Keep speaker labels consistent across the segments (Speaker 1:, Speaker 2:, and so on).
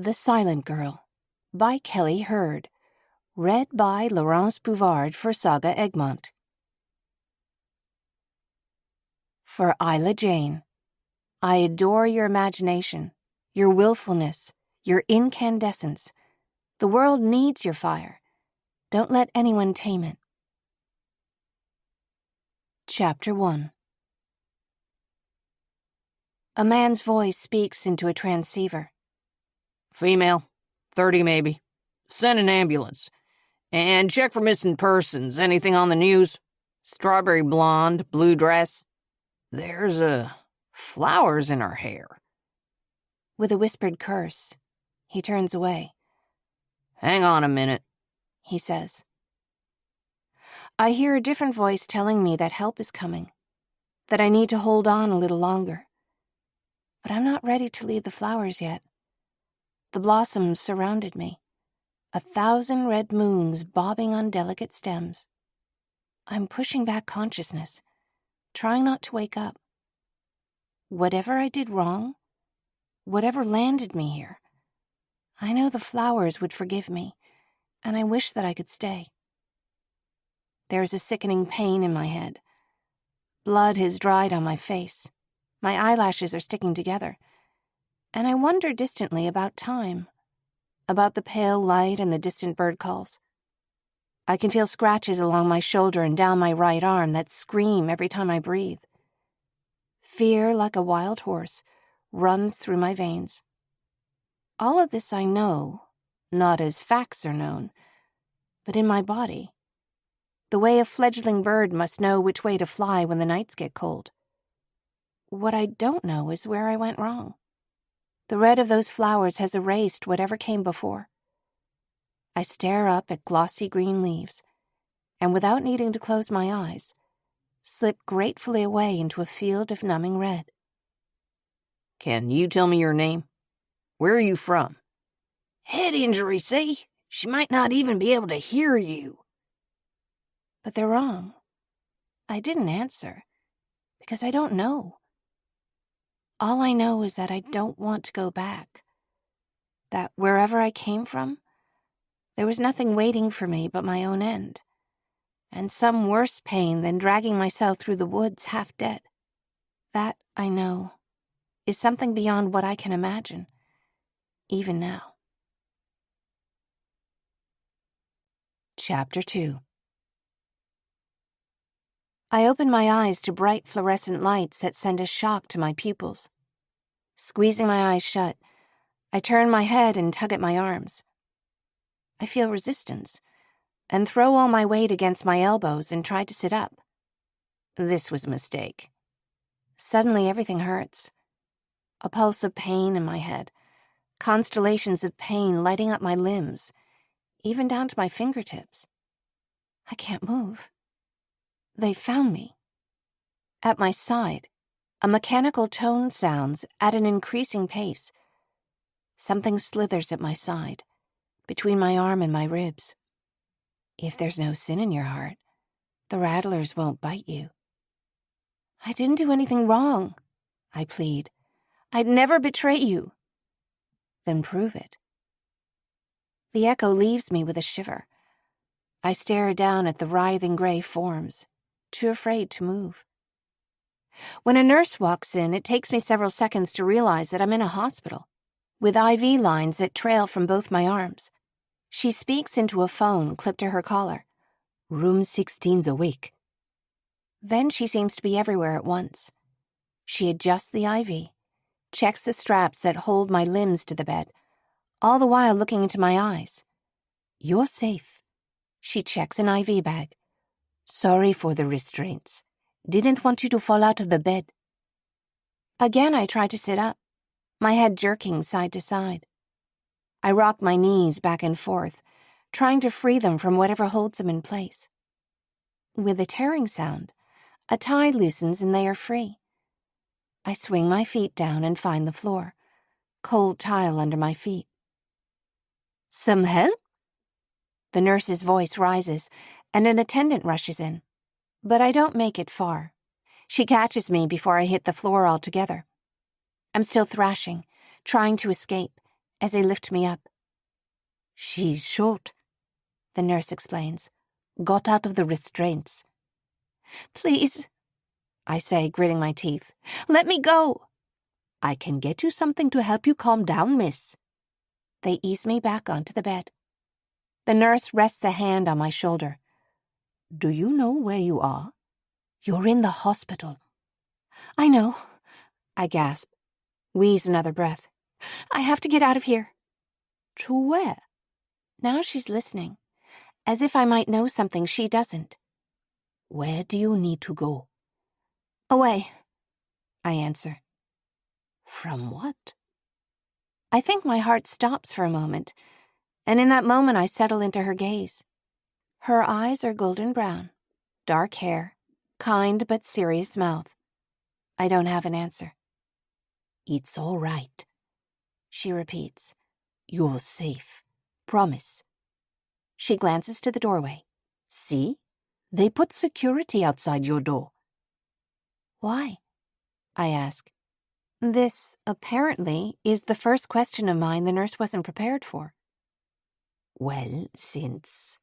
Speaker 1: The Silent Girl by Kelly Hurd. Read by Laurence Bouvard for Saga Egmont. For Isla Jane, I adore your imagination, your willfulness, your incandescence. The world needs your fire. Don't let anyone tame it. Chapter 1. A man's voice speaks into a transceiver.
Speaker 2: Female, 30 maybe. Send an ambulance. And check for missing persons. Anything on the news? Strawberry blonde, blue dress. There's, flowers in her hair.
Speaker 1: With a whispered curse, he turns away.
Speaker 2: Hang on a minute,
Speaker 1: he says. I hear a different voice telling me that help is coming, that I need to hold on a little longer. But I'm not ready to leave the flowers yet. The blossoms surrounded me, 1,000 red moons bobbing on delicate stems. I'm pushing back consciousness, trying not to wake up. Whatever I did wrong, whatever landed me here, I know the flowers would forgive me, and I wish that I could stay. There's a sickening pain in my head. Blood has dried on my face. My eyelashes are sticking together. And I wonder distantly about time, about the pale light and the distant bird calls. I can feel scratches along my shoulder and down my right arm that scream every time I breathe. Fear, like a wild horse, runs through my veins. All of this I know, not as facts are known, but in my body. The way a fledgling bird must know which way to fly when the nights get cold. What I don't know is where I went wrong. The red of those flowers has erased whatever came before. I stare up at glossy green leaves, and without needing to close my eyes, slip gratefully away into a field of numbing red.
Speaker 2: Can you tell me your name? Where are you from?
Speaker 3: Head injury, see? She might not even be able to hear you.
Speaker 1: But they're wrong. I didn't answer, because I don't know. All I know is that I don't want to go back. That wherever I came from, there was nothing waiting for me but my own end, and some worse pain than dragging myself through the woods half dead. That, I know, is something beyond what I can imagine, even now. Chapter 2. I open my eyes to bright fluorescent lights that send a shock to my pupils. Squeezing my eyes shut, I turn my head and tug at my arms. I feel resistance, and throw all my weight against my elbows and try to sit up. This was a mistake. Suddenly everything hurts. A pulse of pain in my head, constellations of pain lighting up my limbs, even down to my fingertips. I can't move. They found me. At my side, a mechanical tone sounds at an increasing pace. Something slithers at my side, between my arm and my ribs. If there's no sin in your heart, the rattlers won't bite you. I didn't do anything wrong, I plead. I'd never betray you. Then prove it. The echo leaves me with a shiver. I stare down at the writhing gray forms, too afraid to move. When a nurse walks in, it takes me several seconds to realize that I'm in a hospital, with IV lines that trail from both my arms. She speaks into a phone clipped to her collar. Room 16's awake. Then she seems to be everywhere at once. She adjusts the IV, checks the straps that hold my limbs to the bed, all the while looking into my eyes. You're safe. She checks an IV bag. Sorry for the restraints. Didn't want you to fall out of the bed. Again, I try to sit up, my head jerking side to side. I rock my knees back and forth, trying to free them from whatever holds them in place. With a tearing sound, a tie loosens and they are free. I swing my feet down and find the floor, cold tile under my feet. Some help? The nurse's voice rises, and an attendant rushes in. But I don't make it far. She catches me before I hit the floor altogether. I'm still thrashing, trying to escape, as they lift me up.
Speaker 3: She's shot,
Speaker 1: the nurse explains. Got out of the restraints.
Speaker 3: Please,
Speaker 1: I say, gritting my teeth. Let me go.
Speaker 3: I can get you something to help you calm down, miss.
Speaker 1: They ease me back onto the bed. The nurse rests a hand on my shoulder.
Speaker 3: Do you know where you are?
Speaker 1: You're in the hospital. I know, I gasp, wheeze another breath. I have to get out of here.
Speaker 3: To where?
Speaker 1: Now she's listening, as if I might know something she doesn't.
Speaker 3: Where do you need to go?
Speaker 1: Away, I answer.
Speaker 3: From what?
Speaker 1: I think my heart stops for a moment, and in that moment I settle into her gaze. Her eyes are golden brown, dark hair, kind but serious mouth. I don't have an answer.
Speaker 3: It's all right,
Speaker 1: she repeats.
Speaker 3: You're safe. Promise.
Speaker 1: She glances to the doorway.
Speaker 3: See? They put security outside your door.
Speaker 1: Why? I ask. This, apparently, is the first question of mine the nurse wasn't prepared for.
Speaker 3: Well, since...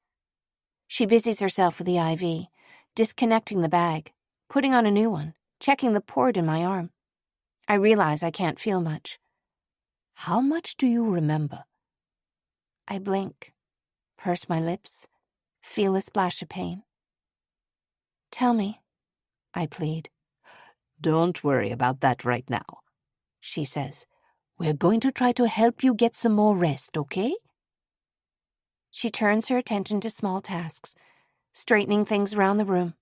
Speaker 1: She busies herself with the IV, disconnecting the bag, putting on a new one, checking the port in my arm. I realize I can't feel much.
Speaker 3: How much do you remember?
Speaker 1: I blink, purse my lips, feel a splash of pain. Tell me, I plead.
Speaker 3: Don't worry about that right now, she says. We're going to try to help you get some more rest, okay?
Speaker 1: She turns her attention to small tasks, straightening things around the room,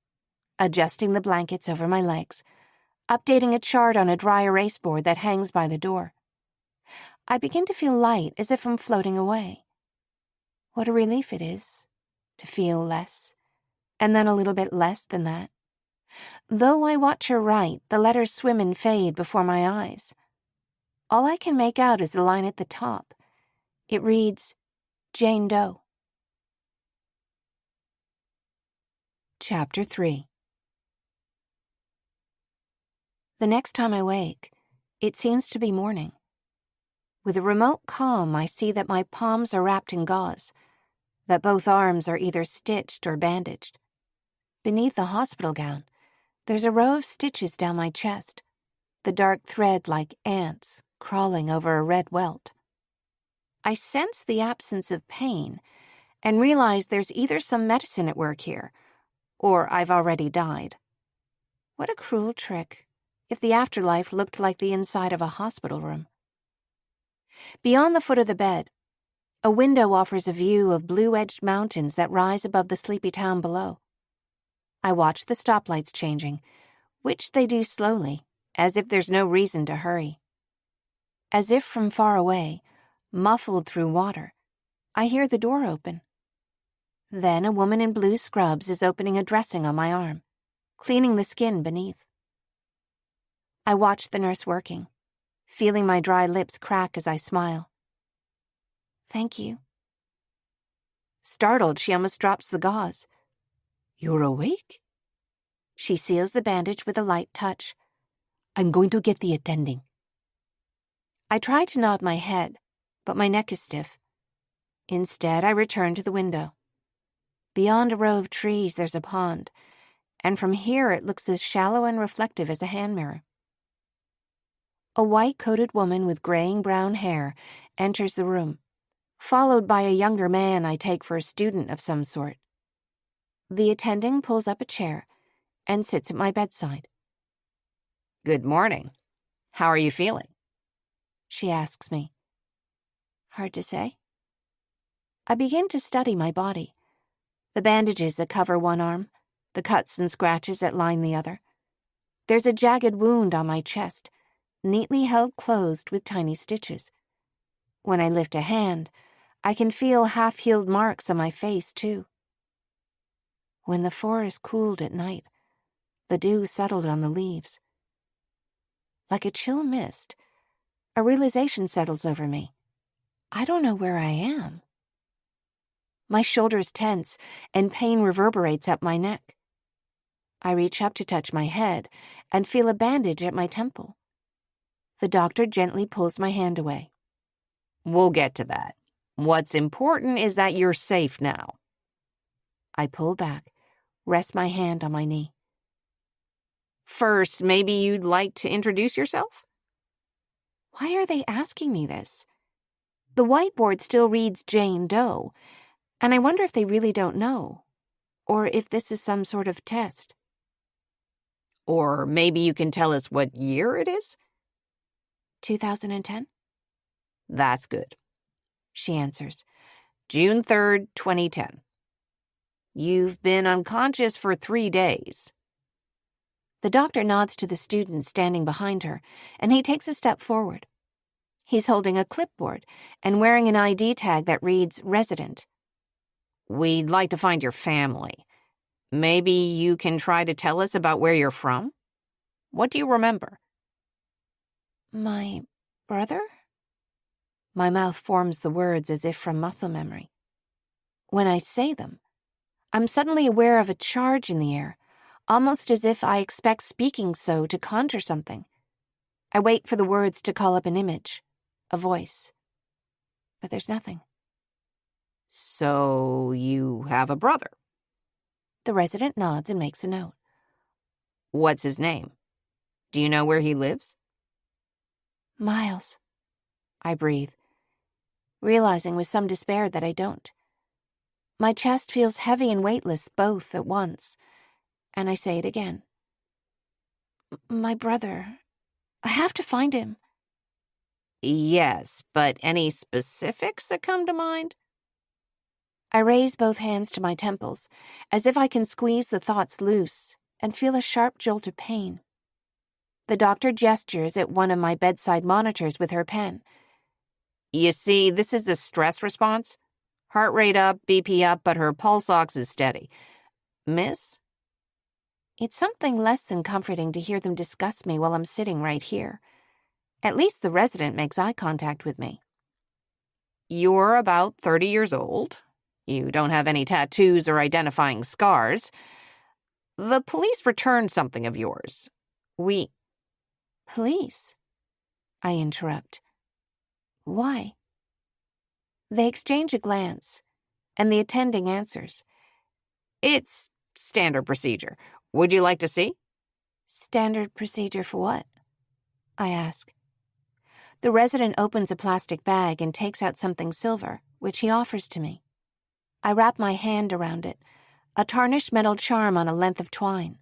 Speaker 1: adjusting the blankets over my legs, updating a chart on a dry erase board that hangs by the door. I begin to feel light, as if I'm floating away. What a relief it is to feel less, and then a little bit less than that. Though I watch her write, the letters swim and fade before my eyes. All I can make out is the line at the top. It reads, Jane Doe. Chapter 3. The next time I wake, it seems to be morning. With a remote calm, I see that my palms are wrapped in gauze, that both arms are either stitched or bandaged. Beneath the hospital gown, there's a row of stitches down my chest, the dark thread like ants crawling over a red welt. I sense the absence of pain and realize there's either some medicine at work here, or I've already died. What a cruel trick, if the afterlife looked like the inside of a hospital room. Beyond the foot of the bed, a window offers a view of blue-edged mountains that rise above the sleepy town below. I watch the stoplights changing, which they do slowly, as if there's no reason to hurry. As if from far away, muffled through water, I hear the door open. Then a woman in blue scrubs is opening a dressing on my arm, cleaning the skin beneath. I watch the nurse working, feeling my dry lips crack as I smile. Thank you. Startled, she almost drops the gauze.
Speaker 3: You're awake?
Speaker 1: She seals the bandage with a light touch.
Speaker 3: I'm going to get the attending.
Speaker 1: I try to nod my head, but my neck is stiff. Instead, I return to the window. Beyond a row of trees, there's a pond, and from here it looks as shallow and reflective as a hand mirror. A white-coated woman with graying brown hair enters the room, followed by a younger man I take for a student of some sort. The attending pulls up a chair and sits at my bedside.
Speaker 2: Good morning. How are you feeling?
Speaker 1: She asks me. Hard to say. I begin to study my body. The bandages that cover one arm, the cuts and scratches that line the other. There's a jagged wound on my chest, neatly held closed with tiny stitches. When I lift a hand, I can feel half-healed marks on my face, too. When the forest cooled at night, the dew settled on the leaves. Like a chill mist, a realization settles over me. I don't know where I am. My shoulders tense, and pain reverberates up my neck. I reach up to touch my head and feel a bandage at my temple. The doctor gently pulls my hand away.
Speaker 2: We'll get to that. What's important is that you're safe now.
Speaker 1: I pull back, rest my hand on my knee.
Speaker 2: First, maybe you'd like to introduce yourself?
Speaker 1: Why are they asking me this? The whiteboard still reads Jane Doe, and I wonder if they really don't know, or if this is some sort of test.
Speaker 2: Or maybe you can tell us what year it is?
Speaker 1: 2010?
Speaker 2: That's good.
Speaker 1: She answers.
Speaker 2: June 3rd, 2010. You've been unconscious for 3 days.
Speaker 1: The doctor nods to the student standing behind her, and he takes a step forward. He's holding a clipboard and wearing an ID tag that reads resident.
Speaker 2: We'd like to find your family. Maybe you can try to tell us about where you're from? What do you remember?
Speaker 1: My brother? My mouth forms the words as if from muscle memory. When I say them, I'm suddenly aware of a charge in the air, almost as if I expect speaking so to conjure something. I wait for the words to call up an image, a voice. But there's nothing.
Speaker 2: So you have a brother?
Speaker 1: The resident nods and makes a note.
Speaker 2: What's his name? Do you know where he lives?
Speaker 1: Miles. I breathe, realizing with some despair that I don't. My chest feels heavy and weightless both at once, and I say it again. My brother. I have to find him.
Speaker 2: Yes, but any specifics that come to mind?
Speaker 1: I raise both hands to my temples, as if I can squeeze the thoughts loose, and feel a sharp jolt of pain. The doctor gestures at one of my bedside monitors with her pen.
Speaker 2: You see, this is a stress response. Heart rate up, BP up, but her pulse ox is steady. Miss?
Speaker 1: It's something less than comforting to hear them discuss me while I'm sitting right here. At least the resident makes eye contact with me.
Speaker 2: You're about 30 years old. You don't have any tattoos or identifying scars. The police returned something of yours.
Speaker 1: Police? I interrupt. Why? They exchange a glance, and the attending answers.
Speaker 2: It's standard procedure. Would you like to see?
Speaker 1: Standard procedure for what? I ask. The resident opens a plastic bag and takes out something silver, which he offers to me. I wrap my hand around it, a tarnished metal charm on a length of twine.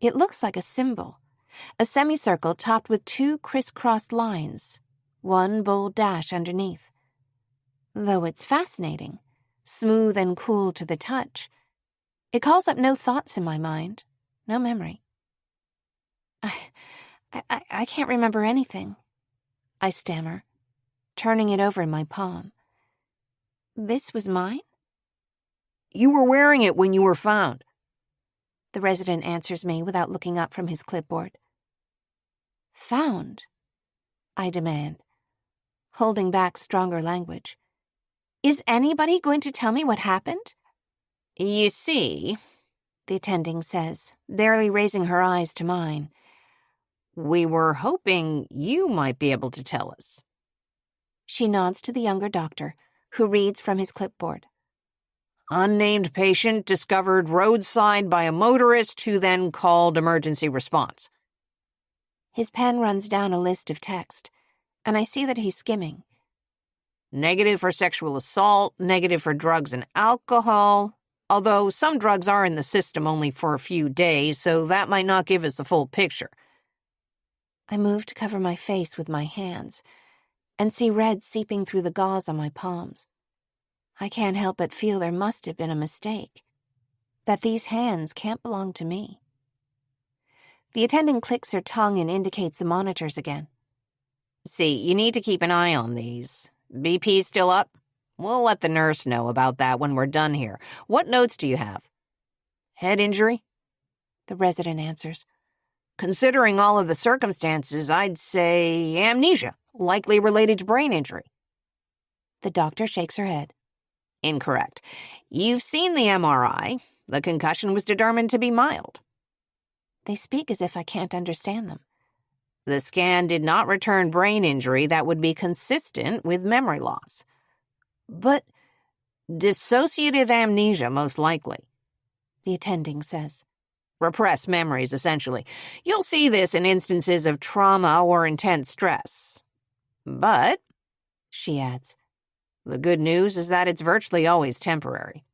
Speaker 1: It looks like a symbol, a semicircle topped with 2 crisscrossed lines, one bold dash underneath. Though it's fascinating, smooth and cool to the touch, it calls up no thoughts in my mind, no memory. I can't remember anything, I stammer, turning it over in my palm. This was mine?
Speaker 2: You were wearing it when you were found.
Speaker 1: The resident answers me without looking up from his clipboard. Found? I demand, holding back stronger language. Is anybody going to tell me what happened?
Speaker 2: You see,
Speaker 1: the attending says, barely raising her eyes to mine.
Speaker 2: We were hoping you might be able to tell us.
Speaker 1: She nods to the younger doctor, who reads from his clipboard.
Speaker 2: Unnamed patient discovered roadside by a motorist who then called emergency response.
Speaker 1: His pen runs down a list of text, and I see that he's skimming.
Speaker 2: Negative for sexual assault, negative for drugs and alcohol, although some drugs are in the system only for a few days, so that might not give us the full picture.
Speaker 1: I move to cover my face with my hands and see red seeping through the gauze on my palms. I can't help but feel there must have been a mistake, that these hands can't belong to me. The attendant clicks her tongue and indicates the monitors again.
Speaker 2: See, you need to keep an eye on these. BP's still up? We'll let the nurse know about that when we're done here. What notes do you have? Head injury?
Speaker 1: The resident answers.
Speaker 2: Considering all of the circumstances, I'd say amnesia, likely related to brain injury.
Speaker 1: The doctor shakes her head.
Speaker 2: Incorrect. You've seen the MRI. The concussion was determined to be mild.
Speaker 1: They speak as if I can't understand them.
Speaker 2: The scan did not return brain injury that would be consistent with memory loss. But dissociative amnesia, most likely, the attending says. Repressed memories, essentially. You'll see this in instances of trauma or intense stress. But, she adds, the good news is that it's virtually always temporary.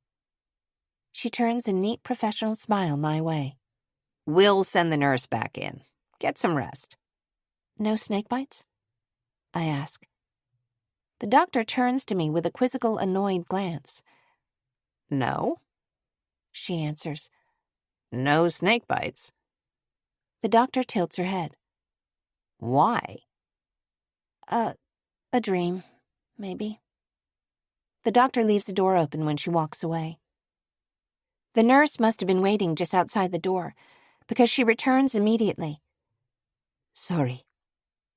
Speaker 1: She turns a neat professional smile my way.
Speaker 2: We'll send the nurse back in. Get some rest.
Speaker 1: No snake bites? I ask. The doctor turns to me with a quizzical, annoyed glance.
Speaker 2: No,
Speaker 1: she answers.
Speaker 2: No snake bites.
Speaker 1: The doctor tilts her head.
Speaker 2: Why?
Speaker 1: A dream, maybe. The doctor leaves the door open when she walks away. The nurse must have been waiting just outside the door, because she returns immediately.
Speaker 3: Sorry,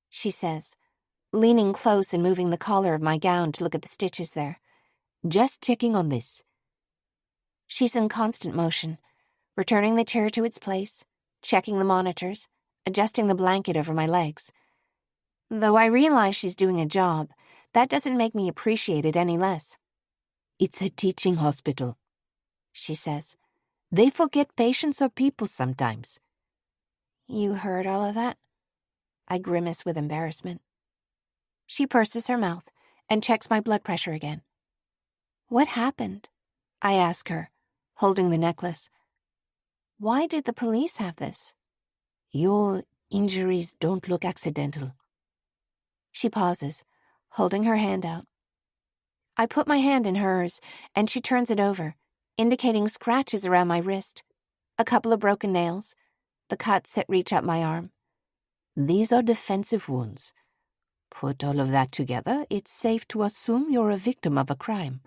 Speaker 1: she says, leaning close and moving the collar of my gown to look at the stitches there.
Speaker 3: Just checking on this.
Speaker 1: She's in constant motion, returning the chair to its place, checking the monitors, adjusting the blanket over my legs. Though I realize she's doing a job, that doesn't make me appreciate it any less.
Speaker 3: It's a teaching hospital,
Speaker 1: she says.
Speaker 3: They forget patients are people sometimes.
Speaker 1: You heard all of that? I grimace with embarrassment. She purses her mouth and checks my blood pressure again. What happened? I ask her, holding the necklace. Why did the police have this?
Speaker 3: Your injuries don't look accidental.
Speaker 1: She pauses, holding her hand out. I put my hand in hers, and she turns it over, indicating scratches around my wrist, a couple of broken nails, the cuts that reach up my arm.
Speaker 3: These are defensive wounds. Put all of that together, it's safe to assume you're a victim of a crime.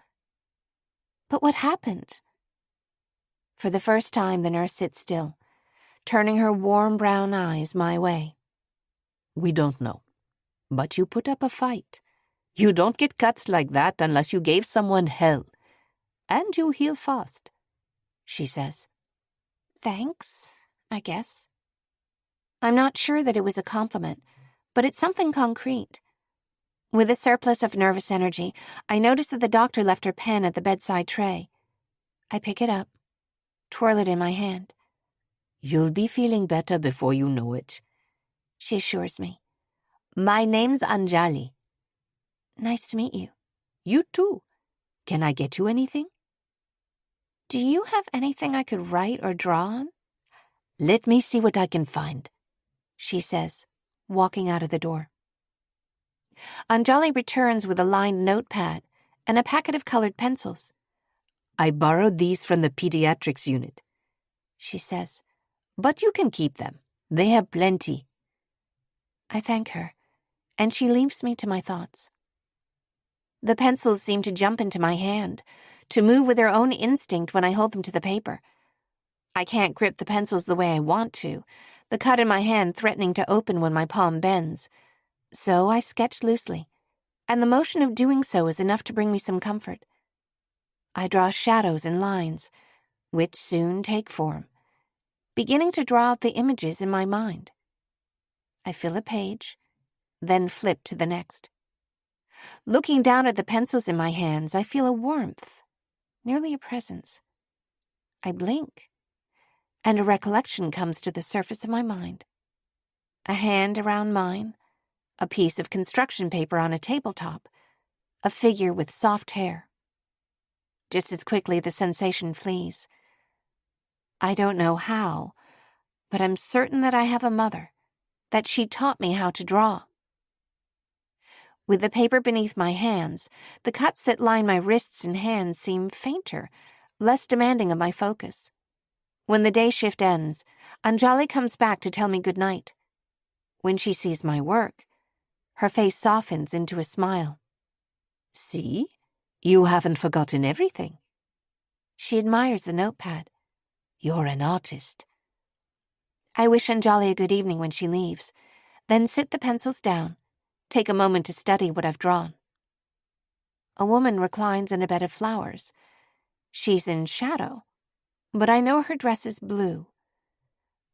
Speaker 1: But what happened? For the first time, the nurse sits still, turning her warm brown eyes my way.
Speaker 3: We don't know. But you put up a fight. You don't get cuts like that unless you gave someone hell. And you heal fast, she says.
Speaker 1: Thanks, I guess. I'm not sure that it was a compliment, but it's something concrete. With a surplus of nervous energy, I notice that the doctor left her pen at the bedside tray. I pick it up, twirl it in my hand.
Speaker 3: You'll be feeling better before you know it,
Speaker 1: she assures me.
Speaker 3: My name's Anjali.
Speaker 1: Nice to meet you.
Speaker 3: You too. Can I get you anything?
Speaker 1: Do you have anything I could write or draw on?
Speaker 3: Let me see what I can find,
Speaker 1: she says, walking out of the door. Anjali returns with a lined notepad and a packet of colored pencils.
Speaker 3: I borrowed these from the pediatrics unit,
Speaker 1: she says.
Speaker 3: But you can keep them. They have plenty.
Speaker 1: I thank her, and she leaves me to my thoughts. The pencils seem to jump into my hand, to move with their own instinct when I hold them to the paper. I can't grip the pencils the way I want to, the cut in my hand threatening to open when my palm bends. So I sketch loosely, and the motion of doing so is enough to bring me some comfort. I draw shadows and lines, which soon take form, beginning to draw out the images in my mind. I fill a page, then flip to the next. Looking down at the pencils in my hands, I feel a warmth, nearly a presence. I blink, and a recollection comes to the surface of my mind. A hand around mine, a piece of construction paper on a tabletop, a figure with soft hair. Just as quickly, the sensation flees. I don't know how, but I'm certain that I have a mother, that she taught me how to draw. With the paper beneath my hands, the cuts that line my wrists and hands seem fainter, less demanding of my focus. When the day shift ends, Anjali comes back to tell me good night. When she sees my work, her face softens into a smile.
Speaker 3: See? You haven't forgotten everything.
Speaker 1: She admires the notepad.
Speaker 3: You're an artist.
Speaker 1: I wish Anjali a good evening when she leaves, then sit the pencils down, take a moment to study what I've drawn. A woman reclines in a bed of flowers. She's in shadow, but I know her dress is blue.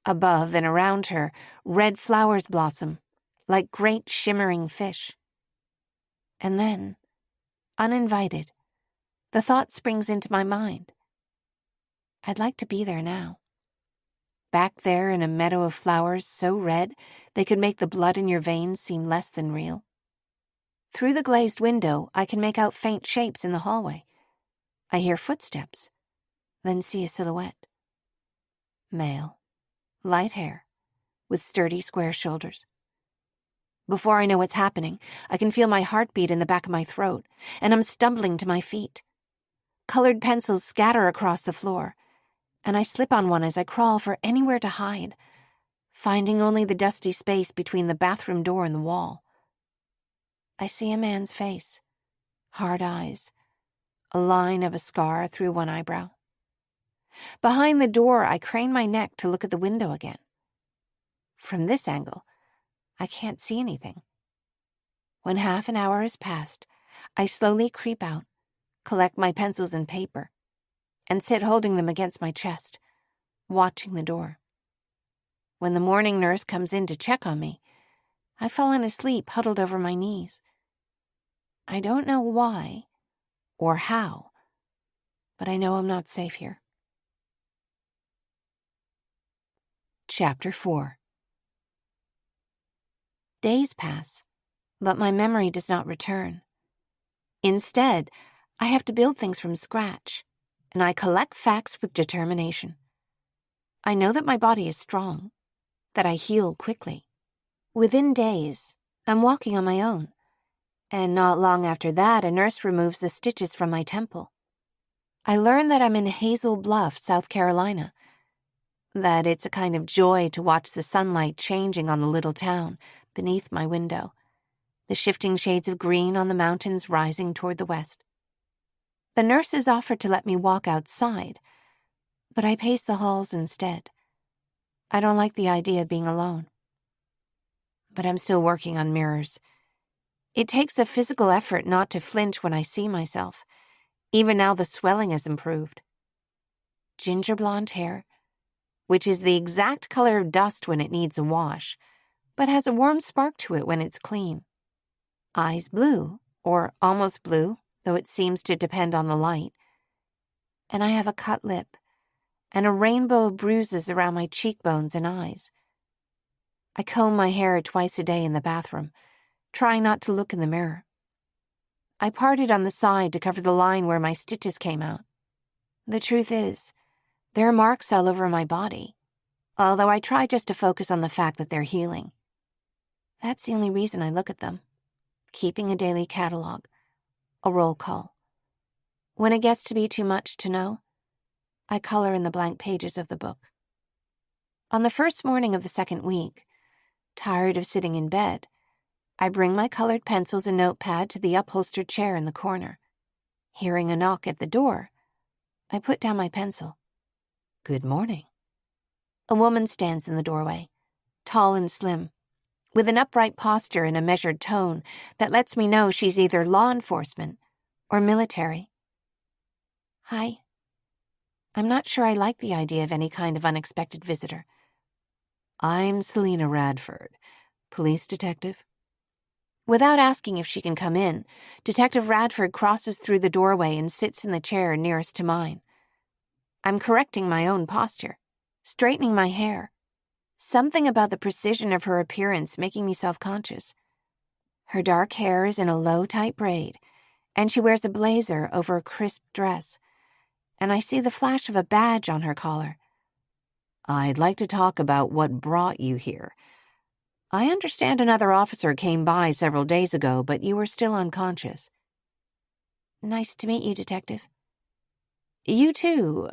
Speaker 1: Above and around her, red flowers blossom, like great shimmering fish. And then, uninvited, the thought springs into my mind. I'd like to be there now. Back there in a meadow of flowers so red they could make the blood in your veins seem less than real. Through the glazed window, I can make out faint shapes in the hallway. I hear footsteps, then see a silhouette. Male, light hair, with sturdy square shoulders. Before I know what's happening, I can feel my heartbeat in the back of my throat, and I'm stumbling to my feet. Colored pencils scatter across the floor, and I slip on one as I crawl for anywhere to hide, finding only the dusty space between the bathroom door and the wall. I see a man's face, hard eyes, a line of a scar through one eyebrow. Behind the door, I crane my neck to look at the window again. From this angle, I can't see anything. When half an hour has passed, I slowly creep out, collect my pencils and paper, and sit holding them against my chest, watching the door. When the morning nurse comes in to check on me, I've fallen asleep huddled over my knees. I don't know why or how, but I know I'm not safe here. Chapter 4. Days pass, but my memory does not return. Instead, I have to build things from scratch, and I collect facts with determination. I know that my body is strong, that I heal quickly. Within days, I'm walking on my own, and not long after that, a nurse removes the stitches from my temple. I learn that I'm in Hazel Bluff, South Carolina, that it's a kind of joy to watch the sunlight changing on the little town beneath my window, the shifting shades of green on the mountains rising toward the west. The nurses offered to let me walk outside, but I pace the halls instead. I don't like the idea of being alone. But I'm still working on mirrors. It takes a physical effort not to flinch when I see myself. Even now the swelling has improved. Ginger blonde hair, which is the exact color of dust when it needs a wash, but has a warm spark to it when it's clean. Eyes blue, or almost blue, though it seems to depend on the light. And I have a cut lip, and a rainbow of bruises around my cheekbones and eyes. I comb my hair twice a day in the bathroom, trying not to look in the mirror. I parted on the side to cover the line where my stitches came out. The truth is, there are marks all over my body, although I try just to focus on the fact that they're healing. That's the only reason I look at them. Keeping a daily catalog, a roll call. When it gets to be too much to know, I color in the blank pages of the book. On the first morning of the second week, tired of sitting in bed, I bring my colored pencils and notepad to the upholstered chair in the corner. Hearing a knock at the door, I put down my pencil. Good morning. A woman stands in the doorway, tall and slim, with an upright posture and a measured tone that lets me know she's either law enforcement or military. Hi. I'm not sure I like the idea of any kind of unexpected visitor. I'm Selena Radford, police detective. Without asking if she can come in, Detective Radford crosses through the doorway and sits in the chair nearest to mine. I'm correcting my own posture, straightening my hair. Something about the precision of her appearance making me self-conscious. Her dark hair is in a low, tight braid, and she wears a blazer over a crisp dress, and I see the flash of a badge on her collar. I'd like to talk about what brought you here. I understand another officer came by several days ago, but you were still unconscious. Nice to meet you, Detective. You too,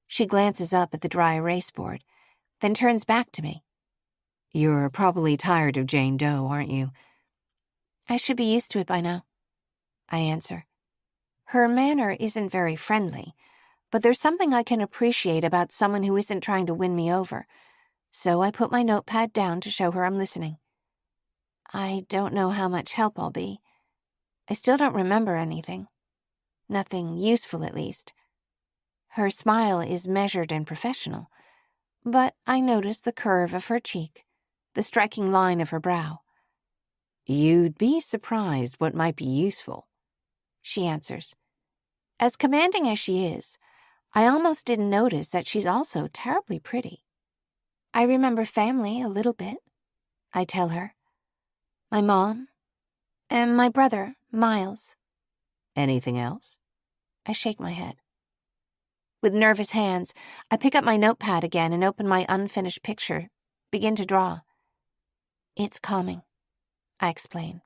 Speaker 1: She glances up at the dry erase board, then turns back to me. You're probably tired of Jane Doe, aren't you? I should be used to it by now, I answer. Her manner isn't very friendly, but there's something I can appreciate about someone who isn't trying to win me over, so I put my notepad down to show her I'm listening. I don't know how much help I'll be. I still don't remember anything. Nothing useful, at least. Her smile is measured and professional, but I notice the curve of her cheek, the striking line of her brow.
Speaker 3: "You'd be surprised what might be useful,"
Speaker 1: she answers. As commanding as she is, I almost didn't notice that she's also terribly pretty. I remember family a little bit, I tell her. My mom and my brother, Miles.
Speaker 3: "Anything else?"
Speaker 1: I shake my head. With nervous hands, I pick up my notepad again and open my unfinished picture, begin to draw. It's coming, I explain.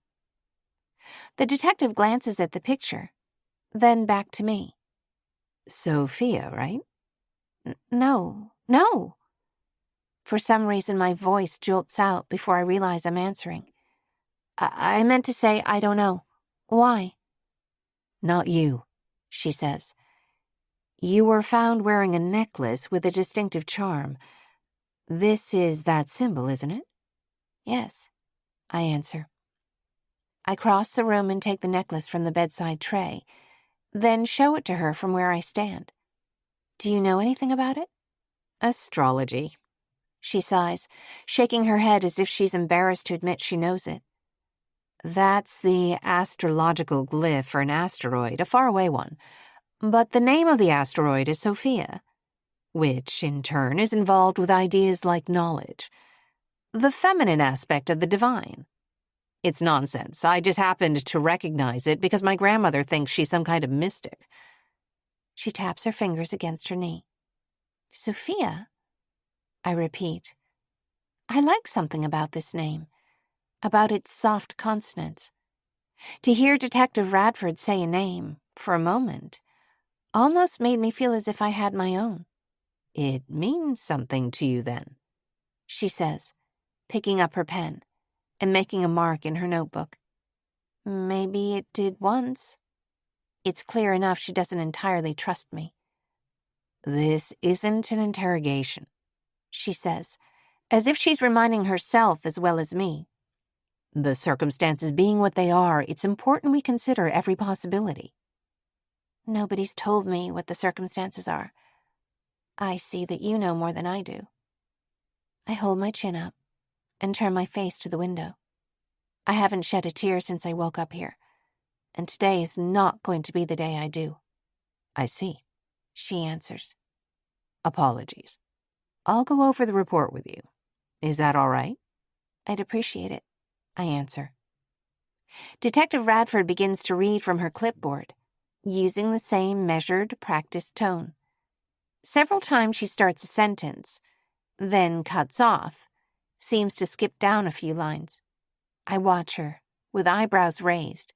Speaker 1: The detective glances at the picture, then back to me.
Speaker 3: "Sophia, right?"
Speaker 1: No. For some reason, my voice jolts out before I realize I'm answering. I meant to say I don't know. Why?
Speaker 3: "Not you," she says. "You were found wearing a necklace with a distinctive charm. This is that symbol, isn't it?"
Speaker 1: Yes, I answer. I cross the room and take the necklace from the bedside tray, then show it to her from where I stand. Do you know anything about it?
Speaker 3: "Astrology,"
Speaker 1: she sighs, shaking her head as if she's embarrassed to admit she knows it.
Speaker 3: "That's the astrological glyph for an asteroid, a faraway one. But the name of the asteroid is Sophia, which, in turn, is involved with ideas like knowledge, the feminine aspect of the divine. It's nonsense. I just happened to recognize it because my grandmother thinks she's some kind of mystic."
Speaker 1: She taps her fingers against her knee. Sophia? I repeat. I like something about this name, about its soft consonants. To hear Detective Radford say a name, for a moment, almost made me feel as if I had my own.
Speaker 3: "It means something to you, then?"
Speaker 1: she says, picking up her pen and making a mark in her notebook. Maybe it did once. It's clear enough she doesn't entirely trust me.
Speaker 3: "This isn't an interrogation,"
Speaker 1: she says, as if she's reminding herself as well as me.
Speaker 3: "The circumstances being what they are, it's important we consider every possibility."
Speaker 1: Nobody's told me what the circumstances are. I see that you know more than I do. I hold my chin up and turn my face to the window. I haven't shed a tear since I woke up here, and today is not going to be the day I do.
Speaker 3: "I see,"
Speaker 1: she answers.
Speaker 3: "Apologies. I'll go over the report with you. Is that all right?"
Speaker 1: I'd appreciate it, I answer. Detective Radford begins to read from her clipboard, using the same measured, practiced tone. Several times she starts a sentence, then cuts off, seems to skip down a few lines. I watch her, with eyebrows raised.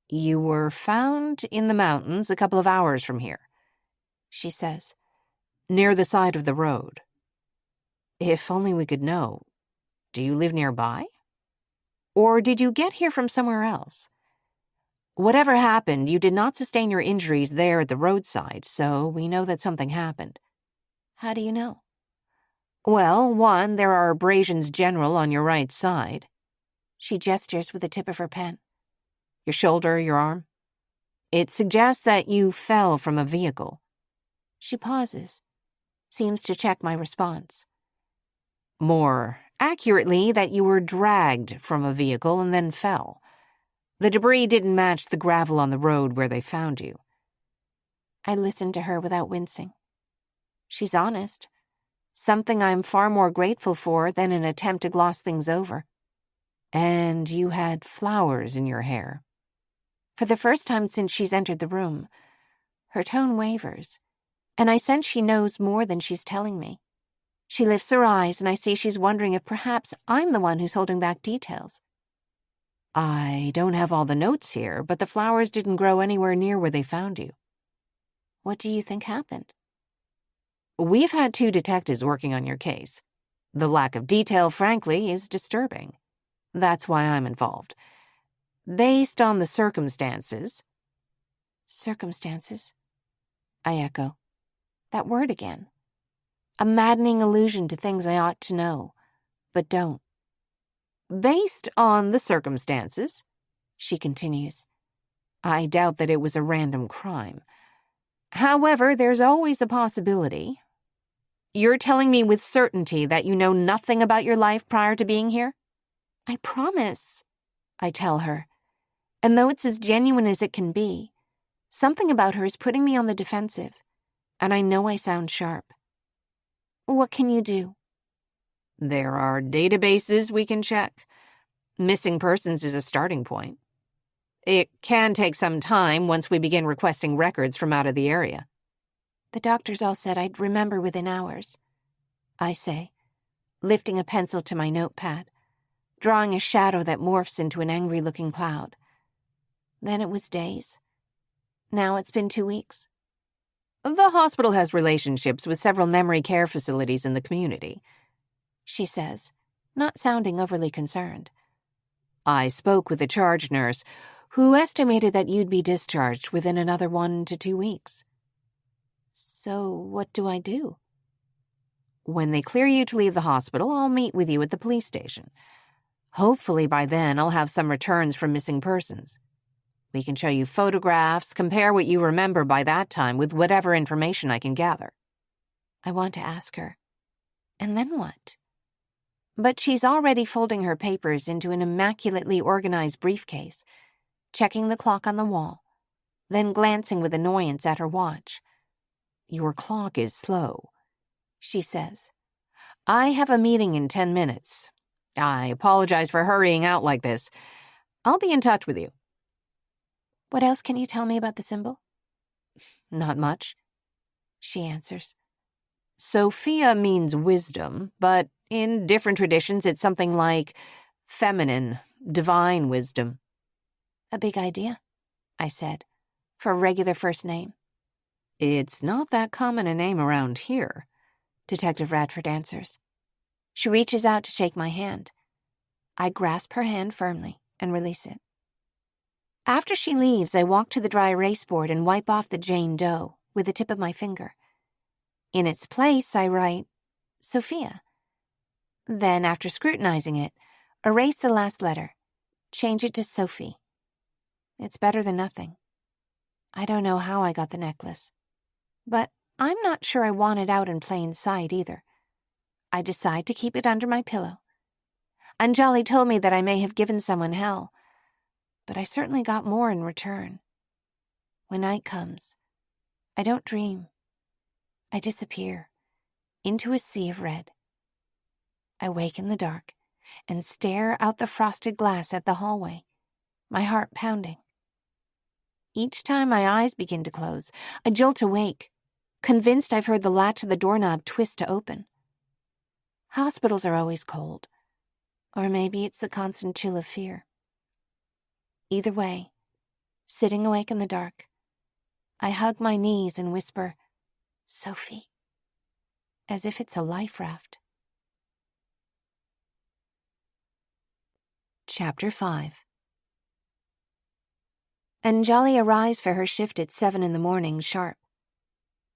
Speaker 3: "You were found in the mountains a couple of hours from here,"
Speaker 1: she says.
Speaker 3: "Near the side of the road. If only we could know, do you live nearby? Or did you get here from somewhere else? Whatever happened, you did not sustain your injuries there at the roadside, so we know that something happened."
Speaker 1: How do you know?
Speaker 3: "Well, one, there are abrasions general on your right side."
Speaker 1: She gestures with the tip of her pen.
Speaker 3: "Your shoulder, your arm. It suggests that you fell from a vehicle."
Speaker 1: She pauses, seems to check my response.
Speaker 3: "More accurately, that you were dragged from a vehicle and then fell. The debris didn't match the gravel on the road where they found you."
Speaker 1: I listen to her without wincing. She's honest, something I'm far more grateful for than an attempt to gloss things over.
Speaker 3: "And you had flowers in your hair."
Speaker 1: For the first time since she's entered the room, her tone wavers, and I sense she knows more than she's telling me. She lifts her eyes, and I see she's wondering if perhaps I'm the one who's holding back details.
Speaker 3: "I don't have all the notes here, but the flowers didn't grow anywhere near where they found you."
Speaker 1: What do you think happened?
Speaker 3: "We've had 2 detectives working on your case. The lack of detail, frankly, is disturbing. That's why I'm involved. Based on the circumstances—"
Speaker 1: Circumstances, I echo. That word again. A maddening allusion to things I ought to know, but don't.
Speaker 3: "Based on the circumstances," she continues, "I doubt that it was a random crime. However, there's always a possibility. You're telling me with certainty that you know nothing about your life prior to being here?
Speaker 1: I promise, I tell her. And though it's as genuine as it can be, something about her is putting me on the defensive, and I know I sound sharp. What can you do?
Speaker 3: There are databases we can check. Missing persons is a starting point. It can take some time once we begin requesting records from out of the area.
Speaker 1: The doctors all said I'd remember within hours, I say, lifting a pencil to my notepad, drawing a shadow that morphs into an angry-looking cloud. Then it was days. Now it's been 2 weeks.
Speaker 3: The hospital has relationships with several memory care facilities in the community,
Speaker 1: she says, not sounding overly concerned.
Speaker 3: I spoke with the charge nurse, who estimated that you'd be discharged within another 1 to 2 weeks.
Speaker 1: So what do I do?
Speaker 3: When they clear you to leave the hospital, I'll meet with you at the police station. Hopefully by then I'll have some returns from missing persons. We can show you photographs, compare what you remember by that time with whatever information I can gather.
Speaker 1: I want to ask her, and then what? But she's already folding her papers into an immaculately organized briefcase, checking the clock on the wall, then glancing with annoyance at her watch.
Speaker 3: Your clock is slow,
Speaker 1: she says.
Speaker 3: I have a meeting in 10 minutes. I apologize for hurrying out like this. I'll be in touch with you.
Speaker 1: What else can you tell me about the symbol?
Speaker 3: Not much,
Speaker 1: she answers.
Speaker 3: Sophia means wisdom, but in different traditions it's something like feminine, divine wisdom.
Speaker 1: A big idea, I said, for a regular first name.
Speaker 3: It's not that common a name around here,
Speaker 1: Detective Radford answers. She reaches out to shake my hand. I grasp her hand firmly and release it. After she leaves, I walk to the dry erase board and wipe off the Jane Doe with the tip of my finger. In its place, I write, Sophia. Then, after scrutinizing it, erase the last letter, change it to Sophie. It's better than nothing. I don't know how I got the necklace, but I'm not sure I want it out in plain sight either. I decide to keep it under my pillow. Anjali told me that I may have given someone hell, but I certainly got more in return. When night comes, I don't dream. I disappear into a sea of red. I wake in the dark and stare out the frosted glass at the hallway, my heart pounding. Each time my eyes begin to close, I jolt awake, convinced I've heard the latch of the doorknob twist to open. Hospitals are always cold, or maybe it's the constant chill of fear. Either way, sitting awake in the dark, I hug my knees and whisper, Sophie, as if it's a life raft.
Speaker 3: Chapter 5.
Speaker 1: Anjali arrives for her shift at 7 a.m. sharp.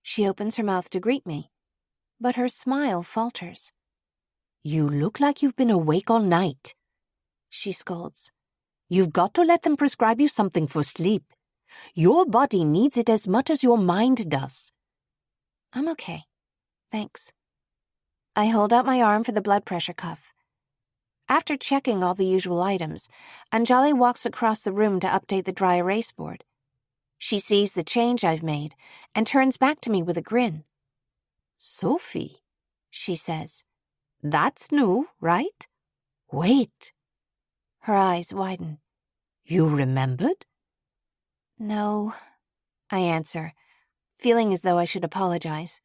Speaker 1: She opens her mouth to greet me, but her smile falters.
Speaker 4: You look like you've been awake all night,
Speaker 1: she scolds.
Speaker 4: You've got to let them prescribe you something for sleep. Your body needs it as much as your mind does.
Speaker 1: I'm okay. Thanks. I hold out my arm for the blood pressure cuff. After checking all the usual items, Anjali walks across the room to update the dry erase board. She sees the change I've made and turns back to me with a grin.
Speaker 4: Sophie,
Speaker 1: she says.
Speaker 4: That's new, right? Wait.
Speaker 1: Her eyes widen.
Speaker 4: You remembered?
Speaker 1: No, I answer, feeling as though I should apologize.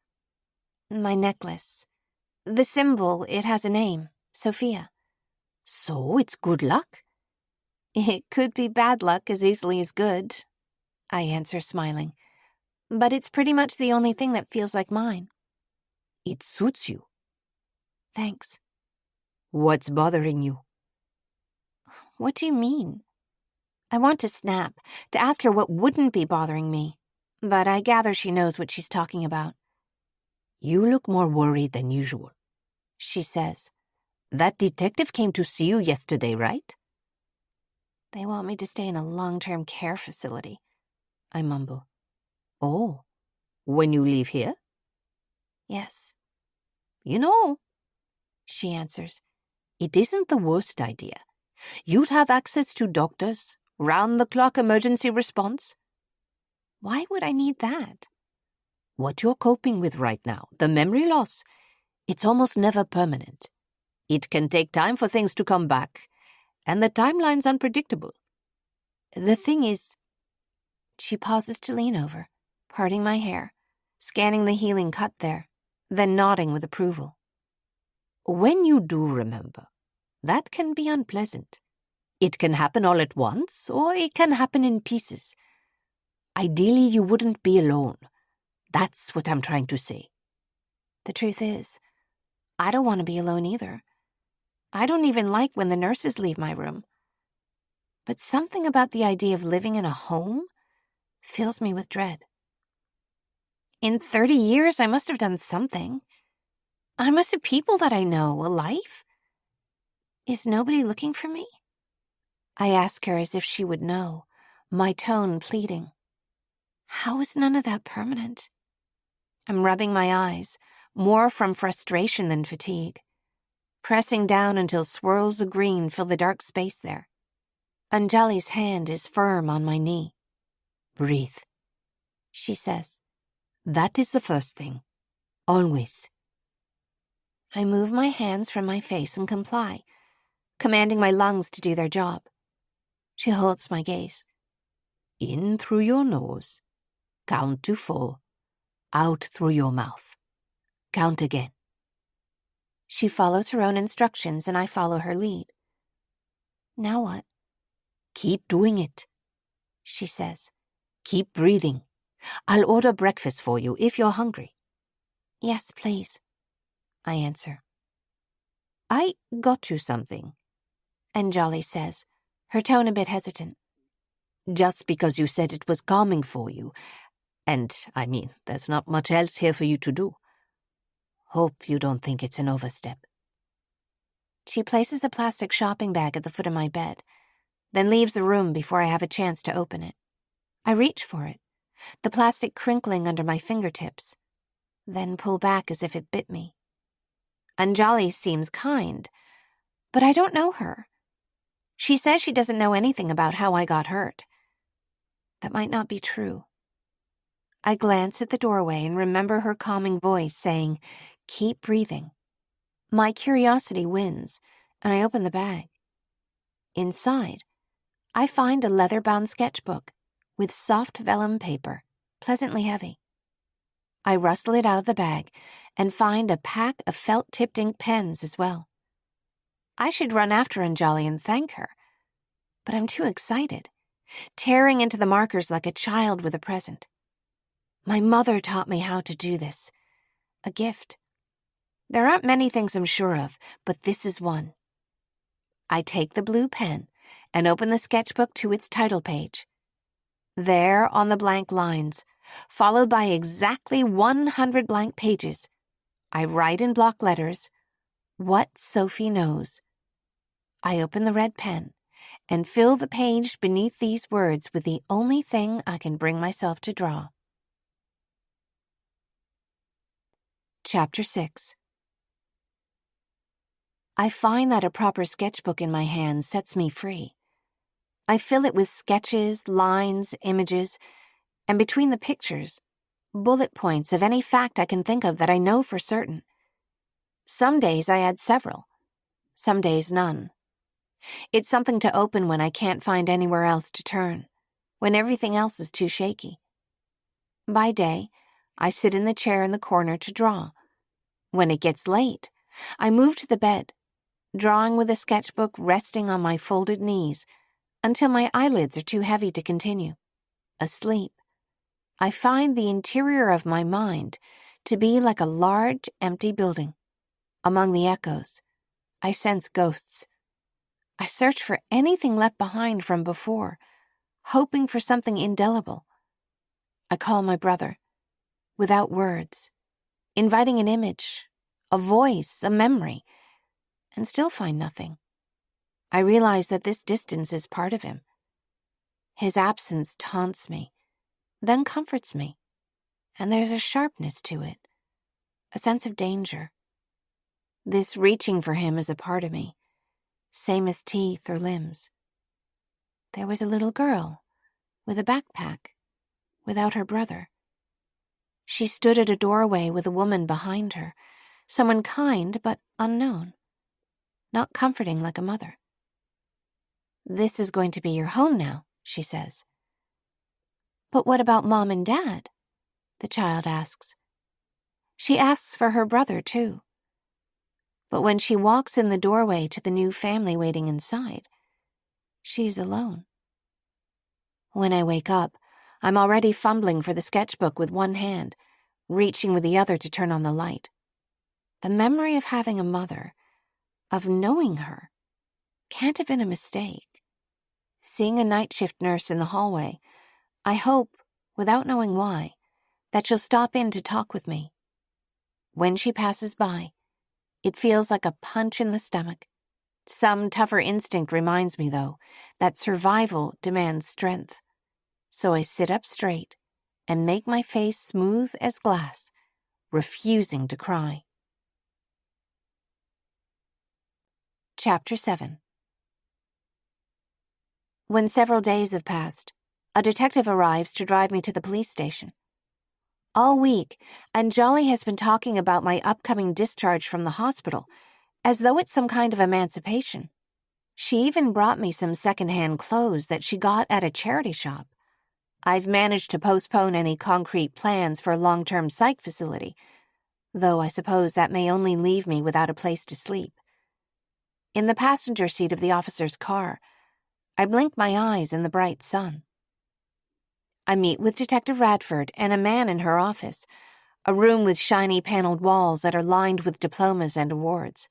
Speaker 1: My necklace. The symbol, it has a name, Sophia.
Speaker 4: So it's good luck?
Speaker 1: It could be bad luck as easily as good, I answer, smiling. But it's pretty much the only thing that feels like mine.
Speaker 4: It suits you.
Speaker 1: Thanks.
Speaker 4: What's bothering you?
Speaker 1: What do you mean? I want to snap, to ask her what wouldn't be bothering me, but I gather she knows what she's talking about.
Speaker 4: You look more worried than usual,
Speaker 1: she says.
Speaker 4: That detective came to see you yesterday, right?
Speaker 1: They want me to stay in a long-term care facility, I mumble.
Speaker 4: Oh, when you leave here?
Speaker 1: Yes.
Speaker 4: You know, she answers, it isn't the worst idea. You'd have access to doctors, round-the-clock emergency response.
Speaker 1: Why would I need that?
Speaker 4: What you're coping with right now, the memory loss, it's almost never permanent. It can take time for things to come back, and the timeline's unpredictable. The thing is,
Speaker 1: she pauses to lean over, parting my hair, scanning the healing cut there, then nodding with approval.
Speaker 4: When you do remember, that can be unpleasant. It can happen all at once, or it can happen in pieces. Ideally, you wouldn't be alone. That's what I'm trying to say.
Speaker 1: The truth is, I don't want to be alone either. I don't even like when the nurses leave my room. But something about the idea of living in a home fills me with dread. In 30 years, I must have done something. I must have people that I know, a life. Is nobody looking for me? I ask her as if she would know, my tone pleading. How is none of that permanent? I'm rubbing my eyes, more from frustration than fatigue, pressing down until swirls of green fill the dark space there. Anjali's hand is firm on my knee.
Speaker 4: Breathe,
Speaker 1: she says.
Speaker 4: That is the first thing. Always.
Speaker 1: I move my hands from my face and comply, commanding my lungs to do their job. She holds my gaze.
Speaker 4: In through your nose. Count to 4. Out through your mouth. Count again.
Speaker 1: She follows her own instructions and I follow her lead. Now what?
Speaker 4: Keep doing it,
Speaker 1: she says.
Speaker 4: Keep breathing. I'll order breakfast for you if you're hungry.
Speaker 1: Yes, please, I answer.
Speaker 4: I got you something,
Speaker 1: Anjali says, her tone a bit hesitant.
Speaker 4: Just because you said it was calming for you. And, I mean, there's not much else here for you to do. Hope you don't think it's an overstep.
Speaker 1: She places a plastic shopping bag at the foot of my bed, then leaves the room before I have a chance to open it. I reach for it, the plastic crinkling under my fingertips, then pull back as if it bit me. Anjali seems kind, but I don't know her. She says she doesn't know anything about how I got hurt. That might not be true. I glance at the doorway and remember her calming voice saying, "Keep breathing." My curiosity wins, and I open the bag. Inside, I find a leather-bound sketchbook with soft vellum paper, pleasantly heavy. I rustle it out of the bag and find a pack of felt-tipped ink pens as well. I should run after Anjali and thank her, but I'm too excited, tearing into the markers like a child with a present. My mother taught me how to do this. A gift. There aren't many things I'm sure of, but this is one. I take the blue pen and open the sketchbook to its title page. There, on the blank lines, followed by exactly 100 blank pages, I write in block letters, "What Sophie knows." I open the red pen and fill the page beneath these words with the only thing I can bring myself to draw. Chapter 6. I find that a proper sketchbook in my hands sets me free. I fill it with sketches, lines, images, and between the pictures, bullet points of any fact I can think of that I know for certain. Some days I add several, some days none. It's something to open when I can't find anywhere else to turn, when everything else is too shaky. By day, I sit in the chair in the corner to draw. When it gets late, I move to the bed, drawing with a sketchbook resting on my folded knees until my eyelids are too heavy to continue. Asleep, I find the interior of my mind to be like a large, empty building. Among the echoes, I sense ghosts. I search for anything left behind from before, hoping for something indelible. I call my brother, without words, inviting an image, a voice, a memory, and still find nothing. I realize that this distance is part of him. His absence taunts me, then comforts me, and there's a sharpness to it, a sense of danger. This reaching for him is a part of me, same as teeth or limbs. There was a little girl with a backpack, without her brother. She stood at a doorway with a woman behind her, someone kind but unknown, not comforting like a mother. "This is going to be your home now," she says. "But what about Mom and Dad?" the child asks. She asks for her brother, too. But when she walks in the doorway to the new family waiting inside, she's alone. When I wake up, I'm already fumbling for the sketchbook with one hand, reaching with the other to turn on the light. The memory of having a mother, of knowing her, can't have been a mistake. Seeing a night shift nurse in the hallway, I hope, without knowing why, that she'll stop in to talk with me. When she passes by, it feels like a punch in the stomach. Some tougher instinct reminds me, though, that survival demands strength. So I sit up straight and make my face smooth as glass, refusing to cry. Chapter 7. When several days have passed, a detective arrives to drive me to the police station. All week, Anjali has been talking about my upcoming discharge from the hospital, as though it's some kind of emancipation. She even brought me some secondhand clothes that she got at a charity shop. I've managed to postpone any concrete plans for a long-term psych facility, though I suppose that may only leave me without a place to sleep. In the passenger seat of the officer's car, I blink my eyes in the bright sun. I meet with Detective Radford and a man in her office, a room with shiny paneled walls that are lined with diplomas and awards.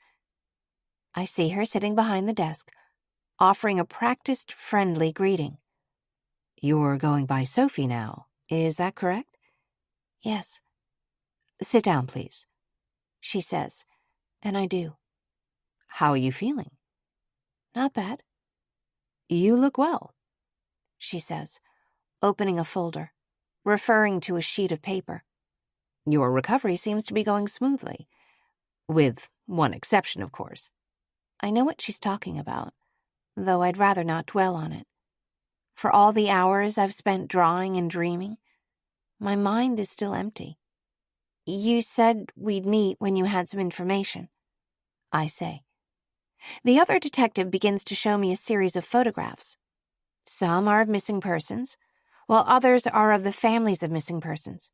Speaker 1: I see her sitting behind the desk, offering a practiced, friendly greeting. "You're going by Sophie now, is that correct?" "Yes." "Sit down, please," she says, and I do. "How are you feeling?" "Not bad." "You look well," she says, opening a folder, referring to a sheet of paper. "Your recovery seems to be going smoothly, with one exception, of course." I know what she's talking about, though I'd rather not dwell on it. For all the hours I've spent drawing and dreaming, my mind is still empty. "You said we'd meet when you had some information," I say. The other detective begins to show me a series of photographs. Some are of missing persons, while others are of the families of missing persons.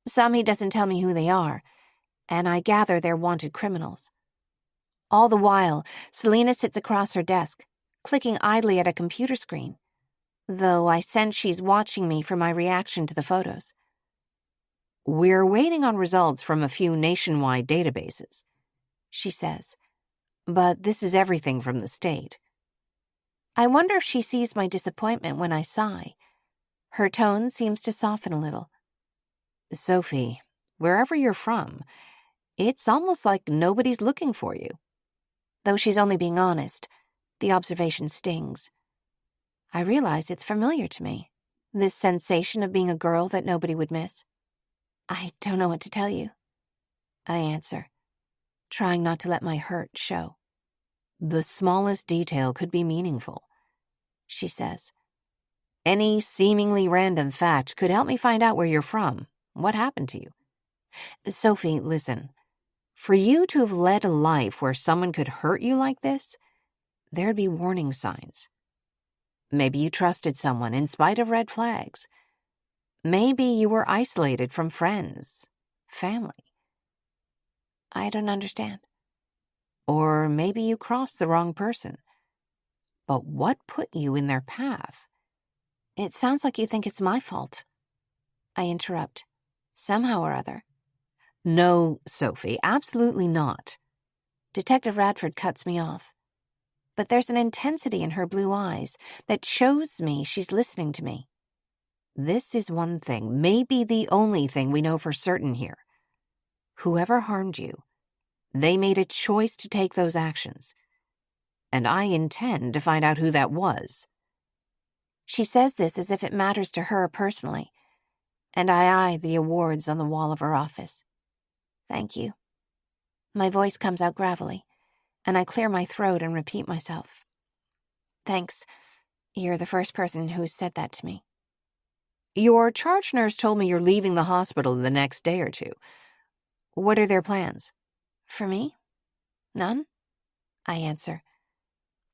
Speaker 1: Some he doesn't tell me who they are, and I gather they're wanted criminals. All the while, Selena sits across her desk, clicking idly at a computer screen, though I sense she's watching me for my reaction to the photos. "We're waiting on results from a few nationwide databases," she says, "but this is everything from the state." I wonder if she sees my disappointment when I sigh. Her tone seems to soften a little. "Sophie, wherever you're from, it's almost like nobody's looking for you." Though she's only being honest, the observation stings. I realize it's familiar to me, this sensation of being a girl that nobody would miss. "I don't know what to tell you," I answer, trying not to let my hurt show. "The smallest detail could be meaningful," she says. "Any seemingly random fact could help me find out where you're from, what happened to you. Sophie, listen. For you to have led a life where someone could hurt you like this, there'd be warning signs. Maybe you trusted someone in spite of red flags. Maybe you were isolated from friends, family." I don't understand. "Or maybe you crossed the wrong person. But what put you in their path?" "It sounds like you think it's my fault," I interrupt, somehow or other. "No, Sophie, absolutely not." Detective Radford cuts me off. But there's an intensity in her blue eyes that shows me she's listening to me. This is one thing, maybe the only thing we know for certain here. Whoever harmed you, they made a choice to take those actions. And I intend to find out who that was. She says this as if it matters to her personally, and I eye the awards on the wall of her office. "Thank you." My voice comes out gravelly, and I clear my throat and repeat myself. Thanks. You're the first person who's said that to me.
Speaker 3: Your charge nurse told me you're leaving the hospital the next day or two. What are their plans?
Speaker 1: For me? None, I answer.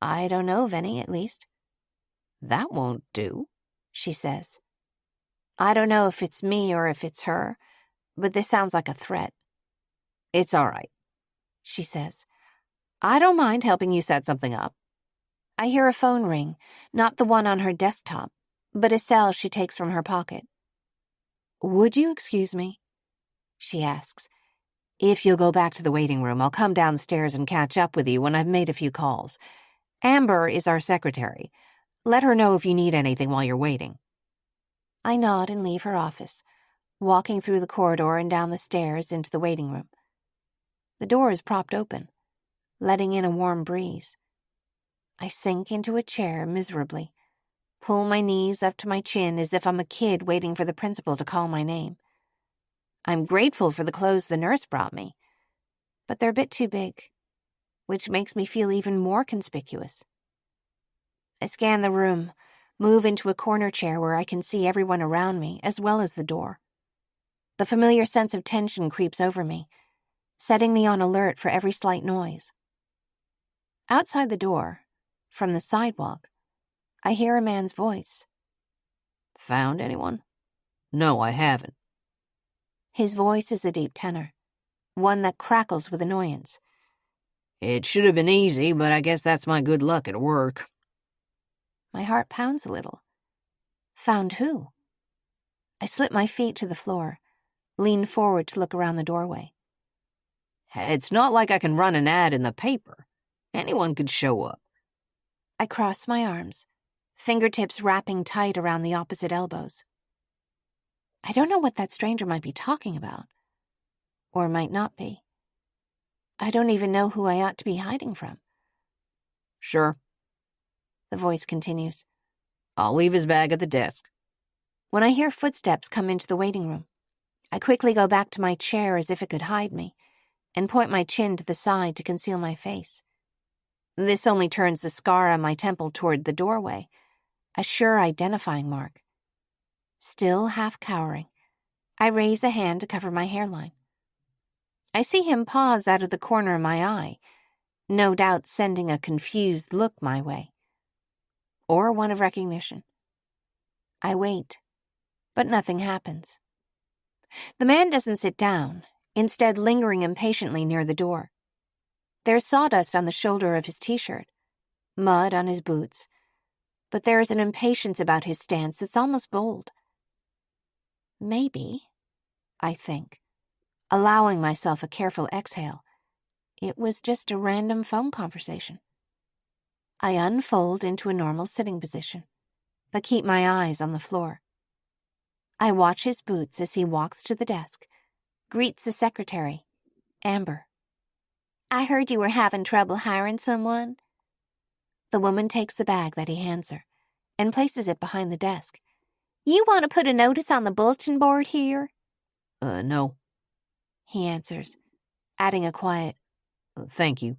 Speaker 1: I don't know of any, at least.
Speaker 3: That won't do,
Speaker 1: she says. I don't know if it's me or if it's her, but this sounds like a threat.
Speaker 3: It's all right,
Speaker 1: she says.
Speaker 3: I don't mind helping you set something up.
Speaker 1: I hear a phone ring, not the one on her desktop, but a cell she takes from her pocket.
Speaker 3: Would you excuse me?
Speaker 1: She asks.
Speaker 3: If you'll go back to the waiting room, I'll come downstairs and catch up with you when I've made a few calls. Amber is our secretary. Let her know if you need anything while you're waiting.
Speaker 1: I nod and leave her office, walking through the corridor and down the stairs into the waiting room. The door is propped open, letting in a warm breeze. I sink into a chair miserably, pull my knees up to my chin as if I'm a kid waiting for the principal to call my name. I'm grateful for the clothes the nurse brought me, but they're a bit too big, which makes me feel even more conspicuous. I scan the room, move into a corner chair where I can see everyone around me as well as the door. The familiar sense of tension creeps over me, setting me on alert for every slight noise. Outside the door, from the sidewalk, I hear a man's voice.
Speaker 3: Found anyone? No, I haven't.
Speaker 1: His voice is a deep tenor, one that crackles with annoyance.
Speaker 3: It should have been easy, but I guess that's my good luck at work.
Speaker 1: My heart pounds a little. Found who? I slip my feet to the floor, lean forward to look around the doorway.
Speaker 3: It's not like I can run an ad in the paper. Anyone could show up.
Speaker 1: I cross my arms, fingertips wrapping tight around the opposite elbows. I don't know what that stranger might be talking about, or might not be. I don't even know who I ought to be hiding from.
Speaker 3: Sure.
Speaker 1: The voice continues.
Speaker 3: I'll leave his bag at the desk.
Speaker 1: When I hear footsteps come into the waiting room, I quickly go back to my chair as if it could hide me, and point my chin to the side to conceal my face. This only turns the scar on my temple toward the doorway, a sure identifying mark. Still half cowering, I raise a hand to cover my hairline. I see him pause out of the corner of my eye, no doubt sending a confused look my way. Or one of recognition. I wait, but nothing happens. The man doesn't sit down, instead lingering impatiently near the door. There's sawdust on the shoulder of his t-shirt, mud on his boots, but there is an impatience about his stance that's almost bold. Maybe, I think, allowing myself a careful exhale, it was just a random phone conversation. I unfold into a normal sitting position, but keep my eyes on the floor. I watch his boots as he walks to the desk, greets the secretary, Amber. I heard you were having trouble hiring someone. The woman takes the bag that he hands her and places it behind the desk. You want to put a notice on the bulletin board here?
Speaker 3: No.
Speaker 1: He answers, adding a quiet,
Speaker 3: Thank you,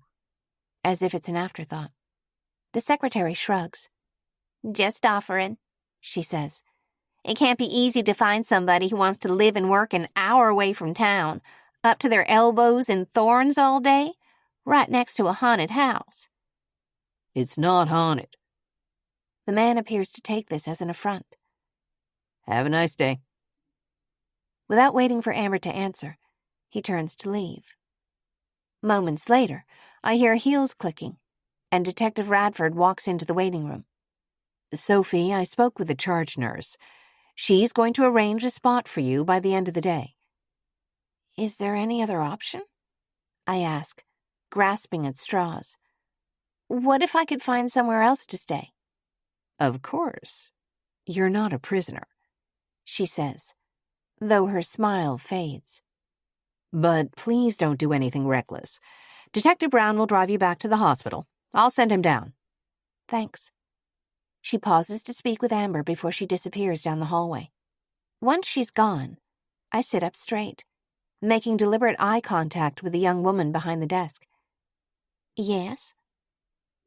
Speaker 1: as if it's an afterthought. The secretary shrugs. Just offering, she says. It can't be easy to find somebody who wants to live and work an hour away from town, up to their elbows in thorns all day, right next to a haunted house.
Speaker 3: It's not haunted.
Speaker 1: The man appears to take this as an affront.
Speaker 3: Have a nice day.
Speaker 1: Without waiting for Amber to answer, he turns to leave. Moments later, I hear heels clicking, and Detective Radford walks into the waiting room.
Speaker 3: Sophie, I spoke with the charge nurse. She's going to arrange a spot for you by the end of the day.
Speaker 1: Is there any other option? I ask, grasping at straws. What if I could find somewhere else to stay?
Speaker 3: Of course. You're not a prisoner,
Speaker 1: she says, though her smile fades.
Speaker 3: But please don't do anything reckless. Detective Brown will drive you back to the hospital. I'll send him down.
Speaker 1: Thanks. She pauses to speak with Amber before she disappears down the hallway. Once she's gone, I sit up straight, making deliberate eye contact with the young woman behind the desk. Yes?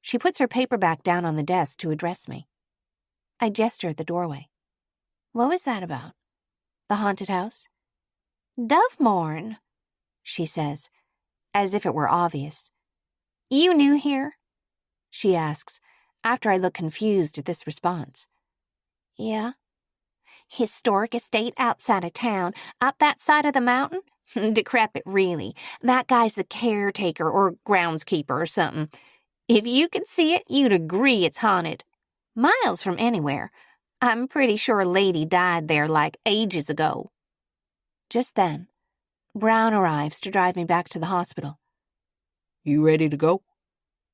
Speaker 1: She puts her paperback down on the desk to address me. I gesture at the doorway. What was that about? The haunted house? Dovemorn, she says, as if it were obvious. You new here? She asks, after I look confused at this response. Yeah. Historic estate outside of town, up that side of the mountain? Decrepit, really. That guy's the caretaker or groundskeeper or something. If you could see it, you'd agree it's haunted. Miles from anywhere. I'm pretty sure a lady died there like ages ago. Just then, Brown arrives to drive me back to the hospital.
Speaker 2: You ready to go?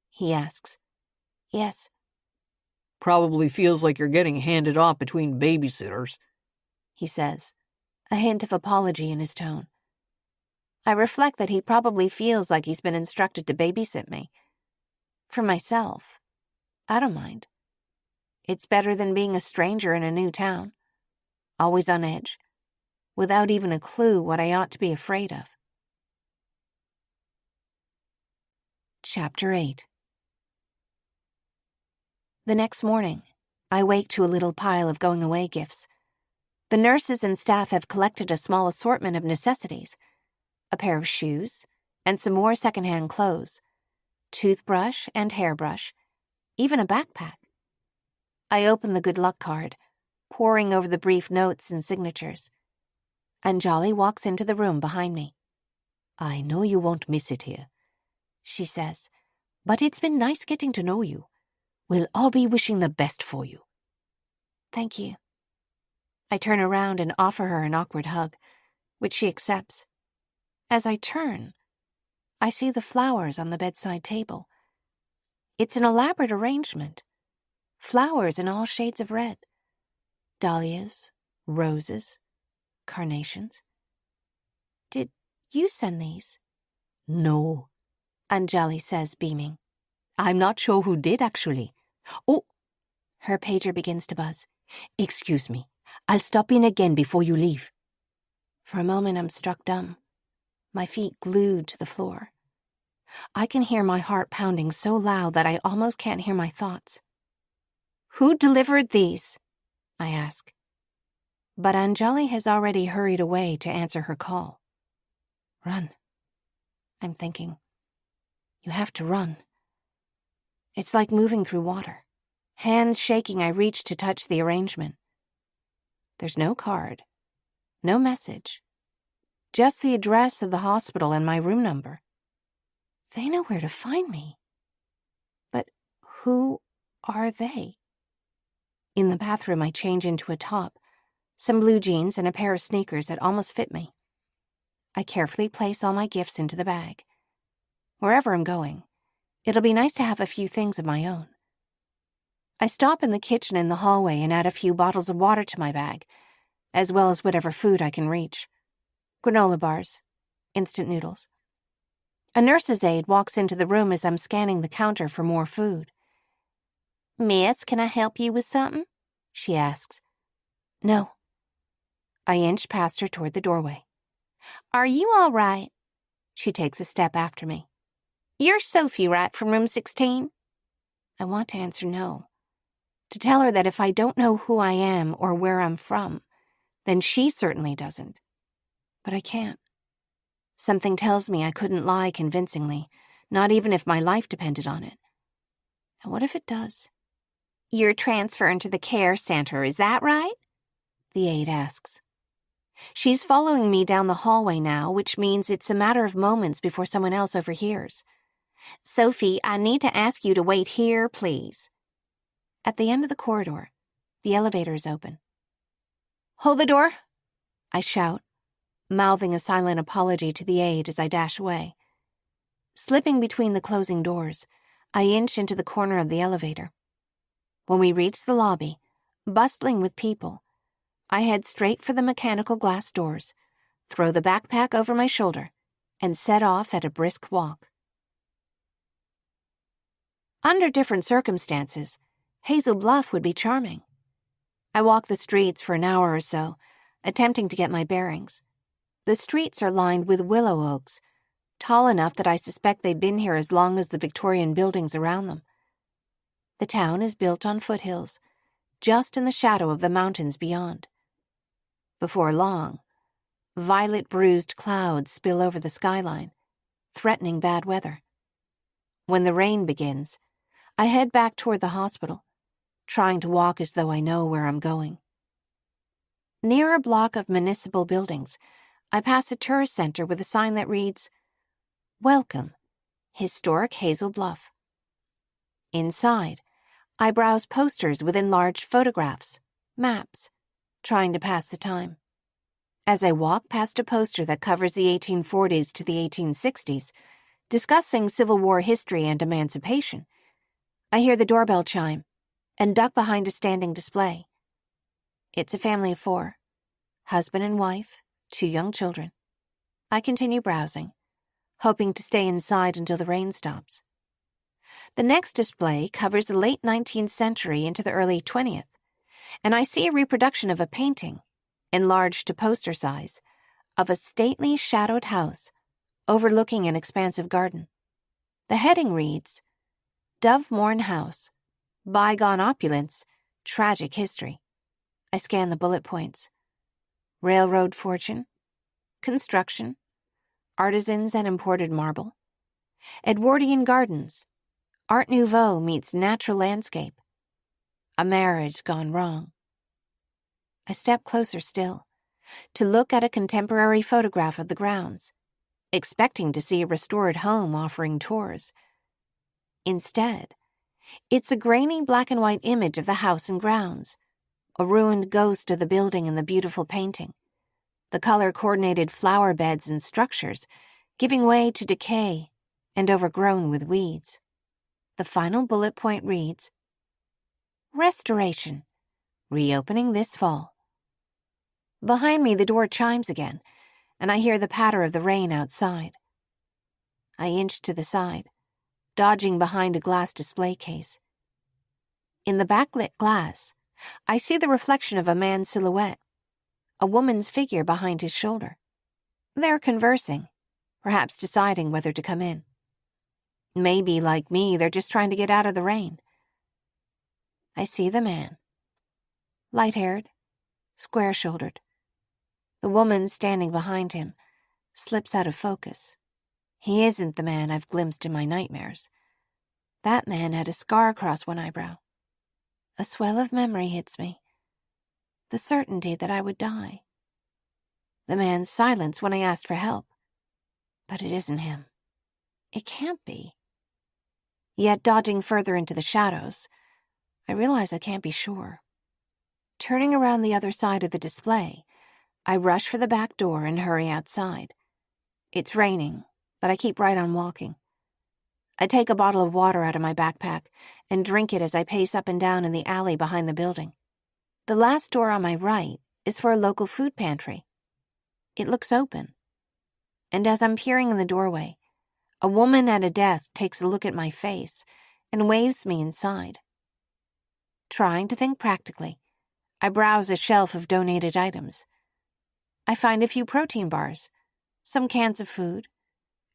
Speaker 1: He asks. Yes.
Speaker 2: Probably feels like you're getting handed off between babysitters,
Speaker 1: he says, a hint of apology in his tone. I reflect that he probably feels like he's been instructed to babysit me. For myself, I don't mind. It's better than being a stranger in a new town, always on edge, without even a clue what I ought to be afraid of. Chapter 8. The next morning, I wake to a little pile of going-away gifts. The nurses and staff have collected a small assortment of necessities, a pair of shoes, and some more secondhand clothes, toothbrush and hairbrush, even a backpack. I open the good luck card, poring over the brief notes and signatures. Anjali walks into the room behind me. I know you won't miss it here, she says, but it's been nice getting to know you. We'll all be wishing the best for you. Thank you. I turn around and offer her an awkward hug, which she accepts. As I turn, I see the flowers on the bedside table. It's an elaborate arrangement. Flowers in all shades of red. Dahlias, roses, carnations. Did you send these? No, Anjali says, beaming. I'm not sure who did, actually. Oh, her pager begins to buzz. Excuse me, I'll stop in again before you leave. For a moment, I'm struck dumb, my feet glued to the floor. I can hear my heart pounding so loud that I almost can't hear my thoughts. Who delivered these? I ask. But Anjali has already hurried away to answer her call. Run, I'm thinking. You have to run. It's like moving through water. Hands shaking, I reach to touch the arrangement. There's no card, no message, just the address of the hospital and my room number. They know where to find me. But who are they? In the bathroom, I change into a top, some blue jeans, and a pair of sneakers that almost fit me. I carefully place all my gifts into the bag. Wherever I'm going, it'll be nice to have a few things of my own. I stop in the kitchen in the hallway and add a few bottles of water to my bag, as well as whatever food I can reach. Granola bars, instant noodles. A nurse's aide walks into the room as I'm scanning the counter for more food. Miss, can I help you with something? She asks. No. I inch past her toward the doorway. Are you all right? She takes a step after me. You're Sophie, right, from room 16? I want to answer no. To tell her that if I don't know who I am or where I'm from, then she certainly doesn't. But I can't. Something tells me I couldn't lie convincingly, not even if my life depended on it. And what if it does? You're transferring to the care center, is that right? The aide asks. She's following me down the hallway now, which means it's a matter of moments before someone else overhears. Sophie, I need to ask you to wait here, please. At the end of the corridor, the elevator is open. Hold the door, I shout, mouthing a silent apology to the aide as I dash away. Slipping between the closing doors, I inch into the corner of the elevator. When we reach the lobby, bustling with people, I head straight for the mechanical glass doors, throw the backpack over my shoulder, and set off at a brisk walk. Under different circumstances, Hazel Bluff would be charming. I walk the streets for an hour or so, attempting to get my bearings. The streets are lined with willow oaks, tall enough that I suspect they've been here as long as the Victorian buildings around them. The town is built on foothills, just in the shadow of the mountains beyond. Before long, violet bruised clouds spill over the skyline, threatening bad weather. When the rain begins, I head back toward the hospital, trying to walk as though I know where I'm going. Near a block of municipal buildings, I pass a tourist center with a sign that reads, "Welcome, Historic Hazel Bluff." Inside, I browse posters with enlarged photographs, maps, trying to pass the time. As I walk past a poster that covers the 1840s to the 1860s, discussing Civil War history and emancipation, I hear the doorbell chime and duck behind a standing display. It's a family of 4, husband and wife, 2 young children. I continue browsing, hoping to stay inside until the rain stops. The next display covers the late 19th century into the early 20th, and I see a reproduction of a painting, enlarged to poster size, of a stately shadowed house overlooking an expansive garden. The heading reads, "Dovemorne House, Bygone Opulence, Tragic History." I scan the bullet points. Railroad fortune, construction, artisans and imported marble, Edwardian gardens, Art Nouveau meets natural landscape, a marriage gone wrong. I step closer still, to look at a contemporary photograph of the grounds, expecting to see a restored home offering tours. Instead, it's a grainy black and white image of the house and grounds, a ruined ghost of the building in the beautiful painting, the color-coordinated flower beds and structures giving way to decay and overgrown with weeds. The final bullet point reads, "Restoration, reopening this fall." Behind me, the door chimes again, and I hear the patter of the rain outside. I inch to the side, dodging behind a glass display case. In the backlit glass, I see the reflection of a man's silhouette, a woman's figure behind his shoulder. They're conversing, perhaps deciding whether to come in. Maybe, like me, they're just trying to get out of the rain. I see the man. Light-haired, square-shouldered. The woman standing behind him slips out of focus. He isn't the man I've glimpsed in my nightmares. That man had a scar across one eyebrow. A swell of memory hits me. The certainty that I would die. The man's silence when I asked for help. But it isn't him. It can't be. Yet, dodging further into the shadows, I realize I can't be sure. Turning around the other side of the display, I rush for the back door and hurry outside. It's raining, but I keep right on walking. I take a bottle of water out of my backpack and drink it as I pace up and down in the alley behind the building. The last door on my right is for a local food pantry. It looks open. And as I'm peering in the doorway, a woman at a desk takes a look at my face and waves me inside. Trying to think practically, I browse a shelf of donated items. I find a few protein bars, some cans of food,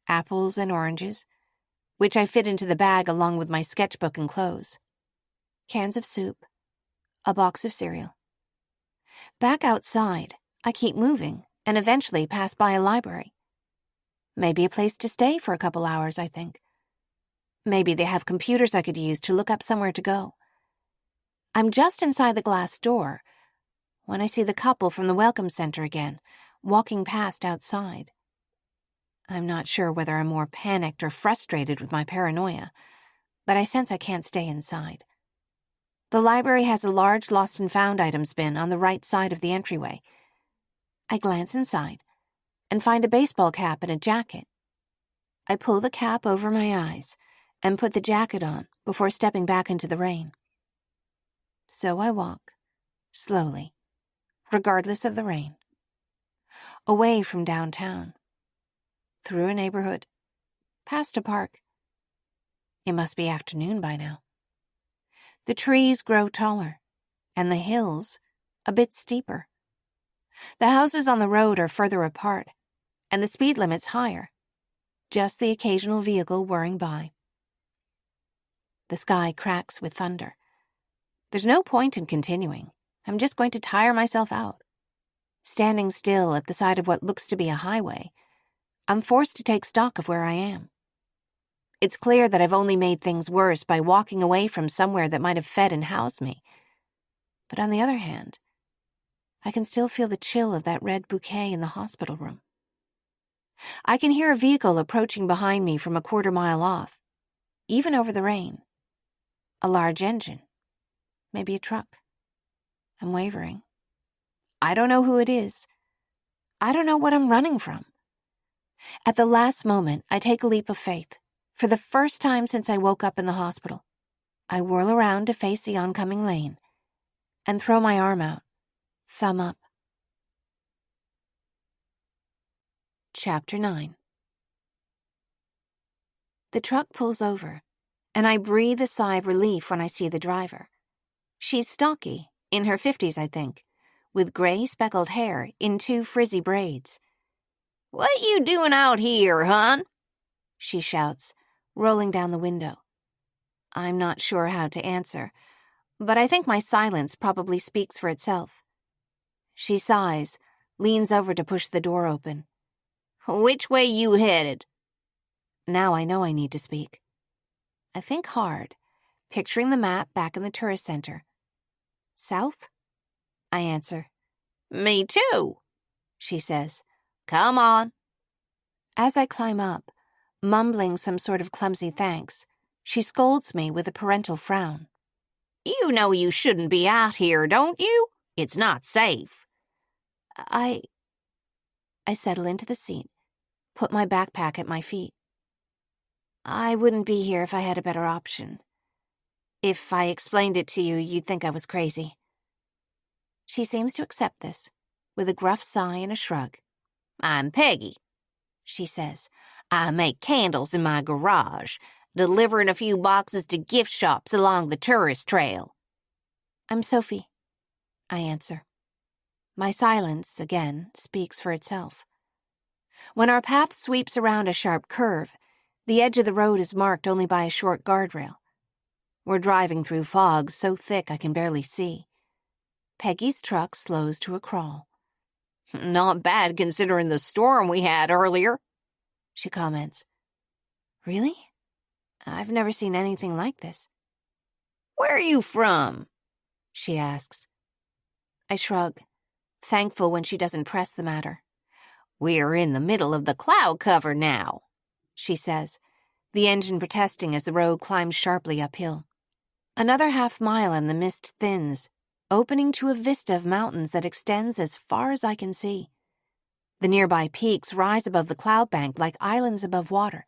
Speaker 1: apples and oranges, which I fit into the bag along with my sketchbook and clothes, cans of soup, a box of cereal. Back outside, I keep moving and eventually pass by a library. Maybe a place to stay for a couple hours, I think. Maybe they have computers I could use to look up somewhere to go. I'm just inside the glass door when I see the couple from the Welcome Center again, walking past outside. I'm not sure whether I'm more panicked or frustrated with my paranoia, but I sense I can't stay inside. The library has a large lost and found items bin on the right side of the entryway. I glance inside and find a baseball cap and a jacket. I pull the cap over my eyes and put the jacket on before stepping back into the rain. So I walk, slowly, regardless of the rain, away from downtown, through a neighborhood, past a park. It must be afternoon by now. The trees grow taller, and the hills a bit steeper. The houses on the road are further apart, and the speed limit's higher. Just the occasional vehicle whirring by. The sky cracks with thunder. There's no point in continuing. I'm just going to tire myself out. Standing still at the side of what looks to be a highway, I'm forced to take stock of where I am. It's clear that I've only made things worse by walking away from somewhere that might have fed and housed me. But on the other hand, I can still feel the chill of that red bouquet in the hospital room. I can hear a vehicle approaching behind me from a quarter-mile off, even over the rain. A large engine. Maybe a truck. I'm wavering. I don't know who it is. I don't know what I'm running from. At the last moment, I take a leap of faith. For the first time since I woke up in the hospital, I whirl around to face the oncoming lane and throw my arm out, thumb up. Chapter 9. The truck pulls over, and I breathe a sigh of relief when I see the driver. She's stocky, in her 50s, I think, with gray speckled hair in 2 frizzy braids.
Speaker 2: "What you doing out here, hon?"
Speaker 1: she shouts, rolling down the window. I'm not sure how to answer, but I think my silence probably speaks for itself. She sighs, leans over to push the door open.
Speaker 2: "Which way you headed?"
Speaker 1: Now I know I need to speak. I think hard, picturing the map back in the tourist center. South? I answer.
Speaker 2: "Me too,"
Speaker 1: she says.
Speaker 2: "Come on."
Speaker 1: As I climb up, mumbling some sort of clumsy thanks, she scolds me with a parental frown.
Speaker 2: "You know you shouldn't be out here, don't you? It's not safe."
Speaker 1: I settle into the seat, put my backpack at my feet. I wouldn't be here if I had a better option. If I explained it to you, you'd think I was crazy. She seems to accept this, with a gruff sigh and a shrug.
Speaker 2: "I'm Peggy,"
Speaker 1: she says.
Speaker 2: "I make candles in my garage, delivering a few boxes to gift shops along the tourist trail."
Speaker 1: I'm Sophie, I answer. My silence, again, speaks for itself. When our path sweeps around a sharp curve, the edge of the road is marked only by a short guardrail. We're driving through fog so thick I can barely see. Peggy's truck slows to a crawl.
Speaker 2: "Not bad considering the storm we had earlier,"
Speaker 1: she comments. Really? I've never seen anything like this.
Speaker 2: "Where are you from?"
Speaker 1: she asks. I shrug, thankful when she doesn't press the matter.
Speaker 2: "We're in the middle of the cloud cover now,"
Speaker 1: she says, the engine protesting as the road climbs sharply uphill. Another half-mile and the mist thins, opening to a vista of mountains that extends as far as I can see. The nearby peaks rise above the cloud bank like islands above water.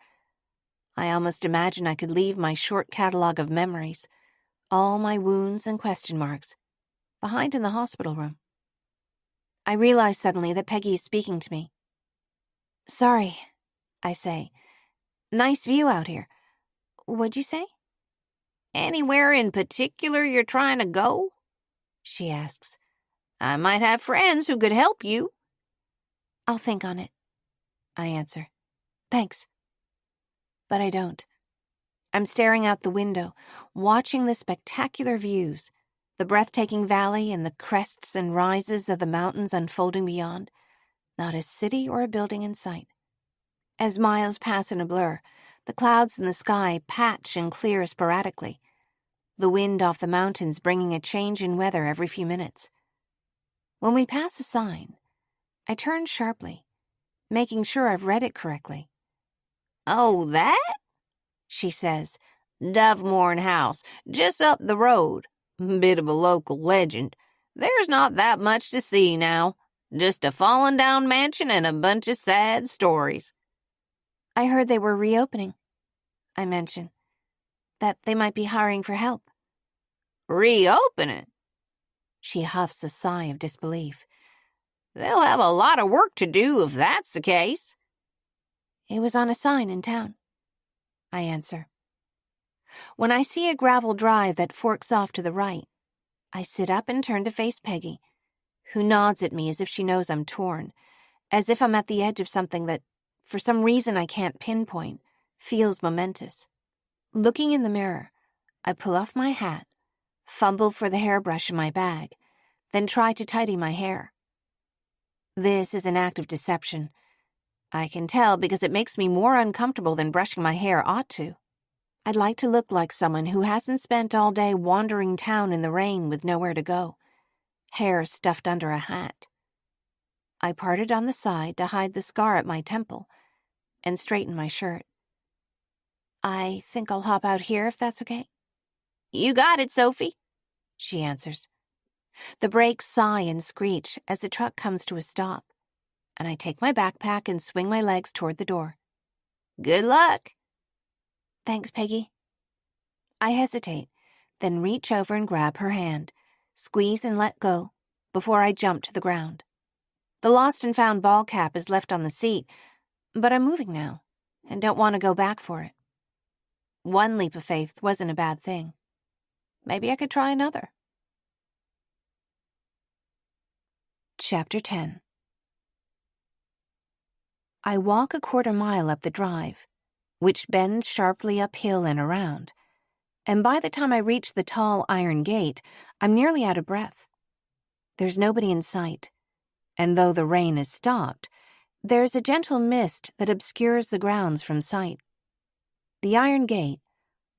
Speaker 1: I almost imagine I could leave my short catalog of memories, all my wounds and question marks, behind in the hospital room. I realize suddenly that Peggy is speaking to me. Sorry, I say. Nice view out here. What'd you say?
Speaker 2: "Anywhere in particular you're trying to go?"
Speaker 1: she asks.
Speaker 2: "I might have friends who could help you."
Speaker 1: I'll think on it, I answer. Thanks. But I don't. I'm staring out the window, watching the spectacular views, the breathtaking valley and the crests and rises of the mountains unfolding beyond. Not a city or a building in sight. As miles pass in a blur, the clouds in the sky patch and clear sporadically, the wind off the mountains bringing a change in weather every few minutes. When we pass a sign, I turn sharply, making sure I've read it correctly.
Speaker 2: "Oh, that?"
Speaker 1: she says.
Speaker 2: "Dovemorn House, just up the road. Bit of a local legend. There's not that much to see now. Just a fallen-down mansion and a bunch of sad stories."
Speaker 1: I heard they were reopening, I mention. That they might be hiring for help.
Speaker 2: "Reopening?"
Speaker 1: She huffs a sigh of disbelief.
Speaker 2: "They'll have a lot of work to do if that's the case."
Speaker 1: It was on a sign in town, I answer. When I see a gravel drive that forks off to the right, I sit up and turn to face Peggy, who nods at me as if she knows I'm torn, as if I'm at the edge of something that, for some reason I can't pinpoint, feels momentous. Looking in the mirror, I pull off my hat, fumble for the hairbrush in my bag, then try to tidy my hair. This is an act of deception. I can tell because it makes me more uncomfortable than brushing my hair ought to. I'd like to look like someone who hasn't spent all day wandering town in the rain with nowhere to go, hair stuffed under a hat. I part it on the side to hide the scar at my temple and straighten my shirt. I think I'll hop out here if that's okay. You got it, Sophie, she answers. The brakes sigh and screech as the truck comes to a stop, and I take my backpack and swing my legs toward the door. Good luck. Thanks, Peggy. I hesitate, then reach over and grab her hand, squeeze and let go, before I jump to the ground. The lost and found ball cap is left on the seat, but I'm moving now, and don't want to go back for it. One leap of faith wasn't a bad thing. Maybe I could try another. Chapter 10. I walk a quarter mile up the drive, which bends sharply uphill and around, and by the time I reach the tall iron gate, I'm nearly out of breath. There's nobody in sight, and though the rain has stopped, there's a gentle mist that obscures the grounds from sight. The iron gate,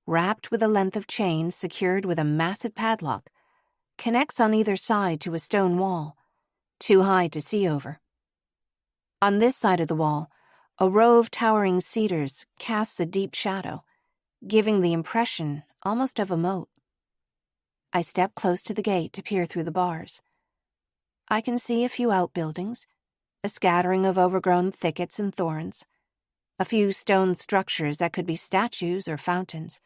Speaker 1: wrapped with a length of chain secured with a massive padlock, connects on either side to a stone wall, too high to see over. On this side of the wall, a row of towering cedars casts a deep shadow, giving the impression almost of a moat. I step close to the gate to peer through the bars. I can see a few outbuildings, a scattering of overgrown thickets and thorns, a few stone structures that could be statues or fountains.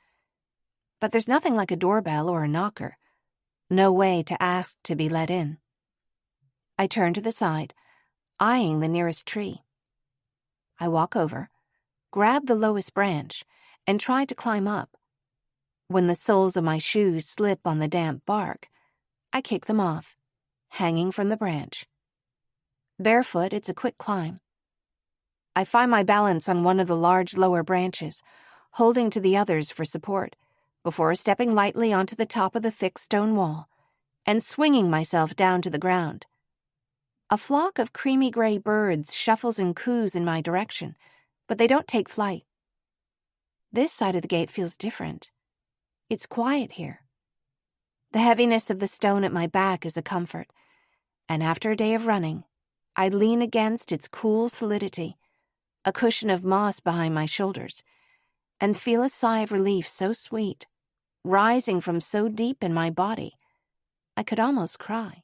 Speaker 1: But there's nothing like a doorbell or a knocker, no way to ask to be let in. I turn to the side, eyeing the nearest tree. I walk over, grab the lowest branch, and try to climb up. When the soles of my shoes slip on the damp bark, I kick them off, hanging from the branch. Barefoot, it's a quick climb. I find my balance on one of the large lower branches, holding to the others for support, before stepping lightly onto the top of the thick stone wall and swinging myself down to the ground. A flock of creamy gray birds shuffles and coos in my direction, but they don't take flight. This side of the gate feels different. It's quiet here. The heaviness of the stone at my back is a comfort, and after a day of running, I lean against its cool solidity, a cushion of moss behind my shoulders, and feel a sigh of relief so sweet, rising from so deep in my body, I could almost cry.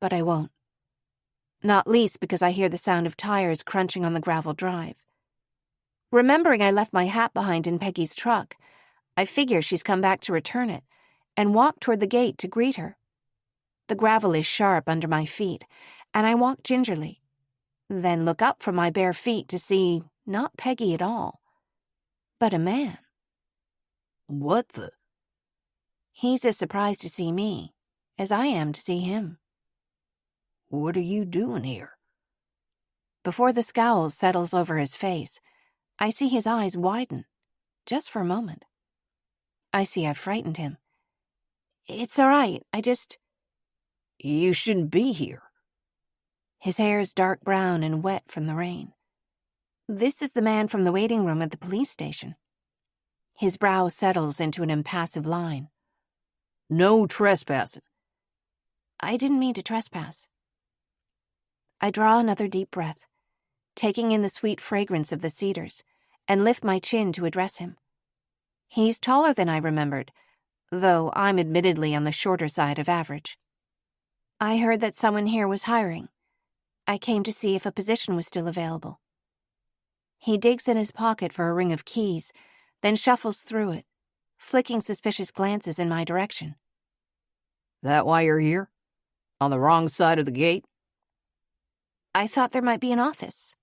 Speaker 1: But I won't. Not least because I hear the sound of tires crunching on the gravel drive. Remembering I left my hat behind in Peggy's truck, I figure she's come back to return it, and walk toward the gate to greet her. The gravel is sharp under my feet, and I walk gingerly, then look up from my bare feet to see not Peggy at all, but a man.
Speaker 2: What the?
Speaker 1: He's as surprised to see me as I am to see him.
Speaker 2: What are you doing here?
Speaker 1: Before the scowl settles over his face, I see his eyes widen, just for a moment. I see I've frightened him. It's all right,
Speaker 2: You shouldn't be here.
Speaker 1: His hair is dark brown and wet from the rain. This is the man from the waiting room at the police station. His brow settles into an impassive line.
Speaker 2: No trespassing.
Speaker 1: I didn't mean to trespass. I draw another deep breath, taking in the sweet fragrance of the cedars, and lift my chin to address him. He's taller than I remembered, though I'm admittedly on the shorter side of average. I heard that someone here was hiring. I came to see if a position was still available. He digs in his pocket for a ring of keys, then shuffles through it, flicking suspicious glances in my direction.
Speaker 2: That why you're here? On the wrong side of the gate?
Speaker 1: I thought there might be an office,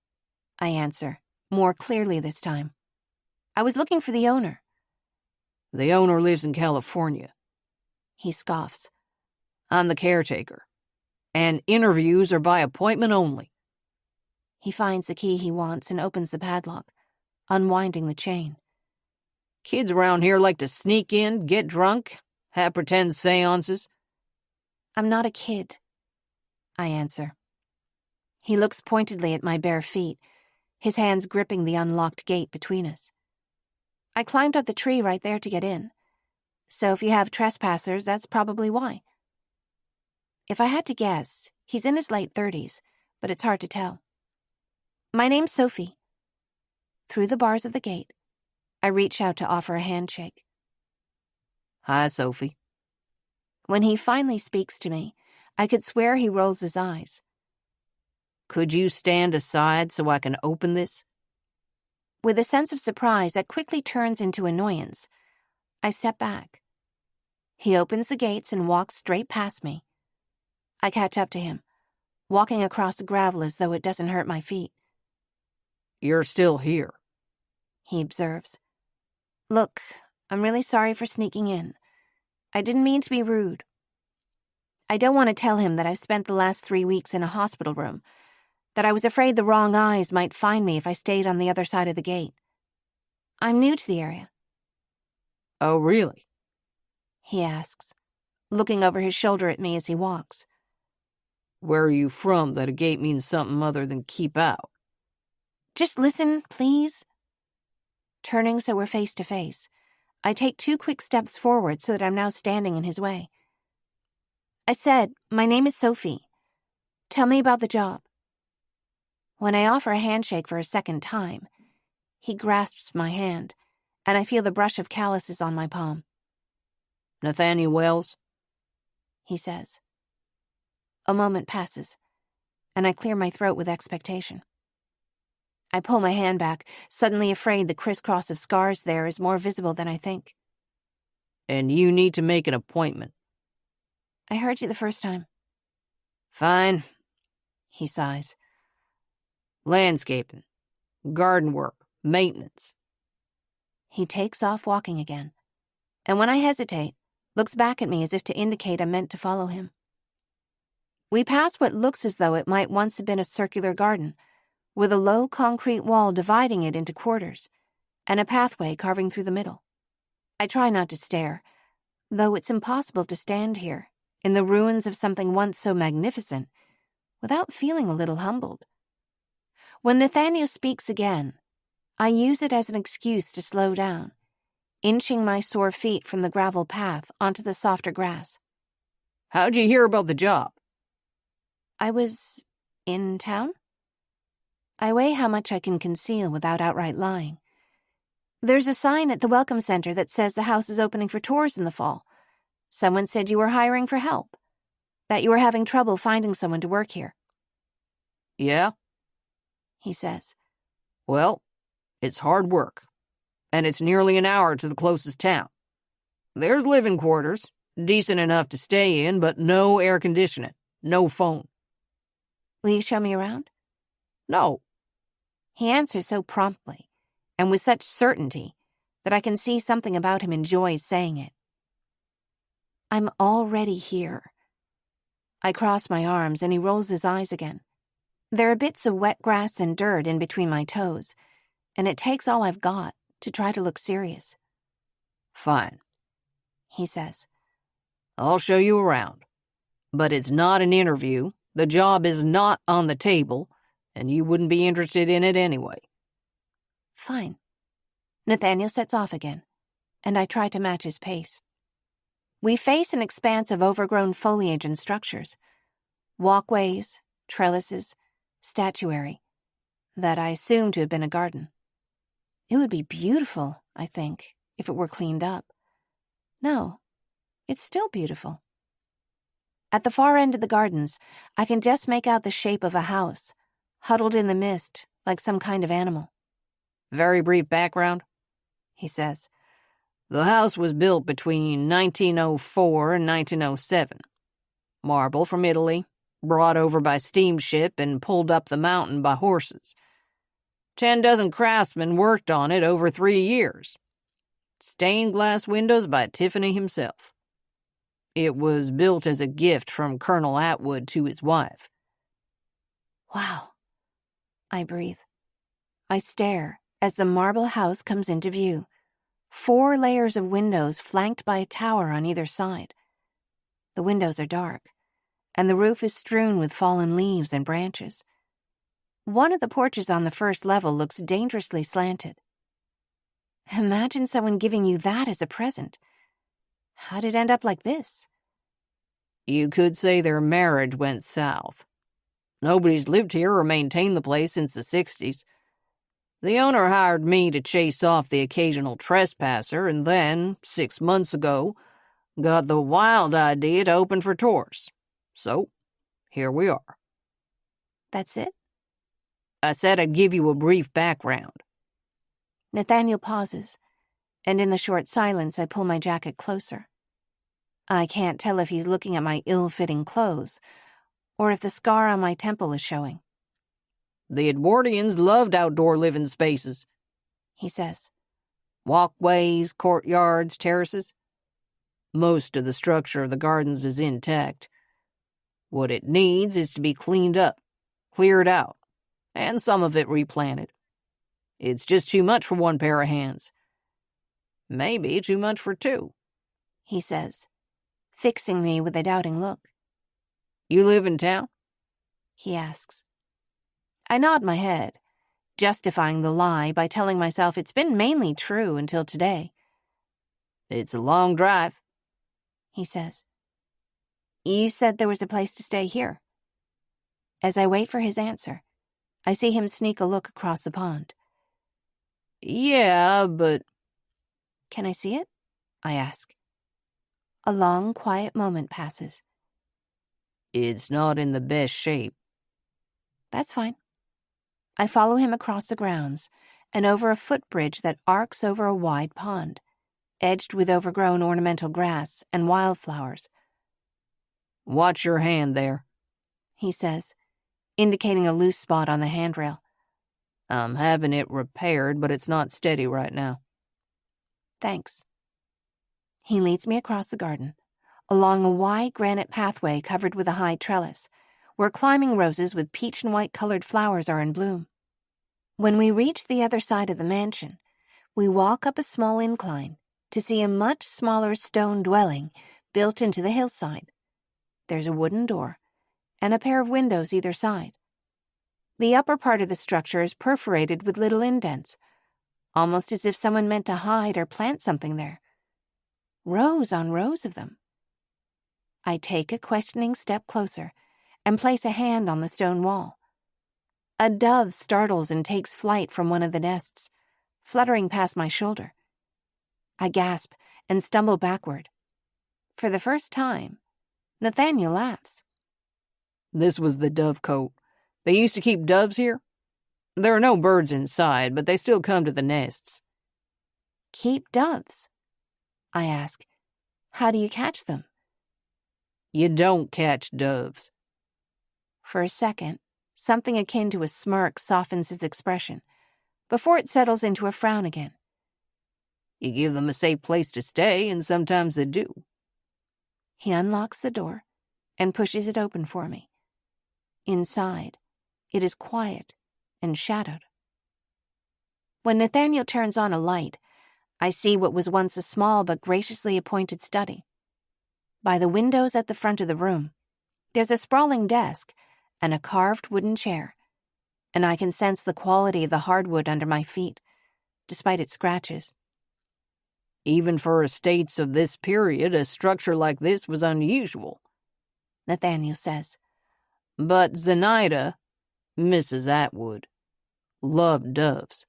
Speaker 1: I answer, more clearly this time. I was looking for the owner.
Speaker 2: The owner lives in California.
Speaker 1: He scoffs.
Speaker 2: I'm the caretaker. And interviews are by appointment only.
Speaker 1: He finds the key he wants and opens the padlock, unwinding the chain.
Speaker 2: Kids around here like to sneak in, get drunk, have pretend seances.
Speaker 1: I'm not a kid, I answer. He looks pointedly at my bare feet, his hands gripping the unlocked gate between us. I climbed up the tree right there to get in. So if you have trespassers, that's probably why. If I had to guess, he's in his late 30s, but it's hard to tell. My name's Sophie. Through the bars of the gate, I reach out to offer a handshake.
Speaker 2: Hi, Sophie.
Speaker 1: When he finally speaks to me, I could swear he rolls his eyes.
Speaker 2: Could you stand aside so I can open this?
Speaker 1: With a sense of surprise that quickly turns into annoyance, I step back. He opens the gates and walks straight past me. I catch up to him, walking across the gravel as though it doesn't hurt my feet.
Speaker 2: You're still here,
Speaker 1: he observes. Look, I'm really sorry for sneaking in. I didn't mean to be rude. I don't want to tell him that I've spent the last 3 weeks in a hospital room, that I was afraid the wrong eyes might find me if I stayed on the other side of the gate. I'm new to the area.
Speaker 2: Oh, really?
Speaker 1: He asks, looking over his shoulder at me as he walks.
Speaker 2: Where are you from that a gate means something other than keep out?
Speaker 1: Just listen, please. Turning so we're face to face, I take 2 quick steps forward so that I'm now standing in his way. I said, my name is Sophie. Tell me about the job. When I offer a handshake for a second time, he grasps my hand, and I feel the brush of calluses on my palm.
Speaker 2: Nathaniel Wells?
Speaker 1: He says. A moment passes, and I clear my throat with expectation. I pull my hand back, suddenly afraid the crisscross of scars there is more visible than I think.
Speaker 2: And you need to make an appointment.
Speaker 1: I heard you the first time.
Speaker 2: Fine,
Speaker 1: he sighs.
Speaker 2: Landscaping, garden work, maintenance.
Speaker 1: He takes off walking again, and when I hesitate, looks back at me as if to indicate I'm meant to follow him. We pass what looks as though it might once have been a circular garden, with a low concrete wall dividing it into quarters, and a pathway carving through the middle. I try not to stare, though it's impossible to stand here, in the ruins of something once so magnificent, without feeling a little humbled. When Nathaniel speaks again, I use it as an excuse to slow down, inching my sore feet from the gravel path onto the softer grass.
Speaker 2: How'd you hear about the job?
Speaker 1: I was in town? I weigh how much I can conceal without outright lying. There's a sign at the Welcome Center that says the house is opening for tours in the fall. Someone said you were hiring for help, that you were having trouble finding someone to work here.
Speaker 2: Yeah?
Speaker 1: He says.
Speaker 2: Well, it's hard work, and it's nearly an hour to the closest town. There's living quarters, decent enough to stay in, but no air conditioning, no phone.
Speaker 1: Will you show me around?
Speaker 2: No.
Speaker 1: He answers so promptly, and with such certainty, that I can see something about him enjoys saying it. I'm already here. I cross my arms, and he rolls his eyes again. There are bits of wet grass and dirt in between my toes, and it takes all I've got to try to look serious.
Speaker 2: Fine,
Speaker 1: he says.
Speaker 2: I'll show you around. But it's not an interview, the job is not on the table, and you wouldn't be interested in it anyway.
Speaker 1: Fine. Nathaniel sets off again, and I try to match his pace. We face an expanse of overgrown foliage and structures, walkways, trellises, statuary, that I assume to have been a garden. It would be beautiful, I think, if it were cleaned up. No, it's still beautiful. At the far end of the gardens, I can just make out the shape of a house, huddled in the mist like some kind of animal.
Speaker 2: Very brief background,
Speaker 1: he says.
Speaker 2: The house was built between 1904 and 1907. Marble from Italy, brought over by steamship and pulled up the mountain by horses. 10 dozen craftsmen worked on it over 3 years. Stained glass windows by Tiffany himself. It was built as a gift from Colonel Atwood to his wife.
Speaker 1: Wow. I breathe. I stare as the marble house comes into view. 4 layers of windows flanked by a tower on either side. The windows are dark, and the roof is strewn with fallen leaves and branches. One of the porches on the first level looks dangerously slanted. Imagine someone giving you that as a present. How'd it end up like this?
Speaker 2: You could say their marriage went south. Nobody's lived here or maintained the place since the 60s. The owner hired me to chase off the occasional trespasser, and then, 6 months ago, got the wild idea to open for tours. So, here we are.
Speaker 1: That's it?
Speaker 2: I said I'd give you a brief background.
Speaker 1: Nathaniel pauses, and in the short silence I pull my jacket closer. I can't tell if he's looking at my ill-fitting clothes, or if the scar on my temple is showing.
Speaker 2: The Edwardians loved outdoor living spaces,
Speaker 1: He says.
Speaker 2: Walkways, courtyards, terraces. Most of the structure of the gardens is intact. What it needs is to be cleaned up, cleared out, and some of it replanted. It's just too much for one pair of hands. Maybe too much for 2.
Speaker 1: He says, fixing me with a doubting look.
Speaker 2: You live in town?
Speaker 1: He asks. I nod my head, justifying the lie by telling myself it's been mainly true until today.
Speaker 2: It's a long drive,
Speaker 1: He says. You said there was a place to stay here. As I wait for his answer, I see him sneak a look across the pond.
Speaker 2: Yeah, but...
Speaker 1: Can I see it? I ask. A long, quiet moment passes.
Speaker 2: It's not in the best shape.
Speaker 1: That's fine. I follow him across the grounds and over a footbridge that arcs over a wide pond, edged with overgrown ornamental grass and wildflowers.
Speaker 2: Watch your hand there,
Speaker 1: He says, indicating a loose spot on the handrail.
Speaker 2: I'm having it repaired, but it's not steady right now.
Speaker 1: Thanks. He leads me across the garden, along a wide granite pathway covered with a high trellis, where climbing roses with peach and white-colored flowers are in bloom. When we reach the other side of the mansion, we walk up a small incline to see a much smaller stone dwelling built into the hillside. There's a wooden door and a pair of windows either side. The upper part of the structure is perforated with little indents, almost as if someone meant to hide or plant something there. Rows on rows of them. I take a questioning step closer and place a hand on the stone wall. A dove startles and takes flight from one of the nests, fluttering past my shoulder. I gasp and stumble backward. For the first time, Nathaniel laughs.
Speaker 2: This was the dovecote. They used to keep doves here. There are no birds inside, but they still come to the nests.
Speaker 1: Keep doves? I ask. How do you catch them?
Speaker 2: You don't catch doves.
Speaker 1: For a second, something akin to a smirk softens his expression, before it settles into a frown again.
Speaker 2: You give them a safe place to stay, and sometimes they do.
Speaker 1: He unlocks the door and pushes it open for me. Inside, it is quiet and shadowed. When Nathaniel turns on a light, I see what was once a small but graciously appointed study. By the windows at the front of the room, there's a sprawling desk and a carved wooden chair, and I can sense the quality of the hardwood under my feet, despite its scratches.
Speaker 2: Even for estates of this period, a structure like this was unusual,
Speaker 1: Nathaniel says.
Speaker 2: But Zenaida, Mrs. Atwood, loved doves.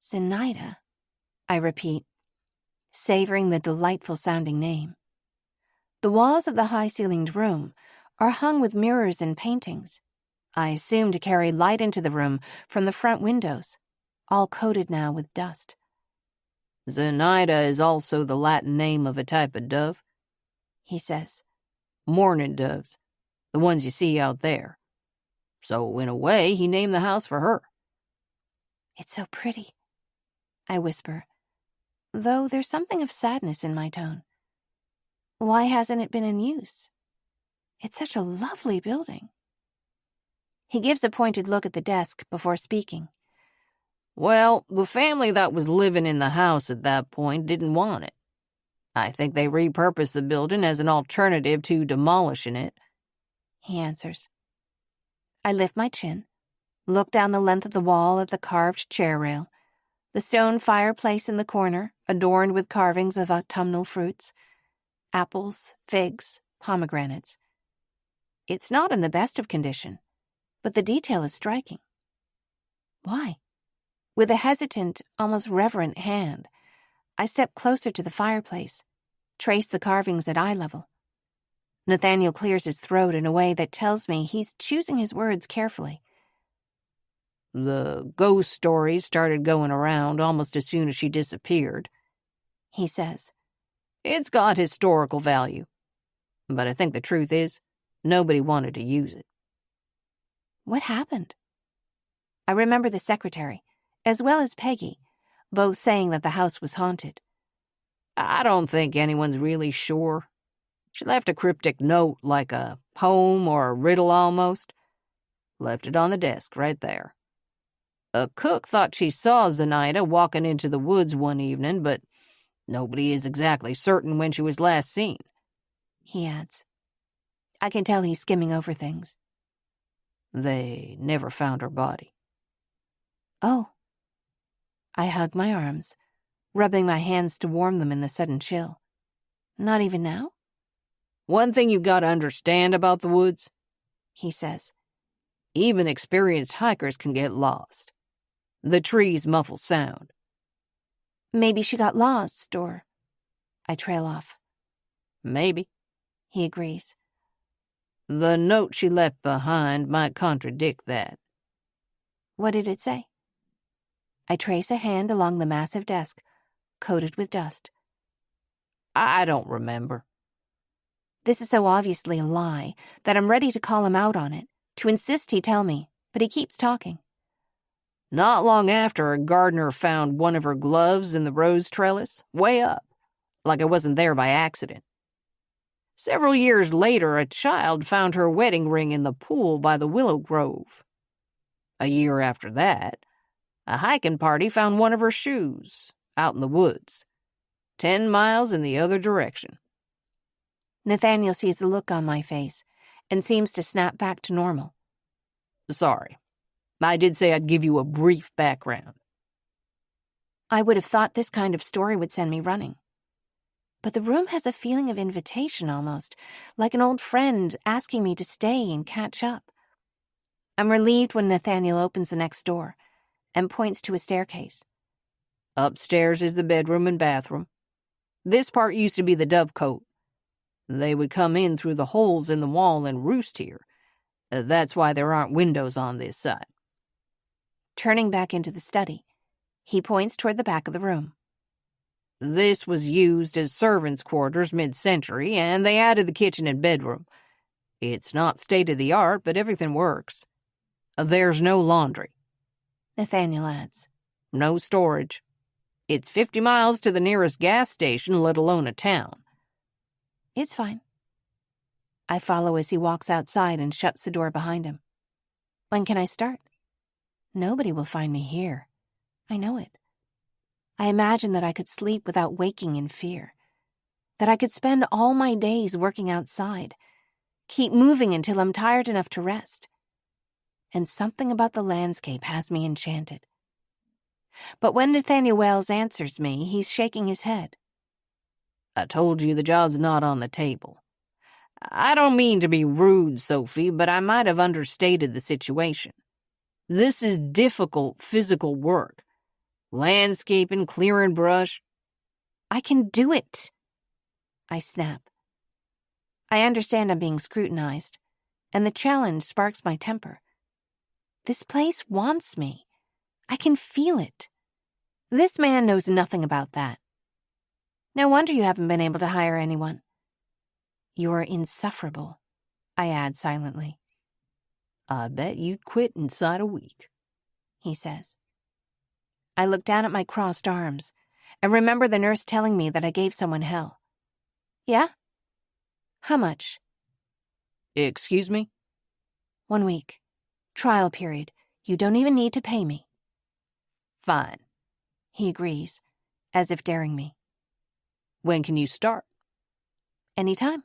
Speaker 1: Zenaida, I repeat, savoring the delightful-sounding name. The walls of the high-ceilinged room are hung with mirrors and paintings, I assume to carry light into the room from the front windows, all coated now with dust.
Speaker 2: Zenaida is also the Latin name of a type of dove,
Speaker 1: He says.
Speaker 2: Mourning doves, the ones you see out there. So, in a way, he named the house for her.
Speaker 1: It's so pretty, I whisper, though there's something of sadness in my tone. Why hasn't it been in use? It's such a lovely building. He gives a pointed look at the desk before speaking.
Speaker 2: Well, the family that was living in the house at that point didn't want it. I think they repurposed the building as an alternative to demolishing it,
Speaker 1: he answers. I lift my chin, look down the length of the wall at the carved chair rail, the stone fireplace in the corner, adorned with carvings of autumnal fruits, apples, figs, pomegranates. It's not in the best of condition, but the detail is striking. Why? With a hesitant, almost reverent hand, I step closer to the fireplace, trace the carvings at eye level. Nathaniel clears his throat in a way that tells me he's choosing his words carefully.
Speaker 2: The ghost stories started going around almost as soon as she disappeared,
Speaker 1: he says.
Speaker 2: It's got historical value, but I think the truth is, nobody wanted to use it.
Speaker 1: What happened? I remember the secretary, as well as Peggy, both saying that the house was haunted.
Speaker 2: I don't think anyone's really sure. She left a cryptic note, like a poem or a riddle almost. Left it on the desk right there. A cook thought she saw Zenaida walking into the woods one evening, but nobody is exactly certain when she was last seen,
Speaker 1: he adds. I can tell he's skimming over things.
Speaker 2: They never found her body.
Speaker 1: Oh. I hug my arms, rubbing my hands to warm them in the sudden chill. Not even now?
Speaker 2: One thing you've got to understand about the woods,
Speaker 1: he says.
Speaker 2: Even experienced hikers can get lost. The trees muffle sound.
Speaker 1: Maybe she got lost, or... I trail off.
Speaker 2: Maybe,
Speaker 1: he agrees.
Speaker 2: The note she left behind might contradict that.
Speaker 1: What did it say? I trace a hand along the massive desk, coated with dust.
Speaker 2: I don't remember.
Speaker 1: This is so obviously a lie that I'm ready to call him out on it, to insist he tell me, but he keeps talking.
Speaker 2: Not long after, a gardener found one of her gloves in the rose trellis, way up, like it wasn't there by accident. Several years later, a child found her wedding ring in the pool by the willow grove. A year after that, a hiking party found one of her shoes out in the woods, 10 miles in the other direction.
Speaker 1: Nathaniel sees the look on my face and seems to snap back to normal.
Speaker 2: Sorry. I did say I'd give you a brief background.
Speaker 1: I would have thought this kind of story would send me running. But the room has a feeling of invitation almost, like an old friend asking me to stay and catch up. I'm relieved when Nathaniel opens the next door and points to a staircase.
Speaker 2: Upstairs is the bedroom and bathroom. This part used to be the dovecote. They would come in through the holes in the wall and roost here. That's why there aren't windows on this side.
Speaker 1: Turning back into the study, he points toward the back of the room.
Speaker 2: This was used as servants' quarters mid-century, and they added the kitchen and bedroom. It's not state-of-the-art, but everything works. There's no laundry.
Speaker 1: Nathaniel adds.
Speaker 2: No storage. It's 50 miles to the nearest gas station, let alone a town.
Speaker 1: It's fine. I follow as he walks outside and shuts the door behind him. When can I start? Nobody will find me here. I know it. I imagine that I could sleep without waking in fear. That I could spend all my days working outside. Keep moving until I'm tired enough to rest. And something about the landscape has me enchanted. But when Nathaniel Wells answers me, he's shaking his head.
Speaker 2: I told you the job's not on the table. I don't mean to be rude, Sophie, but I might have understated the situation. This is difficult physical work. Landscaping, clearing brush.
Speaker 1: I can do it. I snap. I understand I'm being scrutinized, and the challenge sparks my temper. This place wants me. I can feel it. This man knows nothing about that. No wonder you haven't been able to hire anyone. You're insufferable, I add silently.
Speaker 2: I bet you'd quit inside a week,
Speaker 1: he says. I look down at my crossed arms and remember the nurse telling me that I gave someone hell. Yeah? How much?
Speaker 2: Excuse me?
Speaker 1: 1 week. Trial period. You don't even need to pay me.
Speaker 2: Fine.
Speaker 1: He agrees, as if daring me.
Speaker 2: When can you start?
Speaker 1: Anytime,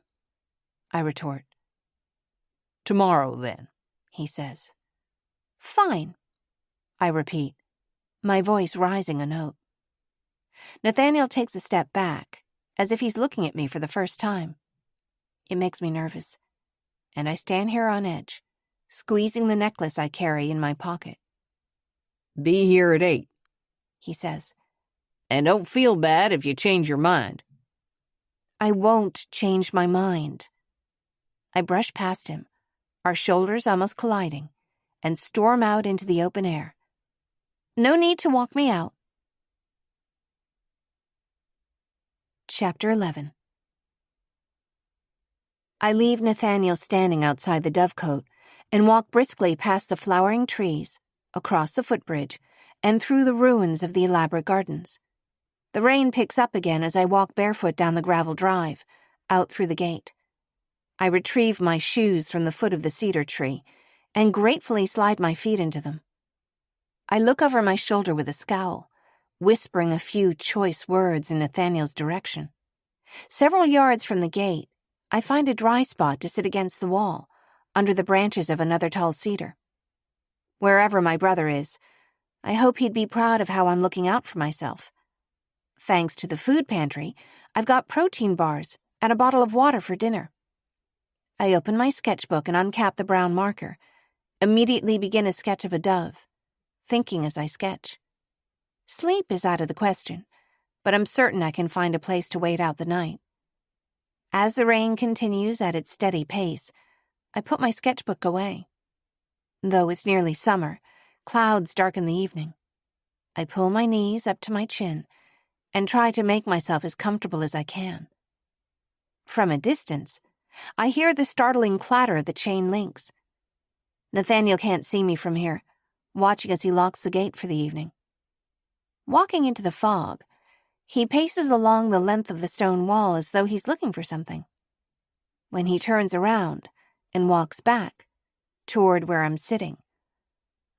Speaker 1: I retort.
Speaker 2: Tomorrow, then,
Speaker 1: he says. Fine, I repeat, my voice rising a note. Nathaniel takes a step back, as if he's looking at me for the first time. It makes me nervous, and I stand here on edge, squeezing the necklace I carry in my pocket.
Speaker 2: Be here at 8,
Speaker 1: he says.
Speaker 2: And don't feel bad if you change your mind.
Speaker 1: I won't change my mind. I brush past him, our shoulders almost colliding, and storm out into the open air. No need to walk me out. Chapter 11. I leave Nathaniel standing outside the dovecote and walk briskly past the flowering trees, across the footbridge, and through the ruins of the elaborate gardens. The rain picks up again as I walk barefoot down the gravel drive, out through the gate. I retrieve my shoes from the foot of the cedar tree and gratefully slide my feet into them. I look over my shoulder with a scowl, whispering a few choice words in Nathaniel's direction. Several yards from the gate, I find a dry spot to sit against the wall, under the branches of another tall cedar. Wherever my brother is, I hope he'd be proud of how I'm looking out for myself. Thanks to the food pantry, I've got protein bars and a bottle of water for dinner. I open my sketchbook and uncap the brown marker, immediately begin a sketch of a dove, thinking as I sketch. Sleep is out of the question, but I'm certain I can find a place to wait out the night. As the rain continues at its steady pace, I put my sketchbook away. Though it's nearly summer, clouds darken the evening. I pull my knees up to my chin and try to make myself as comfortable as I can. From a distance, I hear the startling clatter of the chain links. Nathaniel can't see me from here, watching as he locks the gate for the evening. Walking into the fog, he paces along the length of the stone wall as though he's looking for something. When he turns around and walks back, toward where I'm sitting,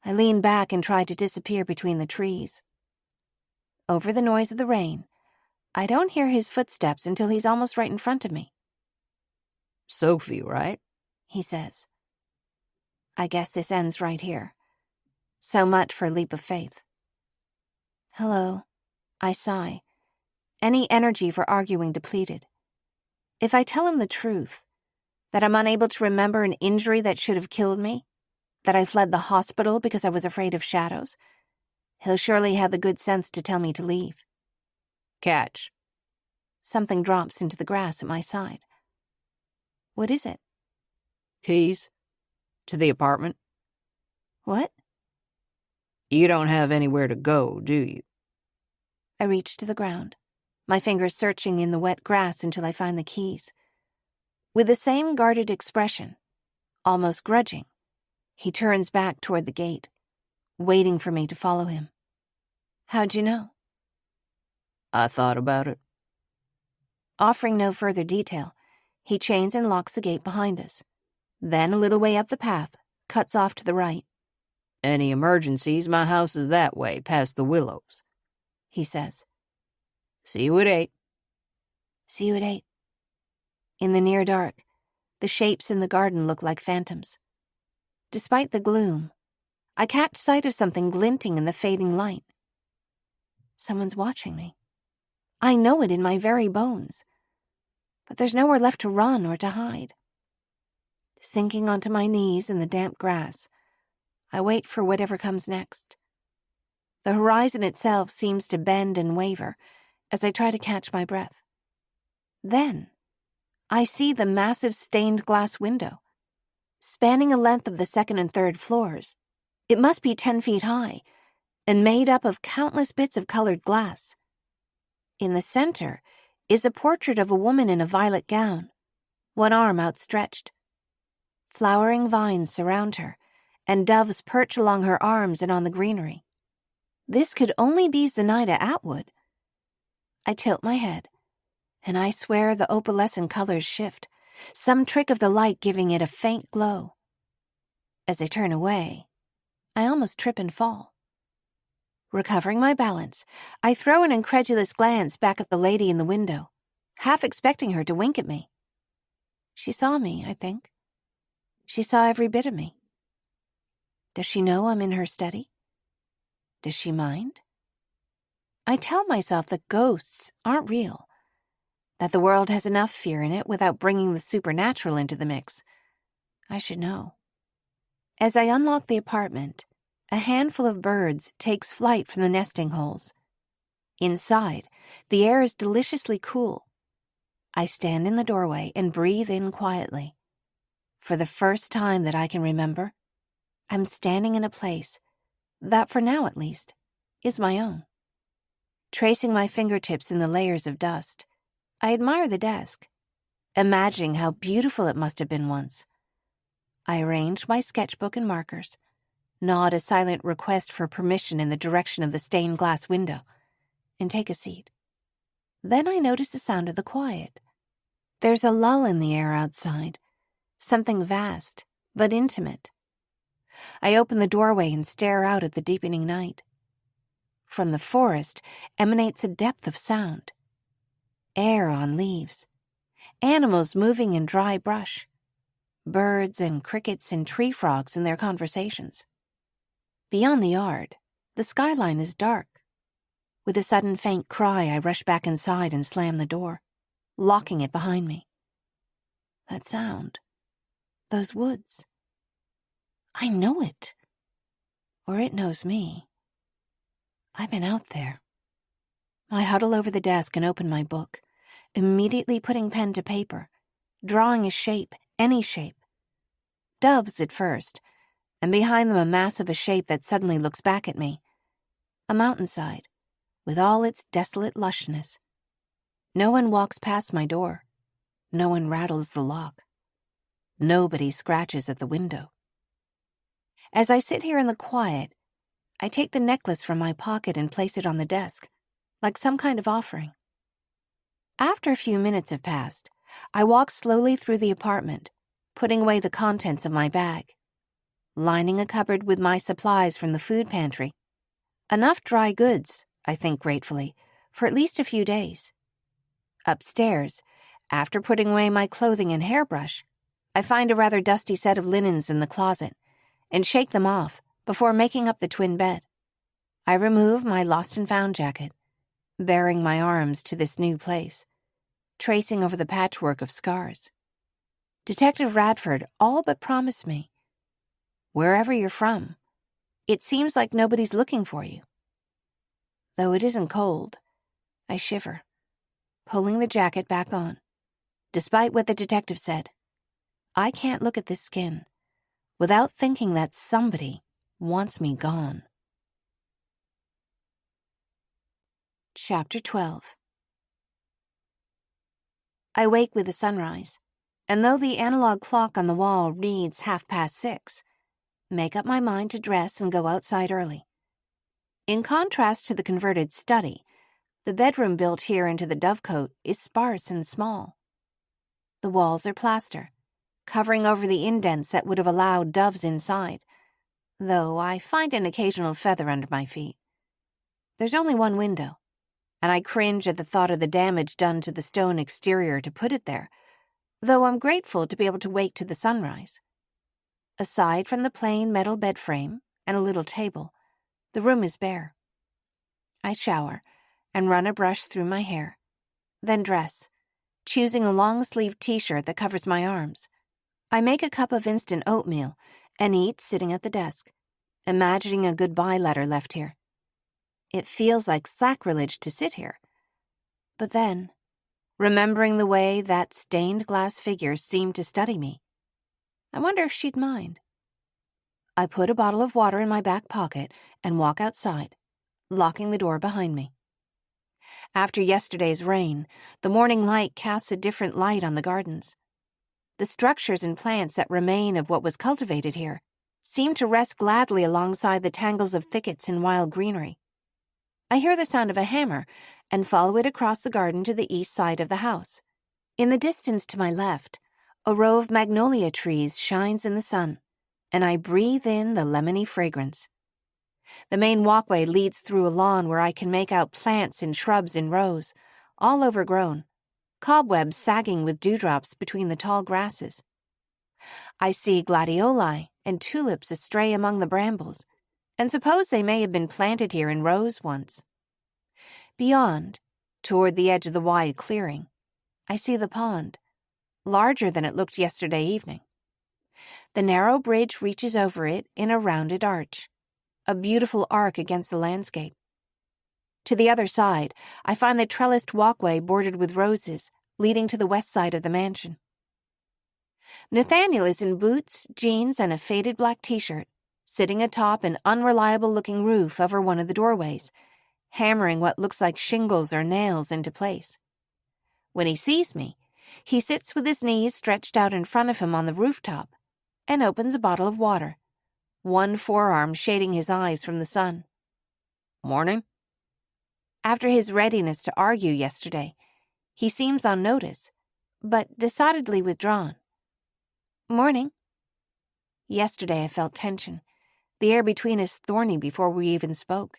Speaker 1: I lean back and try to disappear between the trees. Over the noise of the rain, I don't hear his footsteps until he's almost right in front of me.
Speaker 2: Sophie, right?
Speaker 1: He says. I guess this ends right here. So much for a leap of faith. Hello, I sigh, any energy for arguing depleted. If I tell him the truth, that I'm unable to remember an injury that should have killed me, that I fled the hospital because I was afraid of shadows, he'll surely have the good sense to tell me to leave.
Speaker 2: Catch.
Speaker 1: Something drops into the grass at my side. What is it?
Speaker 2: Keys? To the apartment?
Speaker 1: What?
Speaker 2: You don't have anywhere to go, do you?
Speaker 1: I reach to the ground, my fingers searching in the wet grass until I find the keys. With the same guarded expression, almost grudging, he turns back toward the gate, waiting for me to follow him. How'd you know?
Speaker 2: I thought about it.
Speaker 1: Offering no further detail, he chains and locks the gate behind us. Then, a little way up the path, cuts off to the right.
Speaker 2: Any emergencies, my house is that way, past the willows,
Speaker 1: he says.
Speaker 2: See you at 8.
Speaker 1: See you at 8. In the near dark, the shapes in the garden look like phantoms. Despite the gloom, I catch sight of something glinting in the fading light. Someone's watching me. I know it in my very bones. But there's nowhere left to run or to hide. Sinking onto my knees in the damp grass, I wait for whatever comes next. The horizon itself seems to bend and waver as I try to catch my breath. Then, I see the massive stained glass window. Spanning a length of the second and third floors, it must be 10 feet high and made up of countless bits of colored glass. In the center is a portrait of a woman in a violet gown, one arm outstretched. Flowering vines surround her, and doves perch along her arms and on the greenery. This could only be Zenaida Atwood. I tilt my head, and I swear the opalescent colors shift, some trick of the light giving it a faint glow. As I turn away, I almost trip and fall. Recovering my balance, I throw an incredulous glance back at the lady in the window, half expecting her to wink at me. She saw me, I think. She saw every bit of me. Does she know I'm in her study? Does she mind? I tell myself that ghosts aren't real, that the world has enough fear in it without bringing the supernatural into the mix. I should know. As I unlock the apartment, a handful of birds takes flight from the nesting holes. Inside, the air is deliciously cool. I stand in the doorway and breathe in quietly. For the first time that I can remember, I'm standing in a place that, for now at least, is my own. Tracing my fingertips in the layers of dust, I admire the desk, imagining how beautiful it must have been once. I arrange my sketchbook and markers, nod a silent request for permission in the direction of the stained glass window, and take a seat. Then I notice the sound of the quiet. There's a lull in the air outside, something vast but intimate. I open the doorway and stare out at the deepening night. From the forest emanates a depth of sound. Air on leaves, animals moving in dry brush, birds and crickets and tree frogs in their conversations. Beyond the yard, the skyline is dark. With a sudden faint cry, I rush back inside and slam the door, locking it behind me. That sound, those woods. I know it. Or it knows me. I've been out there. I huddle over the desk and open my book, immediately putting pen to paper, drawing a shape, any shape. Doves at first, and behind them a mass of a shape that suddenly looks back at me. A mountainside, with all its desolate lushness. No one walks past my door. No one rattles the lock. Nobody scratches at the window. As I sit here in the quiet, I take the necklace from my pocket and place it on the desk, like some kind of offering. After a few minutes have passed, I walk slowly through the apartment, putting away the contents of my bag, lining a cupboard with my supplies from the food pantry. Enough dry goods, I think gratefully, for at least a few days. Upstairs, after putting away my clothing and hairbrush, I find a rather dusty set of linens in the closet and shake them off before making up the twin bed. I remove my lost and found jacket, bearing my arms to this new place, tracing over the patchwork of scars. Detective Radford all but promised me, wherever you're from, it seems like nobody's looking for you. Though it isn't cold, I shiver, pulling the jacket back on. Despite what the detective said, I can't look at this skin without thinking that somebody wants me gone. Chapter 12. I wake with the sunrise, and though the analog clock on the wall reads 6:30, make up my mind to dress and go outside early. In contrast to the converted study, the bedroom built here into the dovecote is sparse and small. The walls are plaster, covering over the indents that would have allowed doves inside, though I find an occasional feather under my feet. There's only one window, and I cringe at the thought of the damage done to the stone exterior to put it there, though I'm grateful to be able to wake to the sunrise. Aside from the plain metal bed frame and a little table, the room is bare. I shower and run a brush through my hair, then dress, choosing a long-sleeved t-shirt that covers my arms. I make a cup of instant oatmeal and eat sitting at the desk, imagining a goodbye letter left here. It feels like sacrilege to sit here. But then, remembering the way that stained glass figure seemed to study me, I wonder if she'd mind. I put a bottle of water in my back pocket and walk outside, locking the door behind me. After yesterday's rain, the morning light casts a different light on the gardens. The structures and plants that remain of what was cultivated here seem to rest gladly alongside the tangles of thickets and wild greenery. I hear the sound of a hammer and follow it across the garden to the east side of the house. In the distance to my left, A row of magnolia trees shines in the sun, and I breathe in the lemony fragrance. The main walkway leads through a lawn where I can make out plants and shrubs in rows, all overgrown, cobwebs sagging with dewdrops between the tall grasses. I see gladioli and tulips astray among the brambles, and suppose they may have been planted here in rows once. Beyond, toward the edge of the wide clearing, I see the pond, larger than it looked yesterday evening. The narrow bridge reaches over it in a rounded arch, a beautiful arc against the landscape. To the other side, I find the trellised walkway bordered with roses, leading to the west side of the mansion. Nathaniel is in boots, jeans, and a faded black t-shirt, sitting atop an unreliable-looking roof over one of the doorways, hammering what looks like shingles or nails into place. When he sees me, he sits with his knees stretched out in front of him on the rooftop and opens a bottle of water, one forearm shading his eyes from the sun.
Speaker 2: Morning?
Speaker 1: After his readiness to argue yesterday, he seems on notice, but decidedly withdrawn. Morning. Yesterday I felt tension, the air between us thorny before we even spoke.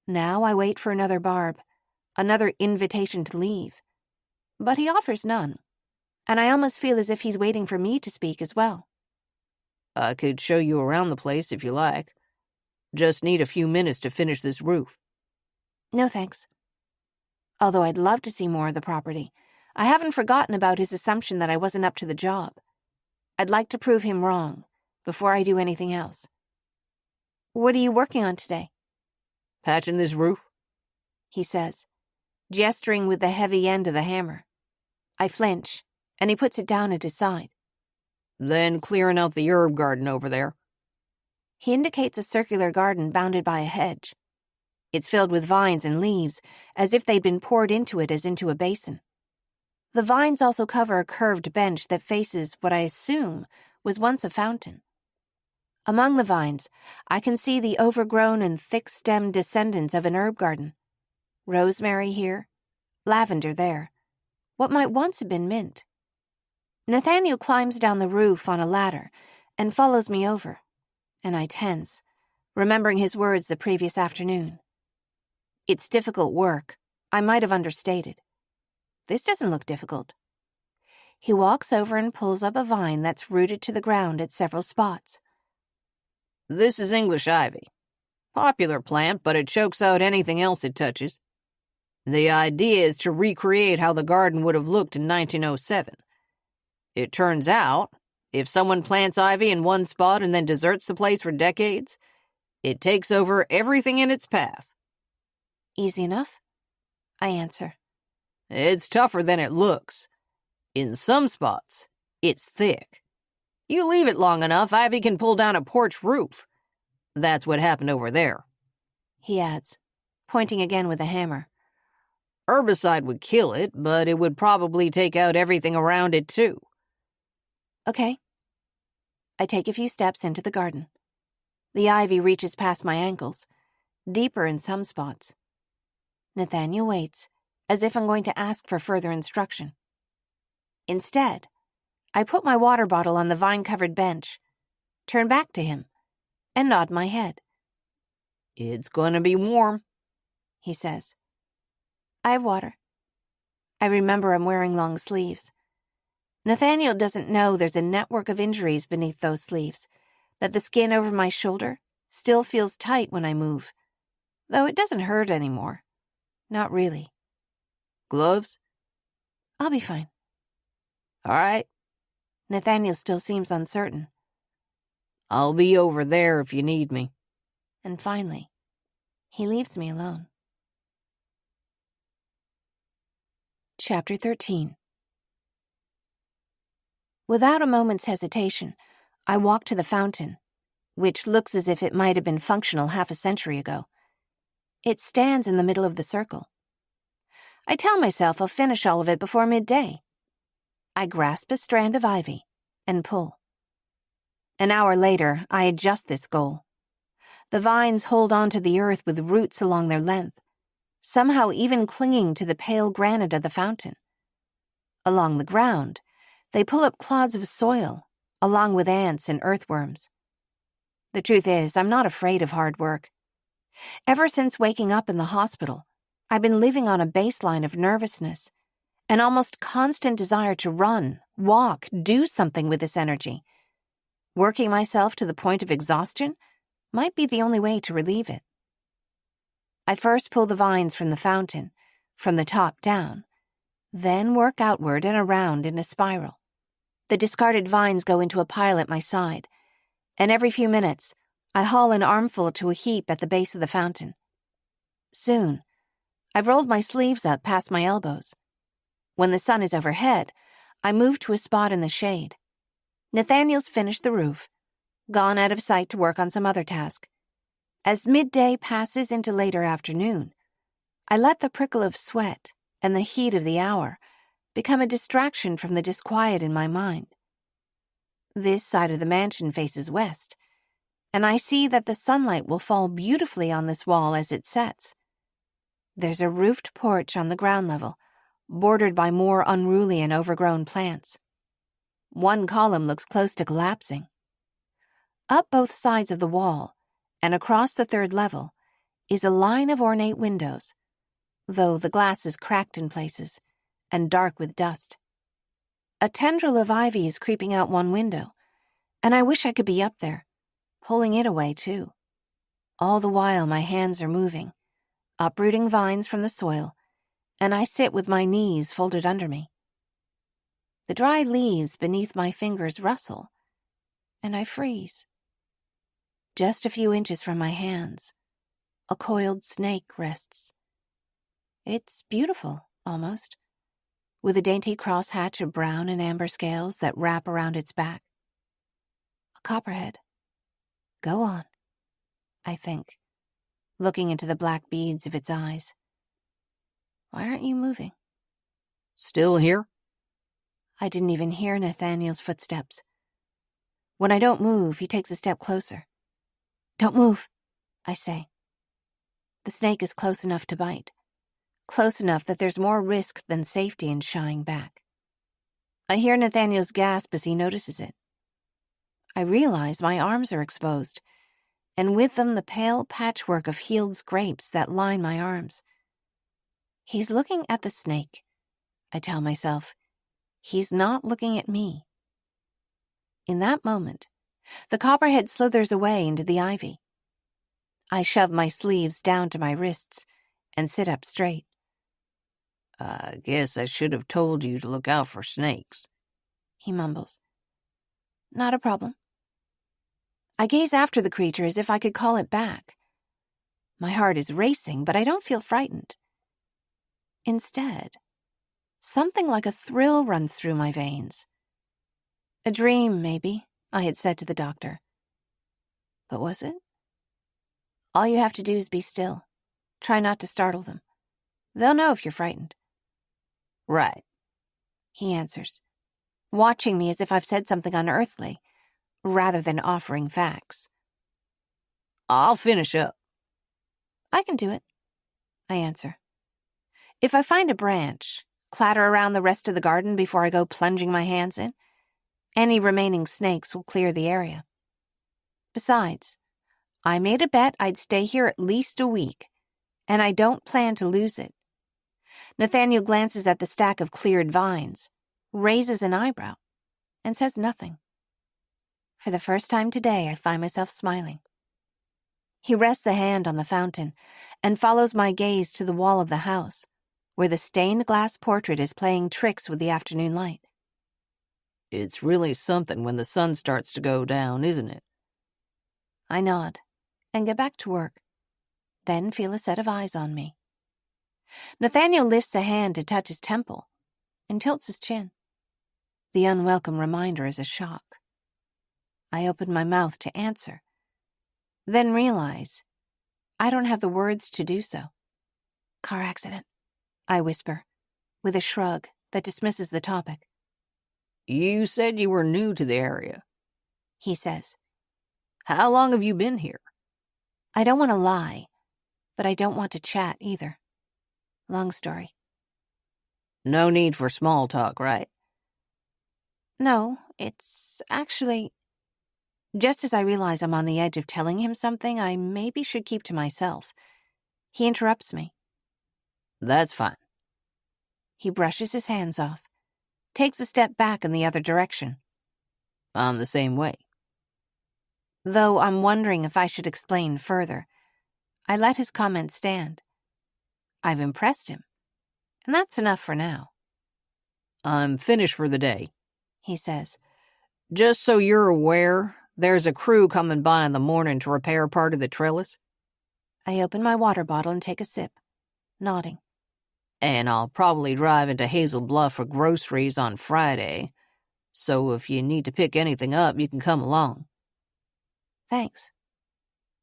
Speaker 1: Now I wait for another barb, another invitation to leave. But he offers none, and I almost feel as if he's waiting for me to speak as well.
Speaker 2: I could show you around the place if you like. Just need a few minutes to finish this roof.
Speaker 1: No thanks. Although I'd love to see more of the property, I haven't forgotten about his assumption that I wasn't up to the job. I'd like to prove him wrong before I do anything else. What are you working on today?
Speaker 2: Patching this roof?
Speaker 1: He says, gesturing with the heavy end of the hammer. I flinch, and he puts it down at his side.
Speaker 2: Then clearing out the herb garden over there.
Speaker 1: He indicates a circular garden bounded by a hedge. It's filled with vines and leaves, as if they'd been poured into it as into a basin. The vines also cover a curved bench that faces what I assume was once a fountain. Among the vines, I can see the overgrown and thick-stemmed descendants of an herb garden. Rosemary here, lavender there, what might once have been mint. Nathaniel climbs down the roof on a ladder and follows me over, and I tense, remembering his words the previous afternoon. It's difficult work. I might have understated. This doesn't look difficult. He walks over and pulls up a vine that's rooted to the ground at several spots.
Speaker 2: This is English ivy. Popular plant, but it chokes out anything else it touches. The idea is to recreate how the garden would have looked in 1907. It turns out, if someone plants ivy in one spot and then deserts the place for decades, it takes over everything in its path.
Speaker 1: Easy enough, I answer.
Speaker 2: It's tougher than it looks. In some spots, it's thick. You leave it long enough, ivy can pull down a porch roof. That's what happened over there.
Speaker 1: He adds, pointing again with a hammer.
Speaker 2: Herbicide would kill it, but it would probably take out everything around it too.
Speaker 1: Okay. I take a few steps into the garden. The ivy reaches past my ankles, deeper in some spots. Nathaniel waits, as if I'm going to ask for further instruction. Instead, I put my water bottle on the vine-covered bench, turn back to him, and nod my head.
Speaker 2: It's going to be warm,
Speaker 1: he says. I have water. I remember I'm wearing long sleeves. Nathaniel doesn't know there's a network of injuries beneath those sleeves, that the skin over my shoulder still feels tight when I move, though it doesn't hurt anymore. Not really.
Speaker 2: Gloves?
Speaker 1: I'll be fine.
Speaker 2: All right.
Speaker 1: Nathaniel still seems uncertain.
Speaker 2: I'll be over there if you need me.
Speaker 1: And finally, he leaves me alone. Chapter 13. Without a moment's hesitation, I walk to the fountain, which looks as if it might have been functional half a century ago. It stands in the middle of the circle. I tell myself I'll finish all of it before midday. I grasp a strand of ivy and pull. An hour later, I adjust this goal. The vines hold on to the earth with roots along their length, somehow even clinging to the pale granite of the fountain. Along the ground, They pull up clods of soil, along with ants and earthworms. The truth is, I'm not afraid of hard work. Ever since waking up in the hospital, I've been living on a baseline of nervousness, an almost constant desire to run, walk, do something with this energy. Working myself to the point of exhaustion might be the only way to relieve it. I first pull the vines from the fountain, from the top down, then work outward and around in a spiral. The discarded vines go into a pile at my side, and every few minutes, I haul an armful to a heap at the base of the fountain. Soon, I've rolled my sleeves up past my elbows. When the sun is overhead, I move to a spot in the shade. Nathaniel's finished the roof, gone out of sight to work on some other task. As midday passes into later afternoon, I let the prickle of sweat and the heat of the hour become a distraction from the disquiet in my mind. This side of the mansion faces west, and I see that the sunlight will fall beautifully on this wall as it sets. There's a roofed porch on the ground level, bordered by more unruly and overgrown plants. One column looks close to collapsing. Up both sides of the wall, and across the third level, is a line of ornate windows, though the glass is cracked in places and dark with dust. A tendril of ivy is creeping out one window, and I wish I could be up there, pulling it away too. All the while my hands are moving, uprooting vines from the soil, and I sit with my knees folded under me. The dry leaves beneath my fingers rustle, and I freeze. Just a few inches from my hands, a coiled snake rests. It's beautiful, almost, with a dainty crosshatch of brown and amber scales that wrap around its back. A copperhead. Go on, I think, looking into the black beads of its eyes. Why aren't you moving?
Speaker 2: Still here?
Speaker 1: I didn't even hear Nathaniel's footsteps. When I don't move, he takes a step closer. Don't move, I say. The snake is close enough to bite. Close enough that there's more risk than safety in shying back. I hear Nathaniel's gasp as he notices it. I realize my arms are exposed, and with them the pale patchwork of healed scrapes that line my arms. He's looking at the snake, I tell myself. He's not looking at me. In that moment, the copperhead slithers away into the ivy. I shove my sleeves down to my wrists and sit up straight.
Speaker 2: I guess I should have told you to look out for snakes,
Speaker 1: he mumbles. Not a problem. I gaze after the creature as if I could call it back. My heart is racing, but I don't feel frightened. Instead, something like a thrill runs through my veins. A dream, maybe, I had said to the doctor. But was it? All you have to do is be still. Try not to startle them. They'll know if you're frightened.
Speaker 2: Right,
Speaker 1: he answers, watching me as if I've said something unearthly, rather than offering facts.
Speaker 2: I'll finish up.
Speaker 1: I can do it, I answer. If I find a branch, clatter around the rest of the garden before I go plunging my hands in, any remaining snakes will clear the area. Besides, I made a bet I'd stay here at least a week, and I don't plan to lose it. Nathaniel glances at the stack of cleared vines, raises an eyebrow, and says nothing. For the first time today, I find myself smiling. He rests a hand on the fountain and follows my gaze to the wall of the house, where the stained glass portrait is playing tricks with the afternoon light.
Speaker 2: It's really something when the sun starts to go down, isn't it?
Speaker 1: I nod and get back to work, then feel a set of eyes on me. Nathaniel lifts a hand to touch his temple and tilts his chin. The unwelcome reminder is a shock. I open my mouth to answer, then realize I don't have the words to do so. Car accident, I whisper, with a shrug that dismisses the topic.
Speaker 2: You said you were new to the area,
Speaker 1: he says.
Speaker 2: How long have you been here?
Speaker 1: I don't want to lie, but I don't want to chat either. Long story.
Speaker 2: No need for small talk, right?
Speaker 1: No, it's actually... Just as I realize I'm on the edge of telling him something I maybe should keep to myself, he interrupts me.
Speaker 2: That's fine.
Speaker 1: He brushes his hands off, takes a step back in the other direction.
Speaker 2: I'm the same way.
Speaker 1: Though I'm wondering if I should explain further, I let his comment stand. I've impressed him, and that's enough for now.
Speaker 2: I'm finished for the day,
Speaker 1: he says.
Speaker 2: Just so you're aware, there's a crew coming by in the morning to repair part of the trellis.
Speaker 1: I open my water bottle and take a sip, nodding.
Speaker 2: And I'll probably drive into Hazel Bluff for groceries on Friday, so if you need to pick anything up, you can come along.
Speaker 1: Thanks.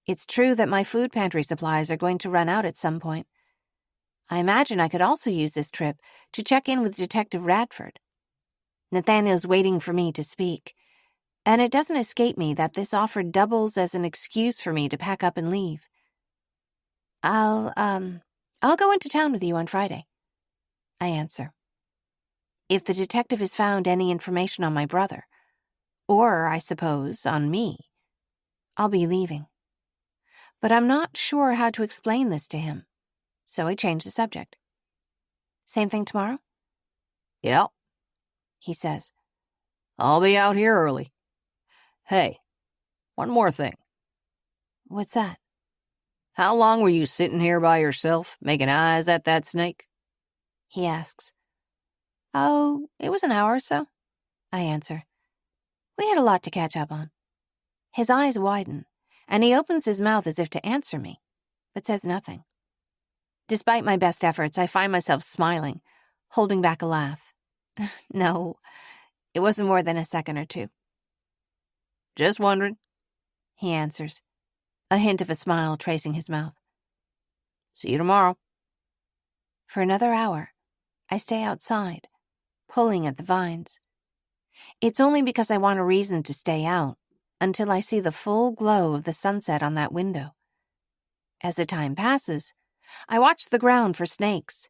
Speaker 1: It's true that my food pantry supplies are going to run out at some point. I imagine I could also use this trip to check in with Detective Radford. Nathaniel's waiting for me to speak, and it doesn't escape me that this offer doubles as an excuse for me to pack up and leave. I'll go into town with you on Friday, I answer. If the detective has found any information on my brother, or, I suppose, on me, I'll be leaving. But I'm not sure how to explain this to him, so I change the subject. Same thing tomorrow?
Speaker 2: Yep,
Speaker 1: he says.
Speaker 2: I'll be out here early. Hey, one more thing.
Speaker 1: What's that?
Speaker 2: How long were you sitting here by yourself, making eyes at that snake?
Speaker 1: He asks. Oh, it was an hour or so, I answer. We had a lot to catch up on. His eyes widen, and he opens his mouth as if to answer me, but says nothing. Despite my best efforts, I find myself smiling, holding back a laugh. No, it wasn't more than a second or two.
Speaker 2: Just wondering,
Speaker 1: he answers, a hint of a smile tracing his mouth.
Speaker 2: See you tomorrow.
Speaker 1: For another hour, I stay outside, pulling at the vines. It's only because I want a reason to stay out until I see the full glow of the sunset on that window. As the time passes, I watch the ground for snakes,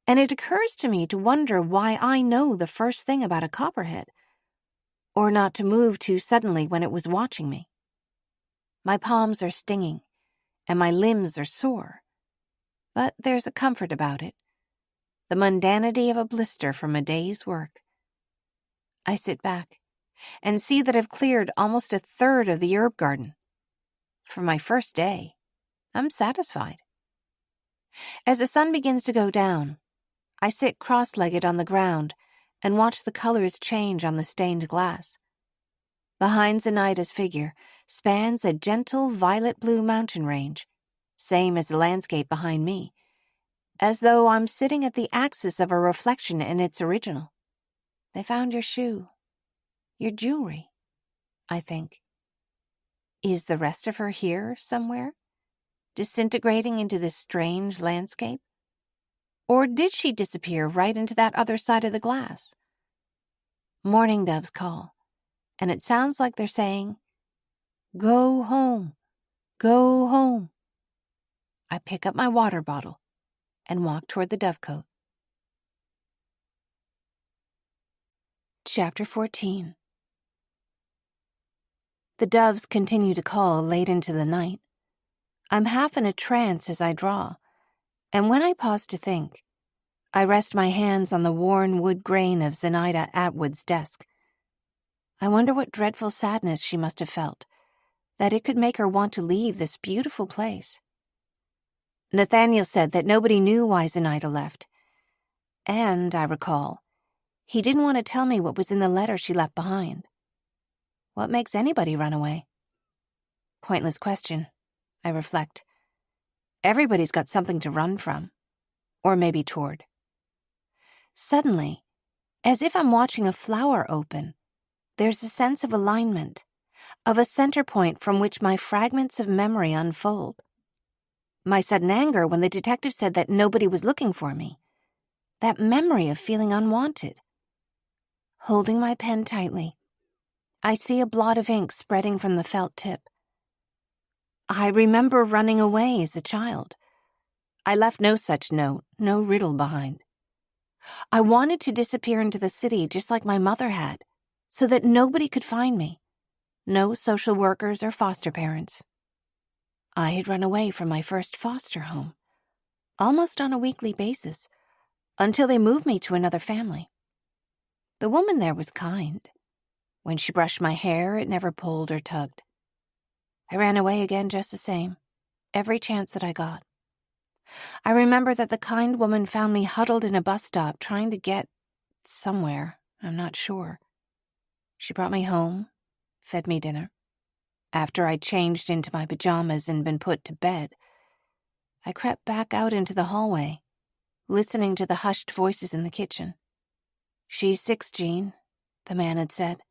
Speaker 1: and it occurs to me to wonder why I know the first thing about a copperhead, or not to move too suddenly when it was watching me. My palms are stinging, and my limbs are sore, but there's a comfort about it, the mundanity of a blister from a day's work. I sit back and see that I've cleared almost a third of the herb garden. For my first day, I'm satisfied. As the sun begins to go down, I sit cross-legged on the ground and watch the colors change on the stained glass. Behind Zenaida's figure spans a gentle violet-blue mountain range, same as the landscape behind me, as though I'm sitting at the axis of a reflection in its original. They found your shoe, your jewelry, I think. Is the rest of her here somewhere, disintegrating into this strange landscape? Or did she disappear right into that other side of the glass? Mourning doves call, and it sounds like they're saying, "Go home, go home." I pick up my water bottle and walk toward the dovecote. Chapter 14. The doves continue to call late into the night. I'm half in a trance as I draw, and when I pause to think, I rest my hands on the worn wood grain of Zenaida Atwood's desk. I wonder what dreadful sadness she must have felt, that it could make her want to leave this beautiful place. Nathaniel said that nobody knew why Zenaida left, and, I recall, he didn't want to tell me what was in the letter she left behind. What makes anybody run away? Pointless question, I reflect. Everybody's got something to run from, or maybe toward. Suddenly, as if I'm watching a flower open, there's a sense of alignment, of a center point from which my fragments of memory unfold. My sudden anger when the detective said that nobody was looking for me, that memory of feeling unwanted. Holding my pen tightly, I see a blot of ink spreading from the felt tip. I remember running away as a child. I left no such note, no riddle behind. I wanted to disappear into the city just like my mother had, so that nobody could find me. No social workers or foster parents. I had run away from my first foster home, almost on a weekly basis, until they moved me to another family. The woman there was kind. When she brushed my hair, it never pulled or tugged. I ran away again just the same, every chance that I got. I remember that the kind woman found me huddled in a bus stop trying to get somewhere, I'm not sure. She brought me home, fed me dinner. After I'd changed into my pajamas and been put to bed, I crept back out into the hallway, listening to the hushed voices in the kitchen. "She's 6, Jean," the man had said.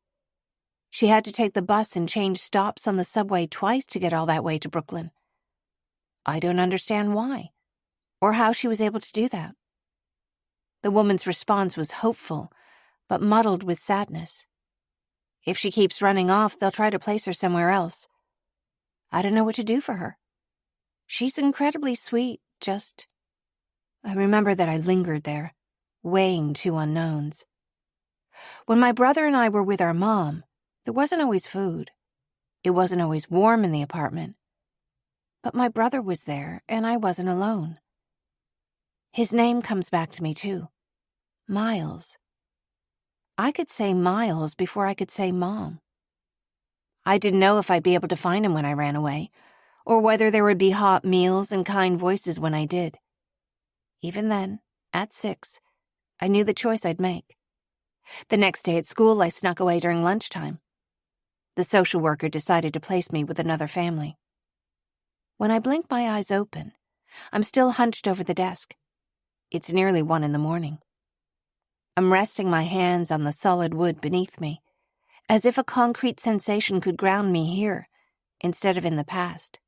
Speaker 1: She had to take the bus and change stops on the subway twice to get all that way to Brooklyn. I don't understand why, or how she was able to do that. The woman's response was hopeful, but muddled with sadness. If she keeps running off, they'll try to place her somewhere else. I don't know what to do for her. She's incredibly sweet, just... I remember that I lingered there, weighing two unknowns. When my brother and I were with our mom, there wasn't always food. It wasn't always warm in the apartment. But my brother was there, and I wasn't alone. His name comes back to me, too. Miles. I could say Miles before I could say Mom. I didn't know if I'd be able to find him when I ran away, or whether there would be hot meals and kind voices when I did. Even then, at 6, I knew the choice I'd make. The next day at school, I snuck away during lunchtime. The social worker decided to place me with another family. When I blink my eyes open, I'm still hunched over the desk. It's nearly 1 a.m. I'm resting my hands on the solid wood beneath me, as if a concrete sensation could ground me here, instead of in the past.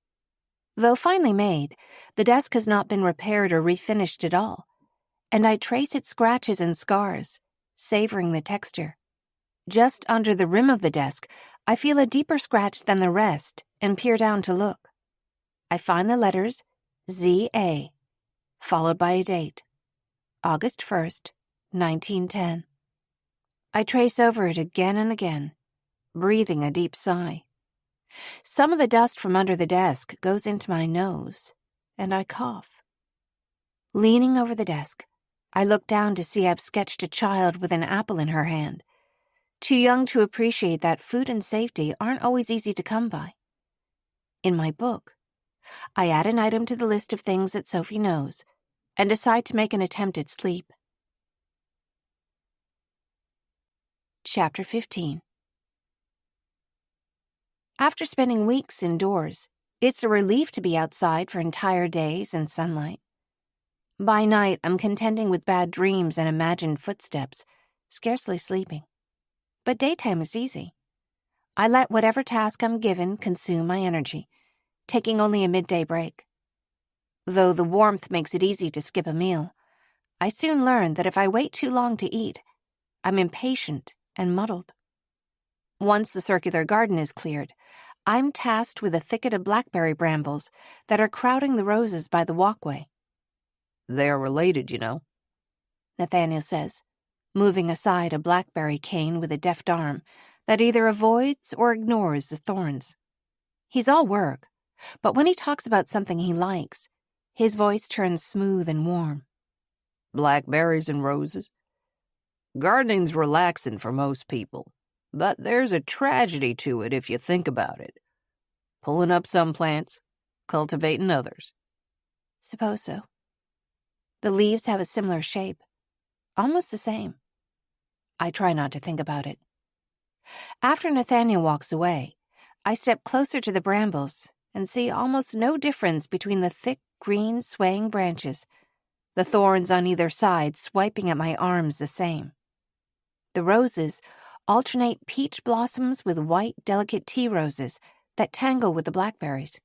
Speaker 1: Though finely made, the desk has not been repaired or refinished at all, and I trace its scratches and scars, savoring the texture. Just under the rim of the desk, I feel a deeper scratch than the rest and peer down to look. I find the letters Z.A., followed by a date, August 1st, 1910. I trace over it again and again, breathing a deep sigh. Some of the dust from under the desk goes into my nose, and I cough. Leaning over the desk, I look down to see I've sketched a child with an apple in her hand, too young to appreciate that food and safety aren't always easy to come by. In my book, I add an item to the list of things that Sophie knows, and decide to make an attempt at sleep. Chapter 15. After spending weeks indoors, it's a relief to be outside for entire days in sunlight. By night, I'm contending with bad dreams and imagined footsteps, scarcely sleeping. But daytime is easy. I let whatever task I'm given consume my energy, taking only a midday break. Though the warmth makes it easy to skip a meal, I soon learn that if I wait too long to eat, I'm impatient and muddled. Once the circular garden is cleared, I'm tasked with a thicket of blackberry brambles that are crowding the roses by the walkway.
Speaker 2: "They're related, you know,"
Speaker 1: Nathaniel says, moving aside a blackberry cane with a deft arm that either avoids or ignores the thorns. He's all work, but when he talks about something he likes, his voice turns smooth and warm.
Speaker 2: "Blackberries and roses. Gardening's relaxing for most people, but there's a tragedy to it if you think about it. Pulling up some plants, cultivating others."
Speaker 1: Suppose so. The leaves have a similar shape, almost the same. I try not to think about it. After Nathaniel walks away, I step closer to the brambles and see almost no difference between the thick, green, swaying branches, the thorns on either side swiping at my arms the same. The roses alternate peach blossoms with white, delicate tea roses that tangle with the blackberries.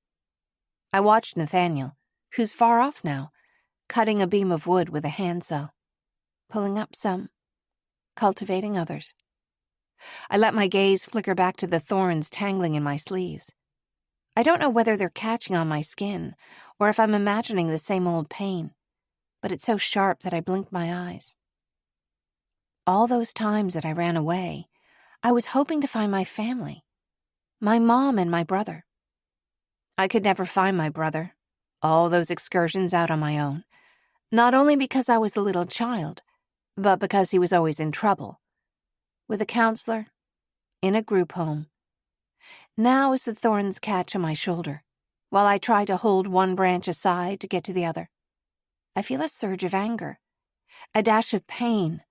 Speaker 1: I watch Nathaniel, who's far off now, cutting a beam of wood with a handsaw, pulling up some, cultivating others. I let my gaze flicker back to the thorns tangling in my sleeves. I don't know whether they're catching on my skin or if I'm imagining the same old pain, but it's so sharp that I blink my eyes. All those times that I ran away, I was hoping to find my family, my mom and my brother. I could never find my brother, all those excursions out on my own, not only because I was a little child, but because he was always in trouble, with a counselor, in a group home. Now as the thorns catch on my shoulder, while I try to hold one branch aside to get to the other, I feel a surge of anger, a dash of pain,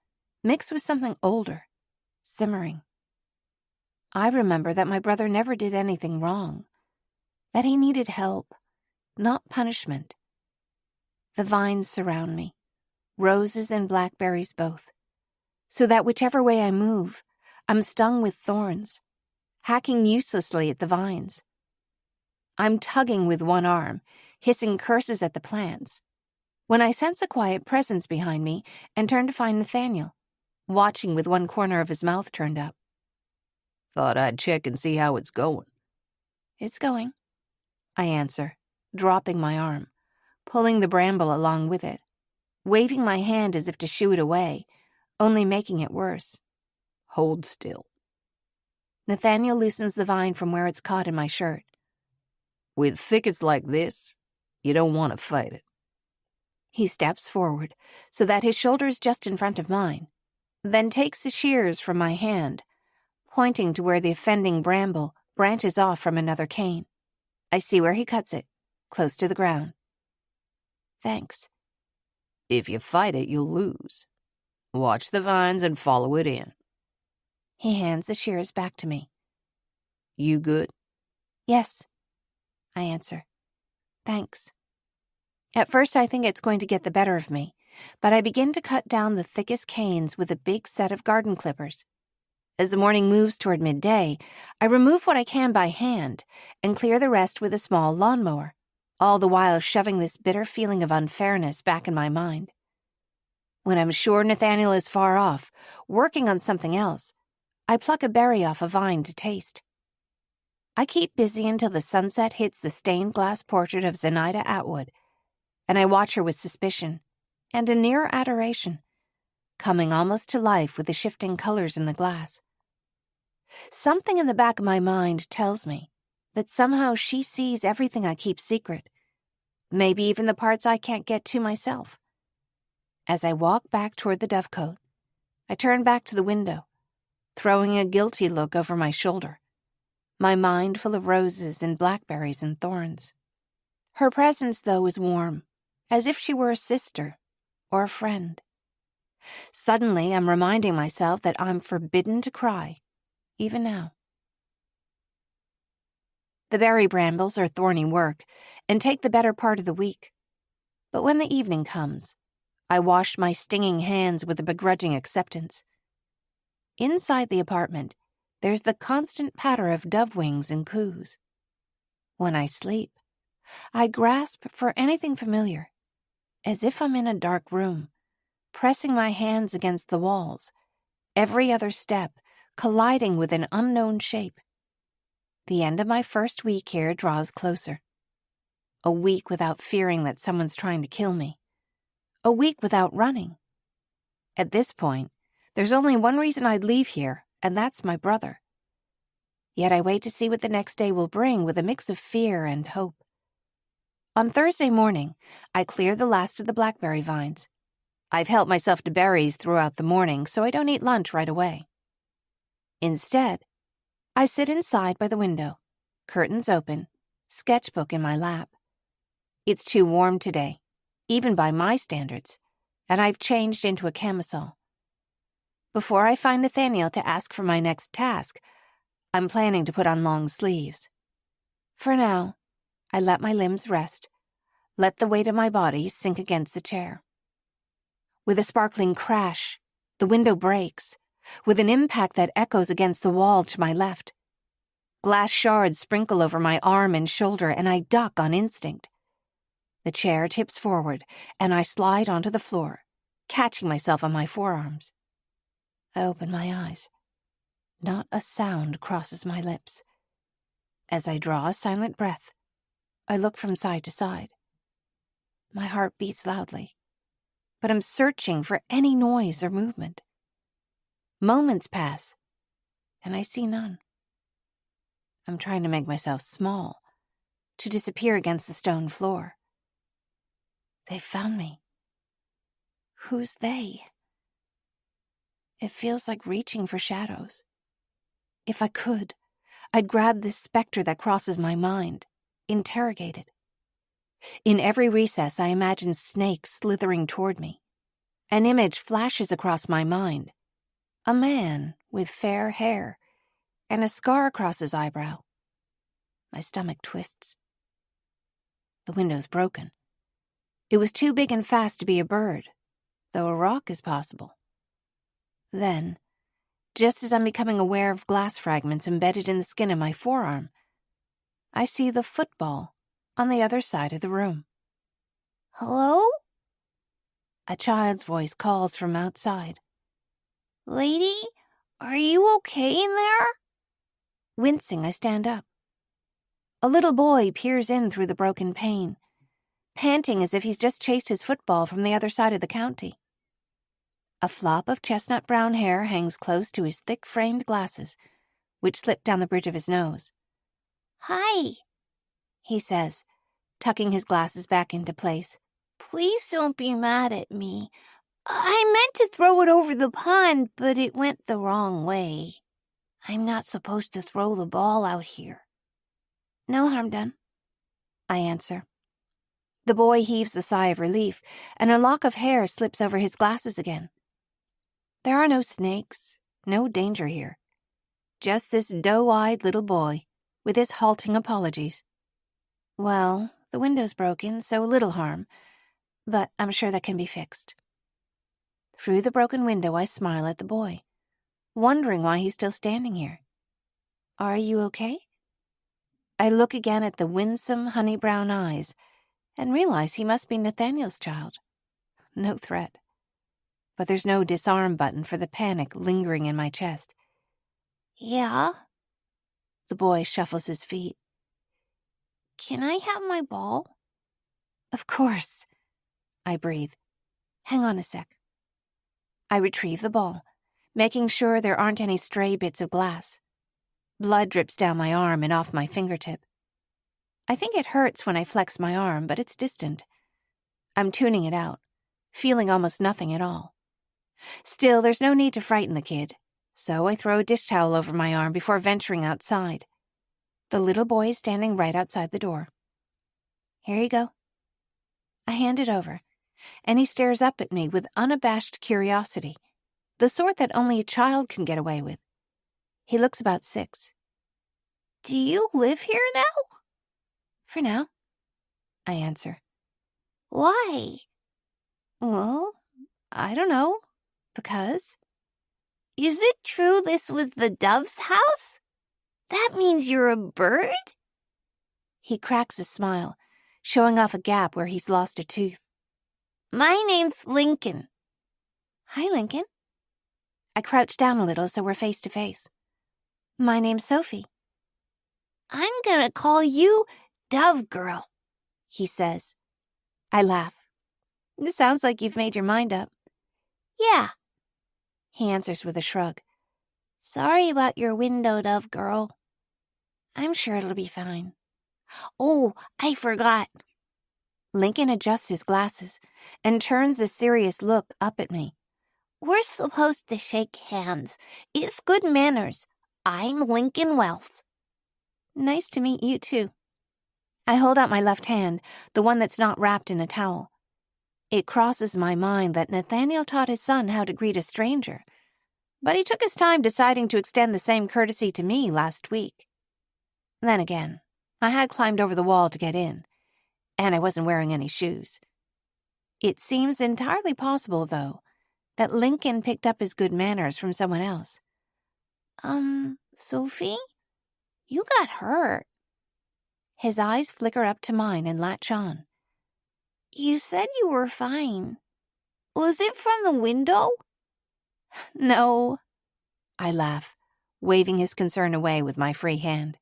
Speaker 1: mixed with something older, simmering. I remember that my brother never did anything wrong, that he needed help, not punishment. The vines surround me, roses and blackberries both, so that whichever way I move, I'm stung with thorns, hacking uselessly at the vines. I'm tugging with one arm, hissing curses at the plants, when I sense a quiet presence behind me and turn to find Nathaniel, watching with one corner of his mouth turned up.
Speaker 2: Thought I'd check and see how it's going.
Speaker 1: It's going, I answer, dropping my arm, pulling the bramble along with it, waving my hand as if to shoo it away, only making it worse.
Speaker 2: Hold still.
Speaker 1: Nathaniel loosens the vine from where it's caught in my shirt.
Speaker 2: With thickets like this, you don't want to fight it.
Speaker 1: He steps forward so that his shoulder's just in front of mine, then takes the shears from my hand, pointing to where the offending bramble branches off from another cane. I see where he cuts it, close to the ground. Thanks.
Speaker 2: If you fight it, you'll lose. Watch the vines and follow it in.
Speaker 1: He hands the shears back to me.
Speaker 2: You good?
Speaker 1: Yes, I answer. Thanks. At first I think it's going to get the better of me, but I begin to cut down the thickest canes with a big set of garden clippers. As the morning moves toward midday, I remove what I can by hand and clear the rest with a small lawnmower, all the while shoving this bitter feeling of unfairness back in my mind. When I'm sure Nathaniel is far off, working on something else, I pluck a berry off a vine to taste. I keep busy until the sunset hits the stained glass portrait of Zenaida Atwood, and I watch her with suspicion and a near adoration, coming almost to life with the shifting colors in the glass. Something in the back of my mind tells me that somehow she sees everything I keep secret, maybe even the parts I can't get to myself. As I walk back toward the dovecote, I turn back to the window, throwing a guilty look over my shoulder, my mind full of roses and blackberries and thorns. Her presence, though, is warm, as if she were a sister or a friend. Suddenly, I'm reminding myself that I'm forbidden to cry, even now. The berry brambles are thorny work and take the better part of the week. But when the evening comes, I wash my stinging hands with a begrudging acceptance. Inside the apartment, there's the constant patter of dove wings and coos. When I sleep, I grasp for anything familiar, as if I'm in a dark room, pressing my hands against the walls, every other step colliding with an unknown shape. The end of my first week here draws closer. A week without fearing that someone's trying to kill me. A week without running. At this point, there's only one reason I'd leave here, and that's my brother. Yet I wait to see what the next day will bring with a mix of fear and hope. On Thursday morning, I clear the last of the blackberry vines. I've helped myself to berries throughout the morning, so I don't eat lunch right away. Instead, I sit inside by the window, curtains open, sketchbook in my lap. It's too warm today, even by my standards, and I've changed into a camisole. Before I find Nathaniel to ask for my next task, I'm planning to put on long sleeves. For now, I let my limbs rest, let the weight of my body sink against the chair. With a sparkling crash, the window breaks, with an impact that echoes against the wall to my left. Glass shards sprinkle over my arm and shoulder, and I duck on instinct. The chair tips forward, and I slide onto the floor, catching myself on my forearms. I open my eyes. Not a sound crosses my lips. As I draw a silent breath, I look from side to side. My heart beats loudly, but I'm searching for any noise or movement. Moments pass, and I see none. I'm trying to make myself small, to disappear against the stone floor. They've found me. Who's they? It feels like reaching for shadows. If I could, I'd grab this specter that crosses my mind, interrogate it. In every recess, I imagine snakes slithering toward me. An image flashes across my mind. A man with fair hair and a scar across his eyebrow. My stomach twists. The window's broken. It was too big and fast to be a bird, though a rock is possible. Then, just as I'm becoming aware of glass fragments embedded in the skin of my forearm, I see the football on the other side of the room.
Speaker 4: Hello?
Speaker 1: A child's voice calls from outside.
Speaker 4: Lady, are you okay in there?
Speaker 1: Wincing, I stand up. A little boy peers in through the broken pane, panting as if he's just chased his football from the other side of the county. A flop of chestnut brown hair hangs close to his thick-framed glasses, which slip down the bridge of his nose.
Speaker 4: Hi,
Speaker 1: He says, tucking his glasses back into place.
Speaker 4: please don't be mad at me. I meant to throw it over the pond, but it went the wrong way. I'm not supposed to throw the ball out here.
Speaker 1: No harm done, I answer. The boy heaves a sigh of relief, and a lock of hair slips over his glasses again. There are no snakes, no danger here. Just this doe-eyed little boy, with his halting apologies. Well, the window's broken, so little harm, but I'm sure that can be fixed. Through the broken window, I smile at the boy, wondering why he's still standing here. Are you okay? I look again at the winsome, honey-brown eyes and realize he must be Nathaniel's child. No threat. But there's no disarm button for the panic lingering in my chest.
Speaker 4: Yeah?
Speaker 1: The boy shuffles his feet.
Speaker 4: Can I have my ball?
Speaker 1: Of course. I breathe. Hang on a sec. I retrieve the ball, making sure there aren't any stray bits of glass. Blood drips down my arm and off my fingertip. I think it hurts when I flex my arm, but it's distant. I'm tuning it out, feeling almost nothing at all. Still, there's no need to frighten the kid, so I throw a dish towel over my arm before venturing outside. The little boy is standing right outside the door. Here you go. I hand it over, and he stares up at me with unabashed curiosity, the sort that only a child can get away with. He looks about 6.
Speaker 4: Do you live here now?
Speaker 1: For now, I answer.
Speaker 4: Why?
Speaker 1: Well, I don't know. Because?
Speaker 4: Is it true this was the dove's house? That means you're a bird?
Speaker 1: He cracks a smile, showing off a gap where he's lost a tooth.
Speaker 4: My name's Lincoln.
Speaker 1: Hi, Lincoln. I crouch down a little so we're face to face. My name's Sophie.
Speaker 4: I'm gonna call you Dove Girl,
Speaker 1: He says. I laugh. It sounds like you've made your mind up.
Speaker 4: Yeah.
Speaker 1: He answers with a shrug.
Speaker 4: Sorry about your window, Dove Girl.
Speaker 1: I'm sure it'll be fine.
Speaker 4: Oh, I forgot.
Speaker 1: Lincoln adjusts his glasses and turns a serious look up at me.
Speaker 4: We're supposed to shake hands. It's good manners. I'm Lincoln Wells.
Speaker 1: Nice to meet you, too. I hold out my left hand, the one that's not wrapped in a towel. It crosses my mind that Nathaniel taught his son how to greet a stranger, but he took his time deciding to extend the same courtesy to me last week. Then again, I had climbed over the wall to get in, and I wasn't wearing any shoes. It seems entirely possible, though, that Lincoln picked up his good manners from someone else.
Speaker 4: Sophie? You got hurt.
Speaker 1: His eyes flicker up to mine and latch on.
Speaker 4: You said you were fine. Was it from the window?
Speaker 1: No. I laugh, waving his concern away with my free hand.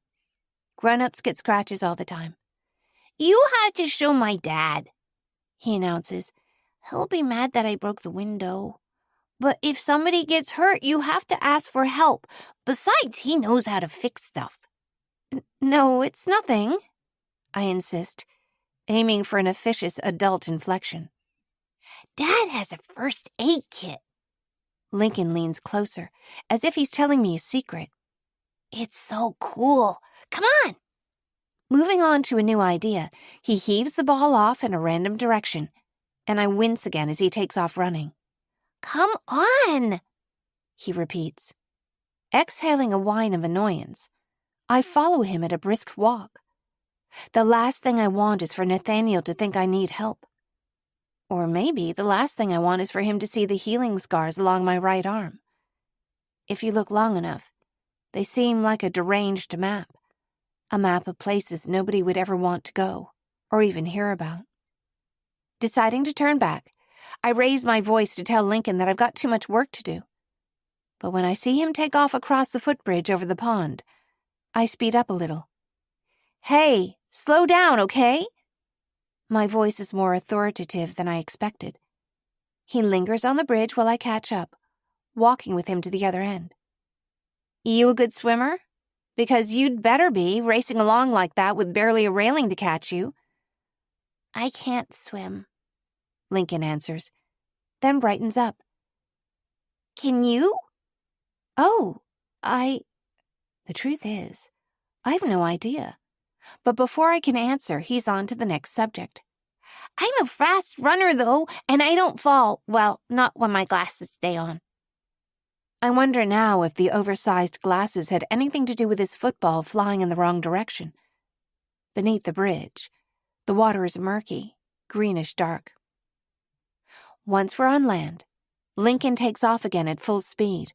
Speaker 1: Grown-ups get scratches all the time.
Speaker 4: You had to show my dad,
Speaker 1: He announces.
Speaker 4: He'll be mad that I broke the window. But if somebody gets hurt, you have to ask for help. Besides, he knows how to fix stuff.
Speaker 1: No, it's nothing, I insist, aiming for an officious adult inflection.
Speaker 4: Dad has a first aid kit.
Speaker 1: Lincoln leans closer, as if he's telling me a secret.
Speaker 4: It's so cool. Come on.
Speaker 1: Moving on to a new idea, he heaves the ball off in a random direction, and I wince again as he takes off running.
Speaker 4: Come on,
Speaker 1: he repeats. Exhaling a whine of annoyance, I follow him at a brisk walk. The last thing I want is for Nathaniel to think I need help. Or maybe the last thing I want is for him to see the healing scars along my right arm. If you look long enough, they seem like a deranged map. A map of places nobody would ever want to go, or even hear about. Deciding to turn back, I raise my voice to tell Lincoln that I've got too much work to do. But when I see him take off across the footbridge over the pond, I speed up a little. Hey, slow down, okay? My voice is more authoritative than I expected. He lingers on the bridge while I catch up, walking with him to the other end. You a good swimmer? Because you'd better be, racing along like that with barely a railing to catch you.
Speaker 4: I can't swim,
Speaker 1: Lincoln answers, then brightens up.
Speaker 4: Can you?
Speaker 1: Oh, The truth is, I've no idea. But before I can answer, he's on to the next subject.
Speaker 4: I'm a fast runner, though, and I don't fall. Well, not when my glasses stay on.
Speaker 1: I wonder now if the oversized glasses had anything to do with his football flying in the wrong direction. Beneath the bridge, the water is murky, greenish dark. Once we're on land, Lincoln takes off again at full speed,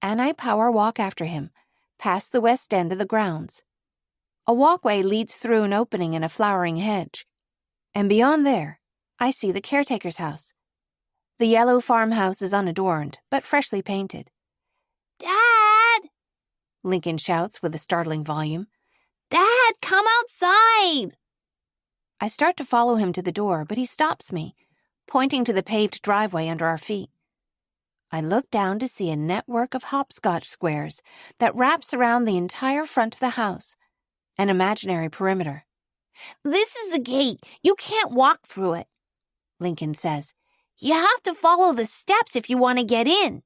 Speaker 1: and I power walk after him, past the west end of the grounds. A walkway leads through an opening in a flowering hedge, and beyond there, I see the caretaker's house. The yellow farmhouse is unadorned, but freshly painted.
Speaker 4: Dad!
Speaker 1: Lincoln shouts with a startling volume.
Speaker 4: Dad, come outside!
Speaker 1: I start to follow him to the door, but he stops me, pointing to the paved driveway under our feet. I look down to see a network of hopscotch squares that wraps around the entire front of the house, an imaginary perimeter.
Speaker 4: This is a gate. You can't walk through it, Lincoln says. You have to follow the steps if you want to get in.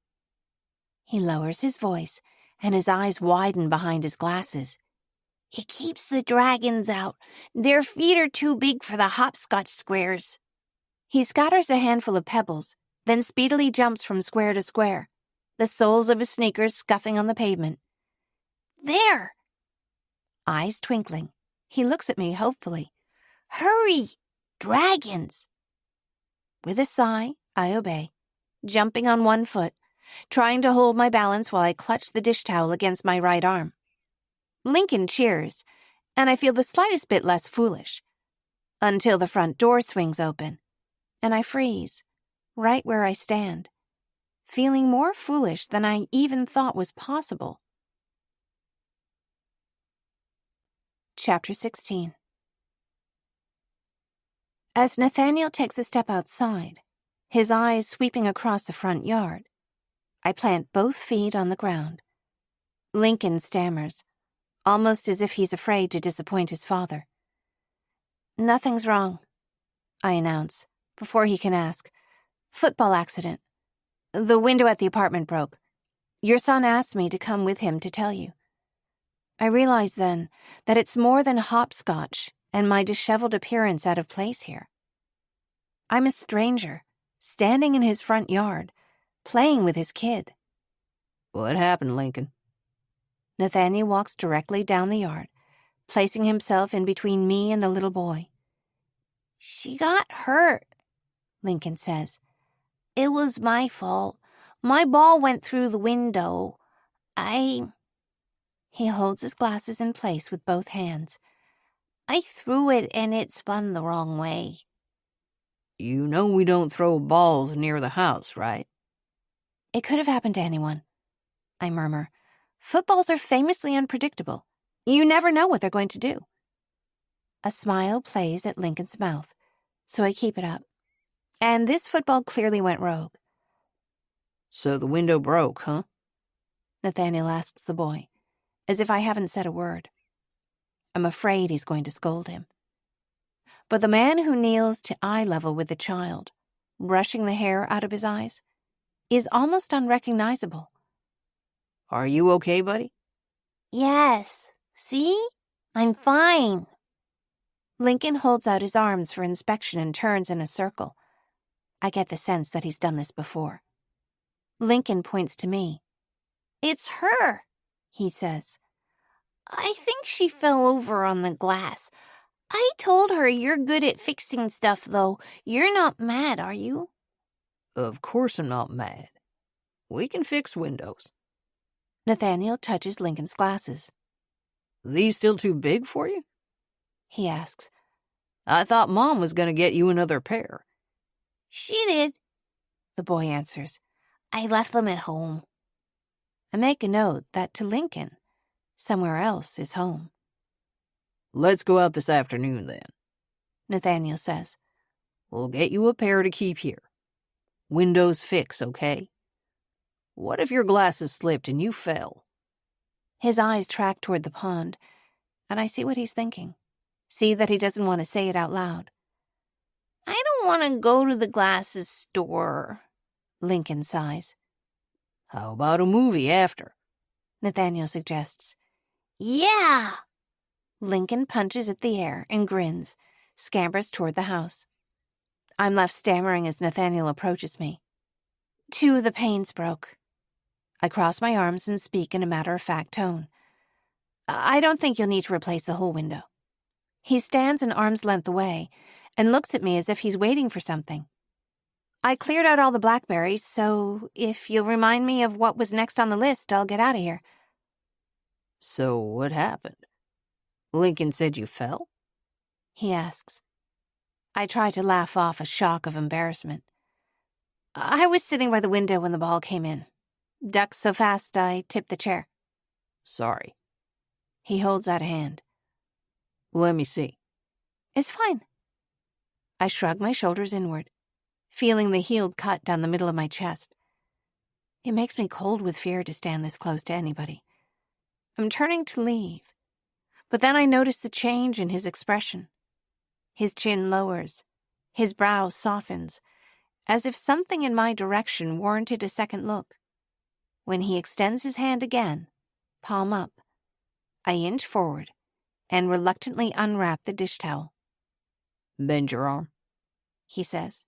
Speaker 1: He lowers his voice, and his eyes widen behind his glasses.
Speaker 4: It keeps the dragons out. Their feet are too big for the hopscotch squares.
Speaker 1: He scatters a handful of pebbles, then speedily jumps from square to square, the soles of his sneakers scuffing on the pavement.
Speaker 4: There!
Speaker 1: Eyes twinkling, he looks at me hopefully.
Speaker 4: Hurry! Dragons!
Speaker 1: With a sigh, I obey, jumping on one foot, trying to hold my balance while I clutch the dish towel against my right arm. Lincoln cheers, and I feel the slightest bit less foolish, until the front door swings open, and I freeze, right where I stand, feeling more foolish than I even thought was possible. Chapter 16. As Nathaniel takes a step outside, his eyes sweeping across the front yard, I plant both feet on the ground. Lincoln stammers, almost as if he's afraid to disappoint his father. Nothing's wrong, I announce, before he can ask. Football accident. The window at the apartment broke. Your son asked me to come with him to tell you. I realize then that it's more than hopscotch and my disheveled appearance out of place here. I'm a stranger, standing in his front yard, playing with his kid.
Speaker 2: What happened, Lincoln?
Speaker 1: Nathaniel walks directly down the yard, placing himself in between me and the little boy.
Speaker 4: She got hurt,
Speaker 1: Lincoln says.
Speaker 4: It was my fault. My ball went through the window.
Speaker 1: He holds his glasses in place with both hands.
Speaker 4: I threw it and it spun the wrong way.
Speaker 2: You know we don't throw balls near the house, right?
Speaker 1: It could have happened to anyone, I murmur. Footballs are famously unpredictable. You never know what they're going to do. A smile plays at Lincoln's mouth, so I keep it up. And this football clearly went rogue.
Speaker 2: So the window broke, huh?
Speaker 1: Nathaniel asks the boy, as if I haven't said a word. I'm afraid he's going to scold him. But the man who kneels to eye level with the child, brushing the hair out of his eyes, is almost unrecognizable.
Speaker 2: Are you okay, buddy?
Speaker 1: Yes. See? I'm fine. Lincoln holds out his arms for inspection and turns in a circle. I get the sense that he's done this before. Lincoln points to me. It's her, he says. I think she fell over on the glass. I told her you're good at fixing stuff, though. You're not mad, are you?
Speaker 2: Of course I'm not mad. We can fix windows.
Speaker 1: Nathaniel touches Lincoln's glasses.
Speaker 2: These still too big for you?
Speaker 1: He asks.
Speaker 2: I thought Mom was going to get you another pair.
Speaker 1: She did, the boy answers. I left them at home. I make a note that to Lincoln, somewhere else is home.
Speaker 2: Let's go out this afternoon, then,
Speaker 1: Nathaniel says.
Speaker 2: We'll get you a pair to keep here. Windows fix, okay? What if your glasses slipped and you fell?
Speaker 1: His eyes track toward the pond, and I see what he's thinking. See that he doesn't want to say it out loud. I don't want to go to the glasses store, Lincoln sighs.
Speaker 2: How about a movie after?
Speaker 1: Nathaniel suggests. Yeah! Lincoln punches at the air and grins, scampers toward the house. I'm left stammering as Nathaniel approaches me. 2 of the panes broke. I cross my arms and speak in a matter-of-fact tone. I don't think you'll need to replace the whole window. He stands an arm's length away and looks at me as if he's waiting for something. I cleared out all the blackberries, so if you'll remind me of what was next on the list, I'll get out of here.
Speaker 2: So what happened? Lincoln said you fell?
Speaker 1: He asks. I try to laugh off a shock of embarrassment. I was sitting by the window when the ball came in. Ducked so fast I tipped the chair.
Speaker 2: Sorry.
Speaker 1: He holds out a hand.
Speaker 2: Let me see.
Speaker 1: It's fine. I shrug my shoulders inward, feeling the healed cut down the middle of my chest. It makes me cold with fear to stand this close to anybody. I'm turning to leave, but then I notice the change in his expression. His chin lowers, his brow softens, as if something in my direction warranted a second look. When he extends his hand again, palm up, I inch forward and reluctantly unwrap the dish towel.
Speaker 2: Bend your arm,
Speaker 1: he says.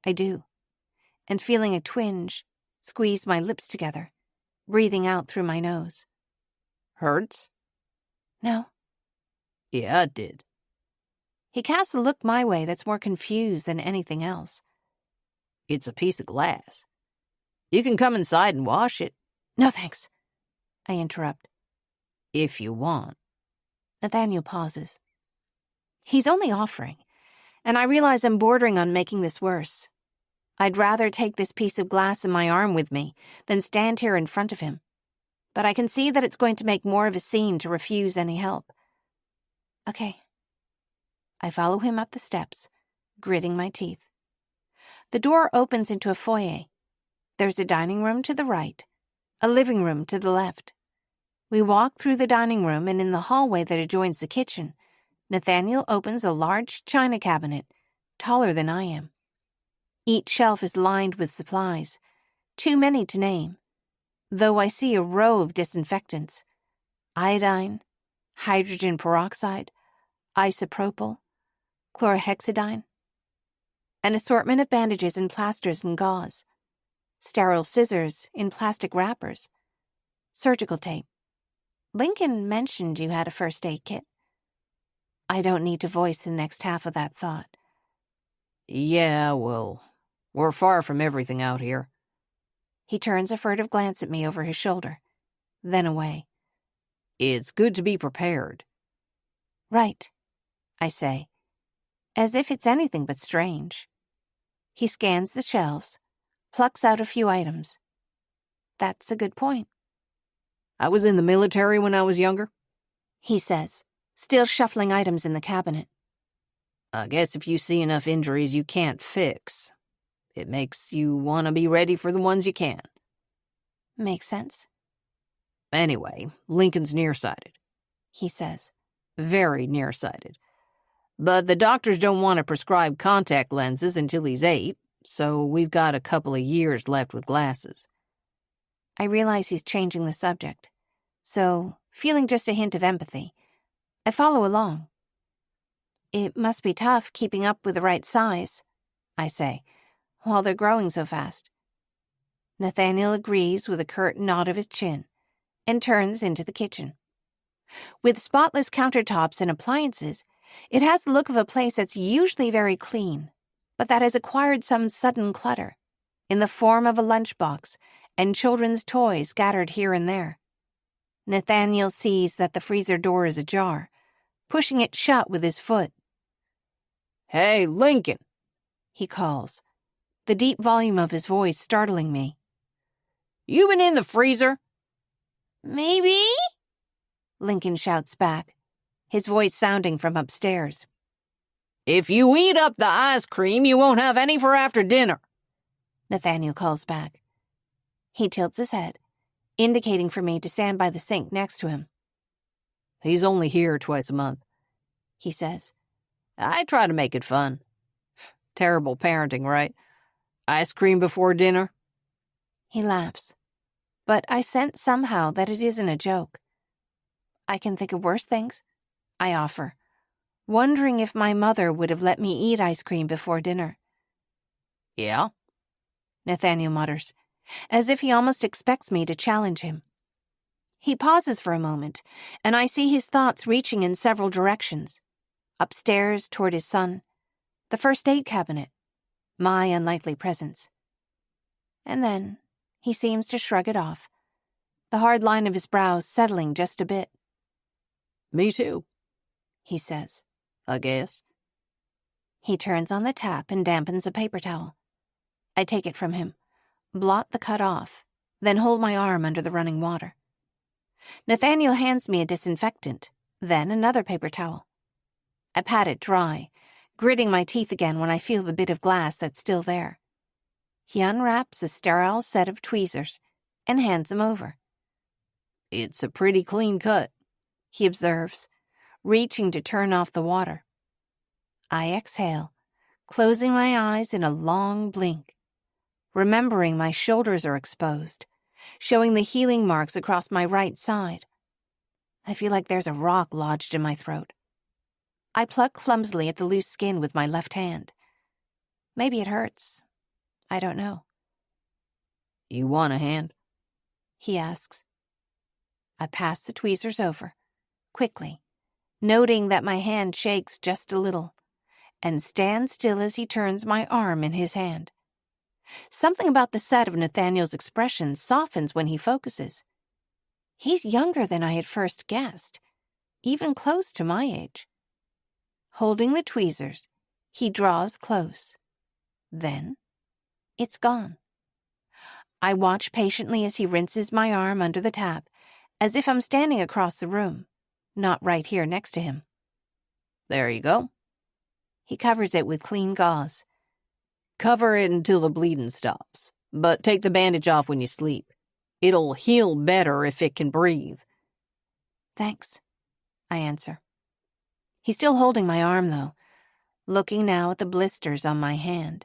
Speaker 1: I do, and feeling a twinge, squeeze my lips together, breathing out through my nose.
Speaker 2: Hurts?
Speaker 1: No.
Speaker 2: Yeah, it did.
Speaker 1: He casts a look my way that's more confused than anything else.
Speaker 2: It's a piece of glass. You can come inside and wash it.
Speaker 1: No, thanks. I interrupt.
Speaker 2: If you want.
Speaker 1: Nathaniel pauses. He's only offering, and I realize I'm bordering on making this worse. I'd rather take this piece of glass in my arm with me than stand here in front of him. But I can see that it's going to make more of a scene to refuse any help. Okay. I follow him up the steps, gritting my teeth. The door opens into a foyer. There's a dining room to the right, a living room to the left. We walk through the dining room, and in the hallway that adjoins the kitchen, Nathaniel opens a large china cabinet, taller than I am. Each shelf is lined with supplies, too many to name, though I see a row of disinfectants: iodine, hydrogen peroxide, isopropyl, chlorhexidine, an assortment of bandages and plasters and gauze, sterile scissors in plastic wrappers, surgical tape. Lincoln mentioned you had a first aid kit. I don't need to voice the next half of that thought.
Speaker 2: Yeah, well, we're far from everything out here.
Speaker 1: He turns a furtive glance at me over his shoulder, then away.
Speaker 2: It's good to be prepared.
Speaker 1: Right, I say, as if it's anything but strange. He scans the shelves, plucks out a few items. That's a good point.
Speaker 2: I was in the military when I was younger,
Speaker 1: he says, still shuffling items in the cabinet.
Speaker 2: I guess if you see enough injuries you can't fix, It makes you want to be ready for the ones you can.
Speaker 1: Makes sense,
Speaker 2: Anyway, Lincoln's nearsighted.
Speaker 1: he says.
Speaker 2: Very nearsighted. But the doctors don't want to prescribe contact lenses until he's 8, so we've got a couple of years left with glasses.
Speaker 1: I realize he's changing the subject, so, feeling just a hint of empathy, I follow along. It must be tough keeping up with the right size, I say, while they're growing so fast. Nathaniel agrees with a curt nod of his chin and turns into the kitchen. With spotless countertops and appliances, it has the look of a place that's usually very clean, but that has acquired some sudden clutter, in the form of a lunchbox and children's toys scattered here and there. Nathaniel sees that the freezer door is ajar, pushing it shut with his foot.
Speaker 2: Hey, Lincoln,
Speaker 1: He calls, the deep volume of his voice startling me.
Speaker 2: you been in the freezer?
Speaker 1: Maybe? Lincoln shouts back, his voice sounding from upstairs.
Speaker 2: If you eat up the ice cream, you won't have any for after dinner.
Speaker 1: Nathaniel calls back. He tilts his head, indicating for me to stand by the sink next to him.
Speaker 2: He's only here twice a month,
Speaker 1: He says.
Speaker 2: I try to make it fun. Terrible parenting, right? Ice cream before dinner?
Speaker 1: He laughs, but I sense somehow that it isn't a joke. I can think of worse things, I offer, wondering if my mother would have let me eat ice cream before dinner.
Speaker 2: Yeah?
Speaker 1: Nathaniel mutters, as if he almost expects me to challenge him. He pauses for a moment, and I see his thoughts reaching in several directions. Upstairs toward his son, the first aid cabinet, my unlikely presence. And then he seems to shrug it off, the hard line of his brows settling just a bit.
Speaker 2: Me too,
Speaker 1: He says.
Speaker 2: I guess.
Speaker 1: He turns on the tap and dampens a paper towel. I take it from him, blot the cut off, then hold my arm under the running water. Nathaniel hands me a disinfectant, then another paper towel. I pat it dry, gritting my teeth again when I feel the bit of glass that's still there. He unwraps a sterile set of tweezers and hands them over.
Speaker 2: It's a pretty clean cut,
Speaker 1: He observes, reaching to turn off the water. I exhale, closing my eyes in a long blink, remembering my shoulders are exposed, showing the healing marks across my right side. I feel like there's a rock lodged in my throat. I pluck clumsily at the loose skin with my left hand. Maybe it hurts. I don't know.
Speaker 2: You want a hand?
Speaker 1: He asks. I pass the tweezers over, quickly, noting that my hand shakes just a little, and stand still as he turns my arm in his hand. Something about the set of Nathaniel's expression softens when he focuses. He's younger than I had first guessed, even close to my age. Holding the tweezers, he draws close. Then, it's gone. I watch patiently as he rinses my arm under the tap, as if I'm standing across the room, not right here next to him.
Speaker 2: There you go.
Speaker 1: He covers it with clean gauze.
Speaker 2: Cover it until the bleeding stops, but take the bandage off when you sleep. It'll heal better if it can breathe.
Speaker 1: Thanks, I answer. He's still holding my arm, though, looking now at the blisters on my hand,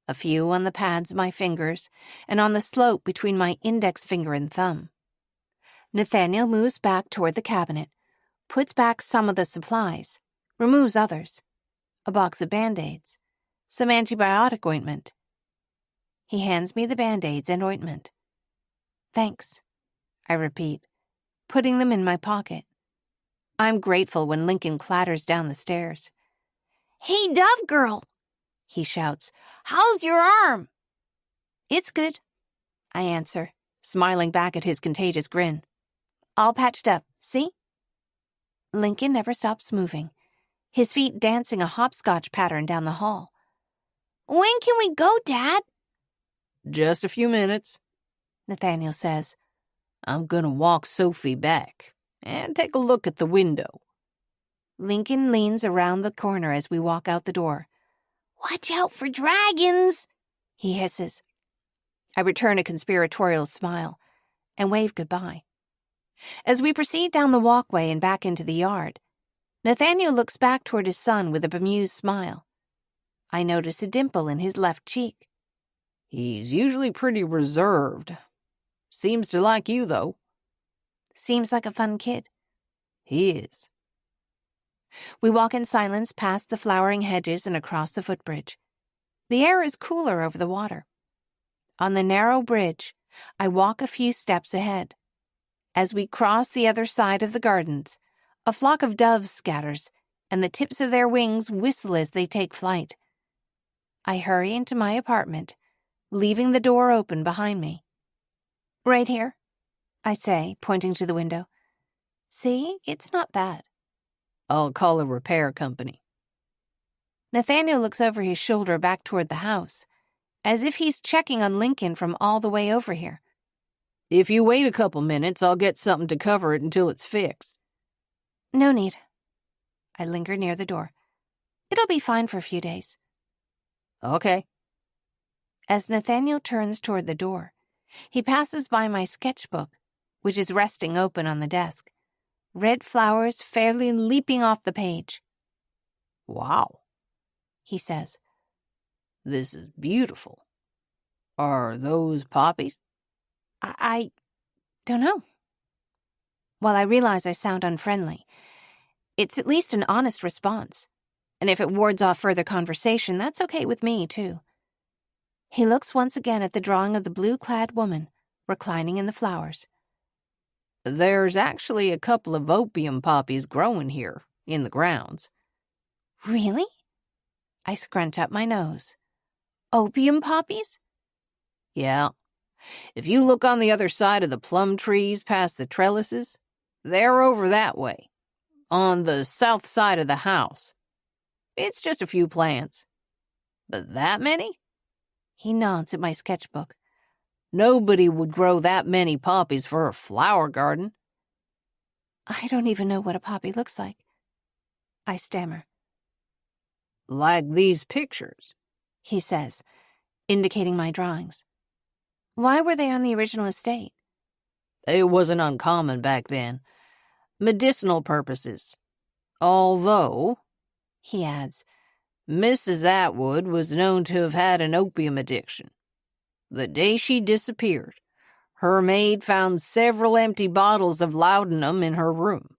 Speaker 1: a few on the pads of my fingers, and on the slope between my index finger and thumb. Nathaniel moves back toward the cabinet, puts back some of the supplies, removes others, a box of Band-Aids, some antibiotic ointment. He hands me the Band-Aids and ointment. Thanks, I repeat, putting them in my pocket. I'm grateful when Lincoln clatters down the stairs. "Hey, Dove Girl," he shouts. "How's your arm?" "It's good," I answer, smiling back at his contagious grin. "All patched up, see?" Lincoln never stops moving, his feet dancing a hopscotch pattern down the hall. "When can we go, Dad?"
Speaker 2: Just a few minutes,
Speaker 1: Nathaniel says.
Speaker 2: I'm gonna walk Sophie back and take a look at the window.
Speaker 1: Lincoln leans around the corner as we walk out the door. "Watch out for dragons," he hisses. I return a conspiratorial smile and wave goodbye. As we proceed down the walkway and back into the yard, Nathaniel looks back toward his son with a bemused smile. I notice a dimple in his left cheek.
Speaker 2: He's usually pretty reserved. Seems to like you, though.
Speaker 1: Seems like a fun kid.
Speaker 2: He is.
Speaker 1: We walk in silence past the flowering hedges and across the footbridge. The air is cooler over the water. On the narrow bridge, I walk a few steps ahead. As we cross the other side of the gardens, a flock of doves scatters, and the tips of their wings whistle as they take flight. I hurry into my apartment, leaving the door open behind me. Right here, I say, pointing to the window. See, it's not bad.
Speaker 2: I'll call a repair company.
Speaker 1: Nathaniel looks over his shoulder back toward the house, as if he's checking on Lincoln from all the way over here.
Speaker 2: If you wait a couple minutes, I'll get something to cover it until it's fixed.
Speaker 1: No need. I linger near the door. It'll be fine for a few days.
Speaker 2: Okay.
Speaker 1: As Nathaniel turns toward the door, he passes by my sketchbook, which is resting open on the desk, red flowers fairly leaping off the page.
Speaker 2: Wow,
Speaker 1: he says.
Speaker 2: This is beautiful. Are those poppies?
Speaker 1: I don't know. While I realize I sound unfriendly, it's at least an honest response. And if it wards off further conversation, that's okay with me, too. He looks once again at the drawing of the blue-clad woman, reclining in the flowers.
Speaker 2: There's actually a couple of opium poppies growing here, in the grounds.
Speaker 1: Really? I scrunch up my nose. Opium poppies?
Speaker 2: Yeah. If you look on the other side of the plum trees past the trellises, they're over that way, on the south side of the house. It's just a few plants. But that many?
Speaker 1: He nods at my sketchbook.
Speaker 2: Nobody would grow that many poppies for a flower garden.
Speaker 1: I don't even know what a poppy looks like. I stammer.
Speaker 2: Like these pictures,
Speaker 1: he says, indicating my drawings. Why were they on the original estate?
Speaker 2: It wasn't uncommon back then. Medicinal purposes. Although,
Speaker 1: he adds,
Speaker 2: Mrs. Atwood was known to have had an opium addiction. The day she disappeared, her maid found several empty bottles of laudanum in her room.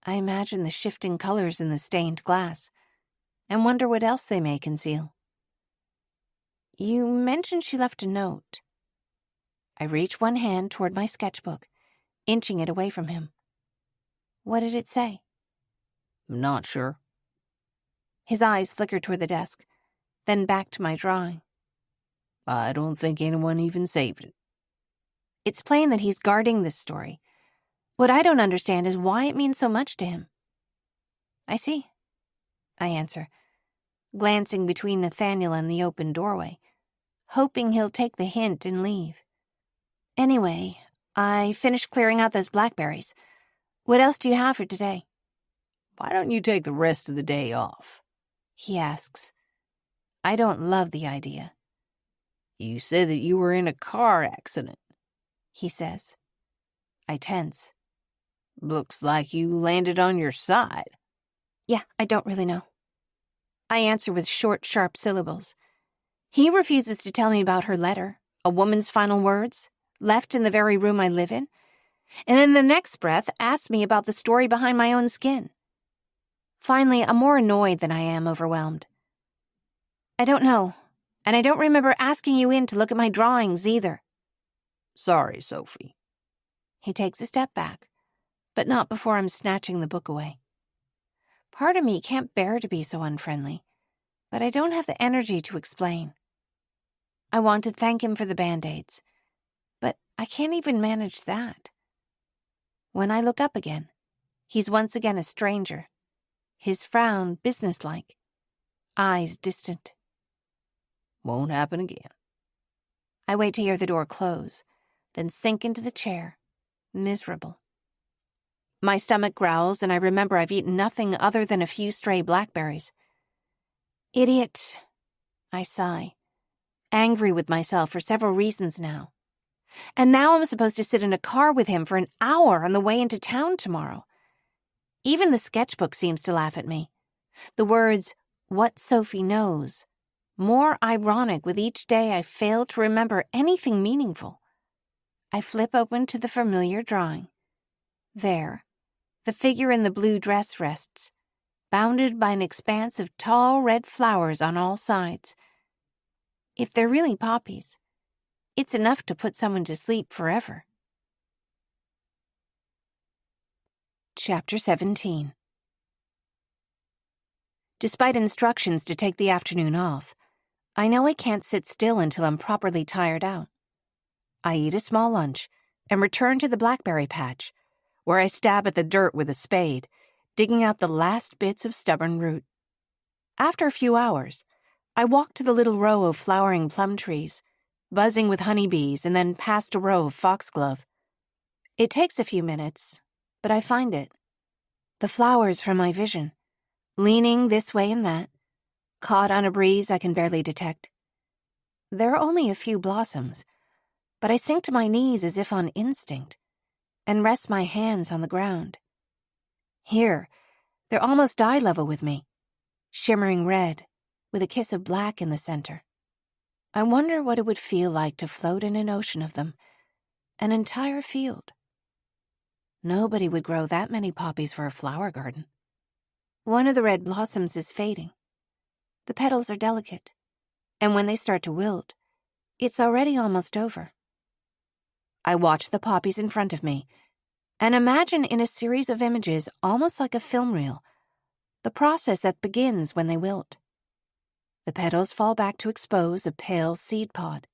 Speaker 1: I imagine the shifting colors in the stained glass and wonder what else they may conceal. You mentioned she left a note. I reach one hand toward my sketchbook, inching it away from him. What did it say?
Speaker 2: I'm not sure.
Speaker 1: His eyes flicker toward the desk, then back to my drawing.
Speaker 2: I don't think anyone even saved it.
Speaker 1: It's plain that he's guarding this story. What I don't understand is why it means so much to him. I see, I answer, glancing between Nathaniel and the open doorway, hoping he'll take the hint and leave. Anyway, I finished clearing out those blackberries. What else do you have for today?
Speaker 2: Why don't you take the rest of the day off?
Speaker 1: He asks. I don't love the idea.
Speaker 2: You said that you were in a car accident,
Speaker 1: he says. I tense.
Speaker 2: Looks like you landed on your side.
Speaker 1: Yeah, I don't really know. I answer with short, sharp syllables. He refuses to tell me about her letter, a woman's final words, left in the very room I live in, and in the next breath asks me about the story behind my own skin. Finally, I'm more annoyed than I am overwhelmed. I don't know, and I don't remember asking you in to look at my drawings either.
Speaker 2: Sorry, Sophie.
Speaker 1: He takes a step back, but not before I'm snatching the book away. Part of me can't bear to be so unfriendly, but I don't have the energy to explain. I want to thank him for the Band-Aids, but I can't even manage that. When I look up again, he's once again a stranger, his frown businesslike, eyes distant.
Speaker 2: Won't happen again.
Speaker 1: I wait to hear the door close, then sink into the chair, miserable. My stomach growls, and I remember I've eaten nothing other than a few stray blackberries. Idiot, I sigh, angry with myself for several reasons now. And now I'm supposed to sit in a car with him for an hour on the way into town tomorrow. Even the sketchbook seems to laugh at me. The words, "What Sophie knows," more ironic with each day I fail to remember anything meaningful. I flip open to the familiar drawing. There, the figure in the blue dress rests, bounded by an expanse of tall red flowers on all sides. If they're really poppies, it's enough to put someone to sleep forever. Chapter 17. Despite instructions to take the afternoon off, I know I can't sit still until I'm properly tired out. I eat a small lunch and return to the blackberry patch, where I stab at the dirt with a spade, digging out the last bits of stubborn root. After a few hours, I walk to the little row of flowering plum trees, buzzing with honeybees, and then past a row of foxglove. It takes a few minutes, but I find it. The flowers from my vision, leaning this way and that, caught on a breeze I can barely detect. There are only a few blossoms, but I sink to my knees as if on instinct, and rest my hands on the ground. Here, they're almost eye level with me, shimmering red, with a kiss of black in the center. I wonder what it would feel like to float in an ocean of them, an entire field. Nobody would grow that many poppies for a flower garden. One of the red blossoms is fading. The petals are delicate, and when they start to wilt, it's already almost over. I watch the poppies in front of me and imagine in a series of images almost like a film reel, the process that begins when they wilt. The petals fall back to expose a pale seed pod.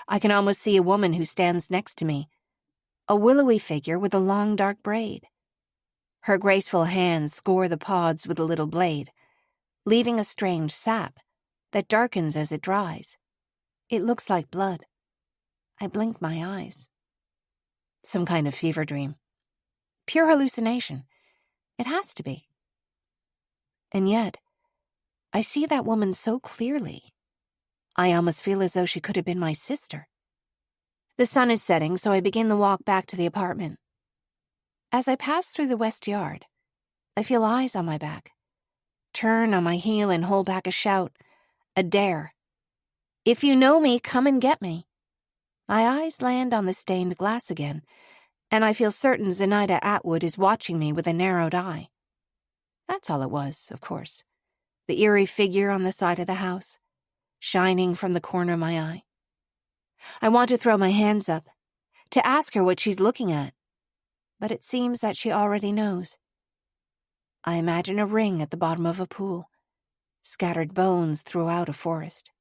Speaker 1: I can almost see a woman who stands next to me, a willowy figure with a long dark braid. Her graceful hands score the pods with a little blade, leaving a strange sap that darkens as it dries. It looks like blood. I blink my eyes. Some kind of fever dream. Pure hallucination. It has to be. And yet, I see that woman so clearly. I almost feel as though she could have been my sister. The sun is setting, so I begin the walk back to the apartment. As I pass through the west yard, I feel eyes on my back. Turn on my heel and hold back a shout, a dare. "If you know me, come and get me." My eyes land on the stained glass again, and I feel certain Zenaida Atwood is watching me with a narrowed eye. That's all it was, of course. The eerie figure on the side of the house, shining from the corner of my eye. I want to throw my hands up, to ask her what she's looking at, but it seems that she already knows. I imagine a ring at the bottom of a pool, scattered bones throughout a forest.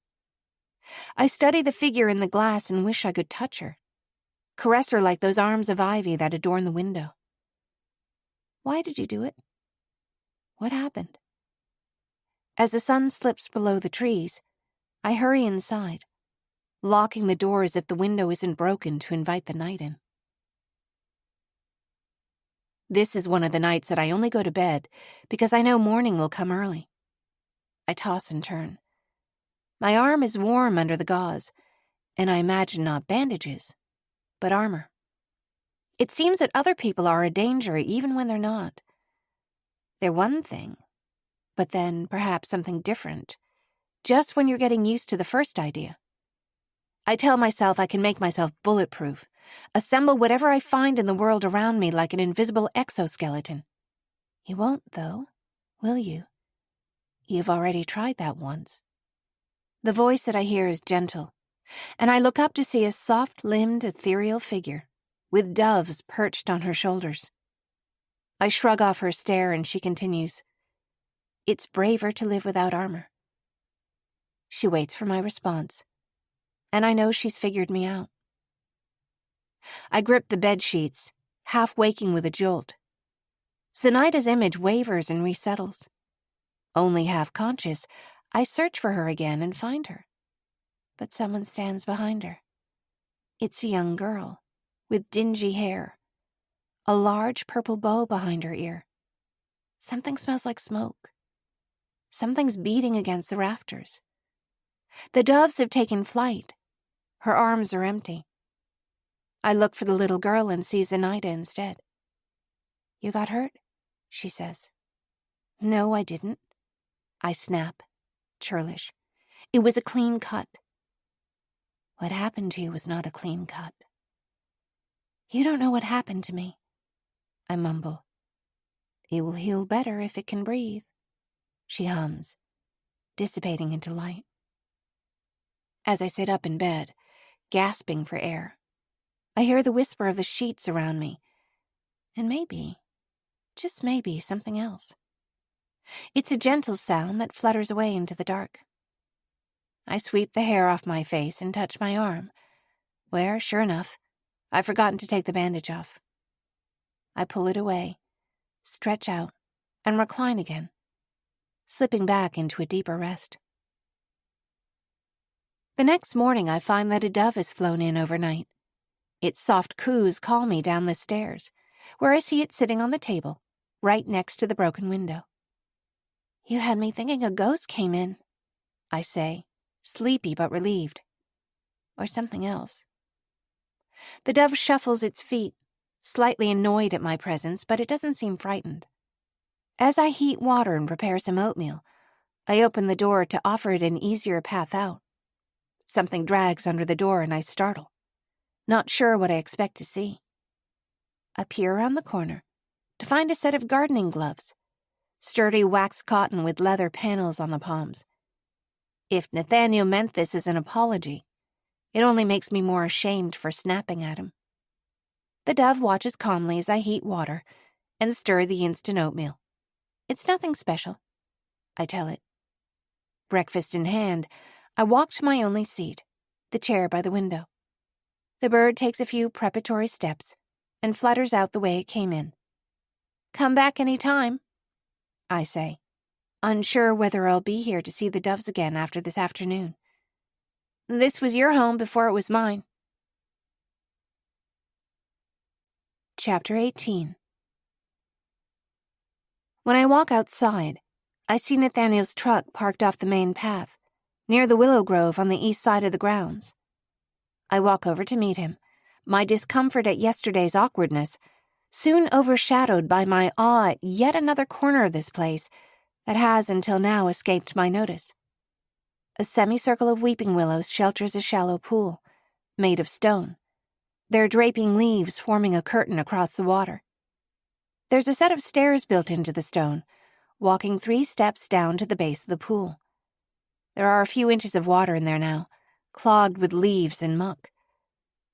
Speaker 1: I study the figure in the glass and wish I could touch her, caress her like those arms of ivy that adorn the window. Why did you do it? What happened? As the sun slips below the trees, I hurry inside, locking the door as if the window isn't broken to invite the night in. This is one of the nights that I only go to bed because I know morning will come early. I toss and turn. My arm is warm under the gauze, and I imagine not bandages, but armor. It seems that other people are a danger even when they're not. They're one thing, but then perhaps something different, just when you're getting used to the first idea. I tell myself I can make myself bulletproof, assemble whatever I find in the world around me like an invisible exoskeleton. You won't, though, will you? You've already tried that once. The voice that I hear is gentle, and I look up to see a soft-limbed, ethereal figure, with doves perched on her shoulders. I shrug off her stare, and she continues, "It's braver to live without armor." She waits for my response, and I know she's figured me out. I grip the bed sheets, half waking with a jolt. Zenaida's image wavers and resettles. Only half conscious, I search for her again and find her. But someone stands behind her. It's a young girl, with dingy hair, a large purple bow behind her ear. Something smells like smoke. Something's beating against the rafters. The doves have taken flight. Her arms are empty. I look for the little girl and see Zenaida instead. You got hurt? She says. No, I didn't. I snap, churlish. It was a clean cut. What happened to you was not a clean cut. You don't know what happened to me, I mumble. It will heal better if it can breathe, she hums, dissipating into light. As I sit up in bed, gasping for air, I hear the whisper of the sheets around me, and maybe, just maybe, something else. It's a gentle sound that flutters away into the dark. I sweep the hair off my face and touch my arm, where, sure enough, I've forgotten to take the bandage off. I pull it away, stretch out, and recline again, slipping back into a deeper rest. The next morning I find that a dove has flown in overnight. Its soft coos call me down the stairs, where I see it sitting on the table, right next to the broken window. You had me thinking a ghost came in, I say, sleepy but relieved. Or something else. The dove shuffles its feet, slightly annoyed at my presence, but it doesn't seem frightened. As I heat water and prepare some oatmeal, I open the door to offer it an easier path out. Something drags under the door and I startle, not sure what I expect to see. I peer around the corner to find a set of gardening gloves, sturdy waxed cotton with leather panels on the palms. If Nathaniel meant this as an apology, it only makes me more ashamed for snapping at him. The dove watches calmly as I heat water and stir the instant oatmeal. It's nothing special, I tell it. Breakfast in hand, I walk to my only seat, the chair by the window. The bird takes a few preparatory steps and flutters out the way it came in. Come back any time, I say, unsure whether I'll be here to see the doves again after this afternoon. This was your home before it was mine. Chapter 18. When I walk outside, I see Nathaniel's truck parked off the main path, near the willow grove on the east side of the grounds. I walk over to meet him, my discomfort at yesterday's awkwardness soon overshadowed by my awe at yet another corner of this place that has until now escaped my notice. A semicircle of weeping willows shelters a shallow pool, made of stone, their draping leaves forming a curtain across the water. There's a set of stairs built into the stone, walking 3 steps down to the base of the pool. There are a few inches of water in there now, clogged with leaves and muck.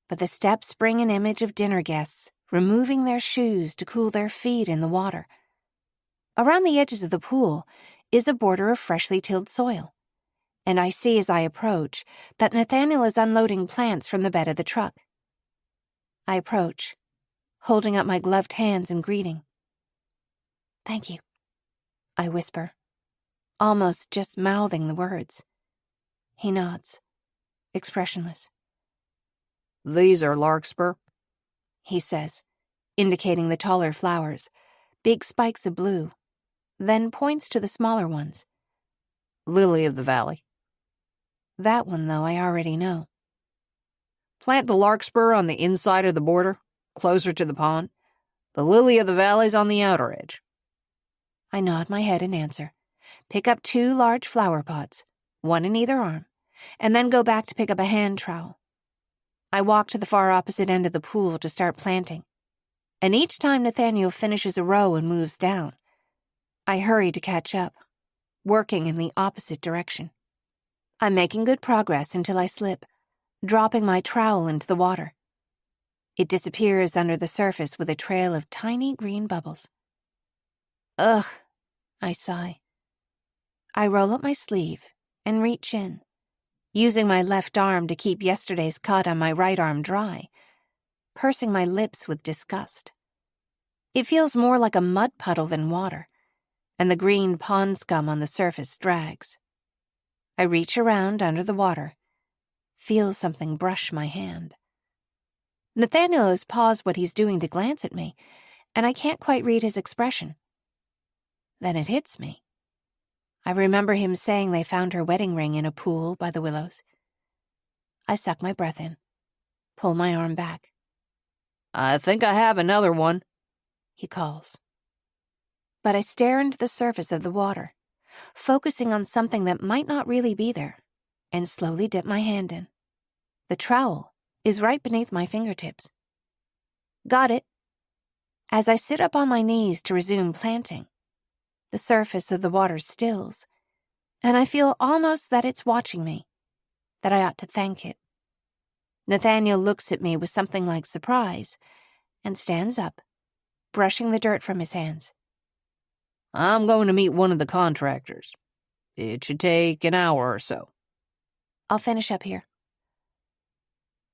Speaker 1: But the steps bring an image of dinner guests removing their shoes to cool their feet in the water. Around the edges of the pool is a border of freshly tilled soil, and I see as I approach that Nathaniel is unloading plants from the bed of the truck. I approach, holding up my gloved hands in greeting. Thank you, I whisper, almost just mouthing the words. He nods, expressionless.
Speaker 2: These are larkspur,
Speaker 1: he says, indicating the taller flowers, big spikes of blue, then points to the smaller ones.
Speaker 2: lily of the valley.
Speaker 1: That one, though, I already know.
Speaker 2: Plant the larkspur on the inside of the border, closer to the pond. The lily of the valley's on the outer edge.
Speaker 1: I nod my head in answer, pick up 2 large flower pots, one in either arm, and then go back to pick up a hand trowel. I walk to the far opposite end of the pool to start planting, and each time Nathaniel finishes a row and moves down, I hurry to catch up, working in the opposite direction. I'm making good progress until I slip, dropping my trowel into the water. It disappears under the surface with a trail of tiny green bubbles. Ugh, I sigh. I roll up my sleeve and reach in, using my left arm to keep yesterday's cut on my right arm dry, pursing my lips with disgust. It feels more like a mud puddle than water, and the green pond scum on the surface drags. I reach around under the water, feel something brush my hand. Nathaniel has paused what he's doing to glance at me, and I can't quite read his expression. Then it hits me. I remember him saying they found her wedding ring in a pool by the willows. I suck my breath in, pull my arm back.
Speaker 2: I think I have another one,
Speaker 1: he calls. But I stare into the surface of the water, focusing on something that might not really be there, and slowly dip my hand in. The trowel is right beneath my fingertips. Got it. As I sit up on my knees to resume planting, the surface of the water stills, and I feel almost that it's watching me, that I ought to thank it. Nathaniel looks at me with something like surprise and stands up, brushing the dirt from his hands.
Speaker 2: I'm going to meet one of the contractors. It should take an hour or so.
Speaker 1: I'll finish up here.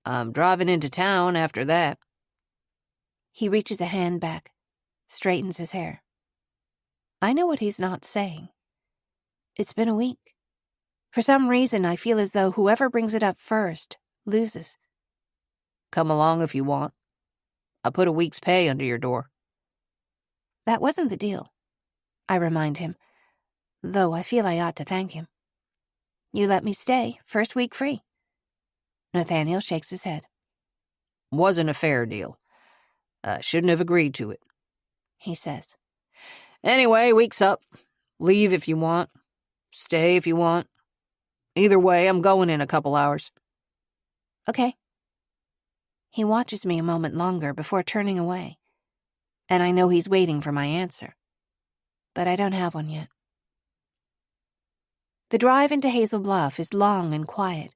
Speaker 2: I'm driving into town after that.
Speaker 1: He reaches a hand back, straightens his hair. I know what he's not saying. It's been a week. For some reason, I feel as though whoever brings it up first loses.
Speaker 2: Come along if you want. I put a week's pay under your door.
Speaker 1: That wasn't the deal, I remind him, though I feel I ought to thank him. You let me stay, first week free. Nathaniel shakes his head.
Speaker 2: Wasn't a fair deal. I shouldn't have agreed to it,
Speaker 1: he says.
Speaker 2: Anyway, week's up. Leave if you want. Stay if you want. Either way, I'm going in a couple hours.
Speaker 1: Okay. He watches me a moment longer before turning away, and I know he's waiting for my answer. But I don't have one yet. The drive into Hazel Bluff is long and quiet.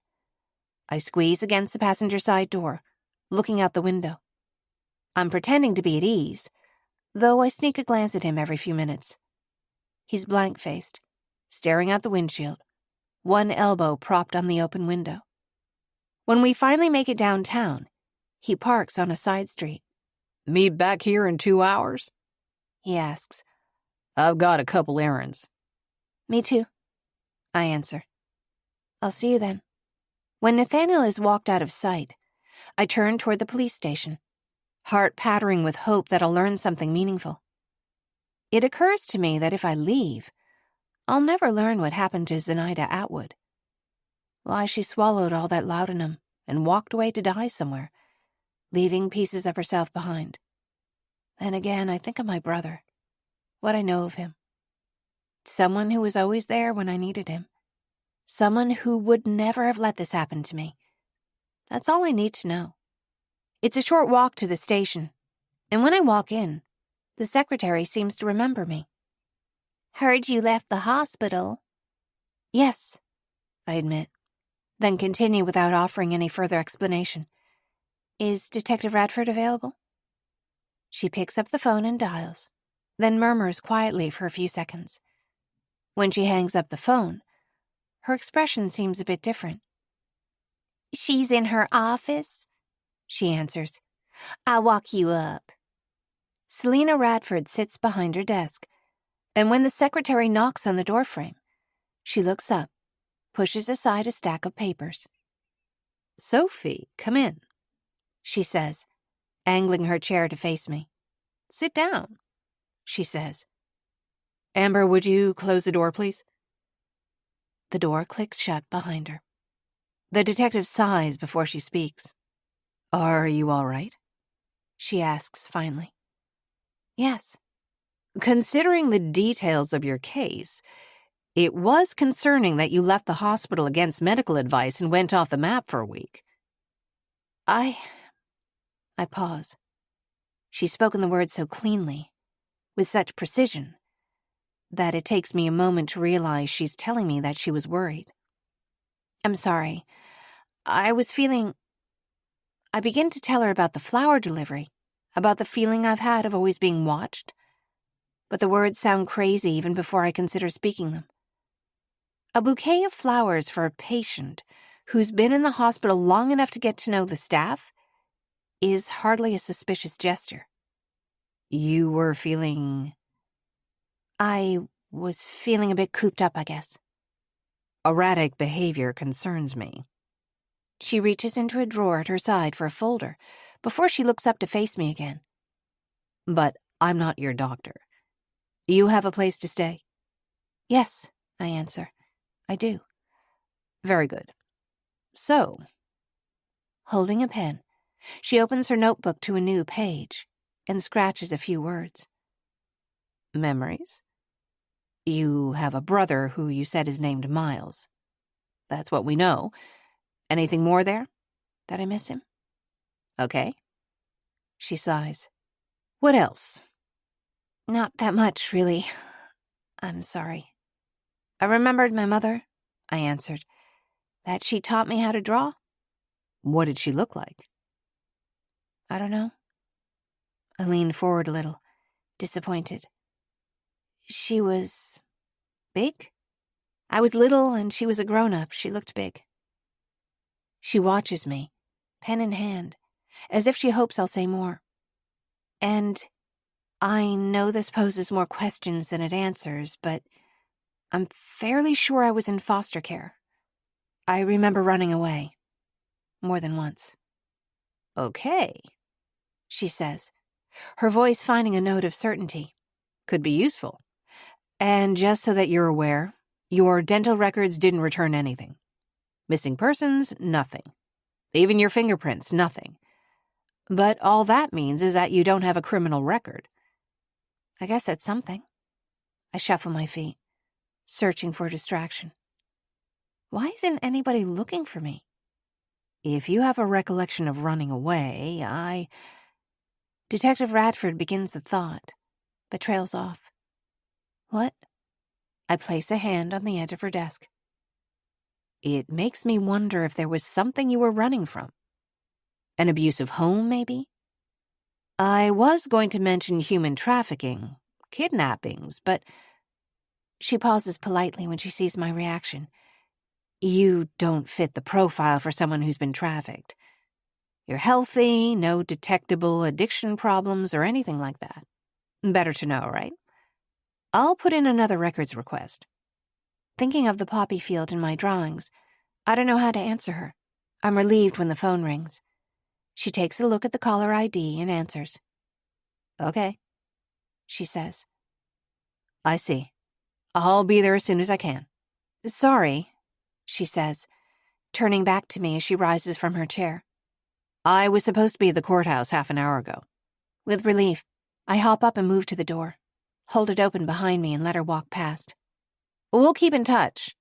Speaker 1: I squeeze against the passenger side door, looking out the window. I'm pretending to be at ease, though I sneak a glance at him every few minutes. He's blank-faced, staring out the windshield, one elbow propped on the open window. When we finally make it downtown, he parks on a side street.
Speaker 2: Meet back here in 2 hours?
Speaker 1: He asks.
Speaker 2: I've got a couple errands.
Speaker 1: Me too, I answer. I'll see you then. When Nathaniel has walked out of sight, I turn toward the police station, heart pattering with hope that I'll learn something meaningful. It occurs to me that if I leave, I'll never learn what happened to Zenaida Atwood. Why she swallowed all that laudanum and walked away to die somewhere, leaving pieces of herself behind. Then again, I think of my brother, what I know of him. Someone who was always there when I needed him. Someone who would never have let this happen to me. That's all I need to know. It's a short walk to the station, and when I walk in, the secretary seems to remember me. Heard you left the hospital. Yes, I admit, then continue without offering any further explanation. Is Detective Radford available? She picks up the phone and dials, then murmurs quietly for a few seconds. When she hangs up the phone, her expression seems a bit different. She's in her office, she answers. I'll walk you up. Selena Radford sits behind her desk, and when the secretary knocks on the doorframe, she looks up, pushes aside a stack of papers.
Speaker 3: Sophie, come in,
Speaker 1: she says, angling her chair to face me. Sit down, she says.
Speaker 3: Amber, would you close the door, please?
Speaker 1: The door clicks shut behind her. The detective sighs before she speaks.
Speaker 3: Are you all right?
Speaker 1: She asks finally. Yes.
Speaker 3: Considering the details of your case, it was concerning that you left the hospital against medical advice and went off the map for a week.
Speaker 1: I pause. She's spoken the words so cleanly, with such precision, that it takes me a moment to realize she's telling me that she was worried. I'm sorry. I begin to tell her about the flower delivery, about the feeling I've had of always being watched, but the words sound crazy even before I consider speaking them. A bouquet of flowers for a patient who's been in the hospital long enough to get to know the staff is hardly a suspicious gesture.
Speaker 3: You were feeling...
Speaker 1: I was feeling a bit cooped up, I guess.
Speaker 3: Erratic behavior concerns me.
Speaker 1: She reaches into a drawer at her side for a folder before she looks up to face me again.
Speaker 3: But I'm not your doctor. You have a place to stay?
Speaker 1: Yes, I answer. I do.
Speaker 2: Very good. So,
Speaker 1: Holding a pen, she opens her notebook to a new page and scratches a few words.
Speaker 2: memories? You have a brother who you said is named Miles. That's what we know. Anything more there?
Speaker 1: That I miss him?
Speaker 2: Okay.
Speaker 1: She sighs.
Speaker 2: What else?
Speaker 1: Not that much, really. I'm sorry. I remembered my mother, I answered, that she taught me how to draw.
Speaker 2: What did she look like?
Speaker 1: I don't know. I leaned forward a little, disappointed. She was big? I was little and she was a grown-up. She looked big. She watches me, pen in hand, as if she hopes I'll say more. And I know this poses more questions than it answers, but I'm fairly sure I was in foster care. I remember running away. More than once.
Speaker 2: Okay,
Speaker 1: She says, her voice finding a note of certainty.
Speaker 2: could be useful. And just so that you're aware, your dental records didn't return anything. Missing persons, nothing. Even your fingerprints, nothing. But all that means is that you don't have a criminal record.
Speaker 1: I guess that's something. I shuffle my feet, searching for a distraction. Why isn't anybody looking for me?
Speaker 2: If you have a recollection of running away,
Speaker 1: Detective Radford begins the thought, but trails off. What? I place a hand on the edge of her desk.
Speaker 2: It makes me wonder if there was something you were running from. An abusive home, maybe? I was going to mention human trafficking, kidnappings, but...
Speaker 1: She pauses politely when she sees my reaction.
Speaker 2: You don't fit the profile for someone who's been trafficked. You're healthy, no detectable addiction problems or anything like that. Better to know, right? I'll put in another records request.
Speaker 1: Thinking of the poppy field in my drawings, I don't know how to answer her. I'm relieved when the phone rings. She takes a look at the caller ID and answers.
Speaker 2: Okay,
Speaker 1: She says.
Speaker 2: I see. I'll be there as soon as I can.
Speaker 1: Sorry, she says, turning back to me as she rises from her chair.
Speaker 2: I was supposed to be at the courthouse half an hour ago.
Speaker 1: With relief, I hop up and move to the door, hold it open behind me and let her walk past.
Speaker 2: We'll keep in touch,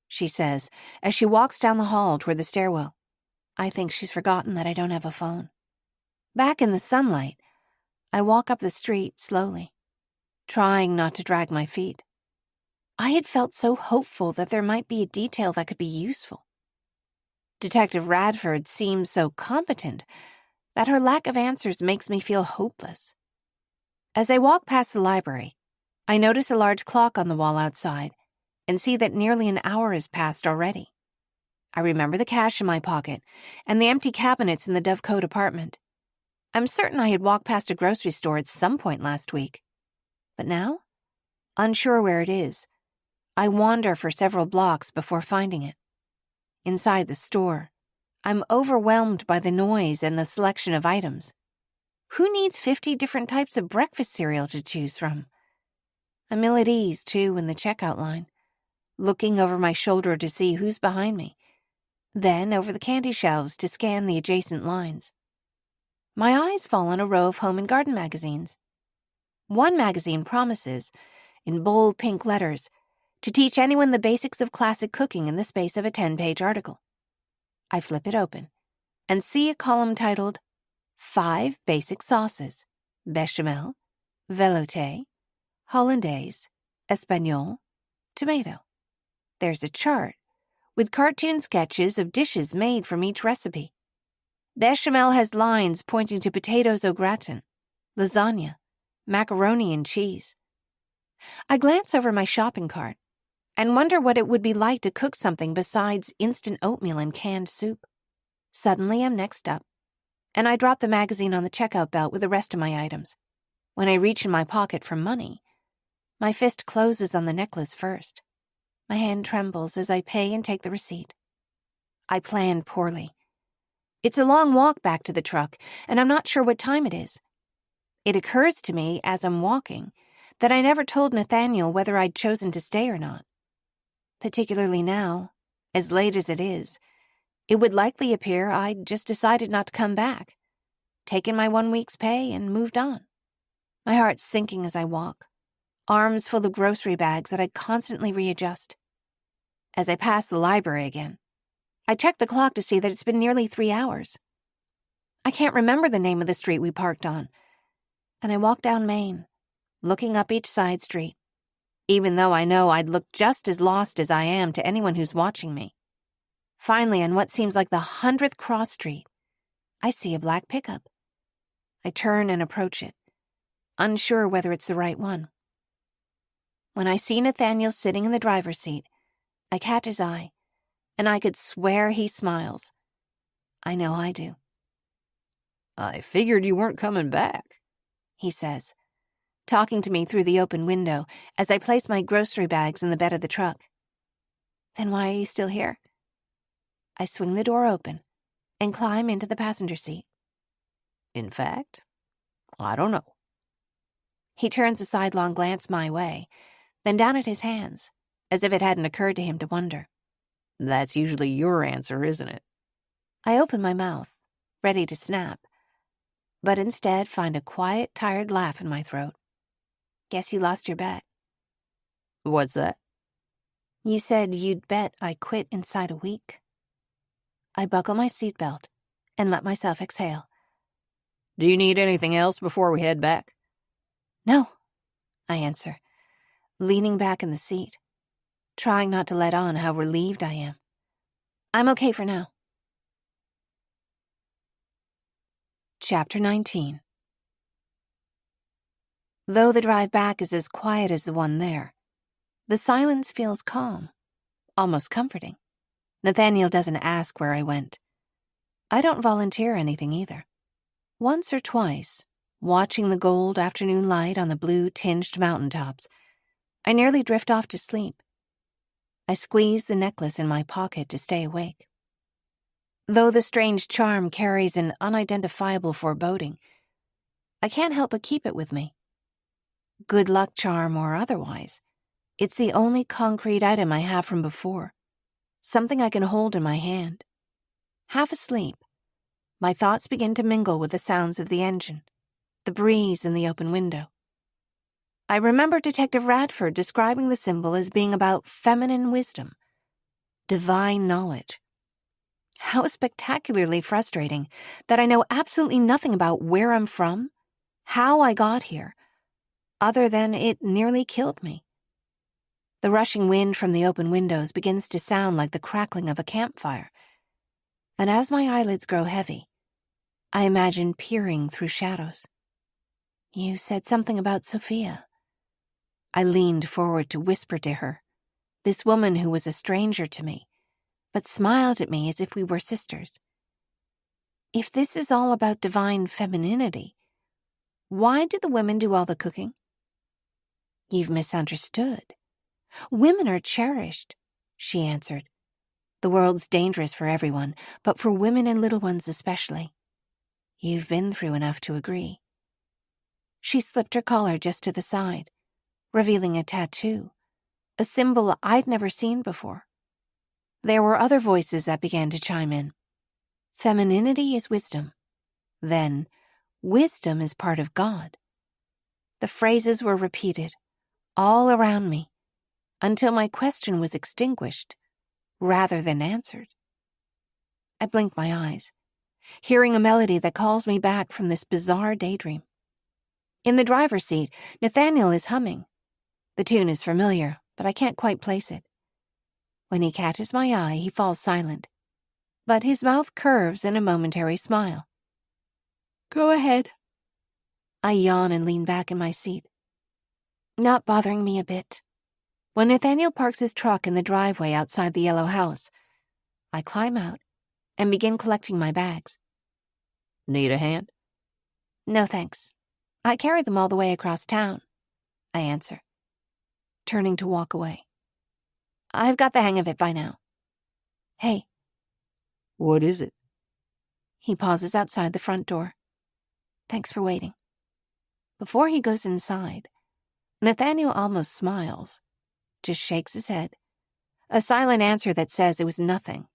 Speaker 1: she says as she walks down the hall toward the stairwell. I think she's forgotten that I don't have a phone. Back in the sunlight, I walk up the street slowly, trying not to drag my feet. I had felt so hopeful that there might be a detail that could be useful. Detective Radford seems so competent that her lack of answers makes me feel hopeless. As I walk past the library, I notice a large clock on the wall outside and see that nearly an hour has passed already. I remember the cash in my pocket and the empty cabinets in the Dovecote apartment. I'm certain I had walked past a grocery store at some point last week. But now, unsure where it is, I wander for several blocks before finding it. Inside the store, I'm overwhelmed by the noise and the selection of items. Who needs 50 different types of breakfast cereal to choose from? I'm ill at ease, too, in the checkout line, looking over my shoulder to see who's behind me, then over the candy shelves to scan the adjacent lines. My eyes fall on a row of home and garden magazines. One magazine promises, in bold pink letters, to teach anyone the basics of classic cooking in the space of a 10-page article. I flip it open and see a column titled 5 Basic Sauces: Bechamel, Velouté, Hollandaise, Espagnole, Tomato. There's a chart with cartoon sketches of dishes made from each recipe. Bechamel has lines pointing to potatoes au gratin, lasagna, macaroni and cheese. I glance over my shopping cart and wonder what it would be like to cook something besides instant oatmeal and canned soup. Suddenly, I'm next up, and I drop the magazine on the checkout belt with the rest of my items. When I reach in my pocket for money, my fist closes on the necklace first. My hand trembles as I pay and take the receipt. I planned poorly. It's a long walk back to the truck, and I'm not sure what time it is. It occurs to me as I'm walking that I never told Nathaniel whether I'd chosen to stay or not. particularly now, as late as it is. It would likely appear I'd just decided not to come back, taken my 1 week's pay and moved on. My heart's sinking as I walk, arms full of grocery bags that I constantly readjust. As I pass the library again, I check the clock to see that it's been nearly 3 hours. I can't remember the name of the street we parked on, and I walk down Main, looking up each side street, even though I know I'd look just as lost as I am to anyone who's watching me. Finally, on what seems like the 100th cross street, I see a black pickup. I turn and approach it, unsure whether it's the right one. When I see Nathaniel sitting in the driver's seat, I catch his eye, and I could swear he smiles. I know I do.
Speaker 2: "I figured you weren't coming back,"
Speaker 1: he says, talking to me through the open window as I place my grocery bags in the bed of the truck. Then why are you still here? I swing the door open and climb into the passenger seat.
Speaker 2: "In fact, I don't know."
Speaker 1: He turns a sidelong glance my way, then down at his hands, as if it hadn't occurred to him to wonder.
Speaker 2: That's usually your answer, isn't it?
Speaker 1: I open my mouth, ready to snap, but instead find a quiet, tired laugh in my throat. Guess you lost your bet.
Speaker 2: What's that?
Speaker 1: You said you'd bet I quit inside a week. I buckle my seatbelt and let myself exhale.
Speaker 2: Do you need anything else before we head back?
Speaker 1: No, I answer, leaning back in the seat, trying not to let on how relieved I am. I'm okay for now. Chapter 19. Though the drive back is as quiet as the one there, the silence feels calm, almost comforting. Nathaniel doesn't ask where I went. I don't volunteer anything either. Once or twice, watching the gold afternoon light on the blue-tinged mountaintops, I nearly drift off to sleep. I squeeze the necklace in my pocket to stay awake. Though the strange charm carries an unidentifiable foreboding, I can't help but keep it with me. Good luck charm or otherwise, it's the only concrete item I have from before, something I can hold in my hand. Half asleep, my thoughts begin to mingle with the sounds of the engine, the breeze in the open window. I remember Detective Radford describing the symbol as being about feminine wisdom, divine knowledge. How spectacularly frustrating that I know absolutely nothing about where I'm from, how I got here, other than it nearly killed me. The rushing wind from the open windows begins to sound like the crackling of a campfire, and as my eyelids grow heavy, I imagine peering through shadows. You said something about Sophia. I leaned forward to whisper to her, this woman who was a stranger to me, but smiled at me as if we were sisters. If this is all about divine femininity, why do the women do all the cooking? You've misunderstood. Women are cherished, she answered. The world's dangerous for everyone, but for women and little ones especially. You've been through enough to agree. She slipped her collar just to the side, revealing a tattoo, a symbol I'd never seen before. There were other voices that began to chime in. Femininity is wisdom. Then, wisdom is part of God. The phrases were repeated, all around me, until my question was extinguished, rather than answered. I blink my eyes, hearing a melody that calls me back from this bizarre daydream. In the driver's seat, Nathaniel is humming. The tune is familiar, but I can't quite place it. When he catches my eye, he falls silent, but his mouth curves in a momentary smile. Go ahead. I yawn and lean back in my seat. Not bothering me a bit. When Nathaniel parks his truck in the driveway outside the yellow house, I climb out and begin collecting my bags.
Speaker 2: Need a hand?
Speaker 1: No thanks. I carry them all the way across town, I answer, turning to walk away. I've got the hang of it by now. Hey.
Speaker 2: What is it?
Speaker 1: He pauses outside the front door. Thanks for waiting. Before he goes inside, Nathaniel almost smiles, just shakes his head, A silent answer that says it was nothing.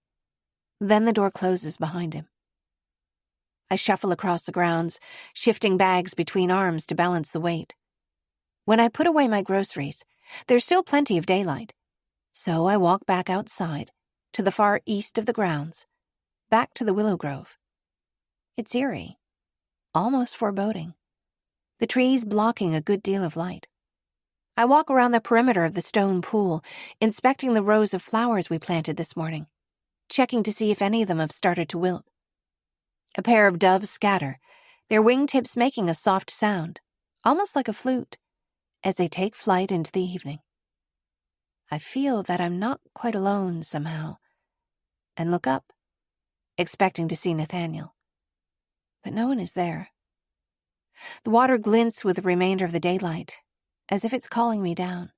Speaker 1: Then the door closes behind him. I shuffle across the grounds, shifting bags between arms to balance the weight. When I put away my groceries, there's still plenty of daylight. So I walk back outside, to the far east of the grounds, back to the willow grove. It's eerie, almost foreboding, the trees blocking a good deal of light. I walk around the perimeter of the stone pool, inspecting the rows of flowers we planted this morning, checking to see if any of them have started to wilt. A pair of doves scatter, their wingtips making a soft sound, almost like a flute, as they take flight into the evening. I feel that I'm not quite alone somehow, and look up, expecting to see Nathaniel. But no one is there. The water glints with the remainder of the daylight, as if it's calling me down.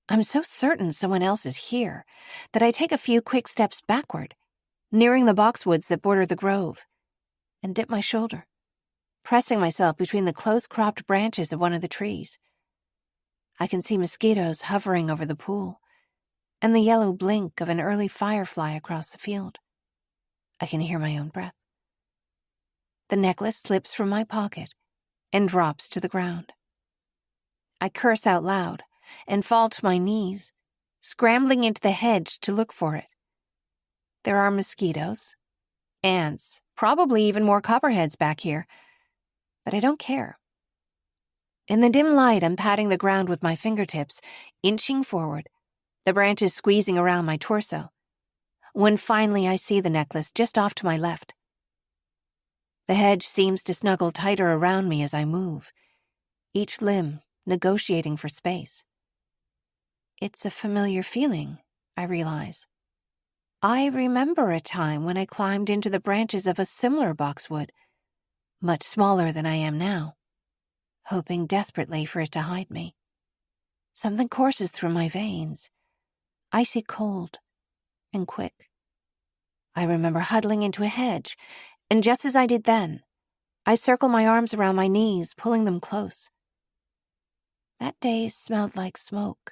Speaker 1: I'm so certain someone else is here that I take a few quick steps backward, nearing the boxwoods that border the grove, and dip my shoulder, pressing myself between the close-cropped branches of one of the trees. I can see mosquitoes hovering over the pool, and the yellow blink of an early firefly across the field. I can hear my own breath. The necklace slips from my pocket and drops to the ground. I curse out loud and fall to my knees, scrambling into the hedge to look for it. There are mosquitoes, ants, probably even more copperheads back here, but I don't care. In the dim light, I'm patting the ground with my fingertips, inching forward, the branches squeezing around my torso, when finally I see the necklace just off to my left. The hedge seems to snuggle tighter around me as I move, each limb negotiating for space. It's a familiar feeling, I realize. I remember a time when I climbed into the branches of a similar boxwood, much smaller than I am now, hoping desperately for it to hide me. Something courses through my veins, icy cold and quick. I remember huddling into a hedge, and just as I did then, I circle my arms around my knees, pulling them close. That day smelled like smoke.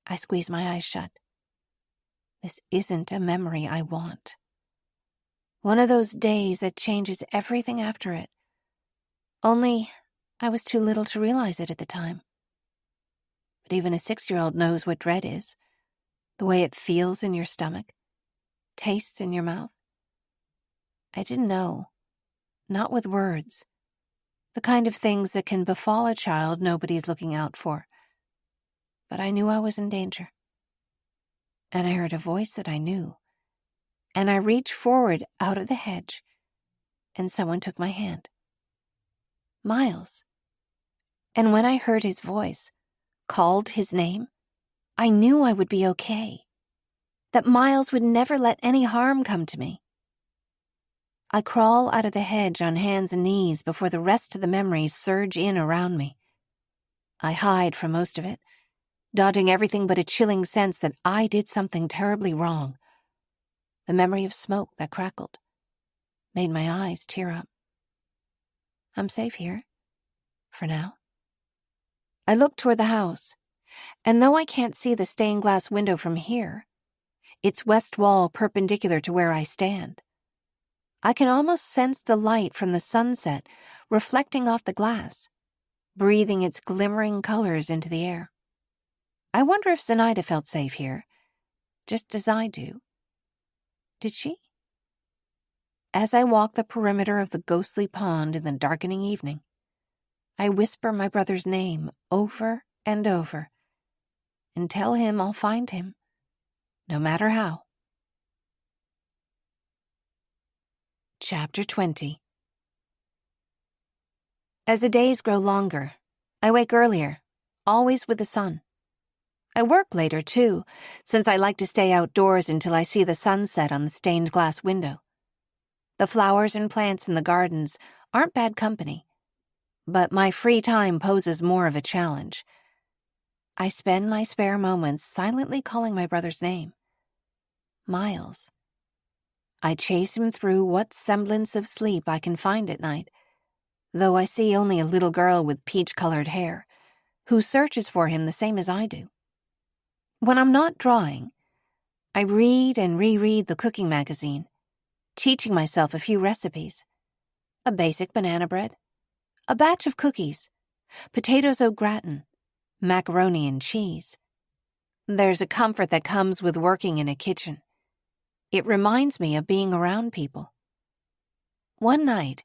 Speaker 1: I squeeze my eyes shut. This isn't a memory I want. One of those days that changes everything after it. Only, I was too little to realize it at the time. But even a 6-year-old knows what dread is. The way it feels in your stomach, tastes in your mouth. I didn't know. Not with words. The kind of things that can befall a child nobody's looking out for. But I knew I was in danger. And I heard a voice that I knew. And I reached forward out of the hedge, and someone took my hand. Miles. And when I heard his voice, called his name, I knew I would be okay. That Miles would never let any harm come to me. I crawl out of the hedge on hands and knees before the rest of the memories surge in around me. I hide from most of it, dodging everything but a chilling sense that I did something terribly wrong. The memory of smoke that crackled made my eyes tear up. I'm safe here, for now. I look toward the house, and though I can't see the stained glass window from here, its west wall perpendicular to where I stand, I can almost sense the light from the sunset reflecting off the glass, breathing its glimmering colors into the air. I wonder if Zenaida felt safe here, just as I do. Did she? As I walk the perimeter of the ghostly pond in the darkening evening, I whisper my brother's name over and over and tell him I'll find him, no matter how. Chapter 20. As the days grow longer, I wake earlier, always with the sun. I work later, too, since I like to stay outdoors until I see the sunset on the stained glass window. The flowers and plants in the gardens aren't bad company, but my free time poses more of a challenge. I spend my spare moments silently calling my brother's name. Miles. I chase him through what semblance of sleep I can find at night, though I see only a little girl with peach-colored hair, who searches for him the same as I do. When I'm not drawing, I read and reread the cooking magazine, teaching myself a few recipes. A basic banana bread, a batch of cookies, potatoes au gratin, macaroni and cheese. There's a comfort that comes with working in a kitchen. It reminds me of being around people. One night,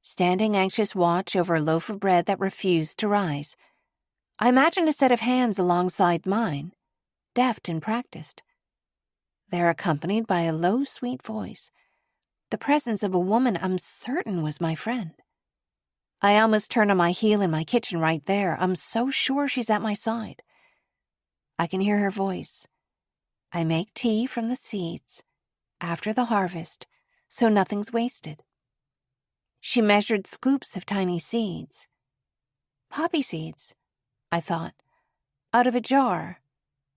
Speaker 1: standing anxious watch over a loaf of bread that refused to rise, I imagined a set of hands alongside mine, deft and practiced. They're accompanied by a low, sweet voice, the presence of a woman I'm certain was my friend. I almost turn on my heel in my kitchen right there. I'm so sure she's at my side. I can hear her voice. I make tea from the seeds, after the harvest, so nothing's wasted. She measured scoops of tiny seeds. Poppy seeds, I thought, out of a jar,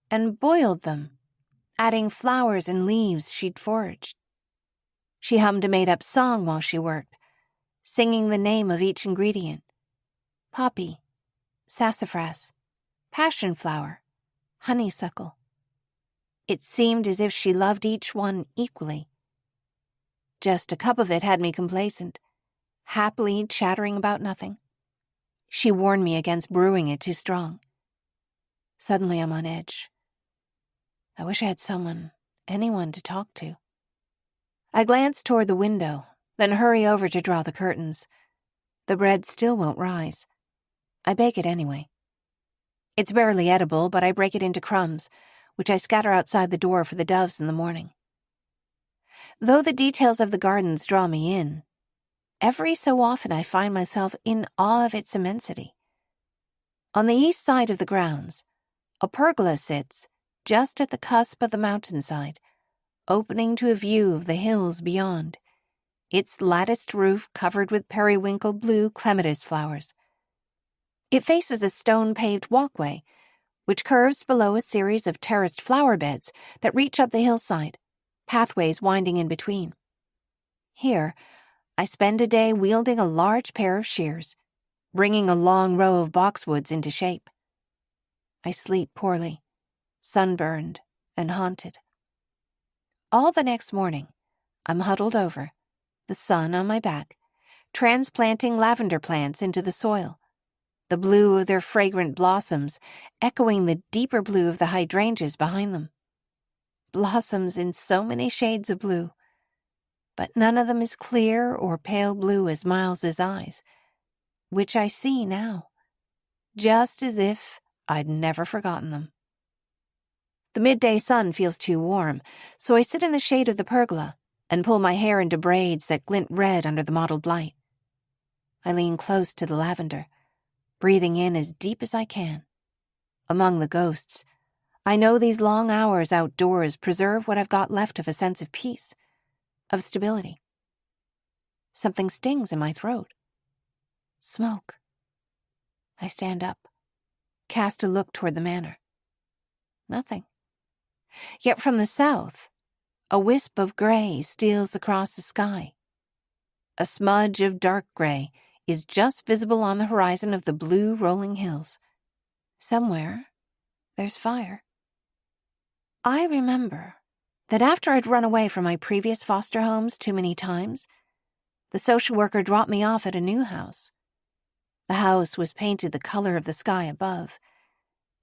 Speaker 1: and boiled them, adding flowers and leaves she'd foraged. She hummed a made-up song while she worked, singing the name of each ingredient. Poppy, sassafras, passion flower, honeysuckle. It seemed as if she loved each one equally. Just a cup of it had me complacent, happily chattering about nothing. She warned me against brewing it too strong. Suddenly I'm on edge. I wish I had anyone to talk to. I glance toward the window, then hurry over to draw the curtains. The bread still won't rise. I bake it anyway. It's barely edible, but I break it into crumbs, which I scatter outside the door for the doves in the morning. Though the details of the gardens draw me in, every so often I find myself in awe of its immensity. On the east side of the grounds, a pergola sits just at the cusp of the mountainside, opening to a view of the hills beyond, its latticed roof covered with periwinkle blue clematis flowers. It faces a stone-paved walkway, which curves below a series of terraced flower beds that reach up the hillside, pathways winding in between. Here, I spend a day wielding a large pair of shears, bringing a long row of boxwoods into shape. I sleep poorly, sunburned and haunted. All the next morning, I'm huddled over, the sun on my back, transplanting lavender plants into the soil, the blue of their fragrant blossoms echoing the deeper blue of the hydrangeas behind them. Blossoms in so many shades of blue, but none of them as clear or pale blue as Miles's eyes, which I see now, just as if I'd never forgotten them. The midday sun feels too warm, so I sit in the shade of the pergola and pull my hair into braids that glint red under the mottled light. I lean close to the lavender, breathing in as deep as I can. Among the ghosts, I know these long hours outdoors preserve what I've got left of a sense of peace, of stability. Something stings in my throat. Smoke. I stand up, cast a look toward the manor. Nothing. Yet from the south, a wisp of gray steals across the sky. A smudge of dark gray is just visible on the horizon of the blue rolling hills. Somewhere, there's fire. I remember that after I'd run away from my previous foster homes too many times, the social worker dropped me off at a new house. The house was painted the color of the sky above,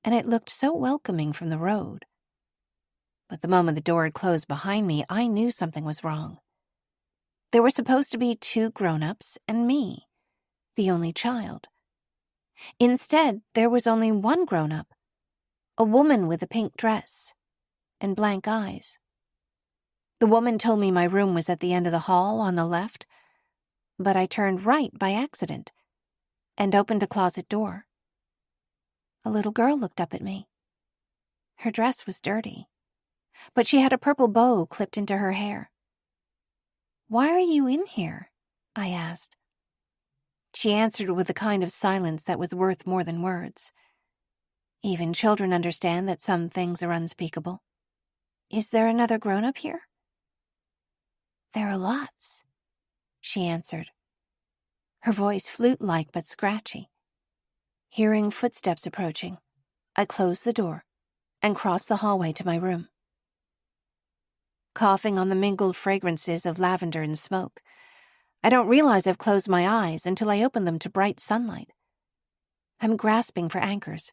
Speaker 1: and it looked so welcoming from the road. But the moment the door had closed behind me, I knew something was wrong. There were supposed to be 2 grown-ups and me, the only child. Instead, there was only one grown-up, a woman with a pink dress and blank eyes. The woman told me my room was at the end of the hall on the left, but I turned right by accident and opened a closet door. A little girl looked up at me. Her dress was dirty, but she had a purple bow clipped into her hair. "Why are you in here?" I asked. She answered with a kind of silence that was worth more than words. Even children understand that some things are unspeakable. "Is there another grown-up here?" "There are lots," she answered, her voice flute-like but scratchy. Hearing footsteps approaching, I closed the door and crossed the hallway to my room. Coughing on the mingled fragrances of lavender and smoke, I don't realize I've closed my eyes until I open them to bright sunlight. I'm grasping for anchors,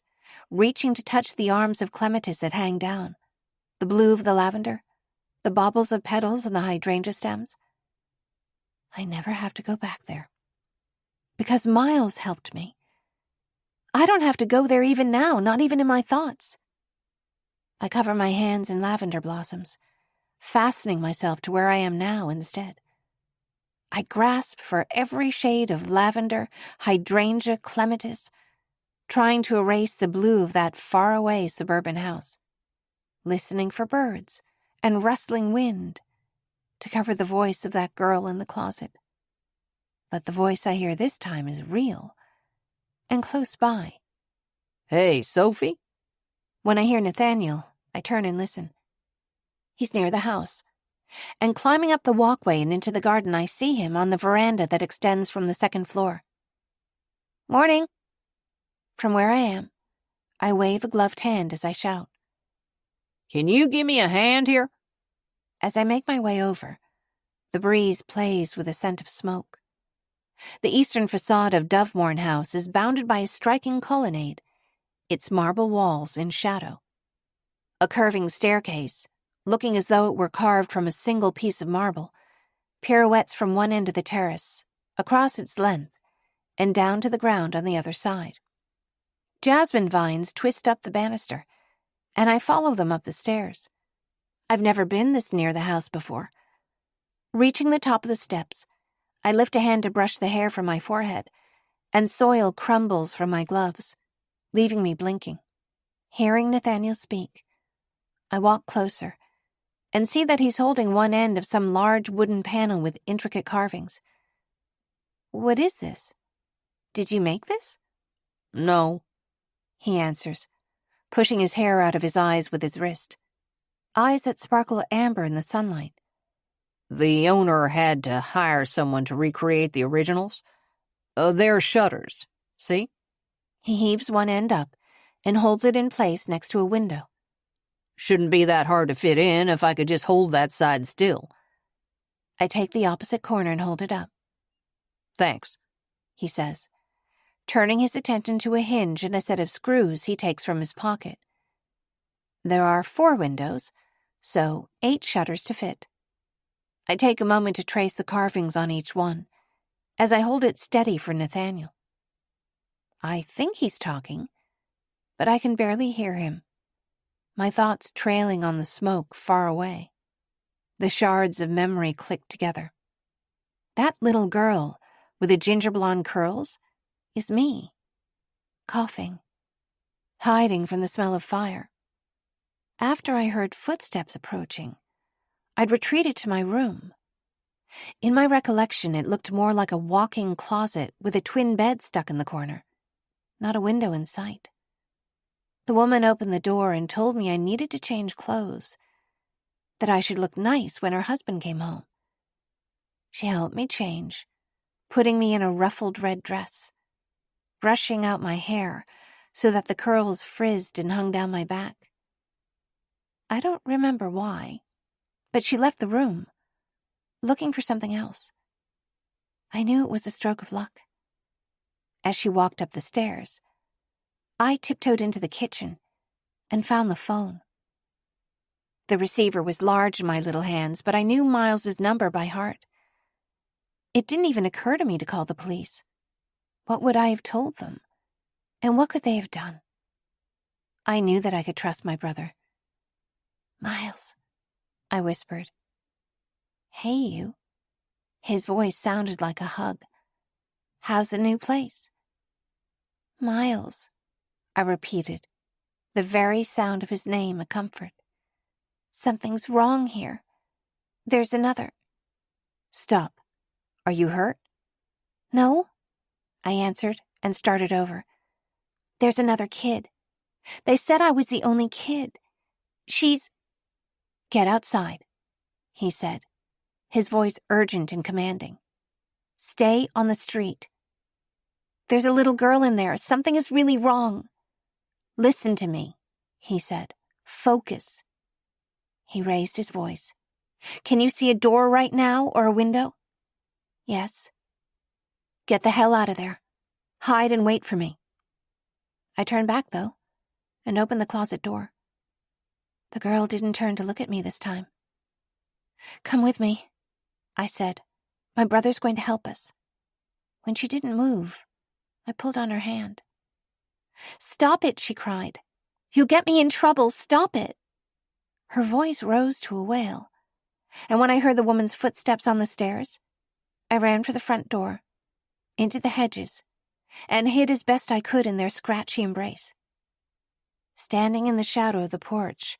Speaker 1: reaching to touch the arms of clematis that hang down, the blue of the lavender, the baubles of petals on the hydrangea stems. I never have to go back there. Because Miles helped me. I don't have to go there even now, not even in my thoughts. I cover my hands in lavender blossoms, fastening myself to where I am now instead. I grasp for every shade of lavender, hydrangea, clematis, trying to erase the blue of that faraway suburban house, listening for birds and rustling wind to cover the voice of that girl in the closet. But the voice I hear this time is real and close by.
Speaker 2: Hey, Sophie?
Speaker 1: When I hear Nathaniel, I turn and listen. He's near the house, and climbing up the walkway and into the garden, I see him on the veranda that extends from the second floor. Morning. From where I am, I wave a gloved hand as I shout.
Speaker 2: Can you give me a hand here?
Speaker 1: As I make my way over, the breeze plays with a scent of smoke. The eastern facade of Dovemorn House is bounded by a striking colonnade, its marble walls in shadow. A curving staircase, looking as though it were carved from a single piece of marble, pirouettes from one end of the terrace, across its length, and down to the ground on the other side. Jasmine vines twist up the banister, and I follow them up the stairs. I've never been this near the house before. Reaching the top of the steps, I lift a hand to brush the hair from my forehead, and soil crumbles from my gloves, leaving me blinking. Hearing Nathaniel speak, I walk closer and see that he's holding one end of some large wooden panel with intricate carvings. What is this? Did you make this?
Speaker 2: No,
Speaker 1: he answers, pushing his hair out of his eyes with his wrist. Eyes that sparkle amber in the sunlight.
Speaker 2: The owner had to hire someone to recreate the originals. They're shutters, see?
Speaker 1: He heaves one end up and holds it in place next to a window.
Speaker 2: Shouldn't be that hard to fit in if I could just hold that side still.
Speaker 1: I take the opposite corner and hold it up.
Speaker 2: Thanks,
Speaker 1: he says, turning his attention to a hinge and a set of screws he takes from his pocket. There are 4 windows, so 8 shutters to fit. I take a moment to trace the carvings on each one, as I hold it steady for Nathaniel. I think he's talking, but I can barely hear him, my thoughts trailing on the smoke far away. The shards of memory click together. That little girl with the ginger blonde curls is me, coughing, hiding from the smell of fire. After I heard footsteps approaching, I'd retreated to my room. In my recollection, it looked more like a walk-in closet with a twin bed stuck in the corner, not a window in sight. The woman opened the door and told me I needed to change clothes, that I should look nice when her husband came home. She helped me change, putting me in a ruffled red dress, brushing out my hair so that the curls frizzed and hung down my back. I don't remember why, but she left the room, looking for something else. I knew it was a stroke of luck. As she walked up the stairs, I tiptoed into the kitchen and found the phone. The receiver was large in my little hands, but I knew Miles's number by heart. It didn't even occur to me to call the police. What would I have told them? And what could they have done? I knew that I could trust my brother. Miles, I whispered. Hey, you. His voice sounded like a hug. How's the new place? Miles, I repeated, the very sound of his name a comfort. Something's wrong here. There's another. Stop. Are you hurt? No, I answered and started over. There's another kid. They said I was the only kid. She's... Get outside, he said, his voice urgent and commanding. Stay on the street. There's a little girl in there. Something is really wrong. Listen to me, he said, Focus. He raised his voice. Can you see a door right now or a window? Yes. Get the hell out of there. Hide and wait for me. I turned back, though, and opened the closet door. The girl didn't turn to look at me this time. Come with me, I said. My brother's going to help us. When she didn't move, I pulled on her hand. Stop it, she cried. You'll get me in trouble. Stop it. Her voice rose to a wail, and when I heard the woman's footsteps on the stairs, I ran for the front door, into the hedges, and hid as best I could in their scratchy embrace. Standing in the shadow of the porch,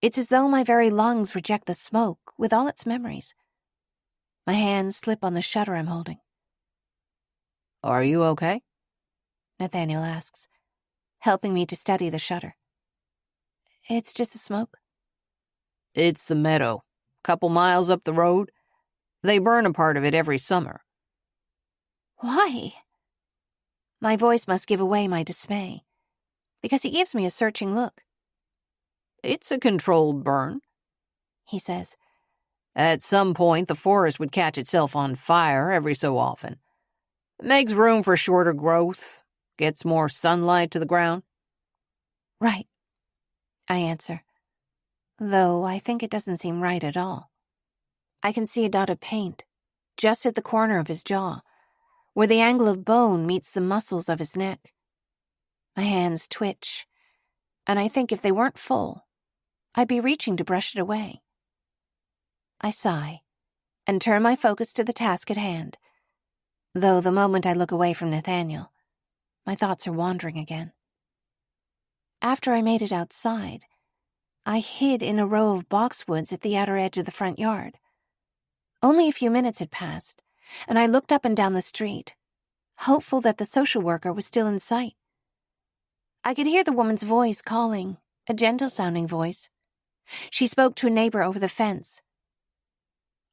Speaker 1: it's as though my very lungs reject the smoke with all its memories. My hands slip on the shutter I'm holding.
Speaker 2: Are you okay?
Speaker 1: Nathaniel asks, helping me to steady the shutter. It's just the smoke.
Speaker 2: It's the meadow. Couple miles up the road. They burn a part of it every summer.
Speaker 1: Why? My voice must give away my dismay, because he gives me a searching look.
Speaker 2: It's a controlled burn,
Speaker 1: he says.
Speaker 2: At some point, the forest would catch itself on fire every so often. It makes room for shorter growth, gets more sunlight to the ground.
Speaker 1: Right, I answer, though I think it doesn't seem right at all. I can see a dot of paint just at the corner of his jaw, where the angle of bone meets the muscles of his neck. My hands twitch, and I think if they weren't full, I'd be reaching to brush it away. I sigh and turn my focus to the task at hand, though the moment I look away from Nathaniel, my thoughts are wandering again. After I made it outside, I hid in a row of boxwoods at the outer edge of the front yard. Only a few minutes had passed, and I looked up and down the street, hopeful that the social worker was still in sight. I could hear the woman's voice calling, a gentle-sounding voice. She spoke to a neighbor over the fence.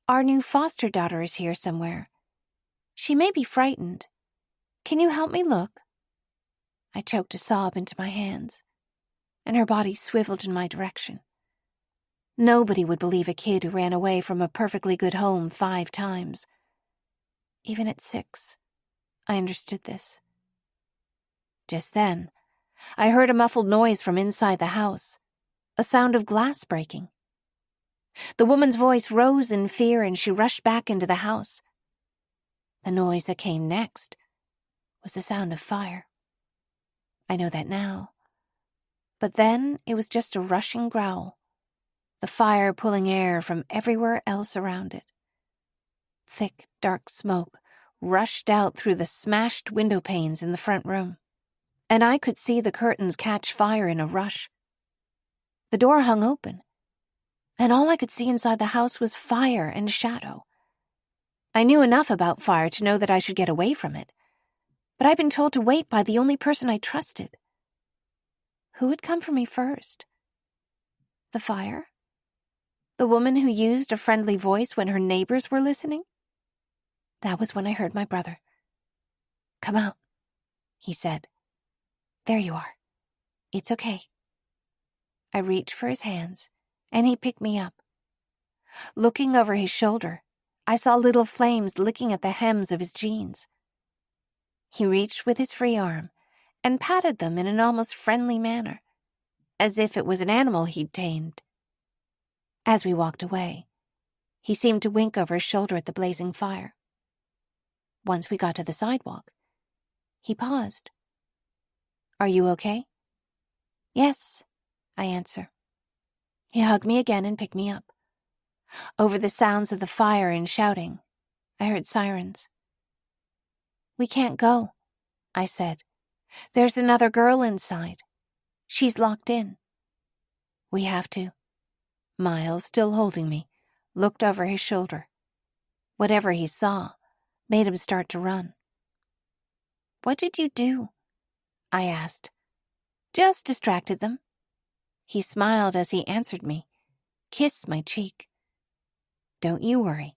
Speaker 1: Our new foster daughter is here somewhere. She may be frightened. Can you help me look? I choked a sob into my hands, and her body swiveled in my direction. Nobody would believe a kid who ran away from a perfectly good home 5 times. Even at 6, I understood this. Just then, I heard a muffled noise from inside the house, a sound of glass breaking. The woman's voice rose in fear and she rushed back into the house. The noise that came next was the sound of fire. I know that now. But then it was just a rushing growl, the fire pulling air from everywhere else around it. Thick, dark smoke rushed out through the smashed window panes in the front room, and I could see the curtains catch fire in a rush. The door hung open, and all I could see inside the house was fire and shadow. I knew enough about fire to know that I should get away from it, but I'd been told to wait by the only person I trusted. Who had come for me first? The fire? The woman who used a friendly voice when her neighbors were listening? That was when I heard my brother. Come out, he said. There you are. It's okay. I reached for his hands, and he picked me up. Looking over his shoulder, I saw little flames licking at the hems of his jeans. He reached with his free arm and patted them in an almost friendly manner, as if it was an animal he'd tamed. As we walked away, he seemed to wink over his shoulder at the blazing fire. Once we got to the sidewalk, he paused. Are you okay? Yes, I answer. He hugged me again and picked me up. Over the sounds of the fire and shouting, I heard sirens. We can't go, I said. There's another girl inside. She's locked in. We have to. Miles, still holding me, looked over his shoulder. Whatever he saw made him start to run. What did you do? I asked. Just distracted them. He smiled as he answered me, kissed my cheek. Don't you worry.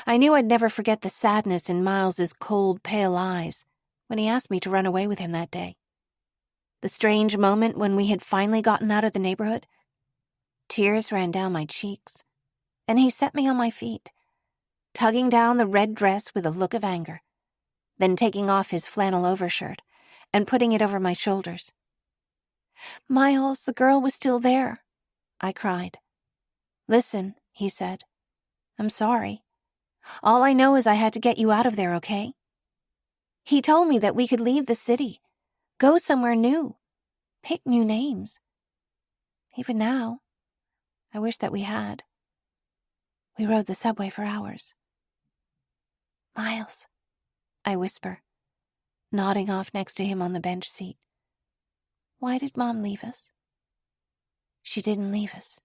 Speaker 1: I knew I'd never forget the sadness in Miles's cold, pale eyes when he asked me to run away with him that day. The strange moment when we had finally gotten out of the neighborhood? Tears ran down my cheeks, and he set me on my feet, tugging down the red dress with a look of anger, then taking off his flannel overshirt and putting it over my shoulders. "Miles, the girl was still there," I cried. "Listen," he said. "I'm sorry. All I know is I had to get you out of there, okay? He told me that we could leave the city, go somewhere new, pick new names. Even now, I wish that we had. We rode the subway for hours." "Miles," I whisper, nodding off next to him on the bench seat. "Why did Mom leave us?" "She didn't leave us,"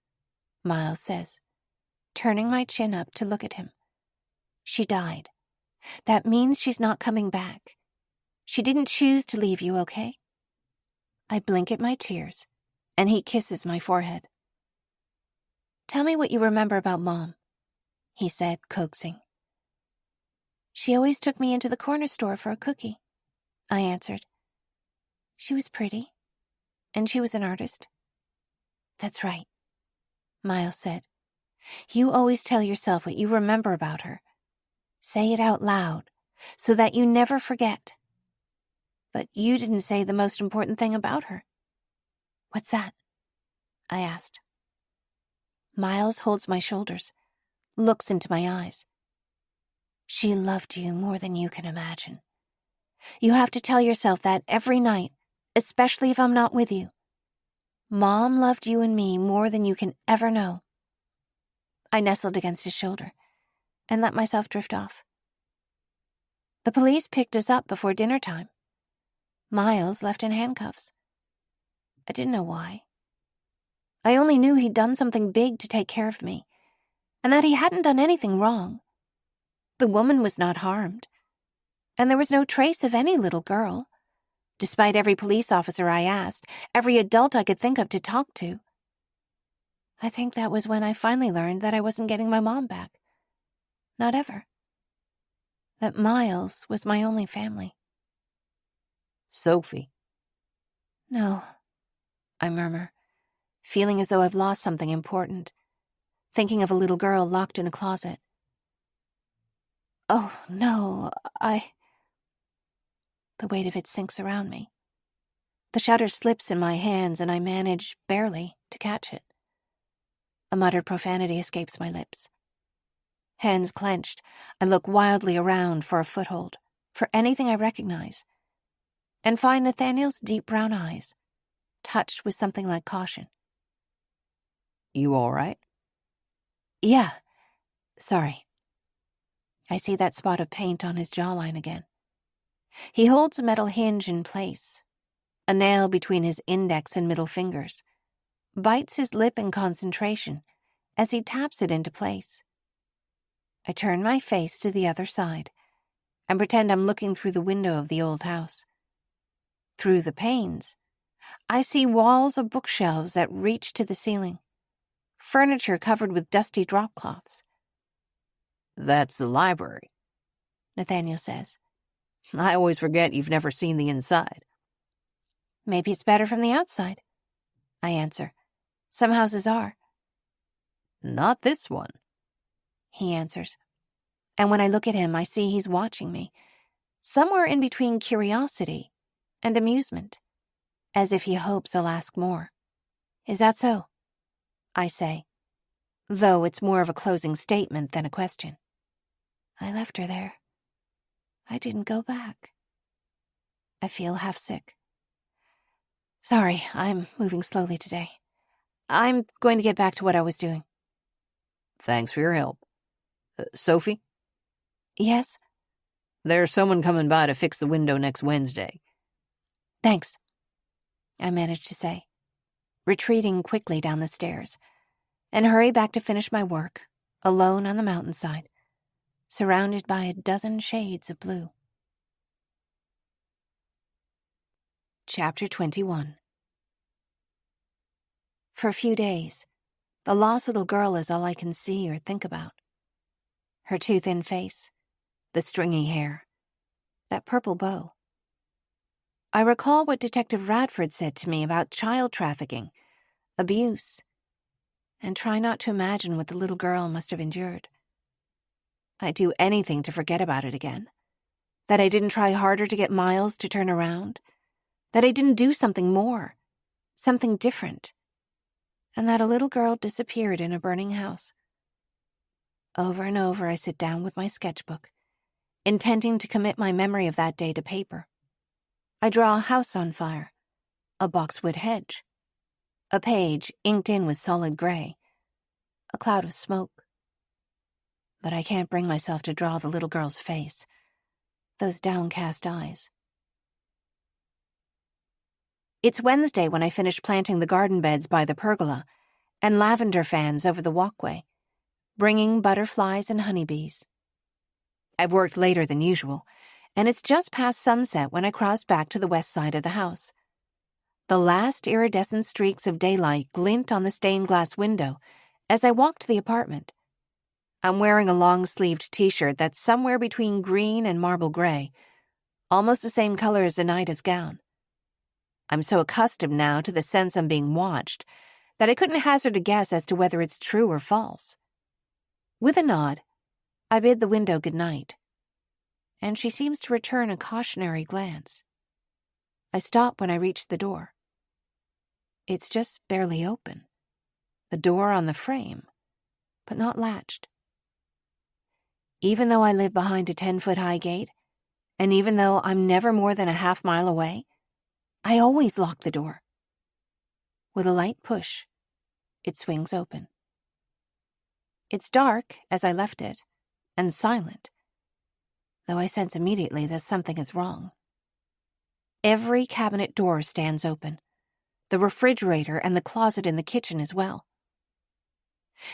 Speaker 1: Miles says, turning my chin up to look at him. "She died. That means she's not coming back. She didn't choose to leave you, okay?" I blink at my tears, and he kisses my forehead. "Tell me what you remember about Mom," he said, coaxing. "She always took me into the corner store for a cookie," I answered. "She was pretty, and she was an artist." "That's right," Miles said. "You always tell yourself what you remember about her. Say it out loud, so that you never forget. But you didn't say the most important thing about her." "What's that?" I asked. Miles holds my shoulders, looks into my eyes. "She loved you more than you can imagine. You have to tell yourself that every night, especially if I'm not with you. Mom loved you and me more than you can ever know." I nestled against his shoulder and let myself drift off. The police picked us up before dinner time. Miles left in handcuffs. I didn't know why. I only knew he'd done something big to take care of me, and that he hadn't done anything wrong. The woman was not harmed, and there was no trace of any little girl, despite every police officer I asked, every adult I could think of to talk to. I think that was when I finally learned that I wasn't getting my mom back. Not ever. That Miles was my only family.
Speaker 2: Sophie.
Speaker 1: "No," I murmur, feeling as though I've lost something important, thinking of a little girl locked in a closet. "Oh, no, The weight of it sinks around me. The shutter slips in my hands, and I manage, barely, to catch it. A muttered profanity escapes my lips. Hands clenched, I look wildly around for a foothold, for anything I recognize, and find Nathaniel's deep brown eyes, touched with something like caution.
Speaker 2: You all right?
Speaker 1: "Yeah, sorry." I see that spot of paint on his jawline again. He holds a metal hinge in place, a nail between his index and middle fingers, bites his lip in concentration as he taps it into place. I turn my face to the other side and pretend I'm looking through the window of the old house. Through the panes, I see walls of bookshelves that reach to the ceiling, furniture covered with dusty drop cloths.
Speaker 2: That's the library,
Speaker 1: Nathaniel says.
Speaker 2: I always forget you've never seen the inside.
Speaker 1: "Maybe it's better from the outside," I answer. "Some houses are."
Speaker 2: Not this one,
Speaker 1: he answers. And when I look at him, I see he's watching me, somewhere in between curiosity and amusement, as if he hopes I'll ask more. "Is that so?" I say, though it's more of a closing statement than a question. "I left her there. I didn't go back." I feel half sick. "Sorry, I'm moving slowly today. I'm going to get back to what I was doing."
Speaker 2: Thanks for your help. Sophie?
Speaker 1: "Yes?"
Speaker 2: There's someone coming by to fix the window next Wednesday.
Speaker 1: "Thanks," I managed to say, retreating quickly down the stairs, and hurry back to finish my work, alone on the mountainside, surrounded by a dozen shades of blue. Chapter 21. For a few days, the lost little girl is all I can see or think about. Her too thin face, the stringy hair, that purple bow. I recall what Detective Radford said to me about child trafficking, abuse, and try not to imagine what the little girl must have endured. I'd do anything to forget about it again. That I didn't try harder to get Miles to turn around. That I didn't do something more, something different. And that a little girl disappeared in a burning house. Over and over I sit down with my sketchbook, intending to commit my memory of that day to paper. I draw a house on fire, a boxwood hedge, a page inked in with solid gray, a cloud of smoke. But I can't bring myself to draw the little girl's face, those downcast eyes. It's Wednesday when I finish planting the garden beds by the pergola and lavender fans over the walkway, bringing butterflies and honeybees. I've worked later than usual, and it's just past sunset when I cross back to the west side of the house. The last iridescent streaks of daylight glint on the stained glass window as I walk to the apartment. I'm wearing a long-sleeved t-shirt that's somewhere between green and marble gray, almost the same color as Anita's gown. I'm so accustomed now to the sense I'm being watched that I couldn't hazard a guess as to whether it's true or false. With a nod, I bid the window good night, and she seems to return a cautionary glance. I stop when I reach the door. It's just barely open, the door on the frame, but not latched. Even though I live behind a 10-foot-high gate, and even though I'm never more than a half-mile away, I always lock the door. With a light push, it swings open. It's dark, as I left it, and silent, though I sense immediately that something is wrong. Every cabinet door stands open, the refrigerator and the closet in the kitchen as well.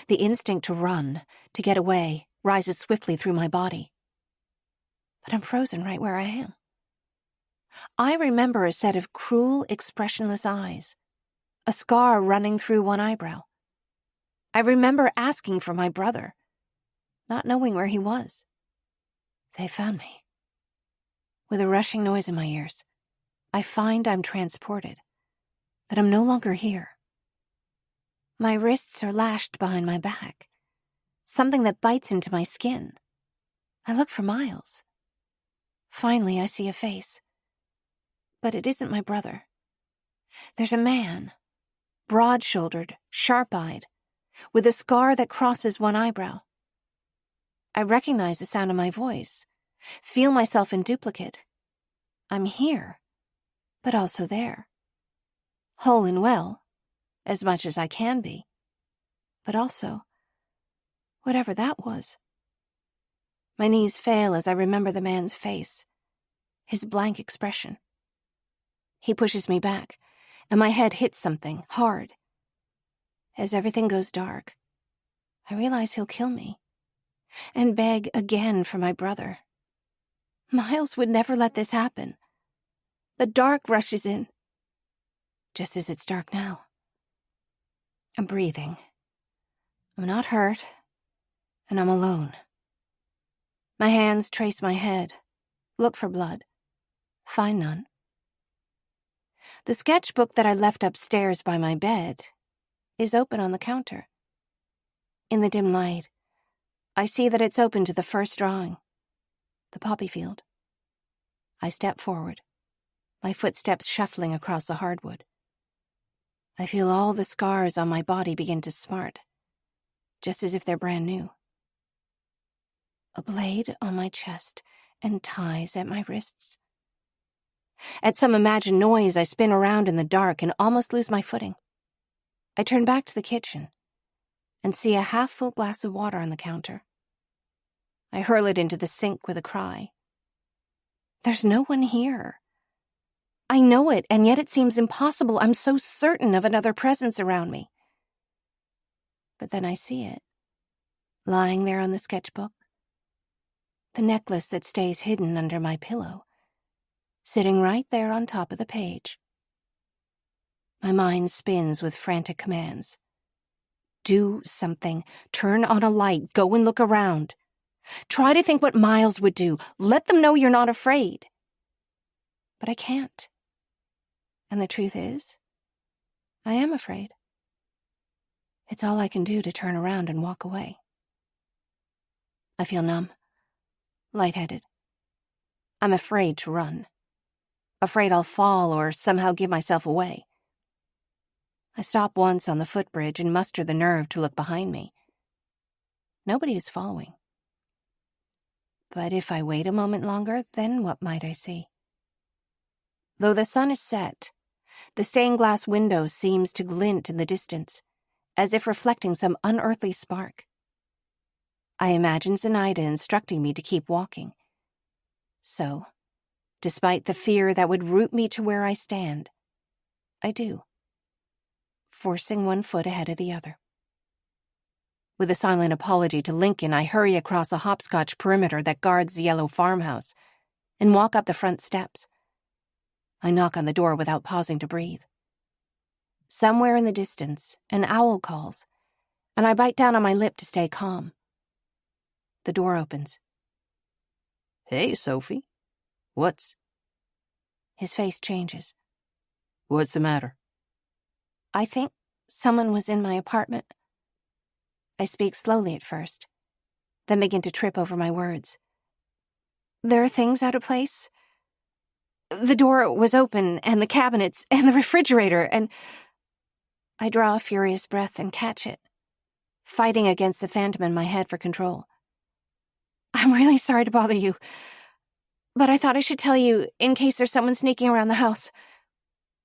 Speaker 1: The instinct to run, to get away, rises swiftly through my body. But I'm frozen right where I am. I remember a set of cruel, expressionless eyes, a scar running through one eyebrow. I remember asking for my brother, not knowing where he was. They found me. With a rushing noise in my ears, I find I'm transported, that I'm no longer here. My wrists are lashed behind my back, something that bites into my skin. I look for Miles. Finally, I see a face. But it isn't my brother. There's a man, broad-shouldered, sharp-eyed, with a scar that crosses one eyebrow. I recognize the sound of my voice, feel myself in duplicate. I'm here, but also there. Whole and well, as much as I can be, but also, whatever that was. My knees fail as I remember the man's face, his blank expression. He pushes me back, and my head hits something hard. As everything goes dark, I realize he'll kill me, and beg again for my brother. Miles would never let this happen. The dark rushes in, just as it's dark now. I'm breathing. I'm not hurt, and I'm alone. My hands trace my head, look for blood, find none. The sketchbook that I left upstairs by my bed is open on the counter. In the dim light, I see that it's open to the first drawing, the poppy field. I step forward, my footsteps shuffling across the hardwood. I feel all the scars on my body begin to smart, just as if they're brand new. A blade on my chest and ties at my wrists. At some imagined noise, I spin around in the dark and almost lose my footing. I turn back to the kitchen and see a half-full glass of water on the counter. I hurl it into the sink with a cry. There's no one here. I know it, and yet it seems impossible. I'm so certain of another presence around me. But then I see it, lying there on the sketchbook. The necklace that stays hidden under my pillow, sitting right there on top of the page. My mind spins with frantic commands. Do something. Turn on a light. Go and look around. Try to think what Miles would do. Let them know you're not afraid. But I can't. And the truth is, I am afraid. It's all I can do to turn around and walk away. I feel numb, lightheaded. I'm afraid to run. Afraid I'll fall or somehow give myself away. I stop once on the footbridge and muster the nerve to look behind me. Nobody is following. But if I wait a moment longer, then what might I see? Though the sun is set, the stained glass window seems to glint in the distance, as if reflecting some unearthly spark. I imagine Zenaida instructing me to keep walking. So, despite the fear that would root me to where I stand, I do, forcing one foot ahead of the other. With a silent apology to Lincoln, I hurry across a hopscotch perimeter that guards the yellow farmhouse and walk up the front steps. I knock on the door without pausing to breathe. Somewhere in the distance, an owl calls, and I bite down on my lip to stay calm. The door opens.
Speaker 2: Hey, Sophie. What's...
Speaker 1: His face changes.
Speaker 2: What's the matter?
Speaker 1: I think someone was in my apartment. I speak slowly at first, then begin to trip over my words. There are things out of place. The door was open, and the cabinets, and the refrigerator, and... I draw a furious breath and catch it, fighting against the phantom in my head for control. I'm really sorry to bother you, but I thought I should tell you in case there's someone sneaking around the house.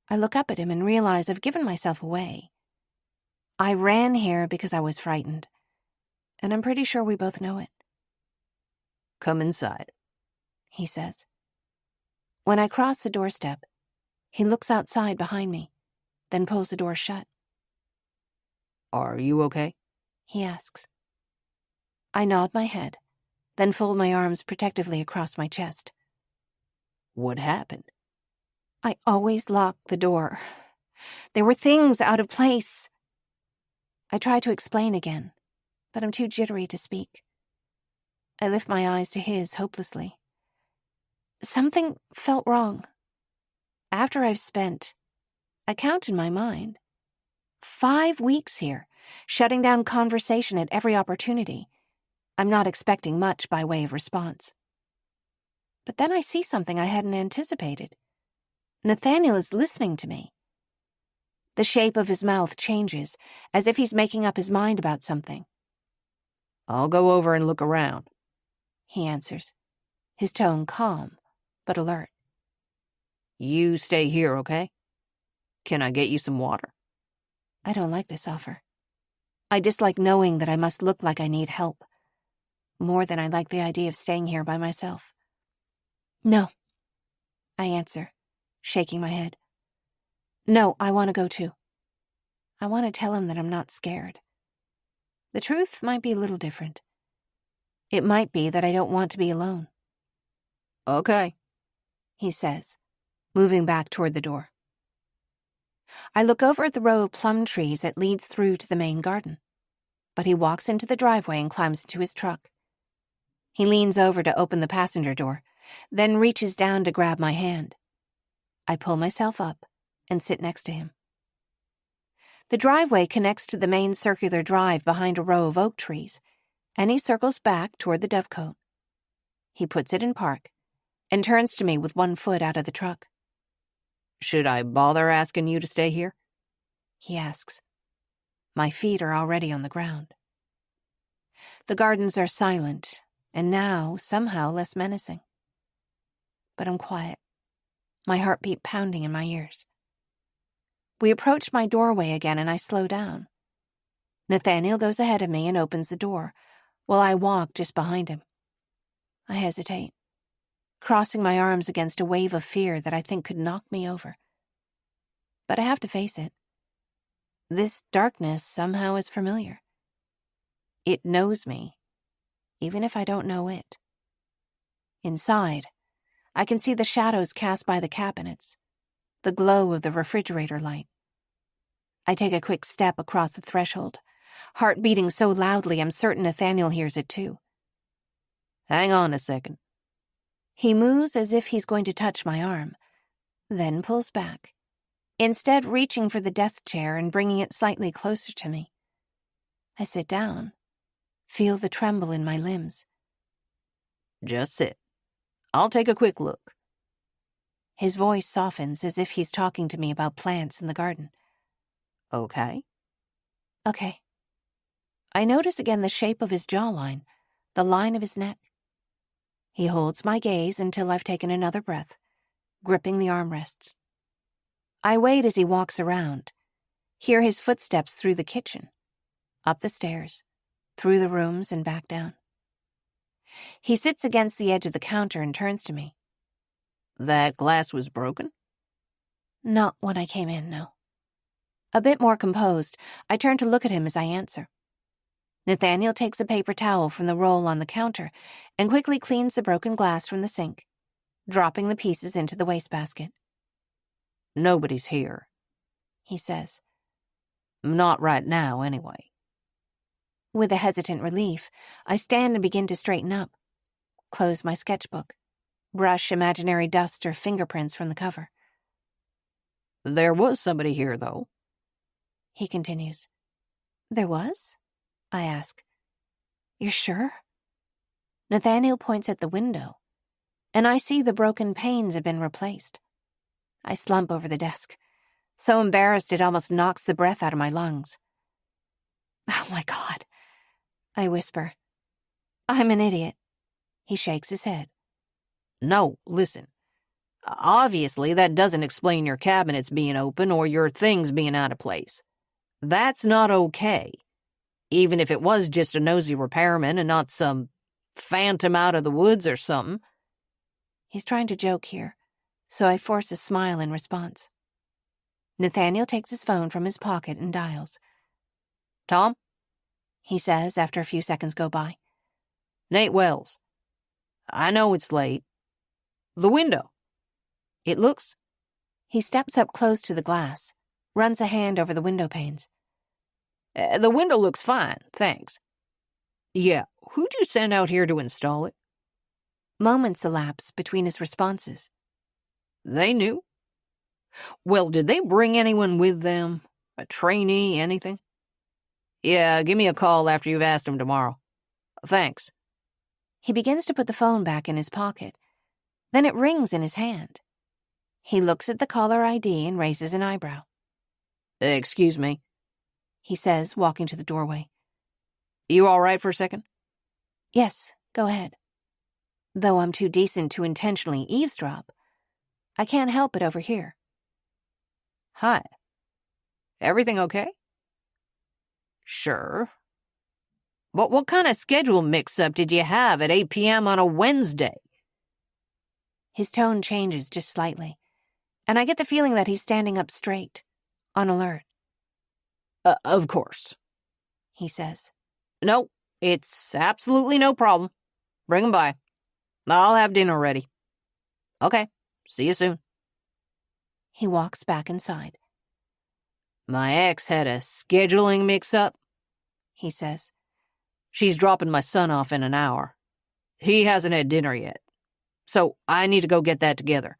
Speaker 1: I look up at him and realize I've given myself away. I ran here because I was frightened, and I'm pretty sure we both know it.
Speaker 2: Come inside,
Speaker 1: he says. When I cross the doorstep, he looks outside behind me, then pulls the door shut.
Speaker 2: Are you okay?
Speaker 1: He asks. I nod my head, then fold my arms protectively across my chest.
Speaker 2: What happened?
Speaker 1: I always lock the door. There were things out of place. I try to explain again, but I'm too jittery to speak. I lift my eyes to his hopelessly. Something felt wrong. After I've spent, I count in my mind, 5 weeks here, shutting down conversation at every opportunity, I'm not expecting much by way of response. But then I see something I hadn't anticipated. Nathaniel is listening to me. The shape of his mouth changes, as if he's making up his mind about something.
Speaker 2: I'll go over and look around,
Speaker 1: he answers, his tone calm but alert.
Speaker 2: You stay here, okay? Can I get you some water?
Speaker 1: I don't like this offer. I dislike knowing that I must look like I need help, more than I like the idea of staying here by myself. No, I answer, shaking my head. No, I want to go too. I want to tell him that I'm not scared. The truth might be a little different. It might be that I don't want to be alone.
Speaker 2: Okay,
Speaker 1: he says, moving back toward the door. I look over at the row of plum trees that leads through to the main garden, but he walks into the driveway and climbs into his truck. He leans over to open the passenger door, then reaches down to grab my hand. I pull myself up and sit next to him. The driveway connects to the main circular drive behind a row of oak trees, and he circles back toward the dovecote. He puts it in park and turns to me with one foot out of the truck.
Speaker 2: Should I bother asking you to stay here?
Speaker 1: He asks. My feet are already on the ground. The gardens are silent, and now somehow less menacing. But I'm quiet, my heartbeat pounding in my ears. We approach my doorway again, and I slow down. Nathaniel goes ahead of me and opens the door, while I walk just behind him. I hesitate, crossing my arms against a wave of fear that I think could knock me over. But I have to face it. This darkness somehow is familiar. It knows me, even if I don't know it. Inside, I can see the shadows cast by the cabinets, the glow of the refrigerator light. I take a quick step across the threshold, heart beating so loudly I'm certain Nathaniel hears it too.
Speaker 2: Hang on a second.
Speaker 1: He moves as if he's going to touch my arm, then pulls back, instead reaching for the desk chair and bringing it slightly closer to me. I sit down, feel the tremble in my limbs.
Speaker 2: Just sit. I'll take a quick look.
Speaker 1: His voice softens as if he's talking to me about plants in the garden.
Speaker 2: Okay.
Speaker 1: Okay. I notice again the shape of his jawline, the line of his neck. He holds my gaze until I've taken another breath, gripping the armrests. I wait as he walks around, hear his footsteps through the kitchen, up the stairs, through the rooms and back down. He sits against the edge of the counter and turns to me.
Speaker 2: That glass was broken?
Speaker 1: Not when I came in, no. A bit more composed, I turn to look at him as I answer. Nathaniel takes a paper towel from the roll on the counter and quickly cleans the broken glass from the sink, dropping the pieces into the wastebasket.
Speaker 2: Nobody's here,
Speaker 1: he says.
Speaker 2: Not right now, anyway.
Speaker 1: With a hesitant relief, I stand and begin to straighten up, close my sketchbook, brush imaginary dust or fingerprints from the cover.
Speaker 2: There was somebody here, though,
Speaker 1: he continues. There was? I ask. You're sure? Nathaniel points at the window, and I see the broken panes have been replaced. I slump over the desk, so embarrassed it almost knocks the breath out of my lungs. Oh my God, I whisper. I'm an idiot. He shakes his head.
Speaker 2: No, listen. Obviously, that doesn't explain your cabinets being open or your things being out of place. That's not okay. Even if it was just a nosy repairman and not some phantom out of the woods or something.
Speaker 1: He's trying to joke here, so I force a smile in response. Nathaniel takes his phone from his pocket and dials.
Speaker 2: Tom?
Speaker 1: He says after a few seconds go by.
Speaker 2: Nate Wells. I know it's late. The window. It looks...
Speaker 1: He steps up close to the glass, runs a hand over the window panes.
Speaker 2: The window looks fine, thanks. Yeah, who'd you send out here to install it?
Speaker 1: Moments elapse between his responses.
Speaker 2: They knew? Well, did they bring anyone with them? A trainee, anything? Yeah, give me a call after you've asked them tomorrow. Thanks.
Speaker 1: He begins to put the phone back in his pocket. Then it rings in his hand. He looks at the caller ID and raises an eyebrow.
Speaker 2: Excuse me,
Speaker 1: he says, walking to the doorway.
Speaker 2: You all right for a second?
Speaker 1: Yes, go ahead. Though I'm too decent to intentionally eavesdrop, I can't help but overhear.
Speaker 2: Hi. Everything okay?
Speaker 3: Sure. But what kind of schedule mix-up did you have at 8 p.m. on a Wednesday?
Speaker 1: His tone changes just slightly, and I get the feeling that he's standing up straight, on alert.
Speaker 3: Of course,
Speaker 1: he says.
Speaker 3: No, it's absolutely no problem. Bring 'em by. I'll have dinner ready. Okay, see you soon.
Speaker 1: He walks back inside.
Speaker 3: My ex had a scheduling mix-up,
Speaker 1: he says.
Speaker 3: She's dropping my son off in an hour. He hasn't had dinner yet, so I need to go get that together.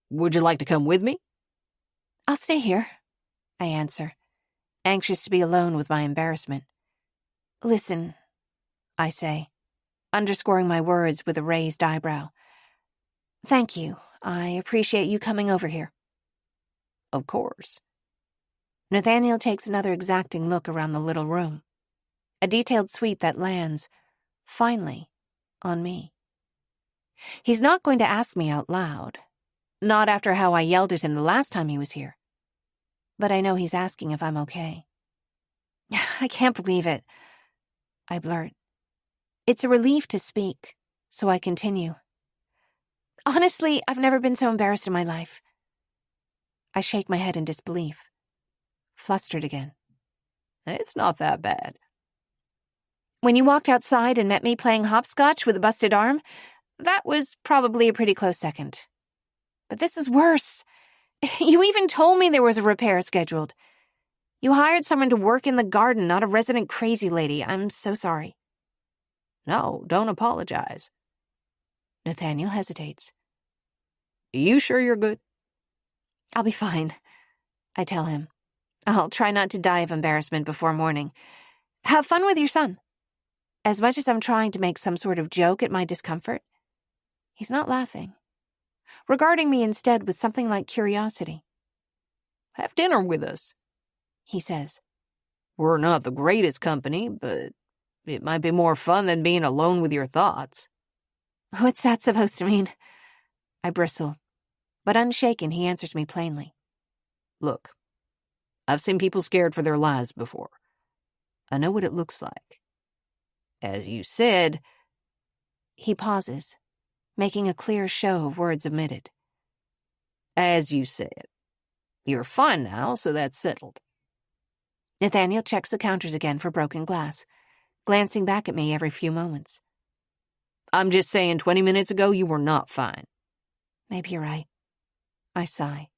Speaker 3: Would you like to come with me?
Speaker 1: I'll stay here, I answer, anxious to be alone with my embarrassment. Listen, I say, underscoring my words with a raised eyebrow. Thank you. I appreciate you coming over here.
Speaker 3: Of course.
Speaker 1: Nathaniel takes another exacting look around the little room. A detailed sweep that lands, finally, on me. He's not going to ask me out loud. Not after how I yelled at him the last time he was here. But I know he's asking if I'm okay. I can't believe it, I blurt. It's a relief to speak, so I continue. Honestly, I've never been so embarrassed in my life. I shake my head in disbelief. Flustered again.
Speaker 3: It's not that bad.
Speaker 1: When you walked outside and met me playing hopscotch with a busted arm, that was probably a pretty close second. But this is worse. You even told me there was a repair scheduled. You hired someone to work in the garden, not a resident crazy lady. I'm so sorry.
Speaker 3: No, don't apologize.
Speaker 1: Nathaniel hesitates.
Speaker 3: You sure you're good?
Speaker 1: I'll be fine, I tell him. I'll try not to die of embarrassment before morning. Have fun with your son. As much as I'm trying to make some sort of joke at my discomfort, he's not laughing, regarding me instead with something like curiosity.
Speaker 2: Have dinner with us,
Speaker 1: he says.
Speaker 2: We're not the greatest company, but it might be more fun than being alone with your thoughts.
Speaker 1: What's that supposed to mean? I bristle, but unshaken, he answers me plainly.
Speaker 2: Look, I've seen people scared for their lives before. I know what it looks like. As you said...
Speaker 1: He pauses, making a clear show of words omitted.
Speaker 2: As you said. You're fine now, so that's settled.
Speaker 1: Nathaniel checks the counters again for broken glass, glancing back at me every few moments.
Speaker 2: I'm just saying 20 minutes ago you were not fine.
Speaker 1: Maybe you're right. I sigh.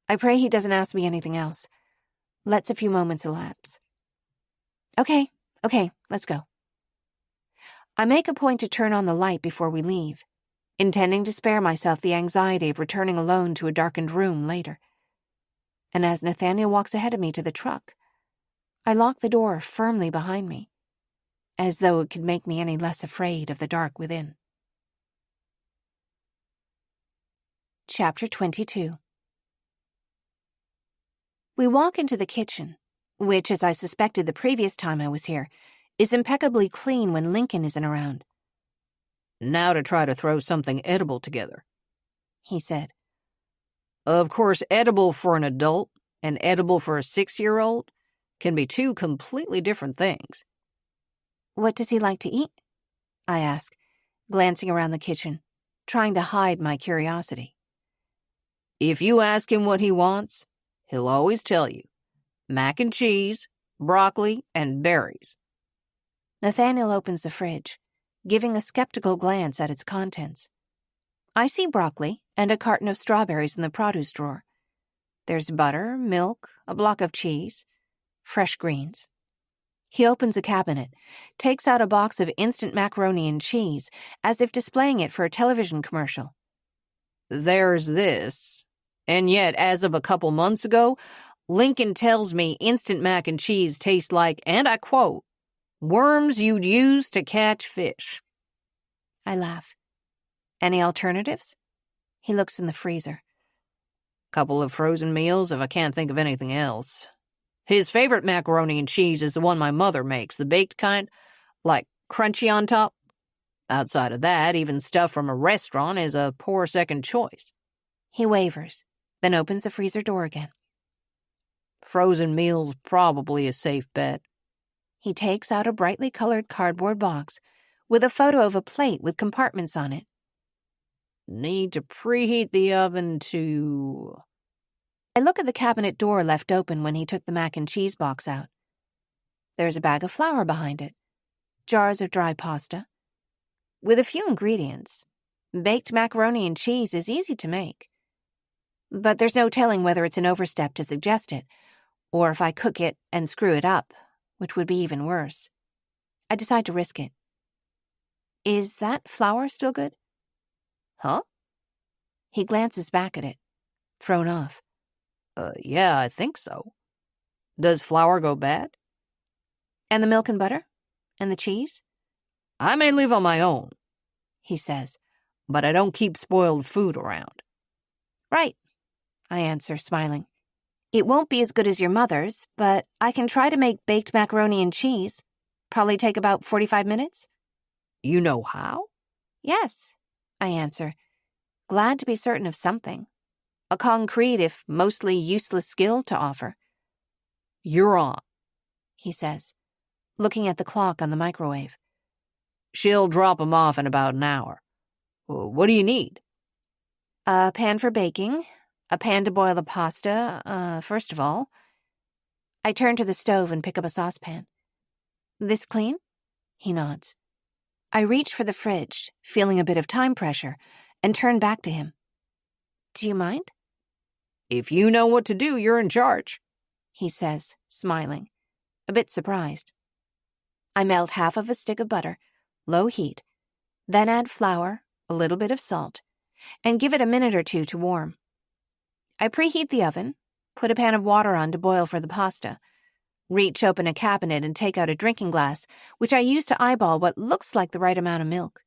Speaker 1: I pray he doesn't ask me anything else. Lets a few moments elapse. Okay, let's go. I make a point to turn on the light before we leave, intending to spare myself the anxiety of returning alone to a darkened room later. And as Nathaniel walks ahead of me to the truck, I lock the door firmly behind me, as though it could make me any less afraid of the dark within. Chapter 22. We walk into the kitchen, which, as I suspected the previous time I was here, is impeccably clean when Lincoln isn't around.
Speaker 2: Now to try to throw something edible together,
Speaker 1: he said.
Speaker 2: Of course, edible for an adult and edible for a 6-year-old can be two completely different things.
Speaker 1: What does he like to eat? I ask, glancing around the kitchen, trying to hide my curiosity.
Speaker 2: If you ask him what he wants, he'll always tell you. Mac and cheese, broccoli, and berries.
Speaker 1: Nathaniel opens the fridge, giving a skeptical glance at its contents. I see broccoli and a carton of strawberries in the produce drawer. There's butter, milk, a block of cheese, fresh greens. He opens a cabinet, takes out a box of instant macaroni and cheese, as if displaying it for a television commercial.
Speaker 2: There's this, and yet, as of a couple months ago, Lincoln tells me instant mac and cheese tastes like, and I quote, worms you'd use to catch fish.
Speaker 1: I laugh. Any alternatives? He looks in the freezer.
Speaker 2: Couple of frozen meals if I can't think of anything else. His favorite macaroni and cheese is the one my mother makes, the baked kind, like crunchy on top. Outside of that, even stuff from a restaurant is a poor second choice.
Speaker 1: He wavers, then opens the freezer door again.
Speaker 2: Frozen meals probably a safe bet.
Speaker 1: He takes out a brightly colored cardboard box with a photo of a plate with compartments on it.
Speaker 2: Need to preheat the oven to...
Speaker 1: I look at the cabinet door left open when he took the mac and cheese box out. There's a bag of flour behind it, jars of dry pasta. With a few ingredients, baked macaroni and cheese is easy to make. But there's no telling whether it's an overstep to suggest it, or if I cook it and screw it up, which would be even worse. I decide to risk it. Is that flour still good?
Speaker 2: Huh?
Speaker 1: He glances back at it, thrown off.
Speaker 2: Yeah, I think so. Does flour go bad?
Speaker 1: And the milk and butter? And the cheese?
Speaker 2: I may live on my own,
Speaker 1: he says,
Speaker 2: but I don't keep spoiled food around.
Speaker 1: Right, I answer, smiling. It won't be as good as your mother's, but I can try to make baked macaroni and cheese. Probably take about 45 minutes.
Speaker 2: You know how?
Speaker 1: Yes, I answer, glad to be certain of something. A concrete, if mostly useless skill to offer.
Speaker 2: You're on,
Speaker 1: he says, looking at the clock on the microwave.
Speaker 2: She'll drop 'em off in about an hour. What do you need?
Speaker 1: A pan for baking, a pan to boil the pasta, first of all. I turn to the stove and pick up a saucepan. This clean? He nods. I reach for the fridge, feeling a bit of time pressure, and turn back to him. Do you mind?
Speaker 2: If you know what to do, you're in charge,
Speaker 1: he says, smiling, a bit surprised. I melt half of a stick of butter, low heat, then add flour, a little bit of salt, and give it a minute or two to warm. I preheat the oven, put a pan of water on to boil for the pasta, reach open a cabinet and take out a drinking glass, which I use to eyeball what looks like the right amount of milk.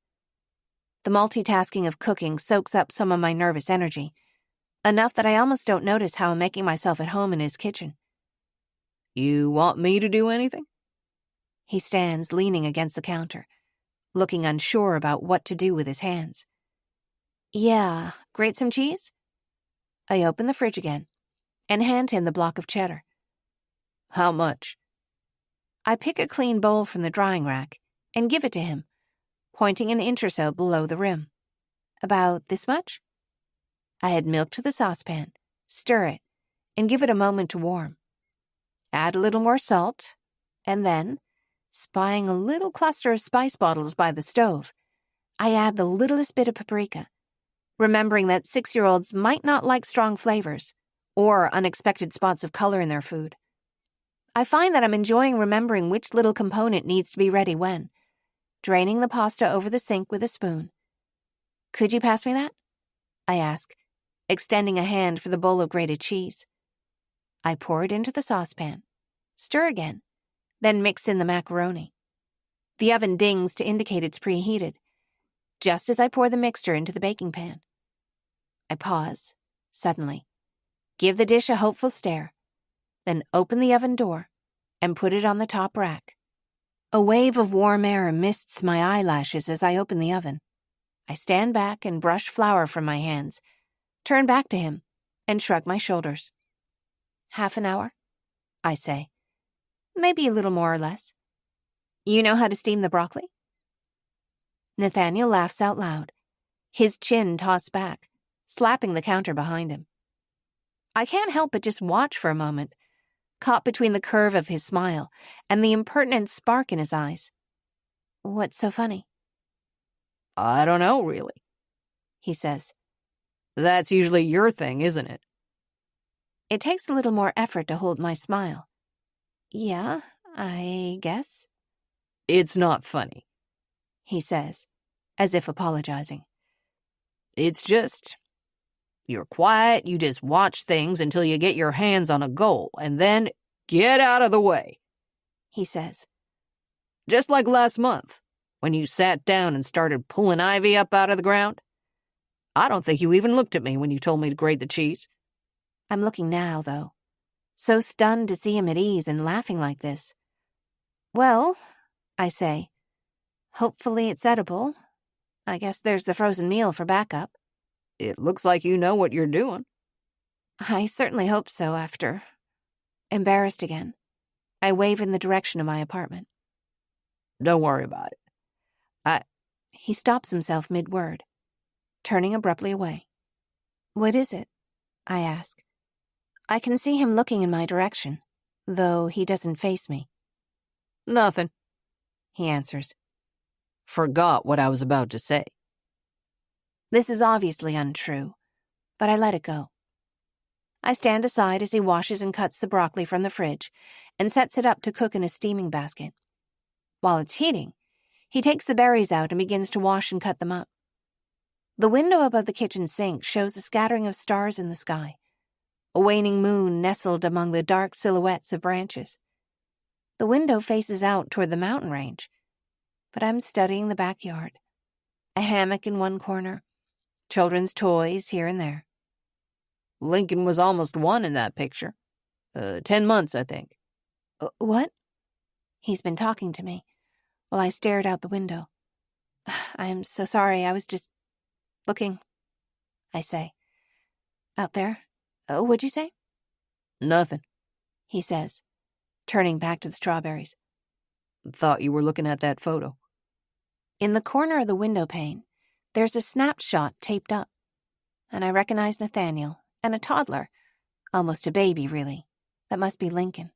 Speaker 1: The multitasking of cooking soaks up some of my nervous energy, enough that I almost don't notice how I'm making myself at home in his kitchen.
Speaker 2: You want me to do anything?
Speaker 1: He stands leaning against the counter, looking unsure about what to do with his hands. Yeah, grate some cheese? I open the fridge again and hand him the block of cheddar.
Speaker 2: How much?
Speaker 1: I pick a clean bowl from the drying rack and give it to him, pointing an inch or so below the rim. About this much? I add milk to the saucepan, stir it, and give it a moment to warm. Add a little more salt, and then, spying a little cluster of spice bottles by the stove, I add the littlest bit of paprika, remembering that 6-year-olds might not like strong flavors or unexpected spots of color in their food. I find that I'm enjoying remembering which little component needs to be ready when, draining the pasta over the sink with a spoon. Could you pass me that? I ask, extending a hand for the bowl of grated cheese. I pour it into the saucepan, stir again, then mix in the macaroni. The oven dings to indicate it's preheated, just as I pour the mixture into the baking pan. I pause, suddenly, give the dish a hopeful stare, then open the oven door and put it on the top rack. A wave of warm air mists my eyelashes as I open the oven. I stand back and brush flour from my hands, turn back to him, and shrug my shoulders. Half an hour? I say. Maybe a little more or less. You know how to steam the broccoli? Nathaniel laughs out loud, his chin tossed back, slapping the counter behind him. I can't help but just watch for a moment, caught between the curve of his smile and the impertinent spark in his eyes. What's so funny?
Speaker 2: I don't know, really,
Speaker 1: he says.
Speaker 2: That's usually your thing, isn't it?
Speaker 1: It takes a little more effort to hold my smile. Yeah, I guess.
Speaker 2: It's not funny,
Speaker 1: he says, as if apologizing.
Speaker 2: It's just, you're quiet, you just watch things until you get your hands on a goal, and then get out of the way,
Speaker 1: he says.
Speaker 2: Just like last month, when you sat down and started pulling ivy up out of the ground. I don't think you even looked at me when you told me to grate the cheese.
Speaker 1: I'm looking now, though, so stunned to see him at ease and laughing like this. Well, I say, hopefully it's edible. I guess there's the frozen meal for backup.
Speaker 2: It looks like you know what you're doing.
Speaker 1: I certainly hope so after. Embarrassed again, I wave in the direction of my apartment.
Speaker 2: Don't worry about it.
Speaker 1: He stops himself mid-word, turning abruptly away. What is it? I ask. I can see him looking in my direction, though he doesn't face me.
Speaker 2: Nothing,
Speaker 1: he answers.
Speaker 2: Forgot what I was about to say.
Speaker 1: This is obviously untrue, but I let it go. I stand aside as he washes and cuts the broccoli from the fridge and sets it up to cook in a steaming basket. While it's heating, he takes the berries out and begins to wash and cut them up. The window above the kitchen sink shows a scattering of stars in the sky, a waning moon nestled among the dark silhouettes of branches. The window faces out toward the mountain range, but I'm studying the backyard. A hammock in one corner, children's toys here and there.
Speaker 2: Lincoln was almost 1 in that picture. 10 months, I think.
Speaker 1: What? He's been talking to me while I stared out the window. I'm so sorry, I was just looking, I say. Out there? What'd you say?
Speaker 2: Nothing,
Speaker 1: he says, turning back to the strawberries.
Speaker 2: Thought you were looking at that photo.
Speaker 1: In the corner of the window pane, there's a snapshot taped up, and I recognize Nathaniel and a toddler, almost a baby, really. That must be Lincoln.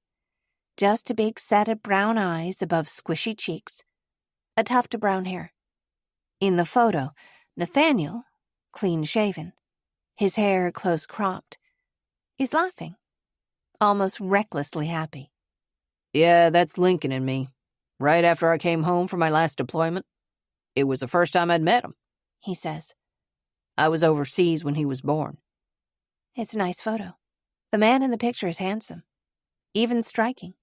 Speaker 1: Just a big set of brown eyes above squishy cheeks, a tuft of brown hair. In the photo, Nathaniel, clean-shaven, his hair close-cropped, is laughing, almost recklessly happy.
Speaker 2: Yeah, that's Lincoln and me. Right after I came home from my last deployment. It was the first time I'd met him,
Speaker 1: he says.
Speaker 2: I was overseas when he was born.
Speaker 1: It's a nice photo, The man in the picture is handsome, even striking.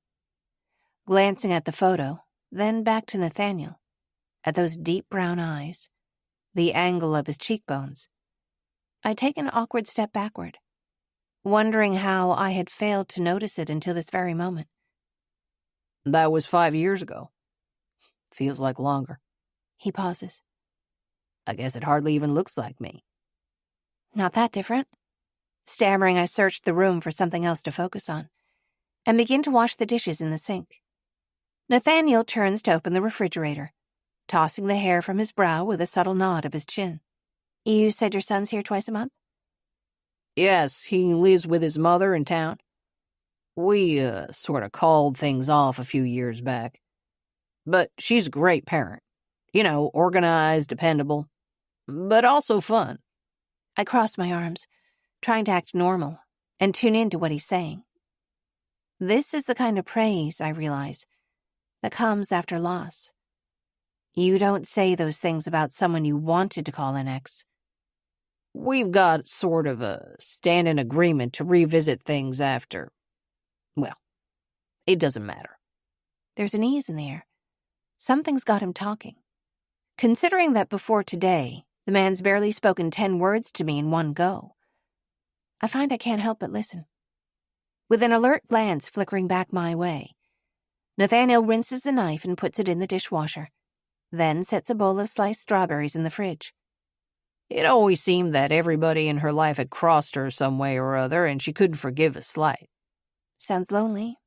Speaker 1: Glancing at the photo, then back to Nathaniel, at those deep brown eyes, the angle of his cheekbones, I take an awkward step backward, wondering how I had failed to notice it until this very moment.
Speaker 2: That was 5 years ago. Feels like longer.
Speaker 1: He pauses.
Speaker 2: I guess it hardly even looks like me.
Speaker 1: Not that different. Stammering, I searched the room for something else to focus on, and begin to wash the dishes in the sink. Nathaniel turns to open the refrigerator, tossing the hair from his brow with a subtle nod of his chin. You said your son's here twice a month?
Speaker 2: Yes, he lives with his mother in town. We, sort of called things off a few years back. But she's a great parent. You know, organized, dependable, but also fun.
Speaker 1: I cross my arms, trying to act normal and tune into what he's saying. This is the kind of praise, I realize, that comes after loss. You don't say those things about someone you wanted to call an ex.
Speaker 2: We've got sort of a stand-in agreement to revisit things after. Well, it doesn't matter.
Speaker 1: There's an ease in the air. Something's got him talking. Considering that before today, the man's barely spoken 10 words to me in one go, I find I can't help but listen. With an alert glance flickering back my way, Nathaniel rinses the knife and puts it in the dishwasher, then sets a bowl of sliced strawberries in the fridge.
Speaker 2: It always seemed that everybody in her life had crossed her some way or other, and she couldn't forgive a slight.
Speaker 1: Sounds lonely.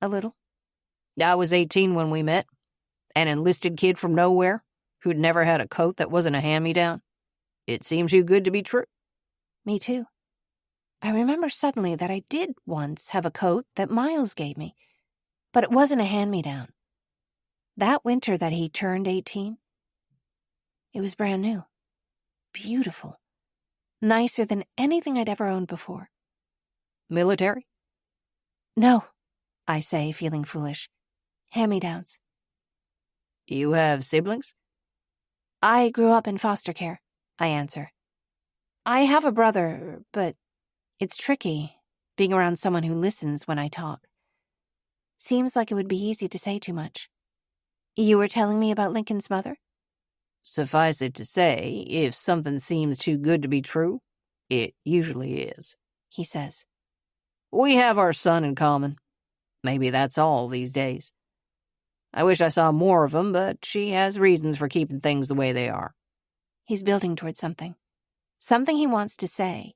Speaker 1: A little.
Speaker 2: I was 18 when we met. An enlisted kid from nowhere who'd never had a coat that wasn't a hand-me-down. It seems too good to be true.
Speaker 1: Me too. I remember suddenly that I did once have a coat that Miles gave me, but it wasn't a hand-me-down. That winter that he turned 18, it was brand new. Beautiful. Nicer than anything I'd ever owned before.
Speaker 2: Military?
Speaker 1: No, I say, feeling foolish. Hand-me-downs.
Speaker 2: You have siblings?
Speaker 1: I grew up in foster care, I answer. I have a brother, but it's tricky being around someone who listens when I talk. Seems like it would be easy to say too much. You were telling me about Lincoln's mother?
Speaker 2: Suffice it to say, if something seems too good to be true, it usually is,
Speaker 1: he says.
Speaker 2: We have our son in common. Maybe that's all these days. I wish I saw more of him, but she has reasons for keeping things the way they are.
Speaker 1: He's building towards something. Something he wants to say.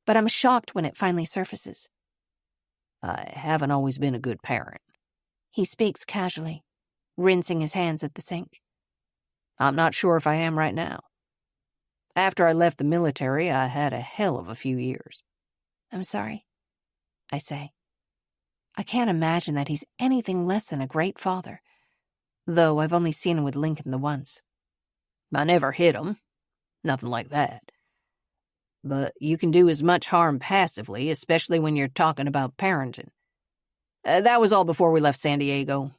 Speaker 1: But I'm shocked when it finally surfaces.
Speaker 2: I haven't always been a good parent.
Speaker 1: He speaks casually, rinsing his hands at the sink.
Speaker 2: I'm not sure if I am right now. After I left the military, I had a hell of a few years.
Speaker 1: I'm sorry, I say. I can't imagine that he's anything less than a great father, though I've only seen him with Lincoln the once.
Speaker 2: I never hit him. Nothing like that. But you can do as much harm passively, especially when you're talking about parenting. That was all before we left San Diego.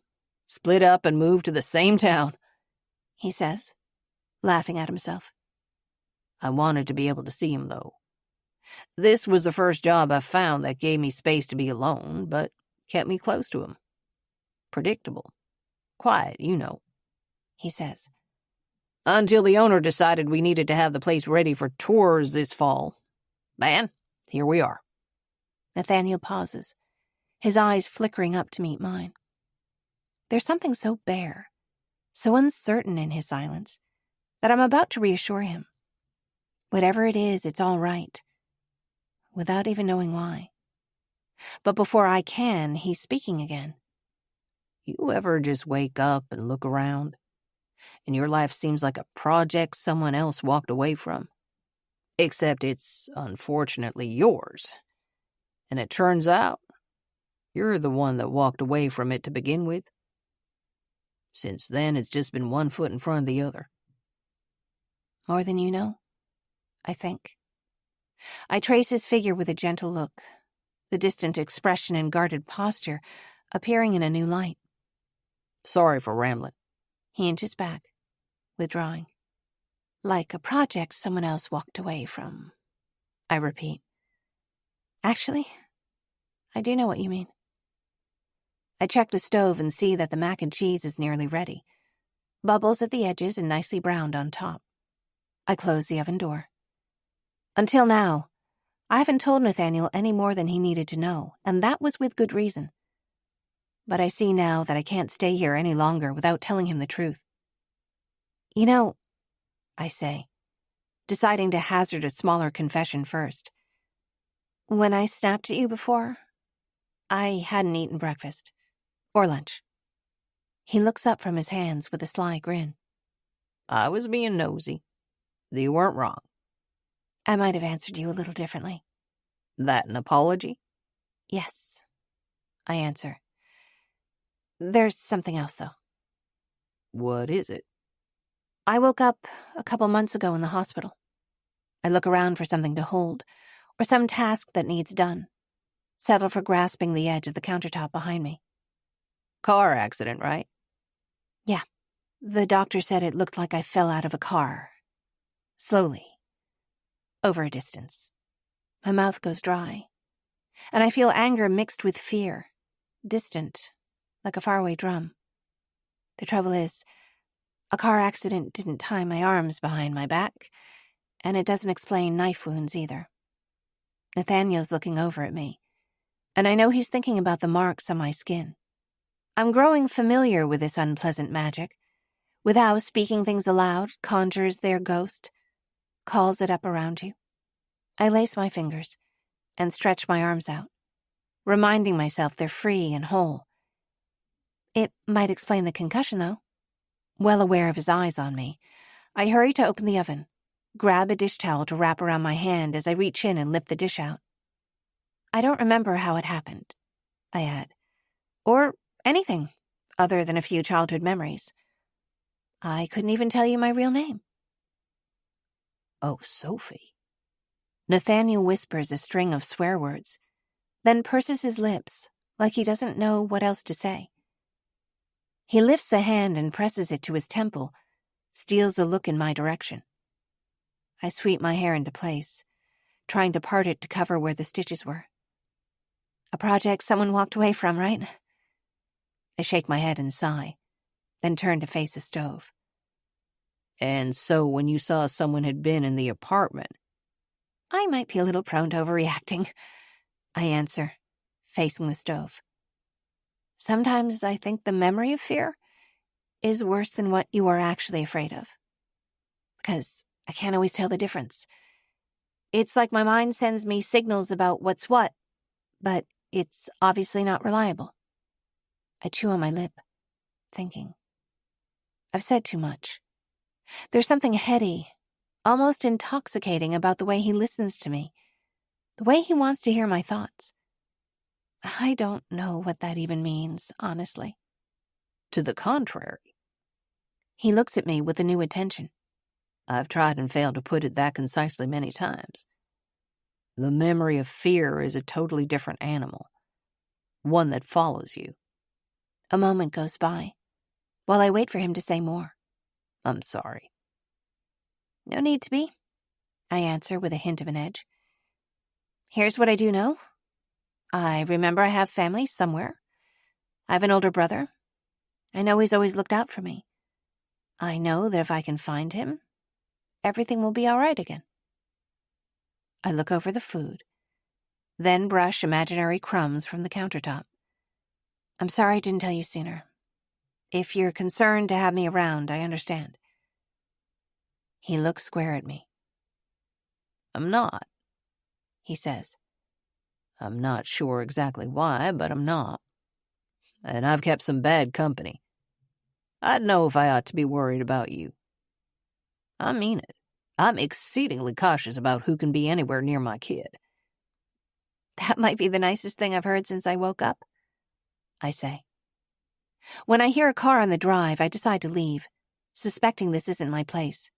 Speaker 2: Split up and moved to the same town,
Speaker 1: he says, laughing at himself.
Speaker 2: I wanted to be able to see him, though. This was the first job I found that gave me space to be alone, but kept me close to him. Predictable. Quiet, you know,
Speaker 1: he says.
Speaker 2: Until the owner decided we needed to have the place ready for tours this fall. And here we are.
Speaker 1: Nathaniel pauses, his eyes flickering up to meet mine. There's something so bare, so uncertain in his silence, that I'm about to reassure him. Whatever it is, it's all right, without even knowing why. But before I can, he's speaking again.
Speaker 2: You ever just wake up and look around, and your life seems like a project someone else walked away from? Except it's unfortunately yours. And it turns out, you're the one that walked away from it to begin with. Since then, it's just been one foot in front of the other.
Speaker 1: More than you know, I think. I trace his figure with a gentle look, the distant expression and guarded posture appearing in a new light.
Speaker 2: Sorry for rambling.
Speaker 1: He inches back, withdrawing. Like a project someone else walked away from, I repeat. Actually, I do know what you mean. I check the stove and see that the mac and cheese is nearly ready. Bubbles at the edges and nicely browned on top. I close the oven door. Until now, I haven't told Nathaniel any more than he needed to know, and that was with good reason. But I see now that I can't stay here any longer without telling him the truth. You know, I say, deciding to hazard a smaller confession first. When I snapped at you before, I hadn't eaten breakfast. Or lunch. He looks up from his hands with a sly grin.
Speaker 2: I was being nosy. You weren't wrong.
Speaker 1: I might have answered you a little differently.
Speaker 2: That an apology?
Speaker 1: Yes, I answer. There's something else, though.
Speaker 2: What is it?
Speaker 1: I woke up a couple months ago in the hospital. I look around for something to hold, or some task that needs done. Settle for grasping the edge of the countertop behind me.
Speaker 2: Car accident, right?
Speaker 1: Yeah. The doctor said it looked like I fell out of a car. Slowly. Over a distance. My mouth goes dry. And I feel anger mixed with fear. Distant, like a faraway drum. The trouble is, a car accident didn't tie my arms behind my back, and it doesn't explain knife wounds either. Nathaniel's looking over at me, and I know he's thinking about the marks on my skin. I'm growing familiar with this unpleasant magic, with how speaking things aloud conjures their ghost, calls it up around you. I lace my fingers and stretch my arms out, reminding myself they're free and whole. It might explain the concussion, though. Well aware of his eyes on me, I hurry to open the oven, grab a dish towel to wrap around my hand as I reach in and lift the dish out. I don't remember how it happened, I add, or anything other than a few childhood memories. I couldn't even tell you my real name.
Speaker 2: Oh, Sophie.
Speaker 1: Nathaniel whispers a string of swear words, then purses his lips like he doesn't know what else to say. He lifts a hand and presses it to his temple, steals a look in my direction. I sweep my hair into place, trying to part it to cover where the stitches were. A project someone walked away from, right? I shake my head and sigh, then turn to face the stove.
Speaker 2: And so when you saw someone had been in the apartment...
Speaker 1: I might be a little prone to overreacting, I answer, facing the stove. Sometimes I think the memory of fear is worse than what you are actually afraid of. Because I can't always tell the difference. It's like my mind sends me signals about what's what, but it's obviously not reliable. I chew on my lip, thinking. I've said too much. There's something heady, almost intoxicating about the way he listens to me, the way he wants to hear my thoughts. I don't know what that even means, honestly.
Speaker 2: To the contrary.
Speaker 1: He looks at me with a new attention.
Speaker 2: I've tried and failed to put it that concisely many times. The memory of fear is a totally different animal, one that follows you.
Speaker 1: A moment goes by, while I wait for him to say more.
Speaker 2: I'm sorry.
Speaker 1: No need to be, I answer with a hint of an edge. Here's what I do know. I remember I have family somewhere. I have an older brother. I know he's always looked out for me. I know that if I can find him, everything will be all right again. I look over the food, then brush imaginary crumbs from the countertop. I'm sorry I didn't tell you sooner. If you're concerned to have me around, I understand. He looks square at me.
Speaker 2: I'm not,
Speaker 1: he says.
Speaker 2: I'm not sure exactly why, but I'm not. And I've kept some bad company. I'd know if I ought to be worried about you. I mean it. I'm exceedingly cautious about who can be anywhere near my kid.
Speaker 1: That might be the nicest thing I've heard since I woke up, I say. When I hear a car on the drive, I decide to leave, suspecting this isn't my place.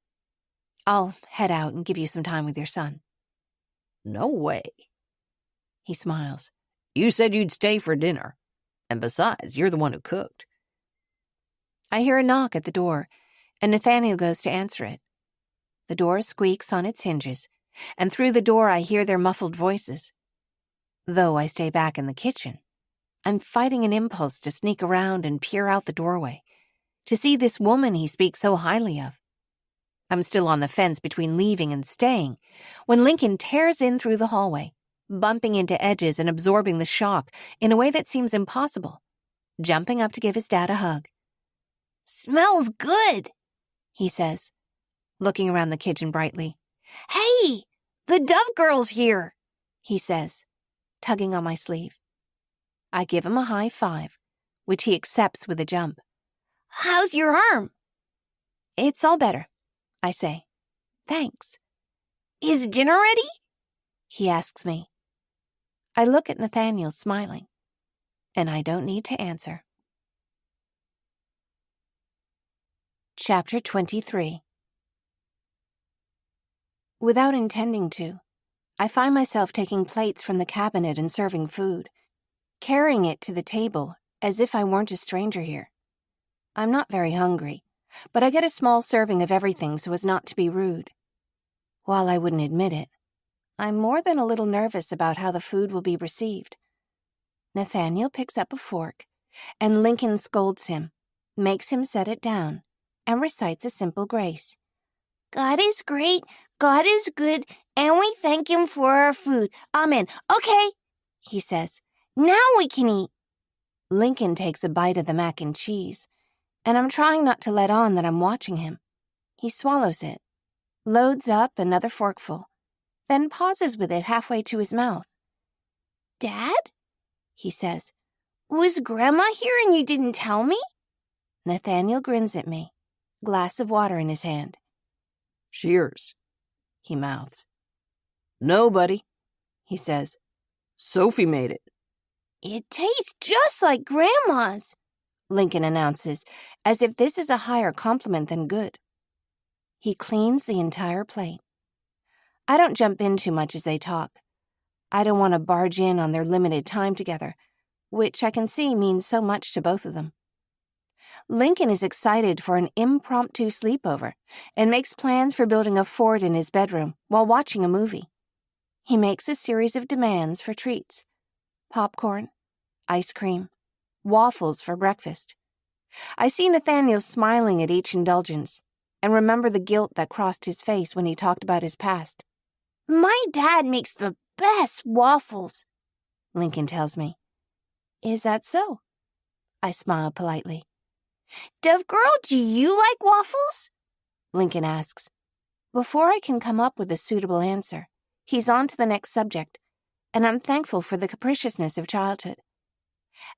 Speaker 1: I'll head out and give you some time with your son.
Speaker 2: No way.
Speaker 1: He smiles.
Speaker 2: You said you'd stay for dinner. And besides, you're the one who cooked.
Speaker 1: I hear a knock at the door, and Nathaniel goes to answer it. The door squeaks on its hinges, and through the door I hear their muffled voices.
Speaker 3: though I stay back in the kitchen. I'm fighting an impulse to sneak around and peer out the doorway, to see this woman he speaks so highly of. I'm still on the fence between leaving and staying when Lincoln tears in through the hallway, bumping into edges and absorbing the shock in a way that seems impossible, jumping up to give his dad a hug.
Speaker 1: "Smells good,"
Speaker 3: he says, looking around the kitchen brightly.
Speaker 1: "Hey, the Dove Girl's here,"
Speaker 3: he says, tugging on my sleeve. I give him a high five, which he accepts with a jump.
Speaker 1: "How's your arm?"
Speaker 3: "It's all better," I say. "Thanks."
Speaker 1: "Is dinner ready?"
Speaker 3: he asks me. I look at Nathaniel smiling, and I don't need to answer. Chapter 23. Without intending to, I find myself taking plates from the cabinet and serving food, carrying it to the table as if I weren't a stranger here. I'm not very hungry, but I get a small serving of everything so as not to be rude. While I wouldn't admit it, I'm more than a little nervous about how the food will be received. Nathaniel picks up a fork, and Lincoln scolds him, makes him set it down, and recites a simple grace.
Speaker 1: "God is great, God is good, and we thank Him for our food. Amen." "Okay," he says. "Now we can eat."
Speaker 3: Lincoln takes a bite of the mac and cheese, and I'm trying not to let on that I'm watching him. He swallows it, loads up another forkful, then pauses with it halfway to his mouth.
Speaker 1: "Dad," he says, "was Grandma here and you didn't tell me?"
Speaker 3: Nathaniel grins at me, glass of water in his hand.
Speaker 2: "Cheers,"
Speaker 3: he mouths.
Speaker 2: "Nobody,"
Speaker 3: he says.
Speaker 2: "Sophie made it."
Speaker 1: "It tastes just like Grandma's,"
Speaker 3: Lincoln announces, as if this is a higher compliment than good. He cleans the entire plate. I don't jump in too much as they talk. I don't want to barge in on their limited time together, which I can see means so much to both of them. Lincoln is excited for an impromptu sleepover and makes plans for building a fort in his bedroom while watching a movie. He makes a series of demands for treats: popcorn, ice cream, waffles for breakfast. I see Nathaniel smiling at each indulgence and remember the guilt that crossed his face when he talked about his past.
Speaker 1: "My dad makes the best waffles,"
Speaker 3: Lincoln tells me. Is that so? I smile politely.
Speaker 1: "Dove Girl, do you like waffles?"
Speaker 3: Lincoln asks. Before I can come up with a suitable answer, he's on to the next subject, and I'm thankful for the capriciousness of childhood.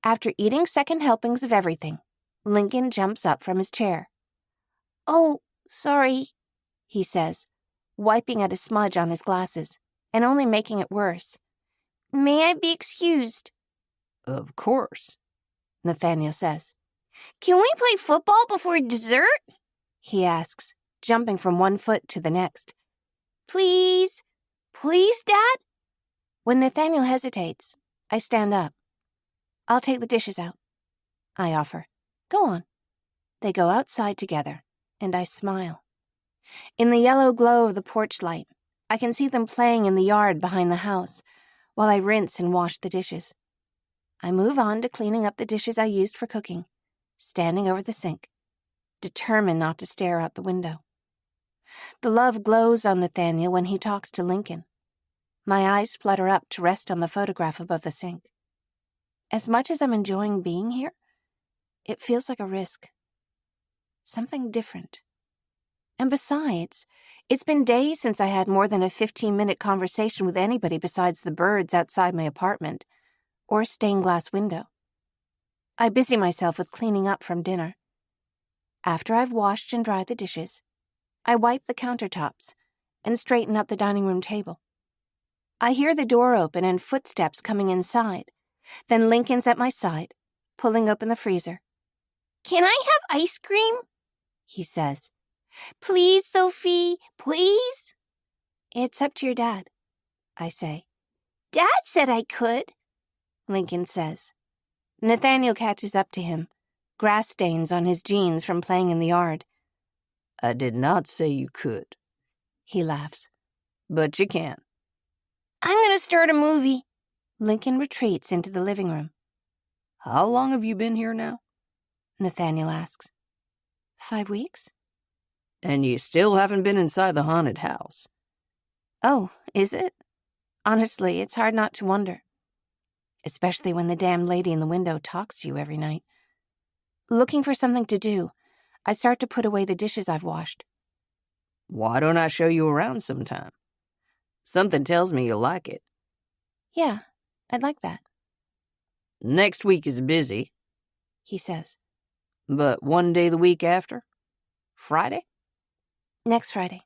Speaker 3: After eating second helpings of everything, Lincoln jumps up from his chair.
Speaker 1: "Oh, sorry,"
Speaker 3: he says, wiping at a smudge on his glasses, and only making it worse.
Speaker 1: "May I be excused?"
Speaker 2: "Of course,"
Speaker 3: Nathaniel says.
Speaker 1: "Can we play football before dessert?"
Speaker 3: he asks, jumping from one foot to the next.
Speaker 1: "Please? Please, Dad?"
Speaker 3: When Nathaniel hesitates, I stand up. "I'll take the dishes out," I offer. "Go on." They go outside together, and I smile. In the yellow glow of the porch light, I can see them playing in the yard behind the house, while I rinse and wash the dishes. I move on to cleaning up the dishes I used for cooking, standing over the sink, determined not to stare out the window. The love glows on Nathaniel when he talks to Lincoln. My eyes flutter up to rest on the photograph above the sink. As much as I'm enjoying being here, it feels like a risk. Something different. And besides, it's been days since I had more than a 15-minute conversation with anybody besides the birds outside my apartment, or a stained glass window. I busy myself with cleaning up from dinner. After I've washed and dried the dishes, I wipe the countertops and straighten up the dining room table. I hear the door open and footsteps coming inside. Then Lincoln's at my side, pulling open the freezer.
Speaker 1: "Can I have ice cream?"
Speaker 3: he says.
Speaker 1: "Please, Sophie, please?"
Speaker 3: "It's up to your dad," I say.
Speaker 1: "Dad said I could,"
Speaker 3: Lincoln says. Nathaniel catches up to him, grass stains on his jeans from playing in the yard.
Speaker 2: "I did not say you could,"
Speaker 3: he laughs.
Speaker 2: "but you can."
Speaker 1: "I'm going to start a movie," Lincoln retreats into the living room.
Speaker 2: How long have you been here now?
Speaker 1: Nathaniel asks. 5 weeks?
Speaker 2: And you still haven't been inside the haunted house.
Speaker 1: Oh, is it? Honestly, it's hard not to wonder. Especially when the damn lady in the window talks to you every night. Looking for something to do, I start to put away the dishes I've washed.
Speaker 2: Why don't I show you around sometime? Something tells me you'll like it.
Speaker 1: Yeah, I'd like that,
Speaker 2: Next week is busy,
Speaker 1: he says.
Speaker 2: but one day the week after? Friday?
Speaker 1: Next Friday.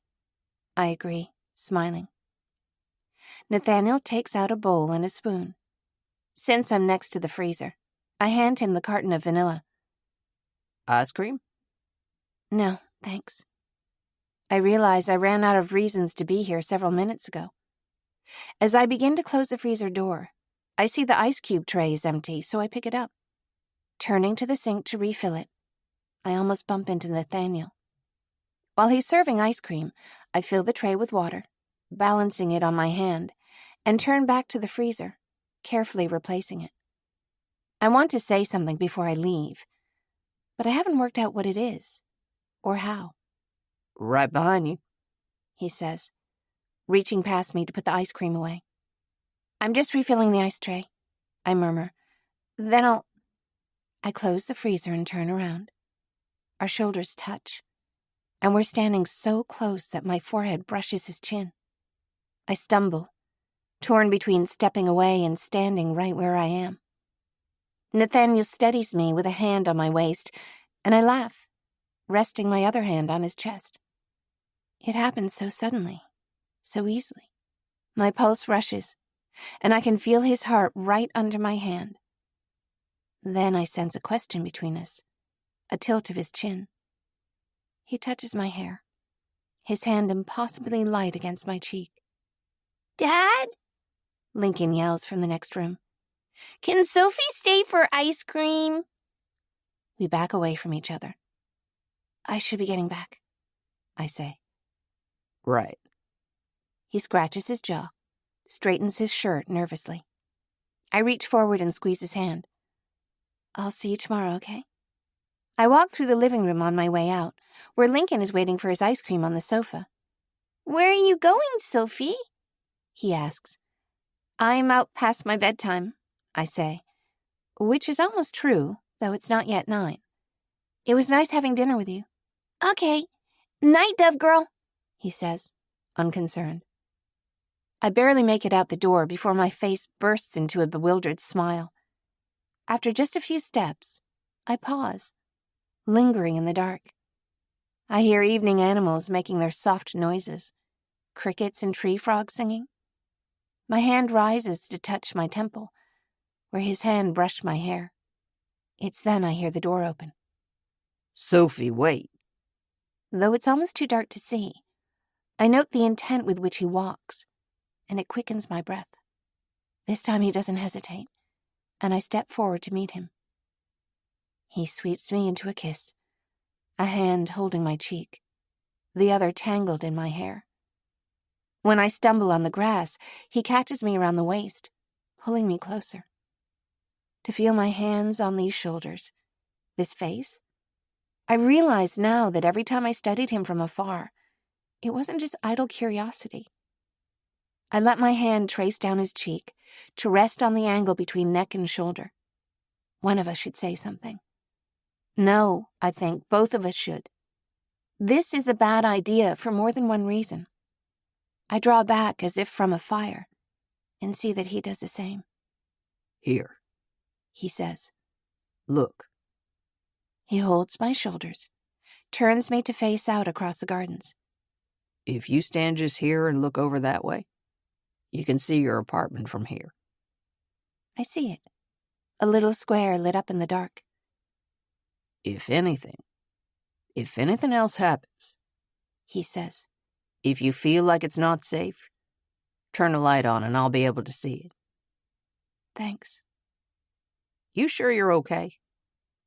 Speaker 1: I agree, smiling. Nathaniel takes out a bowl and a spoon. Since I'm next to the freezer, I hand him the carton of vanilla.
Speaker 2: Ice cream?
Speaker 1: No, thanks. I realize I ran out of reasons to be here several minutes ago. As I begin to close the freezer door, I see the ice cube tray is empty, so I pick it up. Turning to the sink to refill it, I almost bump into Nathaniel. While he's serving ice cream, I fill the tray with water, balancing it on my hand, and turn back to the freezer, carefully replacing it. I want to say something before I leave, but I haven't worked out what it is, or how.
Speaker 2: Right behind you.
Speaker 1: He says, reaching past me to put the ice cream away. I'm just refilling the ice tray, I murmur. Then I close the freezer and turn around. Our shoulders touch, and we're standing so close that my forehead brushes his chin. I stumble, torn between stepping away and standing right where I am. Nathaniel steadies me with a hand on my waist, and I laugh, resting my other hand on his chest. It happens so suddenly, so easily. My pulse rushes, and I can feel his heart right under my hand. Then I sense a question between us, a tilt of his chin. He touches my hair, his hand impossibly light against my cheek. "Dad?" Lincoln yells from the next room. "Can Sophie stay for ice cream?" We back away from each other. "I should be getting back," I say.
Speaker 2: Right.
Speaker 1: He scratches his jaw, straightens his shirt nervously. I reach forward and squeeze his hand. "I'll see you tomorrow, okay?" I walk through the living room on my way out, where Lincoln is waiting for his ice cream on the sofa. "Where are you going, Sophie?" he asks. "I'm out past my bedtime," I say, which is almost true, though it's not yet 9. "It was nice having dinner with you." "Okay. Night, Dove Girl," he says, unconcerned. I barely make it out the door before my face bursts into a bewildered smile. After just a few steps, I pause, lingering in the dark. I hear evening animals making their soft noises, crickets and tree frogs singing. My hand rises to touch my temple, where his hand brushed my hair. It's then I hear the door open.
Speaker 2: Sophie, wait.
Speaker 1: Though it's almost too dark to see, I note the intent with which he walks, and it quickens my breath. This time he doesn't hesitate, and I step forward to meet him. He sweeps me into a kiss, a hand holding my cheek, the other tangled in my hair. When I stumble on the grass, he catches me around the waist, pulling me closer. To feel my hands on these shoulders, this face, I realize now that every time I studied him from afar, it wasn't just idle curiosity. I let my hand trace down his cheek to rest on the angle between neck and shoulder. One of us should say something. No, I think both of us should. This is a bad idea for more than one reason. I draw back as if from a fire and see that he does the same.
Speaker 2: Here,
Speaker 1: He says.
Speaker 2: look.
Speaker 1: He holds my shoulders, turns me to face out across the gardens.
Speaker 2: If you stand just here and look over that way, you can see your apartment from here.
Speaker 1: I see it, a little square lit up in the dark.
Speaker 2: If anything else happens,
Speaker 1: He says.
Speaker 2: if you feel like it's not safe, turn a light on and I'll be able to see it.
Speaker 1: Thanks.
Speaker 2: You sure you're okay?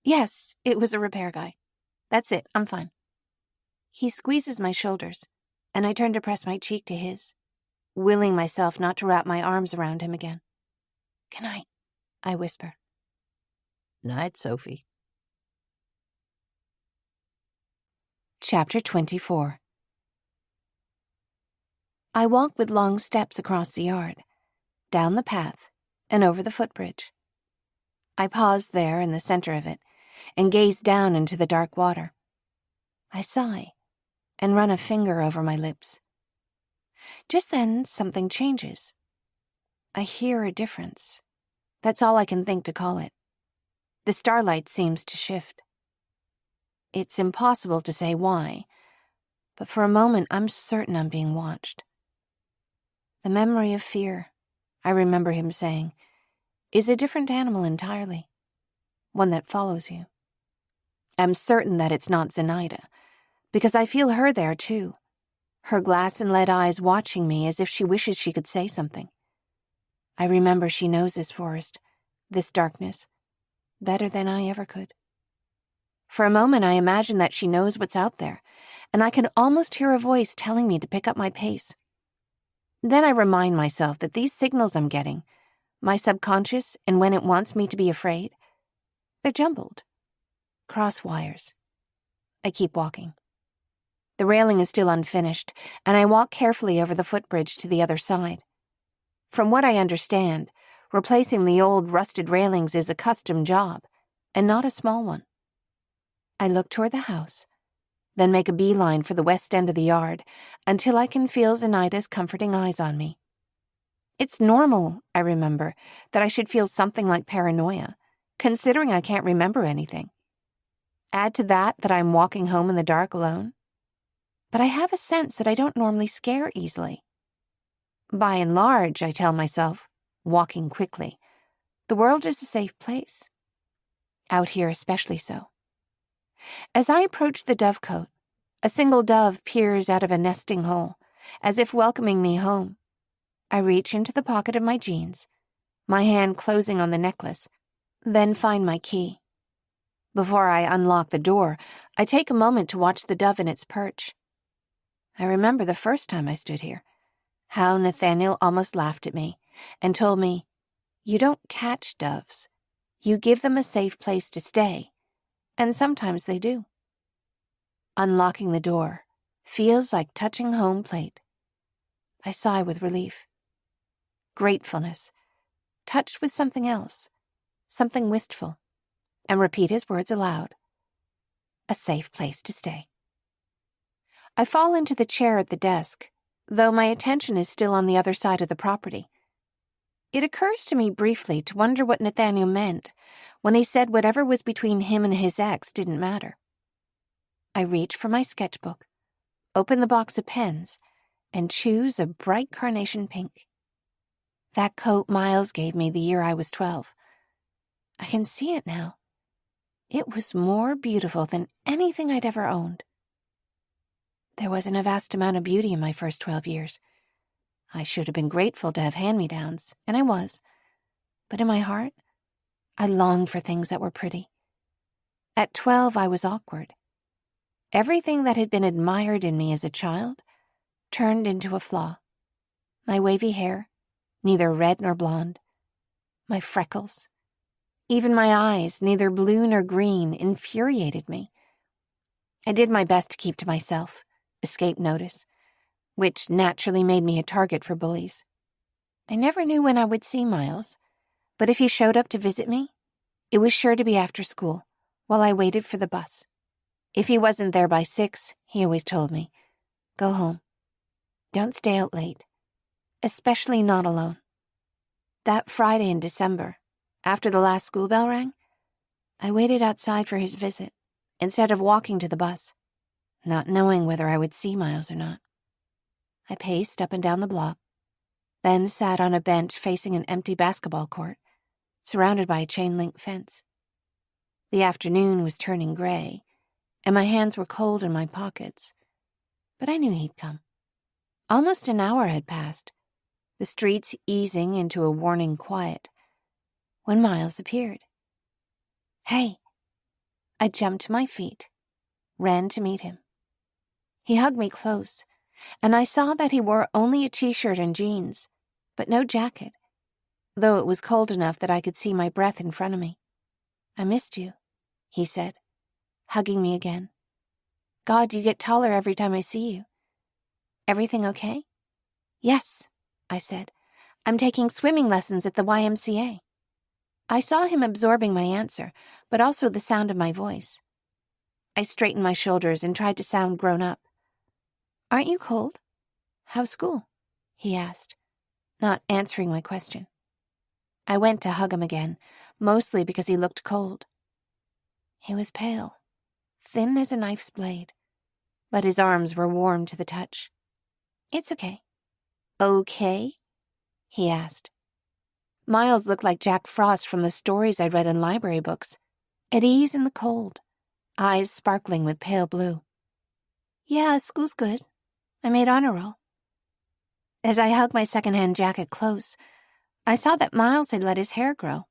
Speaker 1: Yes, it was a repair guy. That's it, I'm fine. He squeezes my shoulders, and I turn to press my cheek to his, willing myself not to wrap my arms around him again. "Good night," I whisper.
Speaker 2: Night, Sophie.
Speaker 1: Chapter 24. I walk with long steps across the yard, down the path, and over the footbridge. I pause there in the center of it and gaze down into the dark water. I sigh and run a finger over my lips. Just then, something changes. I hear a difference. That's all I can think to call it. The starlight seems to shift. It's impossible to say why, but for a moment I'm certain I'm being watched. The memory of fear, I remember him saying, is a different animal entirely, one that follows you. I'm certain that it's not Zenaida, because I feel her there too, her glass and lead eyes watching me as if she wishes she could say something. I remember she knows this forest, this darkness, better than I ever could. For a moment I imagine that she knows what's out there, and I can almost hear a voice telling me to pick up my pace. Then I remind myself that these signals I'm getting, my subconscious and when it wants me to be afraid, they're jumbled. Cross wires. I keep walking. The railing is still unfinished, and I walk carefully over the footbridge to the other side. From what I understand, replacing the old rusted railings is a custom job, and not a small one. I look toward the house, then make a beeline for the west end of the yard until I can feel Zenaida's comforting eyes on me. It's normal, I remember, that I should feel something like paranoia, considering I can't remember anything. Add to that I'm walking home in the dark alone. But I have a sense that I don't normally scare easily. By and large, I tell myself, walking quickly, the world is a safe place. Out here especially so. As I approach the dovecote, a single dove peers out of a nesting hole, as if welcoming me home. I reach into the pocket of my jeans, my hand closing on the necklace, then find my key. Before I unlock the door, I take a moment to watch the dove in its perch. I remember the first time I stood here, how Nathaniel almost laughed at me and told me, "You don't catch doves. You give them a safe place to stay." And sometimes they do. Unlocking the door feels like touching home plate. I sigh with relief. Gratefulness, touched with something else, something wistful, and repeat his words aloud. A safe place to stay. I fall into the chair at the desk, though my attention is still on the other side of the property. It occurs to me briefly to wonder what Nathaniel meant when he said whatever was between him and his ex didn't matter. I reach for my sketchbook, open the box of pens, and choose a bright carnation pink. That coat Miles gave me the year I was 12. I can see it now. It was more beautiful than anything I'd ever owned. There wasn't a vast amount of beauty in my first 12 years. I should have been grateful to have hand-me-downs, and I was. But in my heart, I longed for things that were pretty. At 12, I was awkward. Everything that had been admired in me as a child turned into a flaw. My wavy hair, neither red nor blonde. My freckles. Even my eyes, neither blue nor green, infuriated me. I did my best to keep to myself, escape notice, which naturally made me a target for bullies. I never knew when I would see Miles, but if he showed up to visit me, it was sure to be after school, while I waited for the bus. If he wasn't there by 6, he always told me, "Go home. Don't stay out late, especially not alone." That Friday in December, after the last school bell rang, I waited outside for his visit, instead of walking to the bus, not knowing whether I would see Miles or not. I paced up and down the block, then sat on a bench facing an empty basketball court, surrounded by a chain-link fence. The afternoon was turning gray, and my hands were cold in my pockets, but I knew he'd come. Almost an hour had passed, the streets easing into a warning quiet, when Miles appeared. "Hey!" I jumped to my feet, ran to meet him. He hugged me close, and I saw that he wore only a t-shirt and jeans, but no jacket. though it was cold enough that I could see my breath in front of me. "I missed you," he said, hugging me again. "God, you get taller every time I see you. Everything okay?" "Yes," I said. "I'm taking swimming lessons at the YMCA." I saw him absorbing my answer, but also the sound of my voice. I straightened my shoulders and tried to sound grown up. "Aren't you cold? How's school?" he asked, not answering my question. I went to hug him again, mostly because he looked cold. He was pale, thin as a knife's blade, but his arms were warm to the touch. "It's okay." "Okay?" he asked. Miles looked like Jack Frost from the stories I'd read in library books, at ease in the cold, eyes sparkling with pale blue. "Yeah, school's good. I made honor roll." As I hugged my secondhand jacket close, I saw that Miles had let his hair grow,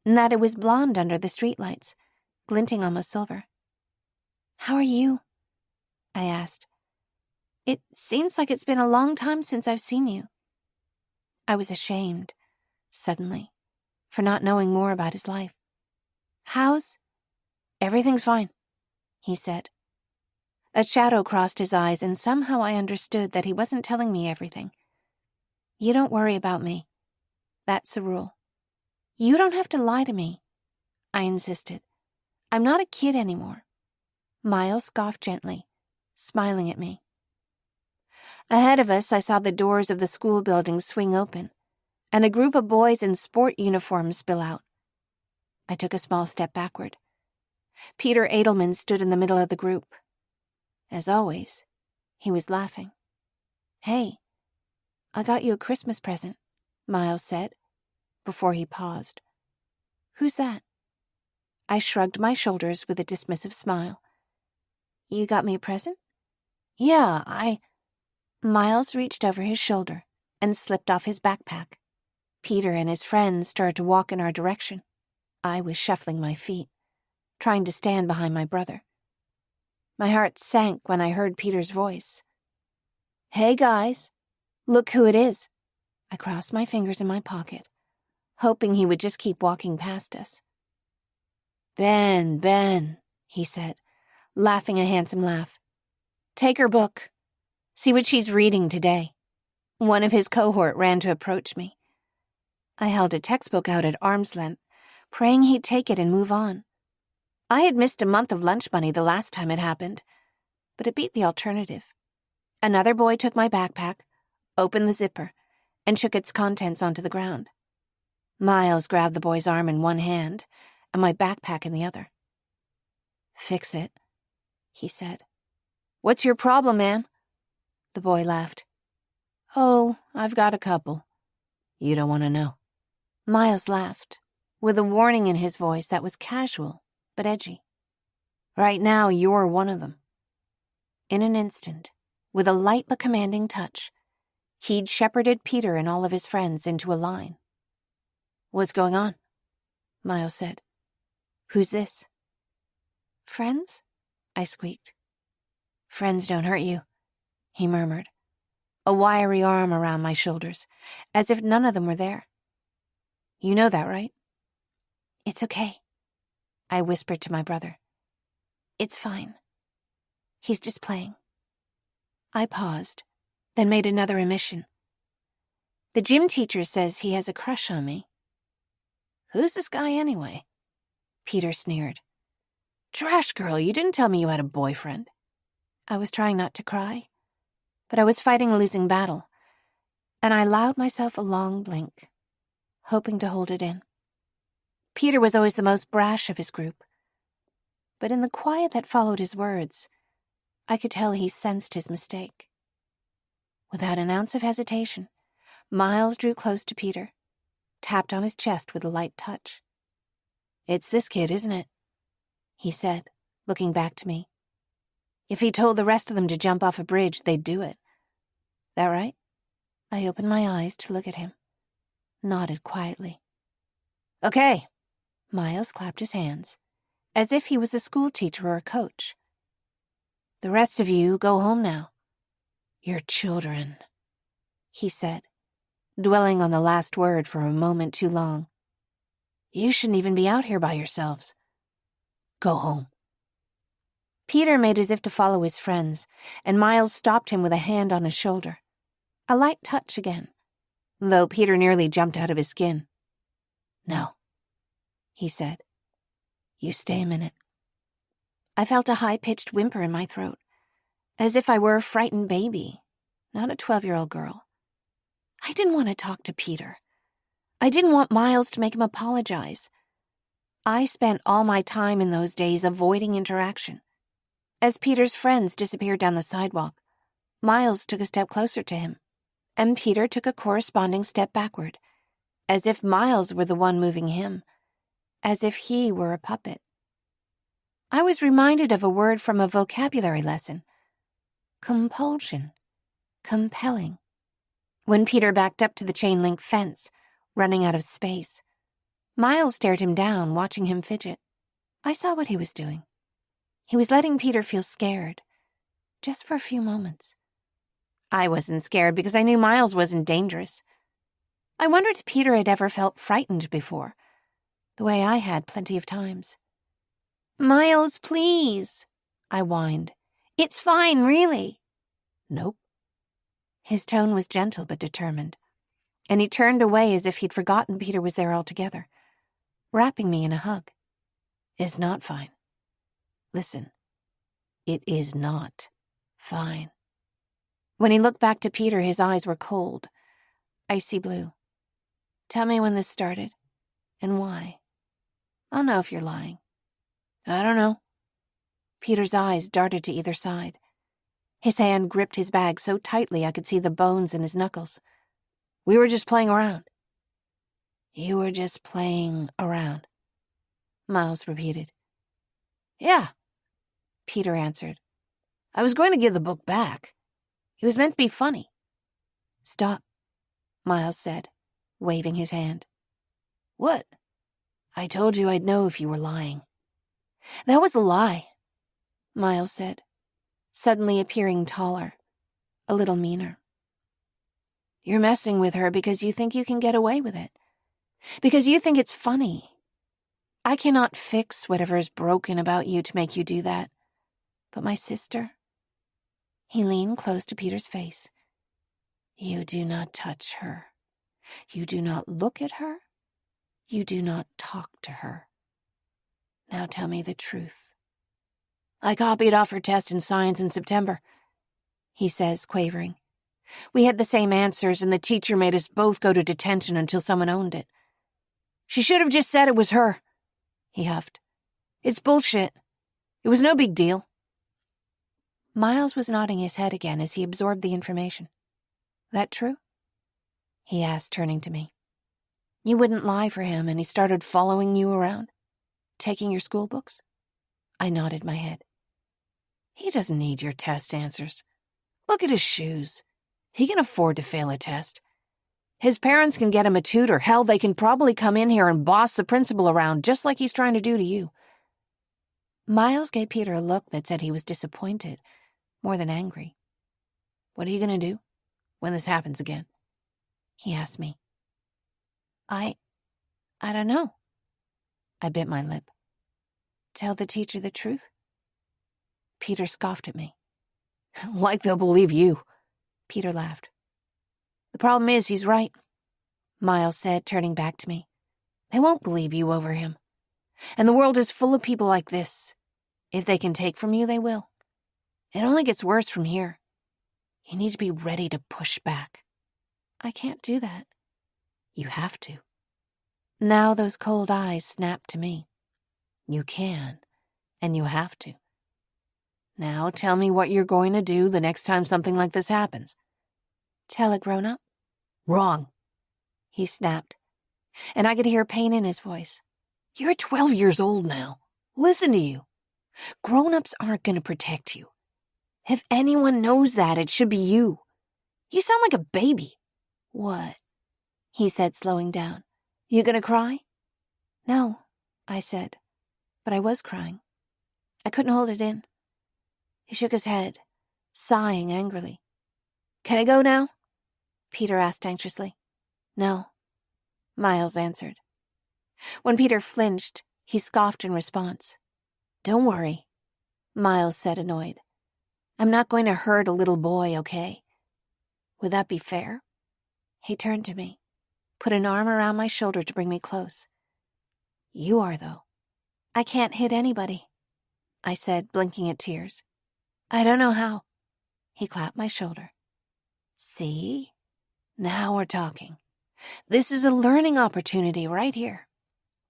Speaker 1: and that it was blonde under the streetlights, glinting almost silver. "How are you?" I asked. "It seems like it's been a long time since I've seen you." I was ashamed, suddenly, for not knowing more about his life. "How's—" "Everything's fine," he said. A shadow crossed his eyes, and somehow I understood that he wasn't telling me everything. "You don't worry about me. That's the rule." "You don't have to lie to me," I insisted. "I'm not a kid anymore." Miles scoffed gently, smiling at me. Ahead of us, I saw the doors of the school building swing open, and a group of boys in sport uniforms spill out. I took a small step backward. Peter Edelman stood in the middle of the group. As always, he was laughing. "Hey, I got you a Christmas present," Miles said, before he paused. "Who's that?" I shrugged my shoulders with a dismissive smile. "You got me a present?" "Yeah, Miles reached over his shoulder and slipped off his backpack. Peter and his friends started to walk in our direction. I was shuffling my feet, trying to stand behind my brother. My heart sank when I heard Peter's voice. "Hey, guys, look who it is." I crossed my fingers in my pocket, hoping he would just keep walking past us. Ben, he said, laughing a handsome laugh. "Take her book. See what she's reading today." One of his cohort ran to approach me. I held a textbook out at arm's length, praying he'd take it and move on. I had missed a month of lunch money the last time it happened, but it beat the alternative. Another boy took my backpack, opened the zipper, and shook its contents onto the ground. Miles grabbed the boy's arm in one hand and my backpack in the other. "Fix it," he said. "What's your problem, man?" The boy laughed. "Oh, I've got a couple. You don't want to know." Miles laughed, with a warning in his voice that was casual but edgy. "Right now, you're one of them." In an instant, with a light but commanding touch, he'd shepherded Peter and all of his friends into a line. "What's going on?" Miles said. "Who's this?" "Friends?" I squeaked. "Friends don't hurt you," he murmured, a wiry arm around my shoulders, as if none of them were there. "You know that, right?" "It's okay," I whispered to my brother. "It's fine. He's just playing." I paused, then made another emission. "The gym teacher says he has a crush on me." "Who's this guy anyway?" Peter sneered. "Trash girl, you didn't tell me you had a boyfriend." I was trying not to cry, but I was fighting a losing battle, and I allowed myself a long blink, hoping to hold it in. Peter was always the most brash of his group, but in the quiet that followed his words, I could tell he sensed his mistake. Without an ounce of hesitation, Miles drew close to Peter, tapped on his chest with a light touch. "It's this kid, isn't it?" he said, looking back to me. "If he told the rest of them to jump off a bridge, they'd do it. That right?" I opened my eyes to look at him, nodded quietly. "Okay." Miles clapped his hands, as if he was a school teacher or a coach. "The rest of you go home now. You're children," he said, dwelling on the last word for a moment too long. You shouldn't even be out here by yourselves. Go home. Peter made as if to follow his friends, and Miles stopped him with a hand on his shoulder. A light touch again, though Peter nearly jumped out of his skin. No, he said. You stay a minute. I felt a high-pitched whimper in my throat, as if I were a frightened baby, not a 12-year-old girl. I didn't want to talk to Peter. I didn't want Miles to make him apologize. I spent all my time in those days avoiding interaction. As Peter's friends disappeared down the sidewalk, Miles took a step closer to him, and Peter took a corresponding step backward, as if Miles were the one moving him, as if he were a puppet. I was reminded of a word from a vocabulary lesson. Compulsion. Compelling. When Peter backed up to the chain-link fence, running out of space, Miles stared him down, watching him fidget. I saw what he was doing. He was letting Peter feel scared, just for a few moments. I wasn't scared because I knew Miles wasn't dangerous. I wondered if Peter had ever felt frightened before, the way I had plenty of times. Miles, please, I whined. It's fine, really. Nope. His tone was gentle but determined, and he turned away as if he'd forgotten Peter was there altogether, wrapping me in a hug. It's not fine. Listen, it is not fine. When he looked back to Peter, his eyes were cold, icy blue. Tell me when this started, and why. I'll know if you're lying. I don't know. Peter's eyes darted to either side. His hand gripped his bag so tightly I could see the bones in his knuckles. We were just playing around. You were just playing around, Miles repeated. Yeah, Peter answered. I was going to give the book back. It was meant to be funny. Stop, Miles said, waving his hand. What? I told you I'd know if you were lying. That was a lie, Miles said, suddenly appearing taller, a little meaner. You're messing with her because you think you can get away with it, because you think it's funny. I cannot fix whatever is broken about you to make you do that. But my sister... He leaned close to Peter's face. You do not touch her. You do not look at her. You do not talk to her. Now tell me the truth. I copied off her test in science in September, he says, quavering. We had the same answers, and the teacher made us both go to detention until someone owned it. She should have just said it was her, he huffed. It's bullshit. It was no big deal. Miles was nodding his head again as he absorbed the information. That true? He asked, turning to me. You wouldn't lie for him, and he started following you around? Taking your school books? I nodded my head. He doesn't need your test answers. Look at his shoes. He can afford to fail a test. His parents can get him a tutor. Hell, they can probably come in here and boss the principal around just like he's trying to do to you. Miles gave Peter a look that said he was disappointed, more than angry. What are you going to do when this happens again? He asked me. I don't know. I bit my lip. Tell the teacher the truth? Peter scoffed at me. Like they'll believe you. Peter laughed. The problem is he's right, Miles said, turning back to me. They won't believe you over him. And the world is full of people like this. If they can take from you, they will. It only gets worse from here. You need to be ready to push back. I can't do that. You have to. Now those cold eyes snapped to me. You can, and you have to. Now tell me what you're going to do the next time something like this happens. Tell a grown-up? Wrong, he snapped, and I could hear pain in his voice. You're 12 years old now. Listen to you. Grown-ups aren't going to protect you. If anyone knows that, it should be you. You sound like a baby. What? He said, slowing down. You gonna cry? No, I said, but I was crying. I couldn't hold it in. He shook his head, sighing angrily. Can I go now? Peter asked anxiously. No, Miles answered. When Peter flinched, he scoffed in response. Don't worry, Miles said, annoyed. I'm not going to hurt a little boy, okay? Would that be fair? He turned to me, put an arm around my shoulder to bring me close. You are, though. I can't hit anybody, I said, blinking at tears. I don't know how. He clapped my shoulder. See? Now we're talking. This is a learning opportunity right here.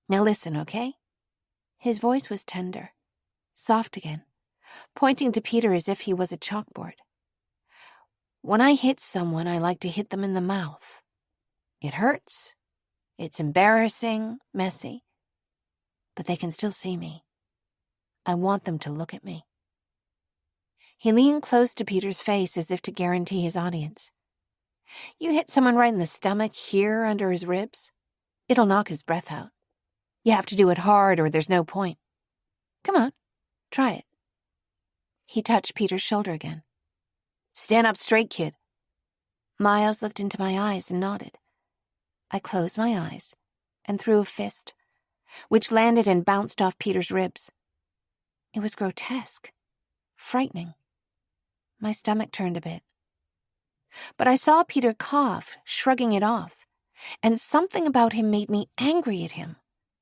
Speaker 1: Now listen, okay? His voice was tender, soft again, pointing to Peter as if he was a chalkboard. When I hit someone, I like to hit them in the mouth. It hurts. It's embarrassing, messy. But they can still see me. I want them to look at me. He leaned close to Peter's face as if to guarantee his audience. You hit someone right in the stomach here under his ribs, it'll knock his breath out. You have to do it hard or there's no point. Come on, try it. He touched Peter's shoulder again. Stand up straight, kid. Miles looked into my eyes and nodded. I closed my eyes and threw a fist, which landed and bounced off Peter's ribs. It was grotesque, frightening. My stomach turned a bit. But I saw Peter cough, shrugging it off, and something about him made me angry at him,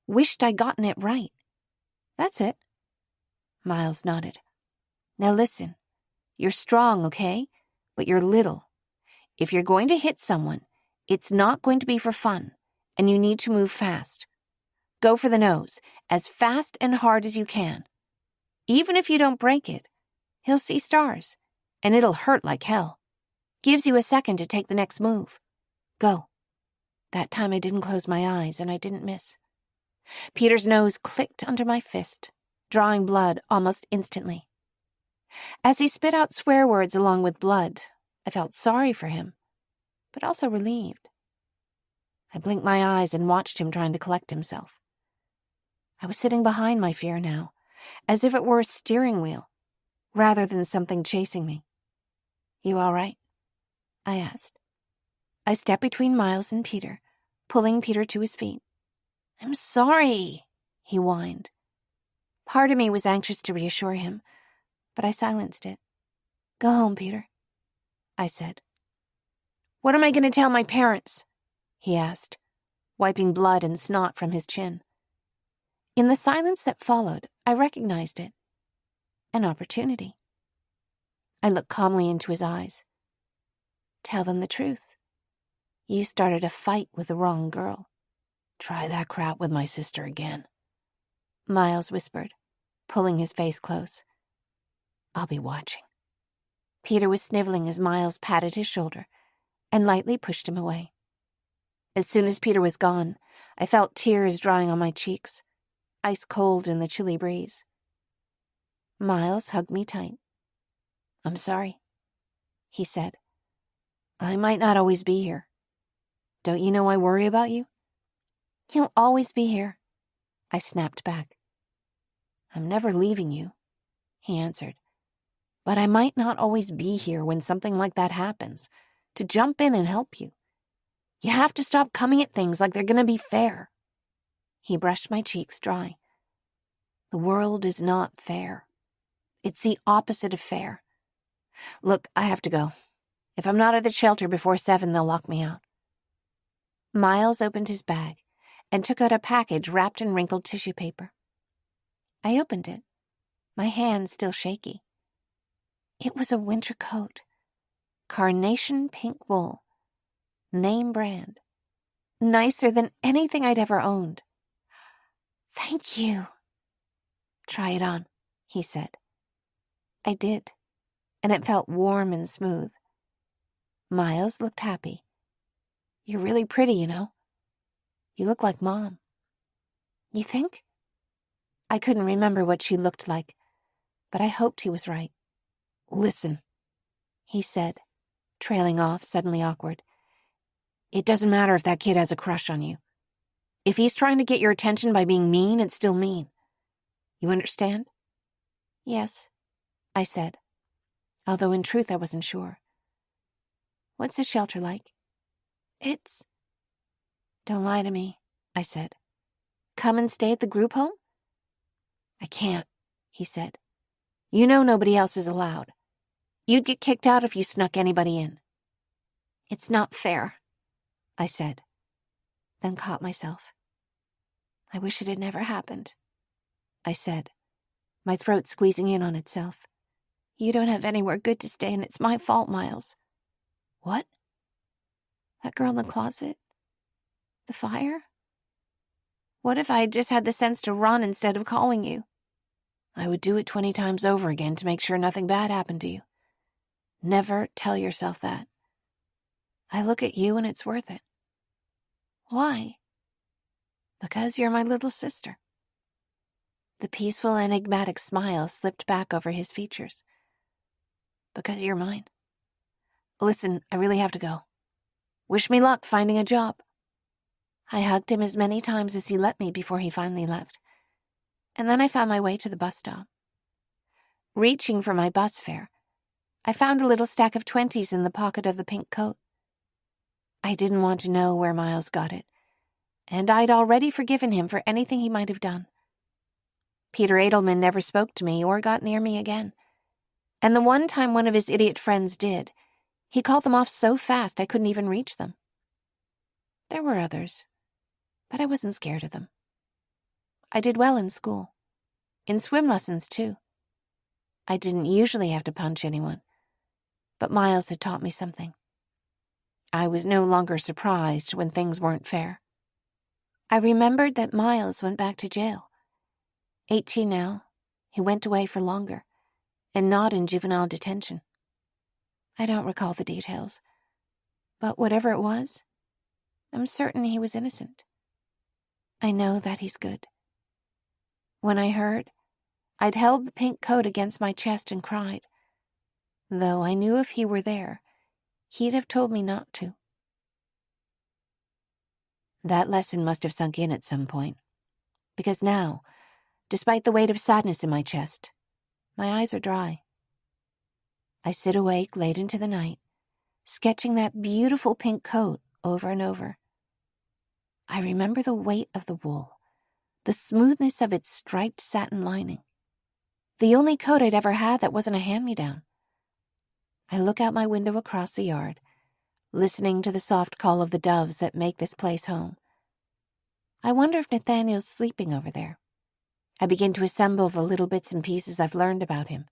Speaker 1: wished I'd gotten it right. That's it. Miles nodded. Now listen, you're strong, okay? But you're little. If you're going to hit someone, it's not going to be for fun, and you need to move fast. Go for the nose, as fast and hard as you can. Even if you don't break it, he'll see stars, and it'll hurt like hell. Gives you a second to take the next move. Go. That time I didn't close my eyes, and I didn't miss. Peter's nose clicked under my fist, drawing blood almost instantly. As he spit out swear words along with blood, I felt sorry for him, but also relieved. I blinked my eyes and watched him trying to collect himself. I was sitting behind my fear now, as if it were a steering wheel, rather than something chasing me. You all right? I asked. I stepped between Miles and Peter, pulling Peter to his feet. I'm sorry, he whined. Part of me was anxious to reassure him, but I silenced it. Go home, Peter, I said. What am I going to tell my parents? He asked, wiping blood and snot from his chin. In the silence that followed, I recognized it. An opportunity. I looked calmly into his eyes. Tell them the truth. You started a fight with the wrong girl. Try that crap with my sister again, Miles whispered, pulling his face close. I'll be watching. Peter was sniveling as Miles patted his shoulder and lightly pushed him away. As soon as Peter was gone, I felt tears drying on my cheeks, ice cold in the chilly breeze. Miles hugged me tight. I'm sorry, he said. I might not always be here. Don't you know I worry about you? You'll always be here, I snapped back. I'm never leaving you, he answered. But I might not always be here when something like that happens, to jump in and help you. You have to stop coming at things like they're going to be fair. He brushed my cheeks dry. The world is not fair. It's the opposite of fair. Look, I have to go. If I'm not at the shelter before 7, they'll lock me out. Miles opened his bag and took out a package wrapped in wrinkled tissue paper. I opened it, my hands still shaky. It was a winter coat, carnation pink wool, name brand, nicer than anything I'd ever owned. Thank you. Try it on, he said. I did, and it felt warm and smooth. Miles looked happy. You're really pretty, you know. You look like Mom. You think? I couldn't remember what she looked like, but I hoped he was right. Listen, he said, trailing off, suddenly awkward. It doesn't matter if that kid has a crush on you. If he's trying to get your attention by being mean, it's still mean. You understand? Yes, I said, although in truth I wasn't sure. What's the shelter like? It's Don't lie to me, I said. Come and stay at the group home? I can't, he said. You know nobody else is allowed. You'd get kicked out if you snuck anybody in. It's not fair, I said, then caught myself. I wish it had never happened, I said, my throat squeezing in on itself. You don't have anywhere good to stay, and it's my fault, Miles. What? That girl in the closet? The fire? What if I had just had the sense to run instead of calling you? I would do it 20 times over again to make sure nothing bad happened to you. Never tell yourself that. I look at you and it's worth it. Why? Because you're my little sister. The peaceful, enigmatic smile slipped back over his features. Because you're mine. Listen, I really have to go. Wish me luck finding a job. I hugged him as many times as he let me before he finally left. And then I found my way to the bus stop. Reaching for my bus fare, I found a little stack of 20s in the pocket of the pink coat. I didn't want to know where Miles got it, and I'd already forgiven him for anything he might have done. Peter Edelman never spoke to me or got near me again, and the one time one of his idiot friends did, he called them off so fast I couldn't even reach them. There were others, but I wasn't scared of them. I did well in school, in swim lessons too. I didn't usually have to punch anyone, but Miles had taught me something. I was no longer surprised when things weren't fair. I remembered that Miles went back to jail. 18 now, he went away for longer, and not in juvenile detention. I don't recall the details, but whatever it was, I'm certain he was innocent. I know that he's good. When I heard, I'd held the pink coat against my chest and cried, though I knew if he were there, he'd have told me not to. That lesson must have sunk in at some point, because now, despite the weight of sadness in my chest, my eyes are dry. I sit awake late into the night, sketching that beautiful pink coat over and over. I remember the weight of the wool, the smoothness of its striped satin lining, the only coat I'd ever had that wasn't a hand-me-down. I look out my window across the yard, listening to the soft call of the doves that make this place home. I wonder if Nathaniel's sleeping over there. I begin to assemble the little bits and pieces I've learned about him.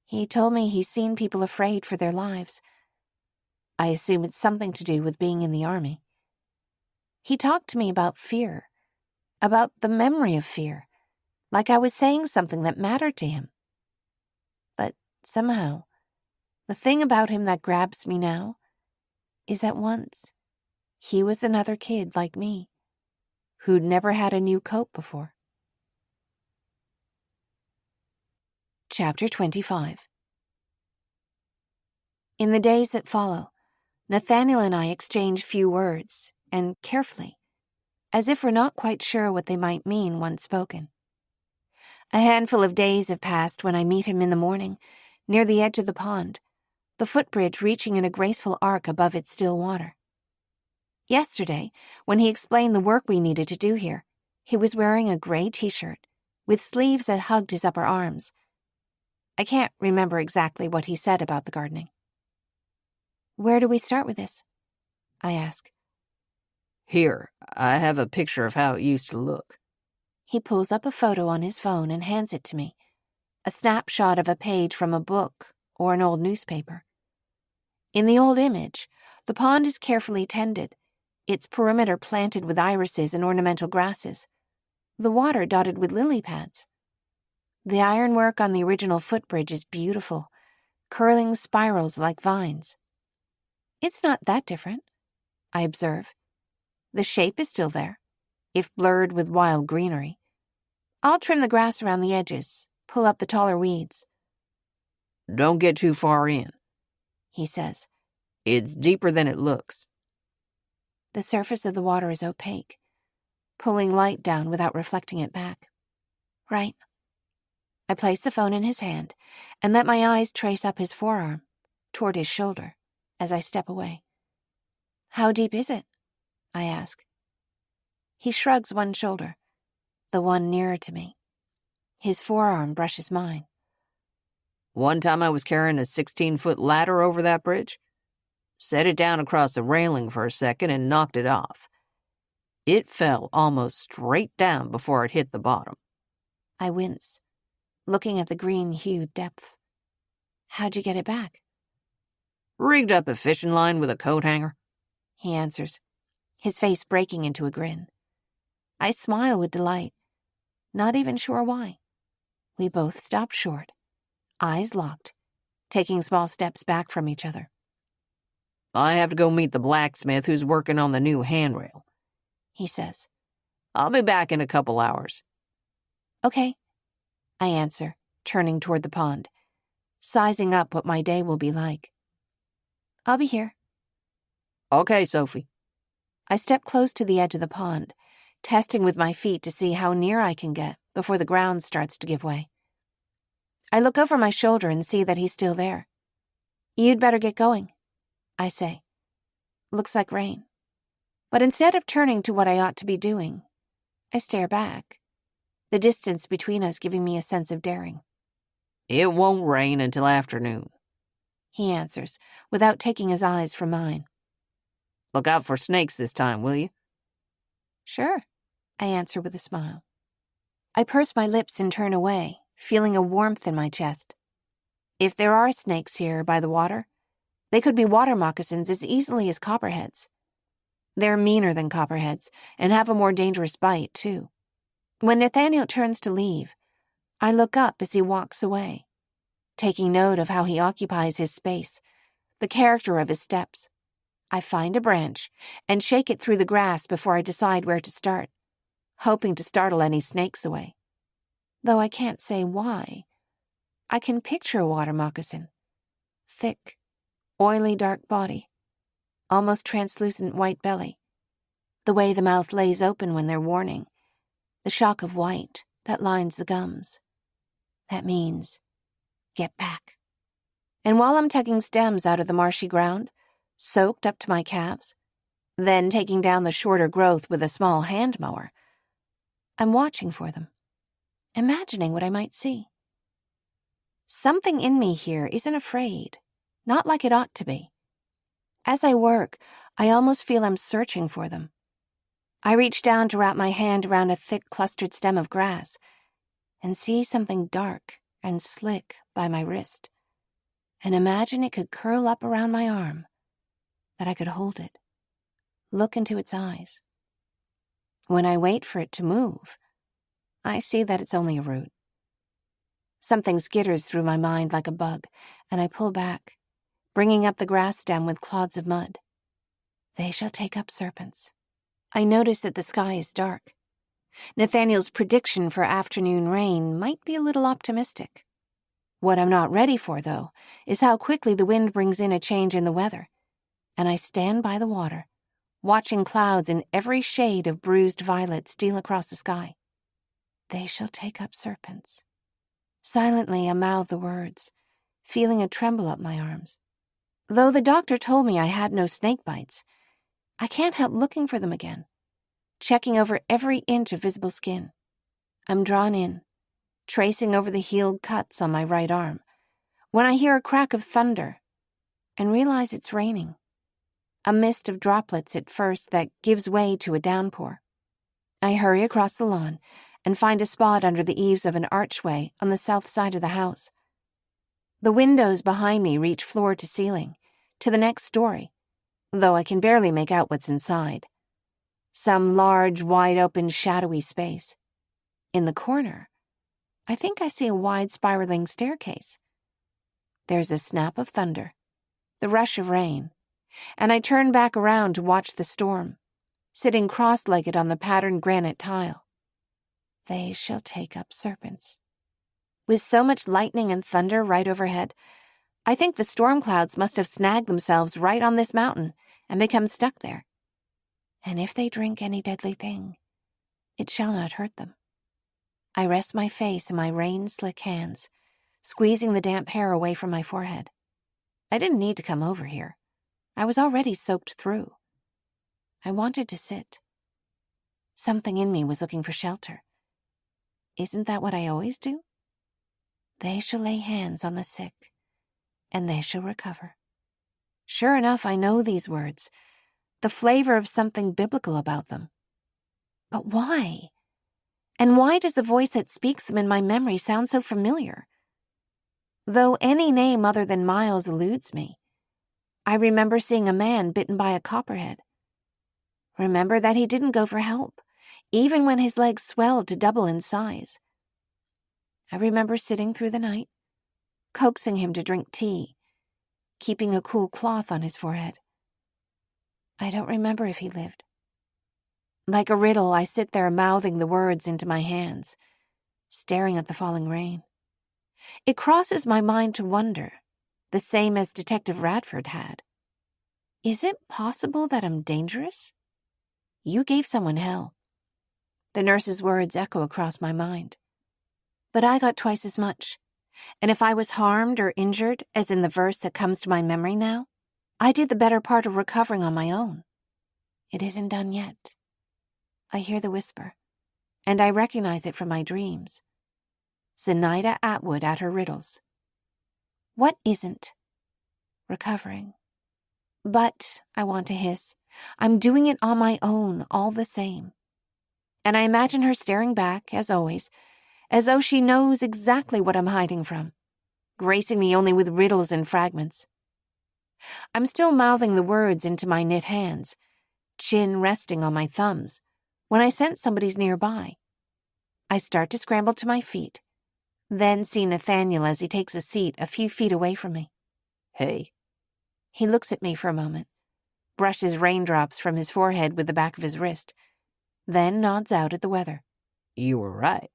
Speaker 1: He told me he's seen people afraid for their lives. I assume it's something to do with being in the army. He talked to me about fear, about the memory of fear, like I was saying something that mattered to him. But somehow, the thing about him that grabs me now is that once he was another kid like me, who'd never had a new coat before. Chapter 25. In the days that follow, Nathaniel and I exchange few words, and carefully, as if we're not quite sure what they might mean once spoken. A handful of days have passed when I meet him in the morning, near the edge of the pond, the footbridge reaching in a graceful arc above its still water. Yesterday, when he explained the work we needed to do here, he was wearing a gray t-shirt, with sleeves that hugged his upper arms. I can't remember exactly what he said about the gardening. Where do we start with this? I ask.
Speaker 2: Here, I have a picture of how it used to look.
Speaker 1: He pulls up a photo on his phone and hands it to me, a snapshot of a page from a book or an old newspaper. In the old image, the pond is carefully tended, its perimeter planted with irises and ornamental grasses, the water dotted with lily pads. The ironwork on the original footbridge is beautiful, curling spirals like vines. It's not that different, I observe. The shape is still there, if blurred with wild greenery. I'll trim the grass around the edges, pull up the taller weeds.
Speaker 2: Don't get too far in,
Speaker 1: he says.
Speaker 2: It's deeper than it looks.
Speaker 1: The surface of the water is opaque, pulling light down without reflecting it back. Right. I place the phone in his hand and let my eyes trace up his forearm, toward his shoulder, as I step away. How deep is it? I ask. He shrugs one shoulder, the one nearer to me. His forearm brushes mine.
Speaker 2: One time I was carrying a 16-foot ladder over that bridge. Set it down across the railing for a second and knocked it off. It fell almost straight down before it hit the bottom.
Speaker 1: I wince, looking at the green-hued depths. How'd you get it back?
Speaker 2: Rigged up a fishing line with a coat hanger,
Speaker 1: He answers, his face breaking into a grin. I smile with delight, not even sure why. We both stop short, eyes locked, taking small steps back from each other.
Speaker 2: I have to go meet the blacksmith who's working on the new handrail,
Speaker 1: He says.
Speaker 2: I'll be back in a couple hours.
Speaker 1: Okay, I answer, turning toward the pond, sizing up what my day will be like. I'll be here.
Speaker 2: Okay, Sophie.
Speaker 1: I step close to the edge of the pond, testing with my feet to see how near I can get before the ground starts to give way. I look over my shoulder and see that he's still there. You'd better get going, I say. Looks like rain. But instead of turning to what I ought to be doing, I stare back, the distance between us giving me a sense of daring.
Speaker 2: It won't rain until afternoon.
Speaker 1: He answers, without taking his eyes from mine.
Speaker 2: Look out for snakes this time, will you?
Speaker 1: Sure, I answer with a smile. I purse my lips and turn away, feeling a warmth in my chest. If there are snakes here by the water, they could be water moccasins as easily as copperheads. They're meaner than copperheads and have a more dangerous bite, too. When Nathaniel turns to leave, I look up as he walks away, taking note of how he occupies his space, the character of his steps. I find a branch and shake it through the grass before I decide where to start, hoping to startle any snakes away. Though I can't say why. I can picture a water moccasin. Thick, oily dark body, almost translucent white belly. The way the mouth lays open when they're warning. The shock of white that lines the gums. That means, get back. And while I'm tugging stems out of the marshy ground, soaked up to my calves, then taking down the shorter growth with a small hand mower, I'm watching for them, imagining what I might see. Something in me here isn't afraid, not like it ought to be. As I work, I almost feel I'm searching for them. I reach down to wrap my hand around a thick clustered stem of grass and see something dark and slick by my wrist, and imagine it could curl up around my arm, that I could hold it, look into its eyes. When I wait for it to move, I see that it's only a root. Something skitters through my mind like a bug, and I pull back, bringing up the grass stem with clods of mud. They shall take up serpents. I notice that the sky is dark. Nathaniel's prediction for afternoon rain might be a little optimistic. What I'm not ready for, though, is how quickly the wind brings in a change in the weather, and I stand by the water, watching clouds in every shade of bruised violet steal across the sky. They shall take up serpents. Silently, I mouth the words, feeling a tremble up my arms. Though the doctor told me I had no snake bites, I can't help looking for them again, checking over every inch of visible skin. I'm drawn in, tracing over the healed cuts on my right arm, when I hear a crack of thunder and realize it's raining. A mist of droplets at first that gives way to a downpour. I hurry across the lawn and find a spot under the eaves of an archway on the south side of the house. The windows behind me reach floor to ceiling, to the next story, though I can barely make out what's inside. Some large, wide-open, shadowy space. In the corner, I think I see a wide spiraling staircase. There's a snap of thunder, the rush of rain, and I turn back around to watch the storm, sitting cross-legged on the patterned granite tile. They shall take up serpents. With so much lightning and thunder right overhead, I think the storm clouds must have snagged themselves right on this mountain and become stuck there. And if they drink any deadly thing, it shall not hurt them. I rest my face in my rain-slick hands, squeezing the damp hair away from my forehead. I didn't need to come over here. I was already soaked through. I wanted to sit. Something in me was looking for shelter. Isn't that what I always do? They shall lay hands on the sick, and they shall recover. Sure enough, I know these words, the flavor of something biblical about them. But why? And why does the voice that speaks them in my memory sound so familiar? Though any name other than Miles eludes me, I remember seeing a man bitten by a copperhead. Remember that he didn't go for help, even when his legs swelled to double in size. I remember sitting through the night, coaxing him to drink tea, keeping a cool cloth on his forehead. I don't remember if he lived. Like a riddle, I sit there mouthing the words into my hands, staring at the falling rain. It crosses my mind to wonder, the same as Detective Radford had. Is it possible that I'm dangerous? You gave someone hell. The nurse's words echo across my mind. But I got twice as much. And if I was harmed or injured, as in the verse that comes to my memory now, I did the better part of recovering on my own. It isn't done yet. I hear the whisper, and I recognize it from my dreams. Zenaida Atwood at her riddles. What isn't? Recovering. But, I want to hiss, I'm doing it on my own all the same. And I imagine her staring back, as always, as though she knows exactly what I'm hiding from, gracing me only with riddles and fragments. I'm still mouthing the words into my knit hands, chin resting on my thumbs, when I sense somebody's nearby. I start to scramble to my feet, then see Nathaniel as he takes a seat a few feet away from me.
Speaker 2: Hey.
Speaker 1: He looks at me for a moment, brushes raindrops from his forehead with the back of his wrist, then nods out at the weather.
Speaker 2: You were right.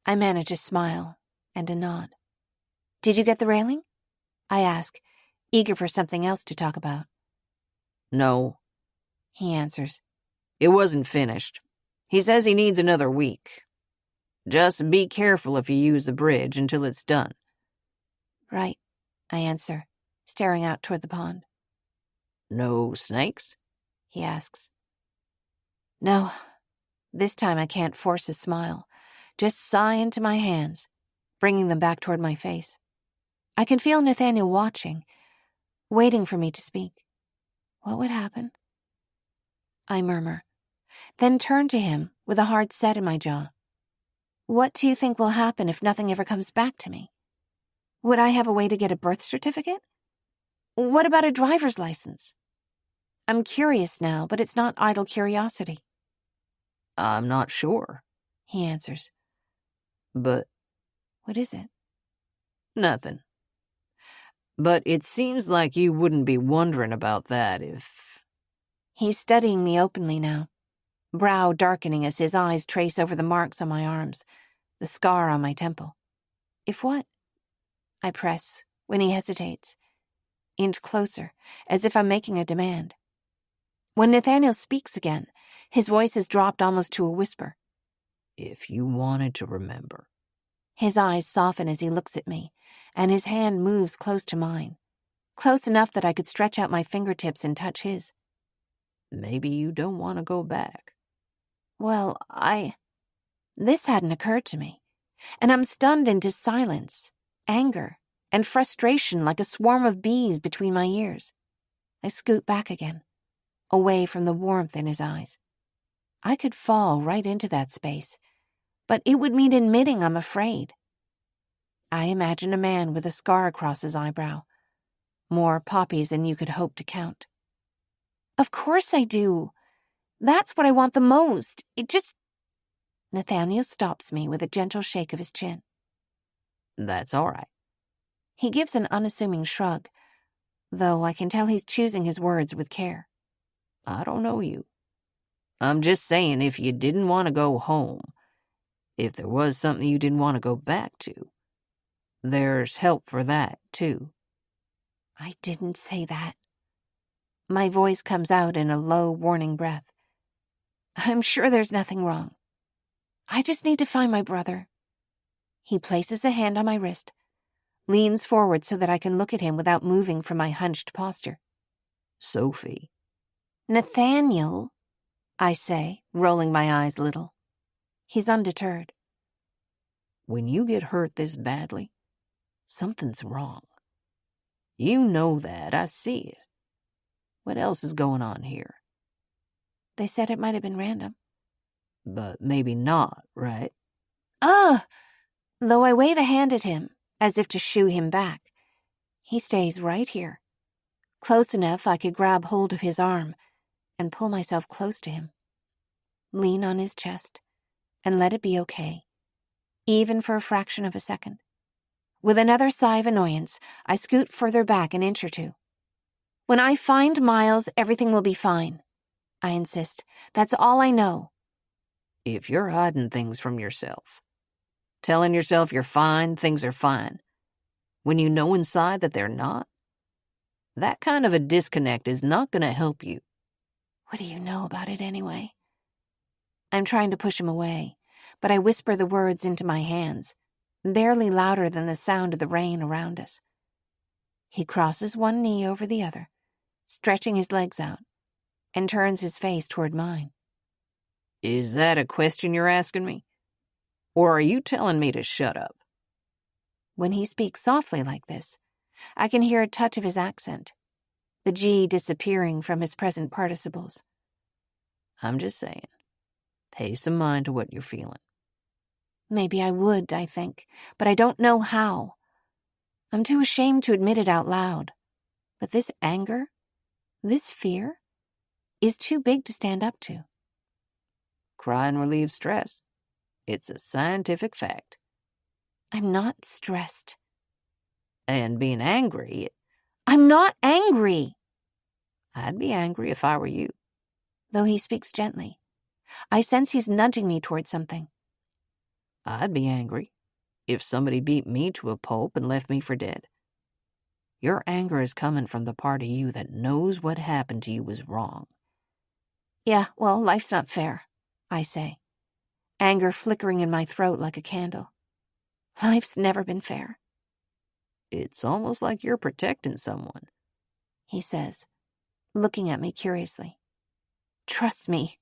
Speaker 1: I manage a smile and a nod. Did you get the railing? I ask, eager for something else to talk about.
Speaker 2: No,
Speaker 1: he answers.
Speaker 2: It wasn't finished. He says he needs another week. Just be careful if you use the bridge until it's done.
Speaker 1: Right, I answer, staring out toward the pond.
Speaker 2: No snakes?
Speaker 1: He asks. No, this time I can't force a smile. Just sigh into my hands, bringing them back toward my face. I can feel Nathaniel watching, waiting for me to speak. What would happen? I murmur, then turn to him with a hard set in my jaw. What do you think will happen if nothing ever comes back to me? Would I have a way to get a birth certificate? What about a driver's license? I'm curious now, but it's not idle curiosity.
Speaker 2: I'm not sure,
Speaker 1: he answers.
Speaker 2: But...
Speaker 1: What is it?
Speaker 2: Nothing. But it seems like you wouldn't be wondering about that if...
Speaker 1: He's studying me openly now, brow darkening as his eyes trace over the marks on my arms, the scar on my temple. If what? I press, when he hesitates, inch closer, as if I'm making a demand. When Nathaniel speaks again, his voice has dropped almost to a whisper.
Speaker 2: If you wanted to remember.
Speaker 1: His eyes soften as he looks at me, and his hand moves close to mine, close enough that I could stretch out my fingertips and touch his.
Speaker 2: Maybe you don't want to go back.
Speaker 1: Well, This hadn't occurred to me, and I'm stunned into silence, anger, and frustration like a swarm of bees between my ears. I scoot back again, away from the warmth in his eyes. I could fall right into that space, but it would mean admitting I'm afraid. I imagine a man with a scar across his eyebrow, more poppies than you could hope to count. Of course I do. That's what I want the most. Nathaniel stops me with a gentle shake of his chin.
Speaker 2: That's all right.
Speaker 1: He gives an unassuming shrug, though I can tell he's choosing his words with care.
Speaker 2: I don't know you. I'm just saying if you didn't want to go home, if there was something you didn't want to go back to, there's help for that, too.
Speaker 1: I didn't say that. My voice comes out in a low, warning breath. I'm sure there's nothing wrong. I just need to find my brother. He places a hand on my wrist, leans forward so that I can look at him without moving from my hunched posture.
Speaker 2: Sophie.
Speaker 1: Nathaniel, I say, rolling my eyes a little. He's undeterred.
Speaker 2: When you get hurt this badly, something's wrong. You know that. I see it. What else is going on here?
Speaker 1: They said it might have been random.
Speaker 2: But maybe not, right?
Speaker 1: Ugh! Though I wave a hand at him, as if to shoo him back, he stays right here, close enough I could grab hold of his arm and pull myself close to him, lean on his chest, and let it be okay, even for a fraction of a second. With another sigh of annoyance, I scoot further back an inch or two. When I find Miles, everything will be fine, I insist. That's all I know.
Speaker 2: If you're hiding things from yourself, telling yourself you're fine, things are fine, when you know inside that they're not, that kind of a disconnect is not going to help you.
Speaker 1: What do you know about it anyway? I'm trying to push him away, but I whisper the words into my hands, barely louder than the sound of the rain around us. He crosses one knee over the other, stretching his legs out, and turns his face toward mine.
Speaker 2: Is that a question you're asking me? Or are you telling me to shut up?
Speaker 1: When he speaks softly like this, I can hear a touch of his accent, the G disappearing from his present participles.
Speaker 2: I'm just saying, pay some mind to what you're feeling.
Speaker 1: Maybe I would, I think, but I don't know how. I'm too ashamed to admit it out loud. But this anger, this fear, is too big to stand up to.
Speaker 2: Crying relieves stress. It's a scientific fact.
Speaker 1: I'm not stressed.
Speaker 2: And being angry,
Speaker 1: I'm not angry.
Speaker 2: I'd be angry if I were you.
Speaker 1: Though he speaks gently, I sense he's nudging me toward something.
Speaker 2: I'd be angry if somebody beat me to a pulp and left me for dead. Your anger is coming from the part of you that knows what happened to you was wrong.
Speaker 1: Yeah, well, life's not fair, I say, anger flickering in my throat like a candle. Life's never been fair.
Speaker 2: It's almost like you're protecting someone,
Speaker 1: he says, looking at me curiously. Trust me.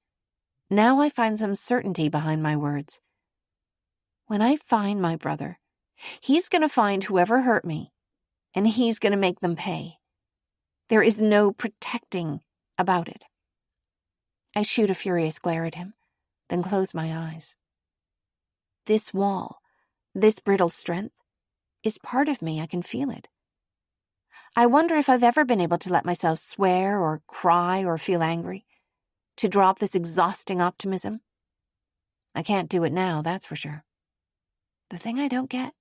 Speaker 1: Now I find some certainty behind my words. When I find my brother, he's going to find whoever hurt me, and he's going to make them pay. There is no protecting about it. I shoot a furious glare at him, then close my eyes. This wall, this brittle strength, is part of me. I can feel it. I wonder if I've ever been able to let myself swear or cry or feel angry, to drop this exhausting optimism. I can't do it now, that's for sure. The thing I don't get,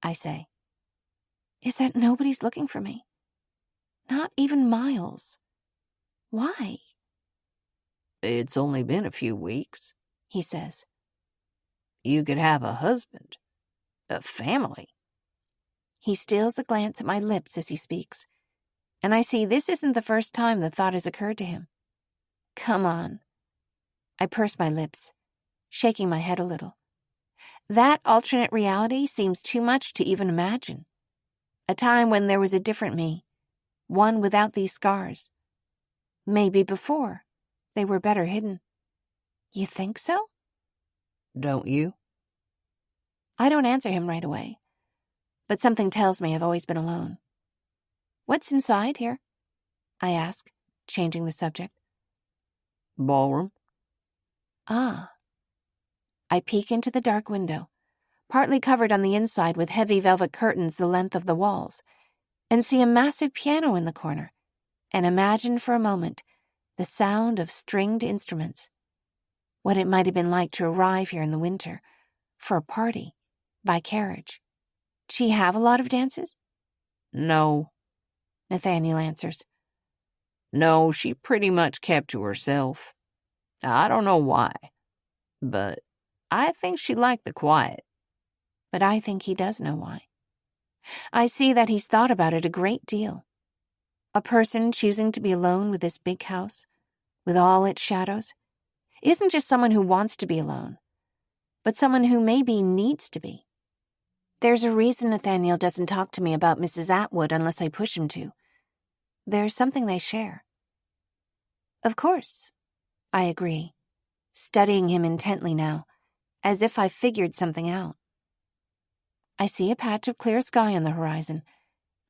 Speaker 1: I say, is that nobody's looking for me. Not even Miles. Why?
Speaker 2: It's only been a few weeks,
Speaker 1: he says.
Speaker 2: You could have a husband, a family.
Speaker 1: He steals a glance at my lips as he speaks, and I see this isn't the first time the thought has occurred to him. Come on. I purse my lips, shaking my head a little. That alternate reality seems too much to even imagine. A time when there was a different me, one without these scars. Maybe before, they were better hidden. You think so?
Speaker 2: Don't you?
Speaker 1: I don't answer him right away, but something tells me I've always been alone. What's inside here? I ask, changing the subject.
Speaker 2: Ballroom.
Speaker 1: Ah. I peek into the dark window, partly covered on the inside with heavy velvet curtains the length of the walls, and see a massive piano in the corner, and imagine for a moment the sound of stringed instruments. What it might have been like to arrive here in the winter, for a party, by carriage. She have a lot of dances?
Speaker 2: No,
Speaker 1: Nathaniel answers.
Speaker 2: No, she pretty much kept to herself. I don't know why, but I think she liked the quiet.
Speaker 1: But I think he does know why. I see that he's thought about it a great deal. A person choosing to be alone with this big house, with all its shadows, isn't just someone who wants to be alone, but someone who maybe needs to be. There's a reason Nathaniel doesn't talk to me about Mrs. Atwood unless I push him to. There's something they share. Of course, I agree, studying him intently now, as if I figured something out. I see a patch of clear sky on the horizon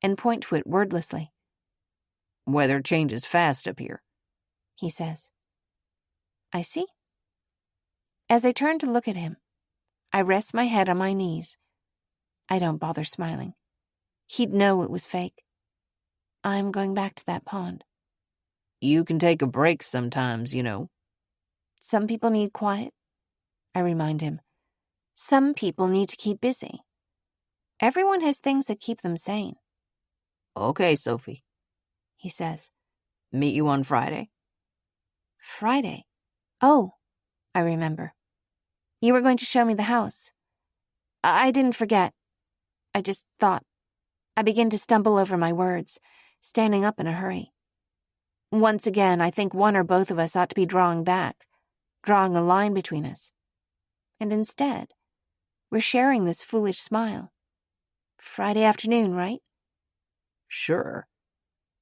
Speaker 1: and point to it wordlessly.
Speaker 2: Weather changes fast up here,
Speaker 1: he says. I see. As I turn to look at him, I rest my head on my knees. I don't bother smiling. He'd know it was fake. I'm going back to that pond.
Speaker 2: You can take a break sometimes, you know.
Speaker 1: Some people need quiet, I remind him. Some people need to keep busy. Everyone has things that keep them sane.
Speaker 2: Okay, Sophie,
Speaker 1: he says.
Speaker 2: Meet you on Friday.
Speaker 1: Friday? Oh, I remember. You were going to show me the house. I didn't forget. I just thought. I begin to stumble over my words, standing up in a hurry. Once again, I think one or both of us ought to be drawing back, drawing a line between us. And instead, we're sharing this foolish smile. Friday afternoon, right?
Speaker 2: Sure,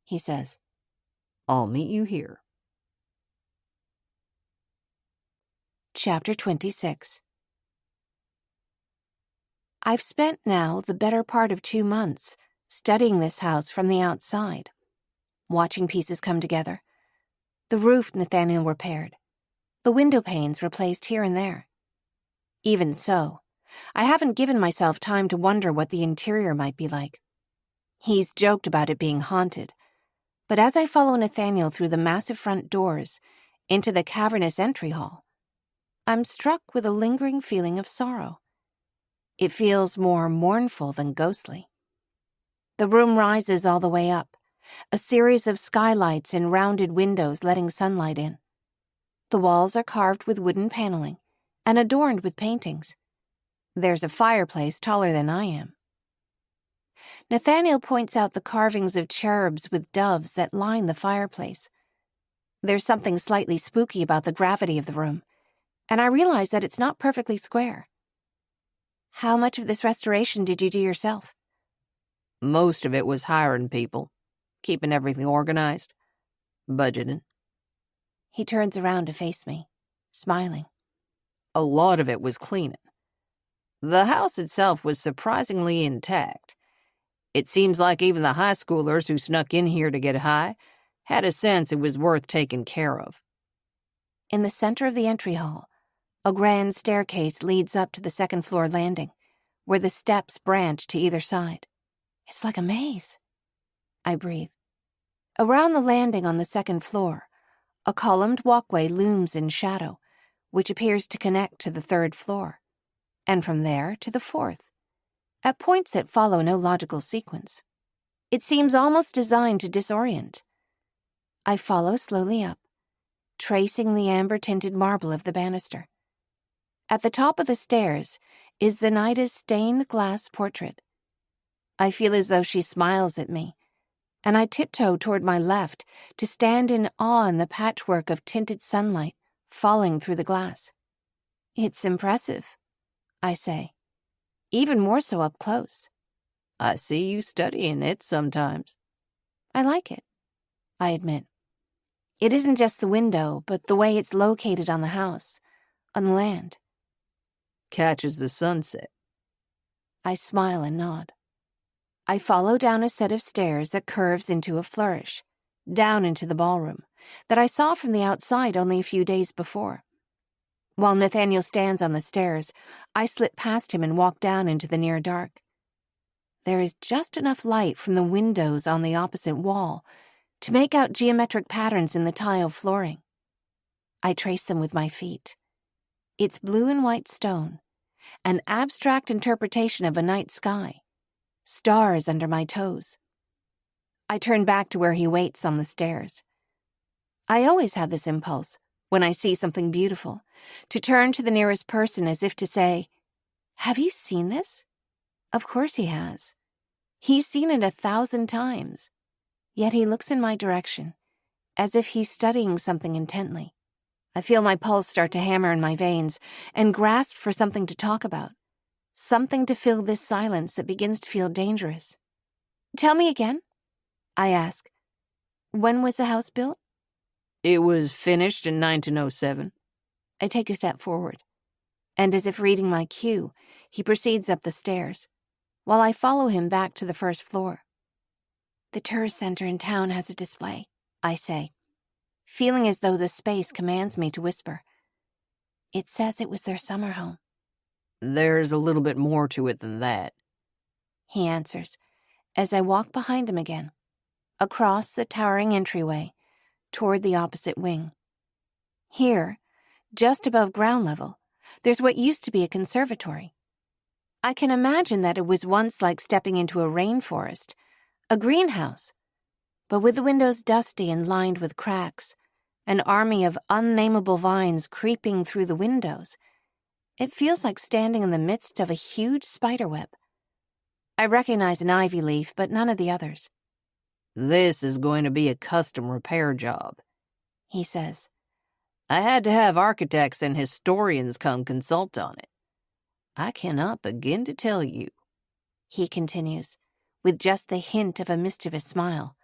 Speaker 1: he says.
Speaker 2: I'll meet you here.
Speaker 1: Chapter 26. I've spent now the better part of 2 months studying this house from the outside, watching pieces come together. The roof Nathaniel repaired, the window panes replaced here and there. Even so, I haven't given myself time to wonder what the interior might be like. He's joked about it being haunted, but as I follow Nathaniel through the massive front doors into the cavernous entry hall, I'm struck with a lingering feeling of sorrow. It feels more mournful than ghostly. The room rises all the way up, a series of skylights in rounded windows letting sunlight in. The walls are carved with wooden paneling and adorned with paintings. There's a fireplace taller than I am. Nathaniel points out the carvings of cherubs with doves that line the fireplace. There's something slightly spooky about the gravity of the room, and I realize that it's not perfectly square. How much of this restoration did you do yourself?
Speaker 2: Most of it was hiring people, keeping everything organized, budgeting.
Speaker 1: He turns around to face me, smiling.
Speaker 2: A lot of it was cleaning. The house itself was surprisingly intact. It seems like even the high schoolers who snuck in here to get high had a sense it was worth taking care of.
Speaker 1: In the center of the entry hall, a grand staircase leads up to the second-floor landing, where the steps branch to either side. It's like a maze. I breathe. Around the landing on the second floor, a columned walkway looms in shadow, which appears to connect to the third floor, and from there to the fourth, at points that follow no logical sequence. It seems almost designed to disorient. I follow slowly up, tracing the amber-tinted marble of the banister. At the top of the stairs is Zenaida's stained glass portrait. I feel as though she smiles at me, and I tiptoe toward my left to stand in awe in the patchwork of tinted sunlight falling through the glass. It's impressive, I say, even more so up close.
Speaker 2: I see you studying it sometimes.
Speaker 1: I like it, I admit. It isn't just the window, but the way it's located on the house, on the land.
Speaker 2: Catches the sunset.
Speaker 1: I smile and nod. I follow down a set of stairs that curves into a flourish, down into the ballroom, that I saw from the outside only a few days before. While Nathaniel stands on the stairs, I slip past him and walk down into the near dark. There is just enough light from the windows on the opposite wall to make out geometric patterns in the tile flooring. I trace them with my feet. It's blue and white stone, an abstract interpretation of a night sky, stars under my toes. I turn back to where he waits on the stairs. I always have this impulse, when I see something beautiful, to turn to the nearest person as if to say, "Have you seen this?" Of course he has. He's seen it 1,000 times. Yet he looks in my direction, as if he's studying something intently. I feel my pulse start to hammer in my veins and grasp for something to talk about, something to fill this silence that begins to feel dangerous. "Tell me again," I ask. "When was the house built?"
Speaker 2: It was finished in 1907.
Speaker 1: I take a step forward, and as if reading my cue, he proceeds up the stairs, while I follow him back to the first floor. The tourist center in town has a display, I say, feeling as though the space commands me to whisper. It says it was their summer home.
Speaker 2: There's a little bit more to it than that,
Speaker 1: he answers, as I walk behind him again, across the towering entryway, toward the opposite wing. Here, just above ground level, there's what used to be a conservatory. I can imagine that it was once like stepping into a rainforest, a greenhouse, but with the windows dusty and lined with cracks, an army of unnameable vines creeping through the windows, it feels like standing in the midst of a huge spiderweb. I recognize an ivy leaf, but none of the others.
Speaker 2: This is going to be a custom repair job,
Speaker 1: he says.
Speaker 2: I had to have architects and historians come consult on it. I cannot begin to tell you,
Speaker 1: he continues, with just the hint of a mischievous smile,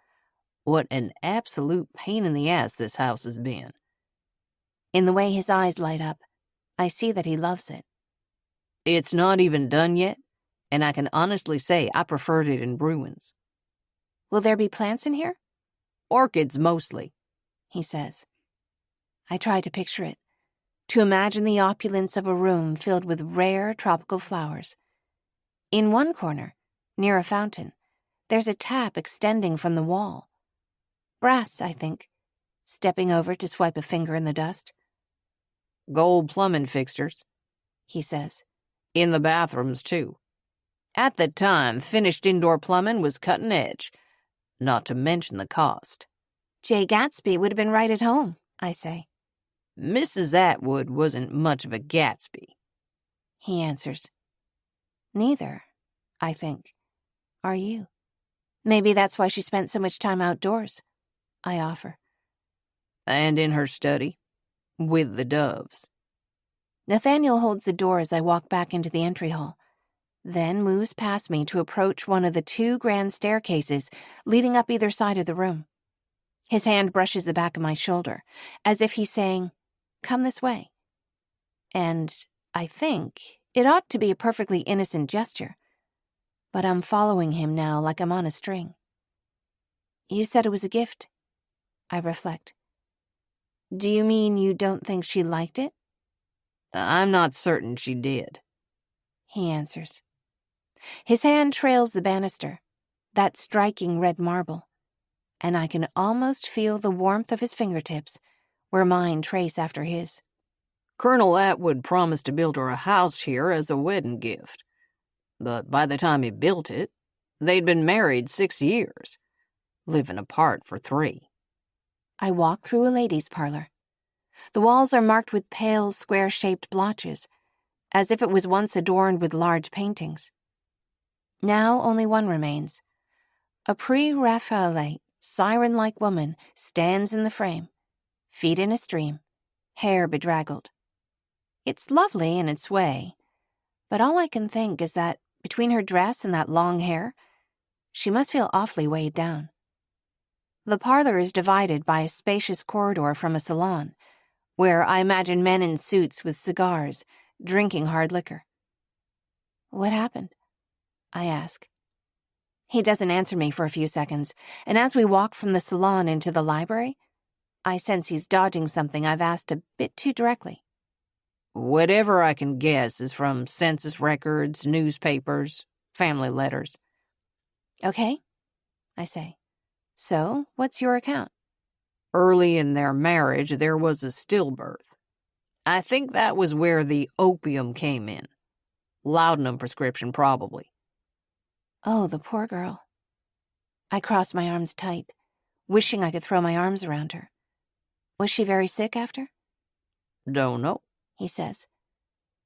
Speaker 2: what an absolute pain in the ass this house has been.
Speaker 1: In the way his eyes light up, I see that he loves it.
Speaker 2: It's not even done yet, and I can honestly say I preferred it in ruins.
Speaker 1: Will there be plants in here?
Speaker 2: Orchids mostly,
Speaker 1: he says. I try to picture it, to imagine the opulence of a room filled with rare tropical flowers. In one corner, near a fountain, there's a tap extending from the wall. Brass, I think, stepping over to swipe a finger in the dust.
Speaker 2: Gold plumbing fixtures,
Speaker 1: he says.
Speaker 2: In the bathrooms, too. At the time, finished indoor plumbing was cutting edge, not to mention the cost.
Speaker 1: Jay Gatsby would have been right at home, I say.
Speaker 2: Mrs. Atwood wasn't much of a Gatsby,
Speaker 1: he answers. Neither, I think, are you. Maybe that's why she spent so much time outdoors, I offer.
Speaker 2: And in her study, with the doves.
Speaker 1: Nathaniel holds the door as I walk back into the entry hall, then moves past me to approach one of the 2 grand staircases leading up either side of the room. His hand brushes the back of my shoulder, as if he's saying, "Come this way." And I think it ought to be a perfectly innocent gesture, but I'm following him now like I'm on a string. You said it was a gift, I reflect. Do you mean you don't think she liked it?
Speaker 2: I'm not certain she did,
Speaker 1: he answers. His hand trails the banister, that striking red marble, and I can almost feel the warmth of his fingertips where mine trace after his.
Speaker 2: Colonel Atwood promised to build her a house here as a wedding gift, but by the time he built it, they'd been married 6 years, living apart for 3.
Speaker 1: I walk through a ladies' parlor. The walls are marked with pale, square-shaped blotches, as if it was once adorned with large paintings. Now only one remains. A pre-Raphaelite, siren-like woman stands in the frame, feet in a stream, hair bedraggled. It's lovely in its way, but all I can think is that, between her dress and that long hair, she must feel awfully weighed down. The parlor is divided by a spacious corridor from a salon, where I imagine men in suits with cigars, drinking hard liquor. What happened? I ask. He doesn't answer me for a few seconds, and as we walk from the salon into the library, I sense he's dodging something I've asked a bit too directly.
Speaker 2: Whatever I can guess is from census records, newspapers, family letters.
Speaker 1: Okay, I say. So, what's your account?
Speaker 2: Early in their marriage, there was a stillbirth. I think that was where the opium came in. Laudanum prescription, probably.
Speaker 1: Oh, the poor girl. I cross my arms tight, wishing I could throw my arms around her. Was she very sick after?
Speaker 2: Don't know,
Speaker 1: he says.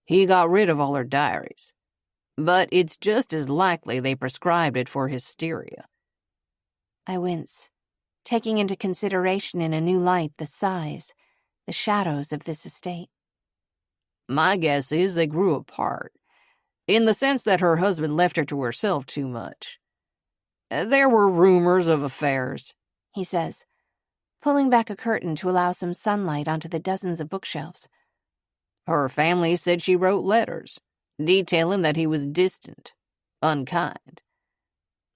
Speaker 2: He got rid of all her diaries. But it's just as likely they prescribed it for hysteria.
Speaker 1: I wince, taking into consideration in a new light the size, the shadows of this estate.
Speaker 2: My guess is they grew apart, in the sense that her husband left her to herself too much. There were rumors of affairs,
Speaker 1: he says, pulling back a curtain to allow some sunlight onto the dozens of bookshelves.
Speaker 2: Her family said she wrote letters, detailing that he was distant, unkind.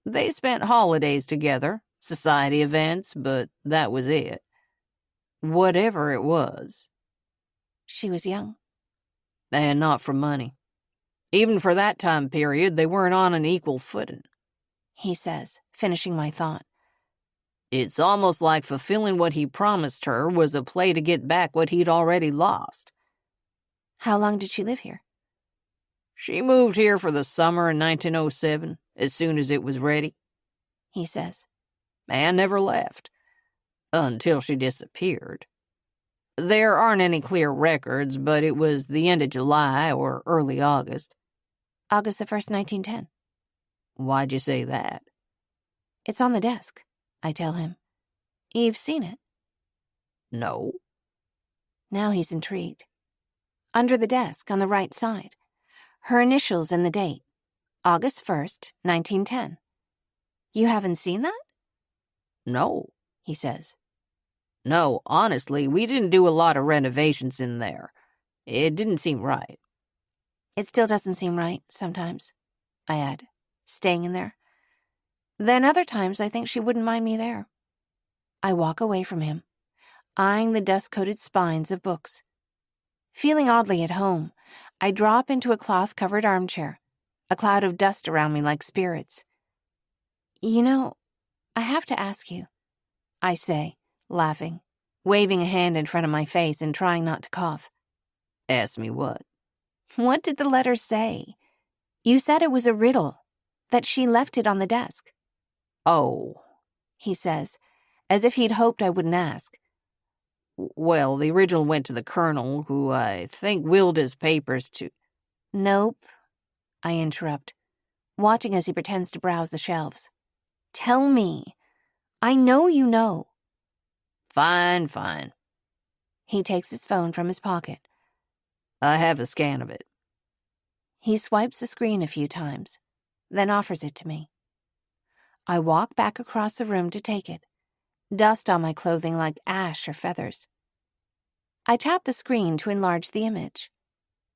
Speaker 2: They spent holidays together, society events, but that was it. Whatever it was.
Speaker 1: She was young.
Speaker 2: And not for money. Even for that time period, they weren't on an equal footing,
Speaker 1: he says, finishing my thought.
Speaker 2: It's almost like fulfilling what he promised her was a play to get back what he'd already lost.
Speaker 1: How long did she live here?
Speaker 2: She moved here for the summer in 1907, as soon as it was ready,
Speaker 1: he says.
Speaker 2: And never left. Until she disappeared. There aren't any clear records, but it was the end of July or early August.
Speaker 1: August the 1st, 1910.
Speaker 2: Why'd you say that?
Speaker 1: It's on the desk, I tell him. You've seen it?
Speaker 2: No.
Speaker 1: Now he's intrigued. Under the desk, on the right side. Her initials and the date. August 1st, 1910. You haven't seen that?
Speaker 2: No,
Speaker 1: he says.
Speaker 2: No, honestly, we didn't do a lot of renovations in there. It didn't seem right.
Speaker 1: It still doesn't seem right, sometimes, I add, staying in there. Then other times I think she wouldn't mind me there. I walk away from him, eyeing the dust-coated spines of books. Feeling oddly at home, I drop into a cloth-covered armchair, a cloud of dust around me like spirits. You know, I have to ask you, I say, laughing, waving a hand in front of my face and trying not to cough.
Speaker 2: Ask me what?
Speaker 1: What did the letter say? You said it was a riddle, that she left it on the desk.
Speaker 2: Oh,
Speaker 1: he says, as if he'd hoped I wouldn't ask.
Speaker 2: Well, the original went to the colonel, who I think willed his papers to...
Speaker 1: Nope, I interrupt, watching as he pretends to browse the shelves. Tell me. I know you know.
Speaker 2: Fine.
Speaker 1: He takes his phone from his pocket.
Speaker 2: I have a scan of it.
Speaker 1: He swipes the screen a few times, then offers it to me. I walk back across the room to take it, dust on my clothing like ash or feathers. I tap the screen to enlarge the image.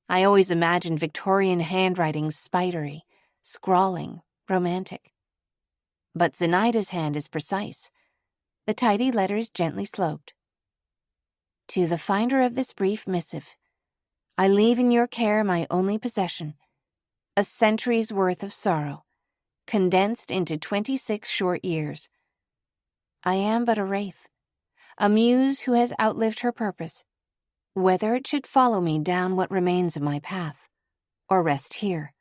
Speaker 1: I always imagined Victorian handwriting spidery, scrawling, romantic. But Zenaida's hand is precise, the tidy letters gently sloped. To the finder of this brief missive, I leave in your care my only possession, a century's worth of sorrow, condensed into 26 short years. I am but a wraith, a muse who has outlived her purpose, whether it should follow me down what remains of my path, or rest here,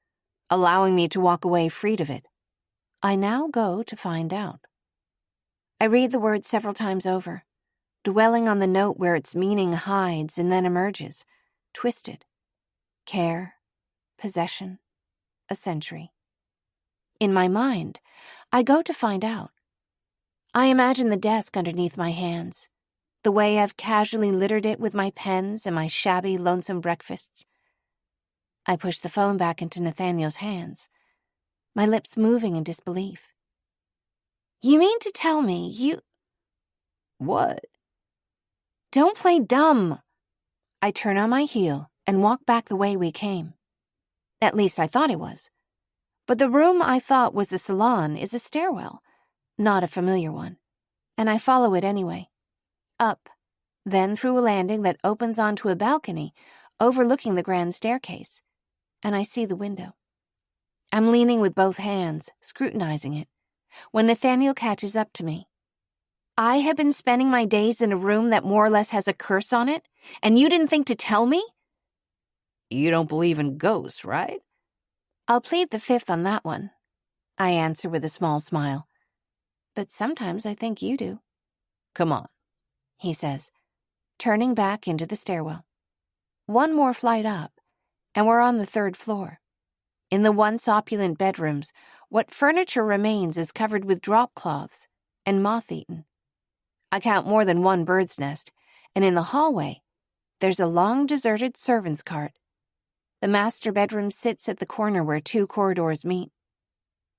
Speaker 1: allowing me to walk away freed of it. I now go to find out. I read the words several times over, dwelling on the note where its meaning hides and then emerges, twisted. Care, possession, a century. In my mind, I go to find out. I imagine the desk underneath my hands, the way I've casually littered it with my pens and my shabby, lonesome breakfasts. I push the phone back into Nathaniel's hands, my lips moving in disbelief. You mean to tell me you...
Speaker 2: What?
Speaker 1: Don't play dumb. I turn on my heel and walk back the way we came. At least I thought it was. But the room I thought was the salon is a stairwell, not a familiar one, and I follow it anyway. Up, then through a landing that opens onto a balcony overlooking the grand staircase, and I see the window. I'm leaning with both hands, scrutinizing it, when Nathaniel catches up to me. I have been spending my days in a room that more or less has a curse on it, and you didn't think to tell me?
Speaker 2: You don't believe in ghosts, right?
Speaker 1: I'll plead the fifth on that one, I answer with a small smile. But sometimes I think you do.
Speaker 2: Come on,
Speaker 1: he says, turning back into the stairwell. One more flight up, and we're on the 3rd floor. In the once opulent bedrooms, what furniture remains is covered with drop cloths and moth-eaten. I count more than one bird's nest, and in the hallway, there's a long deserted servant's cart. The master bedroom sits at the corner where 2 corridors meet.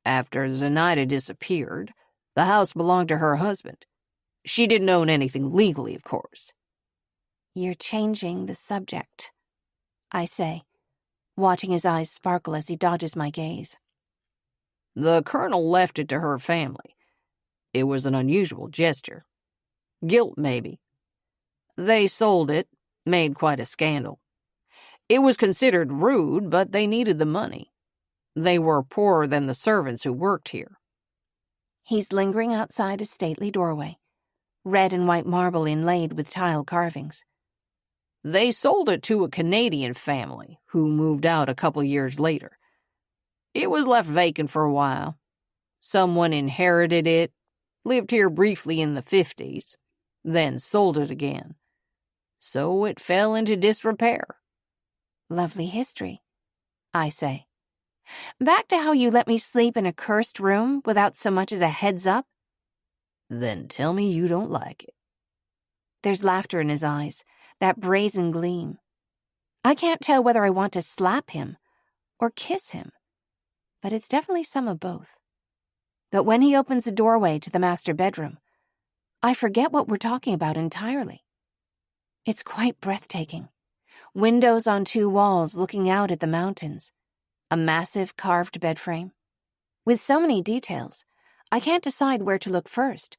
Speaker 2: After Zenaida disappeared, the house belonged to her husband. She didn't own anything legally, of course.
Speaker 1: You're changing the subject, I say, watching his eyes sparkle as he dodges my gaze.
Speaker 2: The colonel left it to her family. It was an unusual gesture. Guilt, maybe. They sold it, made quite a scandal. It was considered rude, but they needed the money. They were poorer than the servants who worked here.
Speaker 1: He's lingering outside a stately doorway, red and white marble inlaid with tile carvings.
Speaker 2: They sold it to a Canadian family who moved out a couple years later. It was left vacant for a while. Someone inherited it, lived here briefly in the 50s, then sold it again. So it fell into disrepair.
Speaker 1: Lovely history, I say. Back to how you let me sleep in a cursed room without so much as a heads up?
Speaker 2: Then tell me you don't like it.
Speaker 1: There's laughter in his eyes, that brazen gleam. I can't tell whether I want to slap him or kiss him, but it's definitely some of both. But when he opens the doorway to the master bedroom, I forget what we're talking about entirely. It's quite breathtaking. Windows on 2 walls looking out at the mountains. A massive carved bed frame. With so many details, I can't decide where to look first.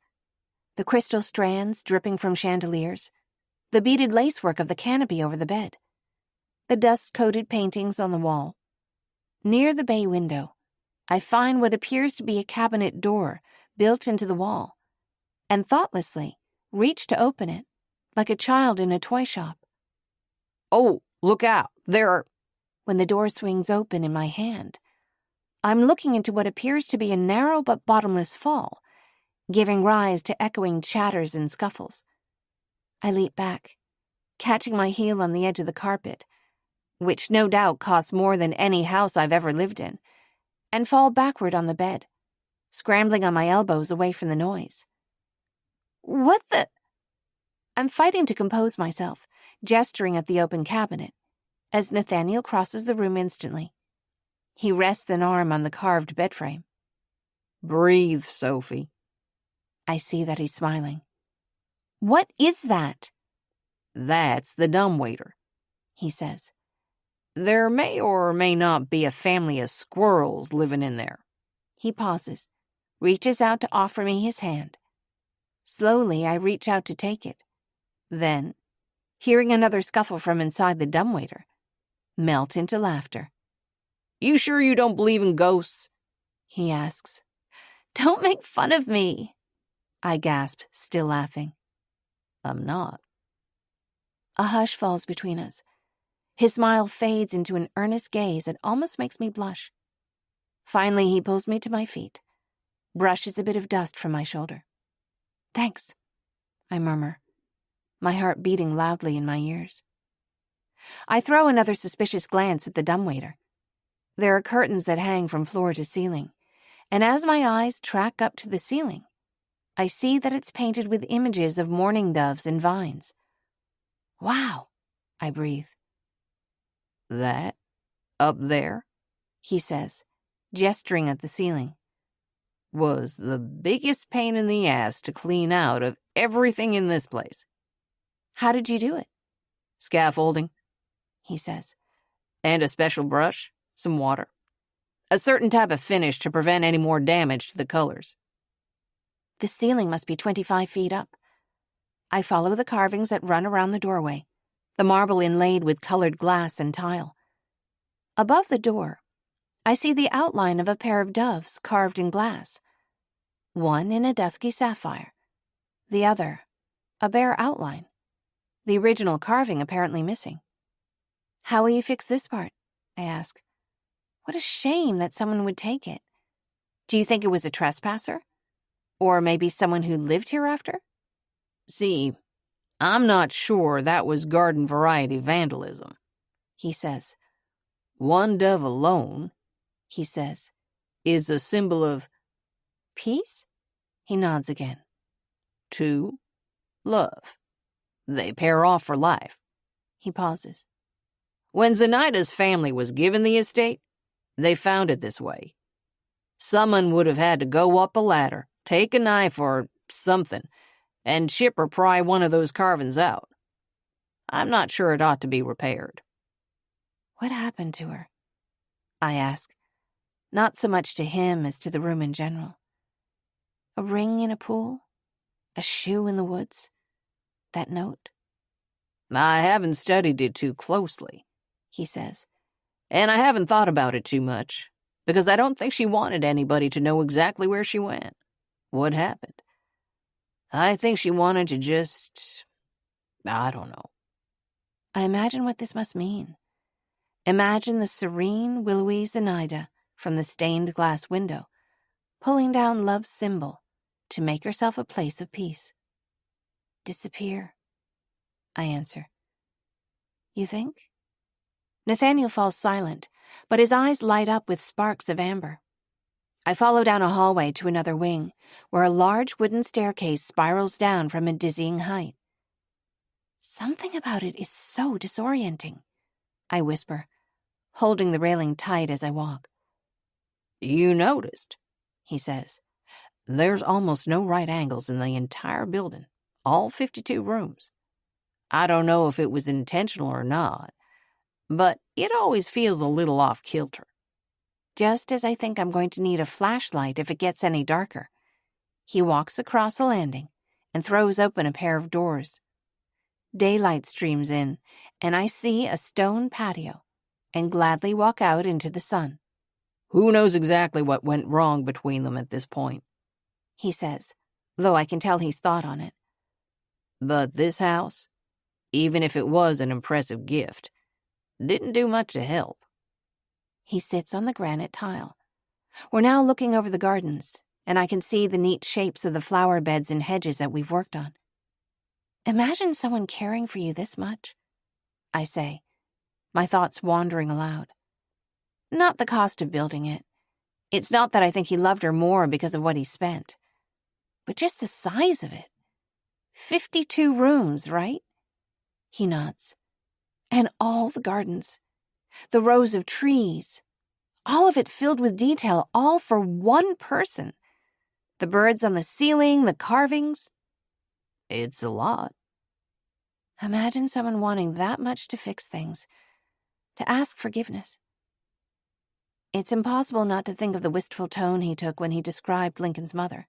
Speaker 1: The crystal strands dripping from chandeliers, the beaded lacework of the canopy over the bed, the dust-coated paintings on the wall. Near the bay window, I find what appears to be a cabinet door built into the wall, and thoughtlessly reach to open it, like a child in a toy shop.
Speaker 2: Oh, look out, there are...
Speaker 1: When the door swings open in my hand, I'm looking into what appears to be a narrow but bottomless fall, giving rise to echoing chatters and scuffles. I leap back, catching my heel on the edge of the carpet, which no doubt costs more than any house I've ever lived in, and fall backward on the bed, scrambling on my elbows away from the noise. What the... I'm fighting to compose myself, gesturing at the open cabinet, as Nathaniel crosses the room instantly. He rests an arm on the carved bed frame.
Speaker 2: Breathe, Sophie.
Speaker 1: I see that he's smiling. What is that?
Speaker 2: That's the dumbwaiter,
Speaker 1: he says.
Speaker 2: There may or may not be a family of squirrels living in there.
Speaker 1: He pauses, reaches out to offer me his hand. Slowly, I reach out to take it. Then, hearing another scuffle from inside the dumbwaiter, melt into laughter.
Speaker 2: You sure you don't believe in ghosts?
Speaker 1: He asks. Don't make fun of me, I gasped, still laughing.
Speaker 2: I'm not.
Speaker 1: A hush falls between us. His smile fades into an earnest gaze that almost makes me blush. Finally, he pulls me to my feet, brushes a bit of dust from my shoulder. Thanks, I murmur, my heart beating loudly in my ears. I throw another suspicious glance at the dumbwaiter. There are curtains that hang from floor to ceiling, and as my eyes track up to the ceiling, I see that it's painted with images of mourning doves and vines. Wow, I breathe.
Speaker 2: That, up there,
Speaker 1: he says, gesturing at the ceiling,
Speaker 2: was the biggest pain in the ass to clean out of everything in this place.
Speaker 1: How did you do it?
Speaker 2: Scaffolding,
Speaker 1: he says.
Speaker 2: And a special brush, some water. A certain type of finish to prevent any more damage to the colors.
Speaker 1: The ceiling must be 25 feet up. I follow the carvings that run around the doorway, the marble inlaid with colored glass and tile. Above the door, I see the outline of a pair of doves carved in glass. One in a dusky sapphire, the other a bare outline, the original carving apparently missing. How will you fix this part? I ask. What a shame that someone would take it. Do you think it was a trespasser? Or maybe someone who lived here after?
Speaker 2: See, I'm not sure that was garden variety vandalism,
Speaker 1: he says.
Speaker 2: One dove alone,
Speaker 1: he says,
Speaker 2: is a symbol of
Speaker 1: peace? He nods again.
Speaker 2: 2, love. They pair off for life.
Speaker 1: He pauses.
Speaker 2: When Zenaida's family was given the estate, they found it this way. Someone would have had to go up a ladder, take a knife or something, and chip or pry one of those carvings out. I'm not sure it ought to be repaired."
Speaker 1: What happened to her? I ask, not so much to him as to the room in general. A ring in a pool? A shoe in the woods? That note?
Speaker 2: "I haven't studied it too closely,"
Speaker 1: He says.
Speaker 2: "and I haven't thought about it too much, because I don't think she wanted anybody to know exactly where she went, what happened. I think she wanted to I don't know."
Speaker 1: I imagine what this must mean. Imagine the serene, willowy Zenaida from the stained glass window, pulling down love's symbol to make herself a place of peace. Disappear, I answer. You think? Nathaniel falls silent, but his eyes light up with sparks of amber. I follow down a hallway to another wing, where a large wooden staircase spirals down from a dizzying height. Something about it is so disorienting, I whisper, holding the railing tight as I walk.
Speaker 2: "You noticed,"
Speaker 1: He says.
Speaker 2: "there's almost no right angles in the entire building, all 52 rooms. I don't know if it was intentional or not, but it always feels a little off-kilter."
Speaker 1: Just as I think I'm going to need a flashlight if it gets any darker, he walks across a landing and throws open a pair of doors. Daylight streams in, and I see a stone patio and gladly walk out into the sun.
Speaker 2: "Who knows exactly what went wrong between them at this point,"
Speaker 1: He says, though I can tell he's thought on it.
Speaker 2: "but this house, even if it was an impressive gift, didn't do much to help."
Speaker 1: He sits on the granite tile. We're now looking over the gardens, and I can see the neat shapes of the flower beds and hedges that we've worked on. Imagine someone caring for you this much, I say, my thoughts wandering aloud. Not the cost of building it. It's not that I think he loved her more because of what he spent, but just the size of it. 52 rooms, right? He nods. And all the gardens, the rows of trees, all of it filled with detail, all for one person. The birds on the ceiling, the carvings.
Speaker 2: It's a lot.
Speaker 1: Imagine someone wanting that much to fix things, to ask forgiveness. It's impossible not to think of the wistful tone he took when he described Lincoln's mother.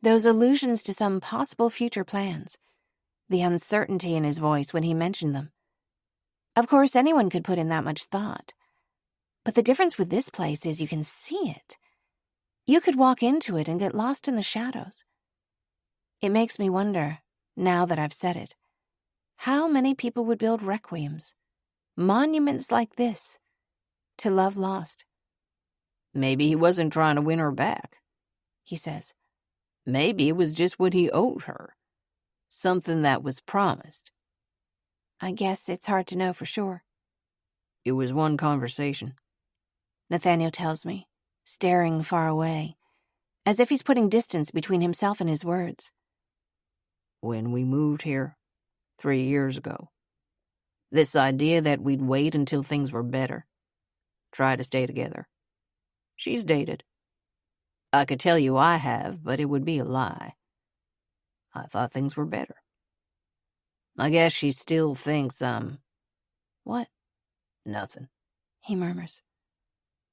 Speaker 1: Those allusions to some possible future plans, the uncertainty in his voice when he mentioned them. Of course, anyone could put in that much thought. But the difference with this place is you can see it. You could walk into it and get lost in the shadows. It makes me wonder, now that I've said it, how many people would build requiems, monuments like this, to love lost.
Speaker 2: Maybe he wasn't trying to win her back,
Speaker 1: He says.
Speaker 2: Maybe it was just what he owed her, something that was promised.
Speaker 1: I guess it's hard to know for sure.
Speaker 2: It was one conversation,
Speaker 1: Nathaniel tells me, staring far away, as if he's putting distance between himself and his words.
Speaker 2: When we moved here 3 years ago. This idea that we'd wait until things were better, try to stay together. She's dated. I could tell you I have, but it would be a lie. I thought things were better. I guess she still thinks I'm...
Speaker 1: What?
Speaker 2: Nothing.
Speaker 1: He murmurs.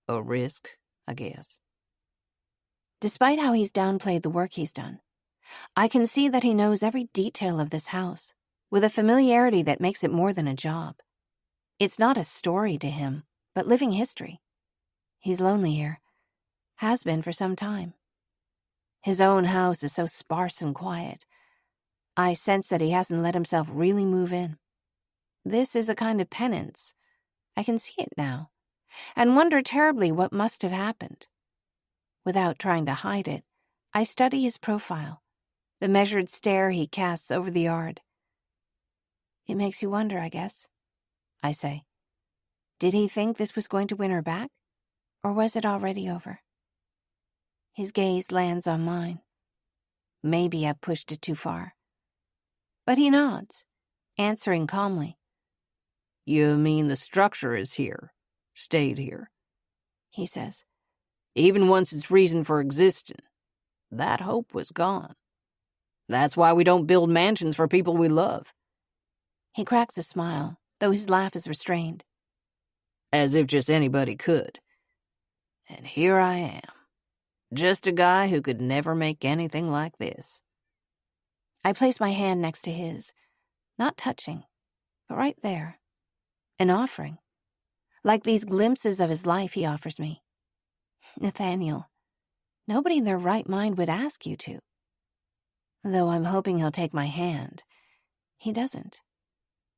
Speaker 2: A risk, I guess.
Speaker 1: Despite how he's downplayed the work he's done, I can see that he knows every detail of this house, with a familiarity that makes it more than a job. It's not a story to him, but living history. He's lonely here. Has been for some time. His own house is so sparse and quiet. I sense that he hasn't let himself really move in. This is a kind of penance. I can see it now, and wonder terribly what must have happened. Without trying to hide it, I study his profile, the measured stare he casts over the yard. It makes you wonder, I guess, I say. Did he think this was going to win her back, or was it already over? His gaze lands on mine. Maybe I've pushed it too far. But he nods, answering calmly.
Speaker 2: You mean the structure is here, stayed here,
Speaker 1: He says.
Speaker 2: Even once its reason for existing. That hope was gone. That's why we don't build mansions for people we love.
Speaker 1: He cracks a smile, though his laugh is restrained.
Speaker 2: As if just anybody could. And here I am. Just a guy who could never make anything like this.
Speaker 1: I place my hand next to his, not touching, but right there. An offering. Like these glimpses of his life he offers me. Nathaniel, nobody in their right mind would ask you to. Though I'm hoping he'll take my hand. He doesn't.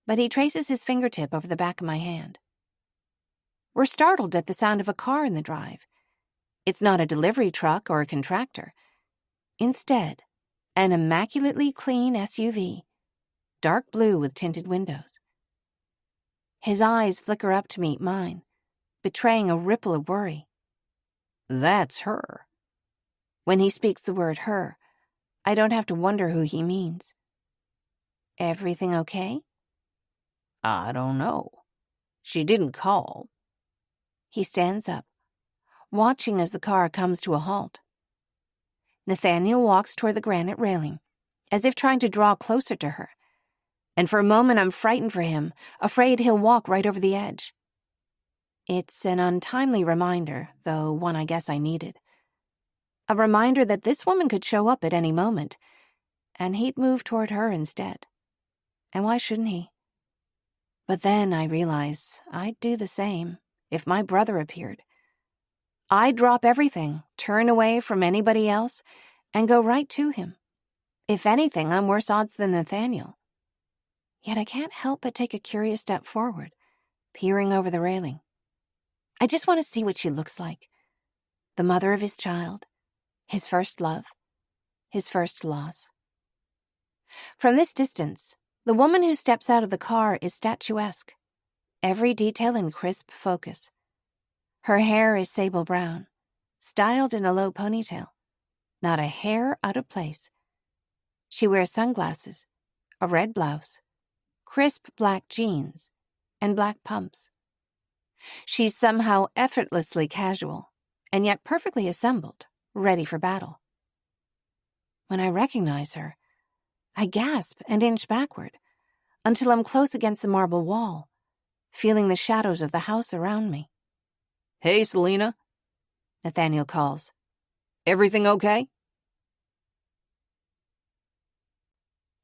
Speaker 1: But he traces his fingertip over the back of my hand. We're startled at the sound of a car in the drive. It's not a delivery truck or a contractor. Instead, an immaculately clean SUV, dark blue with tinted windows. His eyes flicker up to meet mine, betraying a ripple of worry.
Speaker 2: That's her.
Speaker 1: When he speaks the word her, I don't have to wonder who he means. Everything okay?
Speaker 2: I don't know. She didn't call.
Speaker 1: He stands up, watching as the car comes to a halt. Nathaniel walks toward the granite railing, as if trying to draw closer to her. And for a moment I'm frightened for him, afraid he'll walk right over the edge. It's an untimely reminder, though one I guess I needed. A reminder that this woman could show up at any moment, and he'd move toward her instead. And why shouldn't he? But then I realize I'd do the same if my brother appeared. I'd drop everything, turn away from anybody else, and go right to him. If anything, I'm worse odds than Nathaniel. Yet I can't help but take a curious step forward, peering over the railing. I just want to see what she looks like. The mother of his child, his first love, his first loss. From this distance, the woman who steps out of the car is statuesque, every detail in crisp focus. Her hair is sable brown, styled in a low ponytail, not a hair out of place. She wears sunglasses, a red blouse, crisp black jeans, and black pumps. She's somehow effortlessly casual, and yet perfectly assembled, ready for battle. When I recognize her, I gasp and inch backward, until I'm close against the marble wall, feeling the shadows of the house around me.
Speaker 2: Hey, Selena,
Speaker 1: Nathaniel calls.
Speaker 2: Everything okay?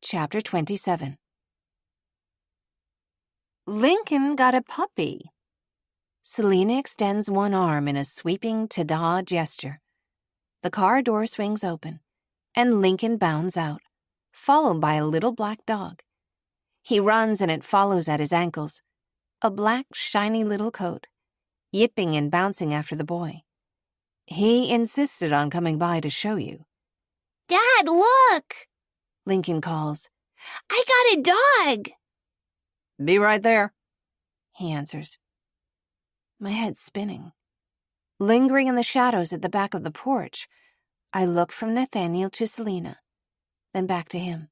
Speaker 1: Chapter 27. Lincoln got a puppy. Selena extends one arm in a sweeping ta-da gesture. The car door swings open, and Lincoln bounds out, followed by a little black dog. He runs and it follows at his ankles, a black, shiny little coat, yipping and bouncing after the boy. He insisted on coming by to show you.
Speaker 5: Dad, look!
Speaker 1: Lincoln calls.
Speaker 5: I got a dog!
Speaker 2: Be right there,
Speaker 1: he answers. My head's spinning. Lingering in the shadows at the back of the porch, I look from Nathaniel to Selena, then back to him.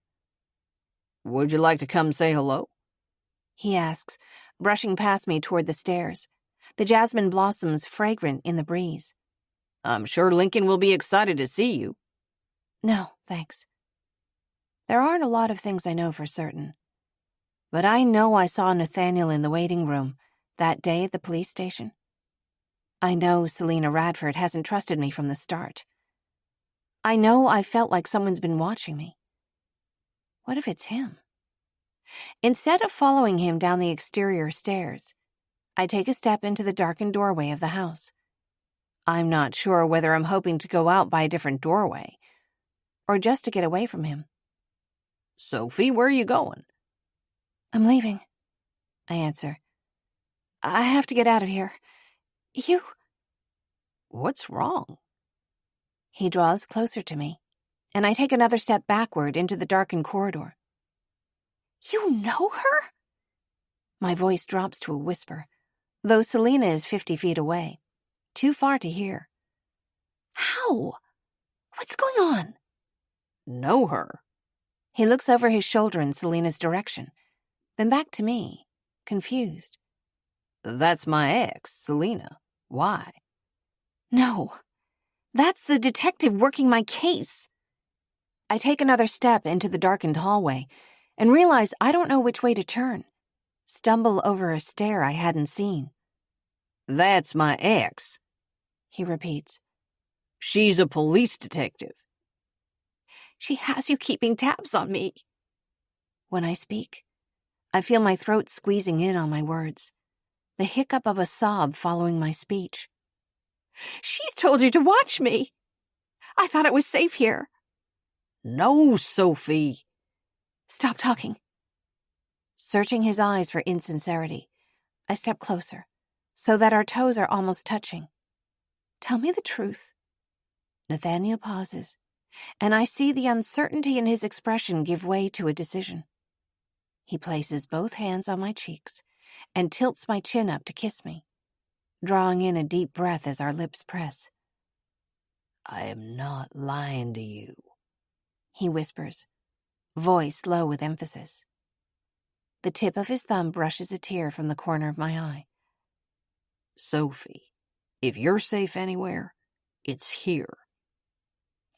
Speaker 2: Would you like to come say hello?
Speaker 1: He asks, brushing past me toward the stairs, the jasmine blossoms fragrant in the breeze.
Speaker 2: I'm sure Lincoln will be excited to see you.
Speaker 1: No, thanks. There aren't a lot of things I know for certain. But I know I saw Nathaniel in the waiting room that day at the police station. I know Selena Radford hasn't trusted me from the start. I know I felt like someone's been watching me. What if it's him? Instead of following him down the exterior stairs, I take a step into the darkened doorway of the house. I'm not sure whether I'm hoping to go out by a different doorway, or just to get away from him.
Speaker 2: Sophie, where are you going?
Speaker 1: I'm leaving, I answer. I have to get out of here. You...
Speaker 2: What's wrong?
Speaker 1: He draws closer to me, and I take another step backward into the darkened corridor.
Speaker 5: You know her?
Speaker 1: My voice drops to a whisper, though Selena is 50 feet away, too far to hear.
Speaker 5: How? What's going on?
Speaker 2: Know her.
Speaker 1: He looks over his shoulder in Selena's direction, then back to me, confused.
Speaker 2: That's my ex, Selena. Why?
Speaker 1: No, that's the detective working my case. I take another step into the darkened hallway and realize I don't know which way to turn. Stumble over a stair I hadn't seen.
Speaker 2: That's my ex,
Speaker 1: He repeats.
Speaker 2: She's a police detective.
Speaker 1: She has you keeping tabs on me. When I speak, I feel my throat squeezing in on my words, the hiccup of a sob following my speech. She's told you to watch me. I thought it was safe here.
Speaker 2: No, Sophie.
Speaker 1: Stop talking. Searching his eyes for insincerity, I step closer, so that our toes are almost touching. Tell me the truth. Nathaniel pauses, and I see the uncertainty in his expression give way to a decision. He places both hands on my cheeks and tilts my chin up to kiss me, drawing in a deep breath as our lips press.
Speaker 2: I am not lying to you,
Speaker 1: he whispers, voice low with emphasis. The tip of his thumb brushes a tear from the corner of my eye.
Speaker 2: Sophie, if you're safe anywhere, it's here.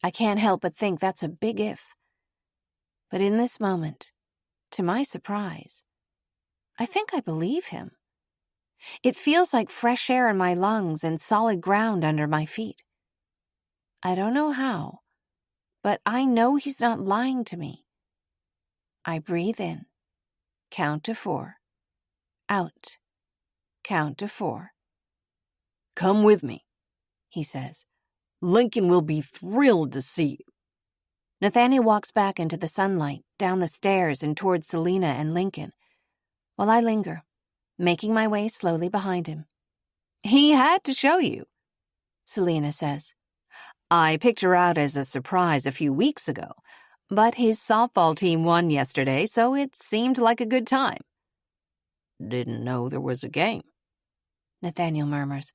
Speaker 1: I can't help but think that's a big if. But in this moment, to my surprise, I think I believe him. It feels like fresh air in my lungs and solid ground under my feet. I don't know how, but I know he's not lying to me. I breathe in, count to 4, out, count to 4.
Speaker 2: Come with me,
Speaker 1: he says.
Speaker 2: Lincoln will be thrilled to see you.
Speaker 1: Nathaniel walks back into the sunlight, down the stairs and towards Selena and Lincoln, while I linger, making my way slowly behind him.
Speaker 3: He had to show you,
Speaker 1: Selena says.
Speaker 3: I picked her out as a surprise a few weeks ago, but his softball team won yesterday, so it seemed like a good time.
Speaker 2: Didn't know there was a game,
Speaker 1: Nathaniel murmurs,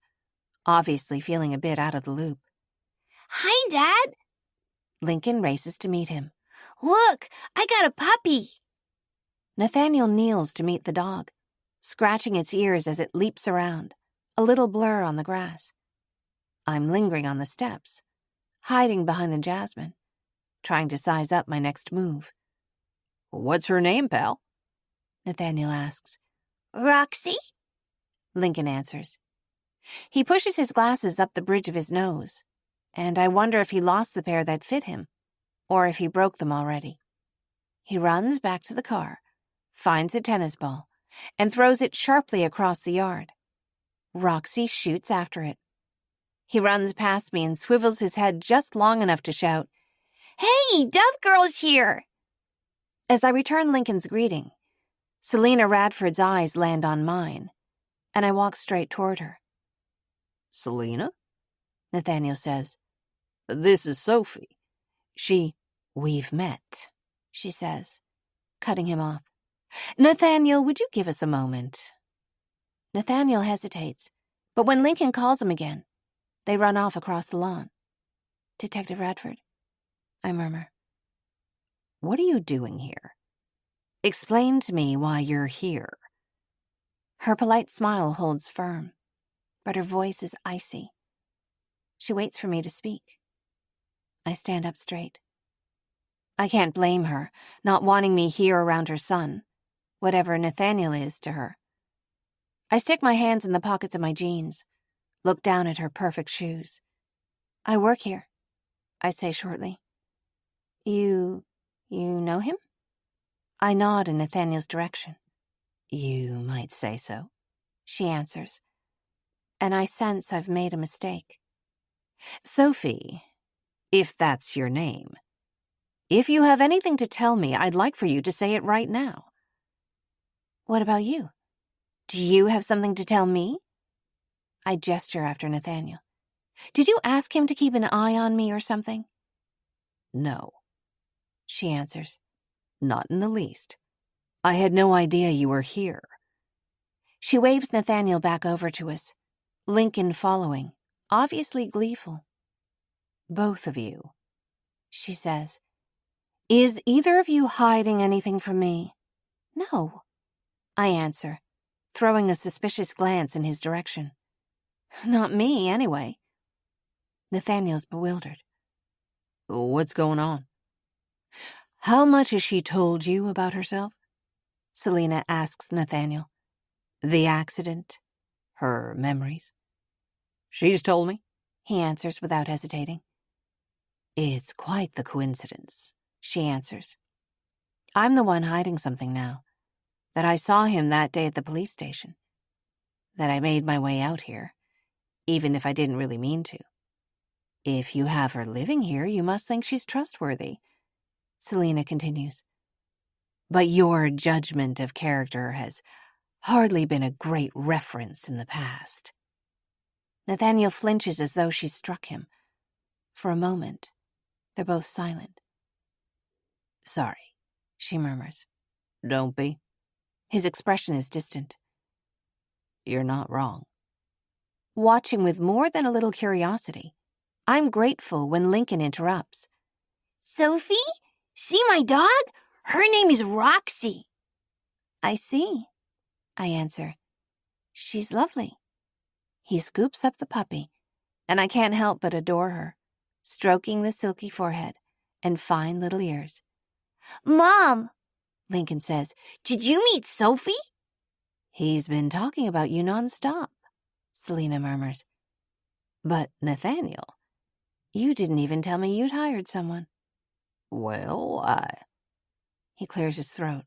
Speaker 1: obviously feeling a bit out of the loop.
Speaker 5: Hi, Dad.
Speaker 1: Lincoln races to meet him.
Speaker 5: Look, I got a puppy.
Speaker 1: Nathaniel kneels to meet the dog, scratching its ears as it leaps around, a little blur on the grass. I'm lingering on the steps, hiding behind the jasmine, trying to size up my next move.
Speaker 2: What's her name, pal?
Speaker 1: Nathaniel asks.
Speaker 5: Roxy?
Speaker 1: Lincoln answers. He pushes his glasses up the bridge of his nose, and I wonder if he lost the pair that fit him, or if he broke them already. He runs back to the car, finds a tennis ball, and throws it sharply across the yard. Roxy shoots after it. He runs past me and swivels his head just long enough to shout,
Speaker 5: Hey, Dove Girl's here!
Speaker 1: As I return Lincoln's greeting, Selena Radford's eyes land on mine, and I walk straight toward her.
Speaker 2: Selena?
Speaker 1: Nathaniel says.
Speaker 2: This is Sophie.
Speaker 1: We've met, she says, cutting him off. Nathaniel, would you give us a moment? Nathaniel hesitates, but when Lincoln calls him again, they run off across the lawn. Detective Radford, I murmur.
Speaker 3: What are you doing here?
Speaker 1: Explain to me why you're here. Her polite smile holds firm, but her voice is icy. She waits for me to speak. I stand up straight. I can't blame her, not wanting me here around her son, whatever Nathaniel is to her. I stick my hands in the pockets of my jeans, look down at her perfect shoes. I work here, I say shortly. You know him? I nod in Nathaniel's direction.
Speaker 3: You might say so,
Speaker 1: she answers, and I sense I've made a mistake.
Speaker 3: Sophie, if that's your name. If you have anything to tell me, I'd like for you to say it right now.
Speaker 1: What about you? Do you have something to tell me? I gesture after Nathaniel. Did you ask him to keep an eye on me or something?
Speaker 3: No,
Speaker 1: she answers.
Speaker 3: Not in the least. I had no idea you were here.
Speaker 1: She waves Nathaniel back over to us, Lincoln following, obviously gleeful.
Speaker 3: Both of you,
Speaker 1: she says. Is either of you hiding anything from me? No, I answer, throwing a suspicious glance in his direction. Not me, anyway. Nathaniel's bewildered.
Speaker 2: What's going on?
Speaker 3: How much has she told you about herself? Selina asks Nathaniel. The accident? Her memories?
Speaker 2: She's told me,
Speaker 3: he answers without hesitating. It's quite the coincidence, she answers. I'm the one hiding something now. That I saw him that day at the police station. That I made my way out here, even if I didn't really mean to. If you have her living here, you must think she's trustworthy, Selina continues. But your judgment of character has hardly been a great reference in the past. Nathaniel flinches as though she struck him. For a moment, they're both silent. Sorry, she murmurs.
Speaker 2: don't be.
Speaker 3: His expression is distant.
Speaker 2: You're not wrong.
Speaker 3: Watching with more than a little curiosity, I'm grateful when Lincoln interrupts.
Speaker 5: Sophie? See my dog? Her name is Roxy.
Speaker 3: I see, I answer. She's lovely. He scoops up the puppy, and I can't help but adore her, stroking the silky forehead and fine little ears.
Speaker 5: Mom,
Speaker 3: Lincoln says,
Speaker 5: did you meet Sophie?
Speaker 3: He's been talking about you nonstop, Selina murmurs. But, Nathaniel, you didn't even tell me you'd hired someone.
Speaker 2: Well,
Speaker 3: He clears his throat.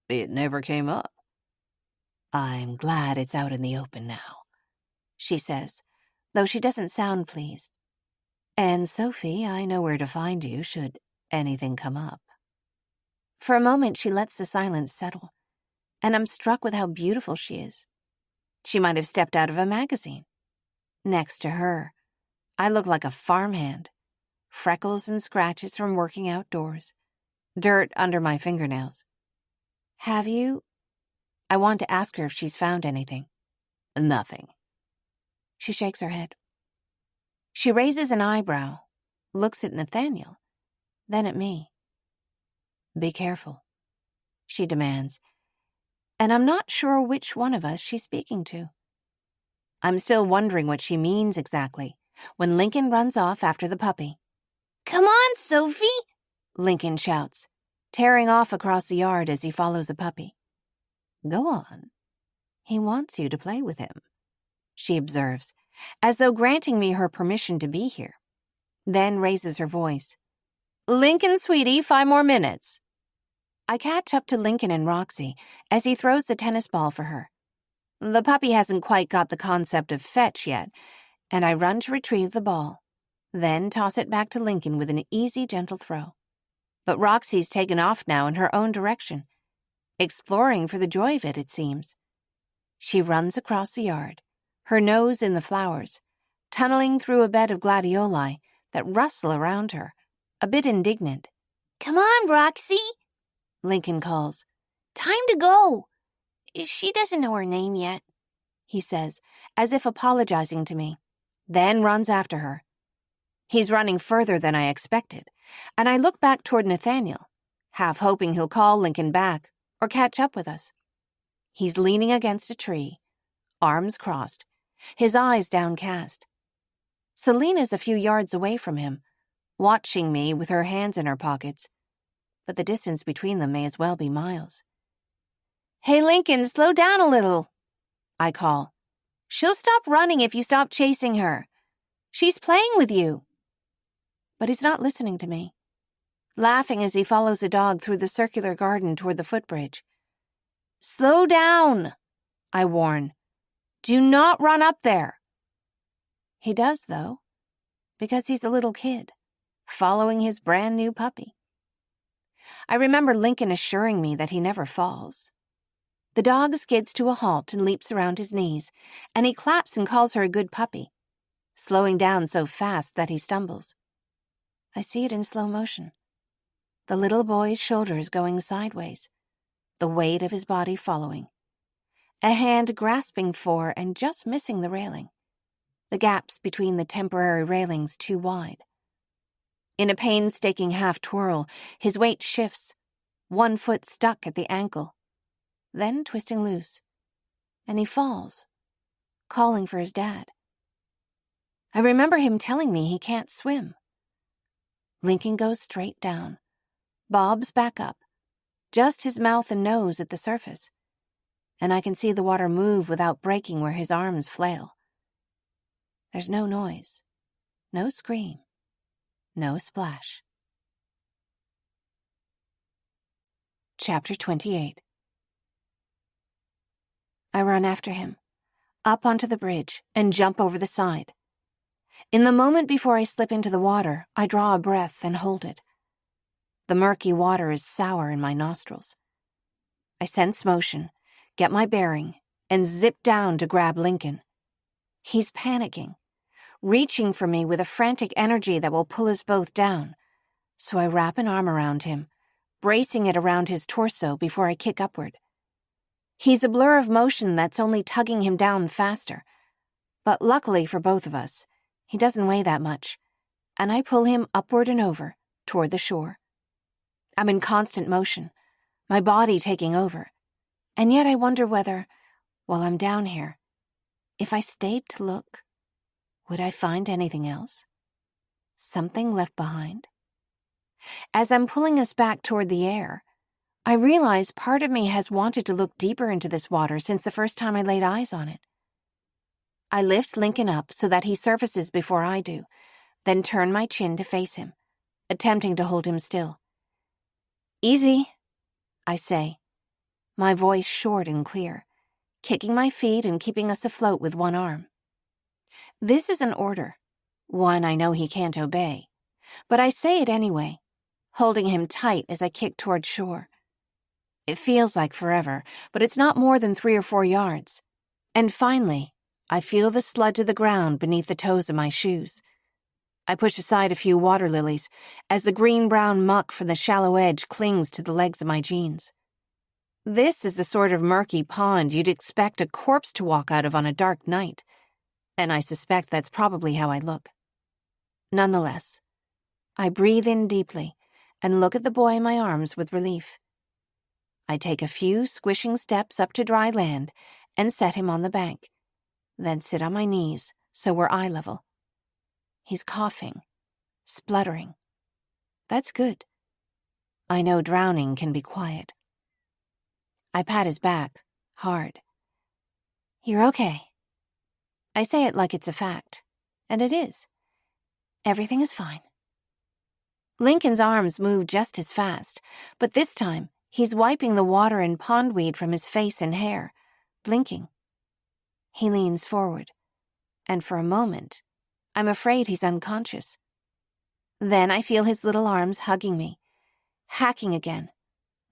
Speaker 2: it never came up.
Speaker 3: I'm glad it's out in the open now, she says, though she doesn't sound pleased. And, Sophie, I know where to find you should anything come up. For a moment, she lets the silence settle, and I'm struck with how beautiful she is. She might have stepped out of a magazine. Next to her, I look like a farmhand, freckles and scratches from working outdoors, dirt under my fingernails. Have you? I want to ask her if she's found anything.
Speaker 2: Nothing.
Speaker 3: She shakes her head. She raises an eyebrow, looks at Nathaniel, then at me. Be careful, she demands, and I'm not sure which one of us she's speaking to. I'm still wondering what she means exactly when Lincoln runs off after the puppy.
Speaker 5: Come on, Sophie,
Speaker 3: Lincoln shouts, tearing off across the yard as he follows the puppy. Go on. He wants you to play with him, she observes, as though granting me her permission to be here, then raises her voice. Lincoln, sweetie, 5 more minutes. I catch up to Lincoln and Roxy as he throws the tennis ball for her. The puppy hasn't quite got the concept of fetch yet, and I run to retrieve the ball, then toss it back to Lincoln with an easy, gentle throw. But Roxy's taken off now in her own direction, exploring for the joy of it, it seems. She runs across the yard, her nose in the flowers, tunneling through a bed of gladioli that rustle around her, a bit indignant.
Speaker 5: Come on, Roxy,
Speaker 3: Lincoln calls.
Speaker 5: time to go. She doesn't know her name yet,
Speaker 3: He says, as if apologizing to me, then runs after her. He's running further than I expected, and I look back toward Nathaniel, half hoping he'll call Lincoln back or catch up with us. He's leaning against a tree, arms crossed, his eyes downcast. Selina's a few yards away from him, watching me with her hands in her pockets, but the distance between them may as well be miles. Hey, Lincoln, slow down a little, I call. She'll stop running if you stop chasing her. She's playing with you. But he's not listening to me, laughing as he follows the dog through the circular garden toward the footbridge. Slow down, I warn. Do not run up there. He does, though, because he's a little kid, following his brand new puppy. I remember Lincoln assuring me that he never falls. The dog skids to a halt and leaps around his knees, and he claps and calls her a good puppy, slowing down so fast that he stumbles. I see it in slow motion. The little boy's shoulders going sideways, the weight of his body following. A hand grasping for and just missing the railing, the gaps between the temporary railings too wide. In a painstaking half-twirl, his weight shifts, one foot stuck at the ankle, then twisting loose, and he falls, calling for his dad. I remember him telling me he can't swim. Lincoln goes straight down,
Speaker 1: bobs back up, just his mouth and nose at the surface, and I can see the water move without breaking where his arms flail. There's no noise, no scream, no splash. Chapter 28. I run after him, up onto the bridge, and jump over the side. In the moment before I slip into the water, I draw a breath and hold it. The murky water is sour in my nostrils. I sense motion, get my bearing, and zip down to grab Lincoln. He's panicking, reaching for me with a frantic energy that will pull us both down, so I wrap an arm around him, bracing it around his torso before I kick upward. He's a blur of motion that's only tugging him down faster, but luckily for both of us, he doesn't weigh that much, and I pull him upward and over, toward the shore. I'm in constant motion, my body taking over, and yet I wonder whether, while I'm down here, if I stayed to look, would I find anything else? Something left behind? As I'm pulling us back toward the air, I realize part of me has wanted to look deeper into this water since the first time I laid eyes on it. I lift Lincoln up so that he surfaces before I do, then turn my chin to face him, attempting to hold him still. "Easy," I say, my voice short and clear, kicking my feet and keeping us afloat with one arm. This is an order, one I know he can't obey, but I say it anyway, holding him tight as I kick toward shore. It feels like forever, but it's not more than 3 or 4 yards. And finally, I feel the slud to the ground beneath the toes of my shoes. I push aside a few water lilies as the green-brown muck from the shallow edge clings to the legs of my jeans. This is the sort of murky pond you'd expect a corpse to walk out of on a dark night, and I suspect that's probably how I look. Nonetheless, I breathe in deeply and look at the boy in my arms with relief. I take a few squishing steps up to dry land and set him on the bank, then sit on my knees so we're eye level. He's coughing, spluttering. That's good. I know drowning can be quiet. I pat his back, hard. "You're okay." I say it like it's a fact, and it is. Everything is fine. Lincoln's arms move just as fast, but this time he's wiping the water and pondweed from his face and hair, blinking. He leans forward, and for a moment, I'm afraid he's unconscious. Then I feel his little arms hugging me, hacking again,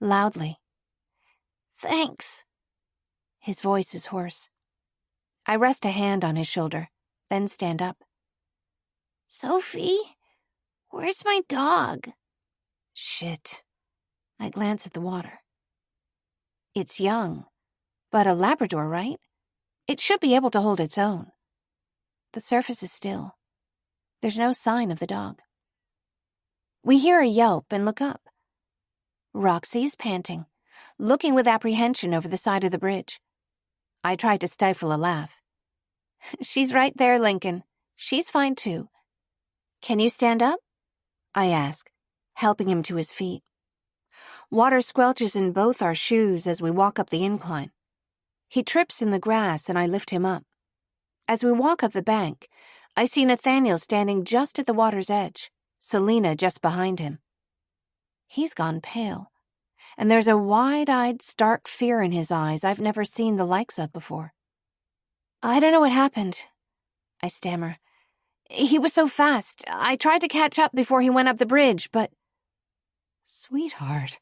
Speaker 1: loudly. "Thanks." His voice is hoarse. I rest a hand on his shoulder, then stand up. "Sophie, where's my dog?" Shit. I glance at the water. It's young, but a Labrador, right? It should be able to hold its own. The surface is still. There's no sign of the dog. We hear a yelp and look up. Roxy is panting, looking with apprehension over the side of the bridge. I try to stifle a laugh. "She's right there, Lincoln. She's fine too." "Can you stand up?" I ask, helping him to his feet. Water squelches in both our shoes as we walk up the incline. He trips in the grass and I lift him up. As we walk up the bank, I see Nathaniel standing just at the water's edge, Selena just behind him. He's gone pale, and there's a wide-eyed, stark fear in his eyes I've never seen the likes of before. "I don't know what happened," I stammer. "He was so fast. I tried to catch up before he went up the bridge, but—" "Sweetheart,"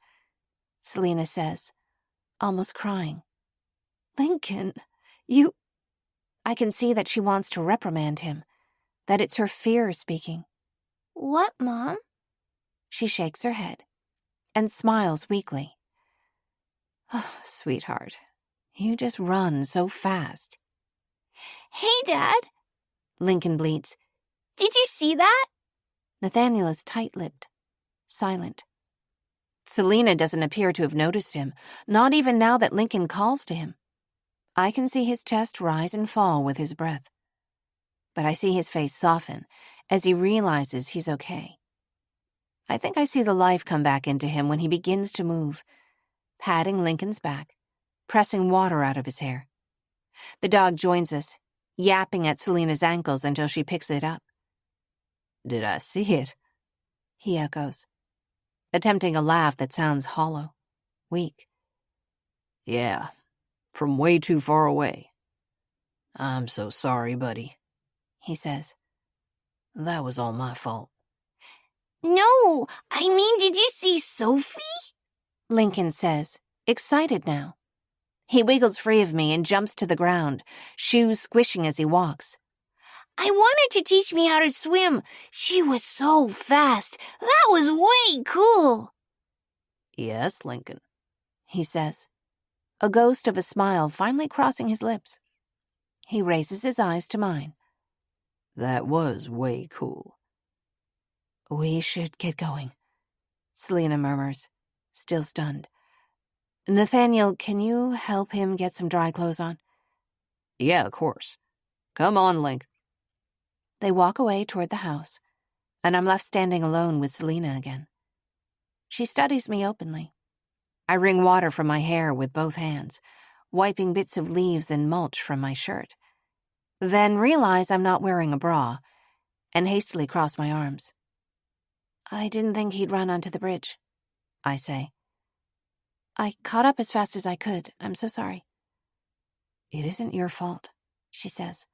Speaker 1: Selena says, almost crying. "Lincoln, you—" I can see that she wants to reprimand him, that it's her fear speaking.
Speaker 5: "What, Mom?"
Speaker 1: She shakes her head and smiles weakly. "Oh, sweetheart, you just run so fast."
Speaker 5: "Hey, Dad,"
Speaker 1: Lincoln bleats.
Speaker 5: "Did you see that?"
Speaker 1: Nathaniel is tight-lipped, silent. Selena doesn't appear to have noticed him, not even now that Lincoln calls to him. I can see his chest rise and fall with his breath. But I see his face soften as he realizes he's okay.
Speaker 3: I think I see the life come back into him when he begins to move, patting Lincoln's back, pressing water out of his hair. The dog joins us, yapping at Selena's ankles until she picks it up.
Speaker 2: Did I see it?
Speaker 3: He echoes, attempting a laugh that sounds hollow, weak.
Speaker 2: Yeah, from way too far away. I'm so sorry, buddy,
Speaker 3: he says.
Speaker 2: That was all my fault.
Speaker 5: No, I mean, did you see Sophie?
Speaker 3: Lincoln says, excited now. He wiggles free of me and jumps to the ground, shoes squishing as he walks.
Speaker 5: I want her to teach me how to swim. She was so fast. That was way cool.
Speaker 2: Yes, Lincoln,
Speaker 3: he says, a ghost of a smile finally crossing his lips. He raises his eyes to mine.
Speaker 2: That was way cool.
Speaker 3: We should get going, Selena murmurs, still stunned. Nathaniel, can you help him get some dry clothes on?
Speaker 2: Yeah, of course. Come on, Link.
Speaker 3: They walk away toward the house, and I'm left standing alone with Selena again. She studies me openly. I wring water from my hair with both hands, wiping bits of leaves and mulch from my shirt. Then realize I'm not wearing a bra, and hastily cross my arms. I didn't think he'd run onto the bridge, I say. I caught up as fast as I could. I'm so sorry. It isn't your fault, she says.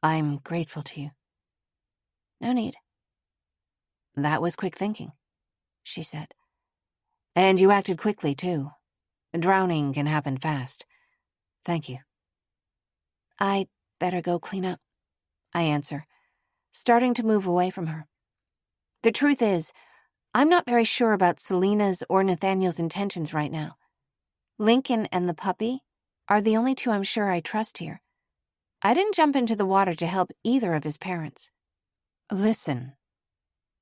Speaker 3: I'm grateful to you. No need. That was quick thinking, she said. And you acted quickly, too. Drowning can happen fast. Thank you. I'd better go clean up, I answer, starting to move away from her. The truth is, I'm not very sure about Selena's or Nathaniel's intentions right now. Lincoln and the puppy are the only two I'm sure I trust here. I didn't jump into the water to help either of his parents. Listen.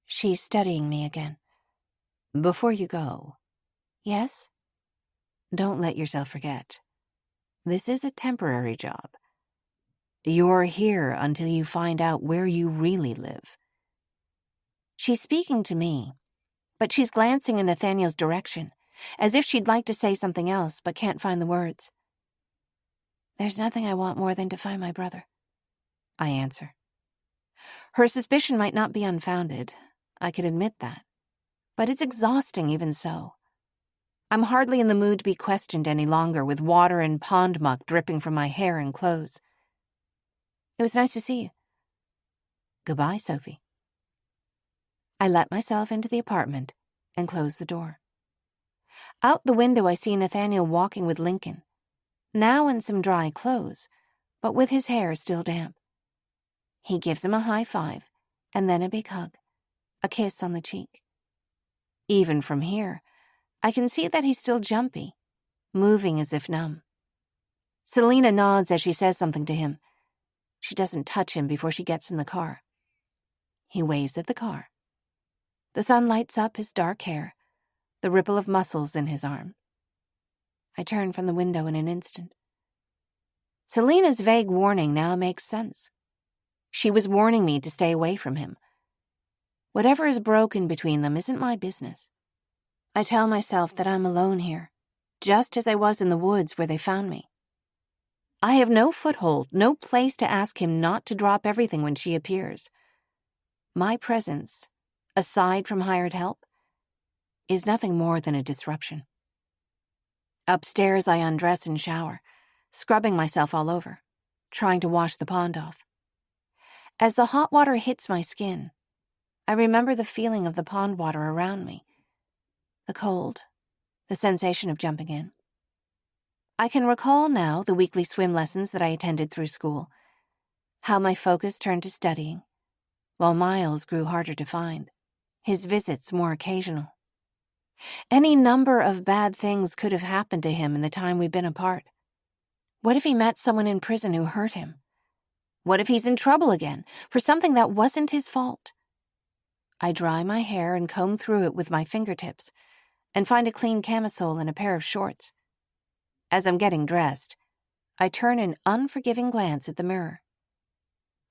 Speaker 3: She's studying me again. Before you go. Yes? Don't let yourself forget. This is a temporary job. You're here until you find out where you really live. She's speaking to me, but she's glancing in Nathaniel's direction, as if she'd like to say something else but can't find the words. There's nothing I want more than to find my brother, I answer. Her suspicion might not be unfounded, I could admit that, but it's exhausting even so. I'm hardly in the mood to be questioned any longer with water and pond muck dripping from my hair and clothes. It was nice to see you. Goodbye, Sophie. I let myself into the apartment and closed the door. Out the window I see Nathaniel walking with Lincoln, now in some dry clothes, but with his hair still damp. He gives him a high five, and then a big hug, a kiss on the cheek. Even from here, I can see that he's still jumpy, moving as if numb. Selena nods as she says something to him. She doesn't touch him before she gets in the car. He waves at the car. The sun lights up his dark hair, the ripple of muscles in his arm. I turn from the window in an instant. Selena's vague warning now makes sense. She was warning me to stay away from him. Whatever is broken between them isn't my business. I tell myself that I'm alone here, just as I was in the woods where they found me. I have no foothold, no place to ask him not to drop everything when she appears. My presence, aside from hired help, is nothing more than a disruption. Upstairs, I undress and shower, scrubbing myself all over, trying to wash the pond off. As the hot water hits my skin, I remember the feeling of the pond water around me, the cold, the sensation of jumping in. I can recall now the weekly swim lessons that I attended through school, how my focus turned to studying, while Miles grew harder to find, his visits more occasional. Any number of bad things could have happened to him in the time we've been apart. What if he met someone in prison who hurt him? What if he's in trouble again for something that wasn't his fault? I dry my hair and comb through it with my fingertips and find a clean camisole and a pair of shorts. As I'm getting dressed, I turn an unforgiving glance at the mirror.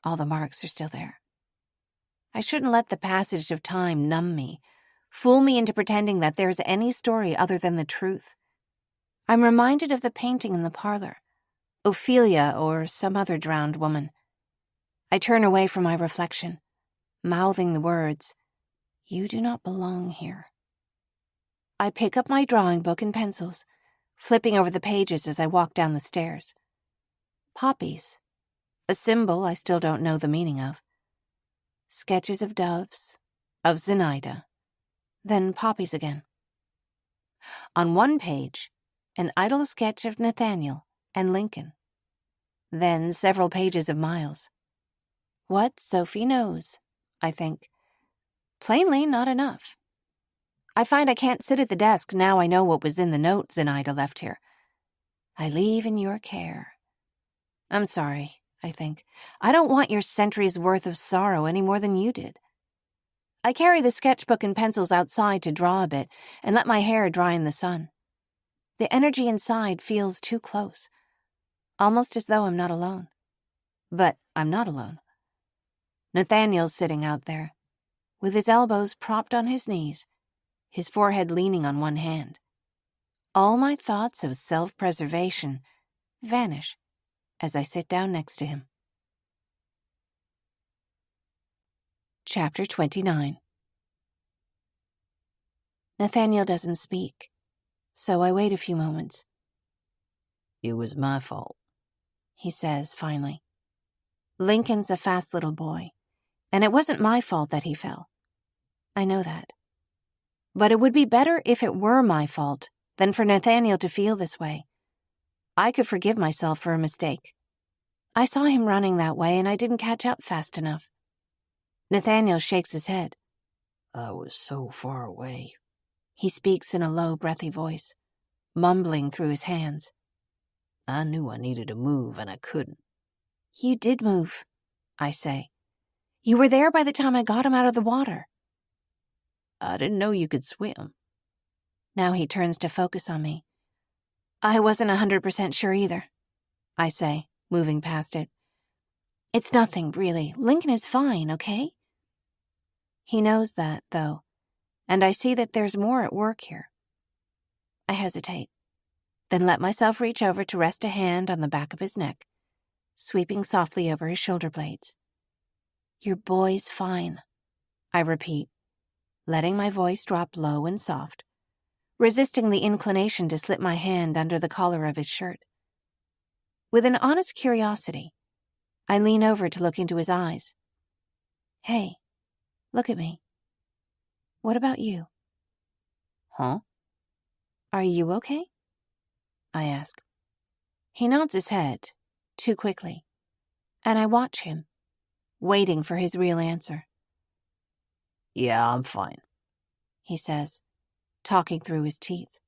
Speaker 3: All the marks are still there.
Speaker 1: I shouldn't let the passage of time numb me, fool me into pretending that there's any story other than the truth. I'm reminded of the painting in the parlor, Ophelia or some other drowned woman. I turn away from my reflection, mouthing the words, "You do not belong here." I pick up my drawing book and pencils, flipping over the pages as I walk down the stairs. Poppies, a symbol I still don't know the meaning of. Sketches of doves, of Zenaida, then poppies again. On one page, an idle sketch of Nathaniel and Lincoln. Then several pages of Miles. What Sophie knows, I think. Plainly not enough. I find I can't sit at the desk now I know what was in the note Zenaida left here. I leave in your care. I'm sorry, I think. I don't want your centuries' worth of sorrow any more than you did. I carry the sketchbook and pencils outside to draw a bit and let my hair dry in the sun. The energy inside feels too close, almost as though I'm not alone. But I'm not alone. Nathaniel's sitting out there, with his elbows propped on his knees, his forehead leaning on one hand. All my thoughts of self-preservation vanish as I sit down next to him. Chapter 29. Nathaniel doesn't speak, so I wait a few moments.
Speaker 2: It was my fault,
Speaker 1: he says finally. Lincoln's a fast little boy, and it wasn't my fault that he fell. I know that. But it would be better if it were my fault than for Nathaniel to feel this way. I could forgive myself for a mistake. I saw him running that way and I didn't catch up fast enough. Nathaniel shakes his head.
Speaker 2: I was so far away.
Speaker 1: He speaks in a low, breathy voice, mumbling through his hands.
Speaker 2: I knew I needed to move and I couldn't.
Speaker 1: You did move, I say. You were there by the time I got him out of the water.
Speaker 2: I didn't know you could swim.
Speaker 1: Now he turns to focus on me. I wasn't 100% sure either, I say, moving past it. It's nothing, really. Lincoln is fine, okay? He knows that, though, and I see that there's more at work here. I hesitate, then let myself reach over to rest a hand on the back of his neck, sweeping softly over his shoulder blades. Your boy's fine, I repeat, letting my voice drop low and soft, resisting the inclination to slip my hand under the collar of his shirt. With an honest curiosity, I lean over to look into his eyes. Hey, look at me. What about you?
Speaker 2: Huh?
Speaker 1: Are you okay? I ask. He nods his head, too quickly, and I watch him, waiting for his real answer.
Speaker 2: Yeah, I'm fine,
Speaker 1: he says, talking through his teeth.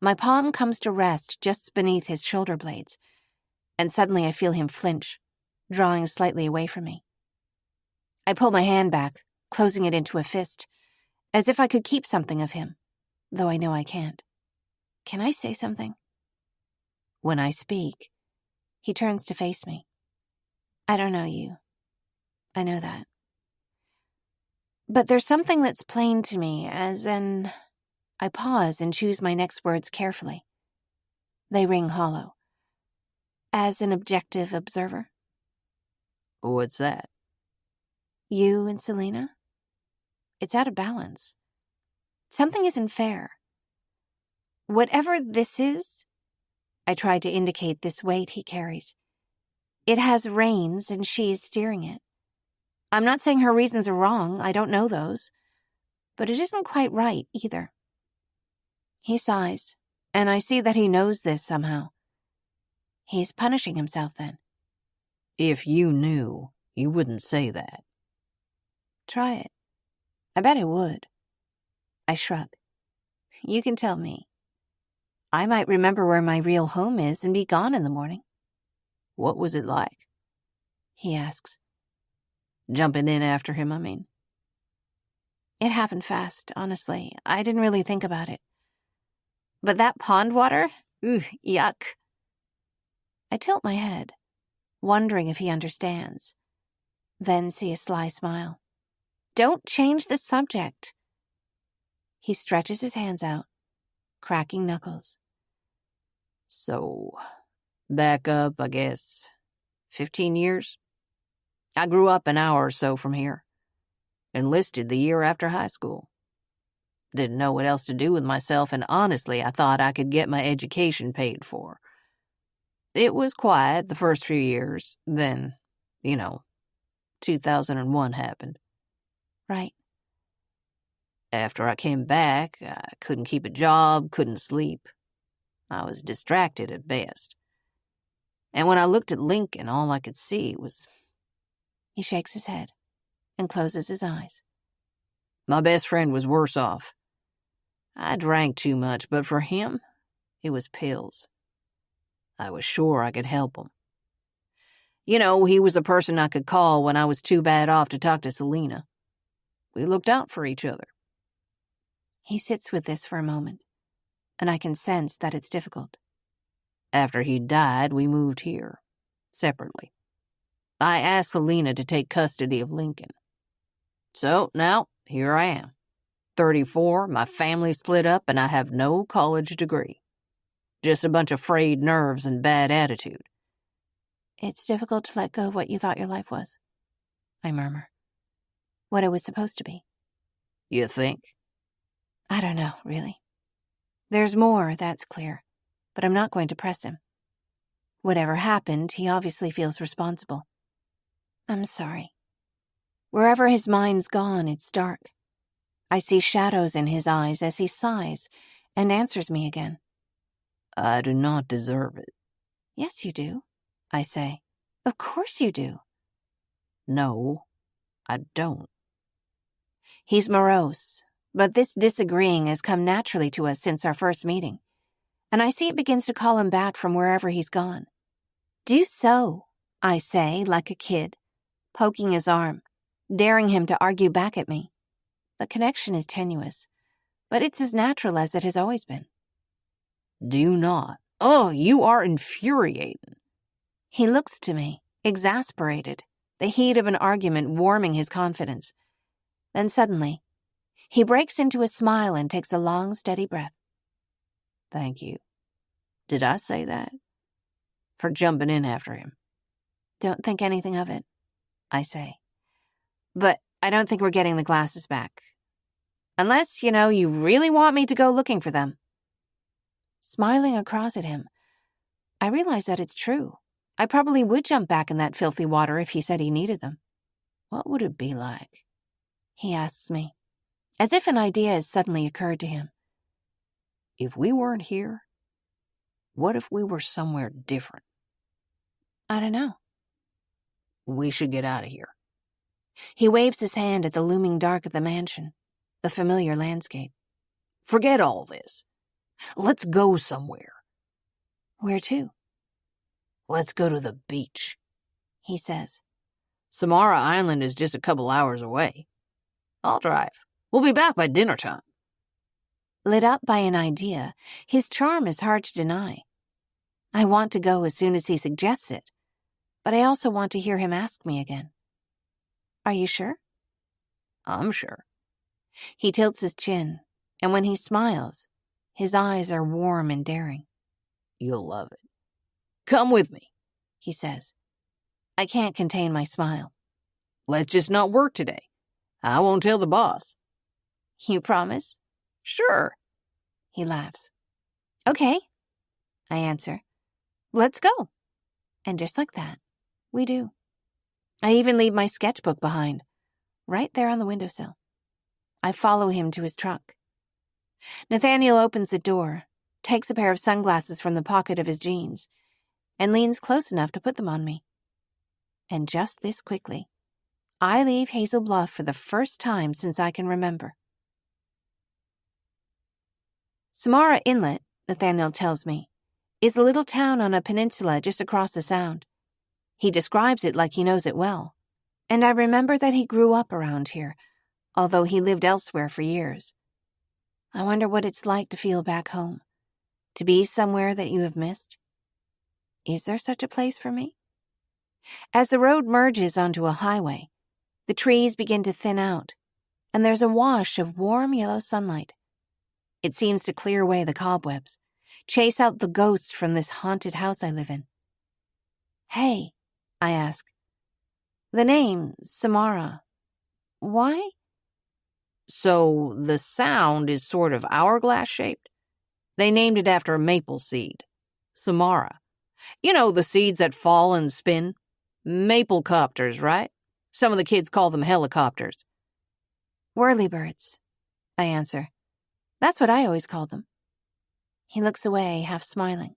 Speaker 1: My palm comes to rest just beneath his shoulder blades, and suddenly I feel him flinch, drawing slightly away from me. I pull my hand back, closing it into a fist, as if I could keep something of him, though I know I can't. Can I say something? When I speak, he turns to face me. I don't know you. I know that. But there's something that's plain to me, as in... I pause and choose my next words carefully. They ring hollow. As an objective observer.
Speaker 2: What's that?
Speaker 1: You and Selena? It's out of balance. Something isn't fair. Whatever this is, I try to indicate this weight he carries. It has reins and she is steering it. I'm not saying her reasons are wrong, I don't know those. But it isn't quite right either. He sighs, and I see that he knows this somehow. He's punishing himself then.
Speaker 2: If you knew, you wouldn't say that.
Speaker 1: Try it. I bet I would. I shrug. You can tell me. I might remember where my real home is and be gone in the morning.
Speaker 2: What was it like?
Speaker 1: He asks.
Speaker 2: Jumping in after him, I mean.
Speaker 1: It happened fast, honestly. I didn't really think about it. But that pond water? Ooh, yuck. I tilt my head, wondering if he understands, then see a sly smile. Don't change the subject. He stretches his hands out, cracking knuckles.
Speaker 2: So, back up, I guess, 15 years? I grew up an hour or so from here. Enlisted the year after high school. Didn't know what else to do with myself, and honestly, I thought I could get my education paid for. It was quiet the first few years. Then, 2001 happened.
Speaker 1: Right.
Speaker 2: After I came back, I couldn't keep a job, couldn't sleep. I was distracted at best. And when I looked at Lincoln, all I could see was...
Speaker 1: He shakes his head and closes his eyes.
Speaker 2: My best friend was worse off. I drank too much, but for him, it was pills. I was sure I could help him. He was a person I could call when I was too bad off to talk to Selena. We looked out for each other.
Speaker 1: He sits with this for a moment, and I can sense that it's difficult.
Speaker 2: After he died, we moved here, separately. I asked Selena to take custody of Lincoln. So now, here I am. 34, my family split up, and I have no college degree. Just a bunch of frayed nerves and bad attitude.
Speaker 1: It's difficult to let go of what you thought your life was, I murmur. What it was supposed to be.
Speaker 2: You think?
Speaker 1: I don't know, really. There's more, that's clear, but I'm not going to press him. Whatever happened, he obviously feels responsible. I'm sorry. Wherever his mind's gone, it's dark. I see shadows in his eyes as he sighs and answers me again.
Speaker 2: I do not deserve it.
Speaker 1: Yes, you do, I say. Of course you do.
Speaker 2: No, I don't.
Speaker 1: He's morose, but this disagreeing has come naturally to us since our first meeting, and I see it begins to call him back from wherever he's gone. Do so, I say, like a kid, poking his arm, daring him to argue back at me. The connection is tenuous, but it's as natural as it has always been.
Speaker 2: Do not. Oh, you are infuriating.
Speaker 1: He looks to me, exasperated, the heat of an argument warming his confidence. Then suddenly, he breaks into a smile and takes a long, steady breath.
Speaker 2: Thank you. Did I say that? For jumping in after him.
Speaker 1: Don't think anything of it, I say. But I don't think we're getting the glasses back. Unless, you really want me to go looking for them. Smiling across at him, I realize that it's true. I probably would jump back in that filthy water if he said he needed them.
Speaker 2: What would it be like?
Speaker 1: He asks me, as if an idea has suddenly occurred to him.
Speaker 2: If we weren't here, what if we were somewhere different?
Speaker 1: I don't know.
Speaker 2: We should get out of here.
Speaker 1: He waves his hand at the looming dark of the mansion, the familiar landscape.
Speaker 2: Forget all this. Let's go somewhere.
Speaker 1: Where to?
Speaker 2: Let's go to the beach,
Speaker 1: he says.
Speaker 2: Samara Island is just a couple hours away. I'll drive. We'll be back by dinner time.
Speaker 1: Lit up by an idea, his charm is hard to deny. I want to go as soon as he suggests it, but I also want to hear him ask me again. Are you sure?
Speaker 2: I'm sure.
Speaker 1: He tilts his chin, and when he smiles, his eyes are warm and daring.
Speaker 2: You'll love it. Come with me,
Speaker 1: he says. I can't contain my smile.
Speaker 2: Let's just not work today. I won't tell the boss.
Speaker 1: You promise?
Speaker 2: Sure.
Speaker 1: He laughs. Okay, I answer. Let's go. And just like that, we do. I even leave my sketchbook behind, right there on the windowsill. I follow him to his truck. Nathaniel opens the door, takes a pair of sunglasses from the pocket of his jeans, and leans close enough to put them on me. And just this quickly, I leave Hazel Bluff for the first time since I can remember. Samara Inlet, Nathaniel tells me, is a little town on a peninsula just across the Sound. He describes it like he knows it well, and I remember that he grew up around here, although he lived elsewhere for years. I wonder what it's like to feel back home, to be somewhere that you have missed. Is there such a place for me? As the road merges onto a highway, the trees begin to thin out, and there's a wash of warm yellow sunlight. It seems to clear away the cobwebs, chase out the ghosts from this haunted house I live in. "Hey," I ask. "The name, Samara. Why?"
Speaker 2: So the sound is sort of hourglass-shaped. They named it after a maple seed. Samara. You know, the seeds that fall and spin? Maple copters, right? Some of the kids call them helicopters.
Speaker 1: "Whirlybirds," I answer. "That's what I always called them." He looks away, half smiling,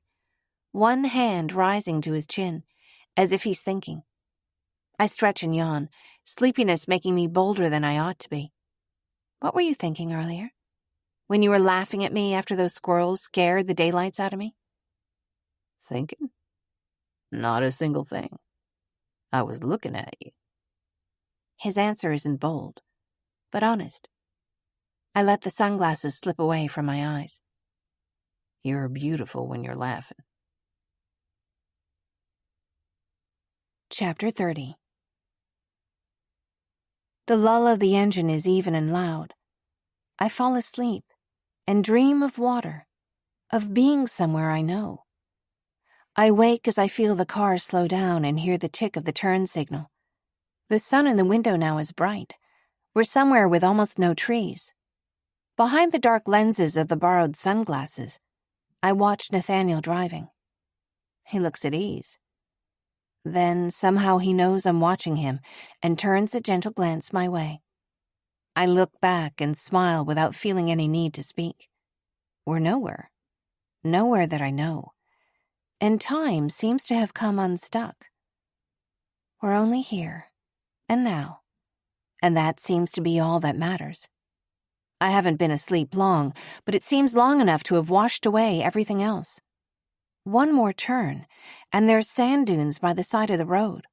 Speaker 1: one hand rising to his chin, as if he's thinking. I stretch and yawn, sleepiness making me bolder than I ought to be. "What were you thinking earlier? When you were laughing at me after those squirrels scared the daylights out of me?"
Speaker 2: Thinking? Not a single thing. I was looking at you.
Speaker 1: His answer isn't bold, but honest. I let the sunglasses slip away from my eyes.
Speaker 2: You're beautiful when you're laughing.
Speaker 1: Chapter 30. The lull of the engine is even and loud. I fall asleep and dream of water, of being somewhere I know. I wake as I feel the car slow down and hear the tick of the turn signal. The sun in the window now is bright. We're somewhere with almost no trees. Behind the dark lenses of the borrowed sunglasses, I watch Nathaniel driving. He looks at ease. Then somehow he knows I'm watching him and turns a gentle glance my way. I look back and smile without feeling any need to speak. We're nowhere. Nowhere that I know. And time seems to have come unstuck. We're only here, and now, and that seems to be all that matters. I haven't been asleep long, but it seems long enough to have washed away everything else. One more turn, and there's sand dunes by the side of the road.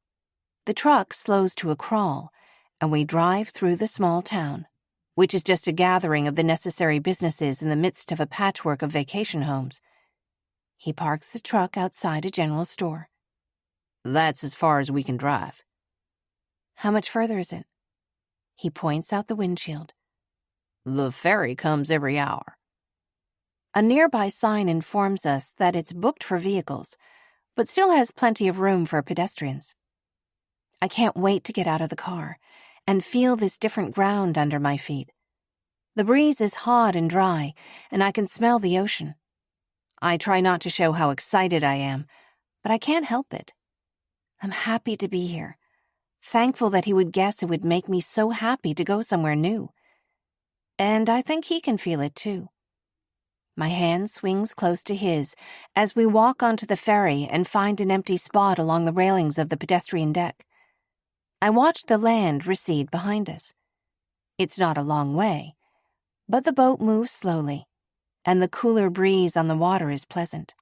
Speaker 1: The truck slows to a crawl, and we drive through the small town, which is just a gathering of the necessary businesses in the midst of a patchwork of vacation homes. He parks the truck outside a general store.
Speaker 2: That's as far as we can drive.
Speaker 1: How much further is it? He points out the windshield.
Speaker 2: The ferry comes every hour.
Speaker 1: A nearby sign informs us that it's booked for vehicles, but still has plenty of room for pedestrians. I can't wait to get out of the car and feel this different ground under my feet. The breeze is hot and dry, and I can smell the ocean. I try not to show how excited I am, but I can't help it. I'm happy to be here, thankful that he would guess it would make me so happy to go somewhere new. And I think he can feel it too. My hand swings close to his as we walk onto the ferry and find an empty spot along the railings of the pedestrian deck. I watch the land recede behind us. It's not a long way, but the boat moves slowly, and the cooler breeze on the water is pleasant.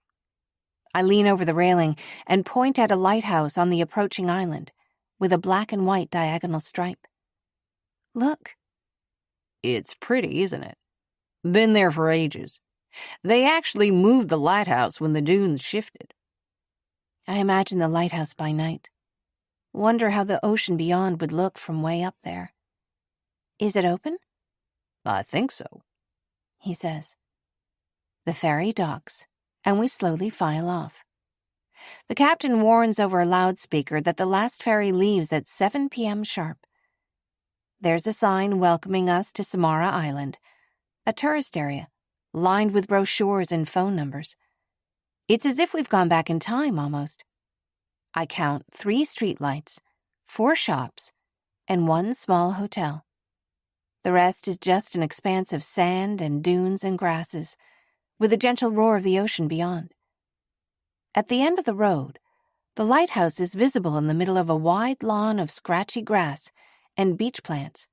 Speaker 1: I lean over the railing and point at a lighthouse on the approaching island, with a black and white diagonal stripe. Look.
Speaker 2: It's pretty, isn't it? Been there for ages. They actually moved the lighthouse when the dunes shifted.
Speaker 1: I imagine the lighthouse by night. Wonder how the ocean beyond would look from way up there. Is it open?
Speaker 2: I think so,
Speaker 1: he says. The ferry docks, and we slowly file off. The captain warns over a loudspeaker that the last ferry leaves at 7 p.m. sharp. There's a sign welcoming us to Samara Island, a tourist area, lined with brochures and phone numbers. It's as if we've gone back in time, almost. I count 3 streetlights, 4 shops, and 1 small hotel. The rest is just an expanse of sand and dunes and grasses, with the gentle roar of the ocean beyond. At the end of the road, the lighthouse is visible in the middle of a wide lawn of scratchy grass and beach plants.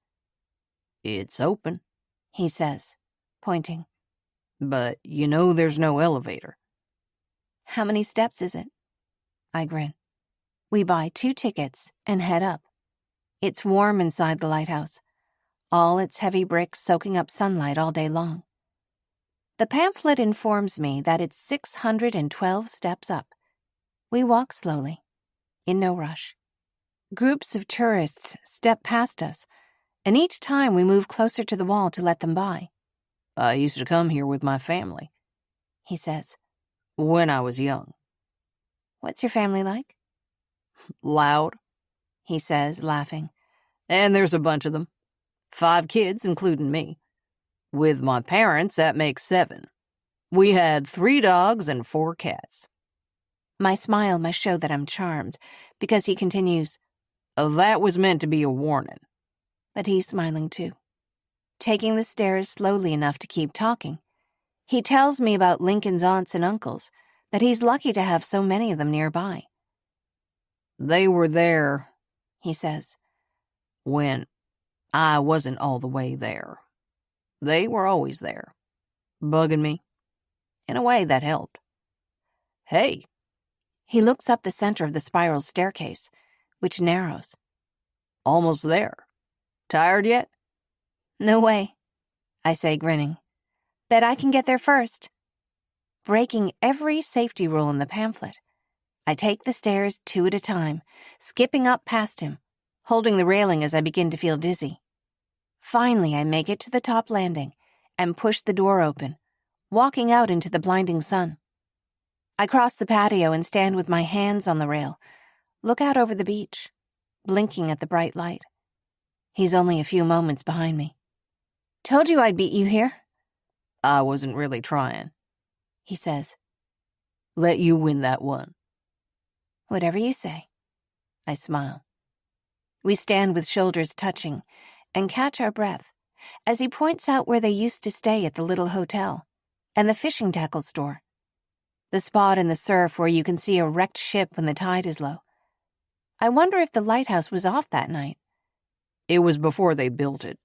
Speaker 2: It's open,
Speaker 1: he says, pointing.
Speaker 2: But you know there's no elevator.
Speaker 1: How many steps is it? I grin. We buy 2 tickets and head up. It's warm inside the lighthouse, all its heavy bricks soaking up sunlight all day long. The pamphlet informs me that it's 612 steps up. We walk slowly, in no rush. Groups of tourists step past us, and each time we move closer to the wall to let them by.
Speaker 2: I used to come here with my family,
Speaker 1: He says.
Speaker 2: when I was young.
Speaker 1: What's your family like?
Speaker 2: Loud,
Speaker 1: He says, laughing.
Speaker 2: and there's a bunch of them. 5 kids, including me. With my parents, that makes 7. We had 3 dogs and 4 cats.
Speaker 1: My smile must show that I'm charmed, because he continues,
Speaker 2: That was meant to be a warning.
Speaker 1: but he's smiling too. Taking the stairs slowly enough to keep talking, he tells me about Lincoln's aunts and uncles, that he's lucky to have so many of them nearby.
Speaker 2: They were there,
Speaker 1: He says.
Speaker 2: when I wasn't all the way there. They were always there, bugging me. In a way, that helped. Hey,
Speaker 1: He looks up the center of the spiral staircase, which narrows.
Speaker 2: almost there. Tired yet?
Speaker 1: No way, I say, grinning. Bet I can get there first. Breaking every safety rule in the pamphlet, I take the stairs 2 at a time, skipping up past him, holding the railing as I begin to feel dizzy. Finally, I make it to the top landing and push the door open, walking out into the blinding sun. I cross the patio and stand with my hands on the rail, look out over the beach, blinking at the bright light. He's only a few moments behind me. Told you I'd beat you here,
Speaker 2: I wasn't really trying.
Speaker 1: he says.
Speaker 2: Let you win that one.
Speaker 1: Whatever you say. I smile. We stand with shoulders touching and catch our breath as he points out where they used to stay at the little hotel and the fishing tackle store, the spot in the surf where you can see a wrecked ship when the tide is low. I wonder if the lighthouse was off that night.
Speaker 2: It was before they built it.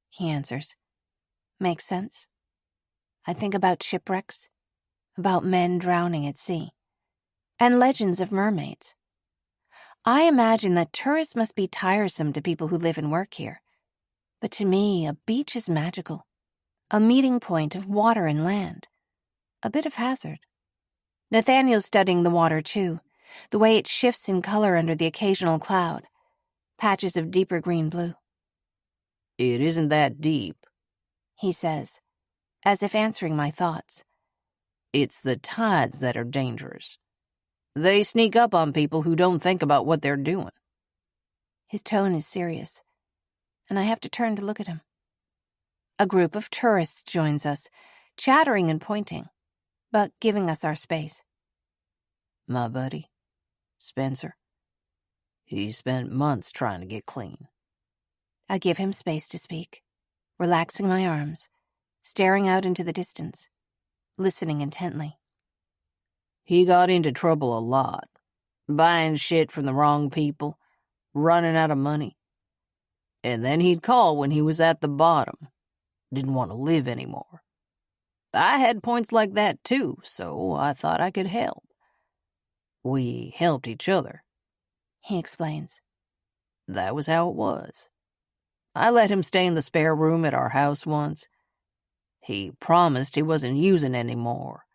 Speaker 1: He answers. Makes sense. I think about shipwrecks, about men drowning at sea, and legends of mermaids. I imagine that tourists must be tiresome to people who live and work here. But to me, a beach is magical, a meeting point of water and land, a bit of hazard. Nathaniel's studying the water too, the way it shifts in color under the occasional cloud, patches of deeper green blue.
Speaker 2: It isn't that deep.
Speaker 1: He says, as if answering my thoughts.
Speaker 2: It's the tides that are dangerous. They sneak up on people who don't think about what they're doing.
Speaker 1: His tone is serious, and I have to turn to look at him. A group of tourists joins us, chattering and pointing, but giving us our space.
Speaker 2: My buddy, Spencer, he spent months trying to get clean.
Speaker 1: I give him space to speak, relaxing my arms, staring out into the distance, listening intently.
Speaker 2: He got into trouble a lot, buying shit from the wrong people, running out of money. And then he'd call when he was at the bottom, didn't want to live anymore. I had points like that too, so I thought I could help. We helped each other,
Speaker 1: He explains.
Speaker 2: That was how it was. I let him stay in the spare room at our house once. He promised he wasn't using anymore.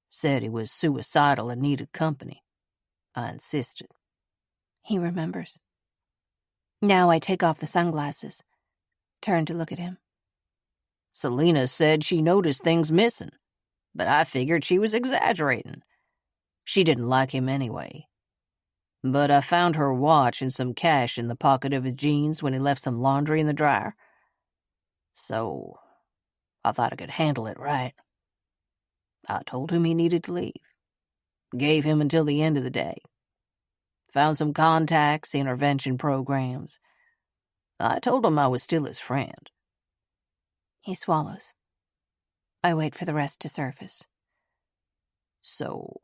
Speaker 2: Said he was suicidal and needed company. I insisted.
Speaker 1: He remembers. Now I take off the sunglasses, turn to look at him.
Speaker 2: Selena said she noticed things missing, but I figured she was exaggerating. She didn't like him anyway. But I found her watch and some cash in the pocket of his jeans when he left some laundry in the dryer. So I thought I could handle it right. I told him he needed to leave. Gave him until the end of the day. Found some contacts, intervention programs. I told him I was still his friend.
Speaker 1: He swallows. I wait for the rest to surface.
Speaker 2: So,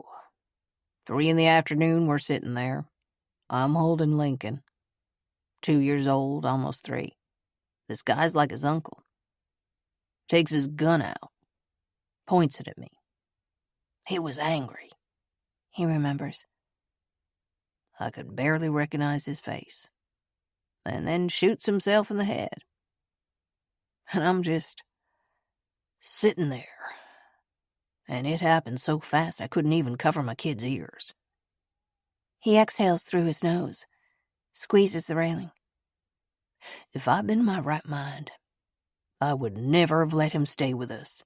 Speaker 2: 3 in the afternoon, we're sitting there. I'm holding Lincoln. 2 years old, almost 3. This guy's like his uncle. Takes his gun out. Points it at me. He was angry.
Speaker 1: He remembers.
Speaker 2: I could barely recognize his face. And then shoots himself in the head. And I'm just sitting there. And it happened so fast I couldn't even cover my kid's ears.
Speaker 1: He exhales through his nose, squeezes the railing.
Speaker 2: If I'd been in my right mind, I would never have let him stay with us.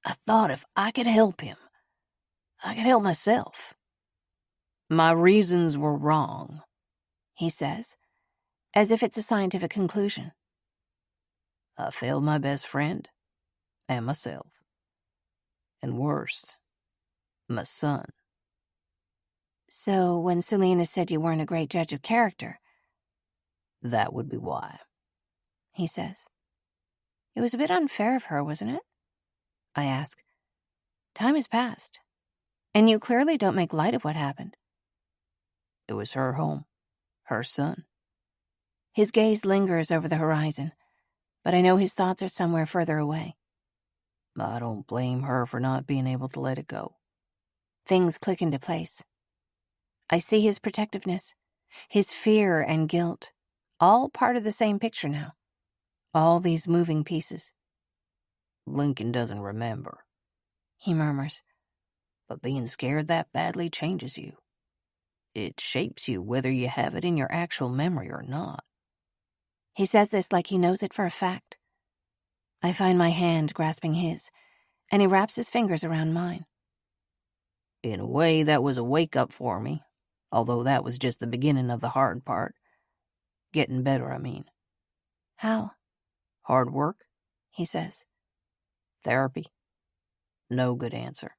Speaker 2: I thought if I could help him, I could help myself. My reasons were wrong,
Speaker 1: he says, as if it's a scientific conclusion.
Speaker 2: I failed my best friend and myself. And worse, my son.
Speaker 1: So when Selena said you weren't a great judge of character,
Speaker 2: that would be why,
Speaker 1: he says. It was a bit unfair of her, wasn't it? I ask. Time has passed, and you clearly don't make light of what happened.
Speaker 2: It was her home, her son.
Speaker 1: His gaze lingers over the horizon, but I know his thoughts are somewhere further away.
Speaker 2: I don't blame her for not being able to let it go.
Speaker 1: Things click into place. I see his protectiveness, his fear and guilt, all part of the same picture now. All these moving pieces.
Speaker 2: Lincoln doesn't remember,
Speaker 1: he murmurs.
Speaker 2: But being scared that badly changes you. It shapes you whether you have it in your actual memory or not.
Speaker 1: He says this like he knows it for a fact. I find my hand grasping his, and he wraps his fingers around mine.
Speaker 2: In a way, that was a wake-up for me, although that was just the beginning of the hard part. Getting better, I mean.
Speaker 1: How?
Speaker 2: Hard work,
Speaker 1: he says.
Speaker 2: Therapy. No good answer.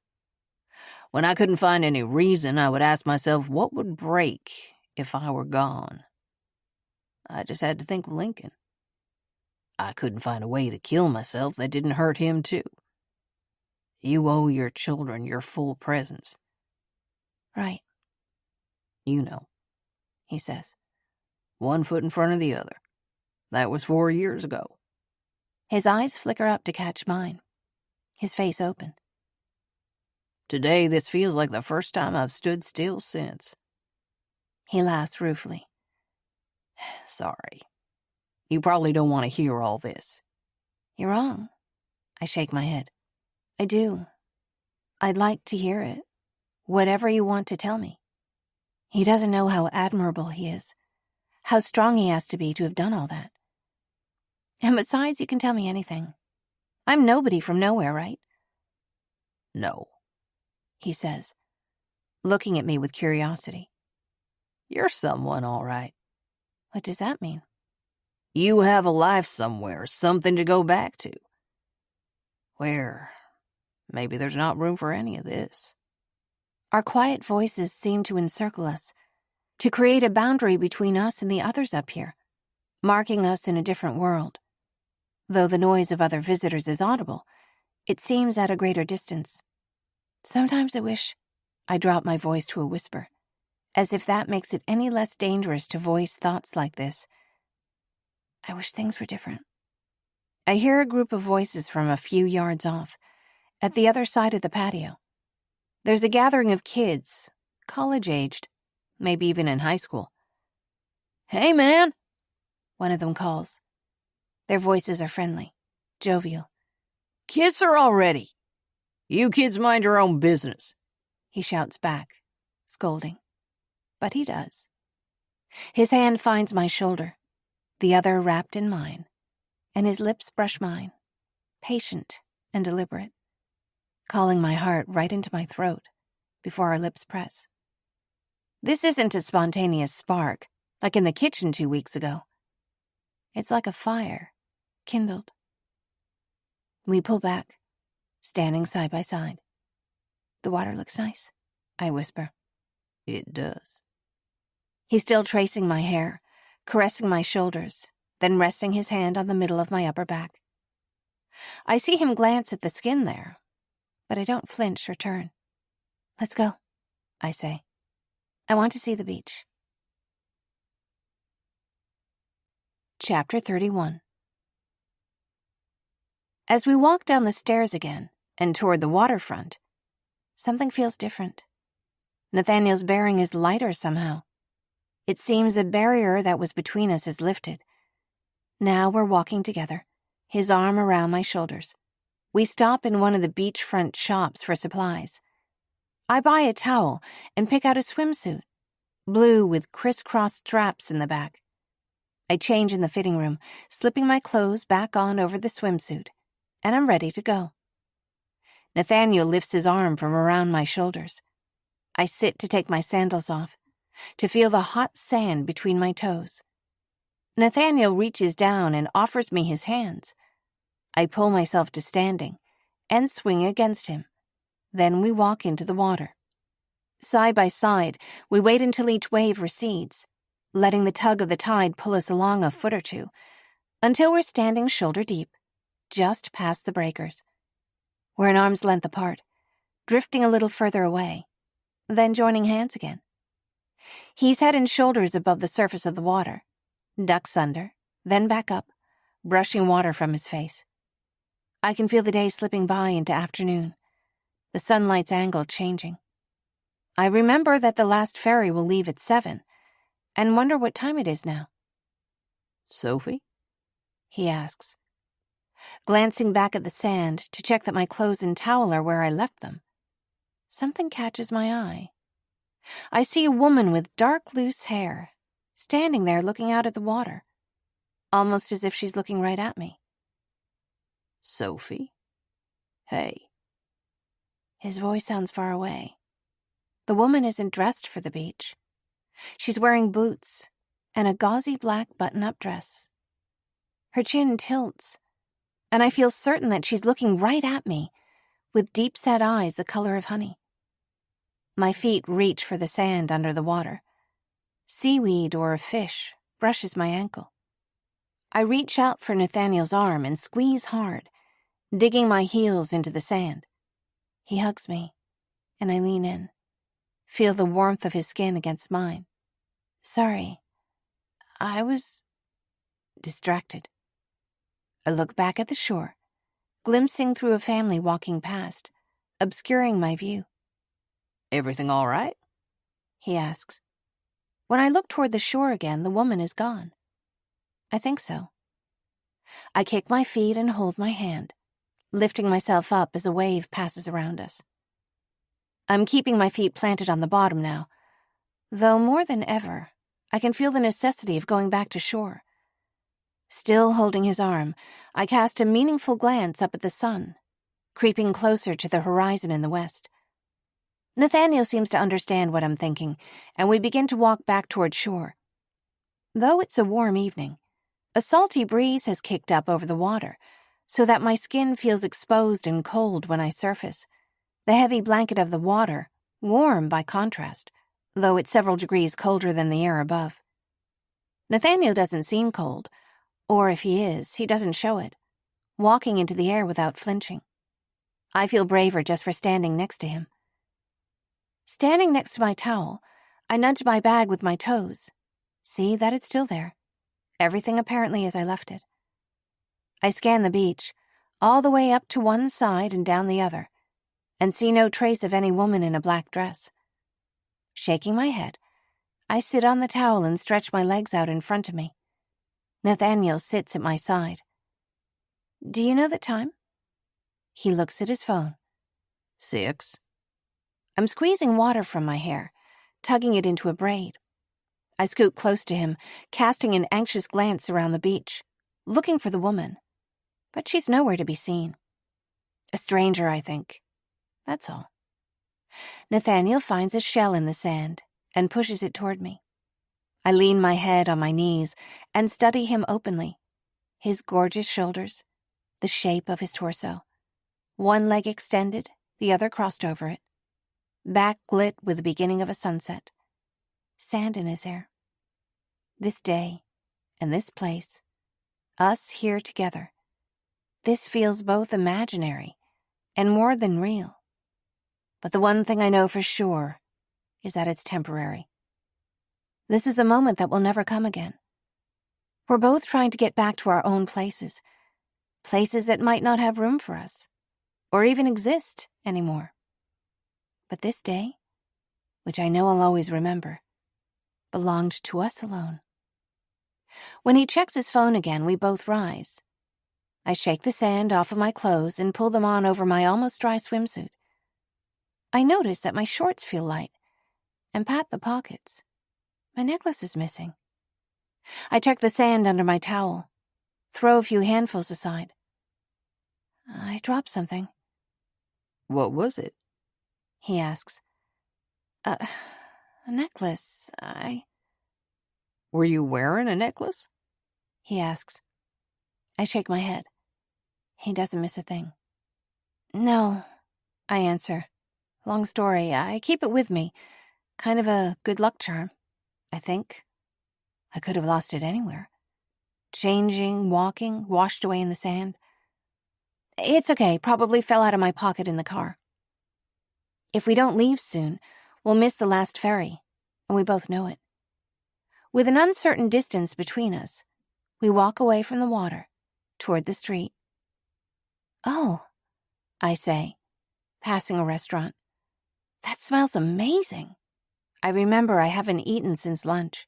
Speaker 2: When I couldn't find any reason, I would ask myself what would break if I were gone. I just had to think of Lincoln. I couldn't find a way to kill myself that didn't hurt him too. You owe your children your full presence.
Speaker 1: Right.
Speaker 2: You know,
Speaker 1: he says.
Speaker 2: 1 foot in front of the other. That was 4 years ago.
Speaker 1: His eyes flicker up to catch mine. His face open.
Speaker 2: Today, this feels like the first time I've stood still since.
Speaker 1: He laughs ruefully.
Speaker 2: Sorry. You probably don't want to hear all this.
Speaker 1: You're wrong. I shake my head. I do. I'd like to hear it. Whatever you want to tell me. He doesn't know how admirable he is. How strong he has to be to have done all that. And besides, you can tell me anything. I'm nobody from nowhere, right?
Speaker 2: No,
Speaker 1: he says, looking at me with curiosity.
Speaker 2: You're someone, all right.
Speaker 1: What does that mean?
Speaker 2: You have a life somewhere, something to go back to. Where maybe there's not room for any of this.
Speaker 1: Our quiet voices seem to encircle us, to create a boundary between us and the others up here, marking us in a different world. Though the noise of other visitors is audible, it seems at a greater distance. Sometimes I wish I drop my voice to a whisper, as if that makes it any less dangerous to voice thoughts like this. I wish things were different. I hear a group of voices from a few yards off, at the other side of the patio. There's a gathering of kids, college-aged, maybe even in high school.
Speaker 2: Hey, man,
Speaker 1: one of them calls. Their voices are friendly, jovial.
Speaker 2: Kiss her already. You kids mind your own business,
Speaker 1: he shouts back, scolding. But he does. His hand finds my shoulder, the other wrapped in mine, and his lips brush mine, patient and deliberate, calling my heart right into my throat before our lips press. This isn't a spontaneous spark, like in the kitchen 2 weeks ago. It's like a fire, kindled. We pull back, standing side by side. The water looks nice, I whisper.
Speaker 2: It does.
Speaker 1: He's still tracing my hair, caressing my shoulders, then resting his hand on the middle of my upper back. I see him glance at the skin there, but I don't flinch or turn. Let's go, I say. I want to see the beach. Chapter 31. As we walk down the stairs again and toward the waterfront, something feels different. Nathaniel's bearing is lighter somehow. It seems a barrier that was between us is lifted. Now we're walking together, his arm around my shoulders. We stop in one of the beachfront shops for supplies. I buy a towel and pick out a swimsuit, blue with crisscross straps in the back. I change in the fitting room, slipping my clothes back on over the swimsuit, and I'm ready to go. Nathaniel lifts his arm from around my shoulders. I sit to take my sandals off, to feel the hot sand between my toes. Nathaniel reaches down and offers me his hands. I pull myself to standing and swing against him. Then we walk into the water. Side by side, we wait until each wave recedes, letting the tug of the tide pull us along a foot or two, until we're standing shoulder deep, just past the breakers. We're an arm's length apart, drifting a little further away, then joining hands again. He's head and shoulders above the surface of the water, ducks under, then back up, brushing water from his face. I can feel the day slipping by into afternoon, the sunlight's angle changing. I remember that the last ferry will leave at 7, and wonder what time it is now.
Speaker 2: Sophie?
Speaker 1: He asks, glancing back at the sand to check that my clothes and towel are where I left them. Something catches my eye. I see a woman with dark, loose hair, standing there looking out at the water, almost as if she's looking right at me.
Speaker 2: Sophie? Hey.
Speaker 1: His voice sounds far away. The woman isn't dressed for the beach. She's wearing boots and a gauzy black button-up dress. Her chin tilts, and I feel certain that she's looking right at me, with deep-set eyes the color of honey. My feet reach for the sand under the water. Seaweed or a fish brushes my ankle. I reach out for Nathaniel's arm and squeeze hard, digging my heels into the sand. He hugs me, and I lean in, feel the warmth of his skin against mine. Sorry, I was distracted. I look back at the shore, glimpsing through a family walking past, obscuring my view.
Speaker 2: Everything all right?
Speaker 1: He asks. When I look toward the shore again, the woman is gone. I think so. I kick my feet and hold my hand, lifting myself up as a wave passes around us. I'm keeping my feet planted on the bottom now, though more than ever, I can feel the necessity of going back to shore. Still holding his arm, I cast a meaningful glance up at the sun, creeping closer to the horizon in the west. Nathaniel seems to understand what I'm thinking, and we begin to walk back toward shore. Though it's a warm evening, a salty breeze has kicked up over the water, so that my skin feels exposed and cold when I surface, the heavy blanket of the water warm by contrast, though it's several degrees colder than the air above. Nathaniel doesn't seem cold, or if he is, he doesn't show it, walking into the air without flinching. I feel braver just for standing next to him. Standing next to my towel, I nudge my bag with my toes, see that it's still there, everything apparently as I left it. I scan the beach, all the way up to one side and down the other, and see no trace of any woman in a black dress. Shaking my head, I sit on the towel and stretch my legs out in front of me. Nathaniel sits at my side. Do you know the time? He looks at his phone.
Speaker 2: 6.
Speaker 1: I'm squeezing water from my hair, tugging it into a braid. I scoot close to him, casting an anxious glance around the beach, looking for the woman. But she's nowhere to be seen. A stranger, I think. That's all. Nathaniel finds a shell in the sand and pushes it toward me. I lean my head on my knees and study him openly. His gorgeous shoulders, the shape of his torso. One leg extended, the other crossed over it. Back lit with the beginning of a sunset. Sand in his hair. This day and this place. Us here together. This feels both imaginary and more than real. But the one thing I know for sure is that it's temporary. This is a moment that will never come again. We're both trying to get back to our own places, places that might not have room for us, or even exist anymore. But this day, which I know I'll always remember, belonged to us alone. When he checks his phone again, we both rise. I shake the sand off of my clothes and pull them on over my almost dry swimsuit. I notice that my shorts feel light and pat the pockets. My necklace is missing. I check the sand under my towel, throw a few handfuls aside. I drop something.
Speaker 2: What was it?
Speaker 1: He asks. A necklace.
Speaker 2: Were you wearing a necklace?
Speaker 1: He asks. I shake my head. He doesn't miss a thing. No, I answer. Long story. I keep it with me. Kind of a good luck charm, I think. I could have lost it anywhere. Changing, walking, washed away in the sand. It's okay. Probably fell out of my pocket in the car. If we don't leave soon, we'll miss the last ferry, and we both know it. With an uncertain distance between us, we walk away from the water, toward the street. Oh, I say, passing a restaurant. That smells amazing. I remember I haven't eaten since lunch.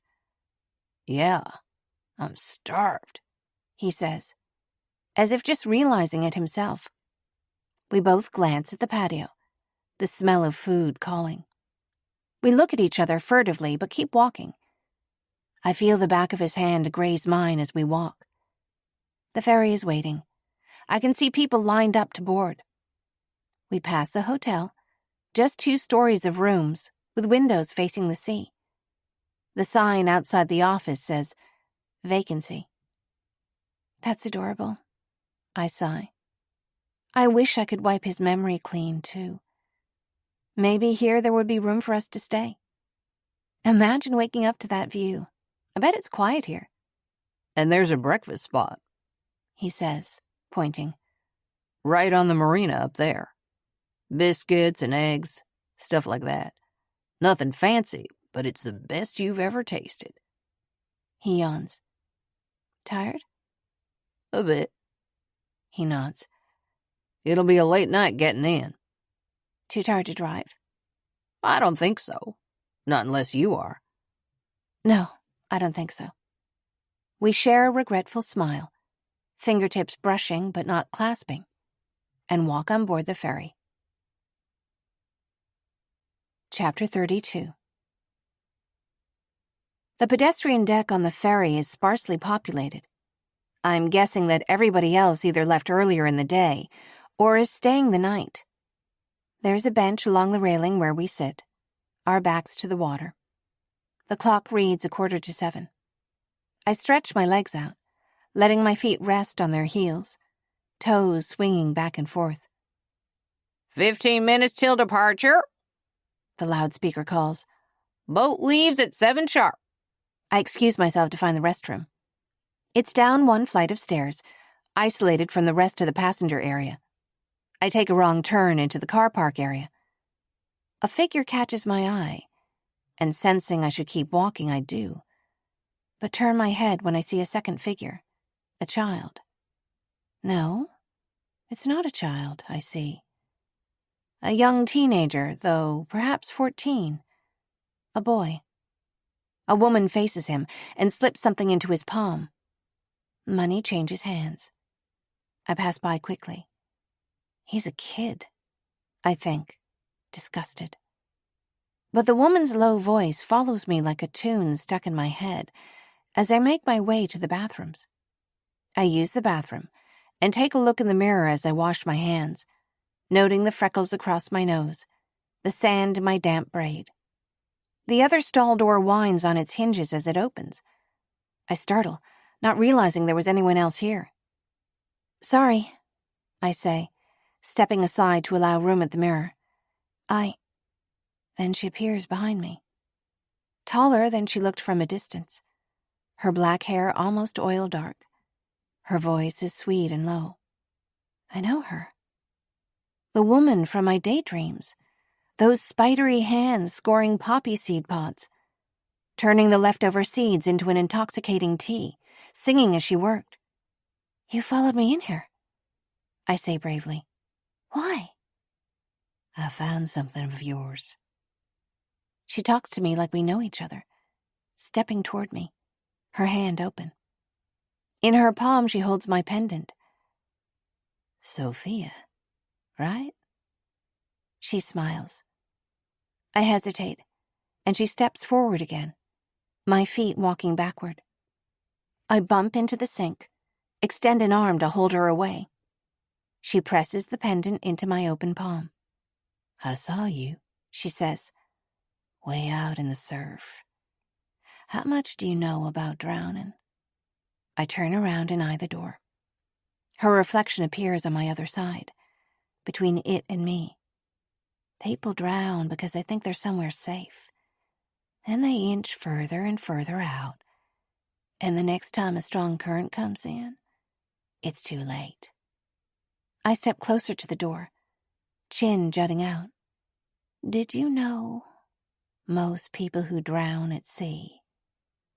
Speaker 2: Yeah, I'm starved,
Speaker 1: he says, as if just realizing it himself. We both glance at the patio, the smell of food calling. We look at each other furtively, but keep walking. I feel the back of his hand graze mine as we walk. The ferry is waiting. I can see people lined up to board. We pass the hotel, just 2 stories of rooms with windows facing the sea. The sign outside the office says, vacancy. That's adorable, I sigh. I wish I could wipe his memory clean, too. Maybe here there would be room for us to stay. Imagine waking up to that view. I bet it's quiet here.
Speaker 2: And there's a breakfast spot,
Speaker 1: he says, pointing.
Speaker 2: Right on the marina up there. Biscuits and eggs, stuff like that. Nothing fancy, but it's the best you've ever tasted.
Speaker 1: He yawns. Tired?
Speaker 2: A bit.
Speaker 1: He nods.
Speaker 2: It'll be a late night getting in.
Speaker 1: Too tired to drive?
Speaker 2: I don't think so. Not unless you are.
Speaker 1: No, I don't think so. We share a regretful smile, fingertips brushing but not clasping, and walk on board the ferry. Chapter 32. The pedestrian deck on the ferry is sparsely populated. I'm guessing that everybody else either left earlier in the day or is staying the night. There's a bench along the railing where we sit, our backs to the water. The clock reads 7:15. I stretch my legs out, letting my feet rest on their heels, toes swinging back and forth.
Speaker 2: 15 minutes till departure,
Speaker 1: the loudspeaker calls.
Speaker 2: Boat leaves at 7 sharp.
Speaker 1: I excuse myself to find the restroom. It's down one flight of stairs, isolated from the rest of the passenger area. I take a wrong turn into the car park area. A figure catches my eye, and sensing I should keep walking, I do, but turn my head when I see a second figure, a child. No, it's not a child, I see. A young teenager, though perhaps 14. A boy. A woman faces him and slips something into his palm. Money changes hands. I pass by quickly. He's a kid, I think, disgusted. But the woman's low voice follows me like a tune stuck in my head as I make my way to the bathrooms. I use the bathroom and take a look in the mirror as I wash my hands, noting the freckles across my nose, the sand in my damp braid. The other stall door whines on its hinges as it opens. I startle, not realizing there was anyone else here. Sorry, I say, stepping aside to allow room at the mirror. Then she appears behind me. Taller than she looked from a distance. Her black hair almost oil dark. Her voice is sweet and low. I know her. The woman from my daydreams. Those spidery hands scoring poppy seed pods. Turning the leftover seeds into an intoxicating tea, singing as she worked. You followed me in here, I say bravely. Why? I found something of yours. She talks to me like we know each other, stepping toward me, her hand open. In her palm she holds my pendant. Sophia, right? She smiles. I hesitate, and she steps forward again, my feet walking backward. I bump into the sink, extend an arm to hold her away. She presses the pendant into my open palm. "I saw you," she says, "way out in the surf. How much do you know about drowning?" I turn around and eye the door. Her reflection appears on my other side, between it and me. People drown because they think they're somewhere safe. Then they inch further and further out, and the next time a strong current comes in, it's too late. I step closer to the door, chin jutting out. "Did you know most people who drown at sea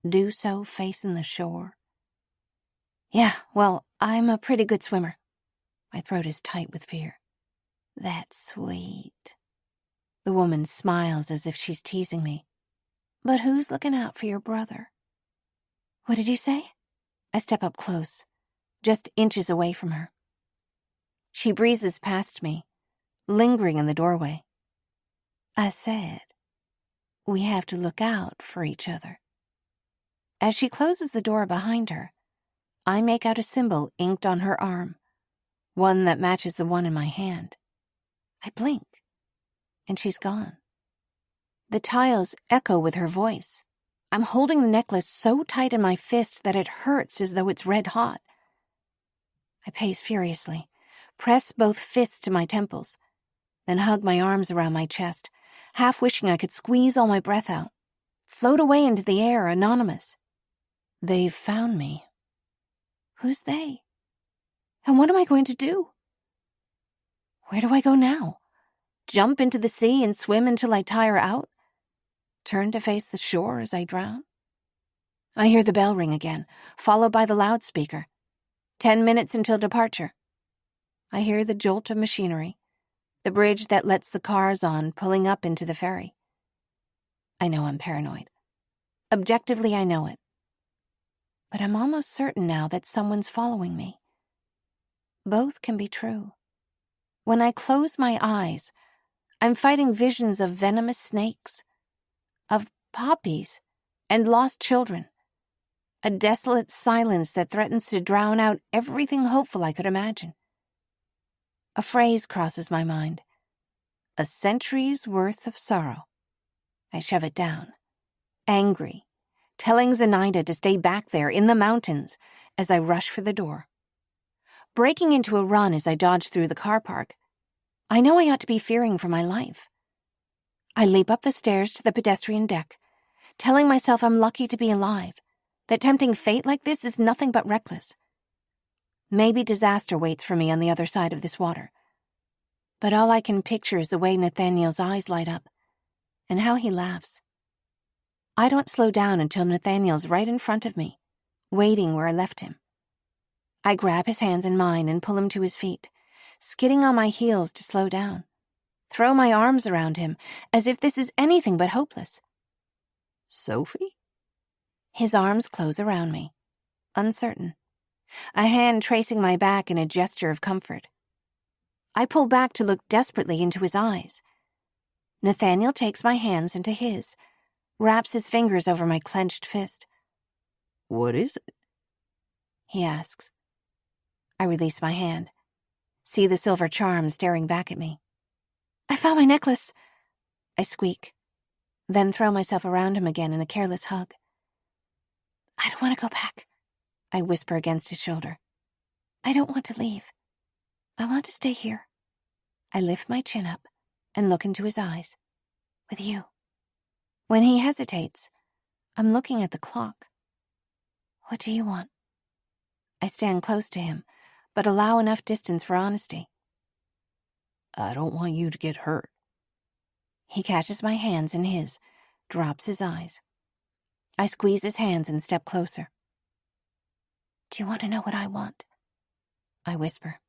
Speaker 1: do so facing the shore?" "Yeah, well, I'm a pretty good swimmer." My throat is tight with fear. "That's sweet." The woman smiles as if she's teasing me. "But who's looking out for your brother?" "What did you say?" I step up close, just inches away from her. She breezes past me, lingering in the doorway. "I said, we have to look out for each other." As she closes the door behind her, I make out a symbol inked on her arm, one that matches the one in my hand. I blink, and she's gone. The tiles echo with her voice. I'm holding the necklace so tight in my fist that it hurts as though it's red hot. I pace furiously, press both fists to my temples, then hug my arms around my chest, half wishing I could squeeze all my breath out, float away into the air, anonymous. They've found me. Who's they? And what am I going to do? Where do I go now? Jump into the sea and swim until I tire out? Turn to face the shore as I drown? I hear the bell ring again, followed by the loudspeaker. 10 minutes until departure. I hear the jolt of machinery, the bridge that lets the cars on pulling up into the ferry. I know I'm paranoid. Objectively, I know it. But I'm almost certain now that someone's following me. Both can be true. When I close my eyes, I'm fighting visions of venomous snakes, of poppies and lost children, a desolate silence that threatens to drown out everything hopeful I could imagine. A phrase crosses my mind. A century's worth of sorrow. I shove it down, angry, telling Zenaida to stay back there in the mountains as I rush for the door. Breaking into a run as I dodge through the car park, I know I ought to be fearing for my life. I leap up the stairs to the pedestrian deck, telling myself I'm lucky to be alive, that tempting fate like this is nothing but reckless. Maybe disaster waits for me on the other side of this water. But all I can picture is the way Nathaniel's eyes light up, and how he laughs. I don't slow down until Nathaniel's right in front of me, waiting where I left him. I grab his hands in mine and pull him to his feet, skidding on my heels to slow down. Throw my arms around him, as if this is anything but hopeless.
Speaker 2: "Sophie?"
Speaker 1: His arms close around me, uncertain, a hand tracing my back in a gesture of comfort. I pull back to look desperately into his eyes. Nathaniel takes my hands into his, wraps his fingers over my clenched fist.
Speaker 2: "What is it?"
Speaker 1: he asks. I release my hand, see the silver charm staring back at me. "I found my necklace," I squeak, then throw myself around him again in a careless hug. "I don't want to go back," I whisper against his shoulder. "I don't want to leave. I want to stay here." I lift my chin up and look into his eyes. "With you." When he hesitates, I'm looking at the clock. "What do you want?" I stand close to him, but allow enough distance for honesty.
Speaker 2: "I don't want you to get hurt."
Speaker 1: He catches my hands in his, drops his eyes. I squeeze his hands and step closer. "Do you want to know what I want?" I whisper.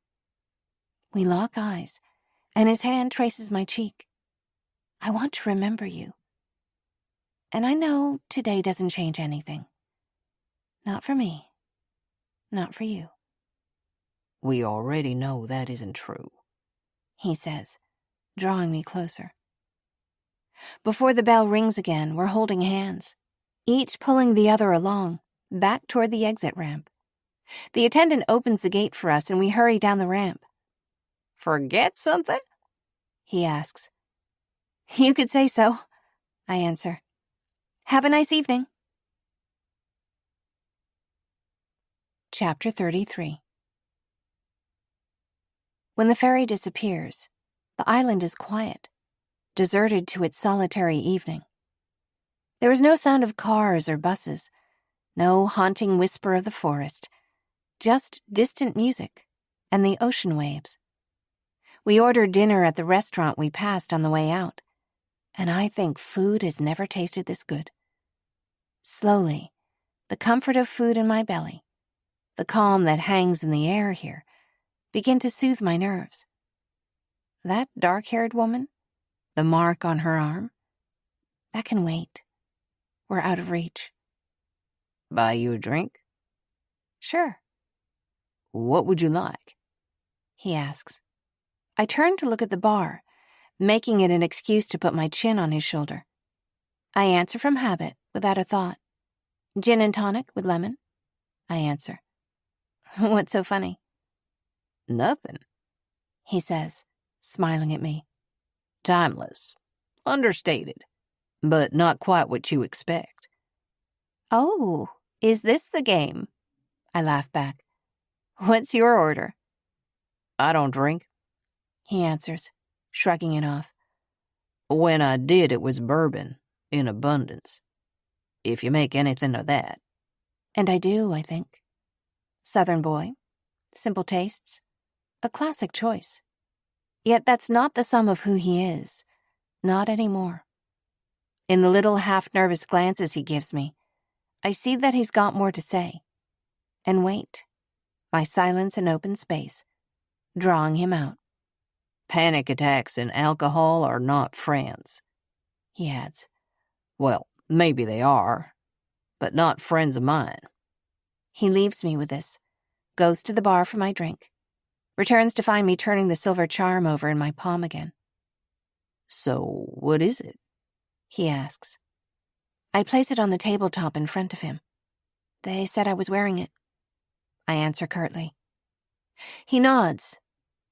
Speaker 1: We lock eyes, and his hand traces my cheek. "I want to remember you. And I know today doesn't change anything. Not for me. Not for you."
Speaker 2: "We already know that isn't true,"
Speaker 1: he says, drawing me closer. Before the bell rings again, we're holding hands, each pulling the other along, back toward the exit ramp. The attendant opens the gate for us and we hurry down the ramp.
Speaker 2: Forget something?
Speaker 1: He asks. You could say so, I answer. Have a nice evening. Chapter 33. When the ferry disappears, the island is quiet, deserted to its solitary evening. There is no sound of cars or buses, no haunting whisper of the forest, just distant music and the ocean waves. We order dinner at the restaurant we passed on the way out, and I think food has never tasted this good. Slowly, the comfort of food in my belly, the calm that hangs in the air here, begin to soothe my nerves. That dark-haired woman, the mark on her arm, that can wait. We're out of reach.
Speaker 2: Buy you a drink?
Speaker 1: Sure.
Speaker 2: What would you like?
Speaker 1: He asks. I turn to look at the bar, making it an excuse to put my chin on his shoulder. I answer from habit, without a thought. Gin and tonic with lemon? I answer. What's so funny?
Speaker 2: Nothing,
Speaker 1: he says, smiling at me.
Speaker 2: Timeless. Understated. But not quite what you expect.
Speaker 1: Oh, is this the game? I laugh back. What's your order?
Speaker 2: I don't drink,
Speaker 1: he answers, shrugging it off.
Speaker 2: When I did, it was bourbon, in abundance. If you make anything of that.
Speaker 1: And I do, I think. Southern boy, simple tastes, a classic choice. Yet that's not the sum of who he is, not anymore. In the little half-nervous glances he gives me, I see that he's got more to say. And wait, my silence and open space, drawing him out.
Speaker 2: Panic attacks and alcohol are not friends,
Speaker 1: he adds.
Speaker 2: Well, maybe they are, but not friends of mine.
Speaker 1: He leaves me with this, goes to the bar for my drink, returns to find me turning the silver charm over in my palm again.
Speaker 2: So, what is it?
Speaker 1: He asks. I place it on the tabletop in front of him. They said I was wearing it. I answer curtly. He nods,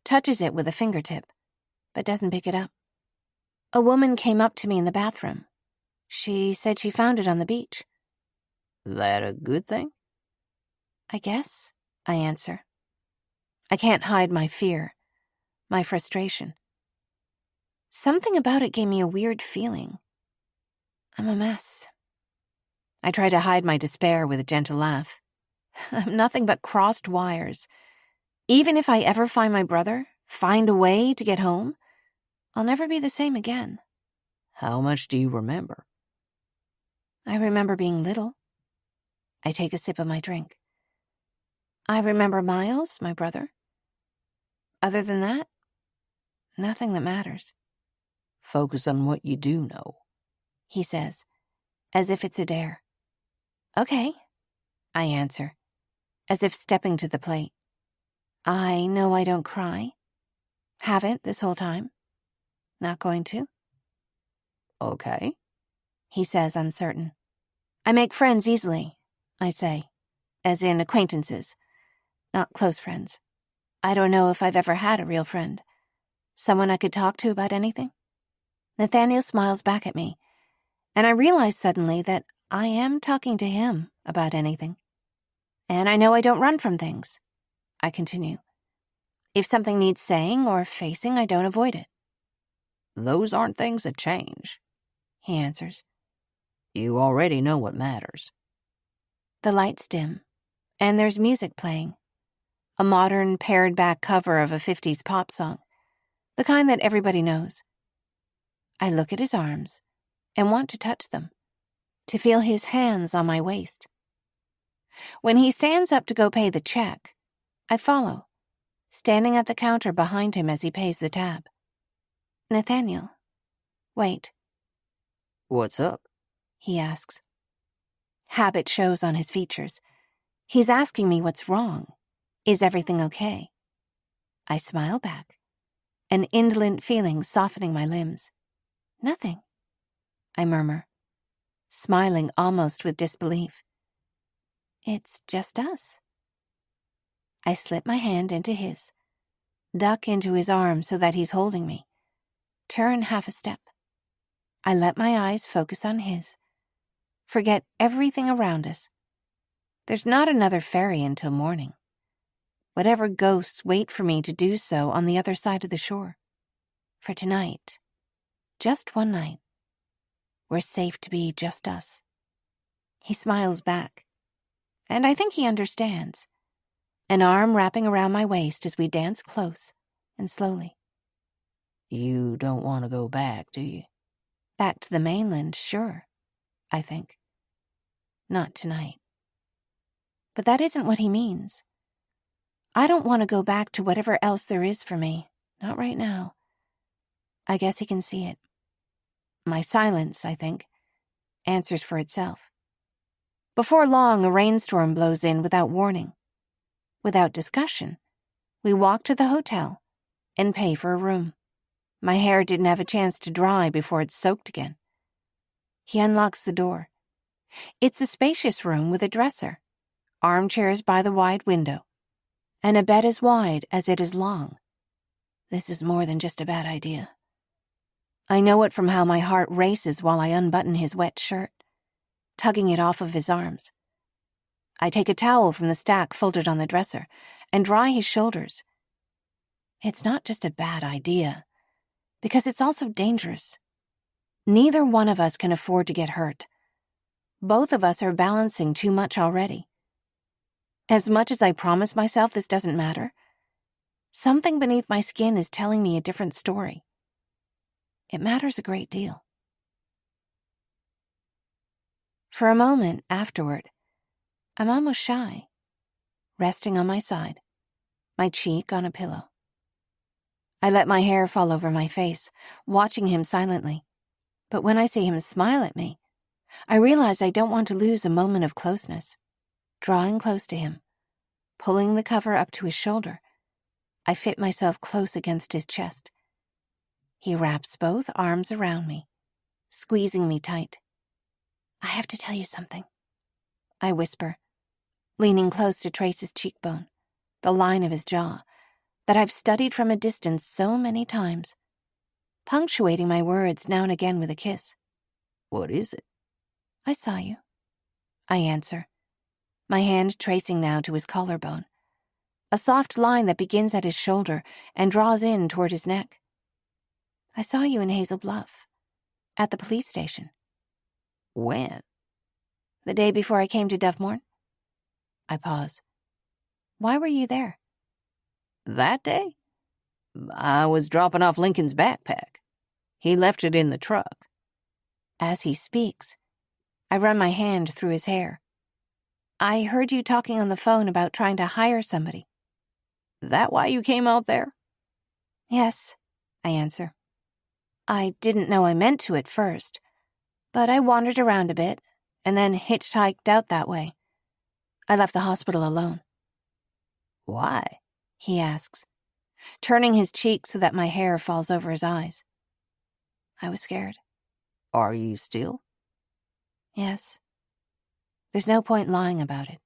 Speaker 1: touches it with a fingertip, but doesn't pick it up. A woman came up to me in the bathroom. She said she found it on the beach.
Speaker 2: That a good thing?
Speaker 1: I guess, I answer. I can't hide my fear, my frustration. Something about it gave me a weird feeling. I'm a mess. I try to hide my despair with a gentle laugh. I'm nothing but crossed wires. Even if I ever find my brother, find a way to get home, I'll never be the same again.
Speaker 2: How much do you remember?
Speaker 1: I remember being little. I take a sip of my drink. I remember Miles, my brother. Other than that, nothing that matters.
Speaker 2: Focus on what you do know,
Speaker 1: he says, as if it's a dare. Okay, I answer, as if stepping to the plate. I know I don't cry. Haven't this whole time. Not going to.
Speaker 2: Okay,
Speaker 1: he says, uncertain. I make friends easily, I say, as in acquaintances, not close friends. I don't know if I've ever had a real friend, someone I could talk to about anything. Nathaniel smiles back at me, and I realize suddenly that I am talking to him about anything. And I know I don't run from things. I continue. If something needs saying or facing, I don't avoid it.
Speaker 2: Those aren't things that change,
Speaker 1: he answers.
Speaker 2: You already know what matters.
Speaker 1: The lights dim, and there's music playing. A modern, pared-back cover of a 50s pop song, the kind that everybody knows. I look at his arms and want to touch them, to feel his hands on my waist. When he stands up to go pay the check, I follow, standing at the counter behind him as he pays the tab. Nathaniel, wait.
Speaker 2: What's up?
Speaker 1: He asks. Habit shows on his features. He's asking me what's wrong. Is everything okay? I smile back, an indolent feeling softening my limbs. Nothing, I murmur, smiling almost with disbelief. It's just us. I slip my hand into his, duck into his arms so that he's holding me, turn half a step. I let my eyes focus on his, forget everything around us. There's not another ferry until morning. Whatever ghosts wait for me to do so on the other side of the shore. For tonight, just one night, we're safe to be just us. He smiles back, and I think he understands, an arm wrapping around my waist as we dance close and slowly.
Speaker 2: You don't want to go back, do you?
Speaker 1: Back to the mainland, sure, I think. Not tonight. But that isn't what he means. I don't want to go back to whatever else there is for me, not right now. I guess he can see it. My silence, I think, answers for itself. Before long, a rainstorm blows in without warning. Without discussion, we walk to the hotel and pay for a room. My hair didn't have a chance to dry before it's soaked again. He unlocks the door. It's a spacious room with a dresser, armchairs by the wide window, and a bed as wide as it is long. This is more than just a bad idea. I know it from how my heart races while I unbutton his wet shirt, tugging it off of his arms. I take a towel from the stack folded on the dresser and dry his shoulders. It's not just a bad idea, because it's also dangerous. Neither one of us can afford to get hurt. Both of us are balancing too much already. As much as I promise myself this doesn't matter, something beneath my skin is telling me a different story. It matters a great deal. For a moment afterward, I'm almost shy, resting on my side, my cheek on a pillow. I let my hair fall over my face, watching him silently. But when I see him smile at me, I realize I don't want to lose a moment of closeness. Drawing close to him, pulling the cover up to his shoulder, I fit myself close against his chest. He wraps both arms around me, squeezing me tight. I have to tell you something, I whisper, leaning close to trace his cheekbone, the line of his jaw, that I've studied from a distance so many times, punctuating my words now and again with a kiss.
Speaker 2: What is it?
Speaker 1: I saw you, I answer, my hand tracing now to his collarbone, a soft line that begins at his shoulder and draws in toward his neck. I saw you in Hazel Bluff, at the police station.
Speaker 2: When?
Speaker 1: The day before I came to Dovemorn. I pause. Why were you there?
Speaker 2: That day? I was dropping off Lincoln's backpack. He left it in the truck.
Speaker 1: As he speaks, I run my hand through his hair. I heard you talking on the phone about trying to hire somebody.
Speaker 2: That why you came out there?
Speaker 1: Yes, I answer. I didn't know I meant to at first, but I wandered around a bit and then hitchhiked out that way. I left the hospital alone.
Speaker 2: Why?
Speaker 1: He asks, turning his cheek so that my hair falls over his eyes. I was scared.
Speaker 2: Are you still?
Speaker 1: Yes. There's no point lying about it.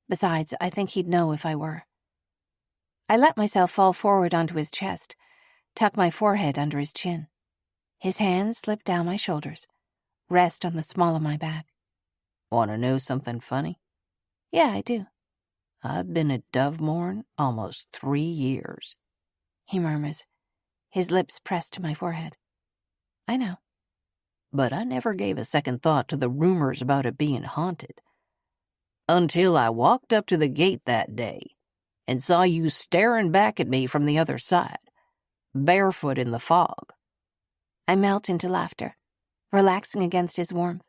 Speaker 1: Besides, I think he'd know if I were. I let myself fall forward onto his chest, tuck my forehead under his chin. His hands slip down my shoulders, rest on the small of my back.
Speaker 2: Want to know something funny?
Speaker 1: Yeah, I do.
Speaker 2: I've been at Dovemorn almost 3 years.
Speaker 1: He murmurs, his lips pressed to my forehead. I know.
Speaker 2: But I never gave a second thought to the rumors about it being haunted. Until I walked up to the gate that day and saw you staring back at me from the other side, barefoot in the fog.
Speaker 1: I melt into laughter, relaxing against his warmth.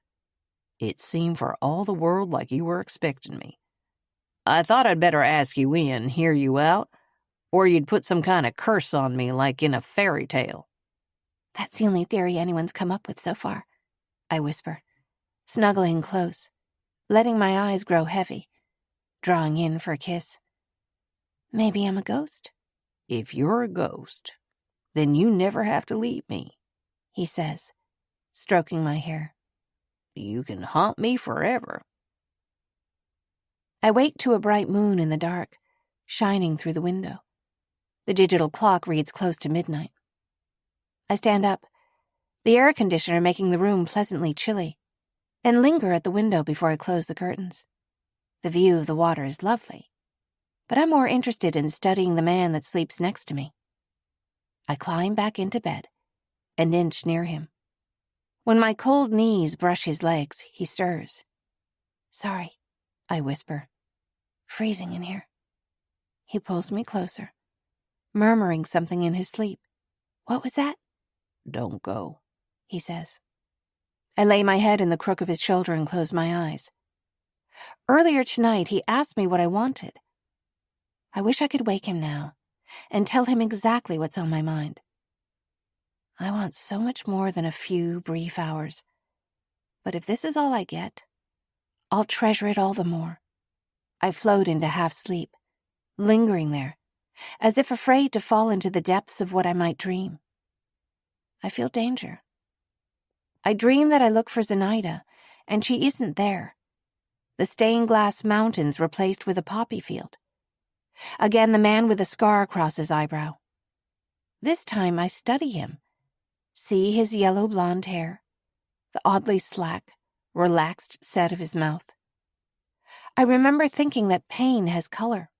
Speaker 2: It seemed for all the world like you were expecting me. I thought I'd better ask you in, hear you out, or you'd put some kind of curse on me like in a fairy tale.
Speaker 1: That's the only theory anyone's come up with so far, I whisper, snuggling close, letting my eyes grow heavy, drawing in for a kiss. Maybe I'm a ghost?
Speaker 2: If you're a ghost, then you never have to leave me,
Speaker 1: he says, stroking my hair.
Speaker 2: You can haunt me forever.
Speaker 1: I wake to a bright moon in the dark, shining through the window. The digital clock reads close to midnight. I stand up, the air conditioner making the room pleasantly chilly, and linger at the window before I close the curtains. The view of the water is lovely, but I'm more interested in studying the man that sleeps next to me. I climb back into bed and inch near him. When my cold knees brush his legs, he stirs. "Sorry," I whisper. "Freezing in here." He pulls me closer, murmuring something in his sleep. "What was that?"
Speaker 2: "Don't go,"
Speaker 1: he says. I lay my head in the crook of his shoulder and close my eyes. Earlier tonight, he asked me what I wanted. I wish I could wake him now and tell him exactly what's on my mind. I want so much more than a few brief hours. But if this is all I get, I'll treasure it all the more. I float into half-sleep, lingering there, as if afraid to fall into the depths of what I might dream. I feel danger. I dream that I look for Zenaida, and she isn't there. The stained-glass mountains replaced with a poppy field. Again, the man with a scar across his eyebrow. This time I study him, see his yellow blonde hair, the oddly slack, relaxed set of his mouth. I remember thinking that pain has color,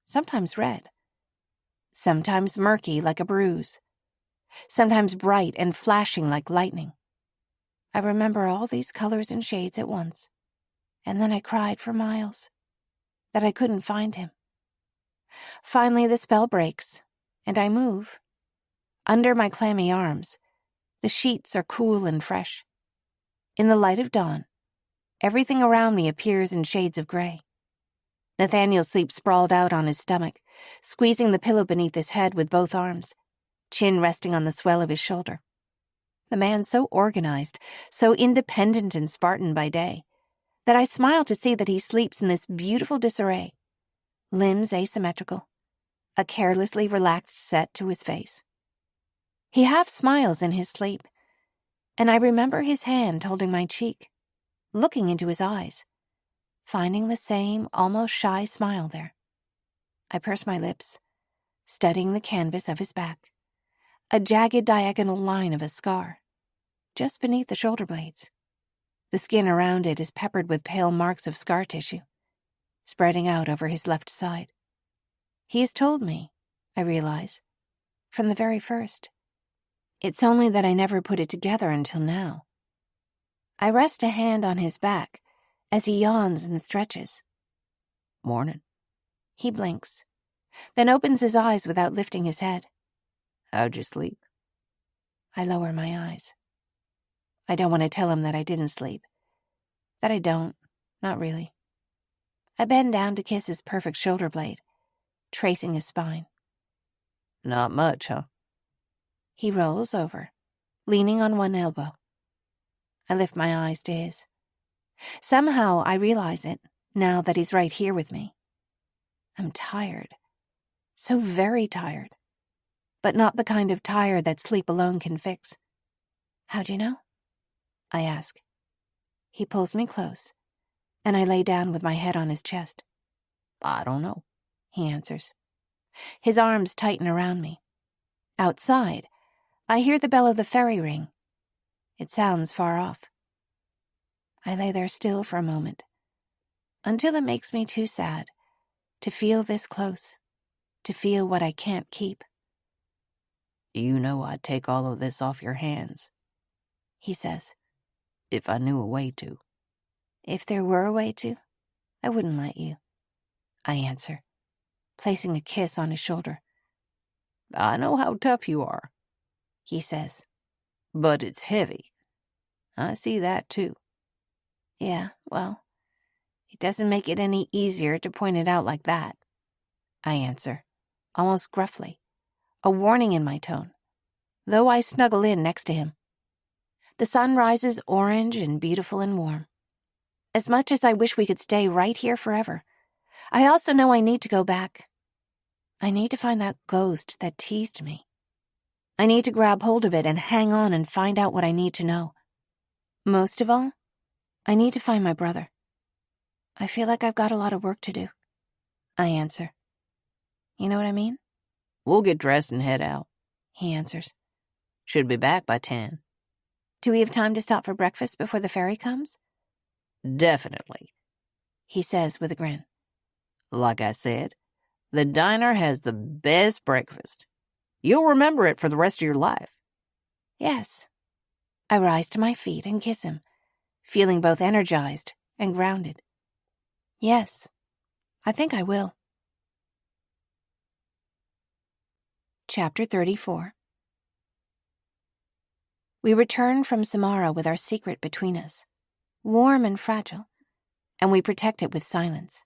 Speaker 1: sometimes red, sometimes murky like a bruise, sometimes bright and flashing like lightning. I remember all these colors and shades at once, and then I cried for miles that I couldn't find him. Finally, the spell breaks, and I move. Under my clammy arms, the sheets are cool and fresh. In the light of dawn, everything around me appears in shades of gray. Nathaniel sleeps sprawled out on his stomach, squeezing the pillow beneath his head with both arms, chin resting on the swell of his shoulder. The man so organized, so independent and Spartan by day, that I smile to see that he sleeps in this beautiful disarray, limbs asymmetrical, a carelessly relaxed set to his face. He half smiles in his sleep, and I remember his hand holding my cheek, looking into his eyes, finding the same almost shy smile there. I purse my lips, studying the canvas of his back, a jagged diagonal line of a scar, just beneath the shoulder blades. The skin around it is peppered with pale marks of scar tissue, spreading out over his left side. He has told me, I realize, from the very first. It's only that I never put it together until now. I rest a hand on his back as he yawns and stretches.
Speaker 2: "Morning."
Speaker 1: He blinks, then opens his eyes without lifting his head.
Speaker 2: "How'd you sleep?"
Speaker 1: I lower my eyes. I don't want to tell him that I didn't sleep. That I don't, not really. I bend down to kiss his perfect shoulder blade, tracing his spine.
Speaker 2: "Not much, huh?"
Speaker 1: He rolls over, leaning on one elbow. I lift my eyes to his. Somehow I realize it, now that he's right here with me. I'm tired. So very tired. But not the kind of tired that sleep alone can fix. "How'd you know?" I ask. He pulls me close, and I lay down with my head on his chest.
Speaker 2: "I don't know,"
Speaker 1: he answers. His arms tighten around me. Outside, I hear the bell of the ferry ring. It sounds far off. I lay there still for a moment, until it makes me too sad to feel this close, to feel what I can't keep.
Speaker 2: "You know I'd take all of this off your hands,"
Speaker 1: he says.
Speaker 2: "if I knew a way to."
Speaker 1: "If there were a way to, I wouldn't let you," I answer, placing a kiss on his shoulder.
Speaker 2: "I know how tough you are,"
Speaker 1: he says.
Speaker 2: "but it's heavy. I see that too."
Speaker 1: Yeah, well, it doesn't make it any easier to point it out like that, I answer, almost gruffly, a warning in my tone, though I snuggle in next to him. The sun rises orange and beautiful and warm. As much as I wish we could stay right here forever, I also know I need to go back. I need to find that ghost that teased me. I need to grab hold of it and hang on and find out what I need to know. Most of all, I need to find my brother. I feel like I've got a lot of work to do, I answer. You know what I mean?
Speaker 2: We'll get dressed and head out.
Speaker 1: He answers.
Speaker 2: Should be back by 10.
Speaker 1: Do we have time to stop for breakfast before the ferry comes?
Speaker 2: Definitely.
Speaker 1: He says with a grin.
Speaker 2: Like I said, the diner has the best breakfast. You'll remember it for the rest of your life.
Speaker 1: Yes. I rise to my feet and kiss him, feeling both energized and grounded. Yes, I think I will. Chapter 34. We return from Samara with our secret between us, warm and fragile, and we protect it with silence.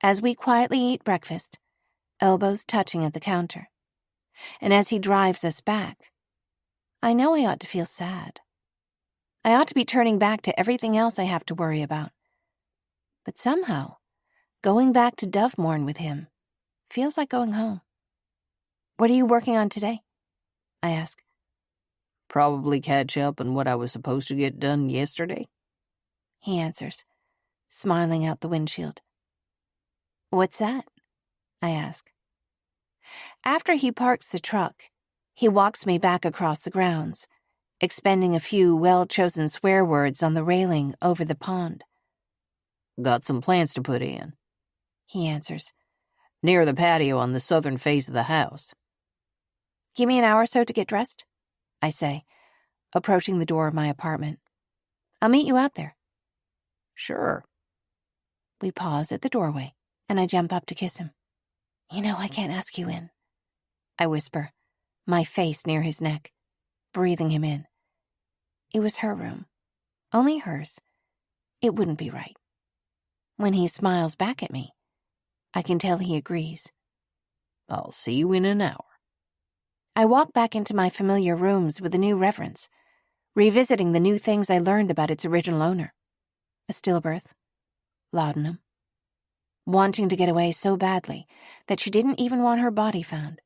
Speaker 1: As we quietly eat breakfast, elbows touching at the counter, and as he drives us back, I know I ought to feel sad. I ought to be turning back to everything else I have to worry about. But somehow, going back to Dovemorn with him feels like going home. What are you working on today? I ask.
Speaker 2: Probably catch up on what I was supposed to get done yesterday.
Speaker 1: He answers, smiling out the windshield. What's that? I ask. After he parks the truck, he walks me back across the grounds, expending a few well-chosen swear words on the railing over the pond.
Speaker 2: Got some plants to put in,
Speaker 1: he answers.
Speaker 2: Near the patio on the southern face of the house.
Speaker 1: Give me an hour or so to get dressed, I say, approaching the door of my apartment. I'll meet you out there.
Speaker 2: Sure.
Speaker 1: We pause at the doorway, and I jump up to kiss him. You know I can't ask you in, I whisper, my face near his neck, breathing him in. It was her room, only hers. It wouldn't be right. When he smiles back at me, I can tell he agrees.
Speaker 2: I'll see you in an hour.
Speaker 1: I walk back into my familiar rooms with a new reverence, revisiting the new things I learned about its original owner. A stillbirth, laudanum, wanting to get away so badly that she didn't even want her body found.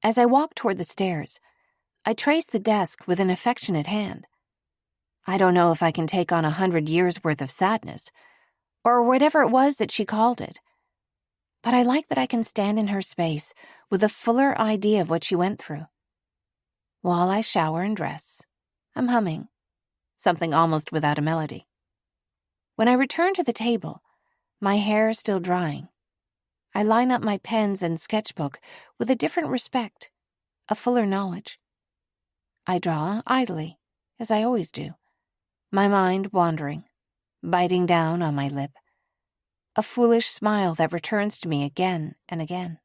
Speaker 1: As I walk toward the stairs, I trace the desk with an affectionate hand. I don't know if I can take on 100 years' worth of sadness, or whatever it was that she called it, but I like that I can stand in her space with a fuller idea of what she went through. While I shower and dress, I'm humming, something almost without a melody. When I return to the table, my hair still drying, I line up my pens and sketchbook with a different respect, a fuller knowledge. I draw idly, as I always do, my mind wandering, biting down on my lip, a foolish smile that returns to me again and again.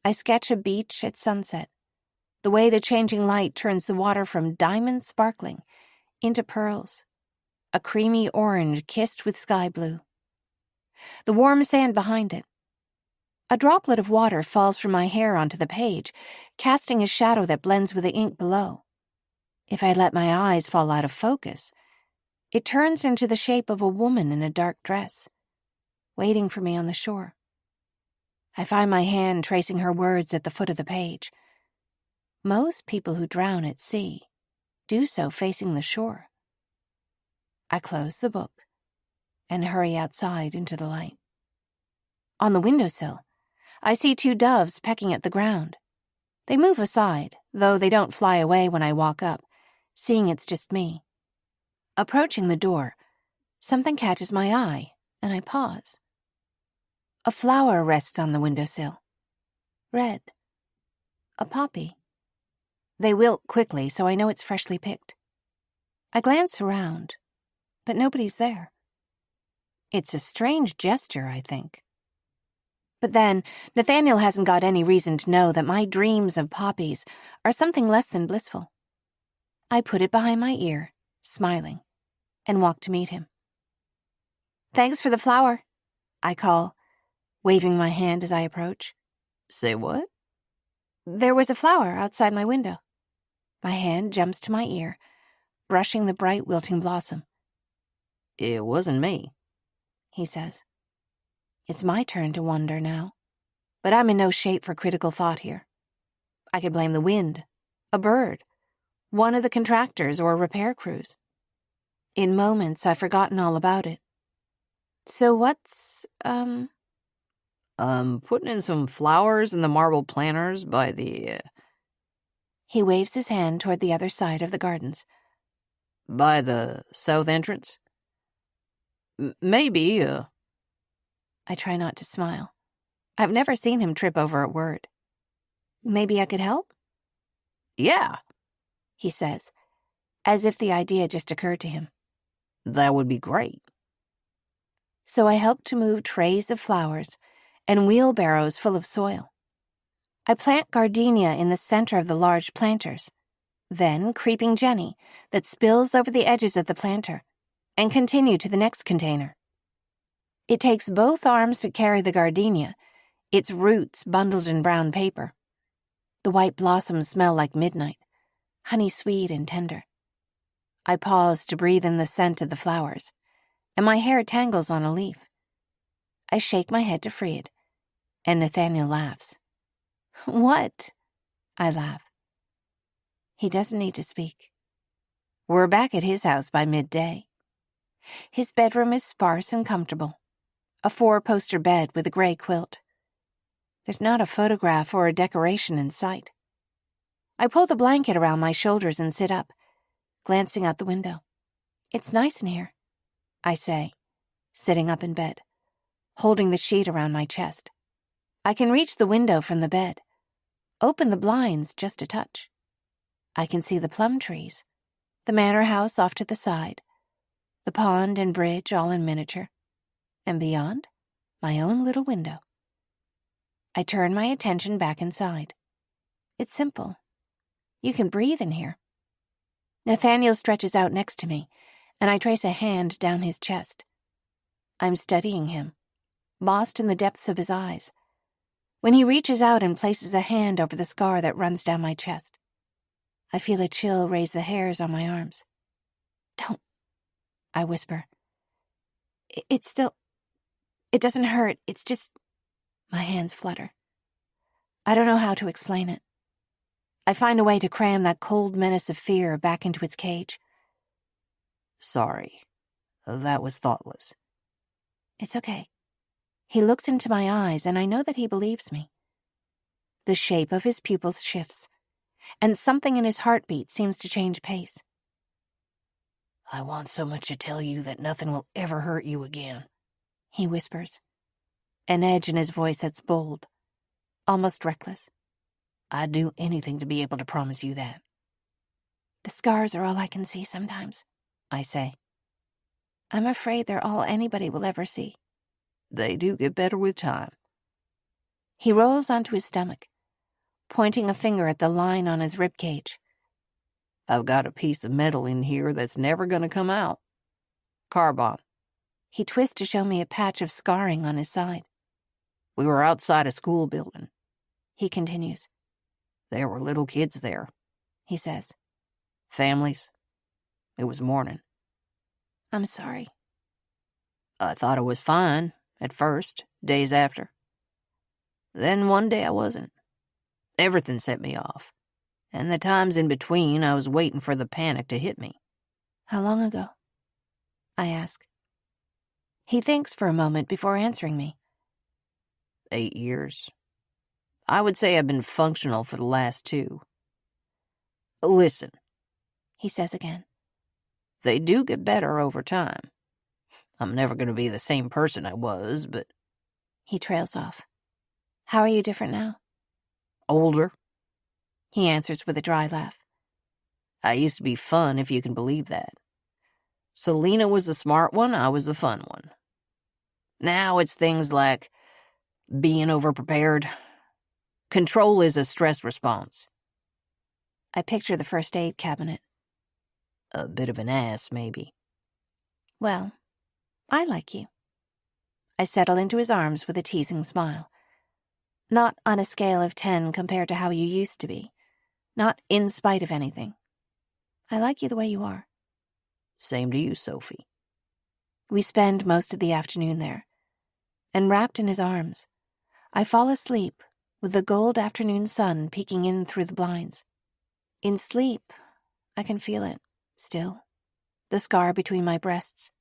Speaker 1: I sketch a beach at sunset, the way the changing light turns the water from diamond sparkling into pearls, a creamy orange kissed with sky blue. The warm sand behind it. A droplet of water falls from my hair onto the page, casting a shadow that blends with the ink below. If I let my eyes fall out of focus, it turns into the shape of a woman in a dark dress, waiting for me on the shore. I find my hand tracing her words at the foot of the page. Most people who drown at sea do so facing the shore. I close the book and hurry outside into the light. On the windowsill, I see 2 doves pecking at the ground. They move aside, though they don't fly away when I walk up, seeing it's just me. Approaching the door, something catches my eye, and I pause. A flower rests on the windowsill. Red. A poppy. They wilt quickly, so I know it's freshly picked. I glance around, but nobody's there. It's a strange gesture, I think. But then, Nathaniel hasn't got any reason to know that my dreams of poppies are something less than blissful. I put it behind my ear, smiling, and walk to meet him. Thanks for the flower, I call, waving my hand as I approach.
Speaker 2: Say what?
Speaker 1: There was a flower outside my window. My hand jumps to my ear, brushing the bright wilting blossom.
Speaker 2: It wasn't me,
Speaker 1: he says. It's my turn to wonder now, but I'm in no shape for critical thought here. I could blame the wind, a bird, one of the contractors or repair crews. In moments, I've forgotten all about it. So what's,
Speaker 2: Putting in some flowers in the marble planters by the,
Speaker 1: He waves his hand toward the other side of the gardens.
Speaker 2: by the south entrance. Maybe,
Speaker 1: I try not to smile. I've never seen him trip over a word. Maybe I could help?
Speaker 2: yeah,
Speaker 1: He says, as if the idea just occurred to him.
Speaker 2: that would be great.
Speaker 1: So I help to move trays of flowers and wheelbarrows full of soil. I plant gardenia in the center of the large planters, then creeping Jenny that spills over the edges of the planter, and continue to the next container. It takes both arms to carry the gardenia, its roots bundled in brown paper. The white blossoms smell like midnight, honey-sweet and tender. I pause to breathe in the scent of the flowers, and my hair tangles on a leaf. I shake my head to free it, and Nathaniel laughs. What? I laugh. He doesn't need to speak. We're back at his house by midday. His bedroom is sparse and comfortable, a 4-poster bed with a gray quilt. There's not a photograph or a decoration in sight. I pull the blanket around my shoulders and sit up, glancing out the window. It's nice in here, I say, sitting up in bed, holding the sheet around my chest. I can reach the window from the bed, open the blinds just a touch. I can see the plum trees, the manor house off to the side, the pond and bridge all in miniature, and beyond, my own little window. I turn my attention back inside. It's simple. You can breathe in here. Nathaniel stretches out next to me, and I trace a hand down his chest. I'm studying him, lost in the depths of his eyes, when he reaches out and places a hand over the scar that runs down my chest. I feel a chill raise the hairs on my arms. Don't, I whisper. It doesn't hurt, it's just... My hands flutter. I don't know how to explain it. I find a way to cram that cold menace of fear back into its cage.
Speaker 2: Sorry. That was thoughtless.
Speaker 1: It's okay. He looks into my eyes, and I know that he believes me. The shape of his pupils shifts, and something in his heartbeat seems to change pace.
Speaker 2: I want so much to tell you that nothing will ever hurt you again,
Speaker 1: He whispers, an edge in his voice that's bold, almost reckless.
Speaker 2: I'd do anything to be able to promise you that.
Speaker 1: The scars are all I can see sometimes, I say. I'm afraid they're all anybody will ever see.
Speaker 2: They do get better with time.
Speaker 1: He rolls onto his stomach, pointing a finger at the line on his ribcage.
Speaker 2: I've got a piece of metal in here that's never going to come out. Carbon.
Speaker 1: He twists to show me a patch of scarring on his side.
Speaker 2: We were outside a school building.
Speaker 1: He continues.
Speaker 2: There were little kids there,
Speaker 1: He says.
Speaker 2: Families. It was morning.
Speaker 1: I'm sorry.
Speaker 2: I thought I was fine, at first, days after. Then one day I wasn't. Everything set me off. And the times in between, I was waiting for the panic to hit me.
Speaker 1: How long ago? I ask. He thinks for a moment before answering me.
Speaker 2: 8 years. I would say I've been functional for the last 2. Listen,
Speaker 1: He says again.
Speaker 2: they do get better over time. I'm never going to be the same person I was, but...
Speaker 1: He trails off. How are you different now?
Speaker 2: Older.
Speaker 1: He answers with a dry laugh.
Speaker 2: I used to be fun, if you can believe that. Selena was the smart one, I was the fun one. Now it's things like being overprepared. Control is a stress response.
Speaker 1: I picture the first aid cabinet.
Speaker 2: A bit of an ass, maybe.
Speaker 1: Well, I like you. I settle into his arms with a teasing smile. Not on a scale of 10 compared to how you used to be. Not in spite of anything. I like you the way you are.
Speaker 2: Same to you, Sophie.
Speaker 1: We spend most of the afternoon there. And wrapped in his arms, I fall asleep with the gold afternoon sun peeking in through the blinds. In sleep, I can feel it, still, the scar between my breasts.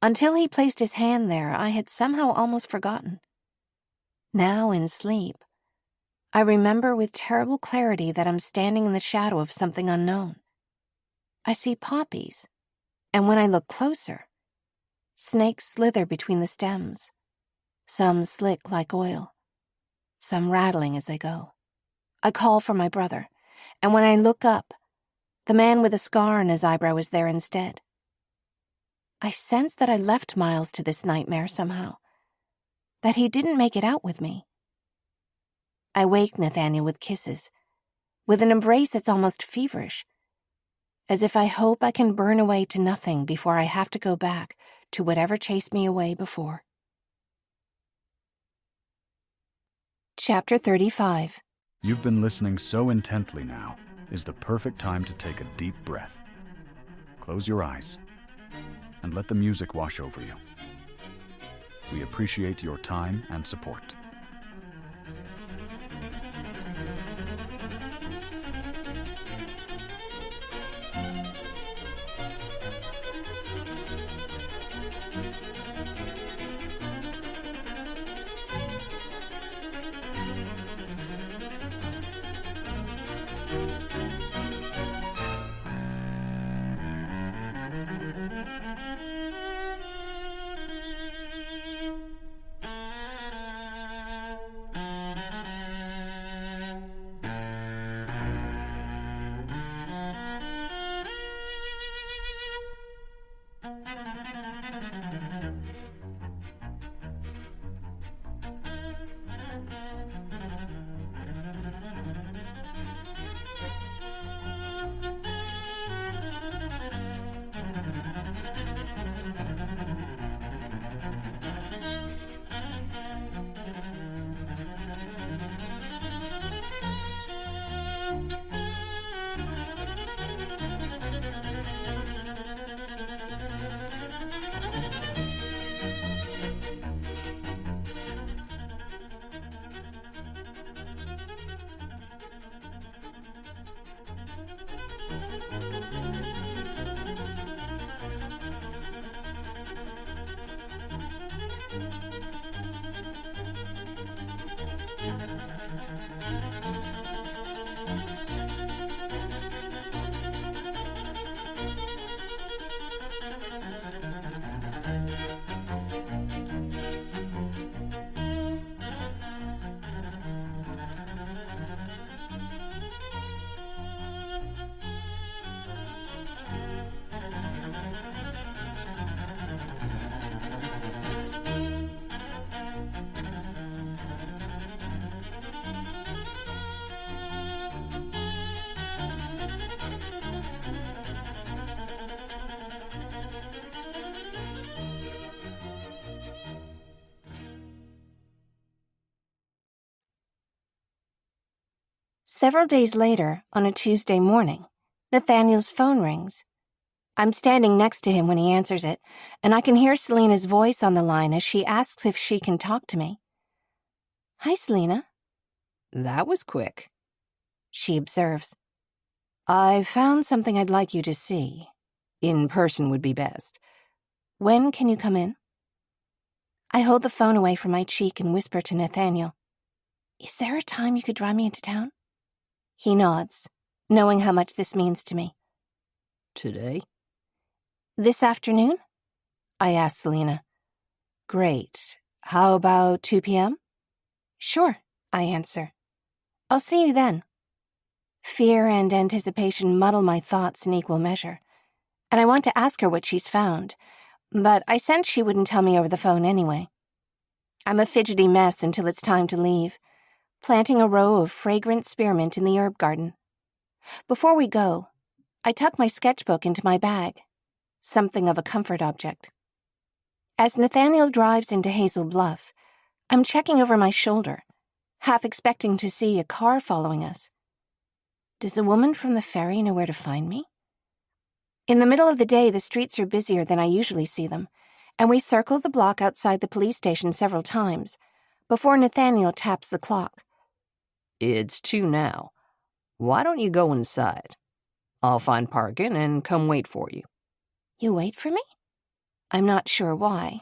Speaker 1: Until he placed his hand there, I had somehow almost forgotten. Now, in sleep, I remember with terrible clarity that I'm standing in the shadow of something unknown. I see poppies, and when I look closer, snakes slither between the stems, some slick like oil, some rattling as they go. I call for my brother, and when I look up, the man with a scar on his eyebrow is there instead. I sense that I left Miles to this nightmare somehow, that he didn't make it out with me. I wake Nathaniel with kisses, with an embrace that's almost feverish, as if I hope I can burn away to nothing before I have to go back to whatever chased me away before. Chapter 35.
Speaker 6: You've been listening so intently now is the perfect time to take a deep breath. Close your eyes and let the music wash over you. We appreciate your time and support.
Speaker 1: Several days later, on a Tuesday morning, Nathaniel's phone rings. I'm standing next to him when he answers it, and I can hear Selena's voice on the line as she asks if she can talk to me. "Hi, Selena."
Speaker 2: That was quick.
Speaker 1: She observes. "I found something I'd like you to see. In person would be best. When can you come in?" I hold the phone away from my cheek and whisper to Nathaniel, "Is there a time you could drive me into town?" He nods, knowing how much this means to me.
Speaker 2: Today?
Speaker 1: "This afternoon?" I ask Selena. "Great. How about 2 p.m.? "Sure," I answer. "I'll see you then." Fear and anticipation muddle my thoughts in equal measure, and I want to ask her what she's found, but I sense she wouldn't tell me over the phone anyway. I'm a fidgety mess until it's time to leave, planting a row of fragrant spearmint in the herb garden. Before we go, I tuck my sketchbook into my bag, something of a comfort object. As Nathaniel drives into Hazel Bluff, I'm checking over my shoulder, half expecting to see a car following us. Does the woman from the ferry know where to find me? In the middle of the day, the streets are busier than I usually see them, and we circle the block outside the police station several times before Nathaniel taps the clock.
Speaker 2: It's 2 now. Why don't you go inside? I'll find parking and come wait for you.
Speaker 1: You wait for me? I'm not sure why,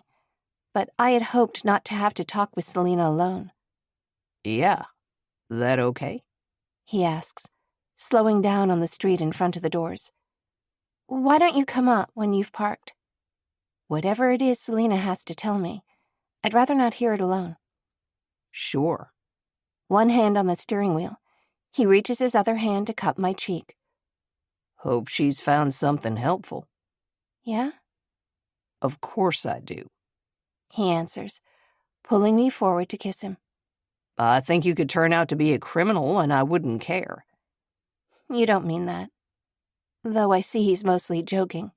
Speaker 1: but I had hoped not to have to talk with Selina alone.
Speaker 2: Yeah, that okay?
Speaker 1: He asks, slowing down on the street in front of the doors. Why don't you come up when you've parked? Whatever it is Selina has to tell me, I'd rather not hear it alone.
Speaker 2: Sure.
Speaker 1: One hand on the steering wheel, he reaches his other hand to cup my cheek.
Speaker 2: Hope she's found something helpful.
Speaker 1: Yeah?
Speaker 2: Of course I do.
Speaker 1: He answers, pulling me forward to kiss him.
Speaker 2: I think you could turn out to be a criminal and I wouldn't care.
Speaker 1: You don't mean that. Though I see he's mostly joking,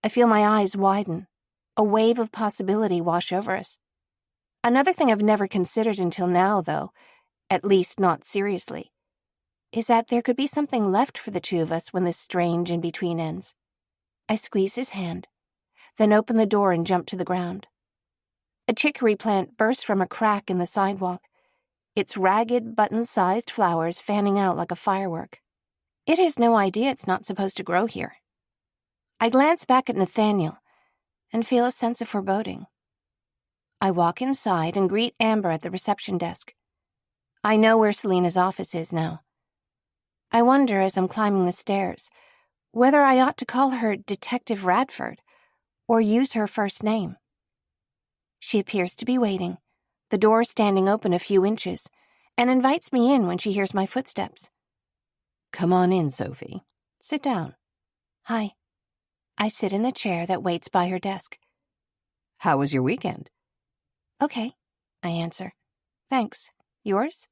Speaker 1: I feel my eyes widen, a wave of possibility wash over us. Another thing I've never considered until now, though, at least not seriously, is that there could be something left for the two of us when this strange in-between ends. I squeeze his hand, then open the door and jump to the ground. A chicory plant bursts from a crack in the sidewalk, its ragged, button-sized flowers fanning out like a firework. It has no idea it's not supposed to grow here. I glance back at Nathaniel and feel a sense of foreboding. I walk inside and greet Amber at the reception desk. I know where Selina's office is now. I wonder, as I'm climbing the stairs, whether I ought to call her Detective Radford or use her first name. She appears to be waiting, the door standing open a few inches, and invites me in when she hears my footsteps.
Speaker 3: Come on in, Sophie. Sit down.
Speaker 1: Hi. I sit in the chair that waits by her desk.
Speaker 3: How was your weekend?
Speaker 1: Okay, I answer. Thanks. Yours?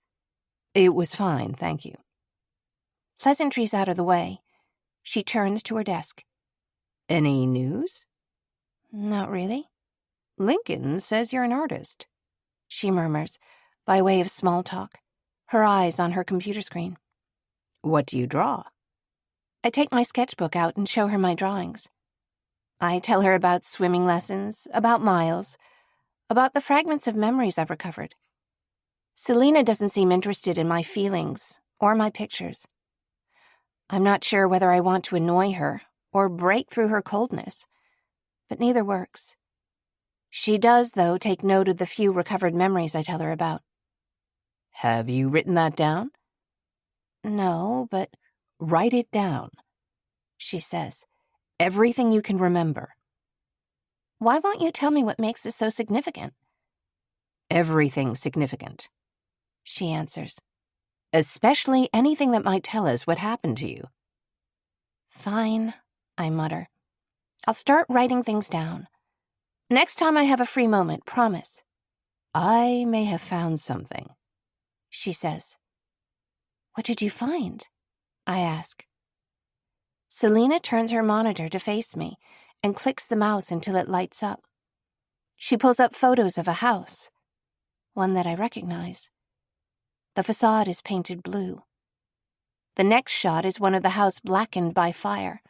Speaker 3: It was fine, thank you.
Speaker 1: Pleasantries out of the way, she turns to her desk.
Speaker 3: Any news?
Speaker 1: Not really.
Speaker 3: Lincoln says you're an artist,
Speaker 1: she murmurs, by way of small talk, her eyes on her computer screen.
Speaker 3: What do you draw?
Speaker 1: I take my sketchbook out and show her my drawings. I tell her about swimming lessons, about Miles, about the fragments of memories I've recovered. Selina doesn't seem interested in my feelings or my pictures. I'm not sure whether I want to annoy her or break through her coldness, but neither works. She does, though, take note of the few recovered memories I tell her about.
Speaker 3: Have you written that down?
Speaker 1: No, but
Speaker 3: write it down,
Speaker 1: she says.
Speaker 3: Everything you can remember.
Speaker 1: Why won't you tell me what makes this so significant?
Speaker 3: Everything's significant,
Speaker 1: she answers.
Speaker 3: Especially anything that might tell us what happened to you.
Speaker 1: Fine, I mutter. I'll start writing things down. Next time I have a free moment, promise.
Speaker 3: I may have found something,
Speaker 1: she says. What did you find? I ask. Selina turns her monitor to face me and clicks the mouse until it lights up. She pulls up photos of a house, one that I recognize. The facade is painted blue. The next shot is one of the house blackened by fire,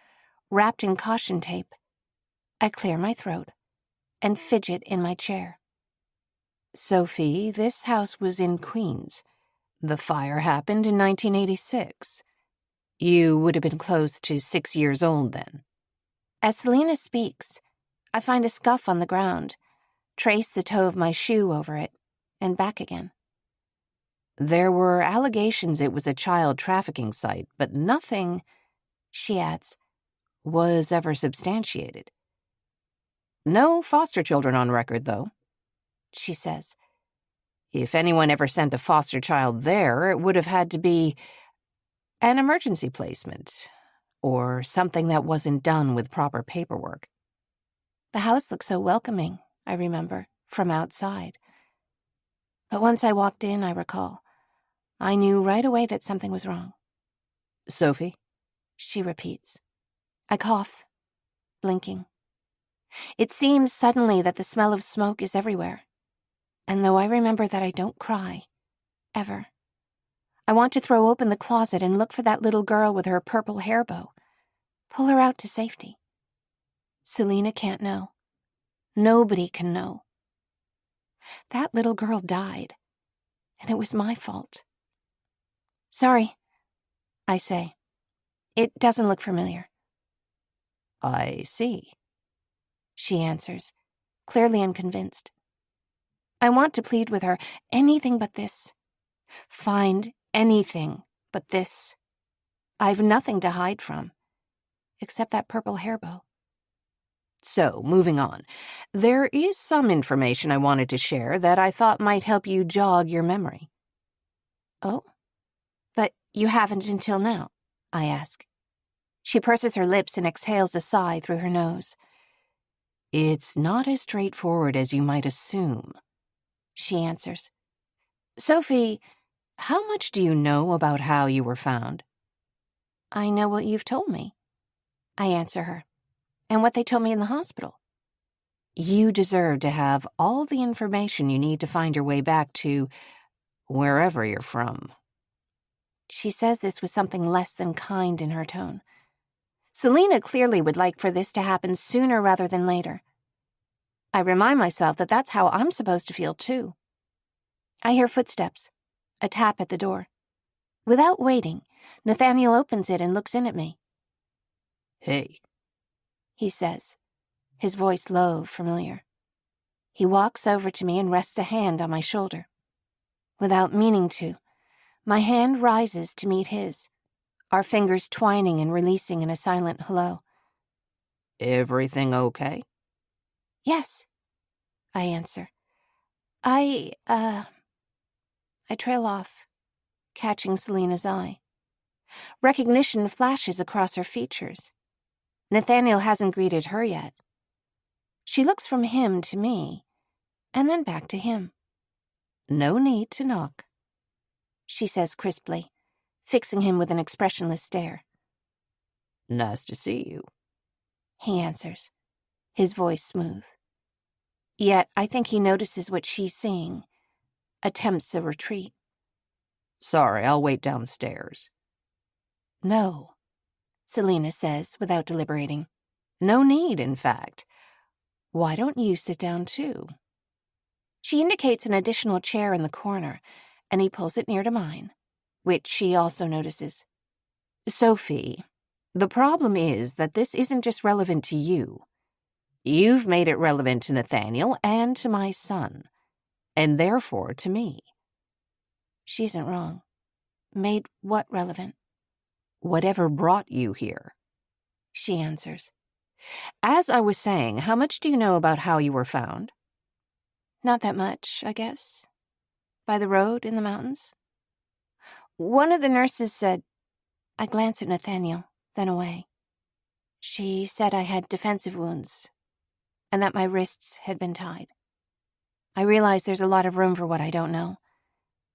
Speaker 1: wrapped in caution tape. I clear my throat and fidget in my chair.
Speaker 3: Sophie, this house was in Queens. The fire happened in 1986. You would have been close to 6 years old then.
Speaker 1: As Selina speaks, I find a scuff on the ground, trace the toe of my shoe over it, and back again.
Speaker 3: There were allegations it was a child trafficking site, but nothing,
Speaker 1: she adds,
Speaker 3: was ever substantiated. No foster children on record, though,
Speaker 1: she says.
Speaker 3: If anyone ever sent a foster child there, it would have had to be an emergency placement, or something that wasn't done with proper paperwork.
Speaker 1: The house looked so welcoming, I remember, from outside. But once I walked in, I recall, I knew right away that something was wrong.
Speaker 3: Sophie?
Speaker 1: She repeats. I cough, blinking. It seems suddenly that the smell of smoke is everywhere. And though I remember that I don't cry, ever, I want to throw open the closet and look for that little girl with her purple hair bow, pull her out to safety. Selina can't know. Nobody can know. That little girl died, and it was my fault. Sorry, I say. It doesn't look familiar.
Speaker 3: I see.
Speaker 1: she answers, clearly unconvinced. I want to plead with her, anything but this. Find anything but this. I've nothing to hide from, except that purple hairbow.
Speaker 3: So, moving on. There is some information I wanted to share that I thought might help you jog your memory.
Speaker 1: Oh? But you haven't until now, I ask. She purses her lips and exhales a sigh through her nose.
Speaker 3: It's not as straightforward as you might assume,
Speaker 1: she answers.
Speaker 3: Sophie, how much do you know about how you were found?
Speaker 1: I know what you've told me, I answer her, and what they told me in the hospital.
Speaker 3: You deserve to have all the information you need to find your way back to wherever you're from.
Speaker 1: She says this with something less than kind in her tone. Selina clearly would like for this to happen sooner rather than later. I remind myself that that's how I'm supposed to feel, too. I hear footsteps, a tap at the door. Without waiting, Nathaniel opens it and looks in at me.
Speaker 2: Hey,
Speaker 1: he says, his voice low, familiar. He walks over to me and rests a hand on my shoulder. Without meaning to, my hand rises to meet his, our fingers twining and releasing in a silent hello.
Speaker 2: everything okay?
Speaker 1: Yes, I answer. I trail off, catching Selina's eye. Recognition flashes across her features. Nathaniel hasn't greeted her yet. She looks from him to me, and then back to him.
Speaker 3: No need to knock,
Speaker 1: she says crisply, fixing him with an expressionless stare.
Speaker 2: Nice to see you,
Speaker 1: he answers, his voice smooth. Yet I think he notices what she's seeing, attempts a retreat.
Speaker 2: Sorry, I'll wait downstairs.
Speaker 1: No, Selina says without deliberating.
Speaker 3: No need, in fact.
Speaker 1: Why don't you sit down too? She indicates an additional chair in the corner, and he pulls it near to mine, which she also notices.
Speaker 3: Sophie, the problem is that this isn't just relevant to you. You've made it relevant to Nathaniel and to my son, and therefore to me.
Speaker 1: She isn't wrong. Made what relevant?
Speaker 3: Whatever brought you here,
Speaker 1: she answers.
Speaker 3: As I was saying, how much do you know about how you were found?
Speaker 1: Not that much, I guess. By the road in the mountains. One of the nurses said... I glance at Nathaniel, then away. She said I had defensive wounds, and that my wrists had been tied. I realize there's a lot of room for what I don't know,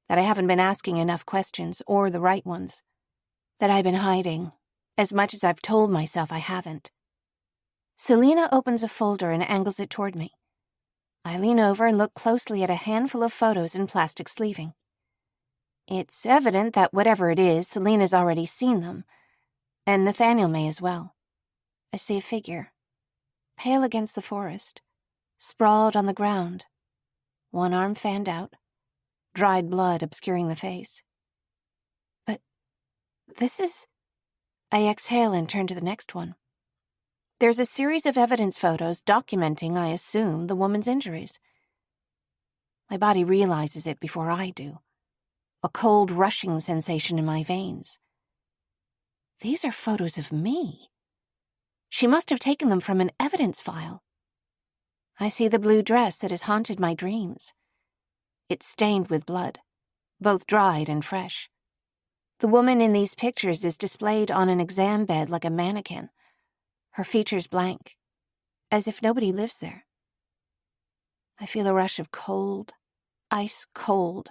Speaker 1: that I haven't been asking enough questions, or the right ones, that I've been hiding, as much as I've told myself I haven't. Selina opens a folder and angles it toward me. I lean over and look closely at a handful of photos in plastic sleeving. It's evident that whatever it is, Selina's already seen them, and Nathaniel may as well. I see a figure, pale against the forest, sprawled on the ground, one arm fanned out, dried blood obscuring the face. But this is... I exhale and turn to the next one. There's a series of evidence photos documenting, I assume, the woman's injuries. My body realizes it before I do. A cold rushing sensation in my veins. These are photos of me. She must have taken them from an evidence file. I see the blue dress that has haunted my dreams. It's stained with blood, both dried and fresh. The woman in these pictures is displayed on an exam bed like a mannequin, her features blank, as if nobody lives there. I feel a rush of cold, ice cold,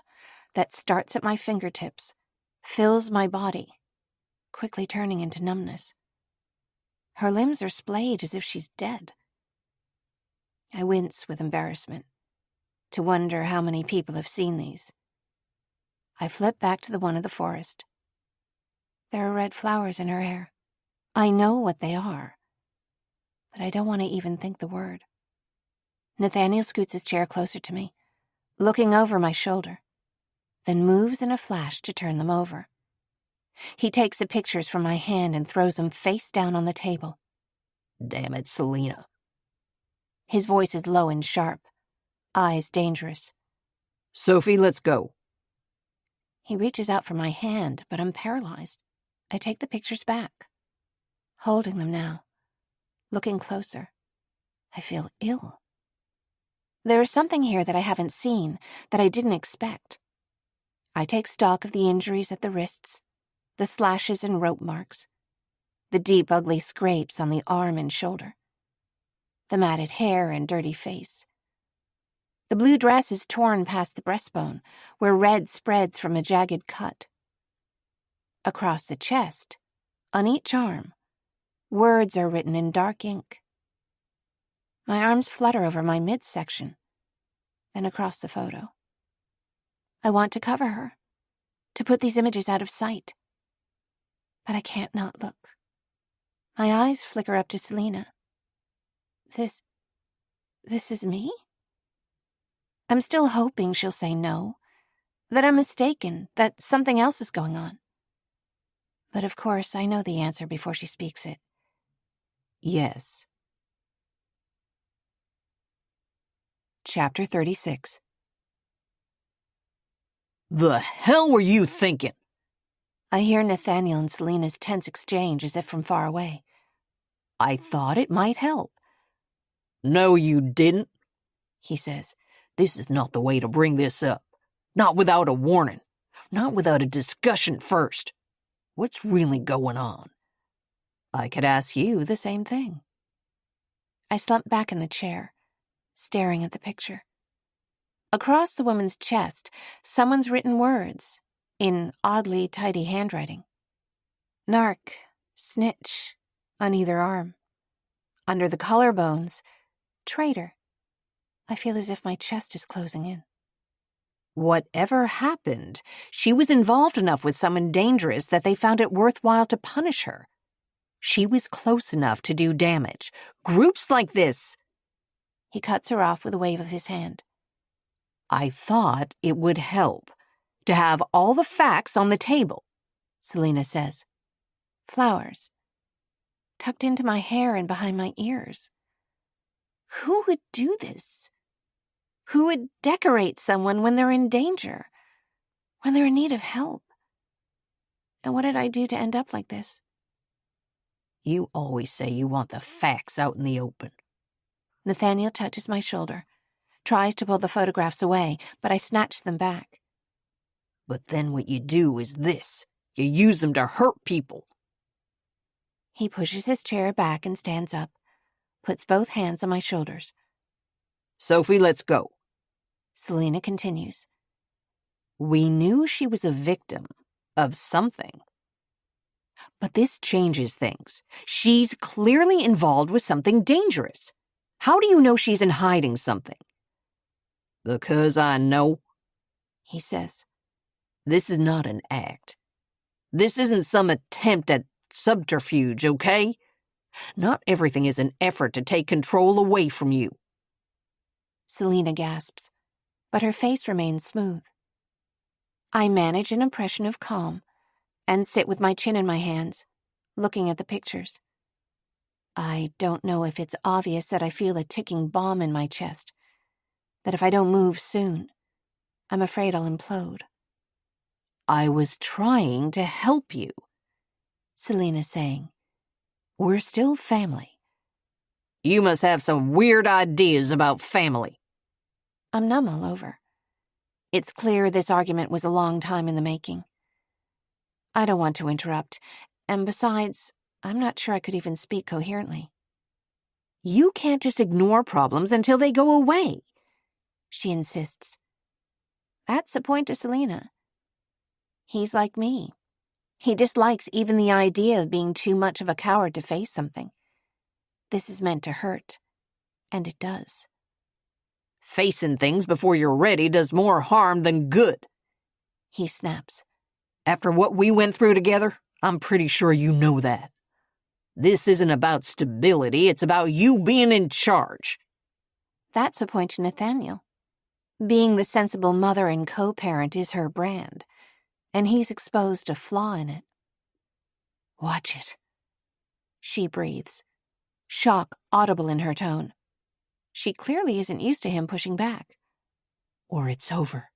Speaker 1: that starts at my fingertips, fills my body, quickly turning into numbness. Her limbs are splayed as if she's dead. I wince with embarrassment, to wonder how many people have seen these. I flip back to the one of the forest. There are red flowers in her hair. I know what they are, but I don't want to even think the word. Nathaniel scoots his chair closer to me, looking over my shoulder, then moves in a flash to turn them over. He takes the pictures from my hand and throws them face down on the table.
Speaker 2: Damn it, Selina.
Speaker 1: His voice is low and sharp, eyes dangerous.
Speaker 2: Sophie, let's go.
Speaker 1: He reaches out for my hand, but I'm paralyzed. I take the pictures back, holding them now, looking closer. I feel ill. There is something here that I haven't seen, that I didn't expect. I take stock of the injuries at the wrists, the slashes and rope marks, the deep, ugly scrapes on the arm and shoulder, the matted hair and dirty face. The blue dress is torn past the breastbone, where red spreads from a jagged cut. Across the chest, on each arm, words are written in dark ink. My arms flutter over my midsection, then across the photo. I want to cover her, to put these images out of sight. But I can't not look. My eyes flicker up to Selena. This is me? I'm still hoping she'll say no, that I'm mistaken, that something else is going on. But of course, I know the answer before she speaks it. Yes. Chapter 36.
Speaker 2: The hell were you thinking?
Speaker 1: I hear Nathaniel and Selena's tense exchange as if from far away.
Speaker 2: I thought it might help. No, you didn't,
Speaker 1: he says.
Speaker 2: This is not the way to bring this up. Not without a warning. Not without a discussion first. What's really going on?
Speaker 1: I could ask you the same thing. I slump back in the chair, staring at the picture. Across the woman's chest, someone's written words, in oddly tidy handwriting. Narc, snitch, on either arm. Under the collarbones, traitor. I feel as if my chest is closing in.
Speaker 2: Whatever happened, she was involved enough with someone dangerous that they found it worthwhile to punish her. She was close enough to do damage. Groups like this...
Speaker 1: He cuts her off with a wave of his hand.
Speaker 2: I thought it would help to have all the facts on the table,
Speaker 1: Selena says. Flowers. Tucked into my hair and behind my ears. Who would do this? Who would decorate someone when they're in danger? When they're in need of help? And what did I do to end up like this?
Speaker 2: You always say you want the facts out in the open.
Speaker 1: Nathaniel touches my shoulder, tries to pull the photographs away, but I snatch them back.
Speaker 2: But then what you do is this. You use them to hurt people.
Speaker 1: He pushes his chair back and stands up, puts both hands on my shoulders.
Speaker 2: Sophie, let's go.
Speaker 1: Selena continues.
Speaker 2: We knew she was a victim of something. But this changes things. She's clearly involved with something dangerous. How do you know she's in hiding something? Because I know,
Speaker 1: he says.
Speaker 2: This is not an act. This isn't some attempt at subterfuge, okay? Not everything is an effort to take control away from you.
Speaker 1: Selena gasps, but her face remains smooth. I manage an impression of calm and sit with my chin in my hands, looking at the pictures. I don't know if it's obvious that I feel a ticking bomb in my chest, that if I don't move soon, I'm afraid I'll implode.
Speaker 2: I was trying to help you,
Speaker 1: Selena's saying.
Speaker 2: We're still family. You must have some weird ideas about family.
Speaker 1: I'm numb all over. It's clear this argument was a long time in the making. I don't want to interrupt, and besides, I'm not sure I could even speak coherently.
Speaker 2: You can't just ignore problems until they go away,
Speaker 1: she insists. That's a point to Selena. He's like me. He dislikes even the idea of being too much of a coward to face something. This is meant to hurt, and it does.
Speaker 2: Facing things before you're ready does more harm than good,
Speaker 1: he snaps.
Speaker 2: After what we went through together, I'm pretty sure you know that. This isn't about stability, it's about you being in charge.
Speaker 1: That's a point to Nathaniel. Being the sensible mother and co-parent is her brand, and he's exposed a flaw in it.
Speaker 2: Watch it,
Speaker 1: she breathes, shock audible in her tone. She clearly isn't used to him pushing back.
Speaker 4: Or it's over.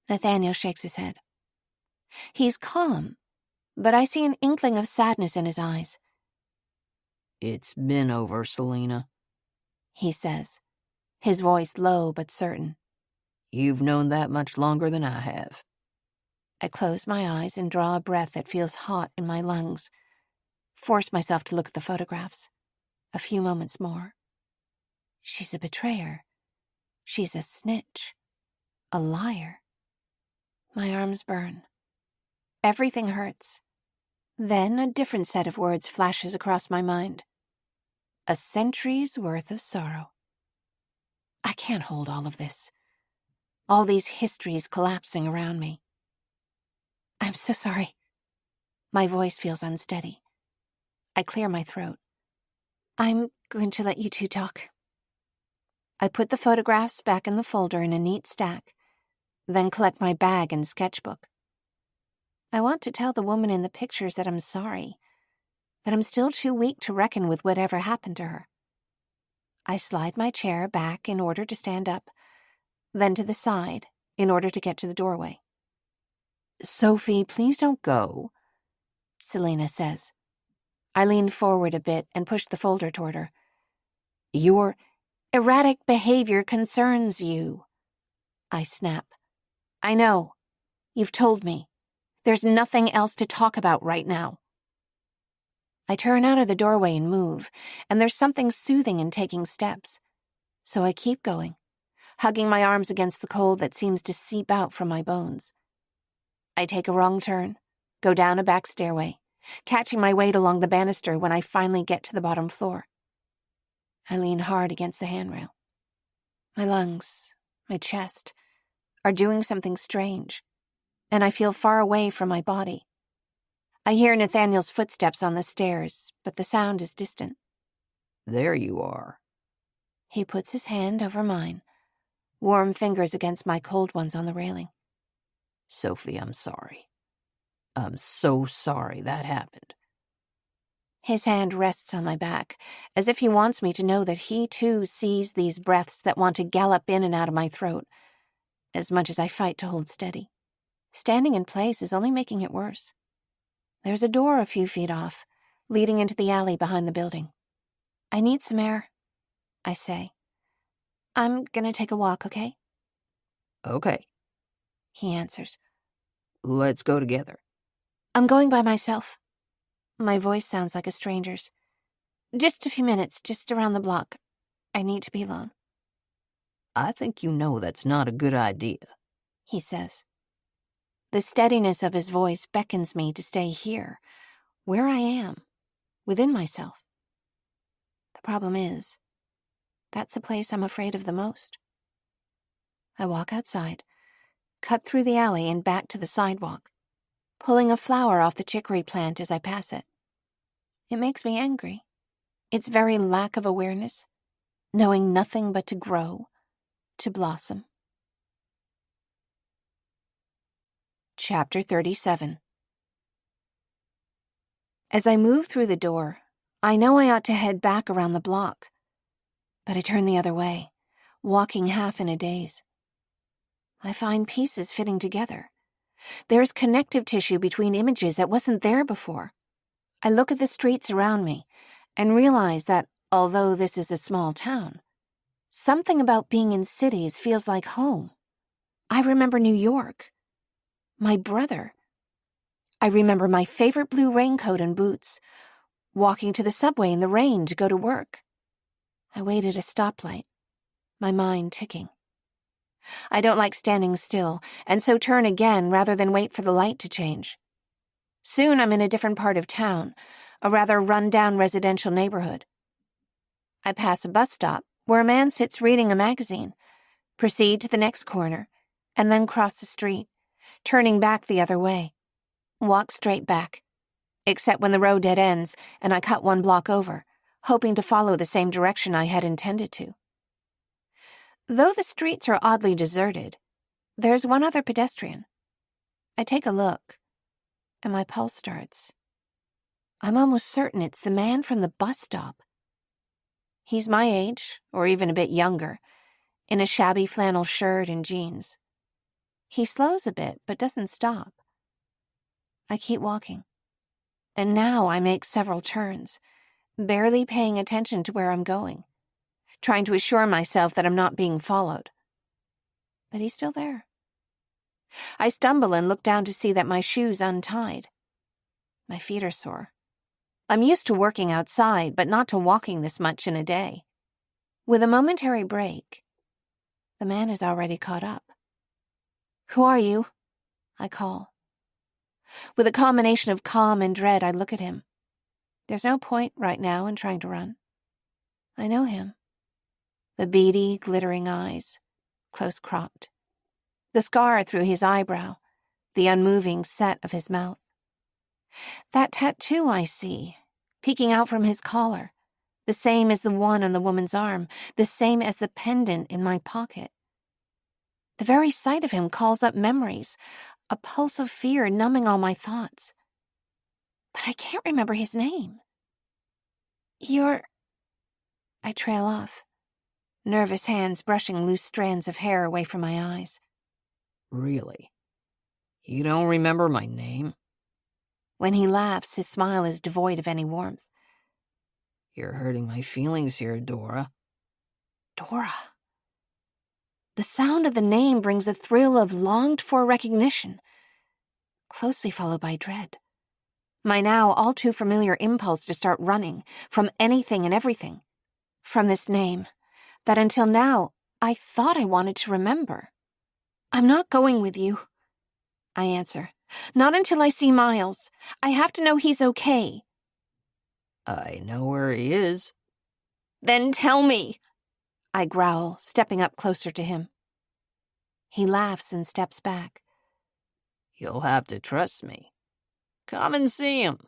Speaker 1: Nathaniel shakes his head. He's calm, but I see an inkling of sadness in his eyes.
Speaker 2: It's been over, Selena,
Speaker 1: he says, his voice low but certain.
Speaker 2: You've known that much longer than I have.
Speaker 1: I close my eyes and draw a breath that feels hot in my lungs. Force myself to look at the photographs. A few moments more. She's a betrayer. She's a snitch. A liar. My arms burn. Everything hurts. Then a different set of words flashes across my mind. A century's worth of sorrow. I can't hold all of this. All these histories collapsing around me. I'm so sorry. My voice feels unsteady. I clear my throat. I'm going to let you two talk. I put the photographs back in the folder in a neat stack, then collect my bag and sketchbook. I want to tell the woman in the pictures that I'm sorry, that I'm still too weak to reckon with whatever happened to her. I slide my chair back in order to stand up, then to the side in order to get to the doorway.
Speaker 3: Sophie, please don't go,
Speaker 1: Selena says. I lean forward a bit and push the folder toward her.
Speaker 3: Your
Speaker 1: erratic behavior concerns you, I snap. I know. You've told me. There's nothing else to talk about right now. I turn out of the doorway and move, and there's something soothing in taking steps. So I keep going, hugging my arms against the cold that seems to seep out from my bones. I take a wrong turn, go down a back stairway, catching my weight along the banister when I finally get to the bottom floor. I lean hard against the handrail. My lungs, my chest, are doing something strange, and I feel far away from my body. I hear Nathaniel's footsteps on the stairs, but the sound is distant.
Speaker 2: There you are.
Speaker 1: He puts his hand over mine, warm fingers against my cold ones on the railing.
Speaker 2: Sophie, I'm sorry. I'm so sorry that happened.
Speaker 1: His hand rests on my back, as if he wants me to know that he too sees these breaths that want to gallop in and out of my throat, as much as I fight to hold steady. Standing in place is only making it worse. There's a door a few feet off, leading into the alley behind the building. I need some air, I say. I'm gonna take a walk, okay?
Speaker 2: Okay,
Speaker 1: He answers.
Speaker 2: let's go together.
Speaker 1: I'm going by myself. My voice sounds like a stranger's. Just a few minutes, just around the block. I need to be alone,
Speaker 2: I think you know that's not a good idea.
Speaker 1: he says. The steadiness of his voice beckons me to stay here, where I am, within myself. The problem is, that's the place I'm afraid of the most. I walk outside, cut through the alley and back to the sidewalk, pulling a flower off the chicory plant as I pass it. It makes me angry. Its very lack of awareness, knowing nothing but to grow, to blossom. Chapter 37. As I move through the door, I know I ought to head back around the block. But I turn the other way, walking half in a daze. I find pieces fitting together. There's connective tissue between images that wasn't there before. I look at the streets around me and realize that, although this is a small town, something about being in cities feels like home. I remember New York. My brother. I remember my favorite blue raincoat and boots, walking to the subway in the rain to go to work. I wait at a stoplight, my mind ticking. I don't like standing still, and so turn again rather than wait for the light to change. Soon I'm in a different part of town, a rather run-down residential neighborhood. I pass a bus stop where a man sits reading a magazine, proceed to the next corner, and then cross the street, turning back the other way. Walk straight back, except when the road dead ends and I cut one block over, hoping to follow the same direction I had intended to. Though the streets are oddly deserted, there's one other pedestrian. I take a look, and my pulse starts. I'm almost certain it's the man from the bus stop. He's my age, or even a bit younger, in a shabby flannel shirt and jeans. He slows a bit, but doesn't stop. I keep walking. And now I make several turns, barely paying attention to where I'm going, trying to assure myself that I'm not being followed. But he's still there. I stumble and look down to see that my shoe's untied. My feet are sore. I'm used to working outside, but not to walking this much in a day. With a momentary break, the man is already caught up. "Who are you?" I call. With a combination of calm and dread, I look at him. There's no point right now in trying to run. I know him. The beady, glittering eyes, close-cropped. The scar through his eyebrow, the unmoving set of his mouth. That tattoo I see, peeking out from his collar, the same as the one on the woman's arm, the same as the pendant in my pocket. The very sight of him calls up memories, a pulse of fear numbing all my thoughts. But I can't remember his name. I trail off, nervous hands brushing loose strands of hair away from my eyes.
Speaker 2: Really? You don't remember my name?
Speaker 1: When he laughs, his smile is devoid of any warmth.
Speaker 2: You're hurting my feelings here, Dora.
Speaker 1: Dora. The sound of the name brings a thrill of longed-for recognition, closely followed by dread. My now all-too-familiar impulse to start running, from anything and everything. From this name, that until now, I thought I wanted to remember. "I'm not going with you," I answer. "Not until I see Miles. I have to know he's okay."
Speaker 2: I know where he is.
Speaker 1: "Then tell me," I growl, stepping up closer to him. He laughs and steps back.
Speaker 2: You'll have to trust me. Come and see him.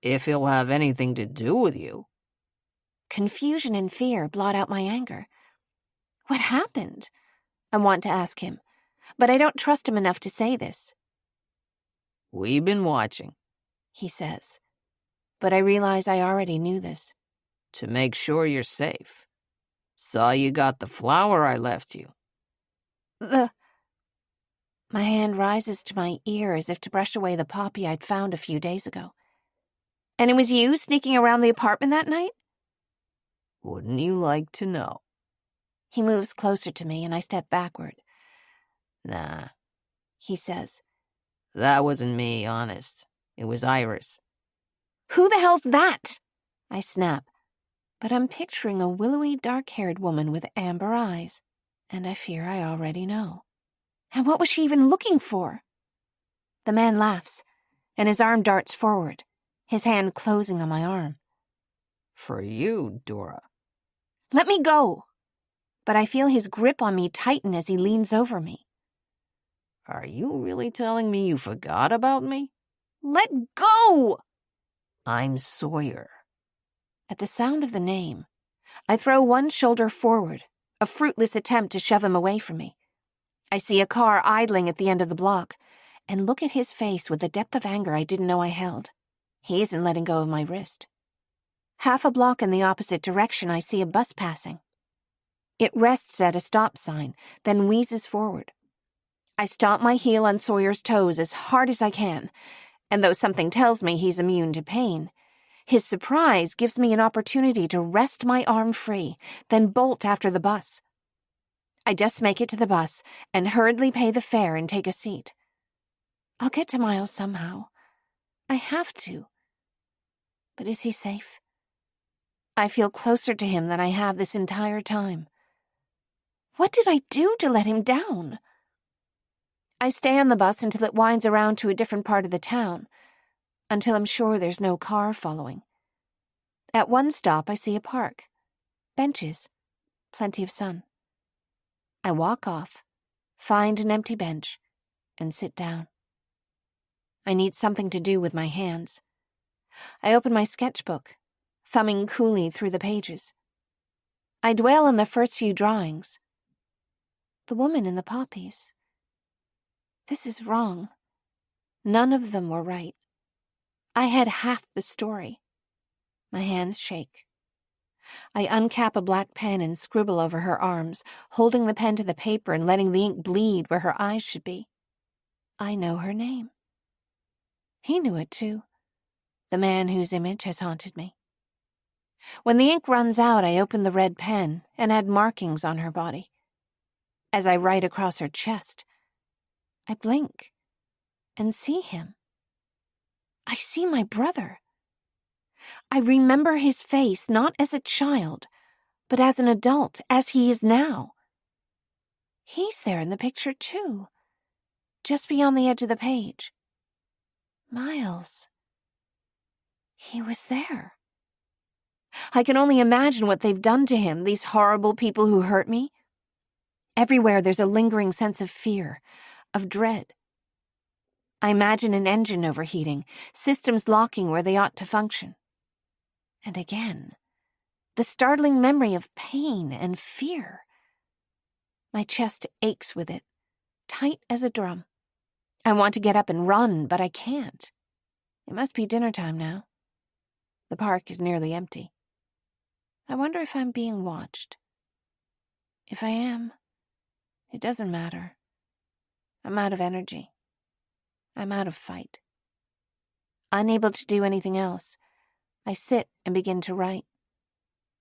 Speaker 2: If he'll have anything to do with you.
Speaker 1: Confusion and fear blot out my anger. What happened? I want to ask him, but I don't trust him enough to say this.
Speaker 2: We've been watching,
Speaker 1: he says, but I realize I already knew this.
Speaker 2: To make sure you're safe. Saw you got the flower I left you.
Speaker 1: My hand rises to my ear as if to brush away the poppy I'd found a few days ago. "And it was you sneaking around the apartment that night?"
Speaker 2: Wouldn't you like to know?
Speaker 1: He moves closer to me and I step backward.
Speaker 2: Nah,
Speaker 1: he says.
Speaker 2: That wasn't me, honest. It was Iris.
Speaker 1: "Who the hell's that?" I snap. But I'm picturing a willowy, dark-haired woman with amber eyes, and I fear I already know. And what was she even looking for? The man laughs, and his arm darts forward, his hand closing on my arm.
Speaker 2: For you, Dora.
Speaker 1: "Let me go!" But I feel his grip on me tighten as he leans over me.
Speaker 2: Are you really telling me you forgot about me?
Speaker 1: "Let go!"
Speaker 2: I'm Sawyer.
Speaker 1: At the sound of the name, I throw one shoulder forward, a fruitless attempt to shove him away from me. I see a car idling at the end of the block, and look at his face with a depth of anger I didn't know I held. He isn't letting go of my wrist. Half a block in the opposite direction, I see a bus passing. It rests at a stop sign, then wheezes forward. I stomp my heel on Sawyer's toes as hard as I can, and though something tells me he's immune to pain, his surprise gives me an opportunity to wrest my arm free, then bolt after the bus. I just make it to the bus and hurriedly pay the fare and take a seat. I'll get to Miles somehow. I have to. But is he safe? I feel closer to him than I have this entire time. What did I do to let him down? I stay on the bus until it winds around to a different part of the town, until I'm sure there's no car following. At one stop, I see a park. Benches. Plenty of sun. I walk off, find an empty bench, and sit down. I need something to do with my hands. I open my sketchbook, thumbing coolly through the pages. I dwell on the first few drawings. The woman in the poppies. This is wrong. None of them were right. I had half the story. My hands shake.
Speaker 3: I uncap a black pen and scribble over her arms, holding the pen to the paper and letting the ink bleed where her eyes should be. I know her name. He knew it too, the man whose image has haunted me. When the ink runs out, I open the red pen and add markings on her body. As I write across her chest, I blink and see him. I see my brother. I remember his face not as a child, but as an adult, as he is now. He's there in the picture too, just beyond the edge of the page. Miles. He was there. I can only imagine what they've done to him, these horrible people who hurt me. Everywhere there's a lingering sense of fear, of dread. I imagine an engine overheating, systems locking where they ought to function. And again, the startling memory of pain and fear. My chest aches with it, tight as a drum. I want to get up and run, but I can't. It must be dinner time now. The park is nearly empty. I wonder if I'm being watched. If I am, it doesn't matter. I'm out of energy. I'm out of fight. Unable to do anything else, I sit and begin to write.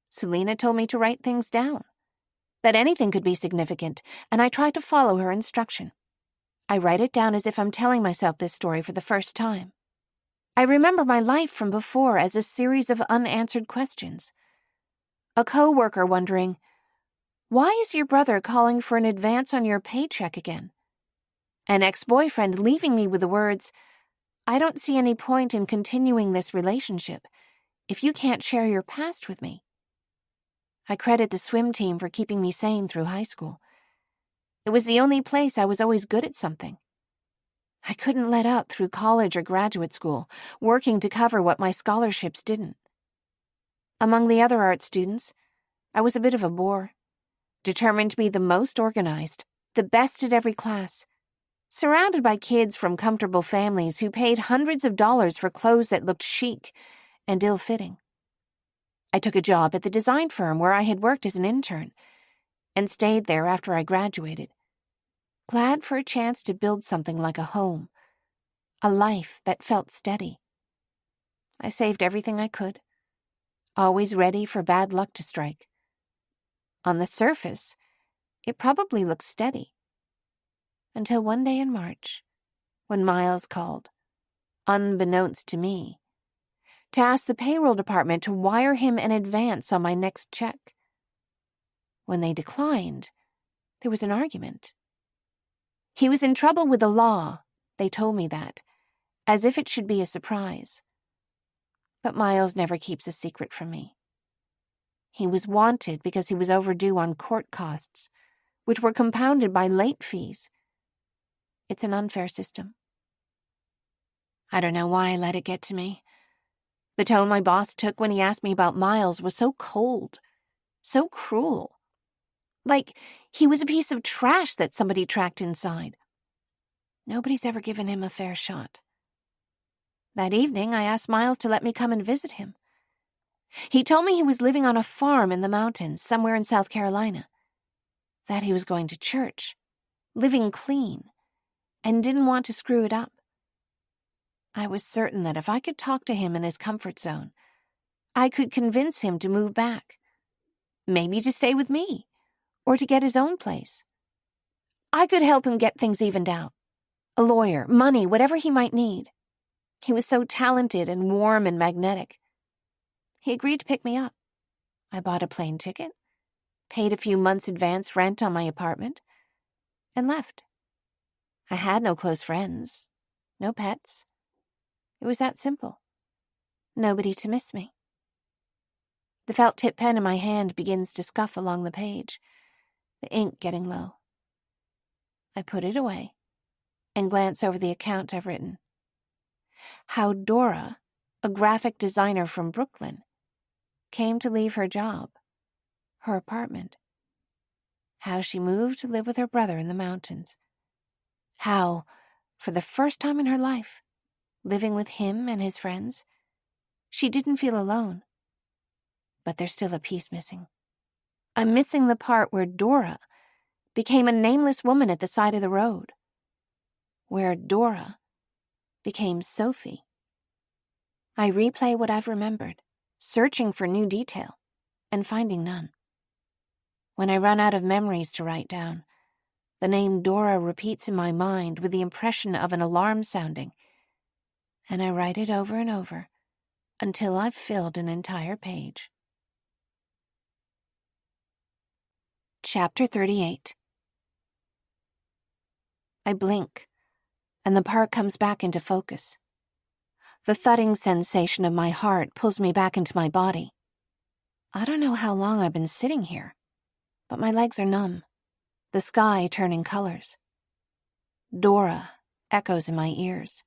Speaker 3: Selena told me to write things down, that anything could be significant, and I try to follow her instruction. I write it down as if I'm telling myself this story for the first time. I remember my life from before as a series of unanswered questions. A co-worker wondering, "Why is your brother calling for an advance on your paycheck again?" An ex-boyfriend leaving me with the words, "I don't see any point in continuing this relationship if you can't share your past with me." I credit the swim team for keeping me sane through high school. It was the only place I was always good at something. I couldn't let up through college or graduate school, working to cover what my scholarships didn't. Among the other art students, I was a bit of a bore, determined to be the most organized, the best at every class, surrounded by kids from comfortable families who paid hundreds of dollars for clothes that looked chic and ill-fitting. I took a job at the design firm where I had worked as an intern and stayed there after I graduated, glad for a chance to build something like a home, a life that felt steady. I saved everything I could, always ready for bad luck to strike. On the surface, it probably looked steady. Until one day in March, when Miles called, unbeknownst to me, to ask the payroll department to wire him an advance on my next check. When they declined, there was an argument. He was in trouble with the law, they told me that, as if it should be a surprise. But Miles never keeps a secret from me. He was wanted because he was overdue on court costs, which were compounded by late fees. It's an unfair system. I don't know why I let it get to me. The tone my boss took when he asked me about Miles was so cold, so cruel. Like he was a piece of trash that somebody tracked inside. Nobody's ever given him a fair shot. That evening, I asked Miles to let me come and visit him. He told me he was living on a farm in the mountains, somewhere in South Carolina, that he was going to church, living clean, and didn't want to screw it up. I was certain that if I could talk to him in his comfort zone, I could convince him to move back, maybe to stay with me, or to get his own place. I could help him get things evened out. A lawyer, money, whatever he might need. He was so talented and warm and magnetic. He agreed to pick me up. I bought a plane ticket, paid a few months' advance rent on my apartment, and left. I had no close friends, no pets. It was that simple. Nobody to miss me. The felt-tip pen in my hand begins to scuff along the page, the ink getting low. I put it away and glance over the account I've written. How Dora, a graphic designer from Brooklyn, came to leave her job, her apartment. How she moved to live with her brother in the mountains. How, for the first time in her life, living with him and his friends, she didn't feel alone.
Speaker 1: but there's still a piece missing. I'm missing the part where Dora became a nameless woman at the side of the road. Where Dora became Sophie. I replay what I've remembered, searching for new detail, and finding none. When I run out of memories to write down, the name Dora repeats in my mind with the impression of an alarm sounding, and I write it over and over until I've filled an entire page. Chapter 38. I blink, and the part comes back into focus. The thudding sensation of my heart pulls me back into my body. I don't know how long I've been sitting here, but my legs are numb, the sky turning colors. Dora echoes in my ears.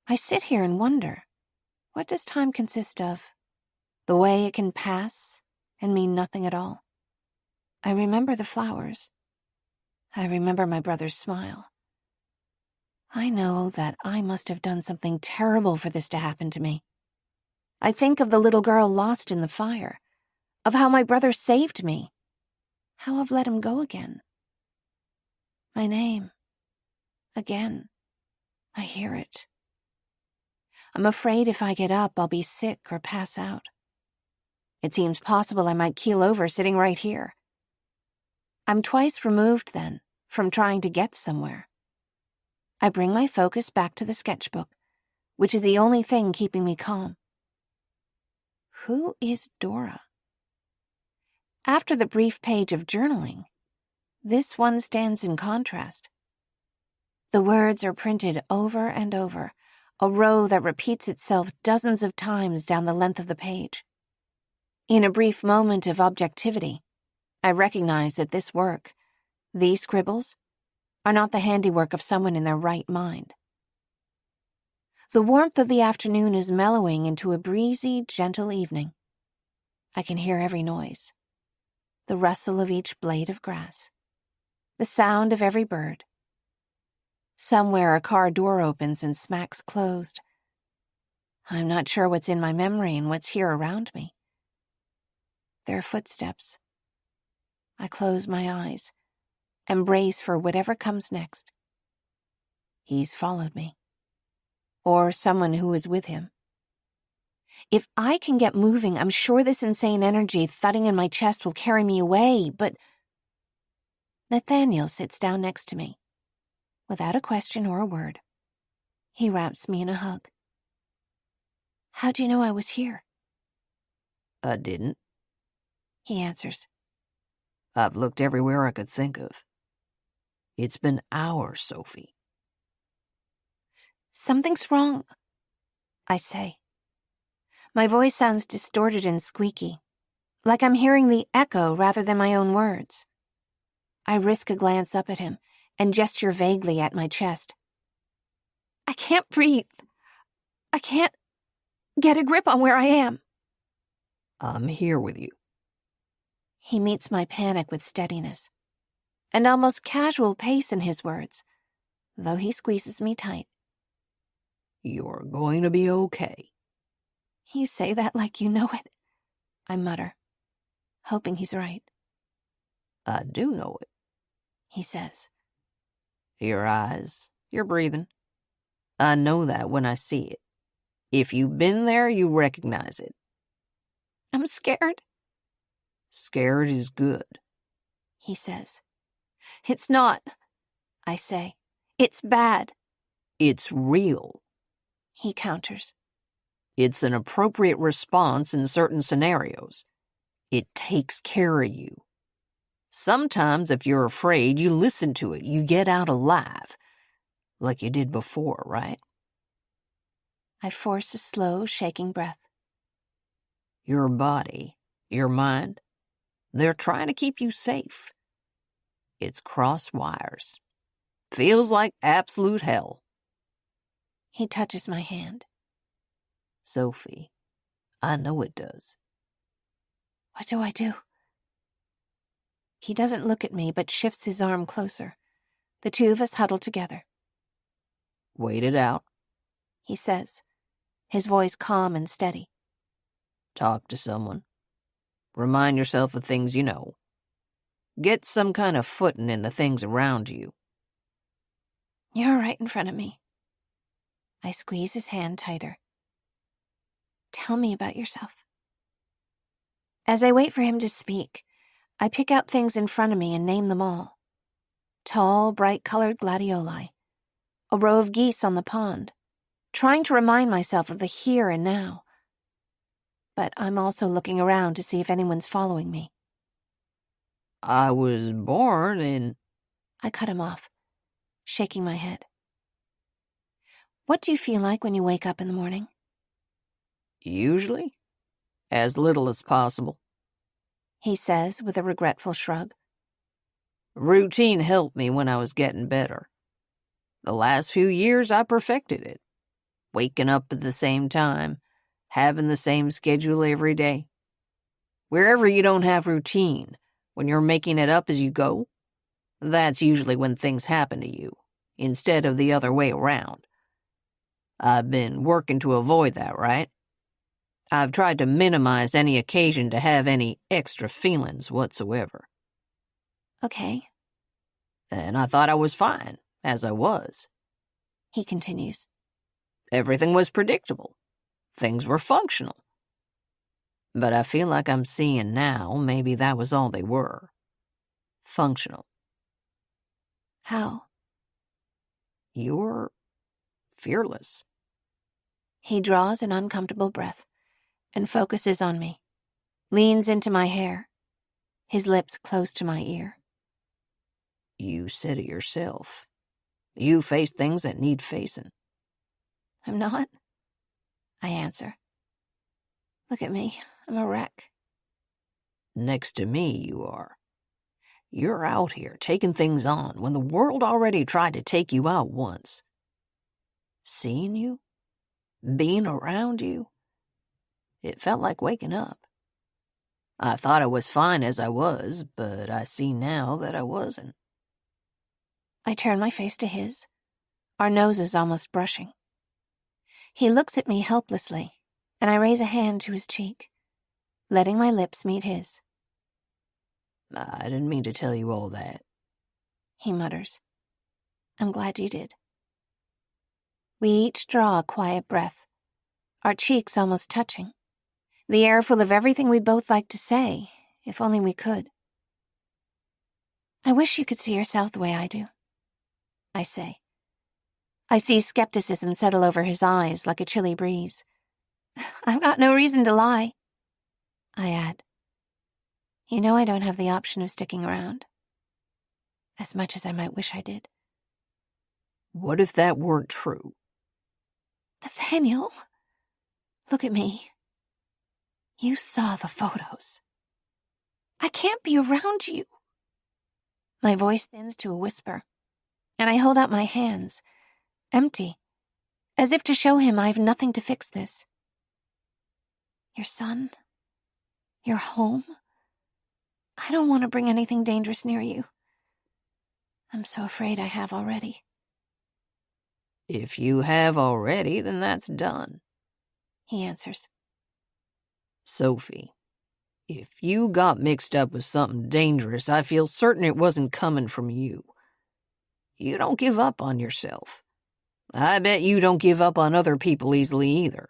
Speaker 1: I sit here and wonder, what does time consist of? The way it can pass and mean nothing at all. I remember the flowers. I remember my brother's smile. I know that I must have done something terrible for this to happen to me. I think of the little girl lost in the fire, of how my brother saved me, how I've let him go again. My name. Again. I hear it. I'm afraid if I get up, I'll be sick or pass out. It seems possible I might keel over sitting right here. I'm twice removed, then, from trying to get somewhere. I bring my focus back to the sketchbook, which is the only thing keeping me calm. Who is Dora? After the brief page of journaling, this one stands in contrast. The words are printed over and over, a row that repeats itself dozens of times down the length of the page. In a brief moment of objectivity, I recognize that this work, these scribbles, are not the handiwork of someone in their right mind. The warmth of the afternoon is mellowing into a breezy, gentle evening. I can hear every noise, the rustle of each blade of grass, the sound of every bird. Somewhere a car door opens and smacks closed. I'm not sure what's in my memory and what's here around me. There are footsteps. I close my eyes and brace for whatever comes next. He's followed me. Or someone who is with him. If I can get moving, I'm sure this insane energy thudding in my chest will carry me away, but Nathaniel sits down next to me, without a question or a word. He wraps me in a hug. How'd you know I was here?
Speaker 2: I didn't.
Speaker 1: He answers.
Speaker 2: I've looked everywhere I could think of. It's been hours, Sophie.
Speaker 1: Something's wrong, I say. My voice sounds distorted and squeaky, like I'm hearing the echo rather than my own words. I risk a glance up at him and gesture vaguely at my chest. I can't breathe. I can't get a grip on where I am.
Speaker 2: I'm here with you.
Speaker 1: He meets my panic with steadiness, an almost casual pace in his words, though he squeezes me tight.
Speaker 2: You're going to be okay.
Speaker 1: You say that like you know it, I mutter, hoping he's right.
Speaker 2: I do know it,
Speaker 1: he says.
Speaker 2: Your eyes, your breathing. I know that when I see it. If you've been there, you recognize it.
Speaker 1: I'm scared.
Speaker 2: Scared is good,
Speaker 1: he says. It's not, I say. It's bad.
Speaker 2: It's real,
Speaker 1: he counters.
Speaker 2: It's an appropriate response in certain scenarios. It takes care of you. Sometimes, if you're afraid, you listen to it. You get out alive. Like you did before, right?
Speaker 1: I force a slow, shaking breath.
Speaker 2: Your body, your mind, they're trying to keep you safe. It's cross wires. Feels like absolute hell.
Speaker 1: He touches my hand.
Speaker 2: Sophie, I know it does.
Speaker 1: What do I do? He doesn't look at me, but shifts his arm closer. The two of us huddle together.
Speaker 2: Wait it out,
Speaker 1: he says, his voice calm and steady.
Speaker 2: Talk to someone. Remind yourself of things you know. Get some kind of footing in the things around you.
Speaker 1: You're right in front of me. I squeeze his hand tighter. Tell me about yourself. As I wait for him to speak, I pick out things in front of me and name them all. Tall, bright-colored gladioli. A row of geese on the pond. Trying to remind myself of the here and now. But I'm also looking around to see if anyone's following me.
Speaker 2: I was born in...
Speaker 1: I cut him off, shaking my head. What do you feel like when you wake up in the morning?
Speaker 2: Usually? As little as possible.
Speaker 1: He says with a regretful shrug.
Speaker 2: Routine helped me when I was getting better. The last few years I perfected it. Waking up at the same time, having the same schedule every day. Wherever you don't have routine, when you're making it up as you go, that's usually when things happen to you, instead of the other way around. I've been working to avoid that, right? I've tried to minimize any occasion to have any extra feelings whatsoever.
Speaker 1: Okay,
Speaker 2: And I thought I was fine, as I was.
Speaker 1: he continues.
Speaker 2: Everything was predictable. Things were functional. But I feel like I'm seeing now maybe that was all they were. Functional.
Speaker 1: How?
Speaker 2: You're fearless.
Speaker 1: He draws an uncomfortable breath and focuses on me, leans into my hair, his lips close to my ear.
Speaker 2: You said it yourself. You face things that need facing.
Speaker 1: I'm not, I answer. Look at me, I'm a wreck.
Speaker 2: Next to me, you are. You're out here taking things on when the world already tried to take you out once. Seeing you, being around you, it felt like waking up. I thought I was fine as I was, but I see now that I wasn't.
Speaker 1: I turn my face to his, our noses almost brushing. He looks at me helplessly, and I raise a hand to his cheek, letting my lips meet his.
Speaker 2: I didn't mean to tell you all that.
Speaker 1: He mutters. I'm glad you did. We each draw a quiet breath, our cheeks almost touching, the air full of everything we'd both like to say, if only we could. I wish you could see yourself the way I do, I say. I see skepticism settle over his eyes like a chilly breeze. I've got no reason to lie, I add. You know I don't have the option of sticking around, as much as I might wish I did.
Speaker 2: What if that weren't true?
Speaker 1: Nathaniel, look at me. You saw the photos. I can't be around you. My voice thins to a whisper, and I hold out my hands, empty, as if to show him I have nothing to fix this. Your son? Your home? I don't want to bring anything dangerous near you. I'm so afraid I have already.
Speaker 2: If you have already, then that's done,
Speaker 1: He answers.
Speaker 2: Sophie, if you got mixed up with something dangerous, I feel certain it wasn't coming from you. You don't give up on yourself. I bet you don't give up on other people easily either.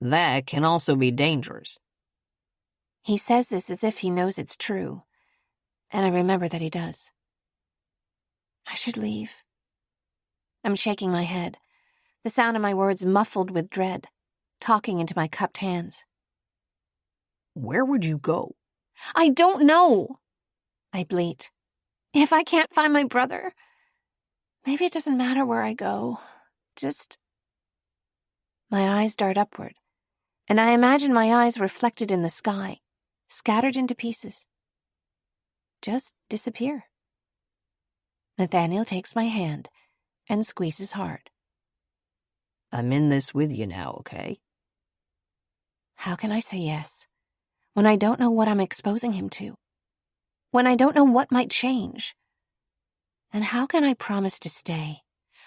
Speaker 2: That can also be dangerous.
Speaker 1: He says this as if he knows it's true, and I remember that he does. I should leave. I'm shaking my head, the sound of my words muffled with dread, talking into my cupped hands.
Speaker 2: Where would you go?
Speaker 1: I don't know, I bleat. If I can't find my brother, maybe it doesn't matter where I go. Just... My eyes dart upward, and I imagine my eyes reflected in the sky, scattered into pieces. Just disappear. Nathaniel takes my hand and squeezes hard.
Speaker 2: I'm in this with you now, okay?
Speaker 1: How can I say yes when I don't know what I'm exposing him to? When I don't know what might change? And how can I promise to stay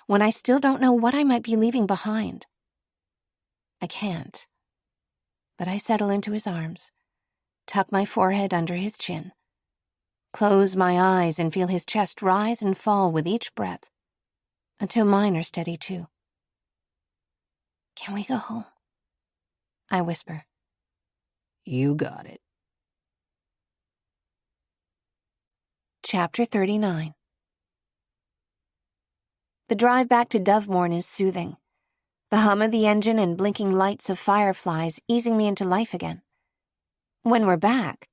Speaker 1: when I still don't know what I might be leaving behind? I can't. But I settle into his arms, tuck my forehead under his chin, close my eyes and feel his chest rise and fall with each breath until mine are steady too. Can we go home? I whisper.
Speaker 2: You got it.
Speaker 1: Chapter 39. The drive back to Dovemorn is soothing, the hum of the engine and blinking lights of fireflies easing me into life again. When we're back,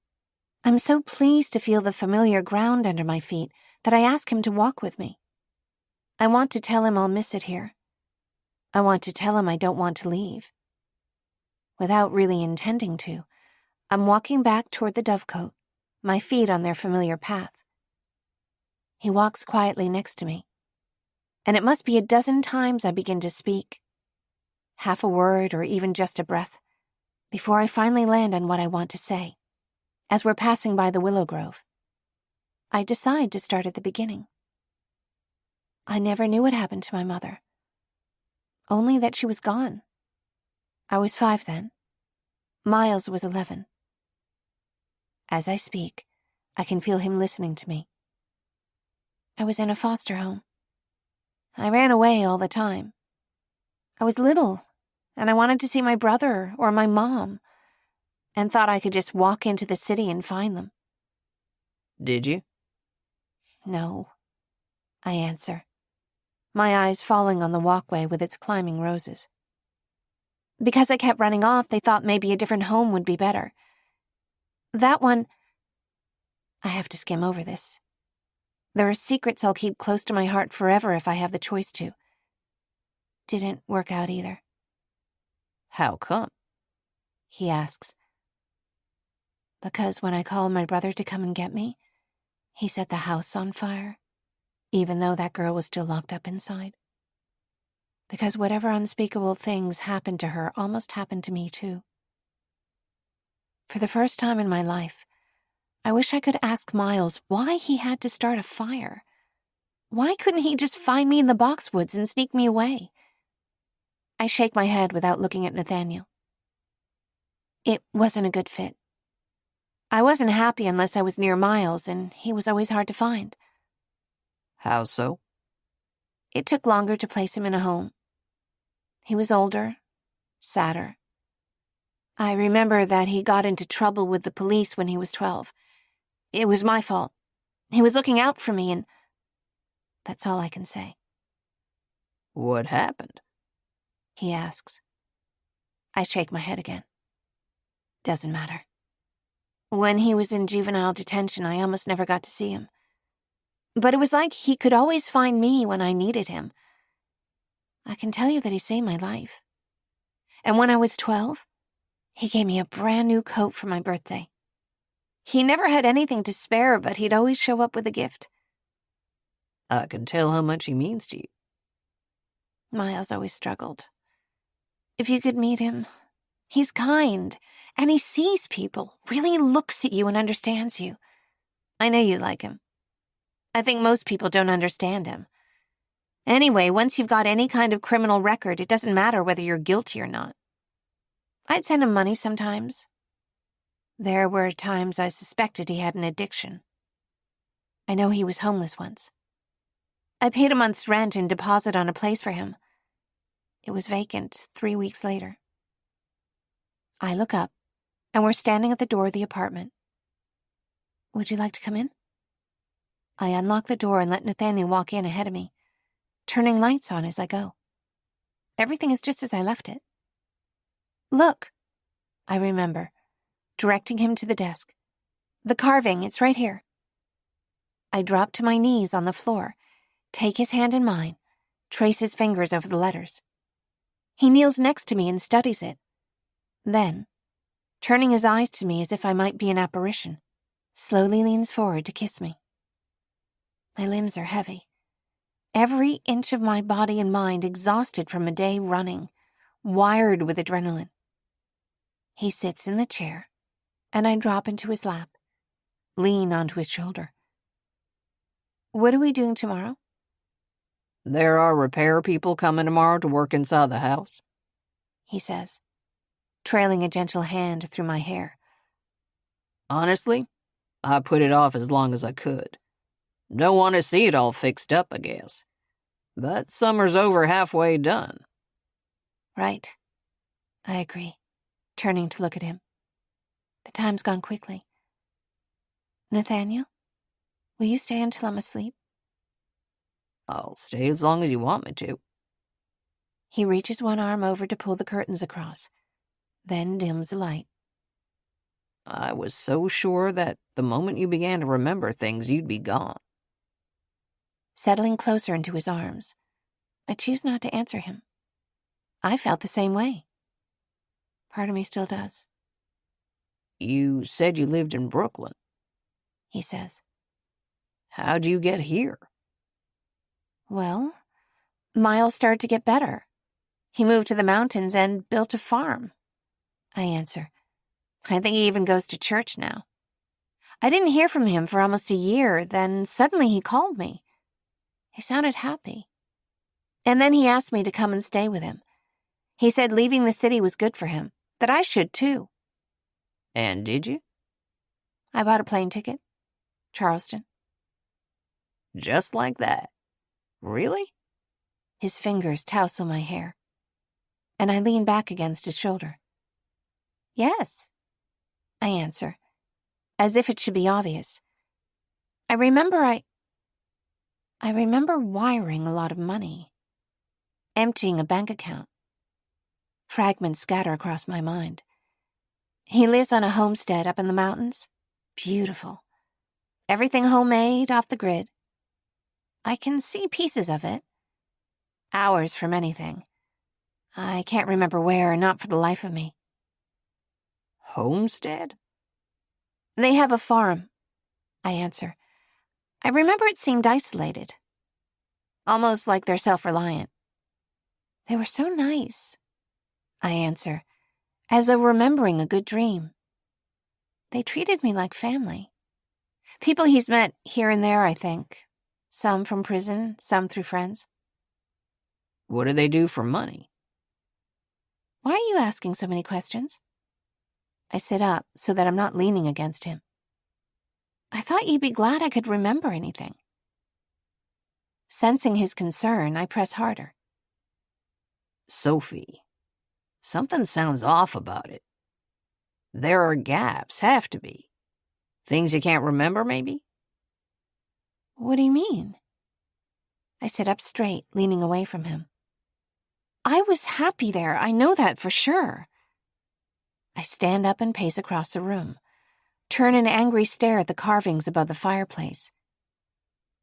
Speaker 1: I'm so pleased to feel the familiar ground under my feet that I ask him to walk with me. I want to tell him I'll miss it here. I want to tell him I don't want to leave. Without really intending to, I'm walking back toward the dovecote, my feet on their familiar path. He walks quietly next to me, and it must be a dozen times I begin to speak, half a word or even just a breath, before I finally land on what I want to say. As we're passing by the willow grove, I decide to start at the beginning. I never knew what happened to my mother, only that she was gone. I was 5 then. Miles was 11. As I speak, I can feel him listening to me. I was in a foster home. I ran away all the time. I was little, and I wanted to see my brother or my mom, and thought I could just walk into the city and find them.
Speaker 2: Did you?
Speaker 1: No, I answer, my eyes falling on the walkway with its climbing roses. Because I kept running off, they thought maybe a different home would be better. That one... I have to skim over this. There are secrets I'll keep close to my heart forever if I have the choice to. Didn't work out either.
Speaker 2: How come?
Speaker 1: He asks. Because when I called my brother to come and get me, he set the house on fire, even though that girl was still locked up inside. Because whatever unspeakable things happened to her almost happened to me too. For the first time in my life, I wish I could ask Miles why he had to start a fire. Why couldn't he just find me in the boxwoods and sneak me away? I shake my head without looking at Nathaniel. It wasn't a good fit. I wasn't happy unless I was near Miles, and he was always hard to find.
Speaker 2: How so?
Speaker 1: It took longer to place him in a home. He was older, sadder. I remember that he got into trouble with the police when he was 12. It was my fault. He was looking out for me, and that's all I can say.
Speaker 2: What happened?
Speaker 1: He asks. I shake my head again. Doesn't matter. When he was in juvenile detention, I almost never got to see him. But it was like he could always find me when I needed him. I can tell you that he saved my life. And when I was 12, he gave me a brand new coat for my birthday. He never had anything to spare, but he'd always show up with a gift.
Speaker 2: I can tell how much he means to you.
Speaker 1: Miles always struggled. If you could meet him, he's kind, and he sees people, really looks at you and understands you. I know you like him. I think most people don't understand him. Anyway, once you've got any kind of criminal record, it doesn't matter whether you're guilty or not. I'd send him money sometimes. There were times I suspected he had an addiction. I know he was homeless once. I paid a month's rent and deposit on a place for him. It was vacant 3 weeks later. I look up, and we're standing at the door of the apartment. Would you like to come in? I unlock the door and let Nathaniel walk in ahead of me, turning lights on as I go. Everything is just as I left it. Look, I remember, directing him to the desk. The carving, it's right here. I drop to my knees on the floor, take his hand in mine, trace his fingers over the letters. He kneels next to me and studies it. Then, turning his eyes to me as if I might be an apparition, slowly leans forward to kiss me. My limbs are heavy, every inch of my body and mind exhausted from a day running, wired with adrenaline. He sits in the chair, and I drop into his lap, lean onto his shoulder. What are we doing tomorrow?
Speaker 2: There are repair people coming tomorrow to work inside the house,
Speaker 1: He says, trailing a gentle hand through my hair.
Speaker 2: Honestly, I put it off as long as I could. Don't want to see it all fixed up, I guess. But summer's over halfway done.
Speaker 1: Right. I agree, turning to look at him. The time's gone quickly. Nathaniel, will you stay until I'm asleep?
Speaker 2: I'll stay as long as you want me to.
Speaker 1: He reaches one arm over to pull the curtains across, then dims the light.
Speaker 2: I was so sure that the moment you began to remember things, you'd be gone.
Speaker 1: Settling closer into his arms, I choose not to answer him. I felt the same way. Part of me still does.
Speaker 2: You said you lived in Brooklyn,
Speaker 1: he says.
Speaker 2: How'd you get here?
Speaker 1: Well, Miles started to get better. He moved to the mountains and built a farm, I answer. I think he even goes to church now. I didn't hear from him for almost a year, then suddenly he called me. He sounded happy. And then he asked me to come and stay with him. He said leaving the city was good for him, that I should too.
Speaker 2: And did you?
Speaker 1: I bought a plane ticket. Charleston.
Speaker 2: Just like that? Really?
Speaker 1: His fingers tousle my hair, and I lean back against his shoulder. Yes, I answer, as if it should be obvious. I remember wiring a lot of money, emptying a bank account. Fragments scatter across my mind. He lives on a homestead up in the mountains. Beautiful. Everything homemade, off the grid. I can see pieces of it. Hours from anything. I can't remember where, not for the life of me.
Speaker 2: Homestead?
Speaker 1: They have a farm, I answer. I remember it seemed isolated. Almost like they're self-reliant. They were so nice, I answer, as though remembering a good dream. They treated me like family. People he's met here and there, I think. Some from prison, some through friends.
Speaker 2: What do they do for money?
Speaker 1: Why are you asking so many questions? I sit up so that I'm not leaning against him. I thought you'd be glad I could remember anything. Sensing his concern, I press harder.
Speaker 2: Sophie, something sounds off about it. There are gaps, have to be. Things you can't remember, maybe?
Speaker 1: What do you mean? I sit up straight, leaning away from him. I was happy there, I know that for sure. I stand up and pace across the room, turn an angry stare at the carvings above the fireplace.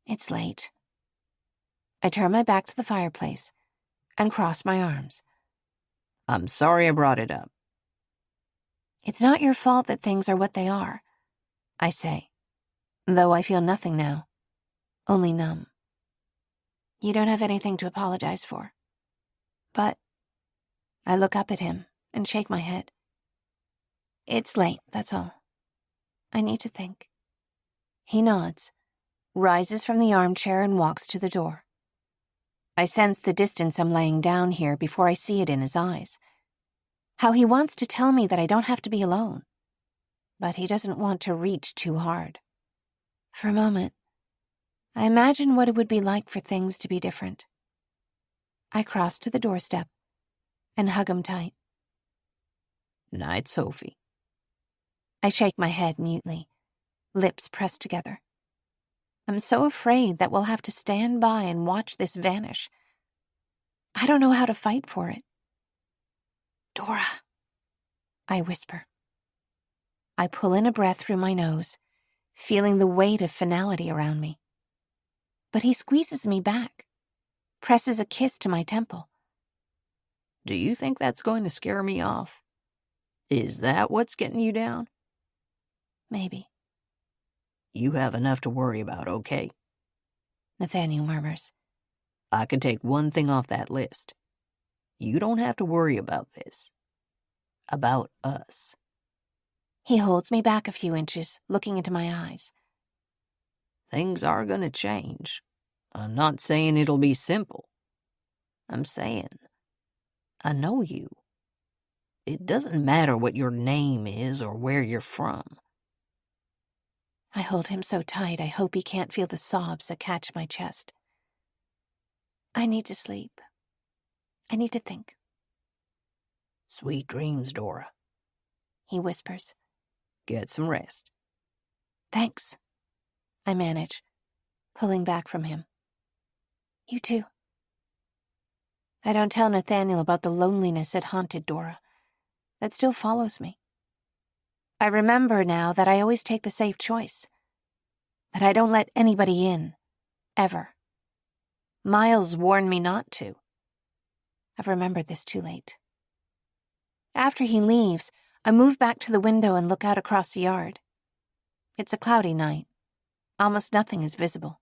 Speaker 1: It's late. I turn my back to the fireplace and cross my arms.
Speaker 2: I'm sorry I brought it up.
Speaker 1: It's not your fault that things are what they are, I say, though I feel nothing now, only numb. You don't have anything to apologize for. But I look up at him and shake my head. It's late, that's all. I need to think. He nods, rises from the armchair and walks to the door. I sense the distance I'm laying down here before I see it in his eyes. How he wants to tell me that I don't have to be alone. But he doesn't want to reach too hard. For a moment, I imagine what it would be like for things to be different. I cross to the doorstep and hug him tight.
Speaker 2: Night, Sophie.
Speaker 1: I shake my head mutely, lips pressed together. I'm so afraid that we'll have to stand by and watch this vanish. I don't know how to fight for it. Dora, I whisper. I pull in a breath through my nose, feeling the weight of finality around me. But he squeezes me back, presses a kiss to my temple.
Speaker 2: Do you think that's going to scare me off? Is that what's getting you down?
Speaker 1: Maybe.
Speaker 2: You have enough to worry about, okay?
Speaker 1: Nathaniel murmurs.
Speaker 2: I can take one thing off that list. You don't have to worry about this. About us.
Speaker 1: He holds me back a few inches, looking into my eyes.
Speaker 2: Things are going to change. I'm not saying it'll be simple. I'm saying, I know you. It doesn't matter what your name is or where you're from.
Speaker 1: I hold him so tight I hope he can't feel the sobs that catch my chest. I need to sleep. I need to think.
Speaker 2: Sweet dreams, Dora.
Speaker 1: He whispers.
Speaker 2: Get some rest.
Speaker 1: Thanks, I manage, pulling back from him. You too. I don't tell Nathaniel about the loneliness that haunted Dora, that still follows me. I remember now that I always take the safe choice, that I don't let anybody in, ever. Miles warned me not to. I've remembered this too late. After he leaves, I move back to the window and look out across the yard. It's a cloudy night. Almost nothing is visible.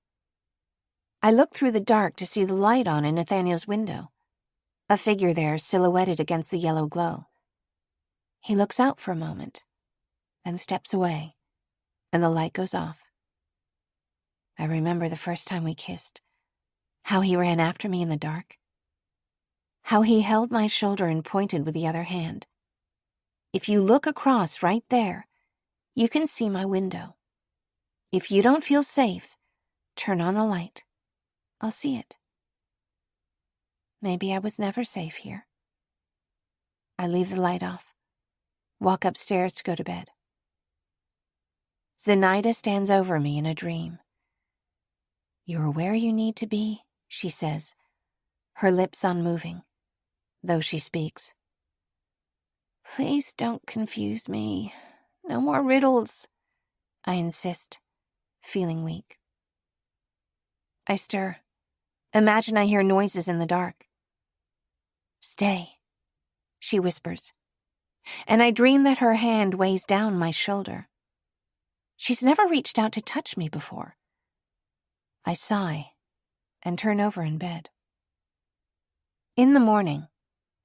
Speaker 1: I look through the dark to see the light on in Nathaniel's window, a figure there silhouetted against the yellow glow. He looks out for a moment, then steps away, and the light goes off. I remember the first time we kissed, how he ran after me in the dark, how he held my shoulder and pointed with the other hand. If you look across right there, you can see my window. If you don't feel safe, turn on the light. I'll see it. Maybe I was never safe here. I leave the light off, walk upstairs to go to bed. Zenaida stands over me in a dream. You're where you need to be, she says, her lips unmoving, though she speaks. Please don't confuse me. No more riddles, I insist, feeling weak. I stir. Imagine I hear noises in the dark. Stay, she whispers, and I dream that her hand weighs down my shoulder. She's never reached out to touch me before. I sigh and turn over in bed. In the morning,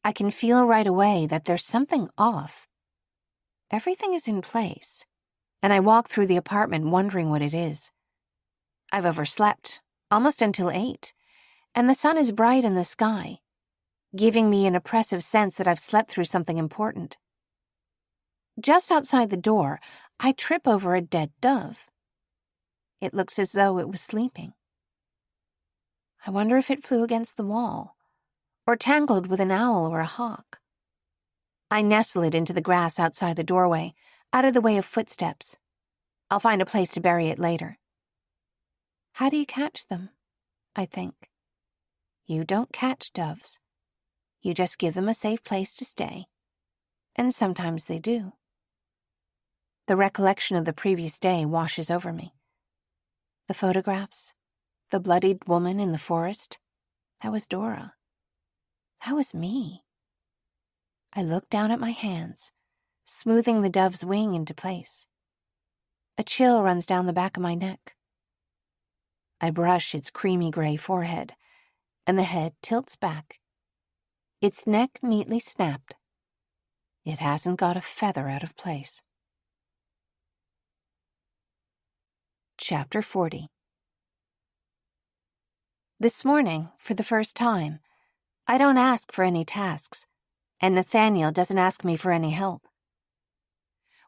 Speaker 1: I can feel right away that there's something off. Everything is in place, and I walk through the apartment wondering what it is. I've overslept, almost until 8, and the sun is bright in the sky, giving me an oppressive sense that I've slept through something important. Just outside the door, I trip over a dead dove. It looks as though it was sleeping. I wonder if it flew against the wall, or tangled with an owl or a hawk. I nestle it into the grass outside the doorway, out of the way of footsteps. I'll find a place to bury it later. How do you catch them? I think. You don't catch doves. You just give them a safe place to stay. And sometimes they do. The recollection of the previous day washes over me. The photographs, the bloodied woman in the forest, that was Dora. That was me. I look down at my hands, smoothing the dove's wing into place. A chill runs down the back of my neck. I brush its creamy gray forehead, and the head tilts back. Its neck neatly snapped. It hasn't got a feather out of place. Chapter 40. This morning, for the first time, I don't ask for any tasks, and Nathaniel doesn't ask me for any help.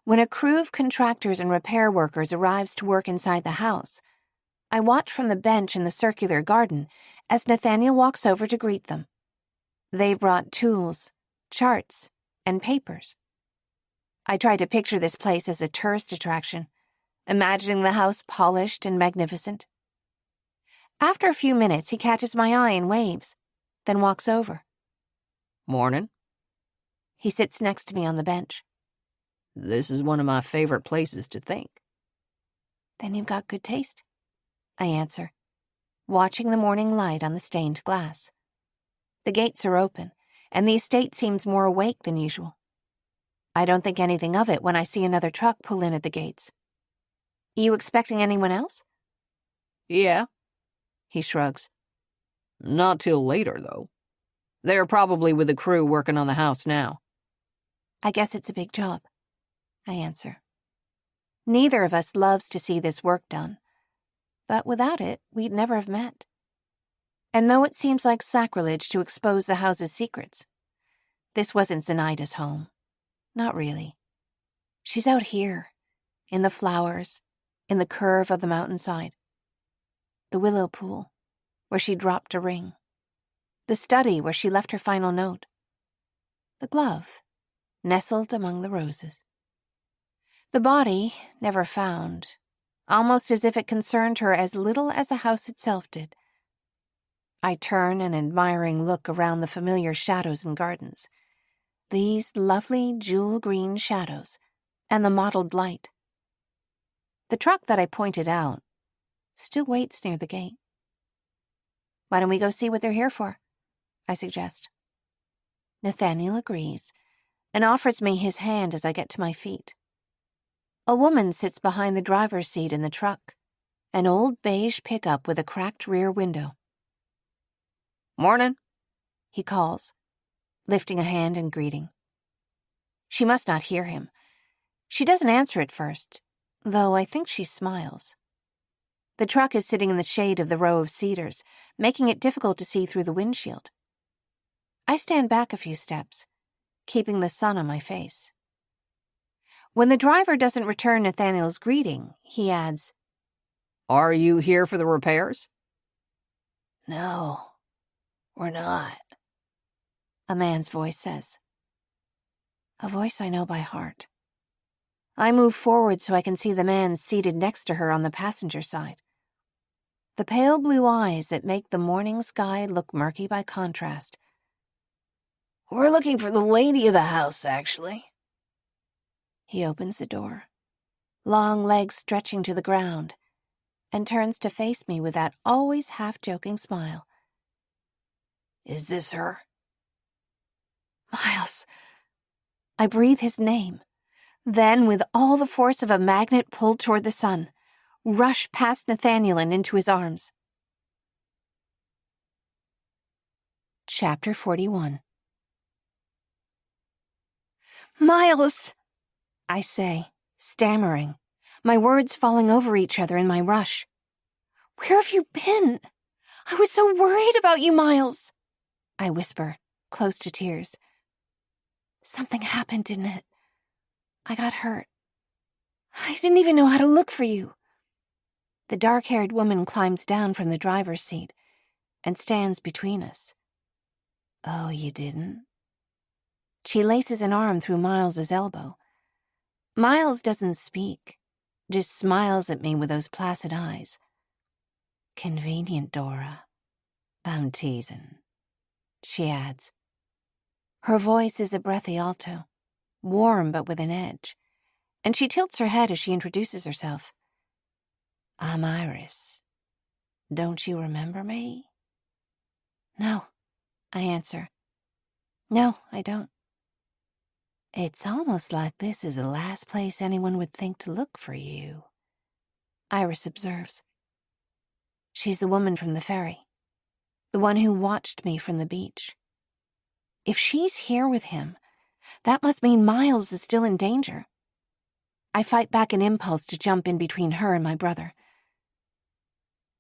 Speaker 1: When a crew of contractors and repair workers arrives to work inside the house, I watch from the bench in the circular garden as Nathaniel walks over to greet them. They've brought tools, charts, and papers. I try to picture this place as a tourist attraction, imagining the house polished and magnificent. After a few minutes, he catches my eye and waves, then walks over.
Speaker 2: Morning.
Speaker 1: He sits next to me on the bench.
Speaker 2: This is one of my favorite places to think.
Speaker 1: Then you've got good taste, I answer, watching the morning light on the stained glass. The gates are open, and the estate seems more awake than usual. I don't think anything of it when I see another truck pull in at the gates. You expecting anyone else?
Speaker 2: Yeah.
Speaker 1: He shrugs.
Speaker 2: Not till later, though. They're probably with the crew working on the house now.
Speaker 1: I guess it's a big job, I answer. Neither of us loves to see this work done, but without it, we'd never have met. And though it seems like sacrilege to expose the house's secrets, this wasn't Zenaida's home. Not really. She's out here, in the flowers, in the curve of the mountainside. The willow pool, where she dropped a ring. The study where she left her final note. The glove, nestled among the roses. The body, never found, almost as if it concerned her as little as the house itself did. I turn an admiring look around the familiar shadows and gardens. These lovely jewel-green shadows, and the mottled light. The truck that I pointed out still waits near the gate. Why don't we go see what they're here for? I suggest. Nathaniel agrees and offers me his hand as I get to my feet. A woman sits behind the driver's seat in the truck, an old beige pickup with a cracked rear window.
Speaker 2: Morning.
Speaker 1: He calls, lifting a hand in greeting. She must not hear him. She doesn't answer at first, though I think she smiles. The truck is sitting in the shade of the row of cedars, making it difficult to see through the windshield. I stand back a few steps, keeping the sun on my face. When the driver doesn't return Nathaniel's greeting, he adds,
Speaker 2: Are you here for the repairs?
Speaker 5: No, we're not.
Speaker 1: A man's voice says. A voice I know by heart. I move forward so I can see the man seated next to her on the passenger side. The pale blue eyes that make the morning sky look murky by contrast.
Speaker 5: We're looking for the lady of the house, actually.
Speaker 1: He opens the door, long legs stretching to the ground, and turns to face me with that always half-joking smile.
Speaker 5: Is this her?
Speaker 1: Miles. I breathe his name, then with all the force of a magnet pulled toward the sun, rush past Nathaniel and into his arms. Chapter 41. Miles! I say, stammering, my words falling over each other in my rush. Where have you been? I was so worried about you, Miles. I whisper, close to tears. Something happened, didn't it? I got hurt. I didn't even know how to look for you. The dark-haired woman climbs down from the driver's seat and stands between us. Oh, you didn't? She laces an arm through Miles's elbow. Miles doesn't speak, just smiles at me with those placid eyes. Convenient, Dora. I'm teasing, she adds. Her voice is a breathy alto, warm but with an edge, and she tilts her head as she introduces herself. I'm Iris. Don't you remember me? No, I answer. No, I don't. It's almost like this is the last place anyone would think to look for you, Iris observes. She's the woman from the ferry, the one who watched me from the beach. If she's here with him, that must mean Miles is still in danger. I fight back an impulse to jump in between her and my brother.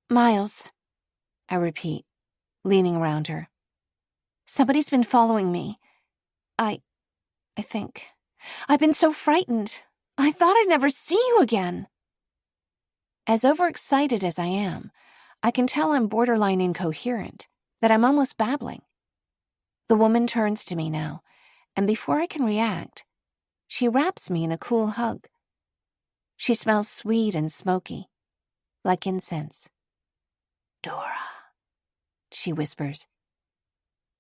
Speaker 1: Miles, I repeat, leaning around her. Somebody's been following me. I think. I've been so frightened. I thought I'd never see you again. As overexcited as I am, I can tell I'm borderline incoherent, that I'm almost babbling. The woman turns to me now, and before I can react, she wraps me in a cool hug. She smells sweet and smoky, like incense. Dora, she whispers.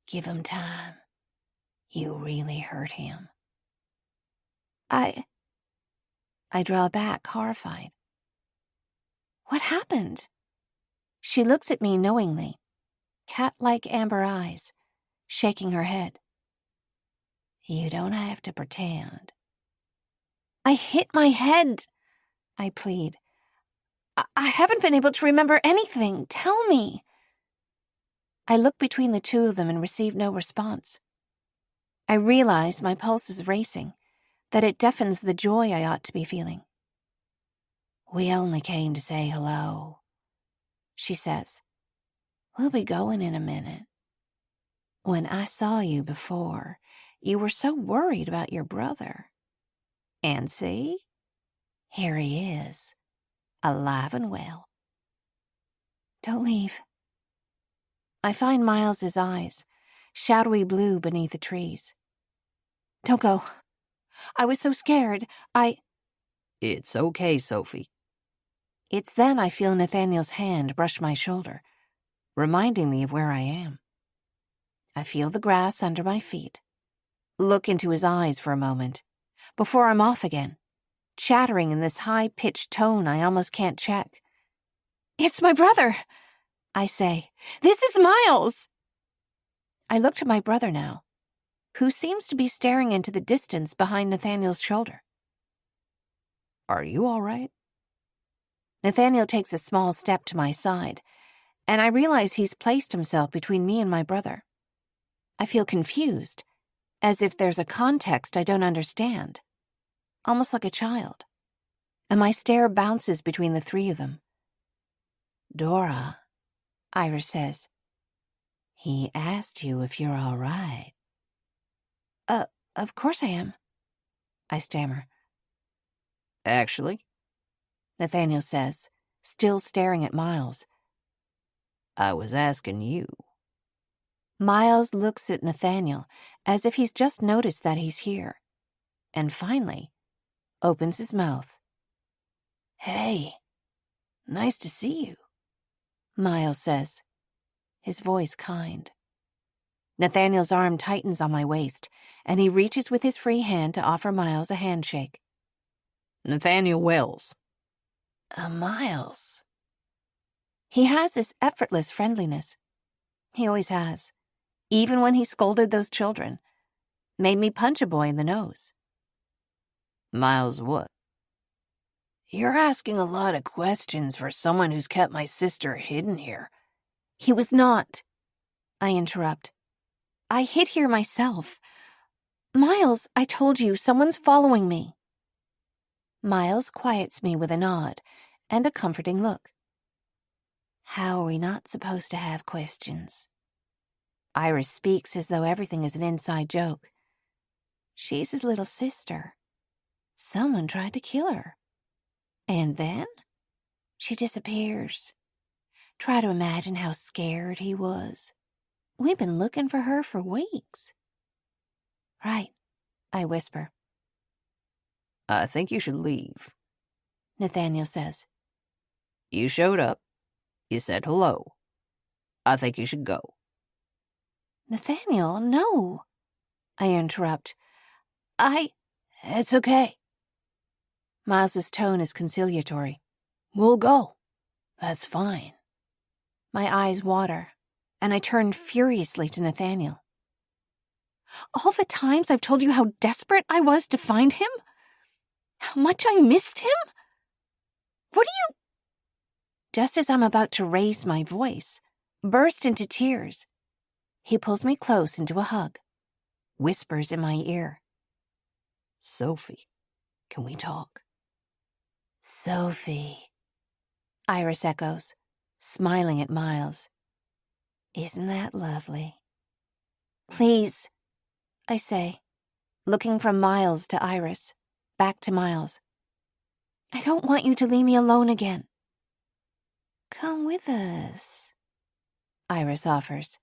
Speaker 1: Give him time. You really hurt him. I draw back, horrified. What happened? She looks at me knowingly, cat-like amber eyes, shaking her head. You don't have to pretend. I hit my head, I plead. I haven't been able to remember anything. Tell me. I look between the two of them and receive no response. I realize my pulse is racing, that it deafens the joy I ought to be feeling. We only came to say hello, she says. We'll be going in a minute. When I saw you before, you were so worried about your brother. And see? Here he is, alive and well. Don't leave. I find Miles's eyes, shadowy blue beneath the trees. Don't go. I was so scared.
Speaker 2: It's okay, Sophie.
Speaker 1: It's then I feel Nathaniel's hand brush my shoulder, reminding me of where I am. I feel the grass under my feet, look into his eyes for a moment, before I'm off again, chattering in this high-pitched tone I almost can't check. It's my brother, I say. This is Miles. I look to my brother now, who seems to be staring into the distance behind Nathaniel's shoulder.
Speaker 2: Are you all right?
Speaker 1: Nathaniel takes a small step to my side, and I realize he's placed himself between me and my brother. I feel confused, as if there's a context I don't understand, almost like a child, and my stare bounces between the three of them. Dora, Iris says, he asked you if you're all right. Of course I am, I stammer.
Speaker 2: Actually,
Speaker 1: Nathaniel says, still staring at Miles.
Speaker 2: I was asking you.
Speaker 1: Miles looks at Nathaniel as if he's just noticed that he's here, and finally opens his mouth. Hey, nice to see you, Miles says, his voice kind. Nathaniel's arm tightens on my waist, and he reaches with his free hand to offer Miles a handshake.
Speaker 2: Nathaniel Wells.
Speaker 1: Miles. He has this effortless friendliness. He always has, even when he scolded those children, made me punch a boy in the nose.
Speaker 2: Miles what?
Speaker 5: You're asking a lot of questions for someone who's kept my sister hidden here.
Speaker 1: He was not, I interrupt. I hid here myself. Miles, I told you, someone's following me. Miles quiets me with a nod and a comforting look. How are we not supposed to have questions? Iris speaks as though everything is an inside joke. She's his little sister. Someone tried to kill her. And then she disappears. Try to imagine how scared he was. We've been looking for her for weeks. Right, I whisper.
Speaker 2: I think you should leave,
Speaker 1: Nathaniel says.
Speaker 2: You showed up. You said hello. I think you should go.
Speaker 1: Nathaniel, no, I interrupt.
Speaker 5: It's okay.
Speaker 1: Miles's tone is conciliatory.
Speaker 5: We'll go. That's fine.
Speaker 1: My eyes water, and I turn furiously to Nathaniel. All the times I've told you how desperate I was to find him? How much I missed him? What are you... Just as I'm about to raise my voice, burst into tears, he pulls me close into a hug, whispers in my ear.
Speaker 2: Sophie, can we talk?
Speaker 1: Sophie, Iris echoes, smiling at Miles. Isn't that lovely? Please, I say, looking from Miles to Iris, back to Miles. I don't want you to leave me alone again. Come with us, Iris offers.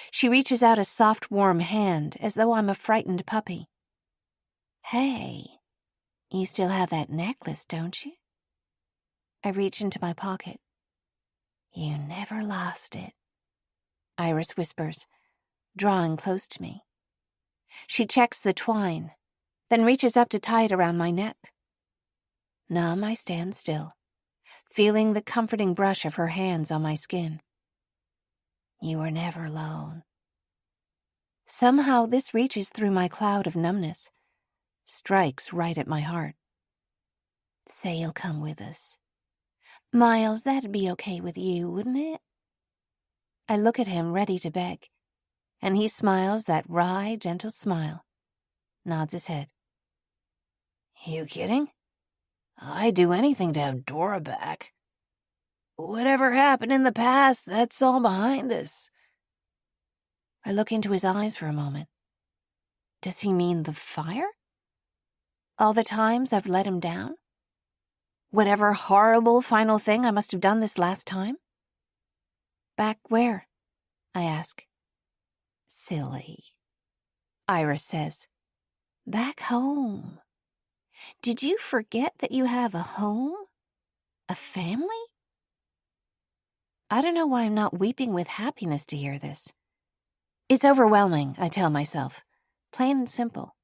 Speaker 1: She reaches out a soft, warm hand as though I'm a frightened puppy. Hey, you still have that necklace, don't you? I reach into my pocket. You never lost it, Iris whispers, drawing close to me. She checks the twine, then reaches up to tie it around my neck. Numb, I stand still, feeling the comforting brush of her hands on my skin. You were never alone. Somehow this reaches through my cloud of numbness, strikes right at my heart. Say you'll come with us. Miles, that'd be okay with you, wouldn't it? I look at him, ready to beg, and he smiles that wry, gentle smile, nods his head.
Speaker 5: You kidding? I'd do anything to have Dora back. Whatever happened in the past, that's all behind us.
Speaker 1: I look into his eyes for a moment. Does he mean the fire? All the times I've let him down? Whatever horrible final thing I must have done this last time? Back where? I ask. Silly. Iris says. Back home. Did you forget that you have a home? A family? I don't know why I'm not weeping with happiness to hear this. It's overwhelming, I tell myself. Plain and simple.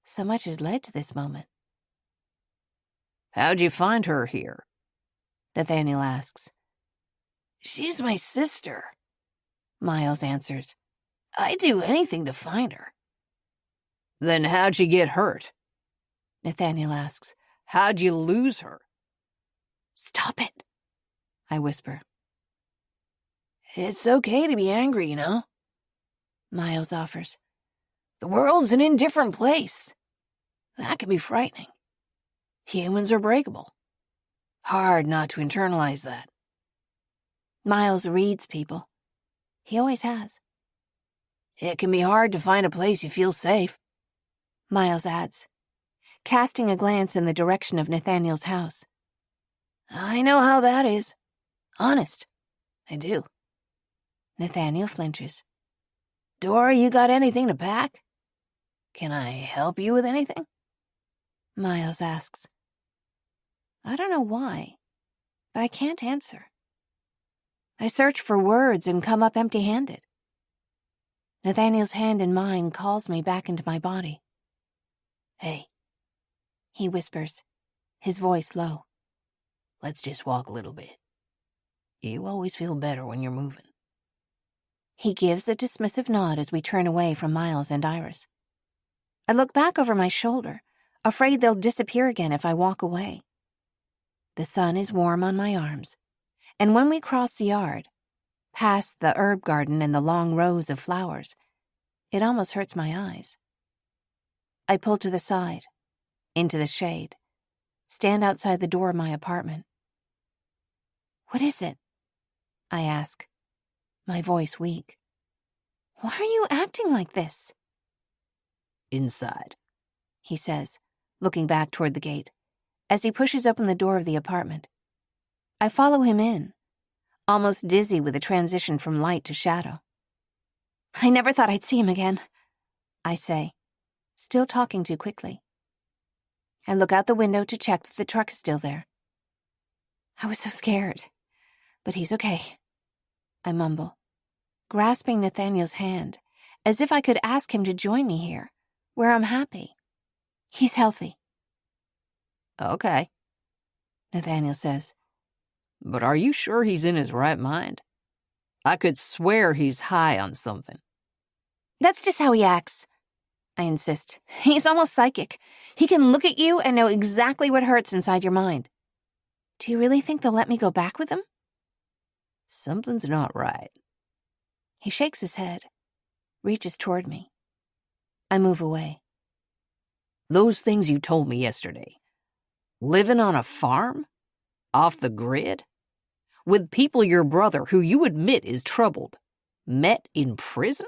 Speaker 1: So much has led to this moment.
Speaker 2: How'd you find her here?
Speaker 1: Nathaniel asks.
Speaker 5: She's my sister,
Speaker 1: Miles answers.
Speaker 5: I'd do anything to find her.
Speaker 2: Then how'd you get hurt?
Speaker 1: Nathaniel asks.
Speaker 2: How'd you lose her?
Speaker 1: Stop it, I whisper.
Speaker 5: It's okay to be angry, you know,
Speaker 1: Miles offers.
Speaker 5: The world's an indifferent place. That can be frightening. Humans are breakable. Hard not to internalize that.
Speaker 1: Miles reads people. He always has.
Speaker 5: It can be hard to find a place you feel safe,
Speaker 1: Miles adds, casting a glance in the direction of Nathaniel's house.
Speaker 5: I know how that is. Honest, I do.
Speaker 1: Nathaniel flinches.
Speaker 5: Dora, you got anything to pack? Can I help you with anything?
Speaker 1: Miles asks. I don't know why, but I can't answer. I search for words and come up empty-handed. Nathaniel's hand in mine calls me back into my body.
Speaker 5: Hey,
Speaker 1: he whispers, his voice low.
Speaker 5: Let's just walk a little bit. You always feel better when you're moving.
Speaker 1: He gives a dismissive nod as we turn away from Miles and Iris. I look back over my shoulder, afraid they'll disappear again if I walk away. The sun is warm on my arms, and when we cross the yard, past the herb garden and the long rows of flowers, it almost hurts my eyes. I pull to the side, into the shade, stand outside the door of my apartment. What is it? I ask, my voice weak. Why are you acting like this?
Speaker 2: Inside,
Speaker 1: he says, looking back toward the gate, as he pushes open the door of the apartment. I follow him in, almost dizzy with the transition from light to shadow. I never thought I'd see him again, I say, still talking too quickly. I look out the window to check that the truck is still there. I was so scared, but he's okay, I mumble, grasping Nathaniel's hand, as if I could ask him to join me here, where I'm happy. He's healthy.
Speaker 2: Okay,
Speaker 1: Nathaniel says.
Speaker 2: But are you sure he's in his right mind? I could swear he's high on something.
Speaker 1: That's just how he acts, I insist. He's almost psychic. He can look at you and know exactly what hurts inside your mind. Do you really think they'll let me go back with him?
Speaker 2: Something's not right.
Speaker 1: He shakes his head, reaches toward me. I move away.
Speaker 2: Those things you told me yesterday. Living on a farm? Off the grid? With people your brother, who you admit is troubled, met in prison?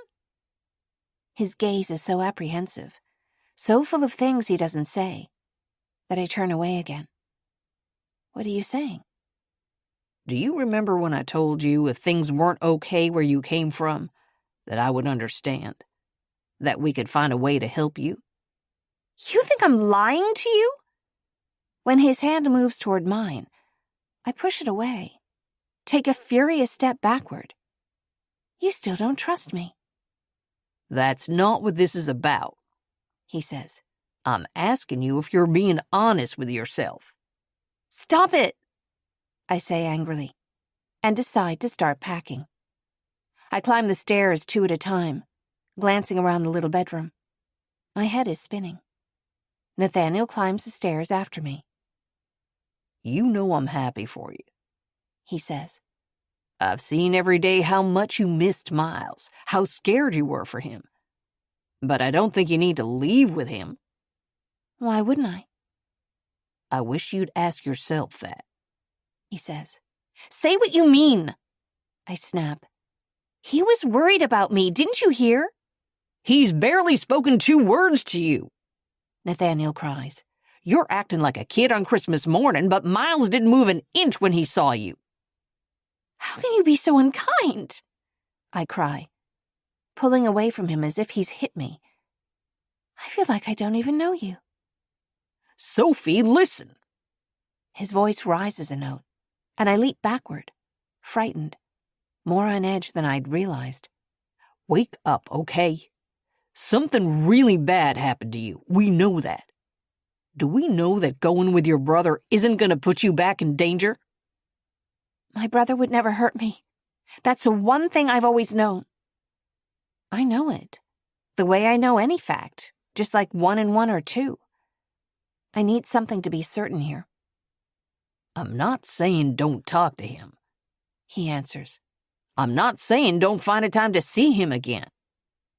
Speaker 1: His gaze is so apprehensive, so full of things he doesn't say, that I turn away again. What are you saying?
Speaker 2: Do you remember when I told you if things weren't okay where you came from, that I would understand? That we could find a way to help you?
Speaker 1: You think I'm lying to you? When his hand moves toward mine, I push it away, take a furious step backward. You still don't trust me.
Speaker 2: That's not what this is about,
Speaker 1: he says.
Speaker 2: I'm asking you if you're being honest with yourself.
Speaker 1: Stop it, I say angrily, and decide to start packing. I climb the stairs 2 at a time, glancing around the little bedroom. My head is spinning. Nathaniel climbs the stairs after me.
Speaker 2: You know I'm happy for you,
Speaker 1: he says.
Speaker 2: I've seen every day how much you missed Miles, how scared you were for him. But I don't think you need to leave with him.
Speaker 1: Why wouldn't I?
Speaker 2: I wish you'd ask yourself that,
Speaker 1: he says. Say what you mean, I snap. He was worried about me, didn't you hear?
Speaker 2: He's barely spoken 2 words to you,
Speaker 1: Nathaniel cries.
Speaker 2: You're acting like a kid on Christmas morning, but Miles didn't move an inch when he saw you.
Speaker 1: How can you be so unkind? I cry, pulling away from him as if he's hit me. I feel like I don't even know you.
Speaker 2: Sophie, listen.
Speaker 1: His voice rises a note, and I leap backward, frightened, more on edge than I'd realized.
Speaker 2: Wake up, okay? Something really bad happened to you. We know that. Do we know that going with your brother isn't going to put you back in danger?
Speaker 1: My brother would never hurt me. That's the one thing I've always known. I know it, the way I know any fact, just like 1 and 1 are 2. I need something to be certain here.
Speaker 2: I'm not saying don't talk to him,
Speaker 1: he answers.
Speaker 2: I'm not saying don't find a time to see him again.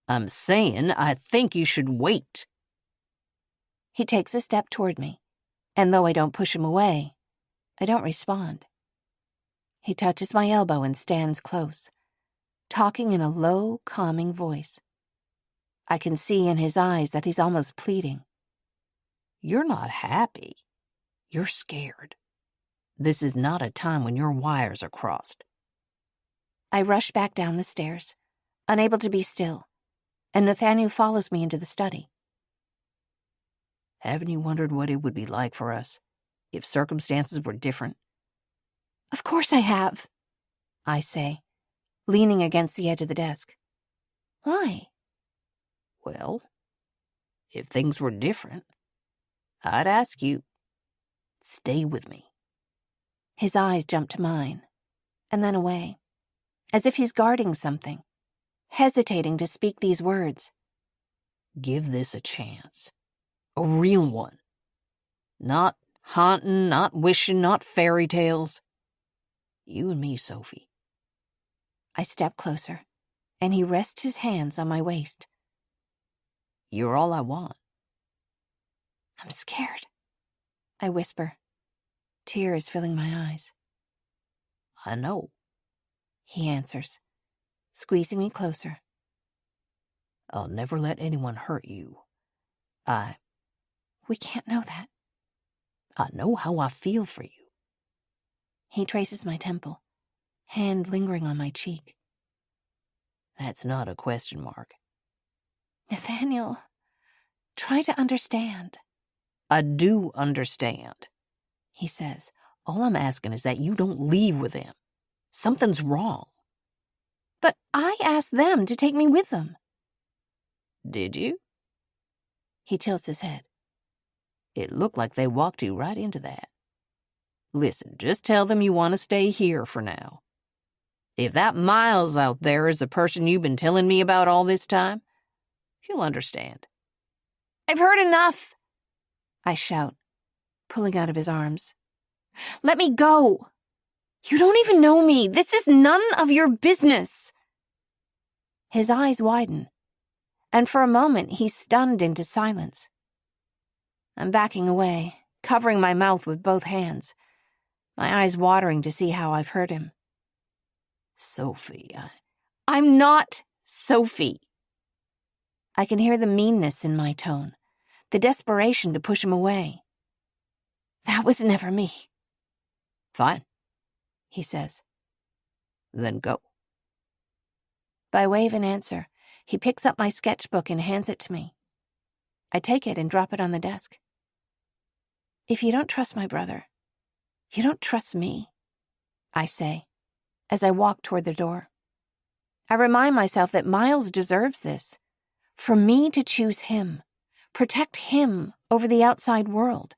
Speaker 2: I'm saying I think you should wait.
Speaker 1: He takes a step toward me, and though I don't push him away, I don't respond. He touches my elbow and stands close, talking in a low, calming voice. I can see in his eyes that he's almost pleading.
Speaker 2: You're not happy. You're scared. This is not a time when your wires are crossed.
Speaker 1: I rush back down the stairs, unable to be still, and Nathaniel follows me into the study.
Speaker 2: Haven't you wondered what it would be like for us if circumstances were different?
Speaker 1: Of course I have, I say, leaning against the edge of the desk. Why?
Speaker 2: Well, if things were different, I'd ask you, stay with me.
Speaker 1: His eyes jump to mine, and then away, as if he's guarding something, hesitating to speak these words.
Speaker 2: Give this a chance. A real one. Not haunting, not wishing, not fairy tales. You and me, Sophie.
Speaker 1: I step closer, and he rests his hands on my waist.
Speaker 2: You're all I want.
Speaker 1: I'm scared, I whisper, tears filling my eyes.
Speaker 2: I know,
Speaker 1: he answers, squeezing me closer.
Speaker 2: I'll never let anyone hurt you.
Speaker 1: We can't know that.
Speaker 2: I know how I feel for you.
Speaker 1: He traces my temple, hand lingering on my cheek.
Speaker 2: That's not a question mark.
Speaker 1: Nathaniel, try to understand.
Speaker 2: I do understand,
Speaker 1: he says.
Speaker 2: All I'm asking is that you don't leave with them. Something's wrong.
Speaker 1: But I asked them to take me with them.
Speaker 2: Did you?
Speaker 1: He tilts his head.
Speaker 2: It looked like they walked you right into that. Listen, just tell them you want to stay here for now. If that Miles out there is the person you've been telling me about all this time, he'll understand.
Speaker 1: I've heard enough, I shout, pulling out of his arms. Let me go. You don't even know me. This is none of your business. His eyes widen, and for a moment he's stunned into silence. I'm backing away, covering my mouth with both hands, my eyes watering to see how I've hurt him.
Speaker 2: Sophie,
Speaker 1: I'm not Sophie. I can hear the meanness in my tone, the desperation to push him away. That was never me.
Speaker 2: Fine,
Speaker 1: he says.
Speaker 2: Then go.
Speaker 1: By way of an answer, he picks up my sketchbook and hands it to me. I take it and drop it on the desk. If you don't trust my brother, you don't trust me, I say, as I walk toward the door. I remind myself that Miles deserves this, for me to choose him, protect him over the outside world,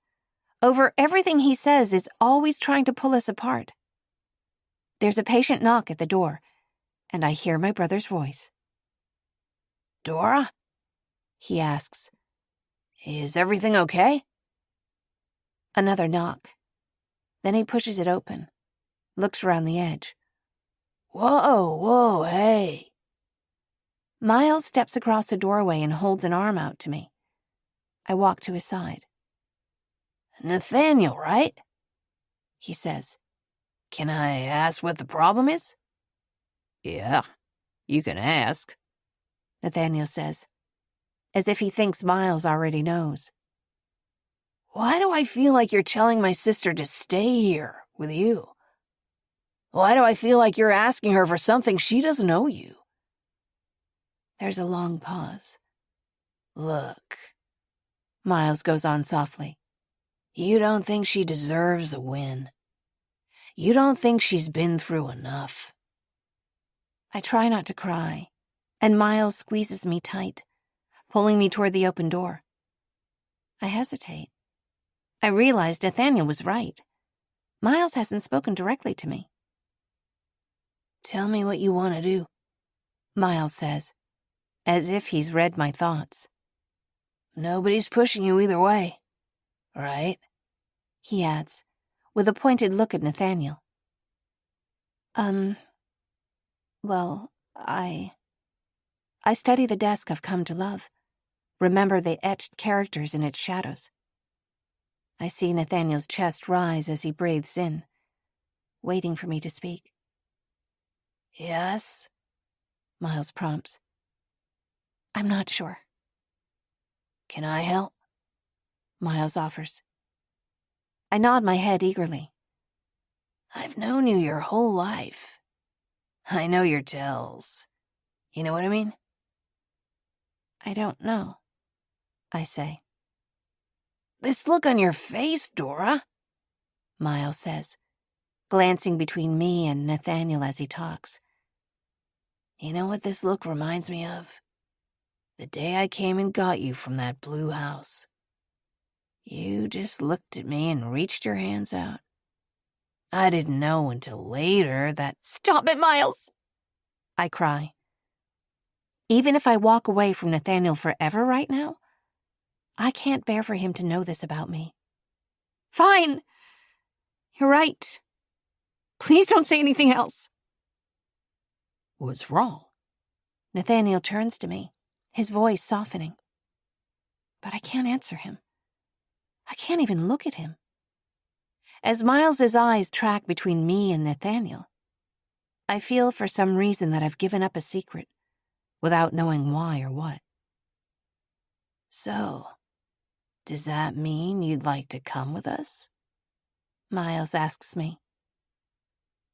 Speaker 1: over everything he says is always trying to pull us apart. There's a patient knock at the door, and I hear my brother's voice.
Speaker 5: Dora?
Speaker 1: He asks.
Speaker 5: Is everything okay?
Speaker 1: Another knock. Then he pushes it open, looks around the edge.
Speaker 5: Whoa, hey.
Speaker 1: Miles steps across the doorway and holds an arm out to me. I walk to his side.
Speaker 5: Nathaniel, right?
Speaker 1: He says.
Speaker 5: Can I ask what the problem is?
Speaker 2: Yeah, you can ask,
Speaker 1: Nathaniel says, as if he thinks Miles already knows.
Speaker 5: Why do I feel like you're telling my sister to stay here with you? Why do I feel like you're asking her for something she doesn't owe you?
Speaker 1: There's a long pause.
Speaker 5: Look,
Speaker 1: Miles goes on softly.
Speaker 5: you don't think she deserves a win. You don't think she's been through enough.
Speaker 1: I try not to cry, and Miles squeezes me tight, pulling me toward the open door. I hesitate. I realize Nathaniel was right. Miles hasn't spoken directly to me.
Speaker 5: Tell me what you want to do,
Speaker 1: Miles says, as if he's read my thoughts.
Speaker 5: Nobody's pushing you either way, right?
Speaker 1: He adds, with a pointed look at Nathaniel. Well, I study the desk I've come to love. Remember the etched characters in its shadows. I see Nathaniel's chest rise as he breathes in, waiting for me to speak.
Speaker 5: Yes?
Speaker 1: Miles prompts. I'm not sure.
Speaker 5: Can I help?
Speaker 1: Miles offers. I nod my head eagerly.
Speaker 5: I've known you your whole life. I know your tells. You know what I mean?
Speaker 1: I don't know, I say.
Speaker 5: This look on your face, Dora,
Speaker 1: Miles says, glancing between me and Nathaniel as he talks.
Speaker 5: You know what this look reminds me of? The day I came and got you from that blue house. You just looked at me and reached your hands out. I didn't know until later that—
Speaker 1: Stop it, Miles! I cry. Even if I walk away from Nathaniel forever right now, I can't bear for him to know this about me. Fine. You're right. Please don't say anything else.
Speaker 5: What's wrong?
Speaker 1: Nathaniel turns to me, his voice softening. But I can't answer him. I can't even look at him. As Miles's eyes track between me and Nathaniel, I feel for some reason that I've given up a secret, without knowing why or what.
Speaker 5: So, does that mean you'd like to come with us?
Speaker 1: Miles asks me.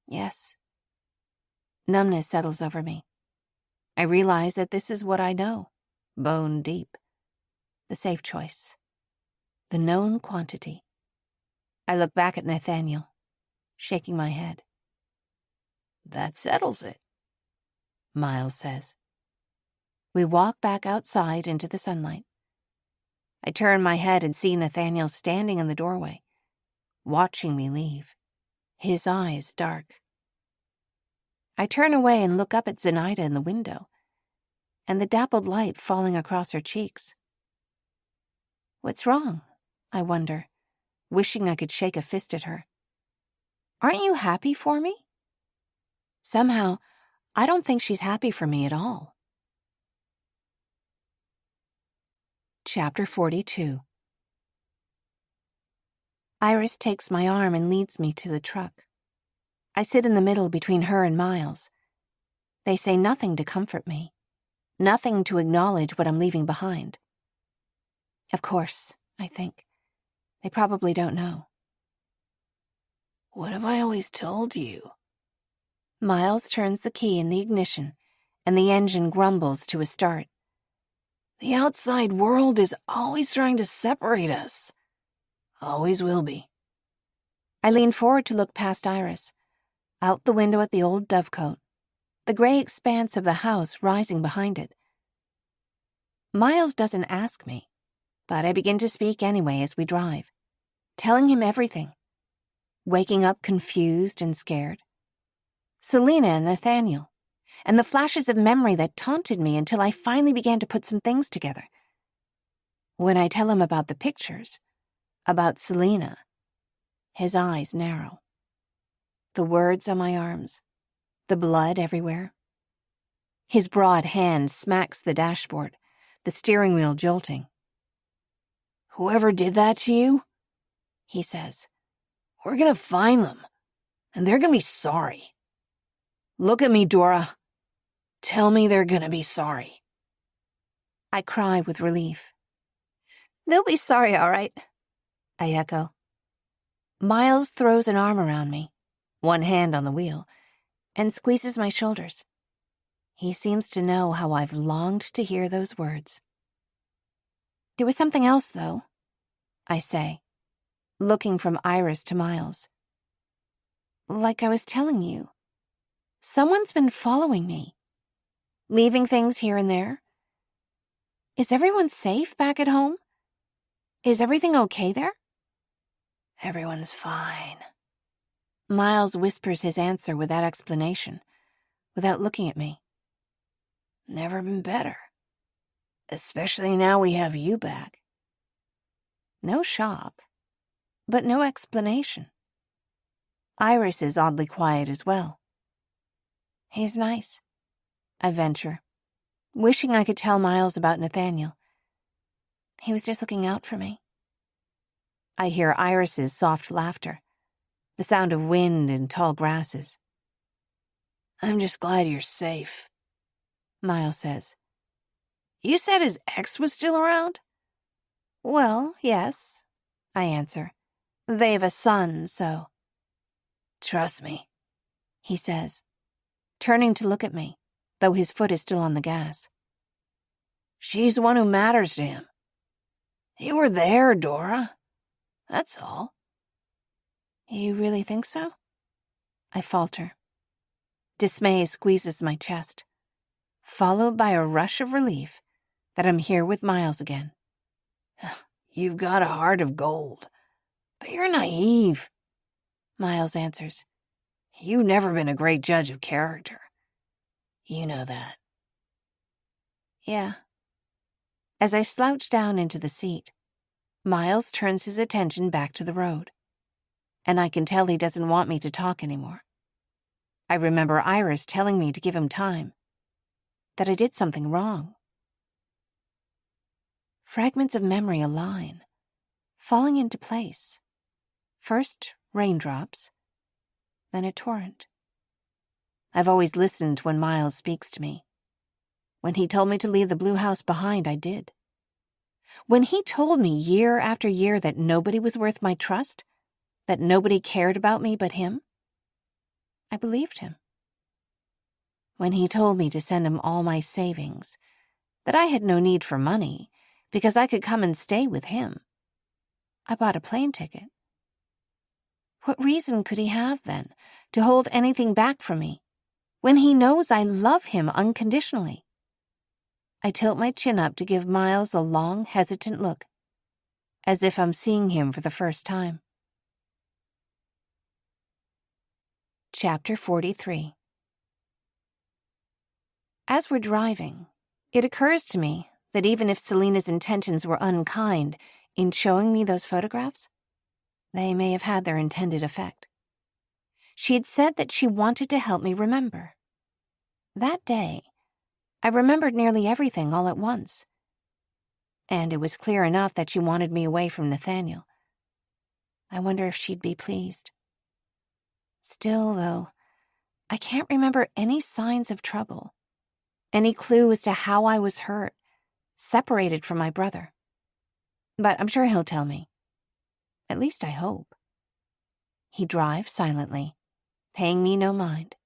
Speaker 1: Yes. Numbness settles over me. I realize that this is what I know, bone deep. The safe choice. The known quantity. I look back at Nathaniel, shaking my head.
Speaker 5: That settles it,
Speaker 1: Miles says. We walk back outside into the sunlight. I turn my head and see Nathaniel standing in the doorway, watching me leave, his eyes dark. I turn away and look up at Zenaida in the window, and the dappled light falling across her cheeks. What's wrong? I wonder, wishing I could shake a fist at her. Aren't you happy for me? Somehow, I don't think she's happy for me at all. Chapter 42. Iris takes my arm and leads me to the truck. I sit in the middle between her and Miles. They say nothing to comfort me, nothing to acknowledge what I'm leaving behind. Of course, I think. They probably don't know.
Speaker 5: What have I always told you?
Speaker 1: Miles turns the key in the ignition, and the engine grumbles to a start.
Speaker 5: The outside world is always trying to separate us. Always will be.
Speaker 1: I lean forward to look past Iris, out the window at the old dovecote, the gray expanse of the house rising behind it. Miles doesn't ask me, but I begin to speak anyway as we drive, telling him everything, waking up confused and scared. Selena and Nathaniel, and the flashes of memory that taunted me until I finally began to put some things together. When I tell him about the pictures, about Selena, his eyes narrow. The words on my arms, the blood everywhere. His broad hand smacks the dashboard, the steering wheel jolting.
Speaker 5: Whoever did that to you, he says, we're gonna find them, and they're gonna be sorry. Look at me, Dora. Tell me they're gonna be sorry.
Speaker 1: I cry with relief. They'll be sorry, all right. I echo. Miles throws an arm around me, one hand on the wheel, and squeezes my shoulders. He seems to know how I've longed to hear those words. There was something else, though, I say, looking from Iris to Miles. Like I was telling you, someone's been following me, leaving things here and there. Is everyone safe back at home? Is everything okay there?
Speaker 5: Everyone's fine.
Speaker 1: Miles whispers his answer without explanation, without looking at me.
Speaker 5: Never been better. Especially now we have you back.
Speaker 1: No shock, but no explanation. Iris is oddly quiet as well. He's nice, I venture, wishing I could tell Miles about Nathaniel. He was just looking out for me. I hear Iris's soft laughter, the sound of wind and tall grasses.
Speaker 5: I'm just glad you're safe,
Speaker 1: Miles says.
Speaker 5: You said his ex was still around?
Speaker 1: Well, yes, I answer. They have a son, so.
Speaker 5: Trust me,
Speaker 1: he says, turning to look at me, though his foot is still on the gas.
Speaker 5: She's the one who matters to him. You were there, Dora. That's all.
Speaker 1: You really think so? I falter. Dismay squeezes my chest, followed by a rush of relief that I'm here with Miles again.
Speaker 5: You've got a heart of gold, but you're naive,
Speaker 1: Miles answers.
Speaker 5: You've never been a great judge of character. You know that.
Speaker 1: Yeah. As I slouch down into the seat, Miles turns his attention back to the road, and I can tell he doesn't want me to talk anymore. I remember Iris telling me to give him time, that I did something wrong. Fragments of memory align, falling into place. First, raindrops, then a torrent. I've always listened when Miles speaks to me. When he told me to leave the blue house behind, I did. When he told me year after year that nobody was worth my trust, that nobody cared about me but him, I believed him. When he told me to send him all my savings, that I had no need for money because I could come and stay with him, I bought a plane ticket. What reason could he have, then, to hold anything back from me, when he knows I love him unconditionally? I tilt my chin up to give Miles a long, hesitant look, as if I'm seeing him for the first time. Chapter 43. As we're driving, it occurs to me that even if Selena's intentions were unkind in showing me those photographs, they may have had their intended effect. She had said that she wanted to help me remember. That day, I remembered nearly everything all at once. And it was clear enough that she wanted me away from Nathaniel. I wonder if she'd be pleased. Still, though, I can't remember any signs of trouble, any clue as to how I was hurt, separated from my brother. But I'm sure he'll tell me. At least I hope. He drives silently, paying me no mind,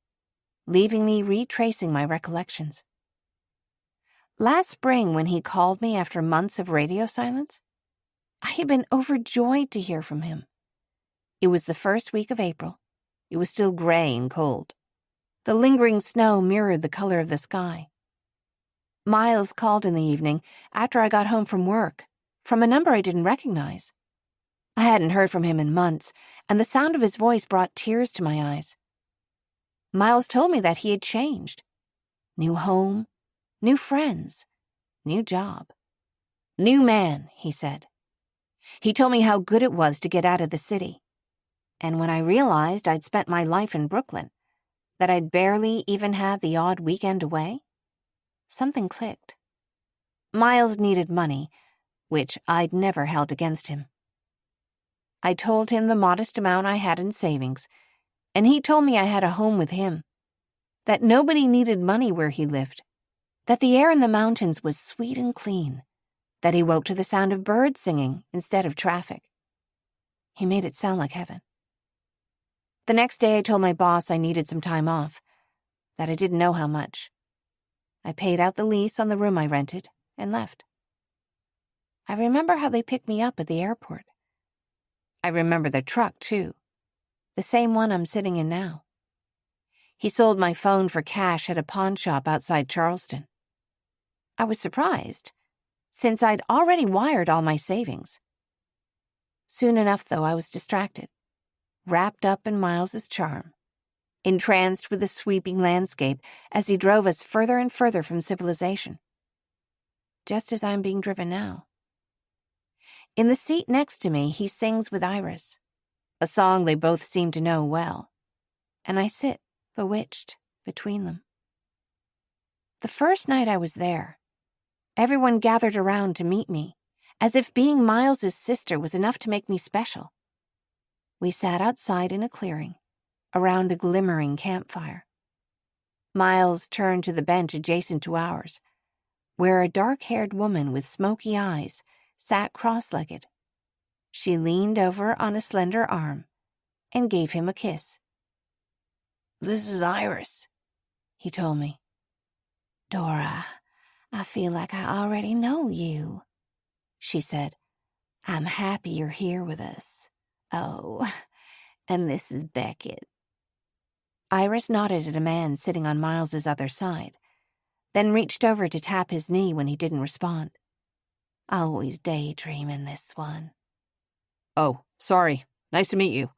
Speaker 1: leaving me retracing my recollections. Last spring, when he called me after months of radio silence, I had been overjoyed to hear from him. It was the first week of April. It was still gray and cold. The lingering snow mirrored the color of the sky. Miles called in the evening after I got home from work, from a number I didn't recognize. I hadn't heard from him in months, and the sound of his voice brought tears to my eyes. Miles told me that he had changed. New home, new friends, new job. New man, he said. He told me how good it was to get out of the city. And when I realized I'd spent my life in Brooklyn, that I'd barely even had the odd weekend away, something clicked. Miles needed money, which I'd never held against him. I told him the modest amount I had in savings, and he told me I had a home with him, that nobody needed money where he lived, that the air in the mountains was sweet and clean, that he woke to the sound of birds singing instead of traffic. He made it sound like heaven. The next day I told my boss I needed some time off, that I didn't know how much. I paid out the lease on the room I rented and left. I remember how they picked me up at the airport. I remember the truck, too. The same one I'm sitting in now. He sold my phone for cash at a pawn shop outside Charleston. I was surprised, since I'd already wired all my savings. Soon enough, though, I was distracted, wrapped up in Miles's charm, entranced with the sweeping landscape as he drove us further and further from civilization. Just as I'm being driven now. In the seat next to me, he sings with Iris, a song they both seem to know well, and I sit, bewitched, between them. The first night I was there, everyone gathered around to meet me, as if being Miles's sister was enough to make me special. We sat outside in a clearing, around a glimmering campfire. Miles turned to the bench adjacent to ours, where a dark-haired woman with smoky eyes sat cross-legged. She leaned over on a slender arm and gave him a kiss.
Speaker 5: "This is Iris," he told me.
Speaker 1: "Dora, I feel like I already know you," she said. "I'm happy you're here with us. Oh, and this is Beckett." Iris nodded at a man sitting on Miles's other side, then reached over to tap his knee when he didn't respond. "Always daydreaming this one."
Speaker 2: Oh, sorry. Nice to meet you.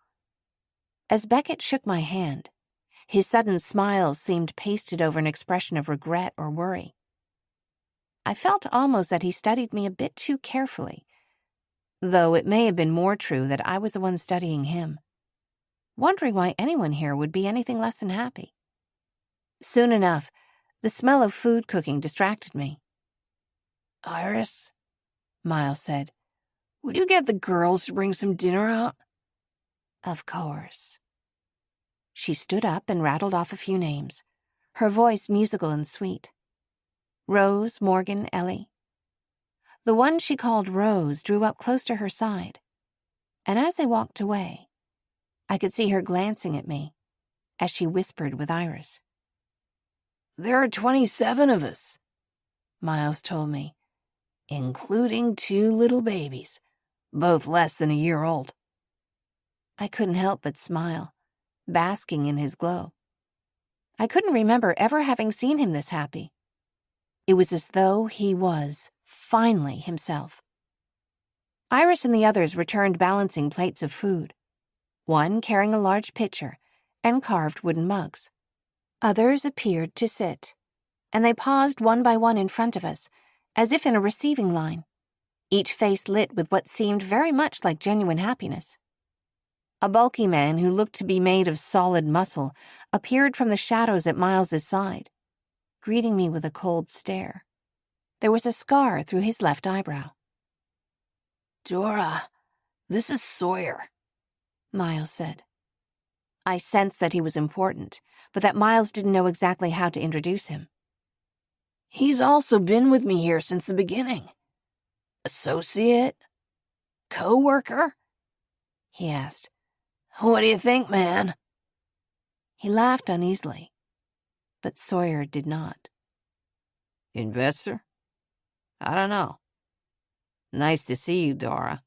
Speaker 1: As Beckett shook my hand, his sudden smile seemed pasted over an expression of regret or worry. I felt almost that he studied me a bit too carefully, though it may have been more true that I was the one studying him, wondering why anyone here would be anything less than happy. Soon enough, the smell of food cooking distracted me.
Speaker 5: "Iris,"
Speaker 1: Miles said.
Speaker 5: "would you get the girls to bring some dinner out?"
Speaker 1: "Of course." She stood up and rattled off a few names, her voice musical and sweet. Rose, Morgan, Ellie. The one she called Rose drew up close to her side, and as they walked away, I could see her glancing at me as she whispered with Iris.
Speaker 5: "There are 27 of us," Miles told me, "including 2 little babies, both less than a year old."
Speaker 1: I couldn't help but smile, basking in his glow. I couldn't remember ever having seen him this happy. It was as though he was, finally, himself. Iris and the others returned balancing plates of food, one carrying a large pitcher and carved wooden mugs. Others appeared to sit, and they paused one by one in front of us, as if in a receiving line, each face lit with what seemed very much like genuine happiness. A bulky man who looked to be made of solid muscle appeared from the shadows at Miles's side, greeting me with a cold stare. There was a scar through his left eyebrow.
Speaker 5: "Dora, this is Sawyer,"
Speaker 1: Miles said. I sensed that he was important, but that Miles didn't know exactly how to introduce him.
Speaker 5: "He's also been with me here since the beginning. Associate? Co-worker?"
Speaker 1: he asked.
Speaker 5: "What do you think, man?"
Speaker 1: He laughed uneasily, but Sawyer did not.
Speaker 2: Investor? I don't know. Nice to see you, Dora.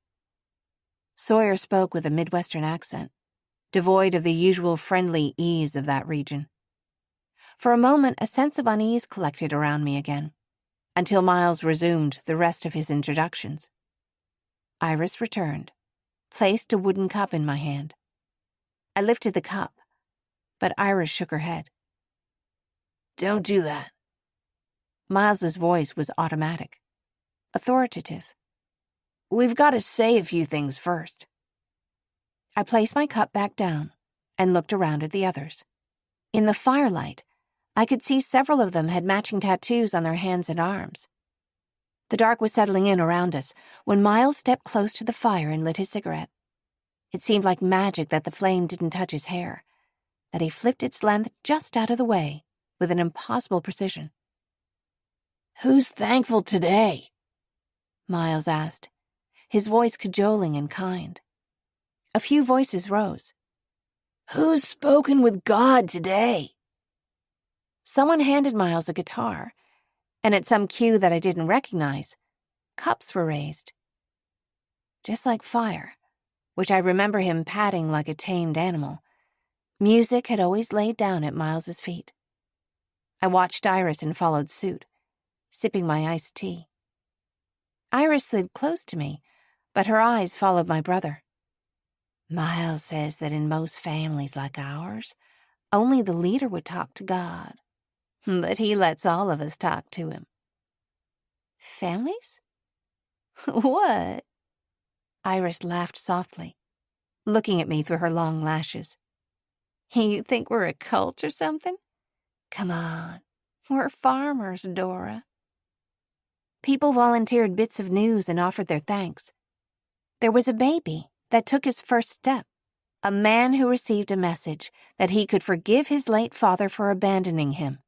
Speaker 1: Sawyer spoke with a Midwestern accent, devoid of the usual friendly ease of that region. For a moment, a sense of unease collected around me again, until Miles resumed the rest of his introductions. Iris returned, placed a wooden cup in my hand. I lifted the cup, but Iris shook her head.
Speaker 5: "Don't do that."
Speaker 1: Miles's voice was automatic, authoritative.
Speaker 5: "We've got to say a few things first."
Speaker 1: I placed my cup back down and looked around at the others. In the firelight, I could see several of them had matching tattoos on their hands and arms. The dark was settling in around us when Miles stepped close to the fire and lit his cigarette. It seemed like magic that the flame didn't touch his hair, that he flipped its length just out of the way with an impossible precision.
Speaker 5: "Who's thankful today?"
Speaker 1: Miles asked, his voice cajoling and kind. A few voices rose.
Speaker 5: "Who's spoken with God today?"
Speaker 1: Someone handed Miles a guitar, and at some cue that I didn't recognize, cups were raised. Just like fire, which I remember him patting like a tamed animal, music had always laid down at Miles's feet. I watched Iris and followed suit, sipping my iced tea. Iris slid close to me, but her eyes followed my brother.
Speaker 5: Miles says that in most families like ours, only the leader would talk to God.
Speaker 1: But he lets all of us talk to him.
Speaker 5: Families?
Speaker 1: What?
Speaker 5: Iris laughed softly,
Speaker 1: looking at me through her long lashes. You think we're a cult or something?
Speaker 5: Come on.
Speaker 1: We're farmers, Dora. People volunteered bits of news and offered their thanks. There was a baby that took his first step, a man who received a message that he could forgive his late father for abandoning him.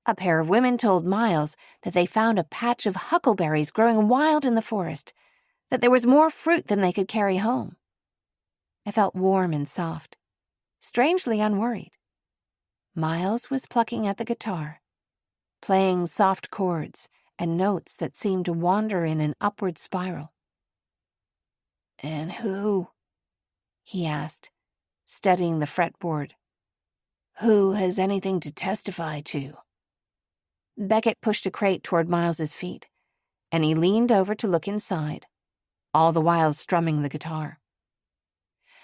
Speaker 1: A pair of women told Miles that they found a patch of huckleberries growing wild in the forest, that there was more fruit than they could carry home. I felt warm and soft, strangely unworried. Miles was plucking at the guitar, playing soft chords and notes that seemed to wander in an upward spiral.
Speaker 5: "And who?"
Speaker 1: he asked, studying the fretboard.
Speaker 5: "Who has anything to testify to?"
Speaker 1: Beckett pushed a crate toward Miles's feet, and he leaned over to look inside, all the while strumming the guitar.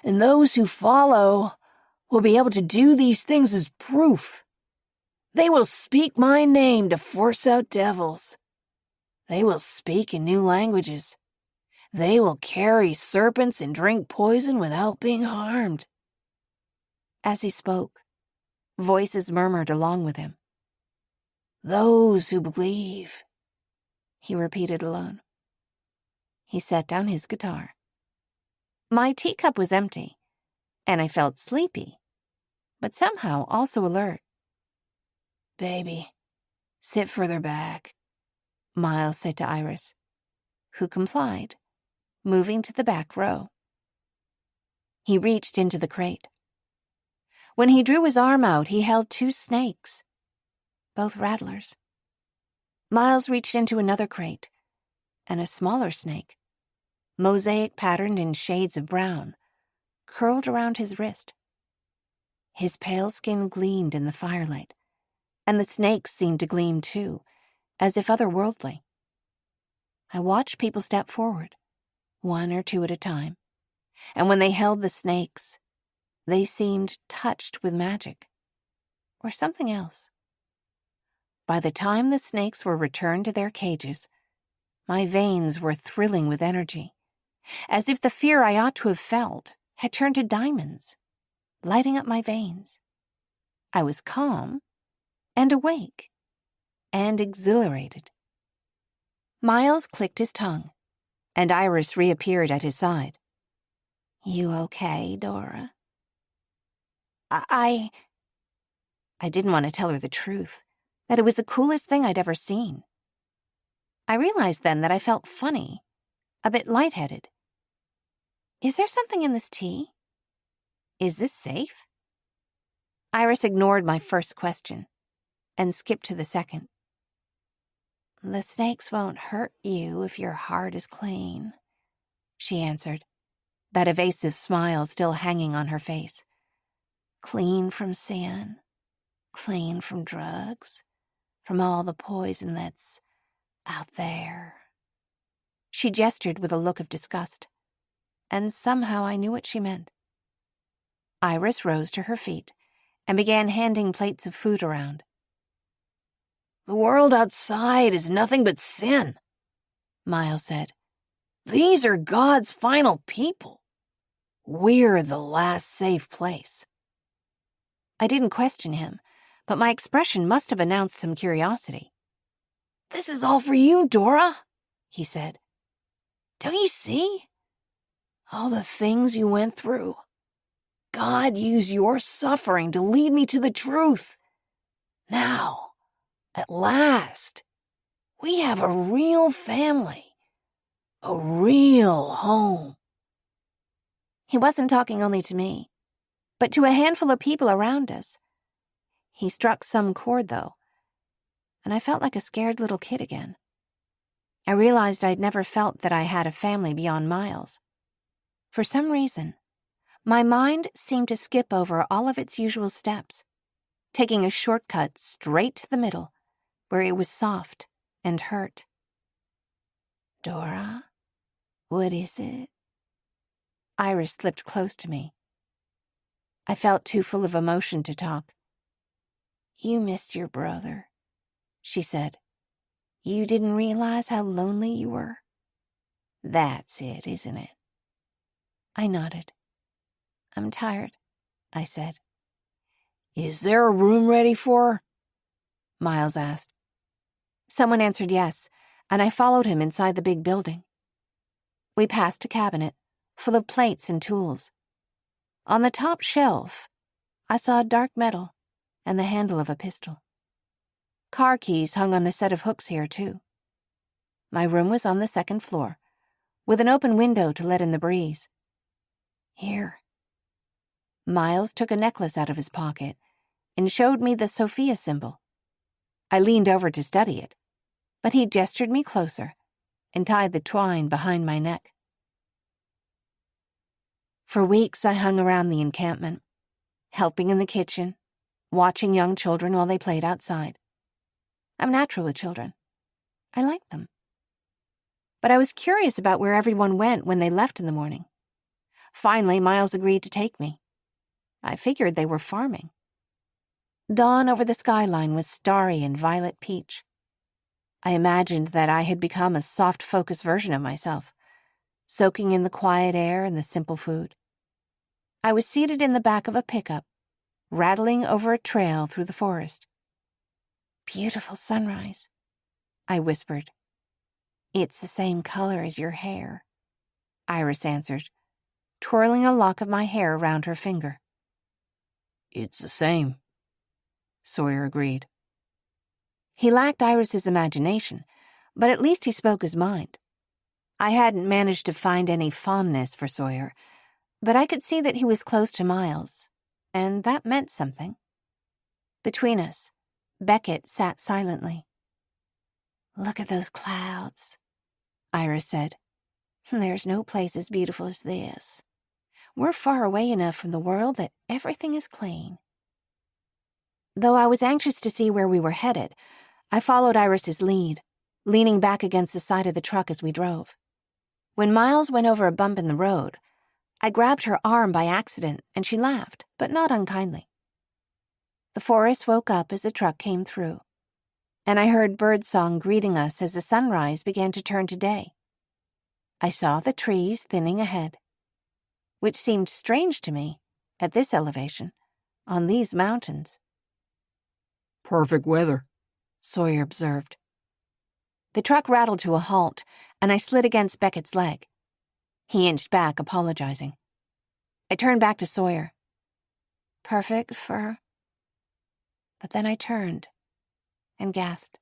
Speaker 5: "And those who follow will be able to do these things as proof. They will speak my name to force out devils. They will speak in new languages. They will carry serpents and drink poison without being harmed."
Speaker 1: As he spoke, voices murmured along with him.
Speaker 5: "Those who believe,"
Speaker 1: he repeated alone. He set down his guitar. My teacup was empty, and I felt sleepy, but somehow also alert.
Speaker 5: "Baby, sit further back,"
Speaker 1: Miles said to Iris, who complied, moving to the back row. He reached into the crate. When he drew his arm out, he held 2 snakes, both rattlers. Miles reached into another crate, and a smaller snake, mosaic patterned in shades of brown, curled around his wrist. His pale skin gleamed in the firelight, and the snakes seemed to gleam too, as if otherworldly. I watched people step forward, 1 or 2 at a time, and when they held the snakes, they seemed touched with magic, or something else. By the time the snakes were returned to their cages, my veins were thrilling with energy, as if the fear I ought to have felt had turned to diamonds, lighting up my veins. I was calm and awake and exhilarated. Miles clicked his tongue, and Iris reappeared at his side.
Speaker 5: "You okay, Dora?"
Speaker 1: I didn't want to tell her the truth, that it was the coolest thing I'd ever seen. I realized then that I felt funny, a bit lightheaded. Is there something in this tea? Is this safe? Iris ignored my first question and skipped to the second.
Speaker 5: "The snakes won't hurt you if your heart is clean," she answered,
Speaker 1: that evasive smile still hanging on her face.
Speaker 5: "Clean from sin, clean from drugs, from all the poison that's out there."
Speaker 1: She gestured with a look of disgust, and somehow I knew what she meant. Iris rose to her feet and began handing plates of food around.
Speaker 5: "The world outside is nothing but sin," Miles said. "These are God's final people. We're the last safe place."
Speaker 1: I didn't question him, but my expression must have announced some curiosity.
Speaker 5: "This is all for you, Dora," he said. "Don't you see? All the things you went through. God used your suffering to lead me to the truth. Now, at last, we have a real family, a real home."
Speaker 1: He wasn't talking only to me, but to a handful of people around us. He struck some chord, though, and I felt like a scared little kid again. I realized I'd never felt that I had a family beyond Miles. For some reason, my mind seemed to skip over all of its usual steps, taking a shortcut straight to the middle, where it was soft and hurt.
Speaker 5: Dora, what is it?
Speaker 1: Iris slipped close to me. I felt too full of emotion to talk.
Speaker 5: You missed your brother, she said. You didn't realize how lonely you were? That's it, isn't it?
Speaker 1: I nodded. I'm tired, I said.
Speaker 2: Is there a room ready for her?
Speaker 1: Miles asked. Someone answered yes, and I followed him inside the big building. We passed a cabinet full of plates and tools. On the top shelf, I saw dark metal and the handle of a pistol. Car keys hung on a set of hooks here, too. My room was on the second floor, with an open window to let in the breeze.
Speaker 5: Here.
Speaker 1: Miles took a necklace out of his pocket and showed me the Sophia symbol. I leaned over to study it, but he gestured me closer and tied the twine behind my neck. For weeks I hung around the encampment, helping in the kitchen, watching young children while they played outside. I'm natural with children. I like them. But I was curious about where everyone went when they left in the morning. Finally, Miles agreed to take me. I figured they were farming. Dawn over the skyline was starry and violet peach. I imagined that I had become a soft-focus version of myself, soaking in the quiet air and the simple food. I was seated in the back of a pickup, rattling over a trail through the forest.
Speaker 5: Beautiful sunrise,
Speaker 1: I whispered.
Speaker 5: It's the same color as your hair,
Speaker 1: Iris answered, twirling a lock of my hair around her finger.
Speaker 2: It's the same,
Speaker 1: Sawyer agreed. He lacked Iris's imagination, but at least he spoke his mind. I hadn't managed to find any fondness for Sawyer, but I could see that he was close to Miles, and that meant something. Between us, Beckett sat silently.
Speaker 5: Look at those clouds, Iris said. There's no place as beautiful as this. We're far away enough from the world that everything is clean.
Speaker 1: Though I was anxious to see where we were headed, I followed Iris's lead, leaning back against the side of the truck as we drove. When Miles went over a bump in the road, I grabbed her arm by accident and she laughed, but not unkindly. The forest woke up as the truck came through, and I heard birdsong greeting us as the sunrise began to turn to day. I saw the trees thinning ahead, which seemed strange to me at this elevation, on these mountains.
Speaker 2: Perfect weather,
Speaker 1: Sawyer observed. The truck rattled to a halt, and I slid against Beckett's leg. He inched back, apologizing. I turned back to Sawyer.
Speaker 5: Perfect for...
Speaker 1: But then I turned and gasped.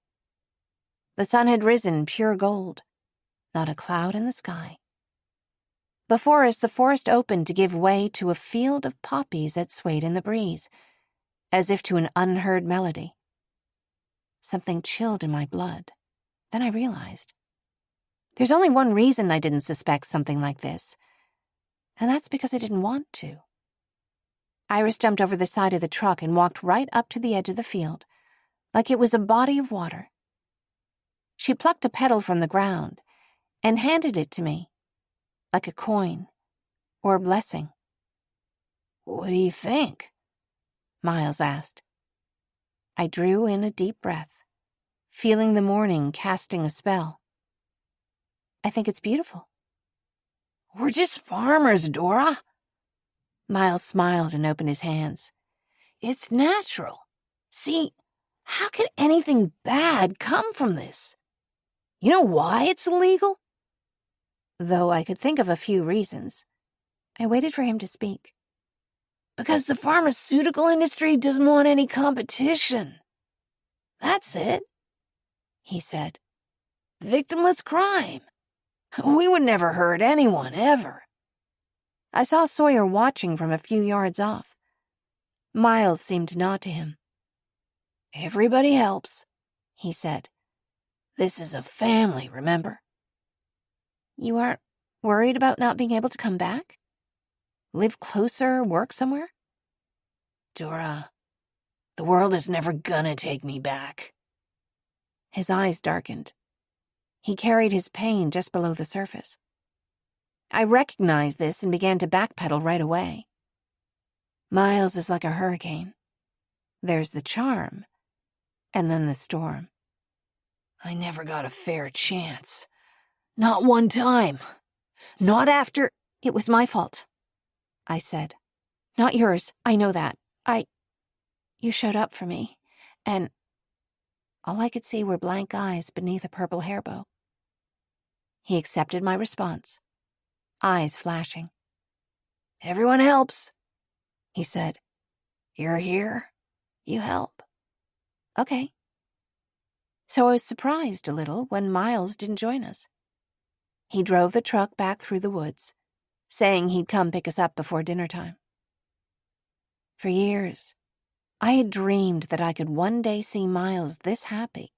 Speaker 1: The sun had risen pure gold, not a cloud in the sky. Before us, the forest opened to give way to a field of poppies that swayed in the breeze, as if to an unheard melody. Something chilled in my blood. Then I realized. There's only one reason I didn't suspect something like this, and that's because I didn't want to. Iris jumped over the side of the truck and walked right up to the edge of the field, like it was a body of water. She plucked a petal from the ground and handed it to me, like a coin or a blessing.
Speaker 5: What do you think?
Speaker 1: Miles asked. I drew in a deep breath, feeling the morning casting a spell. I think it's beautiful.
Speaker 5: We're just farmers, Dora.
Speaker 1: Miles smiled and opened his hands.
Speaker 5: It's natural. See, how could anything bad come from this? You know why it's illegal?
Speaker 1: Though I could think of a few reasons, I waited for him to speak.
Speaker 5: Because the pharmaceutical industry doesn't want any competition. That's it, he said. Victimless crime. We would never hurt anyone, ever.
Speaker 1: I saw Sawyer watching from a few yards off. Miles seemed to nod to him.
Speaker 5: "Everybody helps," he said. "This is a family, remember?"
Speaker 1: You aren't worried about not being able to come back? Live closer, work somewhere?
Speaker 5: "Dora, the world is never gonna take me back."
Speaker 1: His eyes darkened. He carried his pain just below the surface. I recognized this and began to backpedal right away. Miles is like a hurricane. There's the charm, and then the storm.
Speaker 5: I never got a fair chance. Not one time. Not after—
Speaker 1: It was my fault, I said. Not yours, I know that. You showed up for me, and all I could see were blank eyes beneath a purple hair bow. He accepted my response, eyes flashing.
Speaker 5: "Everyone helps," he said. "You're here, you help."
Speaker 1: Okay. So I was surprised a little when Miles didn't join us. He drove the truck back through the woods, saying he'd come pick us up before dinner time. For years, I had dreamed that I could one day see Miles this happy,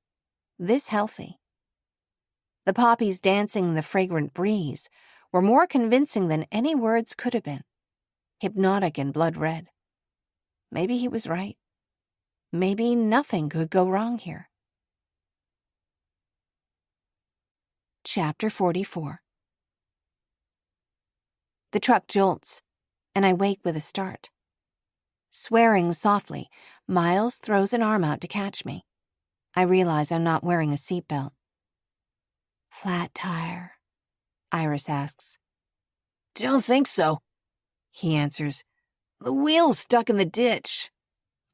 Speaker 1: this healthy. The poppies dancing in the fragrant breeze were more convincing than any words could have been, hypnotic and blood red. Maybe he was right. Maybe nothing could go wrong here. Chapter 44. The truck jolts, and I wake with a start. Swearing softly, Miles throws an arm out to catch me. I realize I'm not wearing a seatbelt. Flat tire, Iris asks.
Speaker 5: "Don't think so," he answers. "The wheel's stuck in the ditch.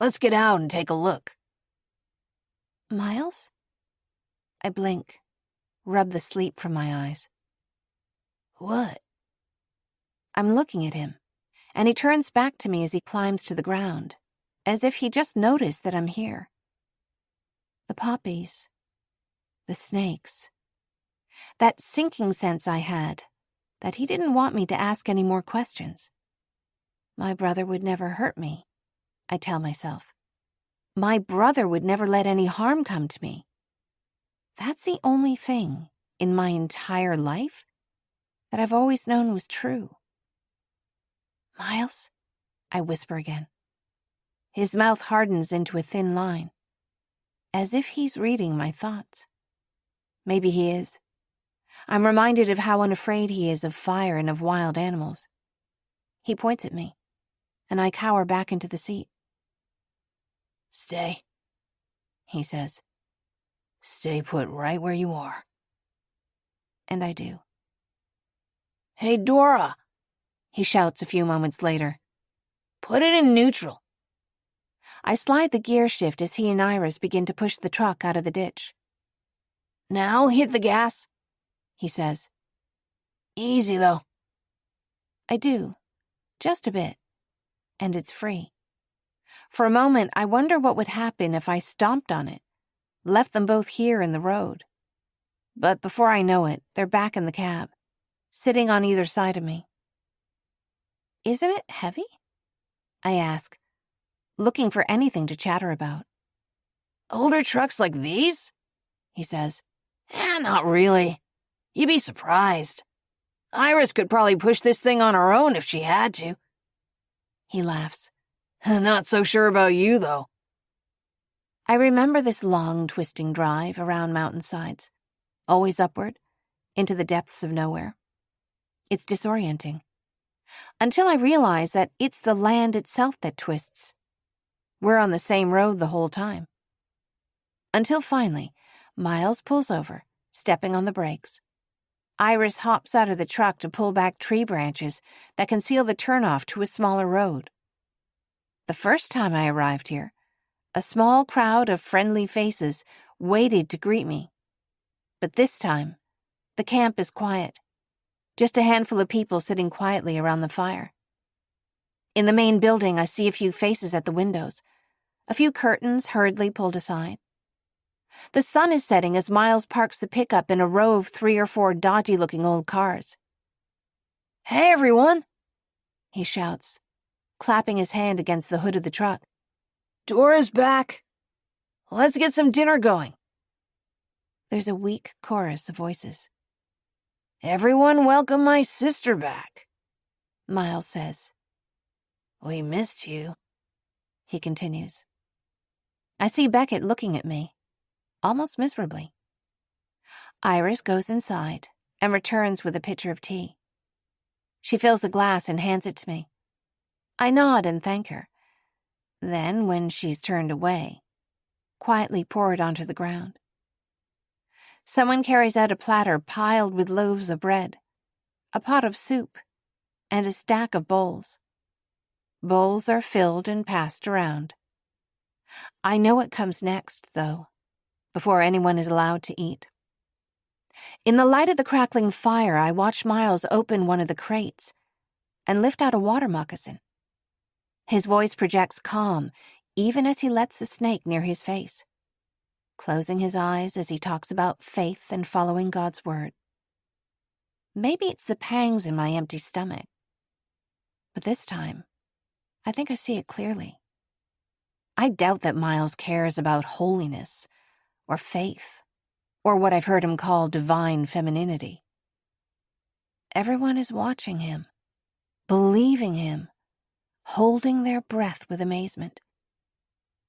Speaker 5: Let's get out and take a look."
Speaker 1: Miles? I blink, rub the sleep from my eyes.
Speaker 5: "What?"
Speaker 1: I'm looking at him, and he turns back to me as he climbs to the ground, as if he just noticed that I'm here. The poppies, the snakes, that sinking sense I had, that he didn't want me to ask any more questions. My brother would never hurt me, I tell myself. My brother would never let any harm come to me. That's the only thing in my entire life that I've always known was true. Miles, I whisper again. His mouth hardens into a thin line, as if he's reading my thoughts. Maybe he is. I'm reminded of how unafraid he is of fire and of wild animals. He points at me, and I cower back into the seat.
Speaker 5: "Stay," he says. "Stay put right where you are."
Speaker 1: And I do.
Speaker 5: "Hey, Dora,"
Speaker 1: he shouts a few moments later.
Speaker 5: "Put it in neutral."
Speaker 1: I slide the gear shift as he and Iris begin to push the truck out of the ditch.
Speaker 5: "Now hit the gas," he says. "Easy, though."
Speaker 1: I do, just a bit, and it's free. For a moment, I wonder what would happen if I stomped on it, left them both here in the road. But before I know it, they're back in the cab, sitting on either side of me. Isn't it heavy? I ask, looking for anything to chatter about.
Speaker 5: "Older trucks like these?" he says. Not really. You'd be surprised. Iris could probably push this thing on her own if she had to."
Speaker 1: He laughs.
Speaker 5: "Not so sure about you, though."
Speaker 1: I remember this long, twisting drive around mountainsides, always upward, into the depths of nowhere. It's disorienting. Until I realize that it's the land itself that twists. We're on the same road the whole time. Until finally, Miles pulls over, stepping on the brakes. Iris hops out of the truck to pull back tree branches that conceal the turnoff to a smaller road. The first time I arrived here, a small crowd of friendly faces waited to greet me. But this time, the camp is quiet. Just a handful of people sitting quietly around the fire. In the main building, I see a few faces at the windows, a few curtains hurriedly pulled aside. The sun is setting as Miles parks the pickup in a row of 3 or 4 dodgy-looking old cars.
Speaker 5: "Hey, everyone,"
Speaker 1: he shouts, clapping his hand against the hood of the truck.
Speaker 5: Dora's back. Let's get some dinner going.
Speaker 1: There's a weak chorus of voices.
Speaker 5: Everyone welcome my sister back,
Speaker 1: Miles says.
Speaker 5: We missed you,
Speaker 1: he continues. I see Beckett looking at me, almost miserably. Iris goes inside and returns with a pitcher of tea. She fills a glass and hands it to me. I nod and thank her. Then, when she's turned away, quietly pour it onto the ground. Someone carries out a platter piled with loaves of bread, a pot of soup, and a stack of bowls. Bowls are filled and passed around. I know what comes next, though, before anyone is allowed to eat. In the light of the crackling fire, I watch Miles open one of the crates and lift out a water moccasin. His voice projects calm, even as he lets the snake near his face, closing his eyes as he talks about faith and following God's word. Maybe it's the pangs in my empty stomach, but this time, I think I see it clearly. I doubt that Miles cares about holiness or faith or what I've heard him call divine femininity. Everyone is watching him, believing him, holding their breath with amazement.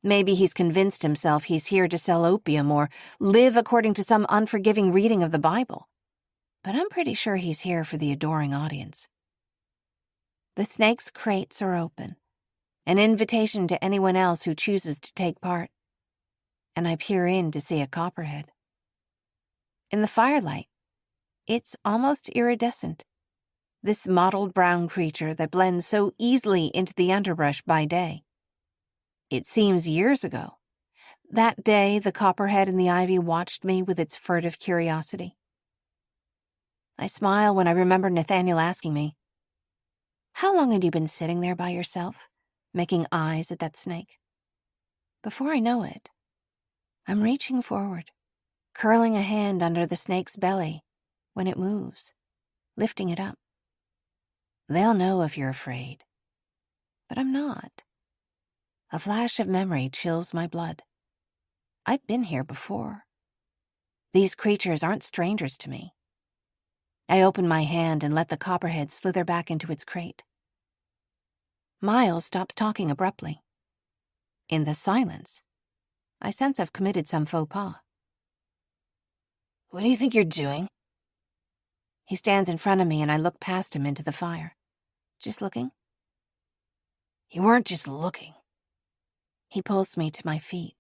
Speaker 1: Maybe he's convinced himself he's here to sell opium or live according to some unforgiving reading of the Bible. But I'm pretty sure he's here for the adoring audience. The snake's crates are open, an invitation to anyone else who chooses to take part, and I peer in to see a copperhead. In the firelight, it's almost iridescent, this mottled brown creature that blends so easily into the underbrush by day. It seems years ago, that day the copperhead in the ivy watched me with its furtive curiosity. I smile when I remember Nathaniel asking me, "How long had you been sitting there by yourself, making eyes at that snake?" Before I know it, I'm reaching forward, curling a hand under the snake's belly when it moves, lifting it up. They'll know if you're afraid, but I'm not. A flash of memory chills my blood. I've been here before. These creatures aren't strangers to me. I open my hand and let the copperhead slither back into its crate. Miles stops talking abruptly. In the silence, I sense I've committed some faux pas.
Speaker 5: What do you think you're doing?
Speaker 1: He stands in front of me and I look past him into the fire. Just looking?
Speaker 5: You weren't just looking.
Speaker 1: He pulls me to my feet.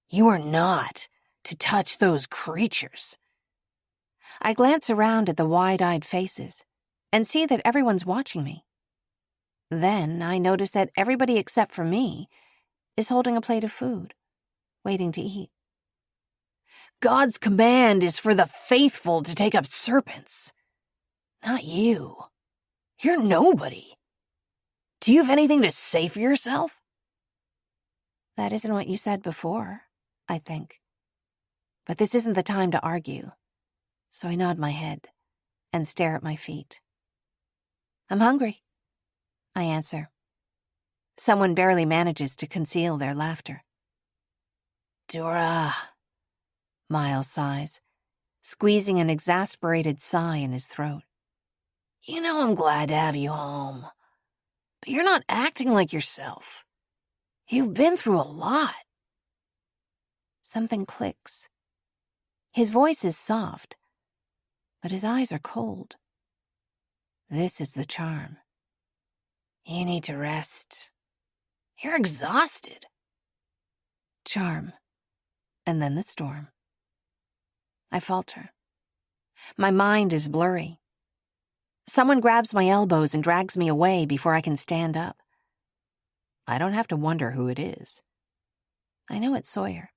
Speaker 5: You are not to touch those creatures.
Speaker 1: I glance around at the wide-eyed faces and see that everyone's watching me. Then I notice that everybody except for me is holding a plate of food, waiting to eat.
Speaker 5: God's command is for the faithful to take up serpents. Not you. You're nobody. Do you have anything to say for yourself?
Speaker 1: That isn't what you said before, I think. But this isn't the time to argue, so I nod my head and stare at my feet. I'm hungry, I answer. Someone barely manages to conceal their laughter.
Speaker 5: Dora,
Speaker 1: Miles sighs, squeezing an exasperated sigh in his throat.
Speaker 5: You know I'm glad to have you home, but you're not acting like yourself. You've been through a lot.
Speaker 1: Something clicks. His voice is soft, but his eyes are cold. This is the charm.
Speaker 5: You need to rest. You're exhausted.
Speaker 1: Charm, and then the storm. I falter. My mind is blurry. Someone grabs my elbows and drags me away before I can stand up. I don't have to wonder who it is. I know it's Sawyer.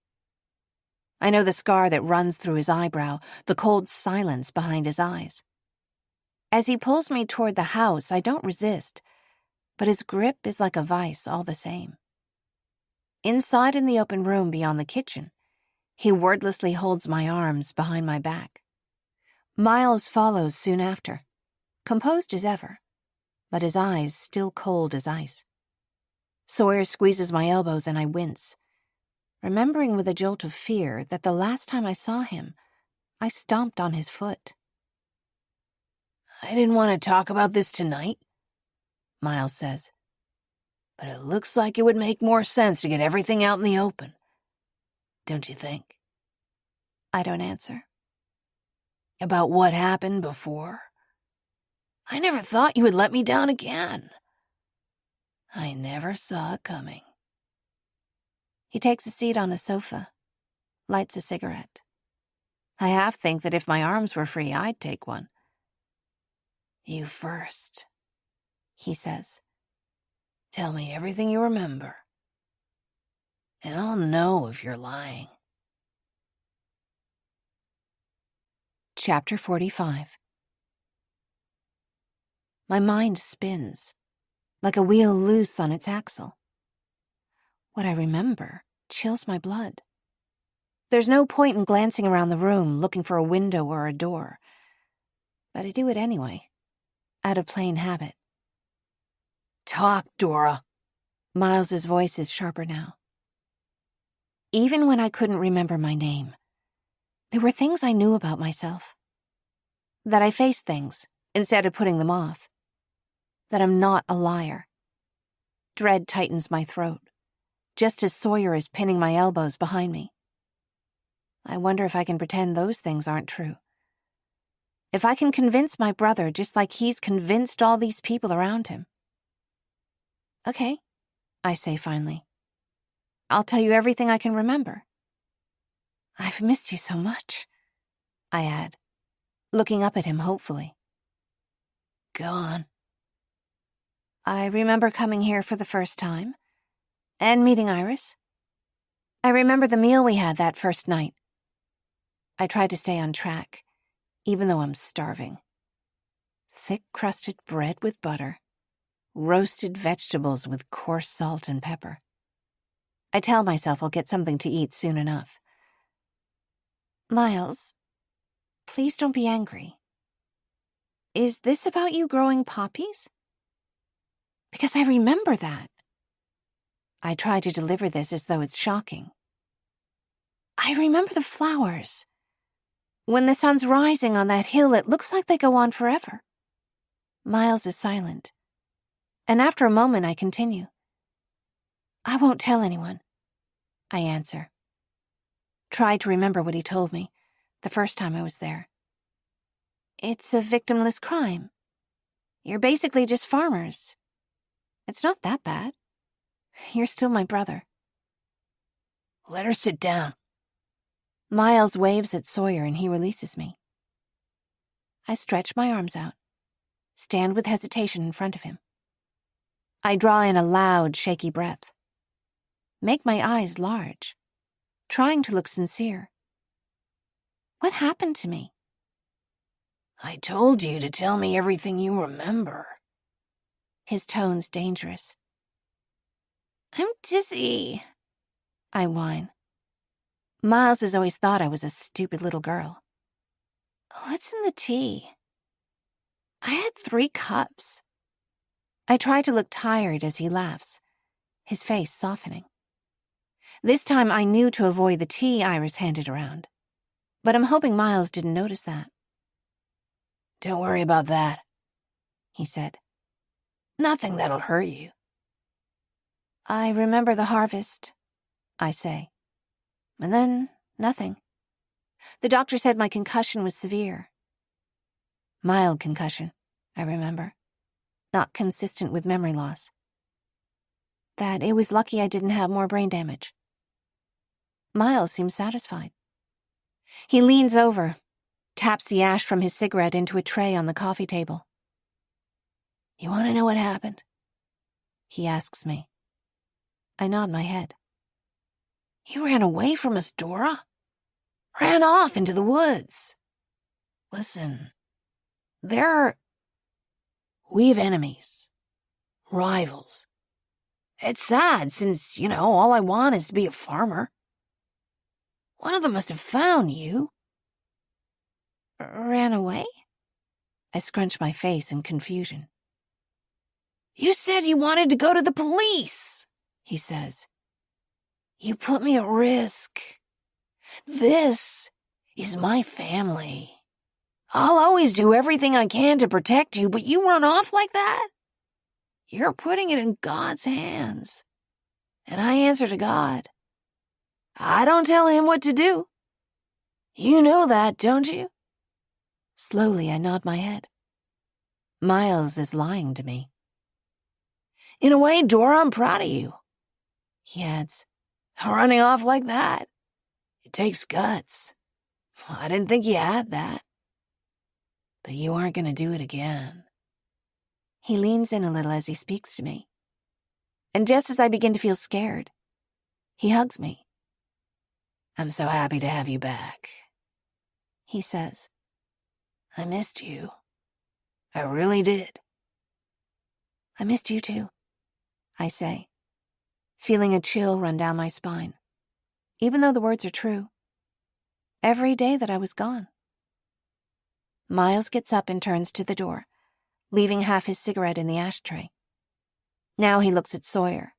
Speaker 1: I know the scar that runs through his eyebrow, the cold silence behind his eyes. As he pulls me toward the house, I don't resist, but his grip is like a vice all the same. Inside in the open room beyond the kitchen, he wordlessly holds my arms behind my back. Miles follows soon after, composed as ever, but his eyes still cold as ice. Sawyer squeezes my elbows and I wince, remembering with a jolt of fear that the last time I saw him, I stomped on his foot.
Speaker 5: I didn't want to talk about this tonight, Miles says, but it looks like it would make more sense to get everything out in the open. Don't you think?
Speaker 1: I don't answer.
Speaker 5: About what happened before? I never thought you would let me down again. I never saw it coming.
Speaker 1: He takes a seat on a sofa, lights a cigarette. I half think that if my arms were free, I'd take one.
Speaker 5: You first,
Speaker 1: he says.
Speaker 5: Tell me everything you remember, and I'll know if you're lying.
Speaker 1: Chapter 45. My mind spins, like a wheel loose on its axle. What I remember chills my blood. There's no point in glancing around the room looking for a window or a door, but I do it anyway, out of plain habit.
Speaker 5: Talk, Dora.
Speaker 1: Miles's voice is sharper now. Even when I couldn't remember my name, there were things I knew about myself. That I faced things instead of putting them off. That I'm not a liar. Dread tightens my throat, just as Sawyer is pinning my elbows behind me. I wonder if I can pretend those things aren't true. If I can convince my brother just like he's convinced all these people around him. Okay, I say finally. I'll tell you everything I can remember. I've missed you so much, I add, looking up at him hopefully.
Speaker 5: Go on.
Speaker 1: I remember coming here for the first time, and meeting Iris. I remember the meal we had that first night. I tried to stay on track, even though I'm starving. Thick-crusted bread with butter, roasted vegetables with coarse salt and pepper. I tell myself I'll get something to eat soon enough. Miles, please don't be angry. Is this about you growing poppies? Because I remember that. I try to deliver this as though it's shocking. I remember the flowers. When the sun's rising on that hill, it looks like they go on forever. Miles is silent. And after a moment, I continue. I won't tell anyone, I answer. Try to remember what he told me the first time I was there. It's a victimless crime. You're basically just farmers. It's not that bad. You're still my brother.
Speaker 5: Let her sit down.
Speaker 1: Miles waves at Sawyer and he releases me. I stretch my arms out, stand with hesitation in front of him. I draw in a loud, shaky breath. Make my eyes large, trying to look sincere. What happened to me?
Speaker 5: I told you to tell me everything you remember.
Speaker 1: His tone's dangerous. I'm dizzy, I whine. Miles has always thought I was a stupid little girl. What's in the tea? I had 3 cups. I try to look tired as he laughs, his face softening. This time I knew to avoid the tea Iris handed around, but I'm hoping Miles didn't notice that.
Speaker 5: Don't worry about that,
Speaker 1: he said.
Speaker 5: Nothing that'll hurt you.
Speaker 1: I remember the harvest, I say. And then, nothing. The doctor said my concussion was severe. Mild concussion, I remember. Not consistent with memory loss. That it was lucky I didn't have more brain damage. Miles seems satisfied. He leans over, taps the ash from his cigarette into a tray on the coffee table.
Speaker 5: You want to know what happened?
Speaker 1: He asks me. I nod my head.
Speaker 5: You ran away from us, Dora. Ran off into the woods. Listen, we have enemies, rivals. It's sad since, all I want is to be a farmer. One of them must have found you.
Speaker 1: Ran away? I scrunch my face in confusion.
Speaker 5: You said you wanted to go to the police, he says. You put me at risk. This is my family. I'll always do everything I can to protect you, but you run off like that? You're putting it in God's hands. And I answer to God. I don't tell him what to do. You know that, don't you?
Speaker 3: Slowly, I nod my head. Miles is lying to me.
Speaker 5: In a way, Dora, I'm proud of you.
Speaker 3: He adds,
Speaker 5: running off like that. It takes guts. I didn't think you had that. But you aren't going to do it again.
Speaker 3: He leans in a little as he speaks to me. And just as I begin to feel scared, he hugs me.
Speaker 5: I'm so happy to have you back,
Speaker 3: he says.
Speaker 5: I missed you. I really did.
Speaker 3: I missed you too, I say, feeling a chill run down my spine, even though the words are true. Every day that I was gone. Miles gets up and turns to the door, leaving half his cigarette in the ashtray. Now he looks at Sawyer,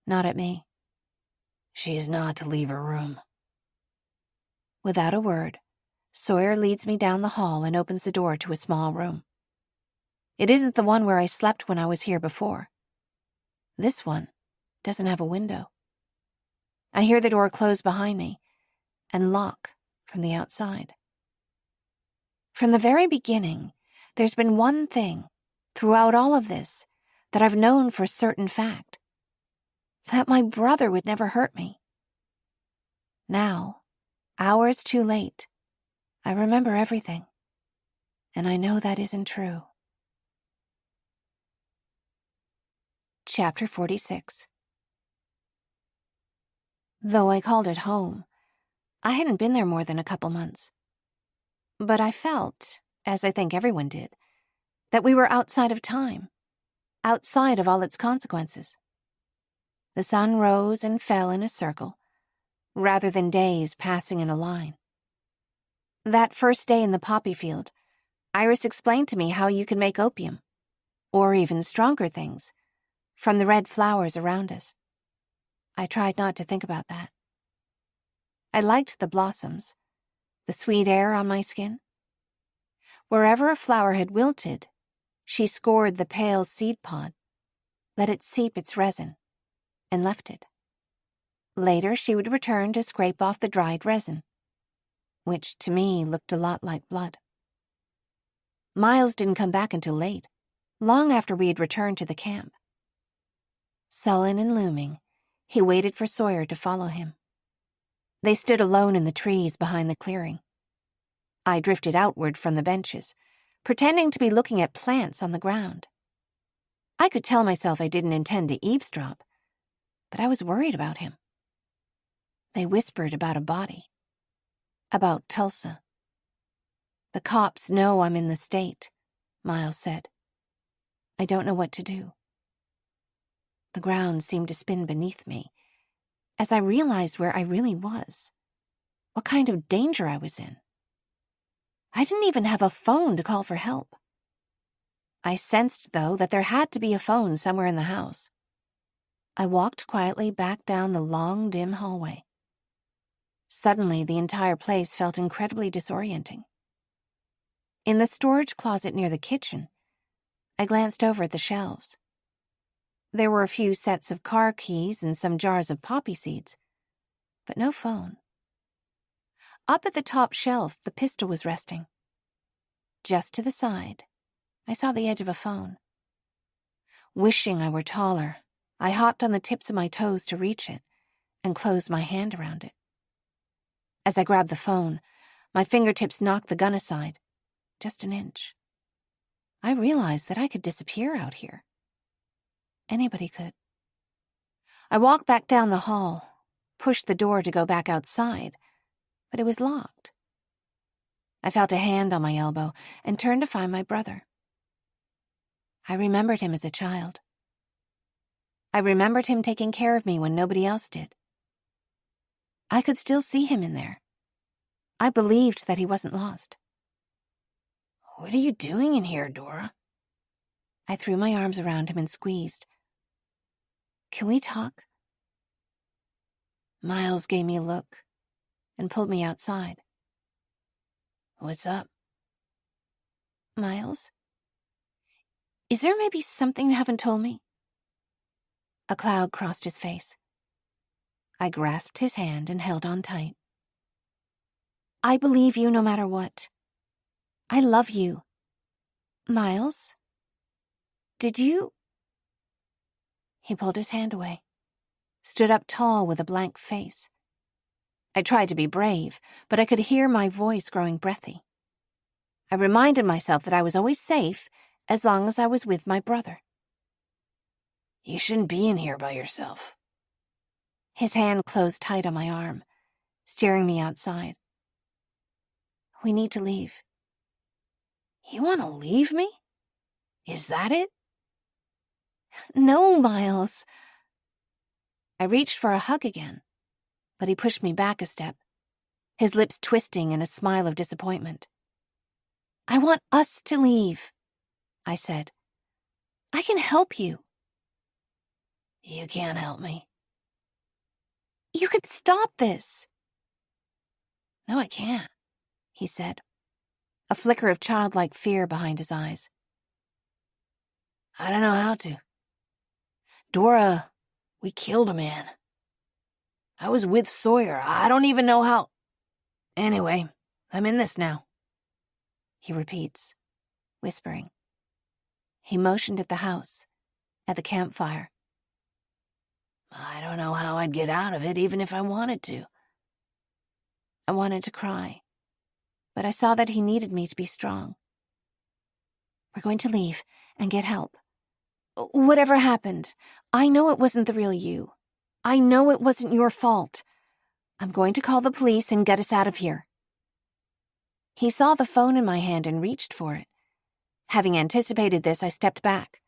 Speaker 3: not at me.
Speaker 5: She's not to leave her room.
Speaker 3: Without a word, Sawyer leads me down the hall and opens the door to a small room. It isn't the one where I slept when I was here before. This one doesn't have a window. I hear the door close behind me and lock from the outside. From the very beginning, there's been one thing throughout all of this that I've known for a certain fact. That my brother would never hurt me. Now, hours too late, I remember everything. And I know that isn't true. Chapter 46. Though I called it home, I hadn't been there more than a couple months. But I felt, as I think everyone did, that we were outside of time, outside of all its consequences. The sun rose and fell in a circle, rather than days passing in a line. That first day in the poppy field, Iris explained to me how you could make opium, or even stronger things, from the red flowers around us. I tried not to think about that. I liked the blossoms, the sweet air on my skin. Wherever a flower had wilted, she scored the pale seed pod, let it seep its resin, and left it. Later, she would return to scrape off the dried resin, which to me looked a lot like blood. Miles didn't come back until late, long after we had returned to the camp. Sullen and looming, he waited for Sawyer to follow him. They stood alone in the trees behind the clearing. I drifted outward from the benches, pretending to be looking at plants on the ground. I could tell myself I didn't intend to eavesdrop, but I was worried about him. They whispered about a body. About Tulsa. The cops know I'm in the state, Miles said. I don't know what to do. The ground seemed to spin beneath me, as I realized where I really was, what kind of danger I was in. I didn't even have a phone to call for help. I sensed, though, that there had to be a phone somewhere in the house. I walked quietly back down the long, dim hallway. Suddenly, the entire place felt incredibly disorienting. In the storage closet near the kitchen, I glanced over at the shelves. There were a few sets of car keys and some jars of poppy seeds, but no phone. Up at the top shelf, the pistol was resting. Just to the side, I saw the edge of a phone. Wishing I were taller, I hopped on the tips of my toes to reach it and closed my hand around it. As I grabbed the phone, my fingertips knocked the gun aside, just an inch. I realized that I could disappear out here. Anybody could. I walked back down the hall, pushed the door to go back outside, but it was locked. I felt a hand on my elbow and turned to find my brother. I remembered him as a child. I remembered him taking care of me when nobody else did. I could still see him in there. I believed that he wasn't lost.
Speaker 5: What are you doing in here, Dora?
Speaker 1: I threw my arms around him and squeezed. Can we talk? Miles gave me a look and pulled me outside. What's up? Miles? Is there maybe something you haven't told me? A cloud crossed his face. I grasped his hand and held on tight. I believe you no matter what. I love you. Miles? Did you? He pulled his hand away, stood up tall with a blank face. I tried to be brave, but I could hear my voice growing breathy. I reminded myself that I was always safe as long as I was with my brother.
Speaker 5: You shouldn't be in here by yourself.
Speaker 1: His hand closed tight on my arm, steering me outside. We need to leave.
Speaker 5: You want to leave me? Is that it?
Speaker 1: No, Miles. I reached for a hug again, but he pushed me back a step, his lips twisting in a smile of disappointment. I want us to leave, I said. I can help you.
Speaker 5: You can't help me.
Speaker 1: You could stop this.
Speaker 5: No, I can't,
Speaker 1: he said, a flicker of childlike fear behind his eyes.
Speaker 5: I don't know how to. Dora, we killed a man. I was with Sawyer. I don't even know how. Anyway, I'm in this now.
Speaker 1: He repeats, whispering. He motioned at the house, at the campfire.
Speaker 5: I don't know how I'd get out of it, even if I wanted to.
Speaker 1: I wanted to cry, but I saw that he needed me to be strong. We're going to leave and get help. Whatever happened, I know it wasn't the real you. I know it wasn't your fault. I'm going to call the police and get us out of here. He saw the phone in my hand and reached for it. Having anticipated this, I stepped back.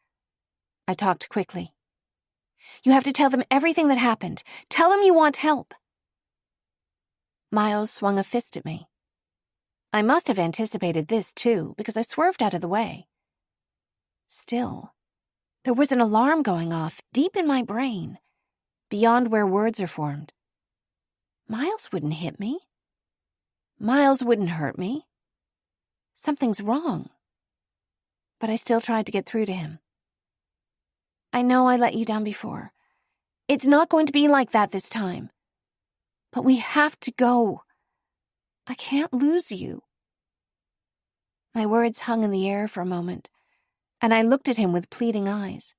Speaker 1: I talked quickly. You have to tell them everything that happened. Tell them you want help. Miles swung a fist at me. I must have anticipated this, too, because I swerved out of the way. Still, there was an alarm going off deep in my brain, beyond where words are formed. Miles wouldn't hit me. Miles wouldn't hurt me. Something's wrong. But I still tried to get through to him. I know I let you down before. It's not going to be like that this time. But we have to go. I can't lose you. My words hung in the air for a moment, and I looked at him with pleading eyes.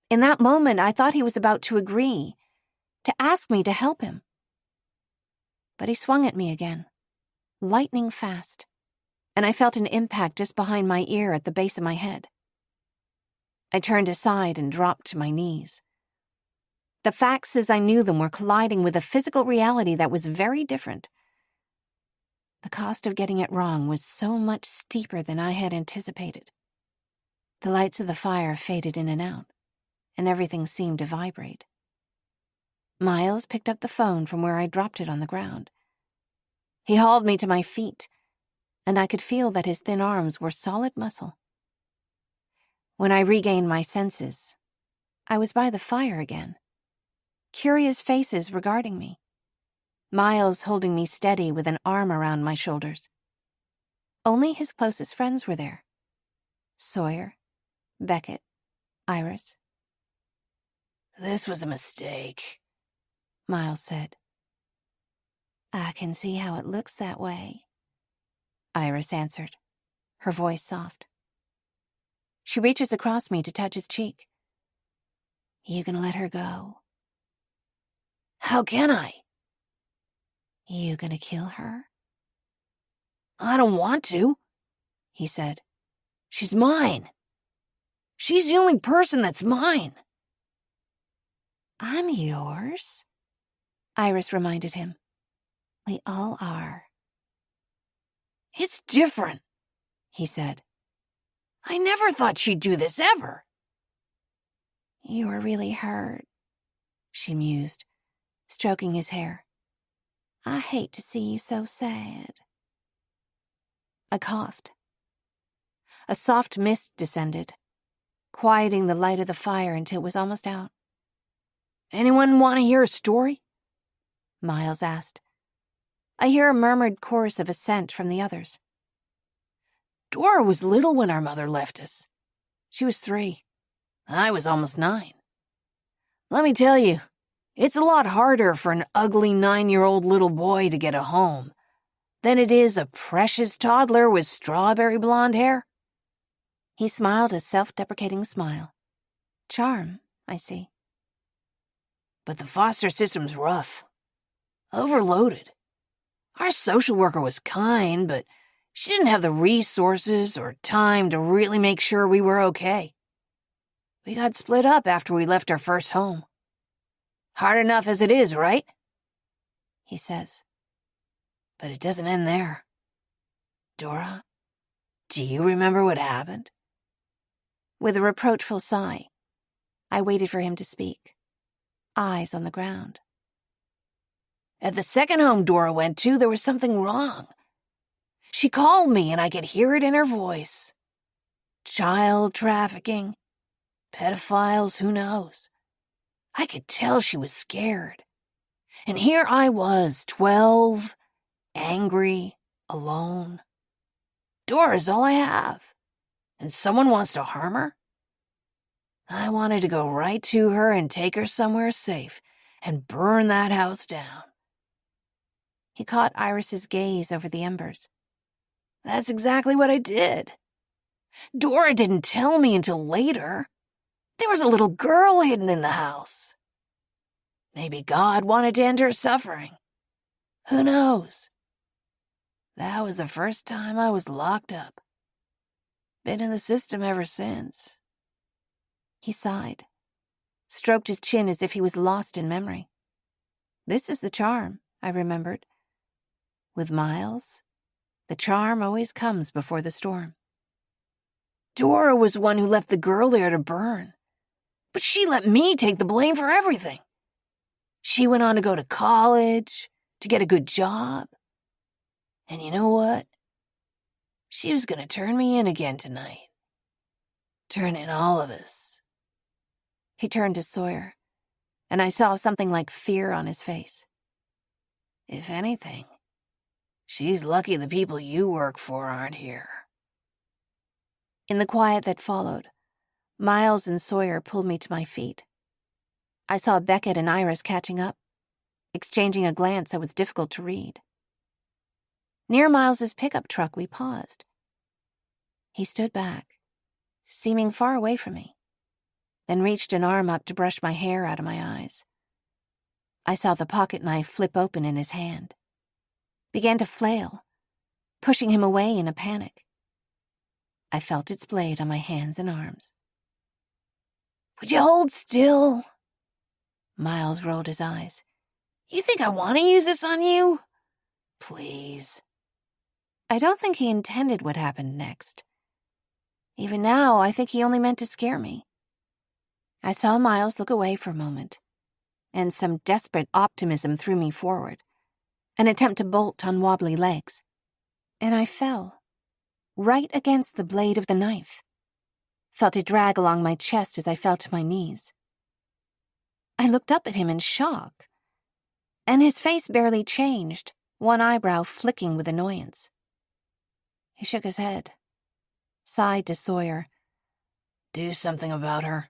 Speaker 1: In that moment, I thought he was about to agree, to ask me to help him. But he swung at me again, lightning fast, and I felt an impact just behind my ear at the base of my head. I turned aside and dropped to my knees. The facts as I knew them were colliding with a physical reality that was very different. The cost of getting it wrong was so much steeper than I had anticipated. The lights of the fire faded in and out, and everything seemed to vibrate. Miles picked up the phone from where I dropped it on the ground. He hauled me to my feet, and I could feel that his thin arms were solid muscle. When I regained my senses, I was by the fire again. Curious faces regarding me. Miles holding me steady with an arm around my shoulders. Only his closest friends were there. Sawyer, Beckett, Iris.
Speaker 5: This was a mistake,
Speaker 1: Miles said. I can see how it looks that way, Iris answered, her voice soft. She reaches across me to touch his cheek. You can let her go.
Speaker 5: How can I?
Speaker 1: You gonna kill her?
Speaker 5: I don't want to, he said. She's mine. She's the only person that's mine.
Speaker 1: I'm yours, Iris reminded him. We all are.
Speaker 5: It's different,
Speaker 1: he said.
Speaker 5: I never thought she'd do this ever.
Speaker 1: You're really hurt, she mused, stroking his hair. I hate to see you so sad. I coughed. A soft mist descended, quieting the light of the fire until it was almost out.
Speaker 2: Anyone want to hear a story?
Speaker 1: Miles asked. I hear a murmured chorus of assent from the others.
Speaker 2: Dora was little when our mother left us. She was 3. I was almost 9. Let me tell you, it's a lot harder for an ugly 9-year-old little boy to get a home than it is a precious toddler with strawberry blonde hair.
Speaker 1: He smiled a self-deprecating smile. Charm, I see.
Speaker 2: But the foster system's rough. Overloaded. Our social worker was kind, but she didn't have the resources or time to really make sure we were okay. We got split up after we left our first home. Hard enough as it is, right?
Speaker 1: He says.
Speaker 2: But it doesn't end there. Dora, do you remember what happened?
Speaker 1: With a reproachful sigh, I waited for him to speak, eyes on the ground.
Speaker 2: At the second home Dora went to, there was something wrong. She called me, and I could hear it in her voice. Child trafficking, pedophiles, who knows? I could tell she was scared. And here I was, 12, angry, alone. Dora's all I have, and someone wants to harm her? I wanted to go right to her and take her somewhere safe and burn that house down.
Speaker 1: He caught Iris's gaze over the embers.
Speaker 2: That's exactly what I did. Dora didn't tell me until later. There was a little girl hidden in the house. Maybe God wanted to end her suffering. Who knows? That was the first time I was locked up. Been in the system ever since.
Speaker 1: He sighed, stroked his chin as if he was lost in memory. This is the charm, I remembered. With Miles, the charm always comes before the storm.
Speaker 2: Dora was the one who left the girl there to burn. But she let me take the blame for everything. She went on to go to college, to get a good job. And you know what? She was going to turn me in again tonight. Turn in all of us.
Speaker 1: He turned to Sawyer, and I saw something like fear on his face.
Speaker 2: If anything, she's lucky the people you work for aren't here.
Speaker 1: In the quiet that followed, Miles and Sawyer pulled me to my feet. I saw Beckett and Iris catching up, exchanging a glance that was difficult to read. Near Miles's pickup truck, we paused. He stood back, seeming far away from me, then reached an arm up to brush my hair out of my eyes. I saw the pocket knife flip open in his hand, began to flail, pushing him away in a panic. I felt its blade on my hands and arms.
Speaker 2: Would you hold still? Miles rolled his eyes. You think I want to use this on you? Please.
Speaker 1: I don't think he intended what happened next. Even now, I think he only meant to scare me. I saw Miles look away for a moment, and some desperate optimism threw me forward, an attempt to bolt on wobbly legs. And I fell, right against the blade of the knife. Felt it drag along my chest as I fell to my knees. I looked up at him in shock, and his face barely changed, one eyebrow flicking with annoyance. He shook his head, sighed to Sawyer.
Speaker 2: Do something about her.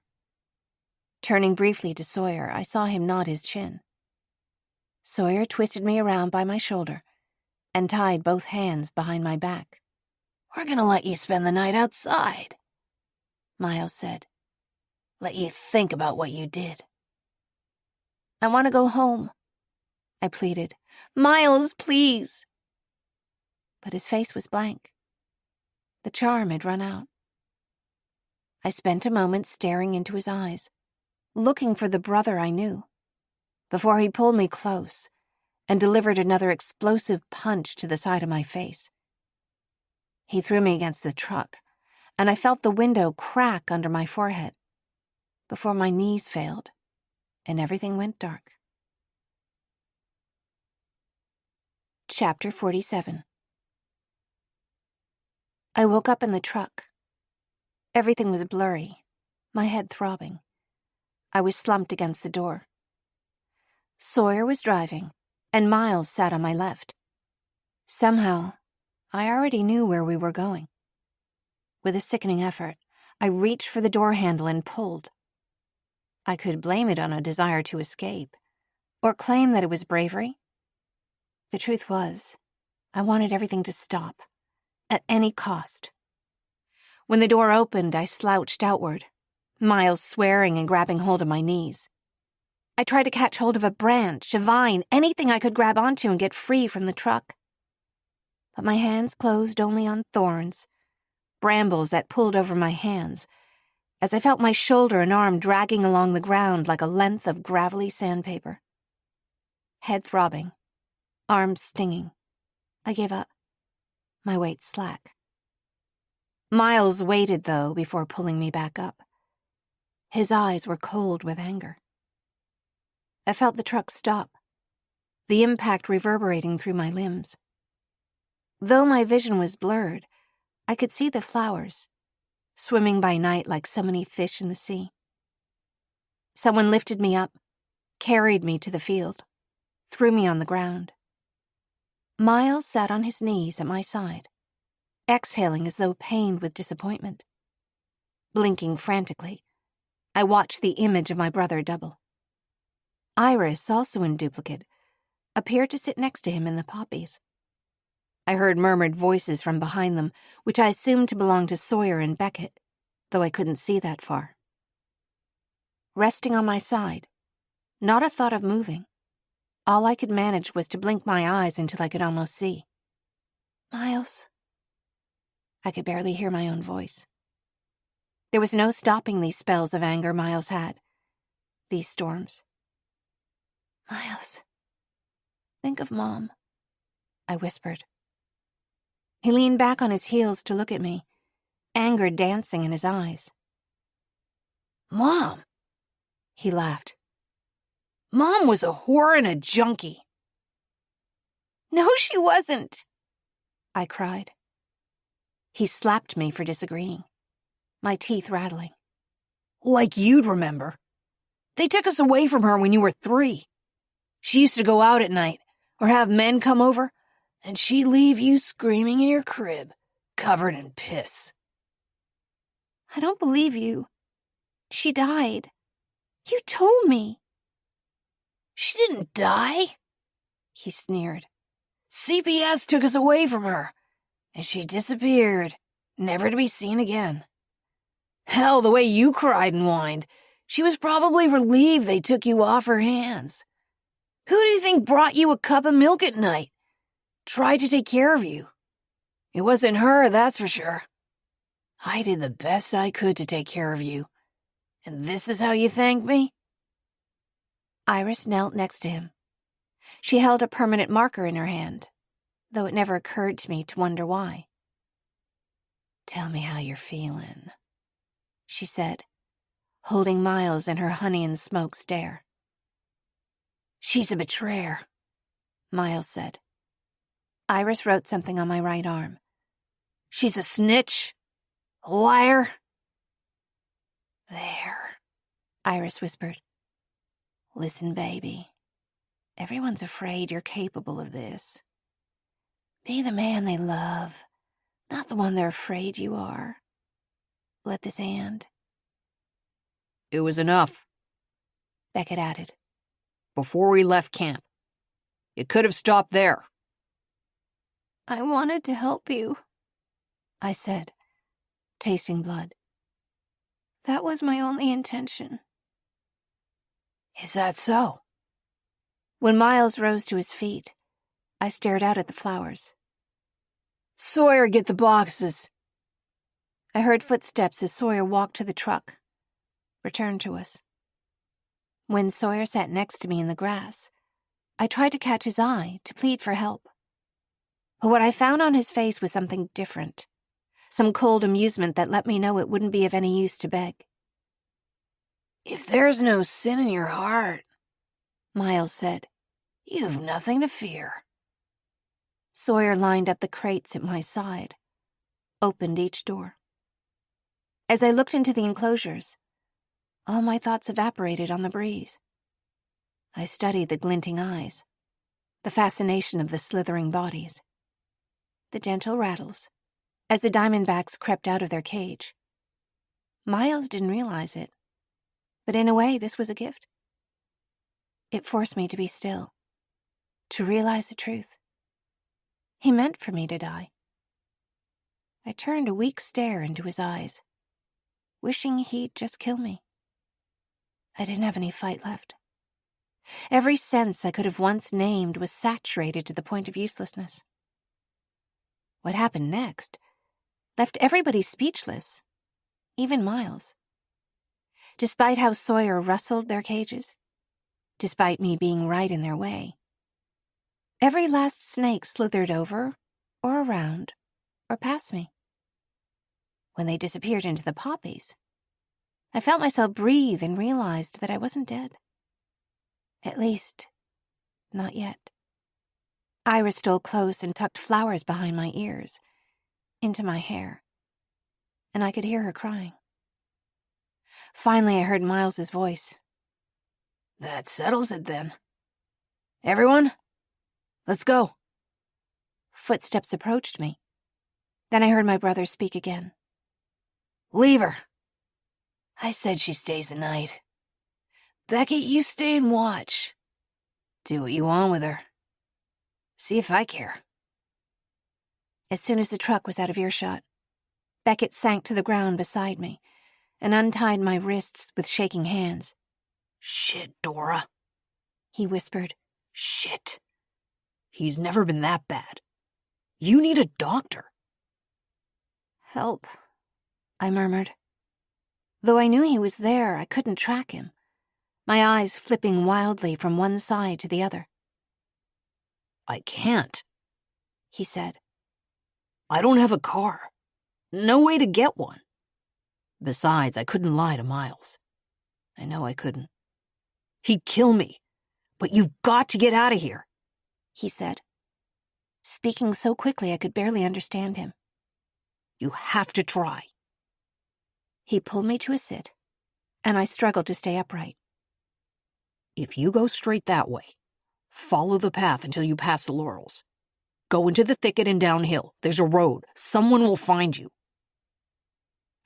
Speaker 1: Turning briefly to Sawyer, I saw him nod his chin. Sawyer twisted me around by my shoulder and tied both hands behind my back.
Speaker 2: We're going to let you spend the night outside,
Speaker 1: Miles said.
Speaker 2: Let you think about what you did.
Speaker 1: I want to go home, I pleaded. Miles, please. But his face was blank. The charm had run out. I spent a moment staring into his eyes, looking for the brother I knew, before he pulled me close and delivered another explosive punch to the side of my face. He threw me against the truck, and I felt the window crack under my forehead before my knees failed and everything went dark. Chapter 47. I woke up in the truck. Everything was blurry, my head throbbing. I was slumped against the door. Sawyer was driving, and Miles sat on my left. Somehow, I already knew where we were going. With a sickening effort, I reached for the door handle and pulled. I could blame it on a desire to escape, or claim that it was bravery. The truth was, I wanted everything to stop, at any cost. When the door opened, I slouched outward, Miles swearing and grabbing hold of my knees. I tried to catch hold of a branch, a vine, anything I could grab onto and get free from the truck. But my hands closed only on thorns, brambles that pulled over my hands, as I felt my shoulder and arm dragging along the ground like a length of gravelly sandpaper. Head throbbing, arms stinging. I gave up. My weight slack. Miles waited, though, before pulling me back up. His eyes were cold with anger. I felt the truck stop, the impact reverberating through my limbs. Though my vision was blurred, I could see the flowers, swimming by night like so many fish in the sea. Someone lifted me up, carried me to the field, threw me on the ground. Miles sat on his knees at my side, exhaling as though pained with disappointment. Blinking frantically, I watched the image of my brother double. Iris, also in duplicate, appeared to sit next to him in the poppies. I heard murmured voices from behind them, which I assumed to belong to Sawyer and Beckett, though I couldn't see that far. Resting on my side, not a thought of moving. All I could manage was to blink my eyes until I could almost see. Miles. I could barely hear my own voice. There was no stopping these spells of anger Miles had, these storms. Miles, think of Mom, I whispered. He leaned back on his heels to look at me, anger dancing in his eyes.
Speaker 2: Mom, he laughed. Mom was a whore and a junkie.
Speaker 1: No, she wasn't, I cried. He slapped me for disagreeing, my teeth rattling.
Speaker 2: Like you'd remember. They took us away from her when you were 3. She used to go out at night, or have men come over, and she'd leave you screaming in your crib, covered in piss.
Speaker 1: I don't believe you. She died. You told me.
Speaker 2: She didn't die,
Speaker 1: he sneered.
Speaker 2: CPS took us away from her, and she disappeared, never to be seen again. Hell, the way you cried and whined, she was probably relieved they took you off her hands. Who do you think brought you a cup of milk at night? Tried to take care of you. It wasn't her, that's for sure. I did the best I could to take care of you. And this is how you thank me?
Speaker 1: Iris knelt next to him. She held a permanent marker in her hand, though it never occurred to me to wonder why. Tell me how you're feeling, she said, holding Miles in her honey and smoke stare.
Speaker 2: She's a betrayer,
Speaker 1: Miles said. Iris wrote something on my right arm.
Speaker 2: She's a snitch, a liar.
Speaker 1: There, Iris whispered. Listen, baby. Everyone's afraid you're capable of this. Be the man they love, not the one they're afraid you are. Let this end.
Speaker 2: It was enough,
Speaker 1: Beckett added.
Speaker 2: Before we left camp. It could have stopped there.
Speaker 1: I wanted to help you, I said, tasting blood. That was my only intention.
Speaker 2: Is that so?
Speaker 1: When Miles rose to his feet, I stared out at the flowers.
Speaker 2: Sawyer, get the boxes.
Speaker 1: I heard footsteps as Sawyer walked to the truck, returned to us. When Sawyer sat next to me in the grass, I tried to catch his eye to plead for help. But what I found on his face was something different, some cold amusement that let me know it wouldn't be of any use to beg.
Speaker 2: If there's no sin in your heart,
Speaker 1: Miles said,
Speaker 2: you've nothing to fear.
Speaker 1: Sawyer lined up the crates at my side, opened each door. As I looked into the enclosures, All my thoughts evaporated on the breeze. I studied the glinting eyes, the fascination of the slithering bodies, the gentle rattles as the diamondbacks crept out of their cage. Miles didn't realize it, but in a way this was a gift. It forced me to be still, to realize the truth. He meant for me to die. I turned a weak stare into his eyes, wishing he'd just kill me. I didn't have any fight left. Every sense I could have once named was saturated to the point of uselessness. What happened next left everybody speechless, even Miles. Despite how Sawyer rustled their cages, despite me being right in their way, every last snake slithered over or around or past me. When they disappeared into the poppies, I felt myself breathe and realized that I wasn't dead. At least, not yet. Iris stole close and tucked flowers behind my ears, into my hair, and I could hear her crying. Finally, I heard Miles's voice.
Speaker 5: That settles it then. Everyone, let's go.
Speaker 1: Footsteps approached me. Then I heard my brother speak again.
Speaker 5: Leave her. I said she stays the night. Beckett, you stay and watch. Do what you want with her. See if I care.
Speaker 1: As soon as the truck was out of earshot, Beckett sank to the ground beside me and untied my wrists with shaking hands.
Speaker 5: Shit, Dora,
Speaker 1: he whispered.
Speaker 5: Shit. He's never been that bad. You need a doctor.
Speaker 1: Help, I murmured. Though I knew he was there, I couldn't track him, my eyes flipping wildly from one side to the other.
Speaker 5: I can't,
Speaker 1: he said.
Speaker 5: I don't have a car. No way to get one. Besides, I couldn't lie to Miles. I know I couldn't. He'd kill me. But you've got to get out of here,
Speaker 1: he said, speaking so quickly I could barely understand him.
Speaker 5: You have to try.
Speaker 1: He pulled me to a sit, and I struggled to stay upright.
Speaker 5: If you go straight that way, follow the path until you pass the laurels. Go into the thicket and downhill. There's a road. Someone will find you.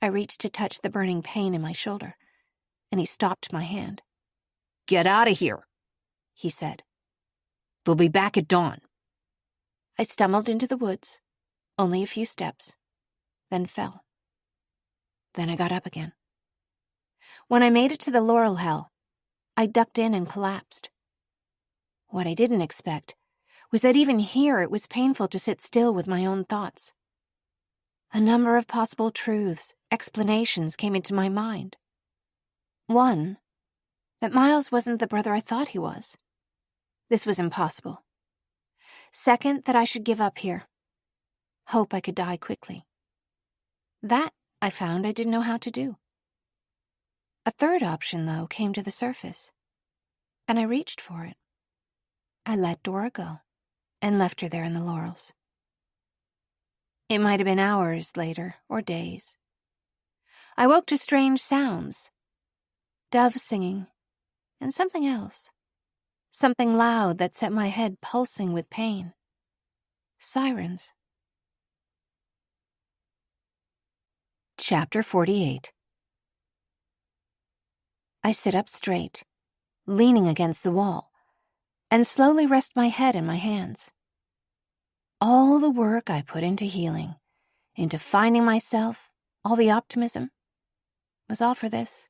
Speaker 1: I reached to touch the burning pain in my shoulder, and he stopped my hand.
Speaker 5: Get out of here,
Speaker 1: he said.
Speaker 5: They'll be back at dawn.
Speaker 1: I stumbled into the woods, only a few steps, then fell. Then I got up again. When I made it to the laurel hill, I ducked in and collapsed. What I didn't expect was that even here it was painful to sit still with my own thoughts. A number of possible truths, explanations came into my mind. One, that Miles wasn't the brother I thought he was. This was impossible. Second, that I should give up here. Hope I could die quickly. That, I found, I didn't know how to do. A third option, though, came to the surface, and I reached for it. I let Dora go and left her there in the laurels. It might have been hours later, or days. I woke to strange sounds. Doves singing, and something else. Something loud that set my head pulsing with pain. Sirens. Chapter 48. I sit up straight, leaning against the wall, and slowly rest my head in my hands. All the work I put into healing, into finding myself, all the optimism, was all for this.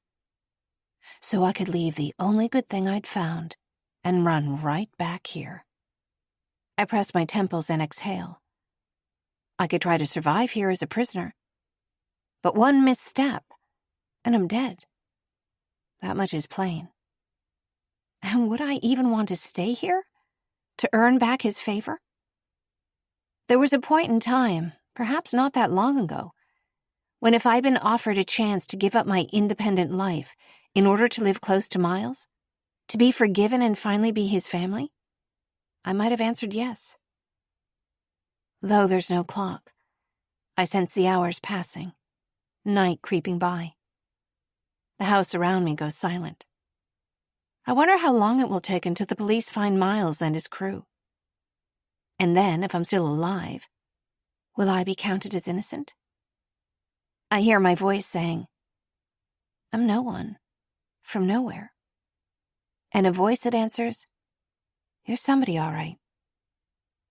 Speaker 1: So I could leave the only good thing I'd found and run right back here. I press my temples and exhale. I could try to survive here as a prisoner, but one misstep, and I'm dead. That much is plain. And would I even want to stay here? To earn back his favor? There was a point in time, perhaps not that long ago, when if I'd been offered a chance to give up my independent life in order to live close to Miles, to be forgiven and finally be his family, I might have answered yes. Though there's no clock, I sense the hours passing, night creeping by. The house around me goes silent. I wonder how long it will take until the police find Miles and his crew. And then, if I'm still alive, will I be counted as innocent? I hear my voice saying, I'm no one, from nowhere. And a voice that answers, you're somebody, all right.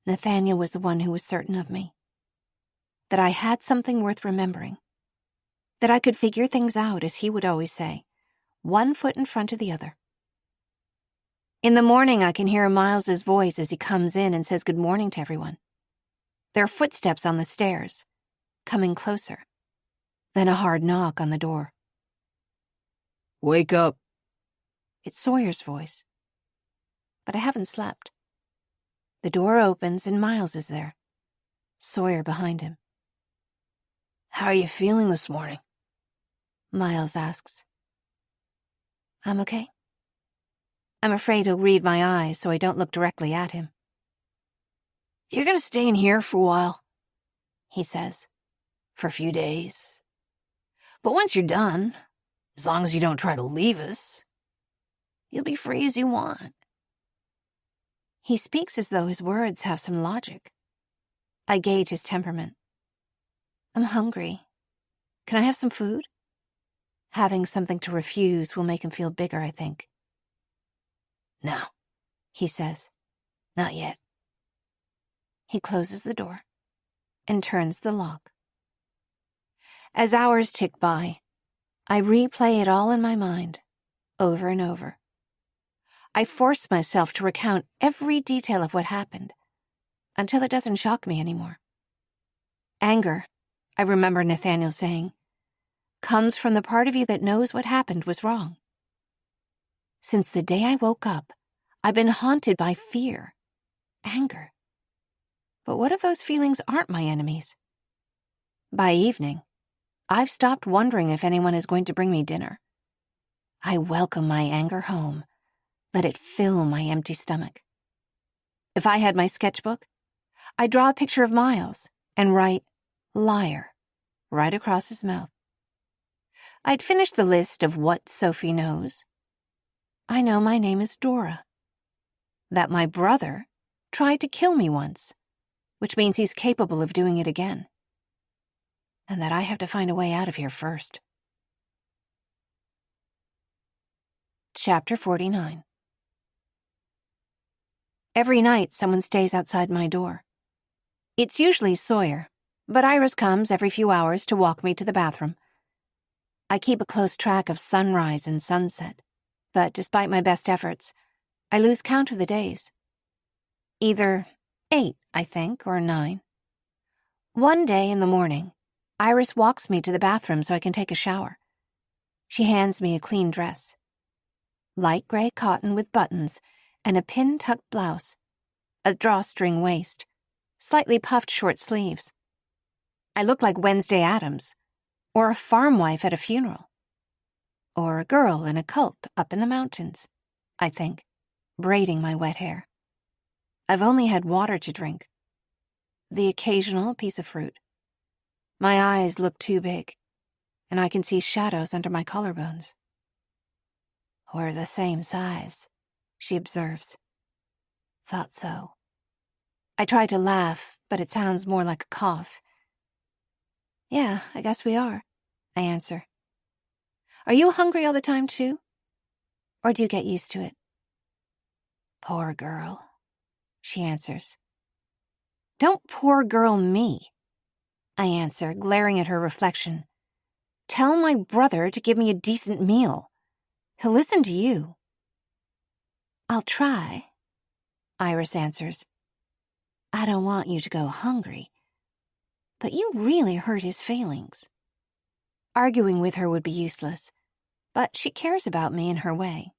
Speaker 1: Nathaniel was the one who was certain of me. That I had something worth remembering. That I could figure things out, as he would always say, one foot in front of the other. In the morning, I can hear Miles's voice as he comes in and says good morning to everyone. There are footsteps on the stairs, coming closer. Then a hard knock on the door.
Speaker 2: Wake up.
Speaker 1: It's Sawyer's voice. But I haven't slept. The door opens and Miles is there. Sawyer behind him.
Speaker 5: How are you feeling this morning?
Speaker 1: Miles asks. I'm okay. I'm afraid he'll read my eyes so I don't look directly at him.
Speaker 5: You're gonna stay in here for a while, he says. For a few days. But once you're done, as long as you don't try to leave us, you'll be free as you want.
Speaker 1: He speaks as though his words have some logic. I gauge his temperament. I'm hungry. Can I have some food? Having something to refuse will make him feel bigger, I think.
Speaker 5: No,
Speaker 1: he says.
Speaker 5: not yet.
Speaker 1: He closes the door and turns the lock. As hours tick by, I replay it all in my mind, over and over. I force myself to recount every detail of what happened, until it doesn't shock me anymore. Anger, I remember Nathaniel saying, comes from the part of you that knows what happened was wrong. Since the day I woke up, I've been haunted by fear, anger. But what if those feelings aren't my enemies? By evening, I've stopped wondering if anyone is going to bring me dinner. I welcome my anger home. Let it fill my empty stomach. If I had my sketchbook, I'd draw a picture of Miles and write, liar, right across his mouth. I'd finish the list of what Sophie knows. I know my name is Dora. That my brother tried to kill me once, which means he's capable of doing it again. And that I have to find a way out of here first. Chapter 49. Every night someone stays outside my door. It's usually Sawyer, but Iris comes every few hours to walk me to the bathroom. I keep a close track of sunrise and sunset, but despite my best efforts, I lose count of the days. Either 8, I think, or 9. One day in the morning, Iris walks me to the bathroom so I can take a shower. She hands me a clean dress. Light gray cotton with buttons and a pin-tucked blouse, a drawstring waist, slightly puffed short sleeves. I look like Wednesday Addams, or a farm wife at a funeral, or a girl in a cult up in the mountains, I think, braiding my wet hair. I've only had water to drink, the occasional piece of fruit. My eyes look too big, and I can see shadows under my collarbones. We're the same size, she observes. Thought so. I try to laugh, but it sounds more like a cough. Yeah, I guess we are, I answer. Are you hungry all the time, too? Or do you get used to it? Poor girl, she answers. Don't poor girl me, I answer, glaring at her reflection. Tell my brother to give me a decent meal. He'll listen to you. I'll try, Iris answers. I don't want you to go hungry. But you really hurt his feelings. Arguing with her would be useless, but she cares about me in her way.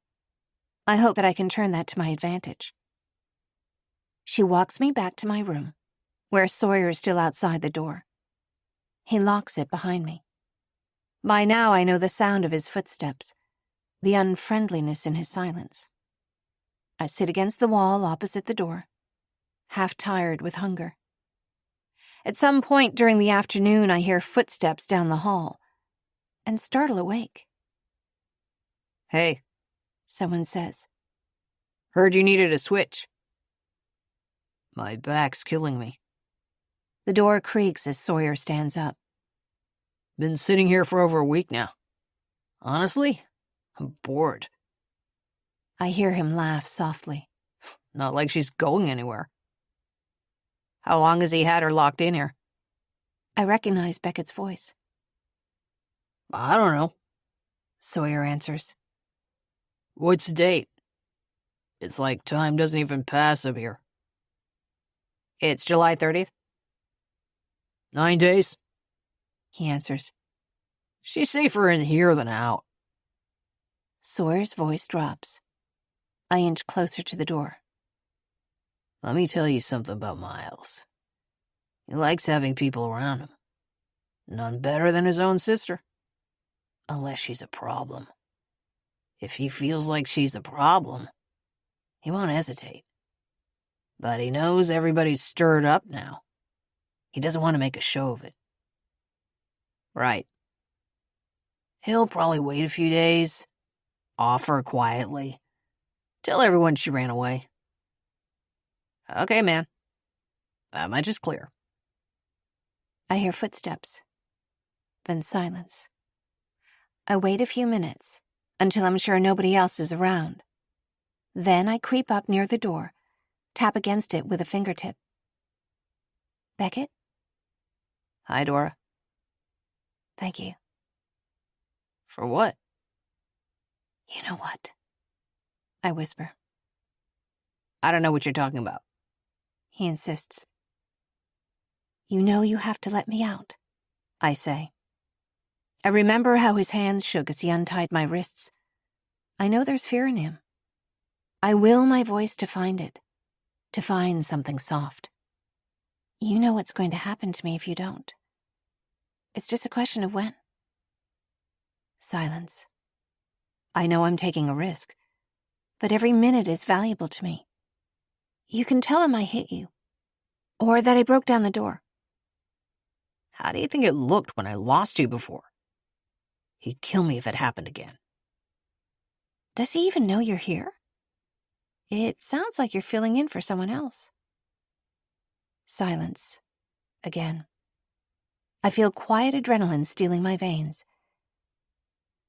Speaker 1: I hope that I can turn that to my advantage. She walks me back to my room, where Sawyer is still outside the door. He locks it behind me. By now I know the sound of his footsteps, the unfriendliness in his silence. I sit against the wall opposite the door, half tired with hunger. At some point during the afternoon, I hear footsteps down the hall and startle awake.
Speaker 2: Hey,
Speaker 1: someone says.
Speaker 2: heard you needed a switch. My back's killing me.
Speaker 1: The door creaks as Sawyer stands up.
Speaker 2: Been sitting here for over a week now. Honestly, I'm bored.
Speaker 1: I hear him laugh softly.
Speaker 2: Not like she's going anywhere. How long has he had her locked in here?
Speaker 1: I recognize Beckett's voice.
Speaker 2: I don't know.
Speaker 1: Sawyer answers.
Speaker 2: What's the date? It's like time doesn't even pass up here. It's July 30th. 9 days?
Speaker 1: He answers.
Speaker 2: She's safer in here than out.
Speaker 1: Sawyer's voice drops. I inch closer to the door.
Speaker 2: Let me tell you something about Miles. He likes having people around him. None better than his own sister. Unless she's a problem. If he feels like she's a problem, he won't hesitate. But he knows everybody's stirred up now. He doesn't want to make a show of it. Right. He'll probably wait a few days, offer quietly, tell everyone she ran away. Okay, man. That much is clear.
Speaker 1: I hear footsteps, then silence. I wait a few minutes until I'm sure nobody else is around. Then I creep up near the door, tap against it with a fingertip. Beckett?
Speaker 2: Hi, Dora.
Speaker 1: Thank you.
Speaker 2: For what?
Speaker 1: You know what? I whisper.
Speaker 2: I don't know what you're talking about.
Speaker 1: He insists. You know you have to let me out, I say. I remember how his hands shook as he untied my wrists. I know there's fear in him. I will my voice to find it, to find something soft. You know what's going to happen to me if you don't. It's just a question of when. Silence. I know I'm taking a risk, but every minute is valuable to me. You can tell him I hit you, or that I broke down the door.
Speaker 2: How do you think it looked when I lost you before? He'd kill me if it happened again.
Speaker 1: Does he even know you're here? It sounds like you're filling in for someone else. Silence. Again. I feel quiet adrenaline stealing my veins.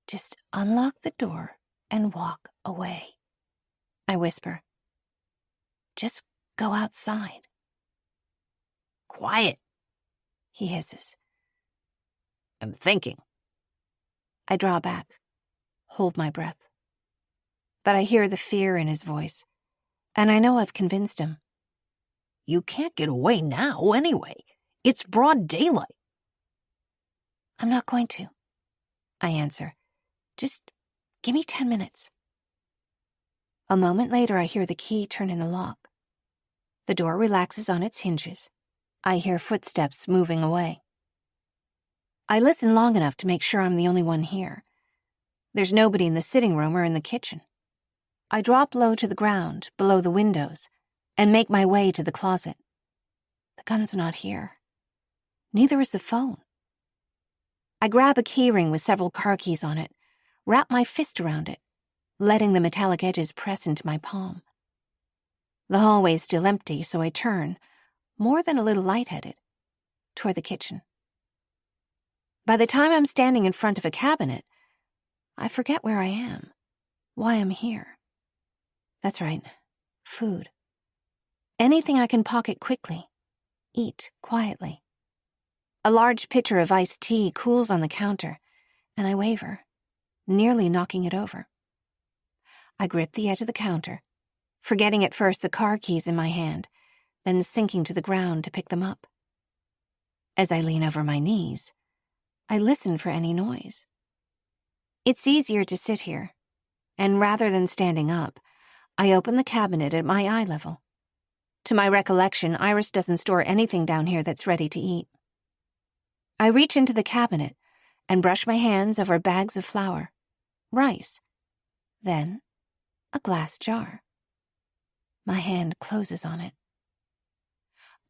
Speaker 1: Just unlock the door and walk away, I whisper. Just go outside.
Speaker 2: Quiet,
Speaker 1: he hisses.
Speaker 2: I'm thinking.
Speaker 1: I draw back, hold my breath. But I hear the fear in his voice, and I know I've convinced him.
Speaker 2: You can't get away now anyway. It's broad daylight.
Speaker 1: I'm not going to, I answer. Just give me 10 minutes. A moment later, I hear the key turn in the lock. The door relaxes on its hinges. I hear footsteps moving away. I listen long enough to make sure I'm the only one here. There's nobody in the sitting room or in the kitchen. I drop low to the ground, below the windows, and make my way to the closet. The gun's not here. Neither is the phone. I grab a keyring with several car keys on it, wrap my fist around it, letting the metallic edges press into my palm. The hallway's still empty, so I turn, more than a little lightheaded, toward the kitchen. By the time I'm standing in front of a cabinet, I forget where I am, why I'm here. That's right, food. Anything I can pocket quickly, eat quietly. A large pitcher of iced tea cools on the counter, and I waver, nearly knocking it over. I grip the edge of the counter, forgetting at first the car keys in my hand, then sinking to the ground to pick them up. As I lean over my knees, I listen for any noise. It's easier to sit here, and rather than standing up, I open the cabinet at my eye level. To my recollection, Iris doesn't store anything down here that's ready to eat. I reach into the cabinet and brush my hands over bags of flour, rice, then a glass jar. My hand closes on it.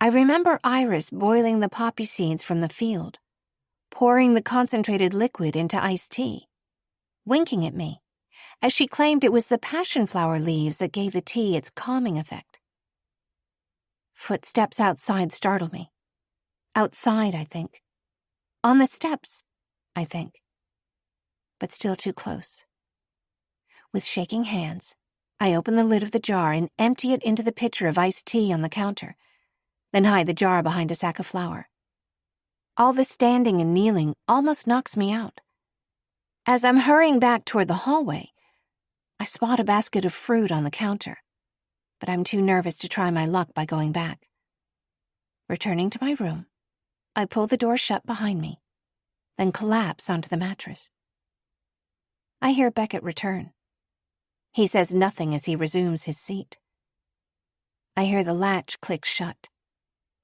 Speaker 1: I remember Iris boiling the poppy seeds from the field, pouring the concentrated liquid into iced tea, winking at me, as she claimed it was the passion flower leaves that gave the tea its calming effect. Footsteps outside startle me. Outside, I think. On the steps, I think. But still too close. With shaking hands, I open the lid of the jar and empty it into the pitcher of iced tea on the counter, then hide the jar behind a sack of flour. All the standing and kneeling almost knocks me out. As I'm hurrying back toward the hallway, I spot a basket of fruit on the counter, but I'm too nervous to try my luck by going back. Returning to my room, I pull the door shut behind me, then collapse onto the mattress. I hear Beckett return. He says nothing as he resumes his seat. I hear the latch click shut,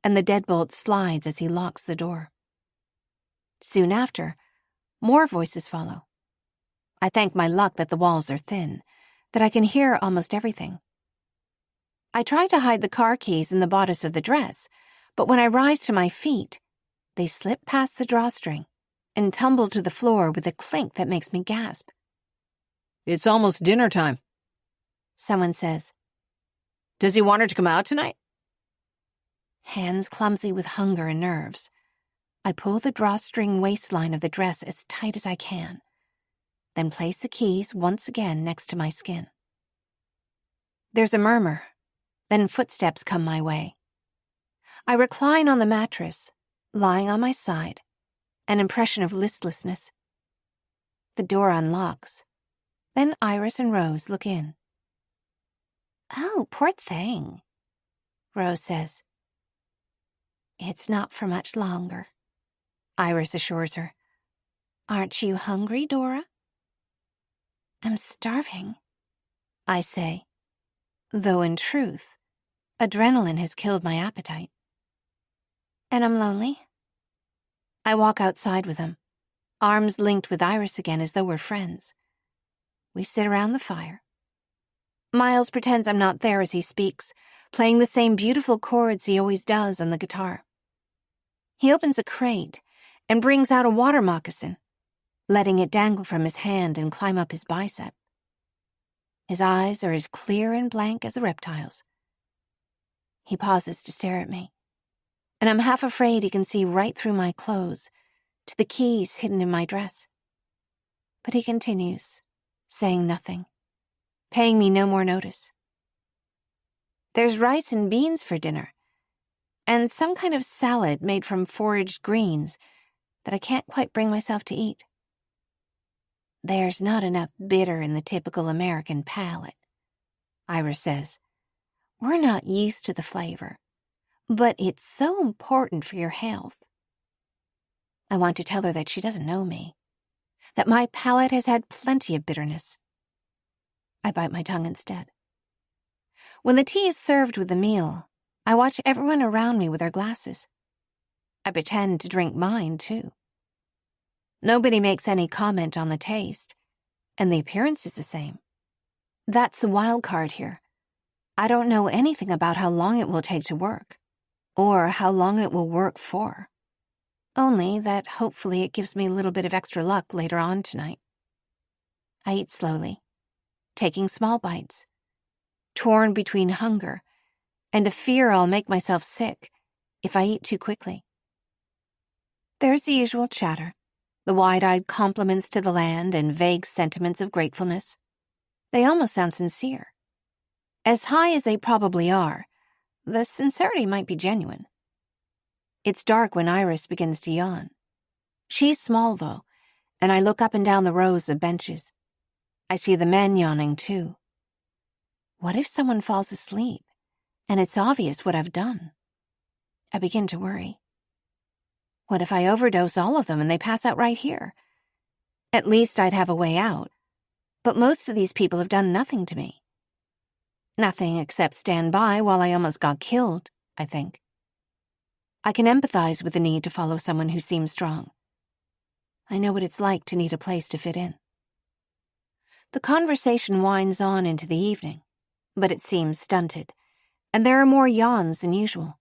Speaker 1: and the deadbolt slides as he locks the door. Soon after, more voices follow. I thank my luck that the walls are thin, that I can hear almost everything. I try to hide the car keys in the bodice of the dress, but when I rise to my feet, they slip past the drawstring and tumble to the floor with a clink that makes me gasp.
Speaker 2: It's almost dinner time.
Speaker 1: Someone says.
Speaker 2: Does he want her to come out tonight?
Speaker 1: Hands clumsy with hunger and nerves, I pull the drawstring waistline of the dress as tight as I can, then place the keys once again next to my skin. There's a murmur, then footsteps come my way. I recline on the mattress, lying on my side, an impression of listlessness. The door unlocks. Then Iris and Rose look in. "Oh, poor thing," Rose says. "It's not for much longer," Iris assures her. "Aren't you hungry, Dora?" "I'm starving," I say, though in truth, adrenaline has killed my appetite. "And I'm lonely." I walk outside with him, arms linked with Iris again as though we're friends. We sit around the fire. Miles pretends I'm not there as he speaks, playing the same beautiful chords he always does on the guitar. He opens a crate and brings out a water moccasin, letting it dangle from his hand and climb up his bicep. His eyes are as clear and blank as the reptiles. He pauses to stare at me, and I'm half afraid he can see right through my clothes to the keys hidden in my dress. But he continues, saying nothing, paying me no more notice. There's rice and beans for dinner, and some kind of salad made from foraged greens that I can't quite bring myself to eat. There's not enough bitter in the typical American palate, Iris says. We're not used to the flavor, but it's so important for your health. I want to tell her that she doesn't know me, that my palate has had plenty of bitterness. I bite my tongue instead. When the tea is served with the meal, I watch everyone around me with their glasses. I pretend to drink mine, too. Nobody makes any comment on the taste, and the appearance is the same. That's the wild card here. I don't know anything about how long it will take to work, or how long it will work for. Only that hopefully it gives me a little bit of extra luck later on tonight. I eat slowly, taking small bites, torn between hunger and a fear I'll make myself sick if I eat too quickly. There's the usual chatter, the wide-eyed compliments to the land and vague sentiments of gratefulness. They almost sound sincere. As high as they probably are, the sincerity might be genuine. It's dark when Iris begins to yawn. She's small, though, and I look up and down the rows of benches. I see the men yawning, too. What if someone falls asleep, and it's obvious what I've done? I begin to worry. What if I overdose all of them and they pass out right here? At least I'd have a way out, but most of these people have done nothing to me. Nothing except stand by while I almost got killed, I think. I can empathize with the need to follow someone who seems strong. I know what it's like to need a place to fit in. The conversation winds on into the evening, but it seems stunted, and there are more yawns than usual.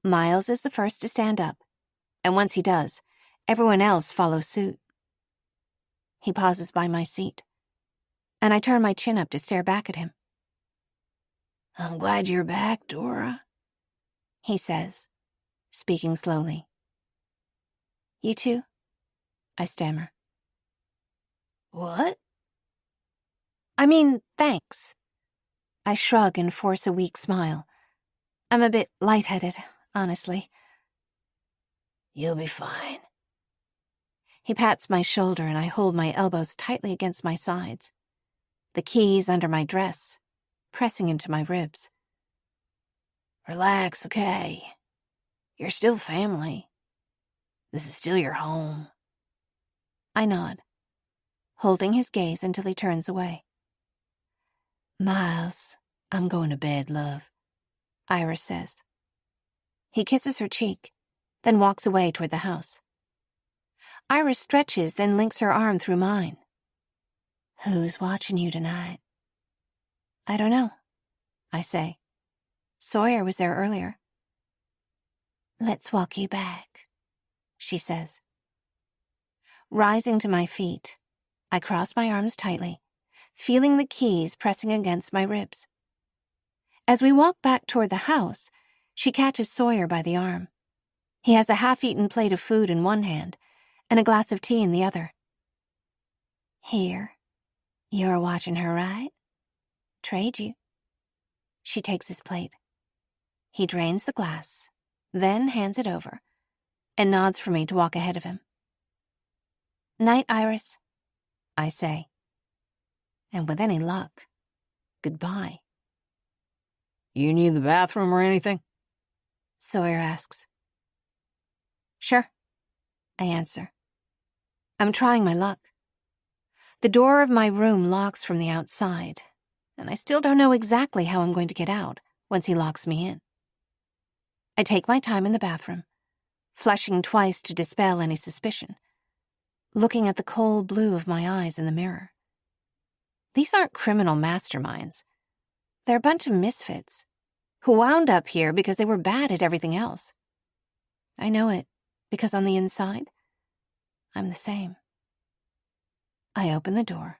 Speaker 1: Miles is the first to stand up, and once he does, everyone else follows suit. He pauses by my seat. and I turn my chin up to stare back at him.
Speaker 5: I'm glad you're back, Dora,
Speaker 1: he says, speaking slowly. You too? I stammer.
Speaker 5: What?
Speaker 1: I mean, thanks. I shrug and force a weak smile. I'm a bit lightheaded, honestly.
Speaker 5: You'll be fine.
Speaker 1: He pats my shoulder and I hold my elbows tightly against my sides, the keys under my dress, pressing into my ribs.
Speaker 5: Relax, okay? You're still family. This is still your home.
Speaker 1: I nod, holding his gaze until he turns away.
Speaker 5: Miles, I'm going to bed, love,
Speaker 1: Iris says. He kisses her cheek, then walks away toward the house. Iris stretches, then links her arm through mine.
Speaker 5: Who's watching you tonight?
Speaker 1: I don't know, I say. Sawyer was there earlier.
Speaker 5: Let's walk you back,
Speaker 1: she says. Rising to my feet, I cross my arms tightly, feeling the keys pressing against my ribs. As we walk back toward the house, she catches Sawyer by the arm. He has a half-eaten plate of food in one hand and a glass of tea in the other.
Speaker 5: Here, you're watching her, right?
Speaker 1: Trade you. She takes his plate. He drains the glass, then hands it over, and nods for me to walk ahead of him. Night, Iris, I say. And with any luck, goodbye.
Speaker 2: You need the bathroom or anything?
Speaker 1: Sawyer asks. Sure, I answer. I'm trying my luck. The door of my room locks from the outside, and I still don't know exactly how I'm going to get out once he locks me in. I take my time in the bathroom, flushing twice to dispel any suspicion, looking at the cold blue of my eyes in the mirror. These aren't criminal masterminds. They're a bunch of misfits who wound up here because they were bad at everything else. I know it because on the inside, I'm the same. I open the door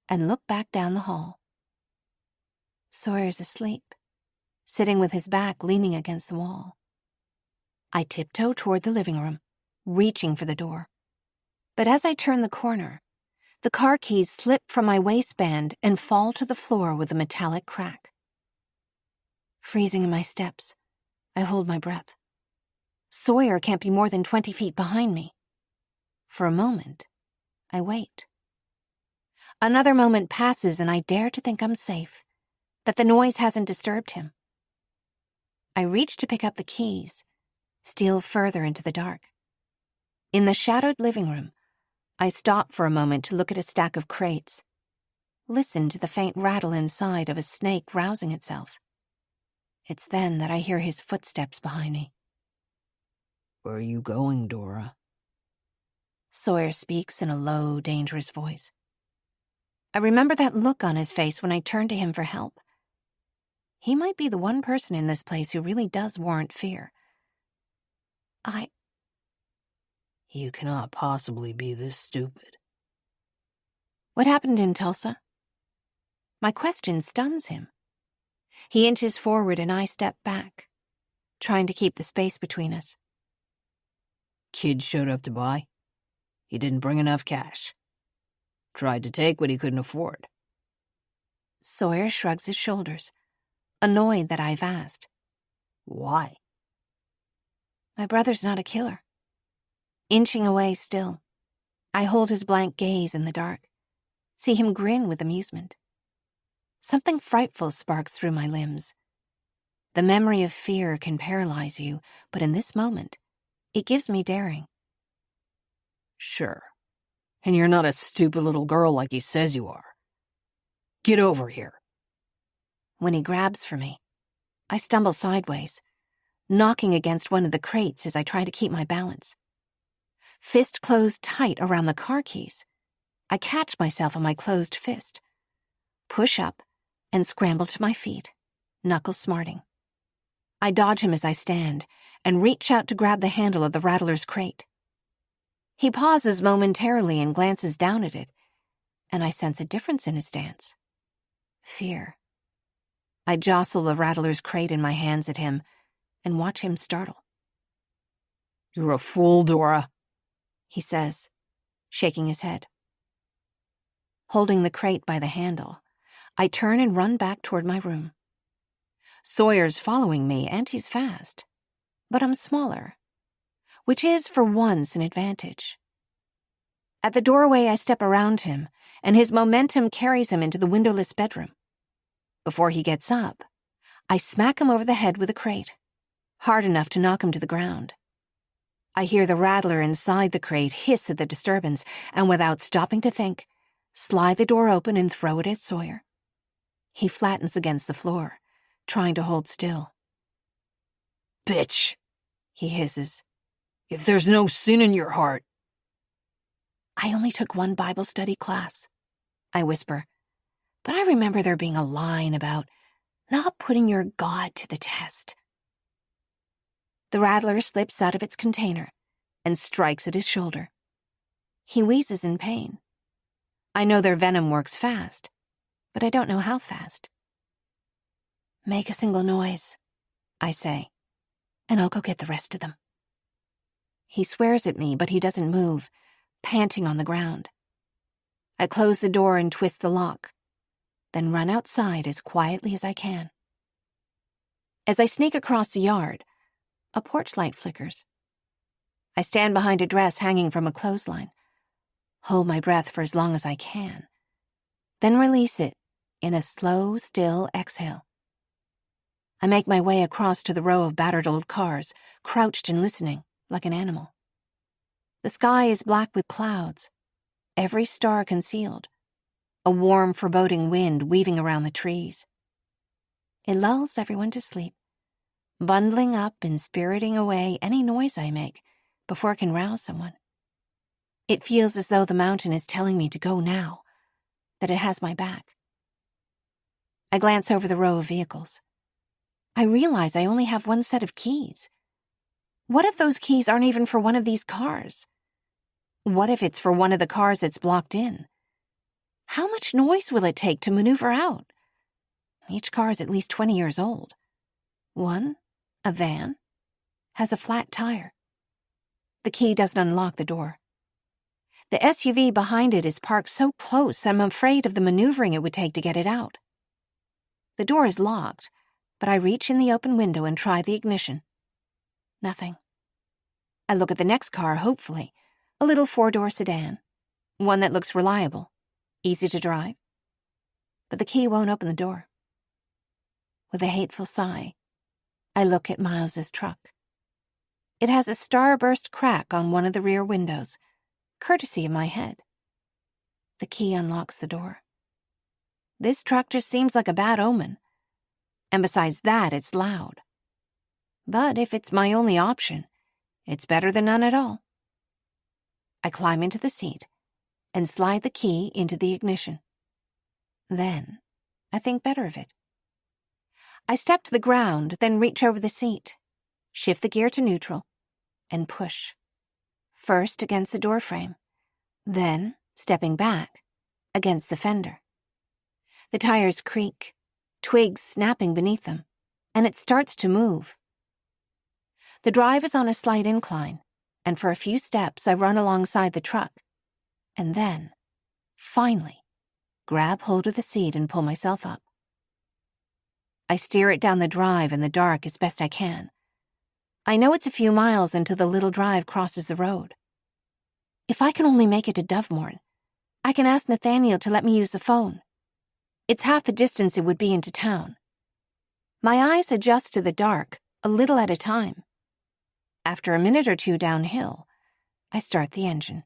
Speaker 1: and look back down the hall. Sawyer's asleep, sitting with his back leaning against the wall. I tiptoe toward the living room, reaching for the door. But as I turn the corner, the car keys slip from my waistband and fall to the floor with a metallic crack. Freezing in my steps, I hold my breath. Sawyer can't be more than 20 feet behind me. For a moment, I wait. Another moment passes and I dare to think I'm safe, that the noise hasn't disturbed him. I reach to pick up the keys, steal further into the dark. In the shadowed living room, I stop for a moment to look at a stack of crates, listen to the faint rattle inside of a snake rousing itself. It's then that I hear his footsteps behind me.
Speaker 2: Where are you going, Dora?
Speaker 1: Sawyer speaks in a low, dangerous voice. I remember that look on his face when I turned to him for help. He might be the one person in this place who really does warrant fear.
Speaker 2: You cannot possibly be this stupid.
Speaker 1: What happened in Tulsa? My question stuns him. He inches forward and I step back, trying to keep the space between us.
Speaker 2: Kid showed up to buy. He didn't bring enough cash. Tried to take what he couldn't afford.
Speaker 1: Sawyer shrugs his shoulders, annoyed that I've asked.
Speaker 2: Why?
Speaker 1: My brother's not a killer. Inching away still, I hold his blank gaze in the dark, see him grin with amusement. Something frightful sparks through my limbs. The memory of fear can paralyze you, but in this moment, it gives me daring.
Speaker 2: Sure. And you're not a stupid little girl like he says you are. Get over here.
Speaker 1: When he grabs for me, I stumble sideways, knocking against one of the crates as I try to keep my balance. Fist closed tight around the car keys, I catch myself on my closed fist, push up, and scramble to my feet, knuckles smarting. I dodge him as I stand and reach out to grab the handle of the rattler's crate. He pauses momentarily and glances down at it, and I sense a difference in his stance. Fear. I jostle the rattler's crate in my hands at him and watch him startle.
Speaker 2: "You're a fool, Dora,"
Speaker 1: he says, shaking his head. Holding the crate by the handle, I turn and run back toward my room. Sawyer's following me, and he's fast, but I'm smaller, which is, for once, an advantage. At the doorway, I step around him, and his momentum carries him into the windowless bedroom. Before he gets up, I smack him over the head with a crate, hard enough to knock him to the ground. I hear the rattler inside the crate hiss at the disturbance, and without stopping to think, slide the door open and throw it at Sawyer. He flattens against the floor, trying to hold still.
Speaker 2: "Bitch,"
Speaker 1: he hisses.
Speaker 2: "If there's no sin in your heart."
Speaker 1: I only took one Bible study class, I whisper, but I remember there being a line about not putting your God to the test. The rattler slips out of its container and strikes at his shoulder. He wheezes in pain. I know their venom works fast, but I don't know how fast. Make a single noise, I say, and I'll go get the rest of them. He swears at me, but he doesn't move, panting on the ground. I close the door and twist the lock, then run outside as quietly as I can. As I sneak across the yard, a porch light flickers. I stand behind a dress hanging from a clothesline, hold my breath for as long as I can, then release it in a slow, still exhale. I make my way across to the row of battered old cars, crouched and listening, like an animal. The sky is black with clouds, every star concealed, a warm, foreboding wind weaving around the trees. It lulls everyone to sleep, bundling up and spiriting away any noise I make before it can rouse someone. It feels as though the mountain is telling me to go now, that it has my back. I glance over the row of vehicles. I realize I only have one set of keys. What if those keys aren't even for one of these cars? What if it's for one of the cars that's blocked in? How much noise will it take to maneuver out? Each car is at least 20 years old. One, a van, has a flat tire. The key doesn't unlock the door. The SUV behind it is parked so close I'm afraid of the maneuvering it would take to get it out. The door is locked, but I reach in the open window and try the ignition. Nothing. I look at the next car, hopefully, a little 4-door sedan, one that looks reliable, easy to drive. But the key won't open the door. With a hateful sigh, I look at Miles's truck. It has a starburst crack on one of the rear windows, courtesy of my head. The key unlocks the door. This truck just seems like a bad omen. And besides that, it's loud. But if it's my only option, it's better than none at all. I climb into the seat and slide the key into the ignition. Then I think better of it. I step to the ground, then reach over the seat, shift the gear to neutral, and push. First against the door frame, then, stepping back, against the fender. The tires creak, twigs snapping beneath them, and it starts to move. The drive is on a slight incline, and for a few steps I run alongside the truck, and then, finally, grab hold of the seat and pull myself up. I steer it down the drive in the dark as best I can. I know it's a few miles until the little drive crosses the road. If I can only make it to Dovemorn, I can ask Nathaniel to let me use the phone. It's half the distance it would be into town. My eyes adjust to the dark, a little at a time. After a minute or two downhill, I start the engine.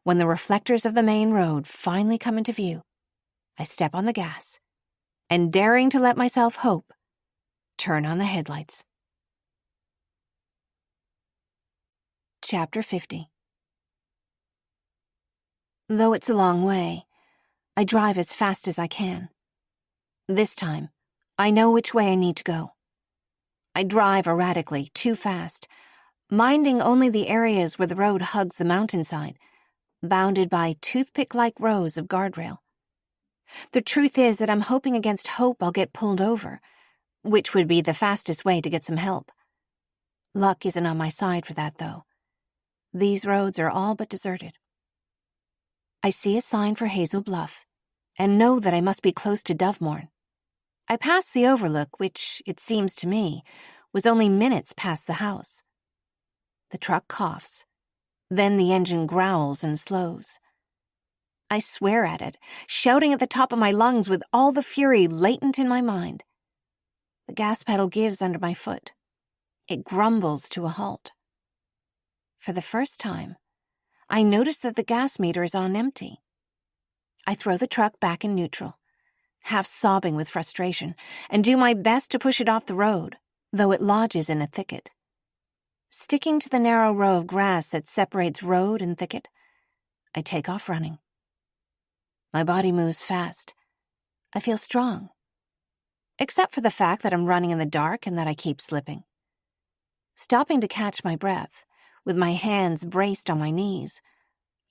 Speaker 1: When the reflectors of the main road finally come into view, I step on the gas, and daring to let myself hope, turn on the headlights. Chapter 50. Though it's a long way, I drive as fast as I can. This time, I know which way I need to go. I drive erratically, too fast, minding only the areas where the road hugs the mountainside, bounded by toothpick-like rows of guardrail. The truth is that I'm hoping against hope I'll get pulled over, which would be the fastest way to get some help. Luck isn't on my side for that, though. These roads are all but deserted. I see a sign for Hazel Bluff, and know that I must be close to Dovemorn. I pass the overlook, which, it seems to me, was only minutes past the house. The truck coughs. Then the engine growls and slows. I swear at it, shouting at the top of my lungs with all the fury latent in my mind. The gas pedal gives under my foot. It grumbles to a halt. For the first time, I notice that the gas meter is on empty. I throw the truck back in neutral, half sobbing with frustration, and do my best to push it off the road, though it lodges in a thicket. Sticking to the narrow row of grass that separates road and thicket, I take off running. My body moves fast. I feel strong, except for the fact that I'm running in the dark and that I keep slipping. Stopping to catch my breath, with my hands braced on my knees,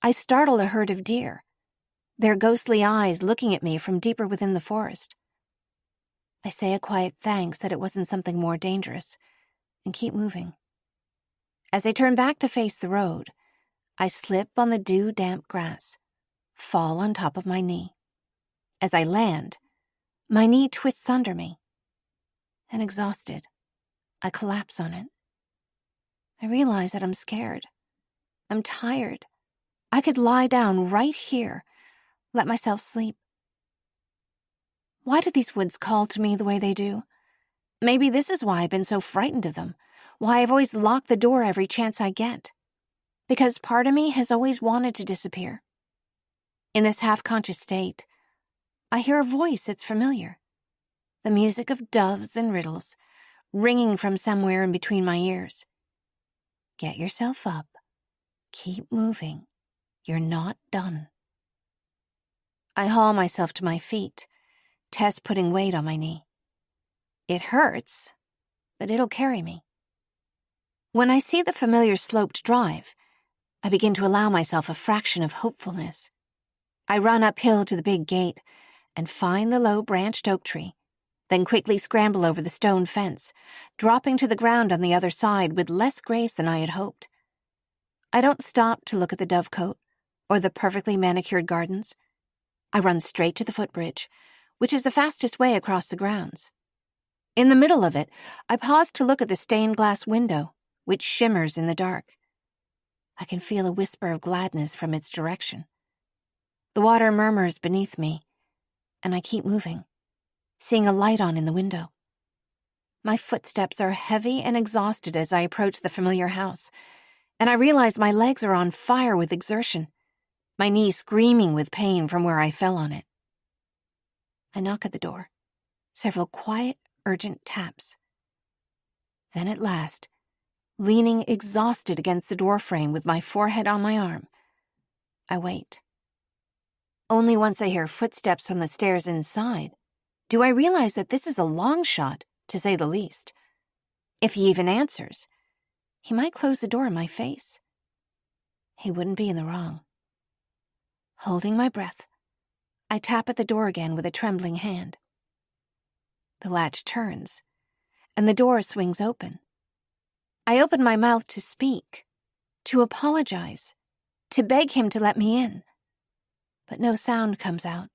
Speaker 1: I startle a herd of deer, their ghostly eyes looking at me from deeper within the forest. I say a quiet thanks that it wasn't something more dangerous, and keep moving. As I turn back to face the road, I slip on the dew-damp grass, fall on top of my knee. As I land, my knee twists under me, and exhausted, I collapse on it. I realize that I'm scared. I'm tired. I could lie down right here, let myself sleep. Why do these woods call to me the way they do? Maybe this is why I've been so frightened of them, why I've always locked the door every chance I get. Because part of me has always wanted to disappear. In this half-conscious state, I hear a voice that's familiar. The music of doves and riddles, ringing from somewhere in between my ears. Get yourself up. Keep moving. You're not done. I haul myself to my feet, Tess putting weight on my knee. It hurts, but it'll carry me. When I see the familiar sloped drive, I begin to allow myself a fraction of hopefulness. I run uphill to the big gate and find the low branched oak tree, then quickly scramble over the stone fence, dropping to the ground on the other side with less grace than I had hoped. I don't stop to look at the dovecote or the perfectly manicured gardens. I run straight to the footbridge, which is the fastest way across the grounds. In the middle of it, I pause to look at the stained glass window, which shimmers in the dark. I can feel a whisper of gladness from its direction. The water murmurs beneath me, and I keep moving, seeing a light on in the window. My footsteps are heavy and exhausted as I approach the familiar house, and I realize my legs are on fire with exertion, my knee screaming with pain from where I fell on it. I knock at the door, several quiet, urgent taps. Then at last, leaning exhausted against the doorframe with my forehead on my arm, I wait. Only once I hear footsteps on the stairs inside do I realize that this is a long shot, to say the least. If he even answers, he might close the door in my face. He wouldn't be in the wrong. Holding my breath, I tap at the door again with a trembling hand. The latch turns, and the door swings open. I open my mouth to speak, to apologize, to beg him to let me in, but no sound comes out.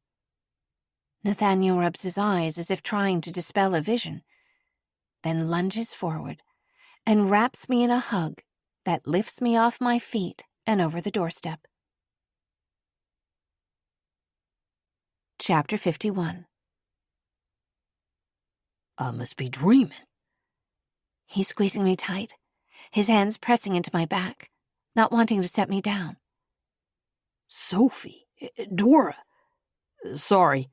Speaker 1: Nathaniel rubs his eyes as if trying to dispel a vision, then lunges forward and wraps me in a hug that lifts me off my feet and over the doorstep. Chapter 51.
Speaker 2: I must be dreaming.
Speaker 1: He's squeezing me tight, his hands pressing into my back, not wanting to set me down.
Speaker 2: Sophie, Dora, sorry.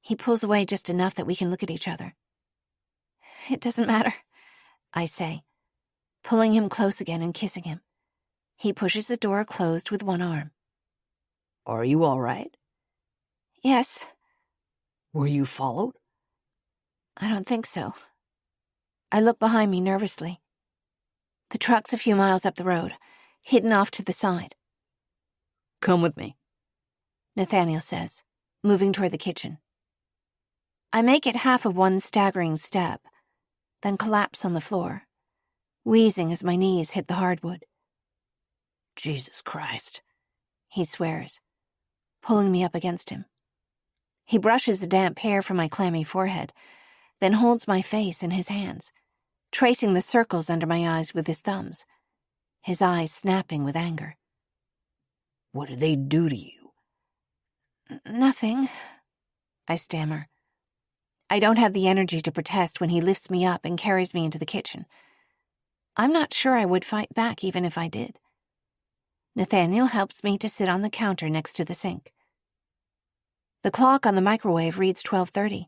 Speaker 1: He pulls away just enough that we can look at each other. It doesn't matter, I say, pulling him close again and kissing him. He pushes the door closed with one arm.
Speaker 2: Are you all right?
Speaker 1: Yes.
Speaker 2: Were you followed?
Speaker 1: I don't think so. I look behind me nervously. The truck's a few miles up the road, hidden off to the side.
Speaker 2: Come with me,
Speaker 1: Nathaniel says, moving toward the kitchen. I make it half of one staggering step, then collapse on the floor, wheezing as my knees hit the hardwood.
Speaker 5: Jesus Christ,
Speaker 1: he swears, pulling me up against him. He brushes the damp hair from my clammy forehead, then holds my face in his hands, tracing the circles under my eyes with his thumbs, his eyes snapping with anger.
Speaker 5: What did they do to you?
Speaker 1: Nothing, I stammer. I don't have the energy to protest when he lifts me up and carries me into the kitchen. I'm not sure I would fight back even if I did. Nathaniel helps me to sit on the counter next to the sink. The clock on the microwave reads 12:30.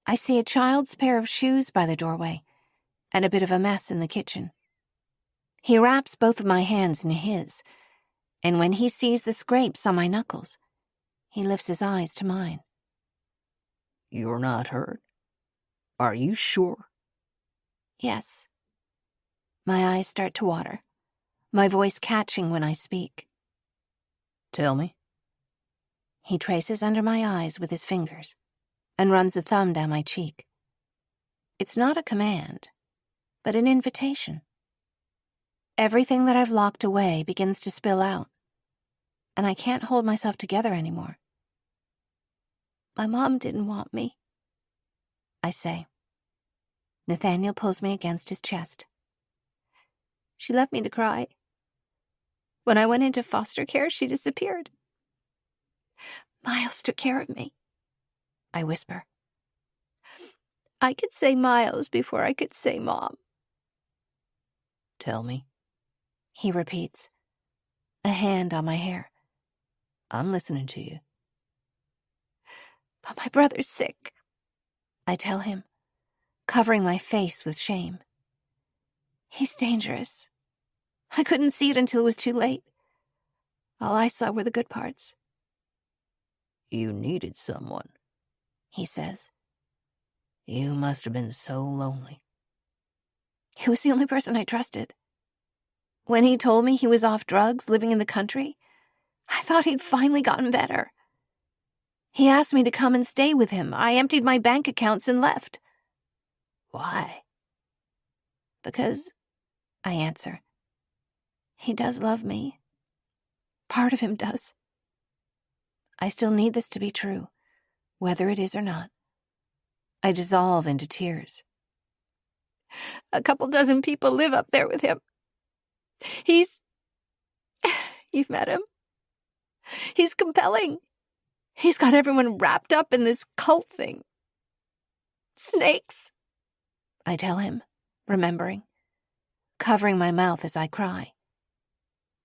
Speaker 1: I see a child's pair of shoes by the doorway and a bit of a mess in the kitchen. He wraps both of my hands in his, and when he sees the scrapes on my knuckles, he lifts his eyes to mine.
Speaker 5: You're not hurt? Are you sure?
Speaker 1: Yes. My eyes start to water, my voice catching when I speak.
Speaker 2: tell me.
Speaker 1: He traces under my eyes with his fingers and runs a thumb down my cheek. It's not a command, but an invitation. Everything that I've locked away begins to spill out, and I can't hold myself together anymore. My mom didn't want me, I say. Nathaniel pulls me against his chest. She left me to cry. When I went into foster care, she disappeared. Miles took care of me, I whisper. I could say Miles before I could say Mom.
Speaker 5: Tell me.
Speaker 1: He repeats, a hand on my hair.
Speaker 5: I'm listening to you.
Speaker 1: But my brother's sick, I tell him, covering my face with shame. He's dangerous. I couldn't see it until it was too late. All I saw were the good parts.
Speaker 5: You needed someone,
Speaker 1: he says.
Speaker 5: You must have been so lonely.
Speaker 1: He was the only person I trusted. When he told me he was off drugs, living in the country, I thought he'd finally gotten better. He asked me to come and stay with him. I emptied my bank accounts and left.
Speaker 5: Why?
Speaker 1: Because, I answer, he does love me. Part of him does. I still need this to be true, whether it is or not. I dissolve into tears. A couple dozen people live up there with him. You've met him. He's compelling. He's got everyone wrapped up in this cult thing. Snakes, I tell him, remembering, covering my mouth as I cry.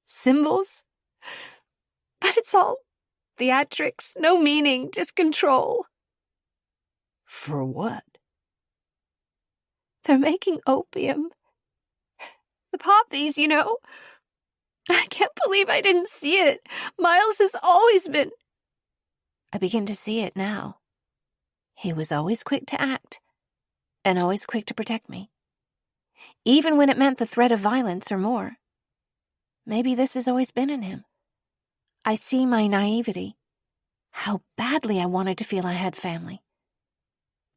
Speaker 1: Symbols? But it's all theatrics, no meaning, just control.
Speaker 5: For what?
Speaker 1: They're making opium. The poppies, you know. I can't believe I didn't see it. Miles has always been... I begin to see it now. He was always quick to act, and always quick to protect me. Even when it meant the threat of violence or more. Maybe this has always been in him. I see my naivety. How badly I wanted to feel I had family.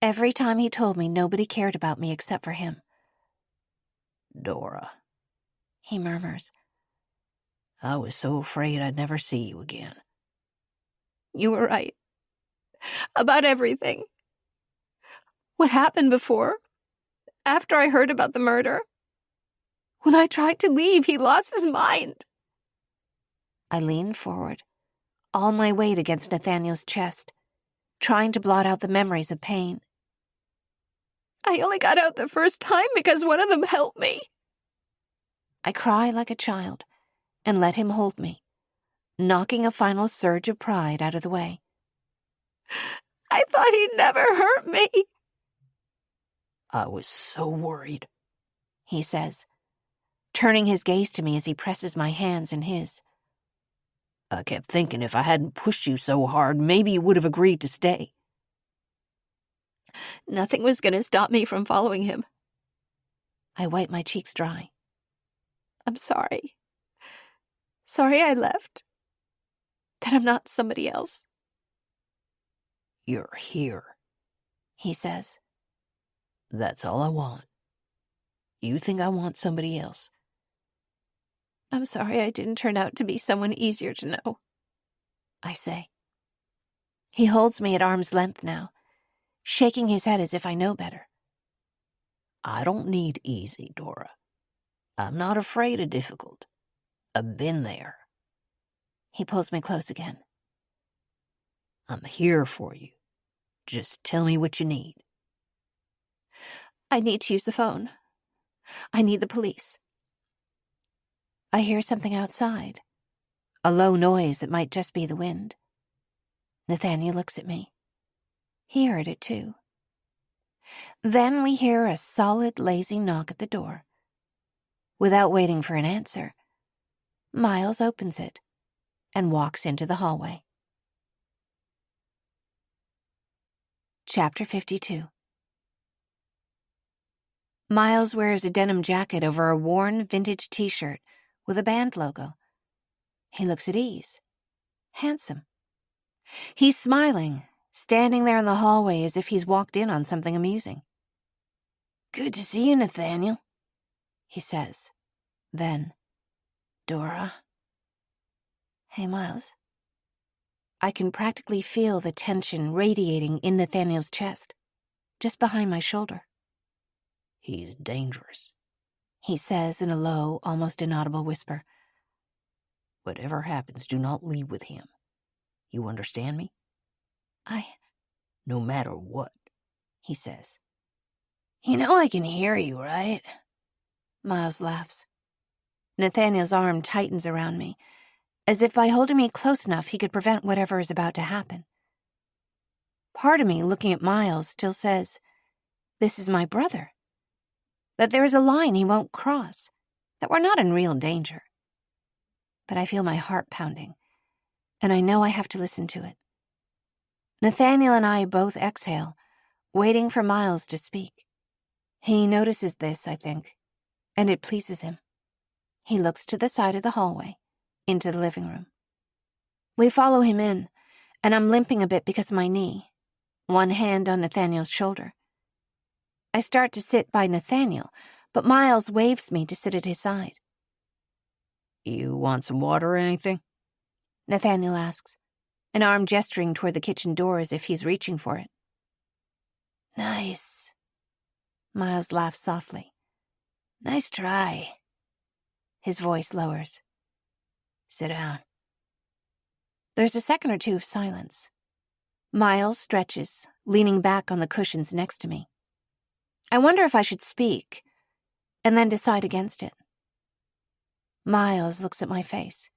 Speaker 1: Every time he told me nobody cared about me except for him.
Speaker 5: Dora,
Speaker 1: he murmurs.
Speaker 5: I was so afraid I'd never see you again.
Speaker 1: You were right. About everything. What happened before? After I heard about the murder? When I tried to leave, he lost his mind. I leaned forward, all my weight against Nathaniel's chest, trying to blot out the memories of pain. I only got out the first time because one of them helped me. I cry like a child and let him hold me, knocking a final surge of pride out of the way. I thought he'd never hurt me.
Speaker 5: I was so worried,
Speaker 1: he says, turning his gaze to me as he presses my hands in his.
Speaker 5: I kept thinking if I hadn't pushed you so hard, maybe you would have agreed to stay.
Speaker 1: Nothing was going to stop me from following him. I wipe my cheeks dry. I'm sorry. Sorry I left.
Speaker 3: that I'm not somebody else.
Speaker 5: You're here, he says. That's all I want. You think I want somebody else?
Speaker 3: I'm sorry I didn't turn out to be someone easier to know, I say. He holds me at arm's length now, shaking his head as if I know better.
Speaker 5: I don't need easy, Dora. I'm not afraid of difficult. I've been there.
Speaker 3: He pulls me close again.
Speaker 5: I'm here for you. Just tell me what you need.
Speaker 3: I need to use the phone. I need the police. I hear something outside, a low noise that might just be the wind. Nathaniel looks at me. He heard it too. Then we hear a solid, lazy knock at the door. Without waiting for an answer, Miles opens it and walks into the hallway. Chapter 52. Miles wears a denim jacket over a worn vintage t-shirt with a band logo. He looks at ease, handsome. He's smiling, standing there in the hallway as if he's walked in on something amusing.
Speaker 5: Good to see you, Nathaniel,
Speaker 3: he says. Then,
Speaker 5: Dora.
Speaker 3: Hey, Miles. I can practically feel the tension radiating in Nathaniel's chest, just behind my shoulder.
Speaker 5: He's dangerous,
Speaker 3: he says in a low, almost inaudible whisper.
Speaker 5: Whatever happens, do not leave with him. You understand me? No matter what,
Speaker 3: he says.
Speaker 5: You know I can hear you, right?
Speaker 3: Miles laughs. Nathaniel's arm tightens around me, as if by holding me close enough he could prevent whatever is about to happen. Part of me, looking at Miles, still says, this is my brother. That there is a line he won't cross, that we're not in real danger. But I feel my heart pounding, and I know I have to listen to it. Nathaniel and I both exhale, waiting for Miles to speak. He notices this, I think, and it pleases him. He looks to the side of the hallway, into the living room. We follow him in, and I'm limping a bit because of my knee, one hand on Nathaniel's shoulder. I start to sit by Nathaniel, but Miles waves me to sit at his side.
Speaker 2: You want some water or anything?
Speaker 3: Nathaniel asks, an arm gesturing toward the kitchen door as if he's reaching for it.
Speaker 5: Nice.
Speaker 3: Miles laughs softly.
Speaker 5: Nice try.
Speaker 3: His voice lowers.
Speaker 5: Sit down.
Speaker 3: There's a second or two of silence. Miles stretches, leaning back on the cushions next to me. I wonder if I should speak, and then decide against it. Miles looks at my face.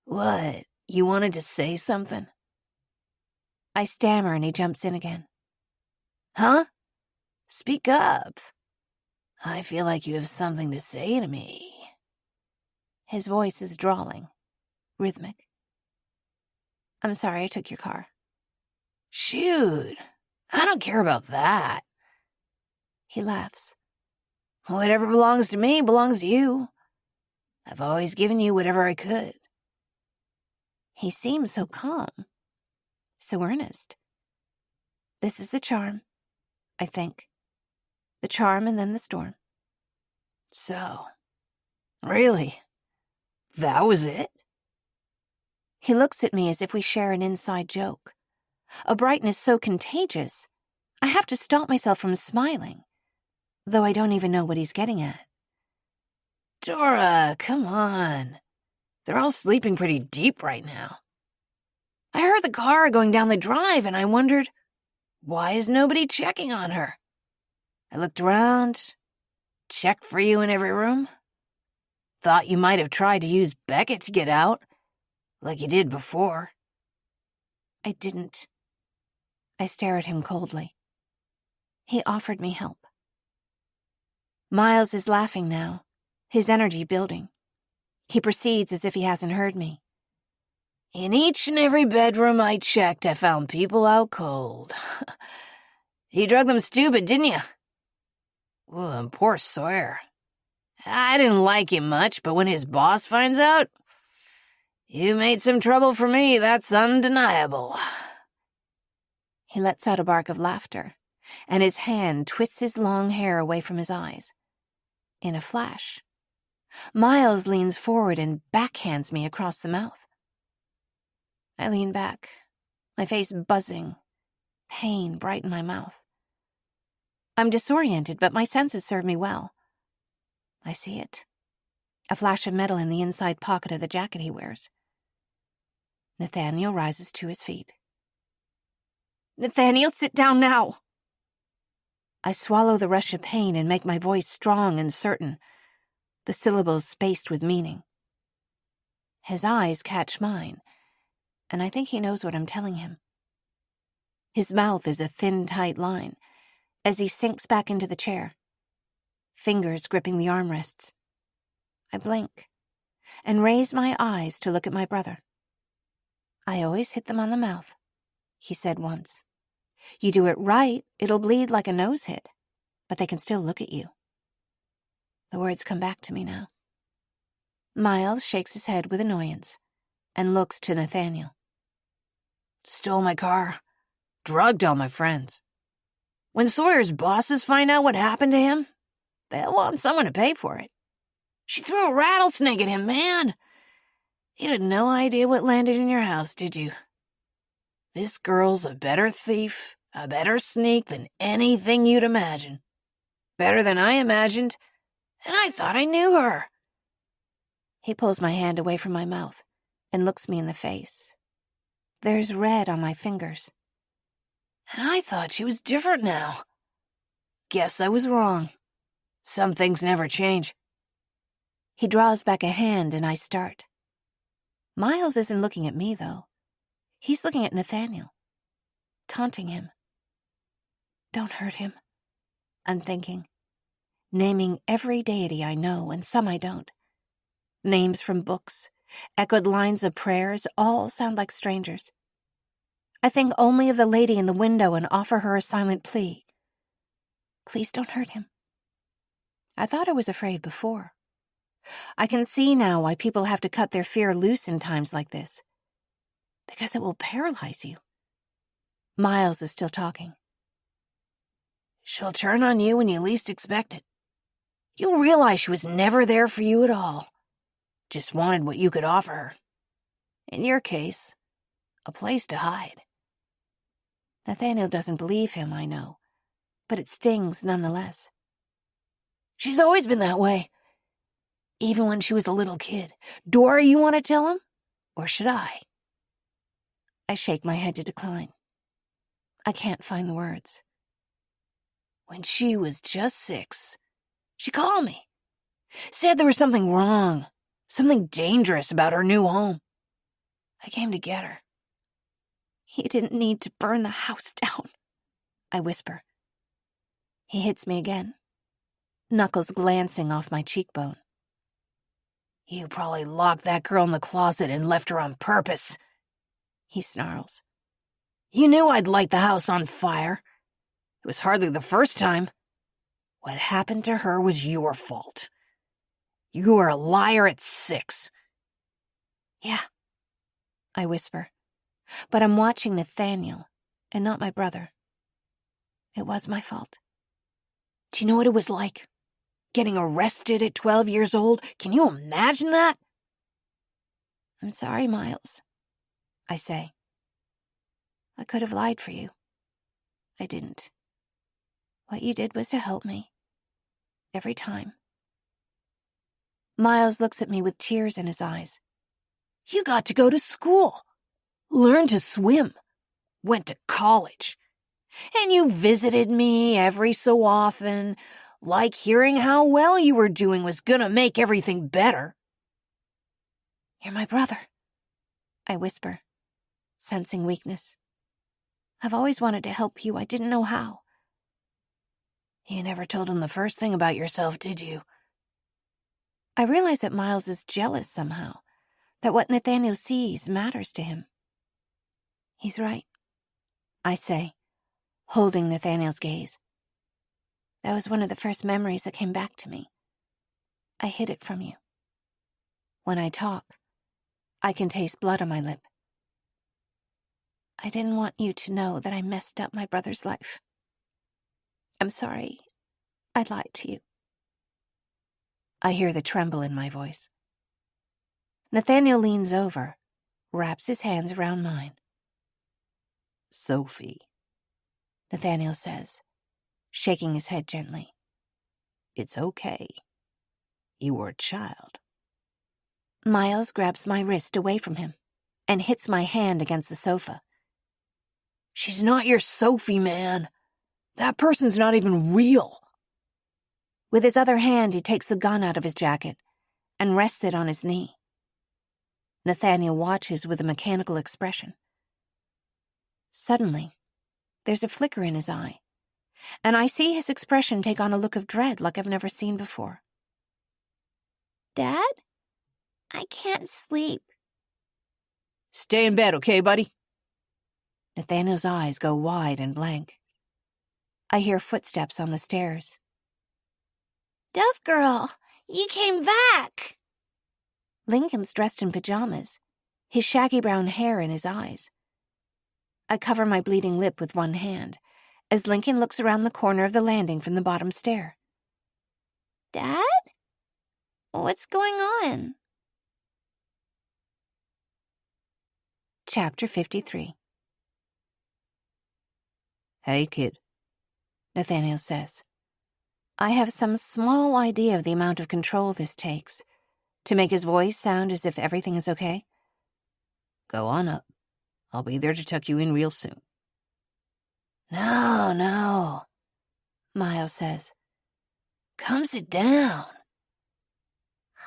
Speaker 5: What? You wanted to say something?
Speaker 3: I stammer and he jumps in again.
Speaker 5: Huh? Speak up. I feel like you have something to say to me.
Speaker 3: His voice is drawling, rhythmic. I'm sorry I took your car.
Speaker 5: Shoot, I don't care about that.
Speaker 3: He laughs.
Speaker 5: Whatever belongs to me belongs to you. I've always given you whatever I could.
Speaker 3: He seems so calm, so earnest. This is the charm, I think. The charm and then the storm.
Speaker 5: So, really? That was it?
Speaker 3: He looks at me as if we share an inside joke. A brightness so contagious, I have to stop myself from smiling, though I don't even know what he's getting at.
Speaker 5: Dora, come on. They're all sleeping pretty deep right now. I heard the car going down the drive and I wondered, why is nobody checking on her? I looked around, checked for you in every room. Thought you might have tried to use Beckett to get out, like you did before.
Speaker 3: I didn't. I stare at him coldly. He offered me help. Miles is laughing now, his energy building. He proceeds as if he hasn't heard me.
Speaker 5: In each and every bedroom I checked, I found people out cold. You drug them stupid, didn't you? Well, and poor Sawyer. I didn't like him much, but when his boss finds out, You made some trouble for me, that's undeniable.
Speaker 1: He lets out a bark of laughter, and his hand twists his long hair away from his eyes. In a flash, Miles leans forward and backhands me across the mouth. I lean back, my face buzzing, pain bright in my mouth. I'm disoriented, but my senses serve me well. I see it. A flash of metal in the inside pocket of the jacket he wears. Nathaniel rises to his feet. Nathaniel, sit down now! I swallow the rush of pain and make my voice strong and certain, the syllables spaced with meaning. His eyes catch mine, and I think he knows what I'm telling him. His mouth is a thin, tight line as he sinks back into the chair, fingers gripping the armrests. I blink and raise my eyes to look at my brother. I always hit them on the mouth, he said once. You do it right, it'll bleed like a nose hit, but they can still look at you. The words come back to me now. Miles shakes his head with annoyance and looks to Nathaniel.
Speaker 5: Stole my car, drugged all my friends. When Sawyer's bosses find out what happened to him, they'll want someone to pay for it. She threw a rattlesnake at him, man. You had no idea what landed in your house, did you? This girl's a better thief, a better sneak than anything you'd imagine. Better than I imagined, and I thought I knew her.
Speaker 1: He pulls my hand away from my mouth and looks me in the face. There's red on my fingers.
Speaker 5: And I thought she was different now. Guess I was wrong. Some things never change.
Speaker 1: He draws back a hand and I start. Miles isn't looking at me, though. He's looking at Nathaniel, taunting him. Don't hurt him, I'm thinking, naming every deity I know and some I don't. Names from books, echoed lines of prayers, all sound like strangers. I think only of the lady in the window and offer her a silent plea. Please don't hurt him. I thought I was afraid before. I can see now why people have to cut their fear loose in times like this. Because it will paralyze you. Miles is still talking.
Speaker 5: She'll turn on you when you least expect it. You'll realize she was never there for you at all. Just wanted what you could offer her. In your case, a place to hide.
Speaker 1: Nathaniel doesn't believe him, I know, but it stings nonetheless.
Speaker 5: She's always been that way. Even when she was a little kid. Dora, you want to tell him? Or should I?
Speaker 1: I shake my head to decline. I can't find the words.
Speaker 5: When she was just 6, she called me. Said there was something wrong, something dangerous about her new home. I came to get her.
Speaker 1: He didn't need to burn the house down, I whisper. He hits me again, knuckles glancing off my cheekbone.
Speaker 5: You probably locked that girl in the closet and left her on purpose, he snarls. You knew I'd light the house on fire. It was hardly the first time. What happened to her was your fault. You were a liar at 6.
Speaker 1: Yeah, I whisper, but I'm watching Nathaniel and not my brother. It was my fault.
Speaker 5: Do you know what it was like? Getting arrested at 12 years old? Can you imagine that?
Speaker 1: I'm sorry, Miles, I say. I could have lied for you. I didn't. What you did was to help me. Every time. Miles looks at me with tears in his eyes.
Speaker 5: You got to go to school. Learn to swim. Went to college. And you visited me every so often, like hearing how well you were doing was gonna make everything better.
Speaker 1: You're my brother, I whisper, sensing weakness. I've always wanted to help you. I didn't know how.
Speaker 5: You never told him the first thing about yourself, did you?
Speaker 1: I realize that Miles is jealous somehow, that what Nathaniel sees matters to him. He's right, I say, holding Nathaniel's gaze. That was one of the first memories that came back to me. I hid it from you. When I talk, I can taste blood on my lip. I didn't want you to know that I messed up my brother's life. I'm sorry. I lied to you. I hear the tremble in my voice. Nathaniel leans over, wraps his hands around mine.
Speaker 5: Sophie,
Speaker 1: Nathaniel says, shaking his head gently.
Speaker 5: It's okay. You were a child.
Speaker 1: Miles grabs my wrist away from him and hits my hand against the sofa.
Speaker 2: She's not your Sophie, man. That person's not even real.
Speaker 1: With his other hand, he takes the gun out of his jacket and rests it on his knee. Nathaniel watches with a mechanical expression. Suddenly, there's a flicker in his eye, and I see his expression take on a look of dread like I've never seen before.
Speaker 4: Dad? I can't sleep.
Speaker 2: Stay in bed, okay, buddy?
Speaker 1: Nathaniel's eyes go wide and blank. I hear footsteps on the stairs.
Speaker 4: Dove Girl, you came back!
Speaker 1: Lincoln's dressed in pajamas, his shaggy brown hair in his eyes. I cover my bleeding lip with one hand as Lincoln looks around the corner of the landing from the bottom stair.
Speaker 4: Dad? What's going on?
Speaker 1: Chapter 53.
Speaker 5: Hey, kid,
Speaker 1: Nathaniel says. I have some small idea of the amount of control this takes to make his voice sound as if everything is okay.
Speaker 5: Go on up. I'll be there to tuck you in real soon.
Speaker 1: No, Miles says. Come sit down.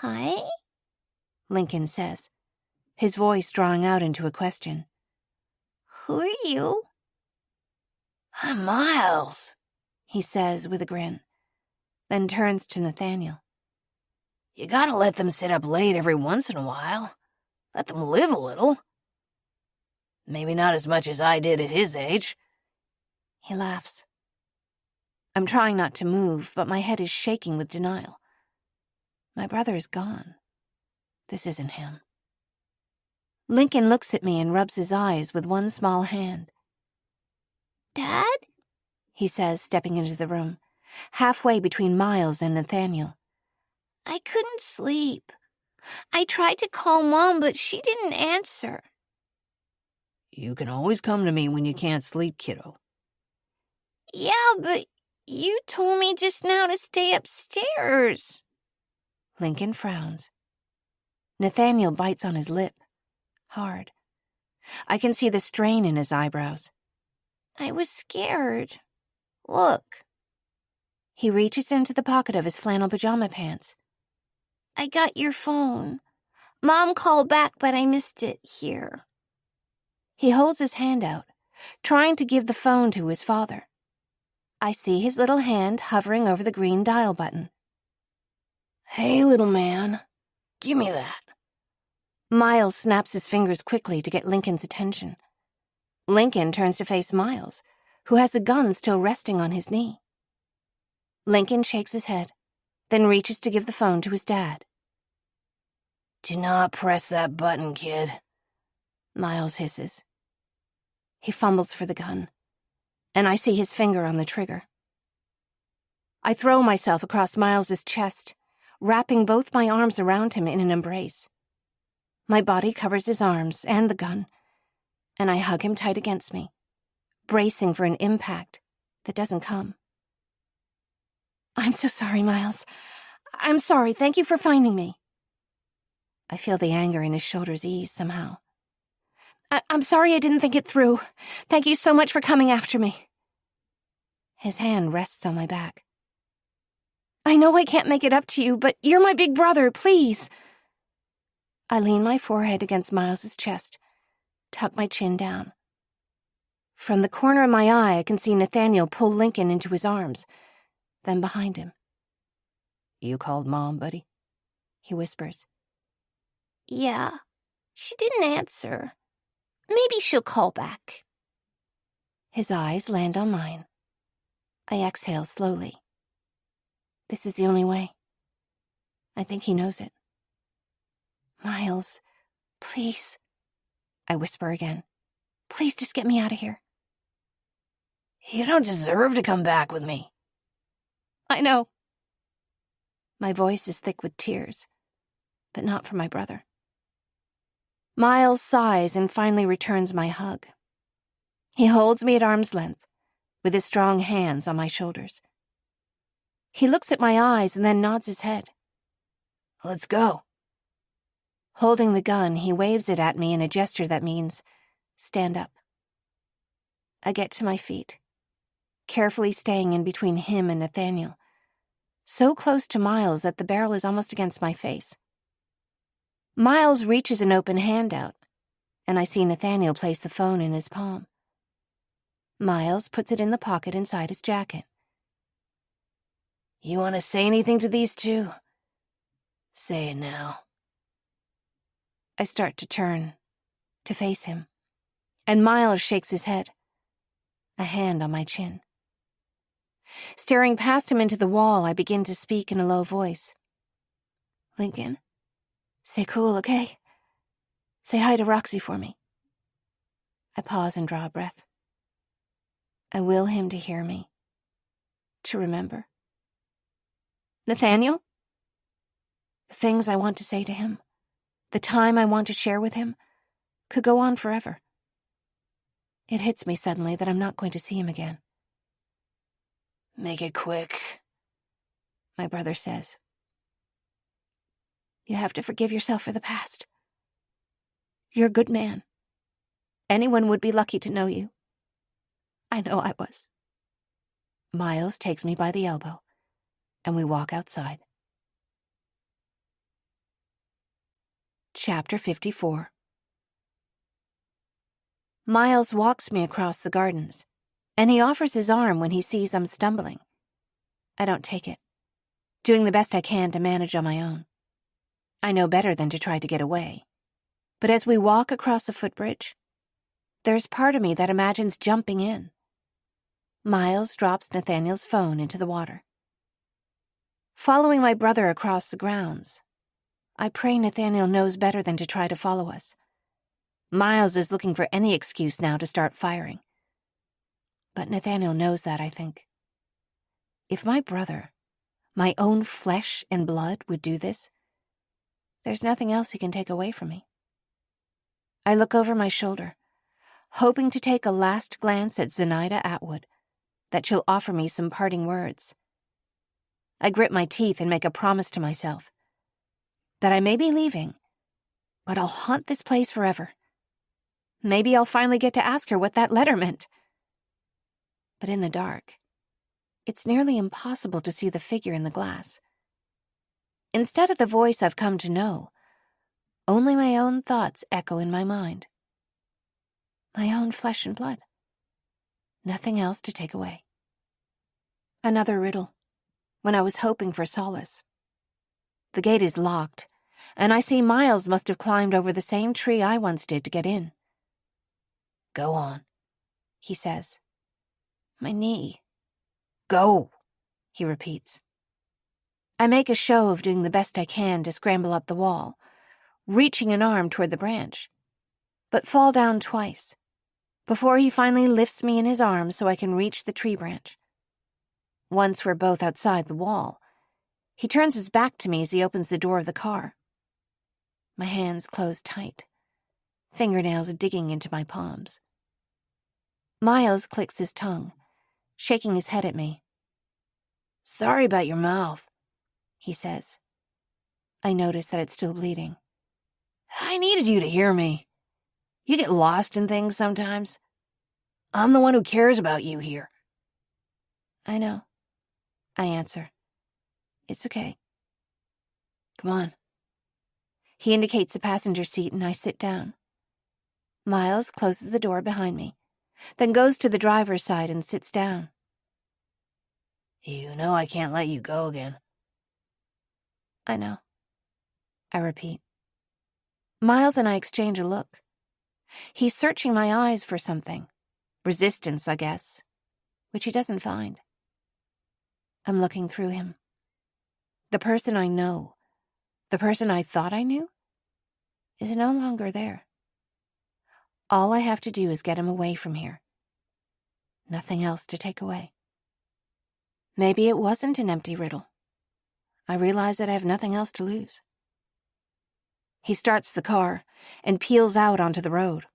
Speaker 4: Hi?
Speaker 1: Lincoln says, his voice drawing out into a question.
Speaker 4: Who are you?
Speaker 1: I'm Miles, he says with a grin, then turns to Nathaniel. You gotta let them sit up late every once in a while. Let them live a little. Maybe not as much as I did at his age. He laughs. I'm trying not to move, but my head is shaking with denial. My brother is gone. This isn't him. Lincoln looks at me and rubs his eyes with one small hand.
Speaker 4: Dad?
Speaker 1: He says, stepping into the room, halfway between Miles and Nathaniel.
Speaker 4: I couldn't sleep. I tried to call Mom, but she didn't answer.
Speaker 5: You can always come to me when you can't sleep, kiddo.
Speaker 4: Yeah, but you told me just now to stay upstairs.
Speaker 1: Lincoln frowns. Nathaniel bites on his lip, hard. I can see the strain in his eyebrows.
Speaker 4: I was scared. Look.
Speaker 1: He reaches into the pocket of his flannel pajama pants.
Speaker 4: I got your phone. Mom called back, but I missed it here.
Speaker 1: He holds his hand out, trying to give the phone to his father. I see his little hand hovering over the green dial button. Hey, little man, give me that. Miles snaps his fingers quickly to get Lincoln's attention. Lincoln turns to face Miles, who has a gun still resting on his knee. Lincoln shakes his head, then reaches to give the phone to his dad. Do not press that button, kid, Miles hisses. He fumbles for the gun, and I see his finger on the trigger. I throw myself across Miles's chest, wrapping both my arms around him in an embrace. My body covers his arms and the gun, and I hug him tight against me, bracing for an impact that doesn't come. I'm so sorry, Miles. I'm sorry. Thank you for finding me. I feel the anger in his shoulders ease somehow. I'm sorry I didn't think it through. Thank you so much for coming after me. His hand rests on my back. I know I can't make it up to you, but you're my big brother, please. I lean my forehead against Miles's chest, tuck my chin down. From the corner of my eye, I can see Nathaniel pull Lincoln into his arms, then behind him.
Speaker 5: You called Mom, buddy?
Speaker 1: He whispers.
Speaker 4: Yeah, she didn't answer. Maybe she'll call back.
Speaker 1: His eyes land on mine. I exhale slowly. This is the only way. I think he knows it. Miles, Please, I whisper again. Please just get me out of here.
Speaker 5: You don't deserve to come back with me.
Speaker 1: I know. My voice is thick with tears, but not for my brother. Miles sighs and finally returns my hug. He holds me at arm's length, with his strong hands on my shoulders. He looks at my eyes and then nods his head.
Speaker 5: Let's go.
Speaker 1: Holding the gun, he waves it at me in a gesture that means, stand up. I get to my feet, carefully staying in between him and Nathaniel, so close to Miles that the barrel is almost against my face. Miles reaches an open hand out, and I see Nathaniel place the phone in his palm. Miles puts it in the pocket inside his jacket.
Speaker 5: You want to say anything to these two? Say it now.
Speaker 1: I start to turn, to face him, and Miles shakes his head, a hand on my chin. Staring past him into the wall, I begin to speak in a low voice. Lincoln, stay cool, okay? Say hi to Roxy for me. I pause and draw a breath. I will him to hear me, to remember. Nathaniel? The things I want to say to him, the time I want to share with him, could go on forever. It hits me suddenly that I'm not going to see him again.
Speaker 5: Make it quick,
Speaker 1: my brother says. You have to forgive yourself for the past. You're a good man. Anyone would be lucky to know you. I know I was. Miles takes me by the elbow, and we walk outside. Chapter 54. Miles walks me across the gardens, and he offers his arm when he sees I'm stumbling. I don't take it, doing the best I can to manage on my own. I know better than to try to get away. But as we walk across a footbridge, there's part of me that imagines jumping in. Miles drops Nathaniel's phone into the water. Following my brother across the grounds, I pray Nathaniel knows better than to try to follow us. Miles is looking for any excuse now to start firing. But Nathaniel knows that, I think. If my brother, my own flesh and blood, would do this, there's nothing else he can take away from me. I look over my shoulder, hoping to take a last glance at Zenaida Atwood, that she'll offer me some parting words. I grit my teeth and make a promise to myself that I may be leaving, but I'll haunt this place forever. Maybe I'll finally get to ask her what that letter meant. But in the dark, it's nearly impossible to see the figure in the glass. Instead of the voice I've come to know, only my own thoughts echo in my mind. My own flesh and blood. Nothing else to take away. Another riddle, when I was hoping for solace. The gate is locked, and I see Miles must have climbed over the same tree I once did to get in.
Speaker 5: Go on,
Speaker 1: he says. My knee.
Speaker 5: Go,
Speaker 1: he repeats. I make a show of doing the best I can to scramble up the wall, reaching an arm toward the branch, but fall down twice, before he finally lifts me in his arms so I can reach the tree branch. Once we're both outside the wall, he turns his back to me as he opens the door of the car. My hands close tight, fingernails digging into my palms. Miles clicks his tongue, shaking his head at me.
Speaker 5: Sorry about your mouth,
Speaker 1: he says. I notice that it's still bleeding.
Speaker 5: I needed you to hear me. You get lost in things sometimes. I'm the one who cares about you here.
Speaker 1: I know, I answer. It's okay.
Speaker 5: Come on.
Speaker 1: He indicates the passenger seat and I sit down. Miles closes the door behind me, then goes to the driver's side and sits down.
Speaker 5: You know I can't let you go again.
Speaker 1: I know, I repeat. Miles and I exchange a look. He's searching my eyes for something. Resistance, I guess, which he doesn't find. I'm looking through him. The person I know, the person I thought I knew, is no longer there. All I have to do is get him away from here. Nothing else to take away. Maybe it wasn't an empty riddle. I realize that I have nothing else to lose. He starts the car and peels out onto the road.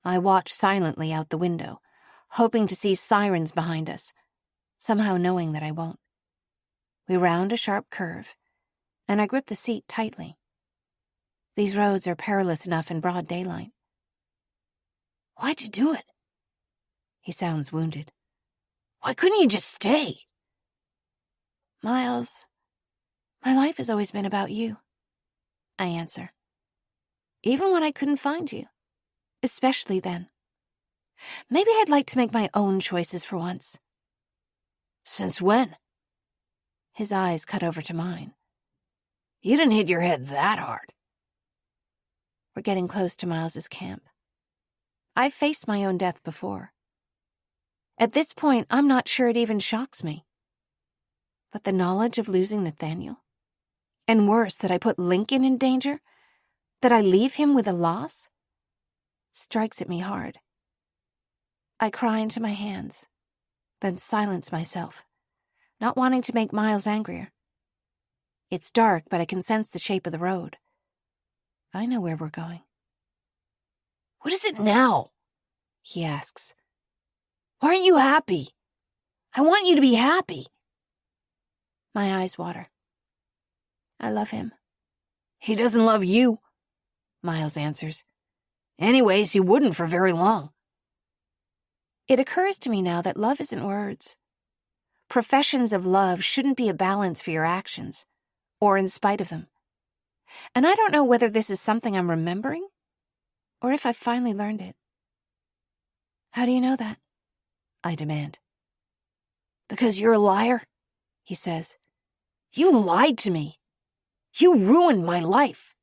Speaker 1: I watch silently out the window, hoping to see sirens behind us, somehow knowing that I won't. We round a sharp curve, and I grip the seat tightly. These roads are perilous enough in broad daylight.
Speaker 5: Why'd you do it?
Speaker 1: He sounds wounded.
Speaker 5: Why couldn't you just stay?
Speaker 1: Miles, my life has always been about you, I answer. Even when I couldn't find you. Especially then. Maybe I'd like to make my own choices for once.
Speaker 5: Since when?
Speaker 1: His eyes cut over to mine.
Speaker 5: You didn't hit your head that hard.
Speaker 1: We're getting close to Miles's camp. I've faced my own death before. At this point, I'm not sure it even shocks me. But the knowledge of losing Nathaniel, and worse, that I put Lincoln in danger, that I leave him with a loss, strikes at me hard. I cry into my hands, then silence myself, not wanting to make Miles angrier. It's dark, but I can sense the shape of the road. I know where we're going.
Speaker 5: What is it now?
Speaker 1: He asks.
Speaker 5: Why aren't you happy? I want you to be happy.
Speaker 1: My eyes water. I love him.
Speaker 5: He doesn't love you, Miles answers. Anyways, he wouldn't for very long.
Speaker 1: It occurs to me now that love isn't words. Professions of love shouldn't be a balance for your actions, or in spite of them. And I don't know whether this is something I'm remembering, or if I've finally learned it. How do you know that? I demand.
Speaker 5: Because you're a liar, he says. You lied to me. You ruined my life.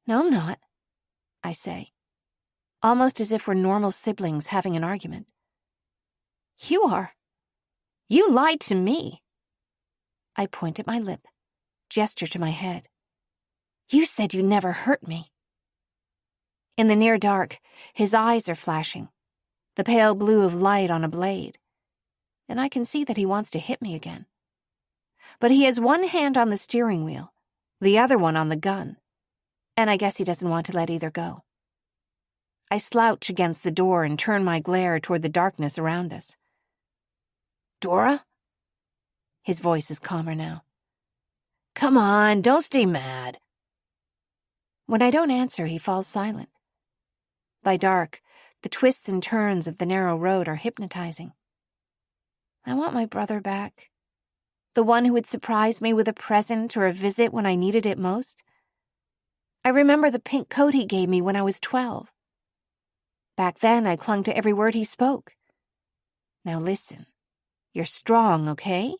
Speaker 1: No, I'm not, I say, almost as if we're normal siblings having an argument. You are. You lied to me. I point at my lip, gesture to my head. You said you'd never hurt me. In the near dark, his eyes are flashing, the pale blue of light on a blade, and I can see that he wants to hit me again. But he has one hand on the steering wheel, the other one on the gun, and I guess he doesn't want to let either go. I slouch against the door and turn my glare toward the darkness around us.
Speaker 5: Dora?
Speaker 1: His voice is calmer now.
Speaker 5: Come on, don't stay mad.
Speaker 1: When I don't answer, he falls silent. By dark, the twists and turns of the narrow road are hypnotizing. I want my brother back. The one who would surprise me with a present or a visit when I needed it most. I remember the pink coat he gave me when I was 12. Back then, I clung to every word he spoke. Now listen, you're strong, okay?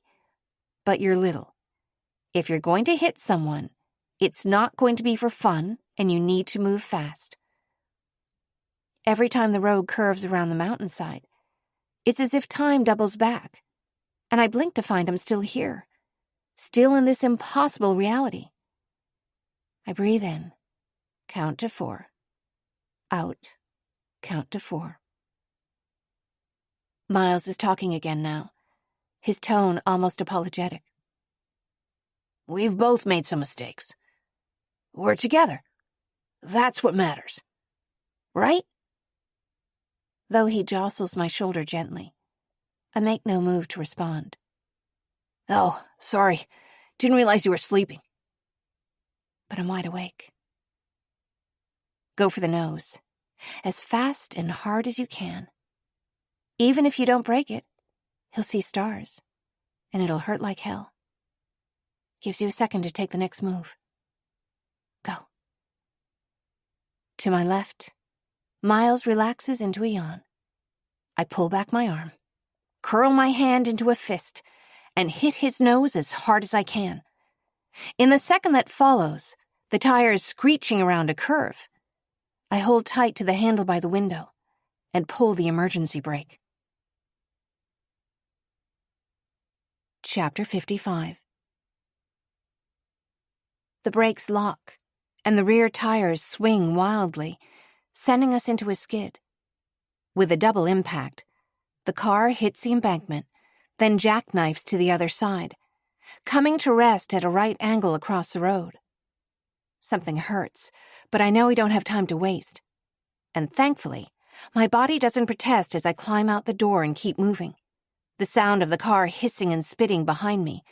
Speaker 1: But you're little. If you're going to hit someone, it's not going to be for fun, and you need to move fast. Every time the road curves around the mountainside, it's as if time doubles back, and I blink to find him still here, still in this impossible reality. I breathe in, count to 4. Out, count to 4. Miles is talking again now, his tone almost apologetic.
Speaker 5: We've both made some mistakes. We're together. That's what matters. Right?
Speaker 1: Though he jostles my shoulder gently, I make no move to respond.
Speaker 5: Oh, sorry. Didn't realize you were sleeping.
Speaker 1: But I'm wide awake. Go for the nose, as fast and hard as you can. Even if you don't break it, he'll see stars, and it'll hurt like hell. Gives you a second to take the next move. Go. To my left, Miles relaxes into a yawn. I pull back my arm, curl my hand into a fist, and hit his nose as hard as I can. In the second that follows, the tires screeching around a curve, I hold tight to the handle by the window and pull the emergency brake. Chapter 55. The brakes lock, and the rear tires swing wildly, sending us into a skid. With a double impact, the car hits the embankment, then jackknifes to the other side, coming to rest at a right angle across the road. Something hurts, but I know we don't have time to waste. And thankfully, my body doesn't protest as I climb out the door and keep moving, the sound of the car hissing and spitting behind me,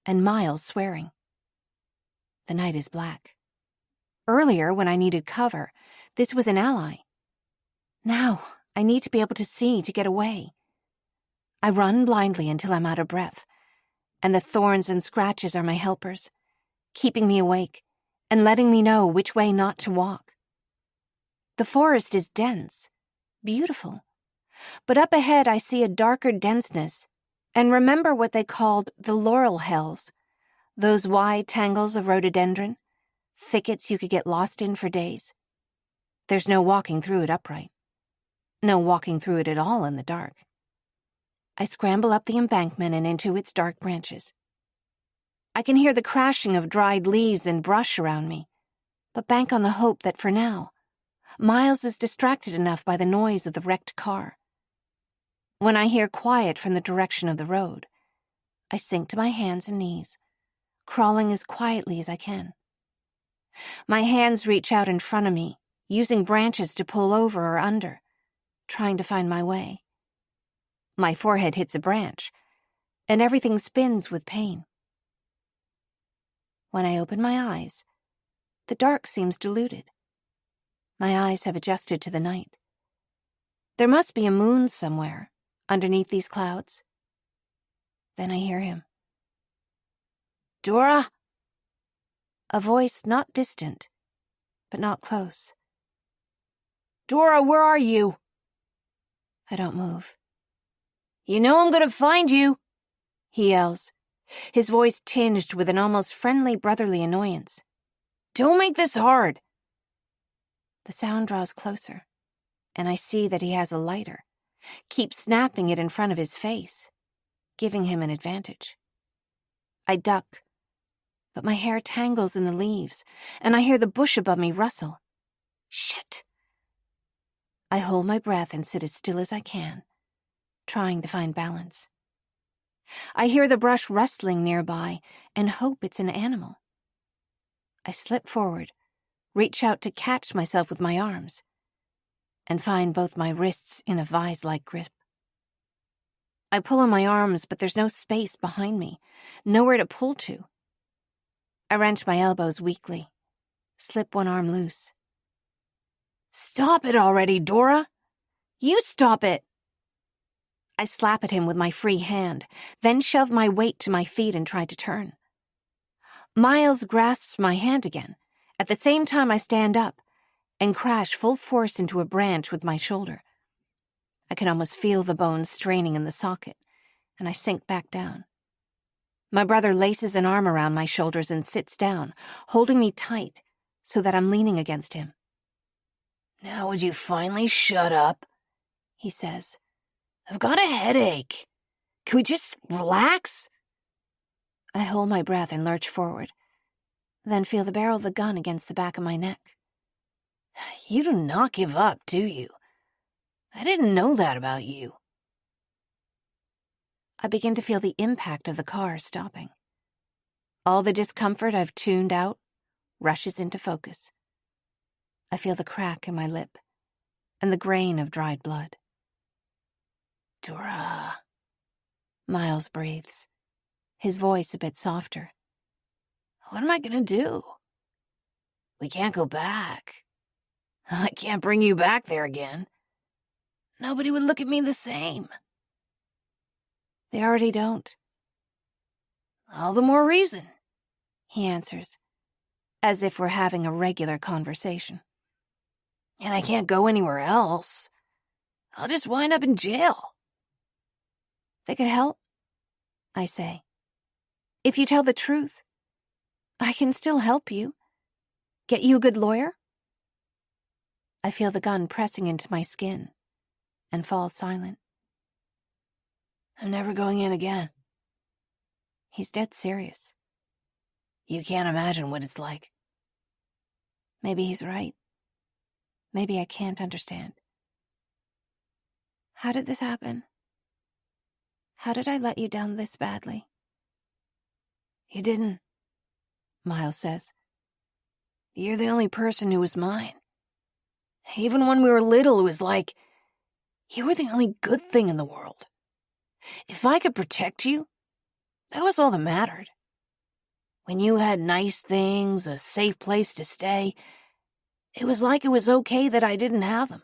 Speaker 1: and Miles swearing. The night is black. Earlier, when I needed cover, this was an ally. Now, I need to be able to see to get away. I run blindly until I'm out of breath, and the thorns and scratches are my helpers, keeping me awake and letting me know which way not to walk. The forest is dense, beautiful, but up ahead I see a darker denseness and remember what they called the laurel hells, those wide tangles of rhododendron, thickets you could get lost in for days. There's no walking through it upright, no walking through it at all in the dark. I scramble up the embankment and into its dark branches. I can hear the crashing of dried leaves and brush around me, but bank on the hope that for now, Miles is distracted enough by the noise of the wrecked car. When I hear quiet from the direction of the road, I sink to my hands and knees, crawling as quietly as I can. My hands reach out in front of me, using branches to pull over or under, trying to find my way. My forehead hits a branch, and everything spins with pain. When I open my eyes, the dark seems diluted. My eyes have adjusted to the night. There must be a moon somewhere, underneath these clouds. Then I hear him. "Dora?" A voice not distant, but not close. "Dora, where are you?" I don't move. "You know I'm gonna find you," he yells, his voice tinged with an almost friendly brotherly annoyance. "Don't make this hard." The sound draws closer, and I see that he has a lighter, keeps snapping it in front of his face, giving him an advantage. I duck, but my hair tangles in the leaves, and I hear the bush above me rustle. Shit! I hold my breath and sit as still as I can, trying to find balance. I hear the brush rustling nearby and hope it's an animal. I slip forward, reach out to catch myself with my arms, and find both my wrists in a vise-like grip. I pull on my arms, but there's no space behind me, nowhere to pull to. I wrench my elbows weakly, slip one arm loose. "Stop it already, Dora! You stop it!" I slap at him with my free hand, then shove my weight to my feet and try to turn. Miles grasps my hand again. At the same time I stand up and crash full force into a branch with my shoulder. I can almost feel the bones straining in the socket, and I sink back down. My brother laces an arm around my shoulders and sits down, holding me tight so that I'm leaning against him.
Speaker 5: "Now would you finally shut up?" he says. "I've got a headache. Can we just relax?"
Speaker 1: I hold my breath and lurch forward, then feel the barrel of the gun against the back of my neck.
Speaker 5: "You do not give up, do you? I didn't know that about you."
Speaker 1: I begin to feel the impact of the car stopping. All the discomfort I've tuned out rushes into focus. I feel the crack in my lip and the grain of dried blood.
Speaker 5: "Dora,"
Speaker 1: Miles breathes, his voice a bit softer.
Speaker 5: "what am I gonna do? We can't go back. I can't bring you back there again. Nobody would look at me the same."
Speaker 1: They already don't.
Speaker 5: "All the more reason,"
Speaker 1: he answers, as if we're having a regular conversation.
Speaker 5: "And I can't go anywhere else. I'll just wind up in jail."
Speaker 1: They could help, I say. If you tell the truth, I can still help you. Get you a good lawyer? I feel the gun pressing into my skin and fall silent.
Speaker 5: "I'm never going in again."
Speaker 1: He's dead serious.
Speaker 5: "You can't imagine what it's like."
Speaker 1: Maybe he's right. Maybe I can't understand. How did this happen? How did I let you down this badly?
Speaker 5: You didn't, Miles says. You're the only person who was mine. Even when we were little, it was like you were the only good thing in the world. If I could protect you, that was all that mattered. When you had nice things, a safe place to stay, it was like it was okay that I didn't have them.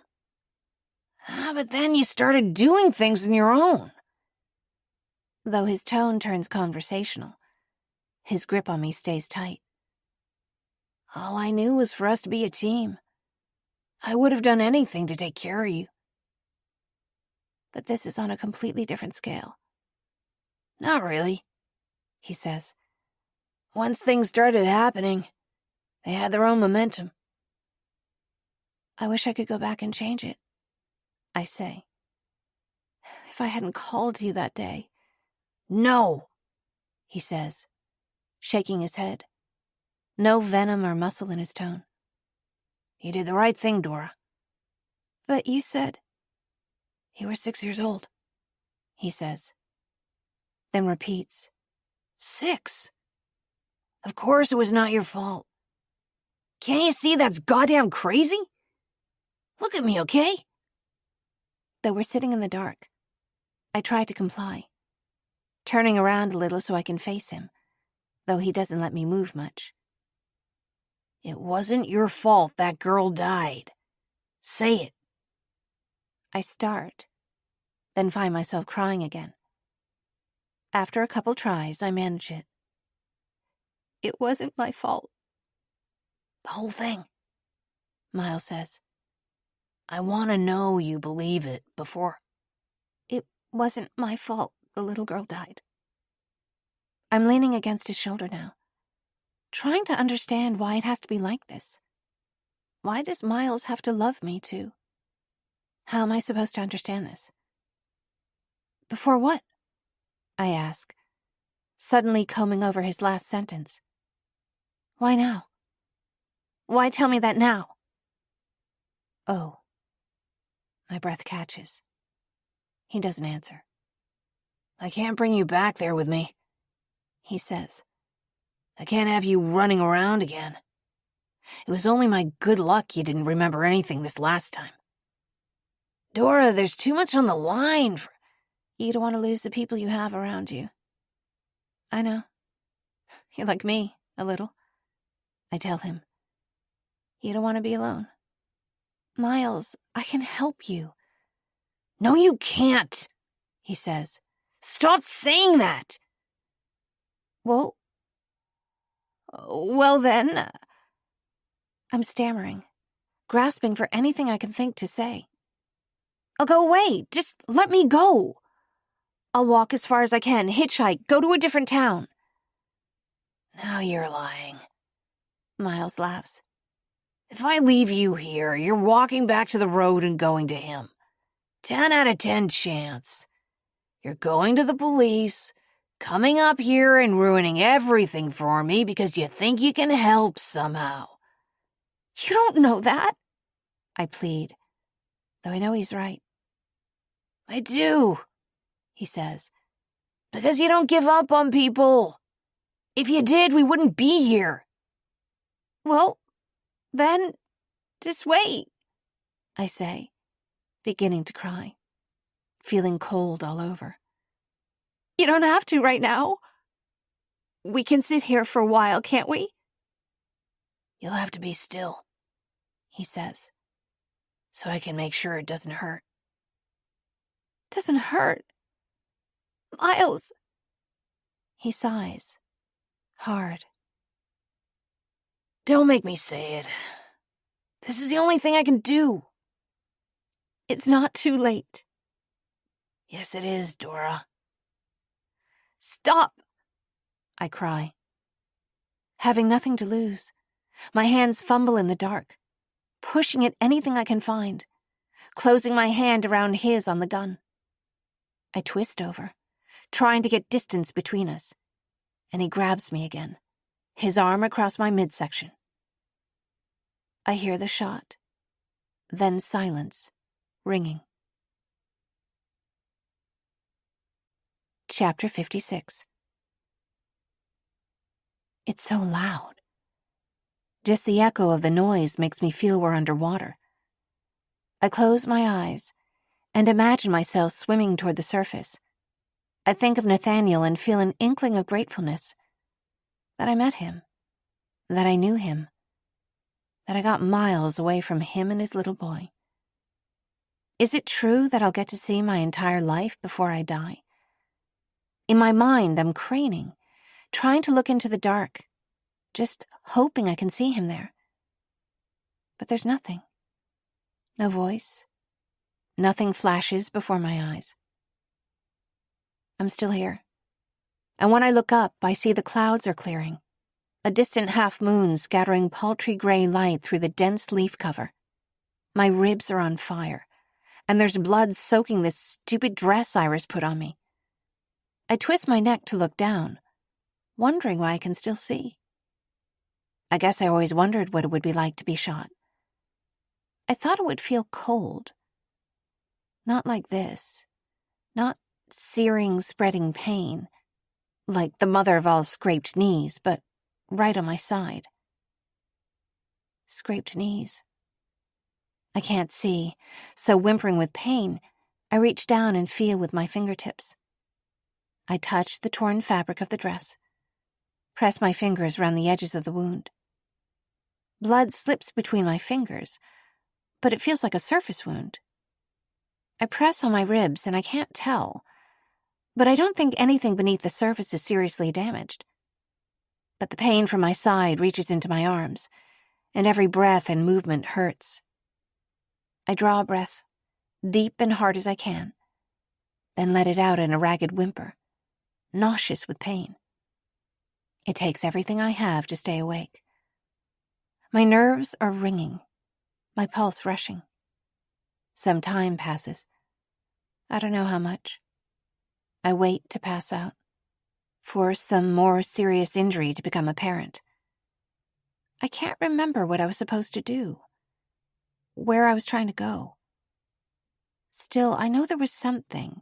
Speaker 5: But then you started doing things on your own.
Speaker 1: Though his tone turns conversational, his grip on me stays tight.
Speaker 5: All I knew was for us to be a team. I would have done anything to take care of you.
Speaker 1: But this is on a completely different scale.
Speaker 5: Not really, he says. Once things started happening, they had their own momentum.
Speaker 1: I wish I could go back and change it, I say. If I hadn't called you that day.
Speaker 5: No, he says, shaking his head.
Speaker 1: No venom or muscle in his tone.
Speaker 5: You did the right thing, Dora.
Speaker 1: But you said...
Speaker 5: You were 6 years old, he says.
Speaker 1: Then repeats.
Speaker 5: 6? Of course it was not your fault. Can't you see that's goddamn crazy? Look at me, okay?
Speaker 1: Though we're sitting in the dark, I try to comply, turning around a little so I can face him, though he doesn't let me move much.
Speaker 5: It wasn't your fault that girl died. Say it.
Speaker 1: I start, then find myself crying again. After a couple tries, I manage it. It wasn't my fault.
Speaker 5: The whole thing, Miles says. I want to know you believe it before.
Speaker 1: It wasn't my fault the little girl died. I'm leaning against his shoulder now, trying to understand why it has to be like this. Why does Miles have to love me too? How am I supposed to understand this? Before what? I ask, suddenly combing over his last sentence. Why now? Why tell me that now? Oh. My breath catches. He doesn't answer.
Speaker 5: I can't bring you back there with me,
Speaker 1: he says.
Speaker 5: I can't have you running around again. It was only my good luck you didn't remember anything this last time. Dora, there's too much on the line for...
Speaker 1: You don't want to lose the people you have around you. I know. You're like me, a little. I tell him. You don't want to be alone. Miles, I can help you.
Speaker 5: No, you can't, he says. Stop saying that.
Speaker 1: Well then... I'm stammering, grasping for anything I can think to say. I'll go away. Just let me go. I'll walk as far as I can, hitchhike, go to a different town.
Speaker 5: Now you're lying.
Speaker 1: Miles laughs.
Speaker 5: If I leave you here, you're walking back to the road and going to him. 10 out of 10 chance. You're going to the police, coming up here and ruining everything for me because you think you can help somehow.
Speaker 1: You don't know that, I plead, though I know he's right.
Speaker 5: I do, he says, because you don't give up on people. If you did, we wouldn't be here.
Speaker 1: Well, then, just wait, I say, beginning to cry, feeling cold all over. You don't have to right now. We can sit here for a while, can't we?
Speaker 5: You'll have to be still, he says, so I can make sure it doesn't hurt.
Speaker 1: Doesn't hurt? Miles. He sighs, hard.
Speaker 5: Don't make me say it. This is the only thing I can do.
Speaker 1: It's not too late.
Speaker 5: Yes, it is, Dora.
Speaker 1: Stop, I cry. Having nothing to lose, my hands fumble in the dark, pushing at anything I can find, closing my hand around his on the gun. I twist over, trying to get distance between us, and he grabs me again, his arm across my midsection. I hear the shot. Then silence, ringing. Chapter 56. It's so loud. Just the echo of the noise makes me feel we're underwater. I close my eyes and imagine myself swimming toward the surface. I think of Nathaniel and feel an inkling of gratefulness. That I met him. That I knew him. That I got miles away from him and his little boy. Is it true that I'll get to see my entire life before I die? In my mind, I'm craning, trying to look into the dark, just hoping I can see him there. But there's nothing. No voice. Nothing flashes before my eyes. I'm still here. And when I look up, I see the clouds are clearing, a distant half-moon scattering paltry gray light through the dense leaf cover. My ribs are on fire, and there's blood soaking this stupid dress Iris put on me. I twist my neck to look down, wondering why I can still see. I guess I always wondered what it would be like to be shot. I thought it would feel cold. Not like this. Not searing, spreading pain, like the mother of all scraped knees, but right on my side. Scraped knees. I can't see, so whimpering with pain, I reach down and feel with my fingertips. I touch the torn fabric of the dress, press my fingers around the edges of the wound. Blood slips between my fingers, but it feels like a surface wound. I press on my ribs and I can't tell, but I don't think anything beneath the surface is seriously damaged. But the pain from my side reaches into my arms, and every breath and movement hurts. I draw a breath, deep and hard as I can, then let it out in a ragged whimper, nauseous with pain. It takes everything I have to stay awake. My nerves are ringing, my pulse rushing. Some time passes. I don't know how much. I wait to pass out, for some more serious injury to become apparent. I can't remember what I was supposed to do, where I was trying to go. Still, I know there was something.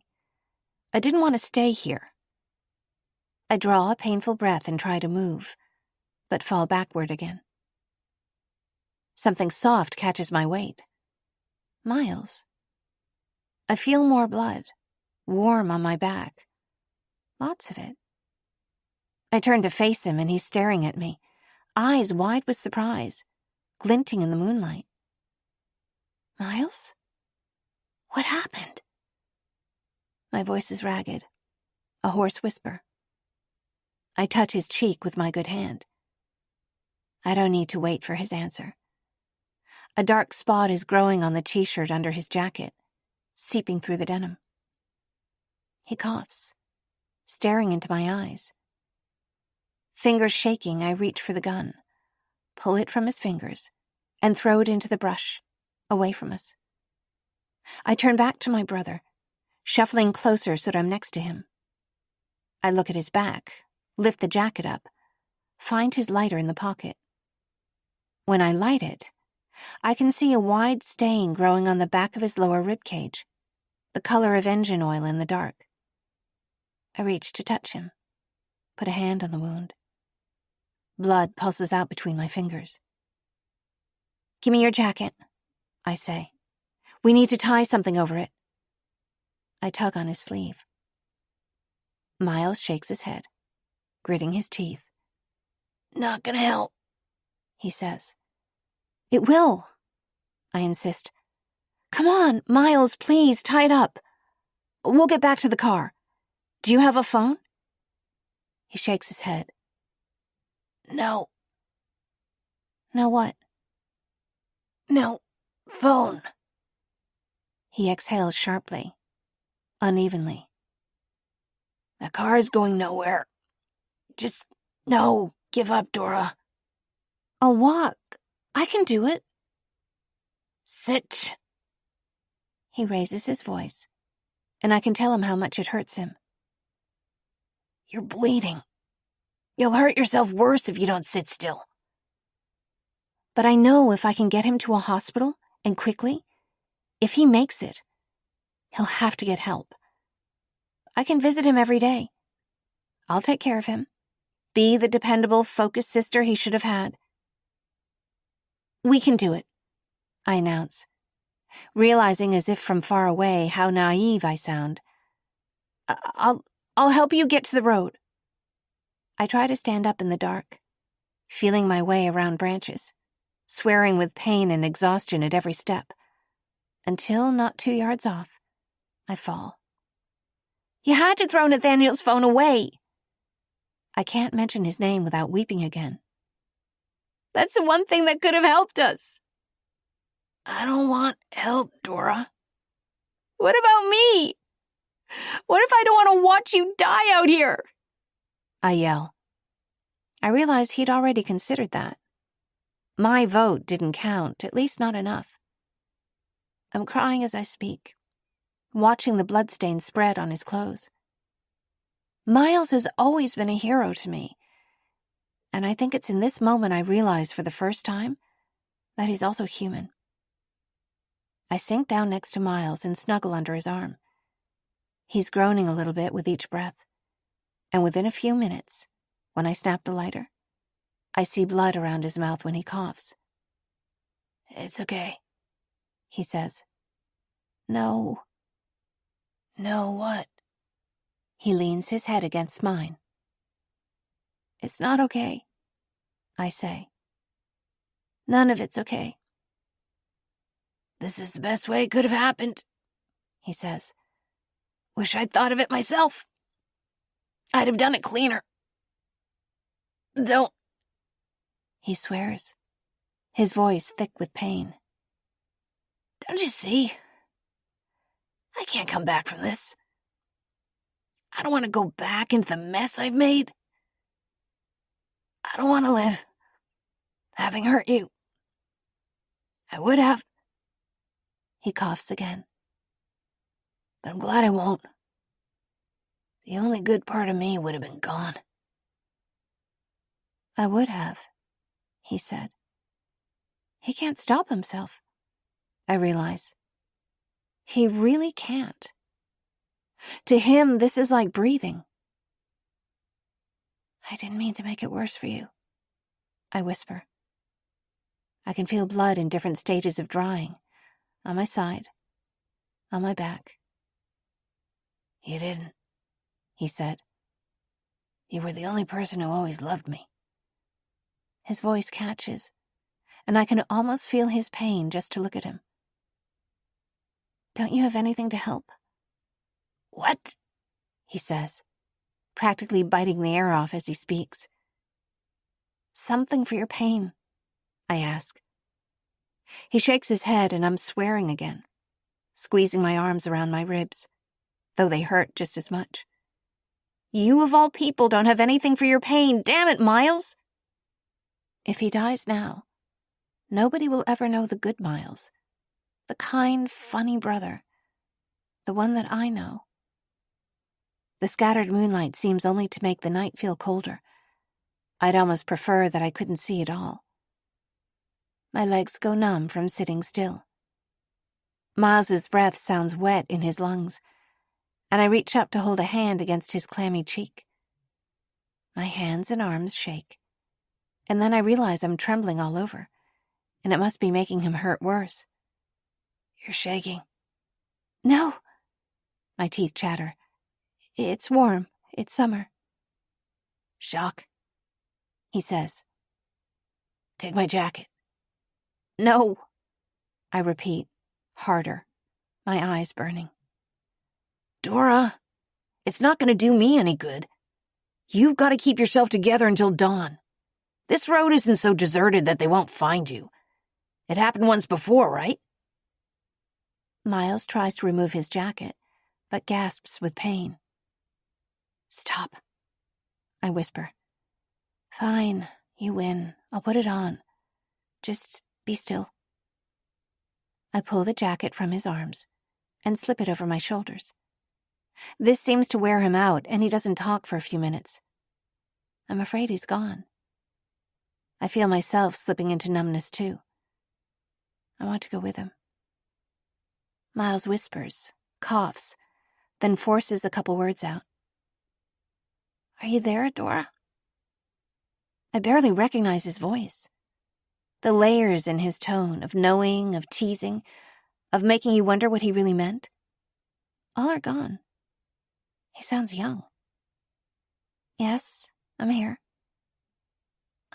Speaker 1: I didn't want to stay here. I draw a painful breath and try to move, but fall backward again. Something soft catches my weight. Miles. I feel more blood, warm on my back. Lots of it. I turn to face him and he's staring at me, eyes wide with surprise, glinting in the moonlight. Miles? What happened? My voice is ragged, a hoarse whisper. I touch his cheek with my good hand. I don't need to wait for his answer. A dark spot is growing on the t-shirt under his jacket, seeping through the denim. He coughs, staring into my eyes. Fingers shaking, I reach for the gun, pull it from his fingers, and throw it into the brush, away from us. I turn back to my brother, shuffling closer so that I'm next to him. I look at his back, lift the jacket up, find his lighter in the pocket. When I light it, I can see a wide stain growing on the back of his lower rib cage, the color of engine oil in the dark. I reach to touch him, put a hand on the wound. Blood pulses out between my fingers. Give me your jacket, I say. We need to tie something over it. I tug on his sleeve. Miles shakes his head, gritting his teeth. Not gonna help, he says. It will, I insist. Come on, Miles, please, tie it up. We'll get back to the car. Do you have a phone? He shakes his head. No. No what? No phone. He exhales sharply, unevenly. The car's going nowhere. Just, no, give up, Dora. I'll walk. I can do it. Sit. He raises his voice, and I can tell him how much it hurts him. You're bleeding. You'll hurt yourself worse if you don't sit still. But I know if I can get him to a hospital, and quickly, if he makes it, he'll have to get help. I can visit him every day. I'll take care of him. Be the dependable, focused sister he should have had. We can do it, I announce, realizing as if from far away how naive I sound. I'll help you get to the road. I try to stand up in the dark, feeling my way around branches, swearing with pain and exhaustion at every step, until not 2 yards off, I fall. You had to throw Nathaniel's phone away. I can't mention his name without weeping again. That's the one thing that could have helped us.
Speaker 5: I don't want help, Dora.
Speaker 1: What about me? What if I don't want to watch you die out here? I yell. I realize he'd already considered that. My vote didn't count, at least not enough. I'm crying as I speak, watching the bloodstains spread on his clothes. Miles has always been a hero to me, and I think it's in this moment I realize for the first time that he's also human. I sink down next to Miles and snuggle under his arm. He's groaning a little bit with each breath, and within a few minutes, when I snap the lighter, I see blood around his mouth when he coughs.
Speaker 5: It's okay,
Speaker 1: he says. No.
Speaker 5: No, what?
Speaker 1: He leans his head against mine. It's not okay, I say. None of it's okay.
Speaker 5: This is the best way it could have happened,
Speaker 1: he says.
Speaker 5: Wish I'd thought of it myself. I'd have done it cleaner. Don't.
Speaker 1: He swears, his voice thick with pain.
Speaker 5: Don't you see? I can't come back from this. I don't want to go back into the mess I've made. I don't want to live having hurt you. I would have.
Speaker 1: He coughs again.
Speaker 5: But I'm glad I won't. The only good part of me would have been gone.
Speaker 1: I would have, he said. He can't stop himself, I realize. He really can't. To him, this is like breathing. I didn't mean to make it worse for you, I whisper. I can feel blood in different stages of drying, on my side, on my back.
Speaker 5: You didn't,
Speaker 1: he said.
Speaker 5: You were the only person who always loved me.
Speaker 1: His voice catches, and I can almost feel his pain just to look at him. Don't you have anything to help?
Speaker 5: What?
Speaker 1: He says, practically biting the air off as he speaks. Something for your pain, I ask. He shakes his head and I'm swearing again, squeezing my arms around my ribs, though they hurt just as much. You of all people don't have anything for your pain. Damn it, Miles! If he dies now, nobody will ever know the good Miles, the kind, funny brother, the one that I know. The scattered moonlight seems only to make the night feel colder. I'd almost prefer that I couldn't see at all. My legs go numb from sitting still. Miles's breath sounds wet in his lungs, and I reach up to hold a hand against his clammy cheek. My hands and arms shake, and then I realize I'm trembling all over, and it must be making him hurt worse.
Speaker 5: You're shaking.
Speaker 1: No, my teeth chatter. It's warm. It's summer.
Speaker 5: Shock,
Speaker 1: he says.
Speaker 5: Take my jacket.
Speaker 1: No, I repeat, harder, my eyes burning.
Speaker 5: Dora, it's not going to do me any good. You've got to keep yourself together until dawn. This road isn't so deserted that they won't find you. It happened once before, right?
Speaker 1: Miles tries to remove his jacket, but gasps with pain. Stop, I whisper. Fine, you win. I'll put it on. Just be still. I pull the jacket from his arms and slip it over my shoulders. This seems to wear him out, and he doesn't talk for a few minutes. I'm afraid he's gone. I feel myself slipping into numbness too. I want to go with him. Miles whispers, coughs, then forces a couple words out. Are you there, Dora? I barely recognize his voice. The layers in his tone of knowing, of teasing, of making you wonder what he really meant, all are gone. He sounds young. Yes, I'm here.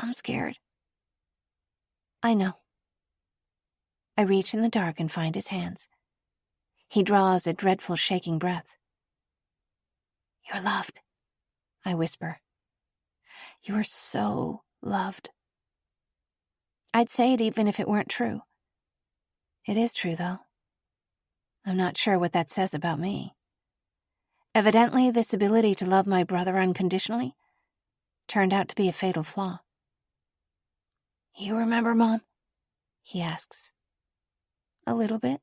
Speaker 1: I'm scared. I know. I reach in the dark and find his hands. He draws a dreadful shaking breath. You're loved, I whisper. You are so loved. I'd say it even if it weren't true. It is true, though. I'm not sure what that says about me. Evidently, this ability to love my brother unconditionally turned out to be a fatal flaw. You remember, Mom? He asks. A little bit.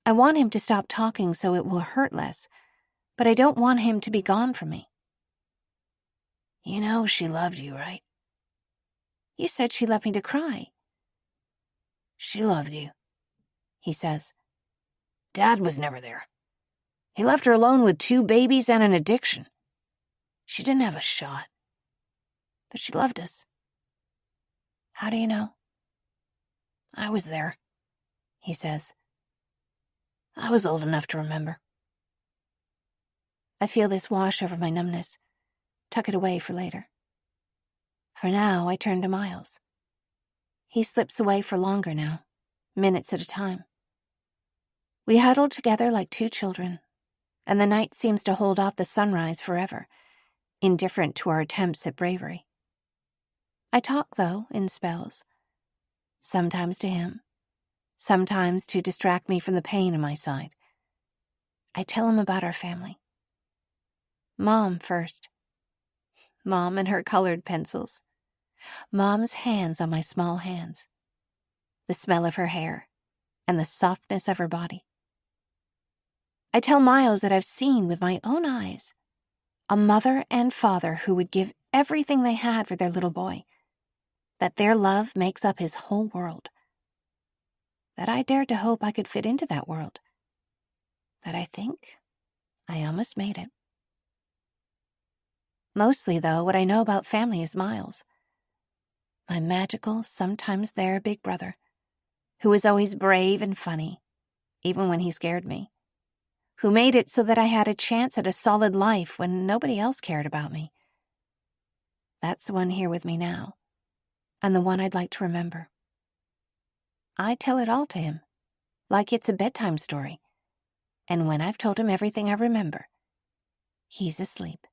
Speaker 1: I want him to stop talking so it will hurt less, but I don't want him to be gone from me. You know she loved you, right? You said she left me to cry. She loved you, he says. Dad was never there. He left her alone with 2 babies and an addiction. She didn't have a shot. But she loved us. How do you know? I was there, he says. I was old enough to remember. I feel this wash over my numbness. Tuck it away for later. For now, I turn to Miles. He slips away for longer now, minutes at a time. We huddle together like 2 children, and the night seems to hold off the sunrise forever, indifferent to our attempts at bravery. I talk, though, in spells. Sometimes to him, sometimes to distract me from the pain in my side. I tell him about our family. Mom first. Mom and her colored pencils. Mom's hands on my small hands. The smell of her hair and the softness of her body. I tell Miles that I've seen with my own eyes a mother and father who would give everything they had for their little boy, that their love makes up his whole world, that I dared to hope I could fit into that world, that I think I almost made it. Mostly, though, what I know about family is Miles, my magical, sometimes there big brother, who was always brave and funny, even when he scared me, who made it so that I had a chance at a solid life when nobody else cared about me. That's the one here with me now, and the one I'd like to remember. I tell it all to him, like it's a bedtime story, and when I've told him everything I remember, he's asleep.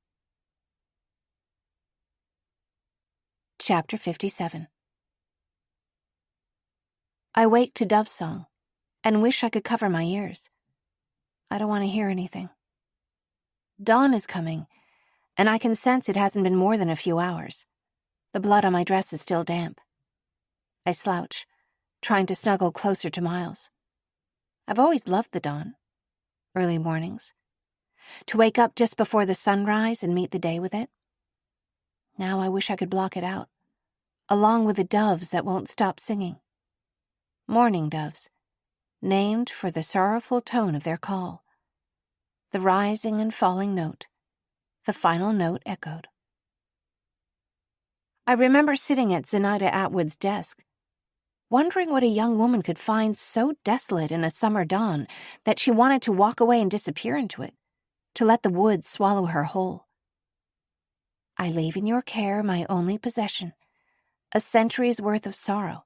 Speaker 1: Chapter 57. I wake to Dove's song and wish I could cover my ears. I don't want to hear anything. Dawn is coming, and I can sense it hasn't been more than a few hours. The blood on my dress is still damp. I slouch, trying to snuggle closer to Miles. I've always loved the dawn, early mornings. To wake up just before the sunrise and meet the day with it. Now I wish I could block it out, along with the doves that won't stop singing. Morning doves, named for the sorrowful tone of their call. The rising and falling note, the final note echoed. I remember sitting at Zenaida Atwood's desk, wondering what a young woman could find so desolate in a summer dawn that she wanted to walk away and disappear into it, to let the woods swallow her whole. I leave in your care my only possession, a century's worth of sorrow,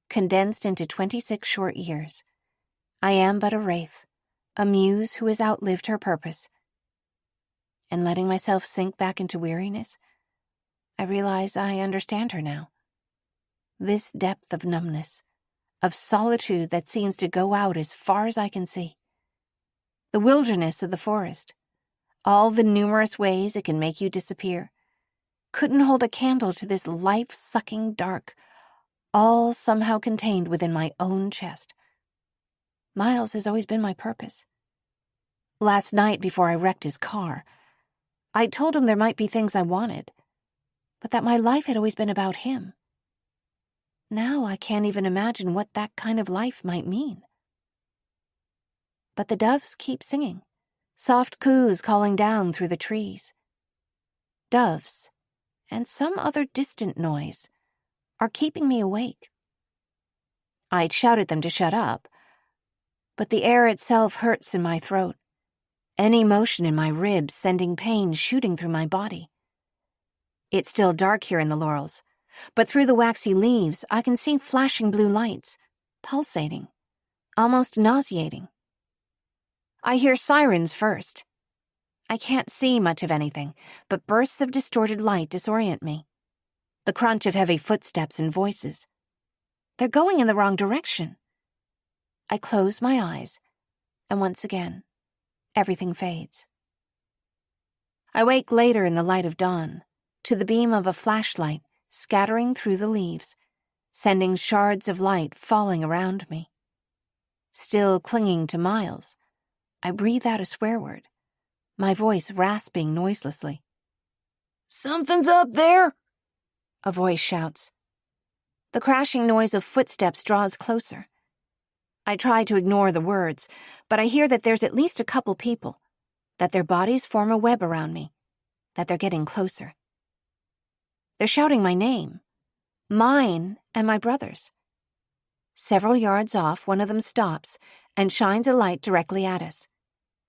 Speaker 1: condensed into 26 short years. I am but a wraith, a muse who has outlived her purpose. And letting myself sink back into weariness, I realize I understand her now. This depth of numbness, of solitude that seems to go out as far as I can see. The wilderness of the forest, all the numerous ways it can make you disappear, couldn't hold a candle to this life-sucking dark, all somehow contained within my own chest. Miles has always been my purpose. Last night, before I wrecked his car, I told him there might be things I wanted. but that my life had always been about him. Now I can't even imagine what that kind of life might mean. But the doves keep singing, soft coos calling down through the trees. Doves, and some other distant noise, are keeping me awake. I'd shout at them to shut up, but the air itself hurts in my throat, any motion in my ribs sending pain shooting through my body. It's still dark here in the laurels, but through the waxy leaves I can see flashing blue lights, pulsating, almost nauseating. I hear sirens first. I can't see much of anything, but bursts of distorted light disorient me. The crunch of heavy footsteps and voices. They're going in the wrong direction. I close my eyes, and once again, everything fades. I wake later in the light of dawn, to the beam of a flashlight scattering through the leaves, sending shards of light falling around me. Still clinging to Miles, I breathe out a swear word, my voice rasping noiselessly.
Speaker 5: "Something's up there!"
Speaker 1: A voice shouts. The crashing noise of footsteps draws closer. I try to ignore the words, but I hear that there's at least a couple people, that their bodies form a web around me, that they're getting closer. They're shouting my name, mine and my brother's. Several yards off, one of them stops and shines a light directly at us.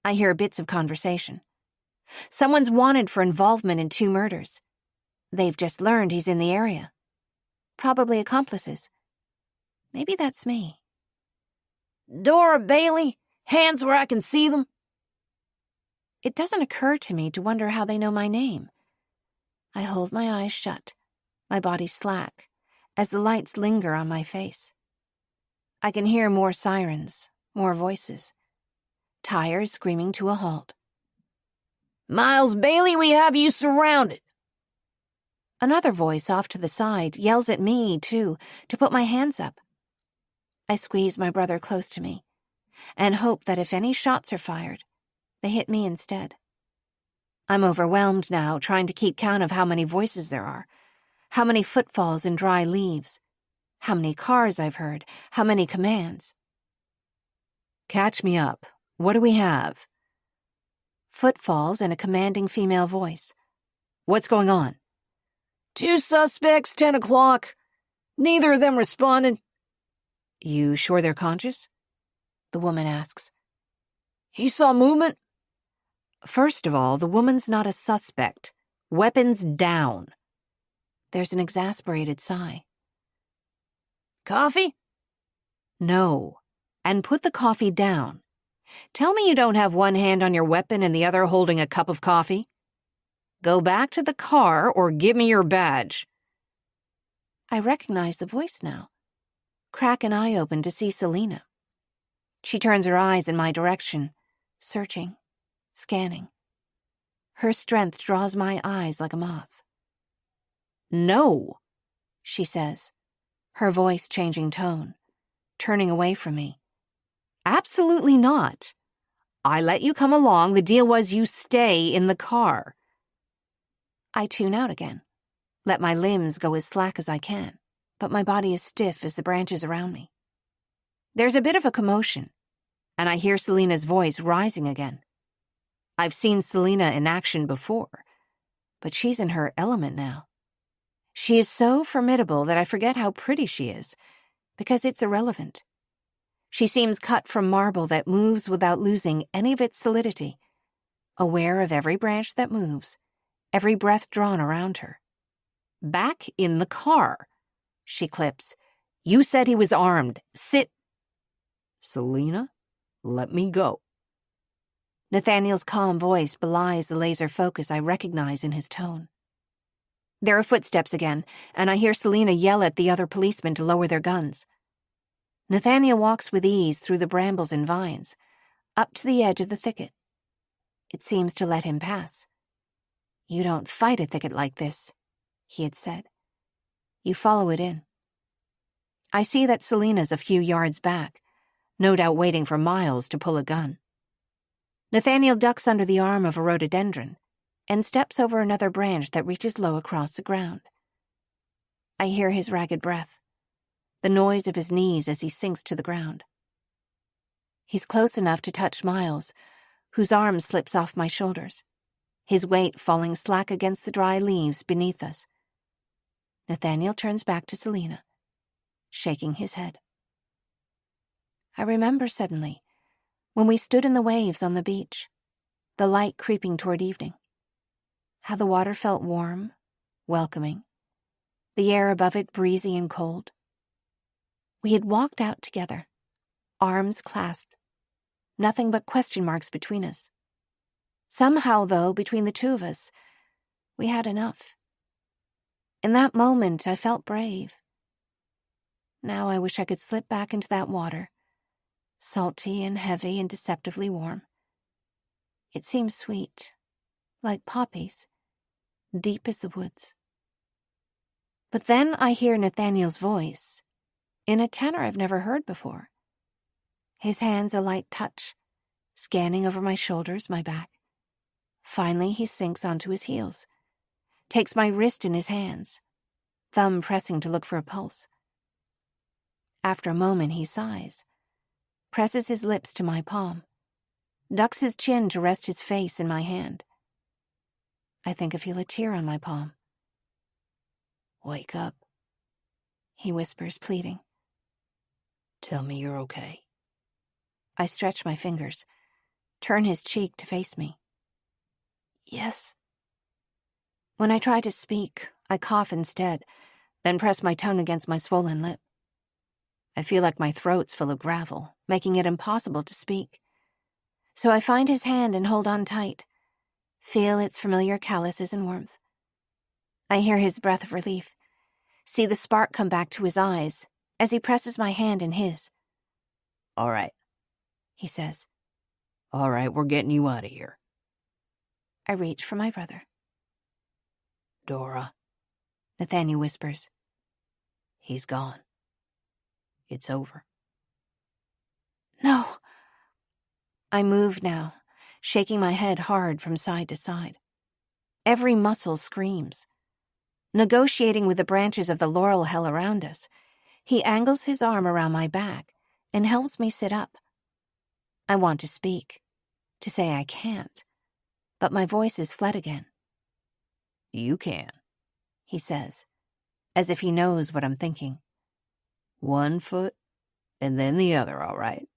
Speaker 1: I hear bits of conversation. Someone's wanted for involvement in 2 murders. They've just learned he's in the area. Probably accomplices. Maybe that's me.
Speaker 5: "Dora Bailey, hands where I can see them."
Speaker 1: It doesn't occur to me to wonder how they know my name. I hold my eyes shut, my body slack, as the lights linger on my face. I can hear more sirens, more voices. Tires screaming to a halt.
Speaker 5: "Miles Bailey, we have you surrounded."
Speaker 1: Another voice off to the side yells at me, too, to put my hands up. I squeeze my brother close to me and hope that if any shots are fired, they hit me instead. I'm overwhelmed now, trying to keep count of how many voices there are, how many footfalls in dry leaves, how many cars I've heard, how many commands.
Speaker 3: Catch me up. What do we have?
Speaker 1: Footfalls and a commanding female voice.
Speaker 3: What's going on?
Speaker 5: 2 suspects, 10 o'clock. Neither of them responded.
Speaker 3: You sure they're conscious?
Speaker 1: The woman asks.
Speaker 5: He saw movement.
Speaker 3: First of all, the woman's not a suspect. Weapons down.
Speaker 1: There's an exasperated sigh.
Speaker 5: Coffee?
Speaker 3: No. And put the coffee down. Tell me you don't have one hand on your weapon and the other holding a cup of coffee. Go back to the car or give me your badge.
Speaker 1: I recognize the voice now. Crack an eye open to see Selena. She turns her eyes in my direction, searching, scanning. Her strength draws my eyes like a moth.
Speaker 3: No,
Speaker 1: she says, her voice changing tone, turning away from me.
Speaker 3: Absolutely not. I let you come along. The deal was you stay in the car.
Speaker 1: I tune out again, let my limbs go as slack as I can, but my body is stiff as the branches around me. There's a bit of a commotion, and I hear Selena's voice rising again. I've seen Selena in action before, but she's in her element now. She is so formidable that I forget how pretty she is, because it's irrelevant. She seems cut from marble that moves without losing any of its solidity, aware of every branch that moves, every breath drawn around her.
Speaker 3: Back in the car, she clips. You said he was armed. Sit. Selena, let me go.
Speaker 1: Nathaniel's calm voice belies the laser focus I recognize in his tone. There are footsteps again, and I hear Selena yell at the other policemen to lower their guns. Nathaniel walks with ease through the brambles and vines, up to the edge of the thicket. It seems to let him pass. You don't fight a thicket like this, he had said. You follow it in. I see that Selena's a few yards back, no doubt waiting for Miles to pull a gun. Nathaniel ducks under the arm of a rhododendron, and steps over another branch that reaches low across the ground. I hear his ragged breath, the noise of his knees as he sinks to the ground. He's close enough to touch Miles, whose arm slips off my shoulders, his weight falling slack against the dry leaves beneath us. Nathaniel turns back to Selena, shaking his head. I remember suddenly, when we stood in the waves on the beach, the light creeping toward evening, how the water felt warm, welcoming, the air above it breezy and cold. We had walked out together, arms clasped, nothing but question marks between us. Somehow, though, between the two of us, we had enough. In that moment, I felt brave. Now I wish I could slip back into that water, salty and heavy and deceptively warm. It seems sweet, like poppies, deep as the woods. But then I hear Nathaniel's voice, in a tenor I've never heard before. His hands a light touch, scanning over my shoulders, my back. Finally, he sinks onto his heels, takes my wrist in his hands, thumb pressing to look for a pulse. After a moment, he sighs, presses his lips to my palm, ducks his chin to rest his face in my hand. I think I feel a tear on my palm.
Speaker 5: "Wake up,"
Speaker 1: he whispers, pleading.
Speaker 5: "Tell me you're okay."
Speaker 1: I stretch my fingers, turn his cheek to face me.
Speaker 5: "Yes."
Speaker 1: When I try to speak, I cough instead, then press my tongue against my swollen lip. I feel like my throat's full of gravel, making it impossible to speak. So I find his hand and hold on tight, feel its familiar calluses and warmth. I hear his breath of relief, see the spark come back to his eyes as he presses my hand in his.
Speaker 5: "All right,"
Speaker 1: he says.
Speaker 5: "All right, we're getting you out of here."
Speaker 1: I reach for my brother.
Speaker 5: "Dora,"
Speaker 1: Nathaniel whispers.
Speaker 5: "He's gone. It's over."
Speaker 1: No. I move now, shaking my head hard from side to side. Every muscle screams. Negotiating with the branches of the laurel hill around us, he angles his arm around my back and helps me sit up. I want to speak, to say I can't, but my voice is fled again.
Speaker 5: "You can,"
Speaker 1: he says, as if he knows what I'm thinking.
Speaker 5: "One foot, and then the other, all right?"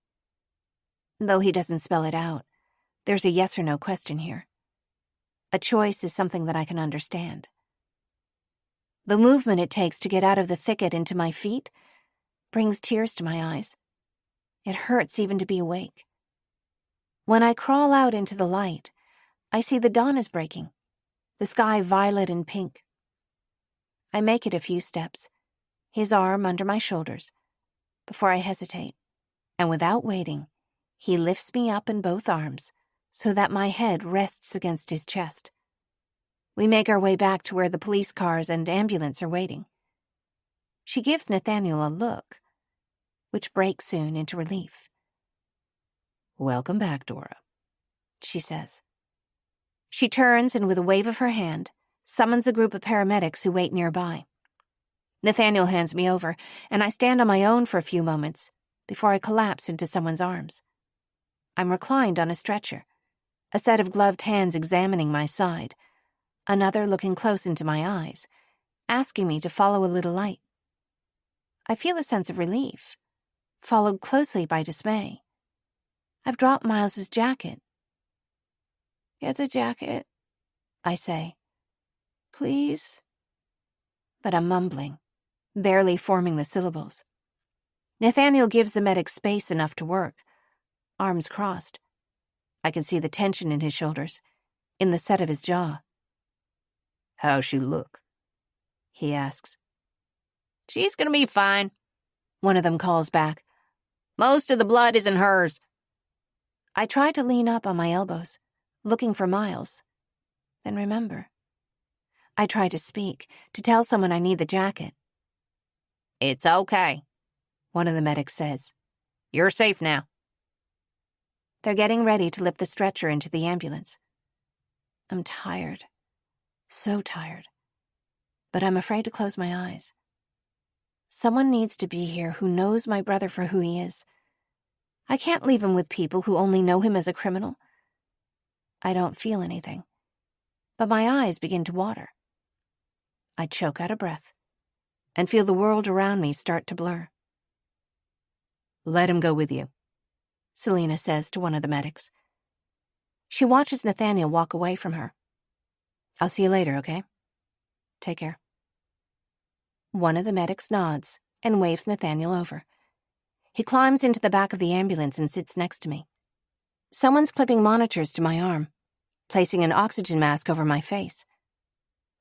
Speaker 1: Though he doesn't spell it out, there's a yes or no question here. A choice is something that I can understand. The movement it takes to get out of the thicket into my feet brings tears to my eyes. It hurts even to be awake. When I crawl out into the light, I see the dawn is breaking, the sky violet and pink. I make it a few steps, his arm under my shoulders, before I hesitate, and without waiting, he lifts me up in both arms so that my head rests against his chest. We make our way back to where the police cars and ambulance are waiting. She gives Nathaniel a look, which breaks soon into relief.
Speaker 5: "Welcome back, Dora,"
Speaker 1: she says. She turns and with a wave of her hand, summons a group of paramedics who wait nearby. Nathaniel hands me over, and I stand on my own for a few moments before I collapse into someone's arms. I'm reclined on a stretcher, a set of gloved hands examining my side, another looking close into my eyes, asking me to follow a little light. I feel a sense of relief, followed closely by dismay. I've dropped Miles's jacket. "Get the jacket," I say. "Please." But I'm mumbling, barely forming the syllables. Nathaniel gives the medic space enough to work, arms crossed. I can see the tension in his shoulders, in the set of his jaw.
Speaker 5: "How's she look?"
Speaker 1: he asks.
Speaker 2: "She's gonna be fine,"
Speaker 1: one of them calls back.
Speaker 2: "Most of the blood isn't hers."
Speaker 1: I try to lean up on my elbows, looking for Miles, then remember. I try to speak, to tell someone I need the jacket.
Speaker 2: "It's okay,"
Speaker 1: one of the medics says.
Speaker 2: "You're safe now."
Speaker 1: They're getting ready to lift the stretcher into the ambulance. I'm tired. So tired. But I'm afraid to close my eyes. Someone needs to be here who knows my brother for who he is. I can't leave him with people who only know him as a criminal. I don't feel anything, but my eyes begin to water. I choke out a breath and feel the world around me start to blur.
Speaker 3: Let him go with you,
Speaker 1: Selena says to one of the medics. She watches Nathaniel walk away from her. I'll see you later, okay? Take care. One of the medics nods and waves Nathaniel over. He climbs into the back of the ambulance and sits next to me. Someone's clipping monitors to my arm, placing an oxygen mask over my face,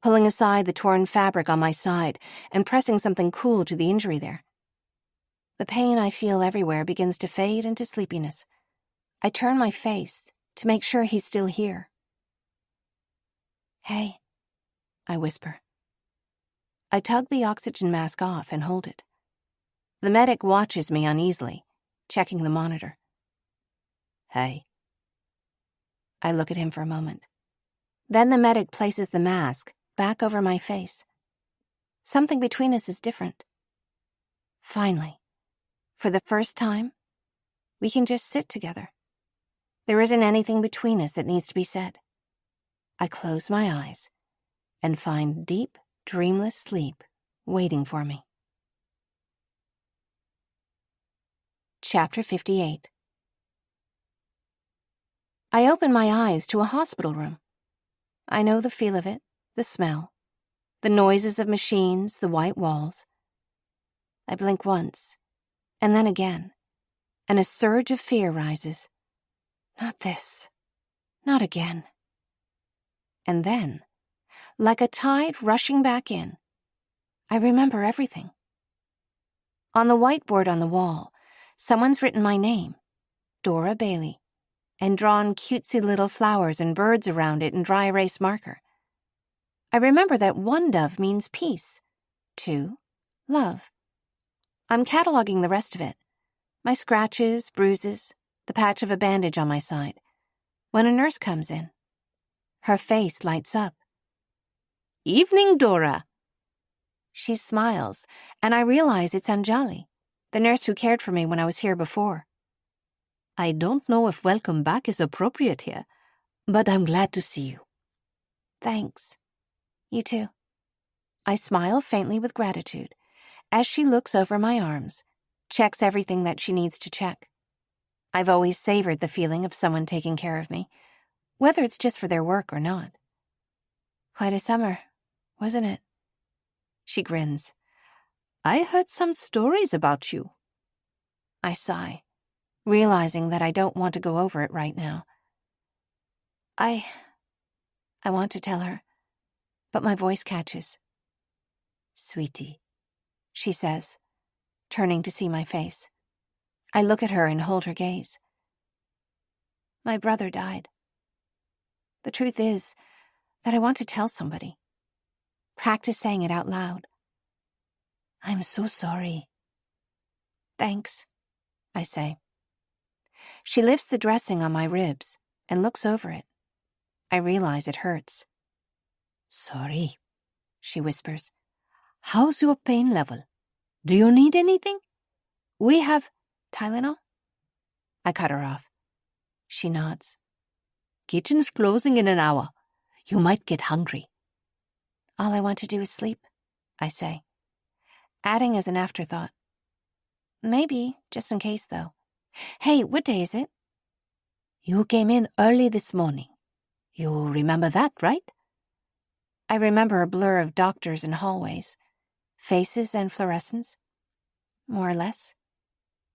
Speaker 1: pulling aside the torn fabric on my side and pressing something cool to the injury there. The pain I feel everywhere begins to fade into sleepiness. I turn my face to make sure he's still here. Hey, I whisper. I tug the oxygen mask off and hold it. The medic watches me uneasily, checking the monitor. Hey. I look at him for a moment. Then the medic places the mask back over my face. Something between us is different. Finally, for the first time, we can just sit together. There isn't anything between us that needs to be said. I close my eyes and find deep, dreamless sleep waiting for me. Chapter 58. I open my eyes to a hospital room. I know the feel of it, the smell, the noises of machines, the white walls. I blink once, and then again, and a surge of fear rises. Not this. Not again. And then, like a tide rushing back in, I remember everything. On the whiteboard on the wall, someone's written my name, Dora Bailey, and drawn cutesy little flowers and birds around it in dry erase marker. I remember that 1 dove means peace, 2, love. I'm cataloging the rest of it, my scratches, bruises, the patch of a bandage on my side, when a nurse comes in. Her face lights up. "Evening, Dora." She smiles, and I realize it's Anjali, the nurse who cared for me when I was here before. "I don't know if welcome back is appropriate here, but I'm glad to see you." "Thanks. You too." I smile faintly with gratitude as she looks over my arms, checks everything that she needs to check. I've always savored the feeling of someone taking care of me, whether it's just for their work or not. Quite a summer, wasn't it? She grins. "I heard some stories about you." I sigh, realizing that I don't want to go over it right now. I want to tell her, but my voice catches. "Sweetie," she says, turning to see my face. I look at her and hold her gaze. My brother died. The truth is that I want to tell somebody. Practice saying it out loud. "I'm so sorry." "Thanks," I say. She lifts the dressing on my ribs and looks over it. I realize it hurts. "Sorry," she whispers. "How's your pain level? Do you need anything? We have Tylenol?" I cut her off. She nods. "Kitchen's closing in an hour. You might get hungry." "All I want to do is sleep," I say, adding as an afterthought. "Maybe, just in case, though. Hey, what day is it?" "You came in early this morning. You remember that, right?" I remember a blur of doctors and hallways, faces and fluorescents. More or less.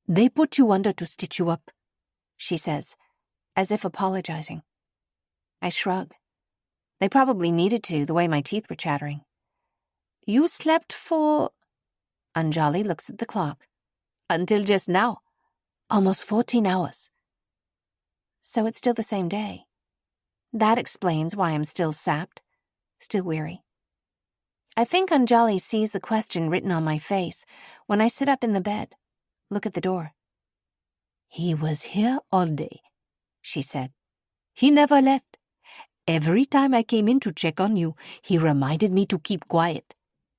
Speaker 1: "They put you under to stitch you up," she says, as if apologizing. I shrug. They probably needed to, the way my teeth were chattering. "You slept for—" Anjali looks at the clock. "Until just now. Almost 14 hours. So it's still the same day. That explains why I'm still sapped, still weary. I think Anjali sees the question written on my face when I sit up in the bed, look at the door. "He was here all day," she said. "He never left.
Speaker 4: Every time I came in to check on you, he reminded me to keep quiet.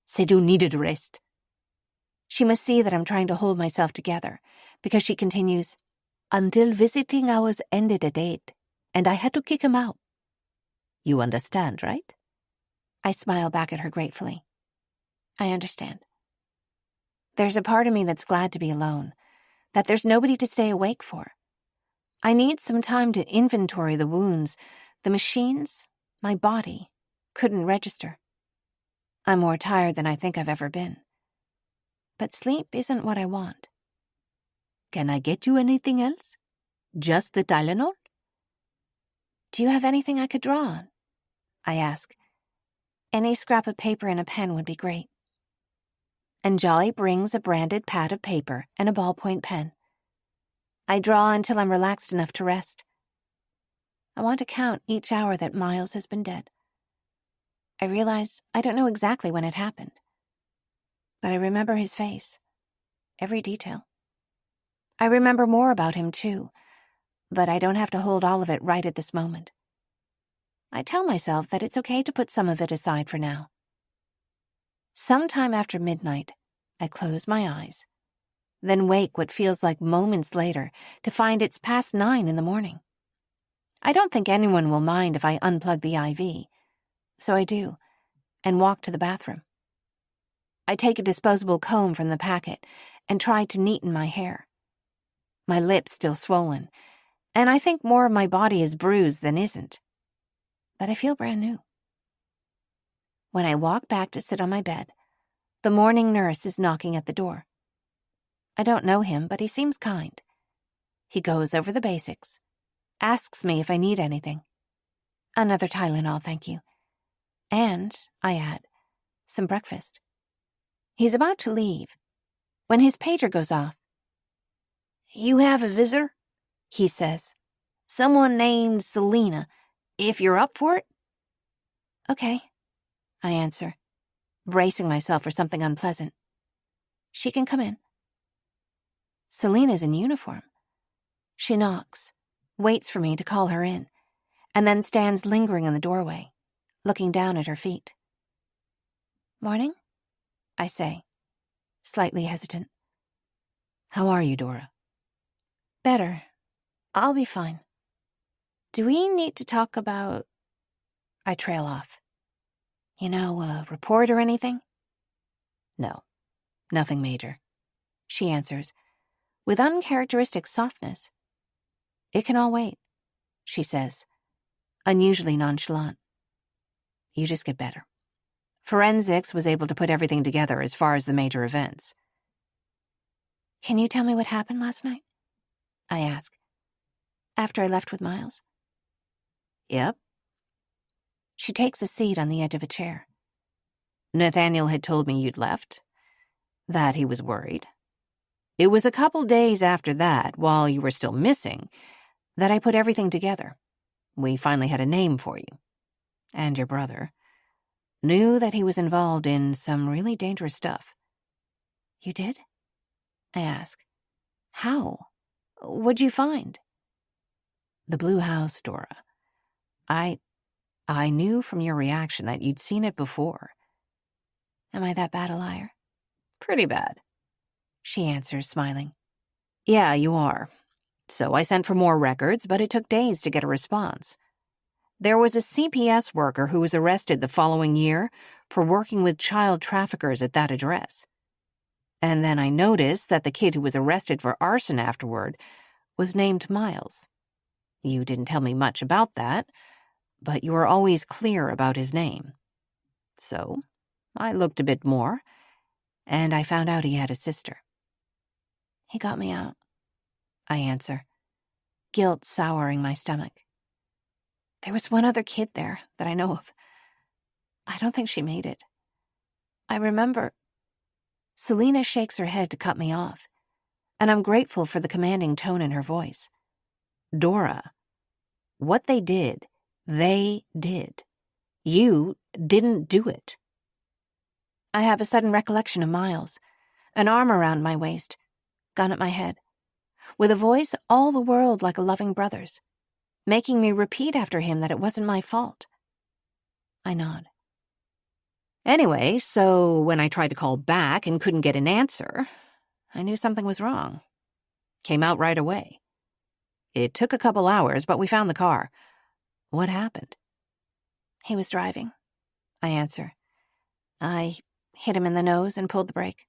Speaker 4: Said you needed rest.
Speaker 1: She must see that I'm trying to hold myself together, because she continues,
Speaker 4: Until visiting hours ended at 8, and I had to kick him out. You understand, right?
Speaker 1: I smile back at her gratefully. I understand. There's a part of me that's glad to be alone, that there's nobody to stay awake for. I need some time to inventory the wounds the machines, my body, couldn't register. I'm more tired than I think I've ever been. But sleep isn't what I want.
Speaker 4: Can I get you anything else? Just the Tylenol?
Speaker 1: Do you have anything I could draw on? I ask. Any scrap of paper and a pen would be great. And Jolly brings a branded pad of paper and a ballpoint pen. I draw until I'm relaxed enough to rest. I want to count each hour that Miles has been dead. I realize I don't know exactly when it happened, but I remember his face, every detail. I remember more about him, too, but I don't have to hold all of it right at this moment. I tell myself that it's okay to put some of it aside for now. Sometime after midnight, I close my eyes, then wake what feels like moments later to find it's past 9 in the morning. I don't think anyone will mind if I unplug the IV, so I do, and walk to the bathroom. I take a disposable comb from the packet and try to neaten my hair. My lips still swollen, and I think more of my body is bruised than isn't. But I feel brand new. When I walk back to sit on my bed, the morning nurse is knocking at the door. I don't know him, but he seems kind. He goes over the basics, asks me if I need anything. Another Tylenol, thank you. And, I add, some breakfast. He's about to leave when his pager goes off.
Speaker 5: You have a visitor? He says. Someone named Selena, if you're up for it.
Speaker 1: Okay, I answer, bracing myself for something unpleasant. She can come in. Selena's in uniform. She knocks, waits for me to call her in, and then stands lingering in the doorway, looking down at her feet. Morning, I say, slightly hesitant.
Speaker 4: How are you, Dora?
Speaker 1: Better. I'll be fine. Do we need to talk about... I trail off. A report or anything?
Speaker 4: No, nothing major,
Speaker 1: she answers, with uncharacteristic softness. It can all wait, she says, unusually nonchalant. You just get better. Forensics was able to put everything together as far as the major events. Can you tell me what happened last night? I ask, after I left with Miles.
Speaker 4: Yep.
Speaker 1: She takes a seat on the edge of a chair.
Speaker 4: Nathaniel had told me you'd left, that he was worried. It was a couple days after that, while you were still missing, that I put everything together. We finally had a name for you. And your brother knew that he was involved in some really dangerous stuff.
Speaker 1: You did? I ask. How? What'd you find?
Speaker 4: The blue house, Dora. I knew from your reaction that you'd seen it before.
Speaker 1: Am I that bad a liar?
Speaker 4: Pretty bad,
Speaker 1: she answers, smiling.
Speaker 4: Yeah, you are. So I sent for more records, but it took days to get a response. There was a CPS worker who was arrested the following year for working with child traffickers at that address. And then I noticed that the kid who was arrested for arson afterward was named Miles. You didn't tell me much about that, but you were always clear about his name. So I looked a bit more, and I found out he had a sister.
Speaker 1: He got me out, I answer, guilt souring my stomach. There was one other kid there that I know of. I don't think she made it. I remember... Selena shakes her head to cut me off, and I'm grateful for the commanding tone in her voice.
Speaker 4: Dora, what they did. You didn't do it.
Speaker 1: I have a sudden recollection of Miles, an arm around my waist, gun at my head, with a voice all the world like a loving brother's, making me repeat after him that it wasn't my fault. I nod.
Speaker 3: Anyway, so when I tried to call back and couldn't get an answer, I knew something was wrong. Came out right away. It took a couple hours, but we found the car. What happened?
Speaker 1: He was driving, I answer. I hit him in the nose and pulled the brake.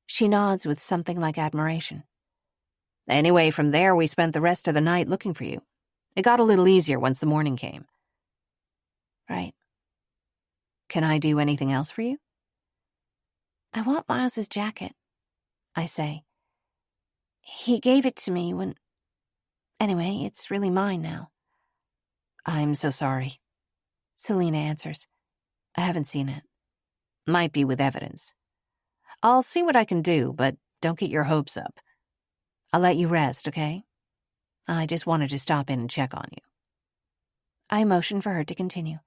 Speaker 1: She nods with something like admiration.
Speaker 3: Anyway, from there we spent the rest of the night looking for you. It got a little easier once the morning came.
Speaker 1: Right.
Speaker 3: Can I do anything else for you?
Speaker 1: I want Miles's jacket, I say. He gave it to me when... Anyway, it's really mine now.
Speaker 3: I'm so sorry,
Speaker 1: Selena answers. I haven't seen it.
Speaker 3: Might be with evidence. I'll see what I can do, but don't get your hopes up. I'll let you rest, okay? I just wanted to stop in and check on you.
Speaker 1: I motion for her to continue.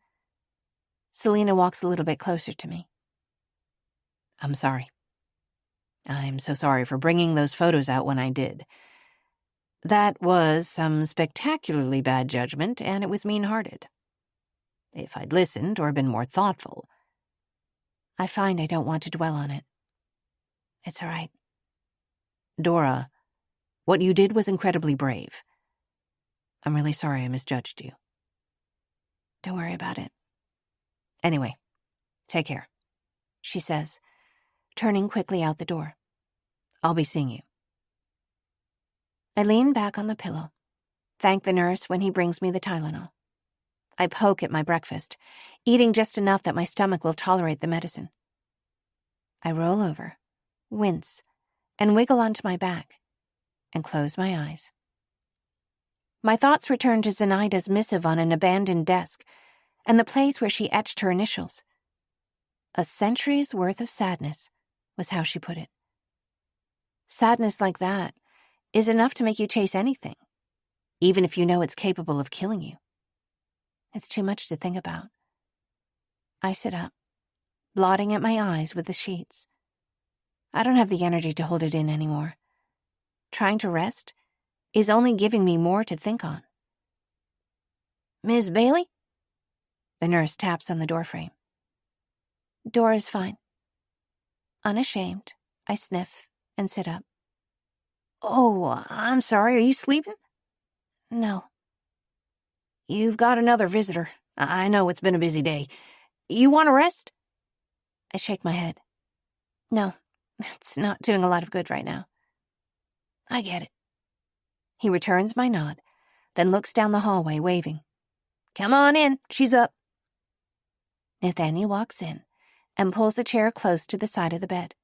Speaker 1: Selena walks a little bit closer to me.
Speaker 3: I'm sorry. I'm so sorry for bringing those photos out when I did. That was some spectacularly bad judgment, and it was mean-hearted. If I'd listened or been more thoughtful...
Speaker 1: I find I don't want to dwell on it. It's all right.
Speaker 3: Dora, what you did was incredibly brave. I'm really sorry I misjudged you.
Speaker 1: Don't worry about it.
Speaker 3: Anyway, take care,
Speaker 1: she says, turning quickly out the door.
Speaker 3: I'll be seeing you.
Speaker 1: I lean back on the pillow, thank the nurse when he brings me the Tylenol. I poke at my breakfast, eating just enough that my stomach will tolerate the medicine. I roll over, wince, and wiggle onto my back, and close my eyes. My thoughts return to Zenaida's missive on an abandoned desk and the place where she etched her initials. A century's worth of sadness was how she put it. Sadness like that is enough to make you chase anything, even if you know it's capable of killing you. It's too much to think about. I sit up, blotting at my eyes with the sheets. I don't have the energy to hold it in anymore. Trying to rest is only giving me more to think on. Ms. Bailey? The nurse taps on the doorframe. Dora's fine. Unashamed, I sniff and sit up. Oh, I'm sorry, are you sleeping? No. You've got another visitor. I know it's been a busy day. You want to rest? I shake my head. No, it's not doing a lot of good right now. I get it. He returns my nod, then looks down the hallway, waving. Come on in, she's up. Nathaniel walks in and pulls a chair close to the side of the bed.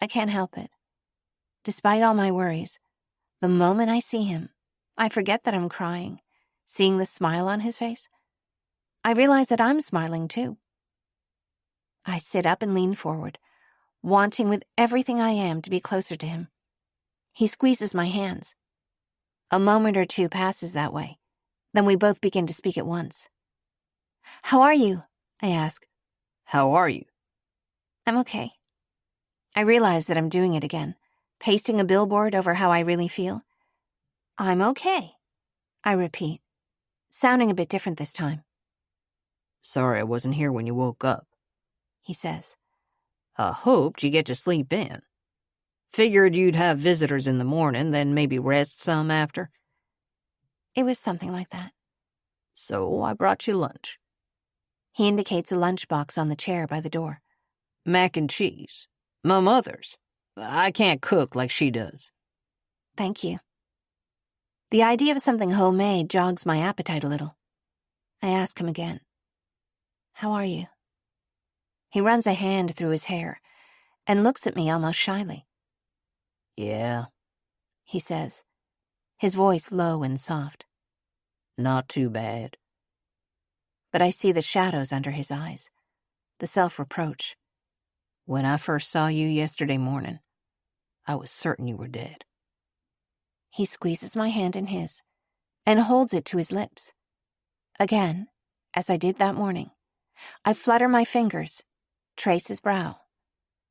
Speaker 1: I can't help it. Despite all my worries, the moment I see him, I forget that I'm crying, seeing the smile on his face. I realize that I'm smiling too. I sit up and lean forward, wanting with everything I am to be closer to him. He squeezes my hands. A moment or two passes that way. Then we both begin to speak at once. How are you? I ask.
Speaker 2: How are you?
Speaker 1: I'm okay. I realize that I'm doing it again, pasting a billboard over how I really feel. I'm okay, I repeat, sounding a bit different this time.
Speaker 2: Sorry I wasn't here when you woke up,
Speaker 1: he says.
Speaker 2: I hoped you get to sleep in. Figured you'd have visitors in the morning, then maybe rest some after.
Speaker 1: It was something like that.
Speaker 2: So I brought you lunch.
Speaker 1: He indicates a lunchbox on the chair by the door.
Speaker 2: Mac and cheese. My mother's. I can't cook like she does.
Speaker 1: Thank you. The idea of something homemade jogs my appetite a little. I ask him again. How are you? He runs a hand through his hair and looks at me almost shyly.
Speaker 2: Yeah,
Speaker 1: he says, his voice low and soft.
Speaker 2: Not too bad.
Speaker 1: But I see the shadows under his eyes, the self-reproach.
Speaker 2: When I first saw you yesterday morning, I was certain you were dead.
Speaker 1: He squeezes my hand in his and holds it to his lips. Again, as I did that morning, I flutter my fingers, trace his brow,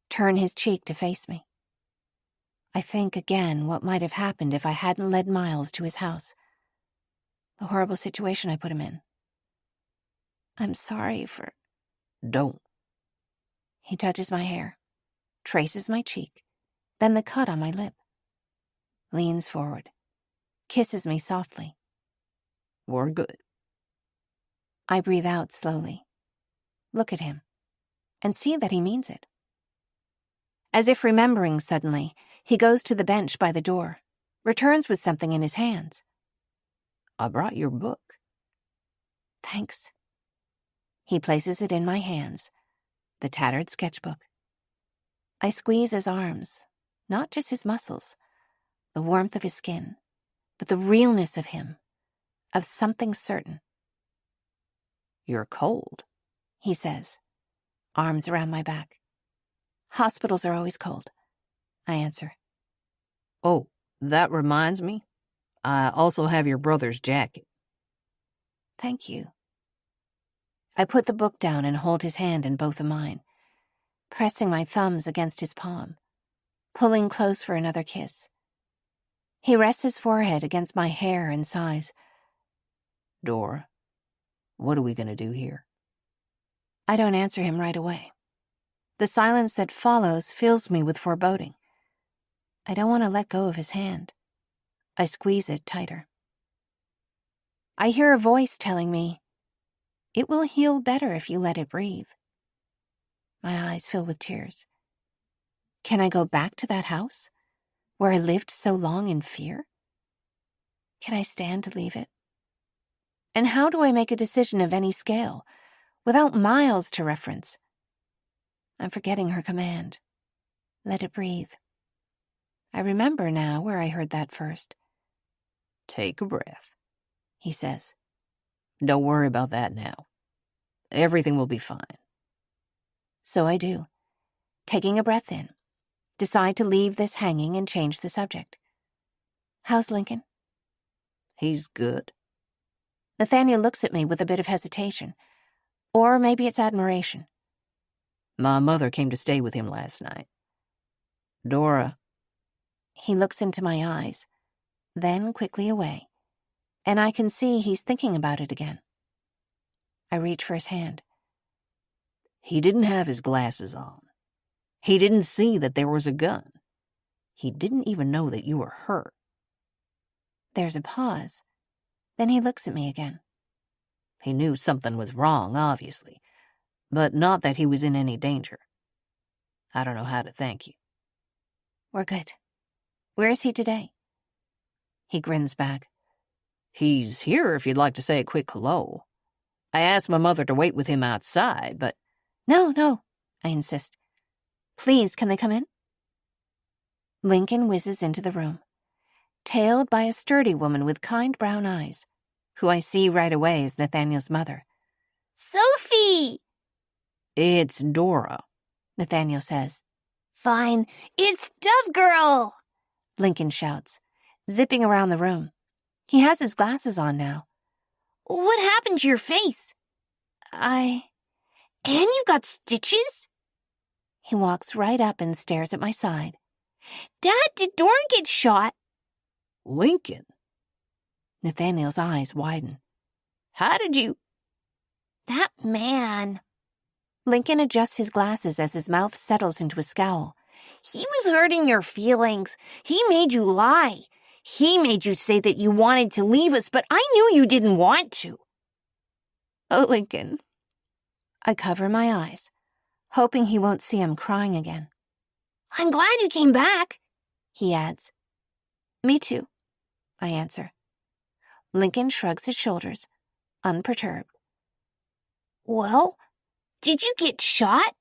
Speaker 1: turn his cheek to face me. I think again what might have happened if I hadn't led Miles to his house. the horrible situation I put him in. I'm sorry for...
Speaker 2: Don't.
Speaker 1: He touches my hair, traces my cheek, then the cut on my lip. Leans forward, kisses me softly.
Speaker 2: We're good.
Speaker 1: I breathe out slowly, look at him, and see that he means it. As if remembering suddenly, he goes to the bench by the door, returns with something in his hands.
Speaker 2: I brought your book.
Speaker 1: Thanks. He places it in my hands, the tattered sketchbook. I squeeze his arms, not just his muscles, the warmth of his skin, but the realness of him, of something certain.
Speaker 2: You're cold,
Speaker 1: he says, arms around my back. Hospitals are always cold, I answer.
Speaker 2: Oh, that reminds me. I also have your brother's jacket.
Speaker 1: Thank you. I put the book down and hold his hand in both of mine, pressing my thumbs against his palm, pulling close for another kiss. He rests his forehead against my hair and sighs.
Speaker 2: Dora, what are we going to do here?
Speaker 1: I don't answer him right away. The silence that follows fills me with foreboding. I don't want to let go of his hand. I squeeze it tighter. I hear a voice telling me, "It will heal better if you let it breathe." My eyes fill with tears. Can I go back to that house, where I lived so long in fear? Can I stand to leave it? And how do I make a decision of any scale, without miles to reference? I'm forgetting her command. Let it breathe. I remember now where I heard that first.
Speaker 2: Take a breath,
Speaker 1: he says.
Speaker 2: Don't worry about that now. Everything will be fine.
Speaker 1: So I do, taking a breath in, decide to leave this hanging and change the subject. How's Lincoln?
Speaker 2: He's good.
Speaker 1: Nathaniel looks at me with a bit of hesitation, or maybe it's admiration.
Speaker 2: My mother came to stay with him last night. Dora.
Speaker 1: He looks into my eyes, then quickly away, and I can see he's thinking about it again. I reach for his hand.
Speaker 2: He didn't have his glasses on. He didn't see that there was a gun. He didn't even know that you were hurt.
Speaker 1: There's a pause. Then he looks at me again.
Speaker 2: He knew something was wrong, obviously, but not that he was in any danger. I don't know how to thank you.
Speaker 1: We're good. Where is he today? He grins back.
Speaker 2: He's here if you'd like to say a quick hello. I asked my mother to wait with him outside, but...
Speaker 1: No, I insist. Please, can they come in? Lincoln whizzes into the room, tailed by a sturdy woman with kind brown eyes, who I see right away is Nathaniel's mother.
Speaker 7: Sophie!
Speaker 2: It's Dora,
Speaker 1: Nathaniel says.
Speaker 7: Fine, it's Dove Girl!
Speaker 1: Lincoln shouts, zipping around the room. He has his glasses on now.
Speaker 7: What happened to your face? And you got stitches?
Speaker 1: He walks right up and stares at my side.
Speaker 7: Dad, did Dora get shot?
Speaker 2: Lincoln.
Speaker 1: Nathaniel's eyes widen.
Speaker 2: How did you...
Speaker 7: That man.
Speaker 1: Lincoln adjusts his glasses as his mouth settles into a scowl.
Speaker 7: He was hurting your feelings. He made you lie. He made you say that you wanted to leave us, but I knew you didn't want to.
Speaker 1: Oh, Lincoln. I cover my eyes, hoping he won't see I'm crying again.
Speaker 7: I'm glad you came back,
Speaker 1: he adds. Me too, I answer. Lincoln shrugs his shoulders, unperturbed.
Speaker 7: Well, did you get shot?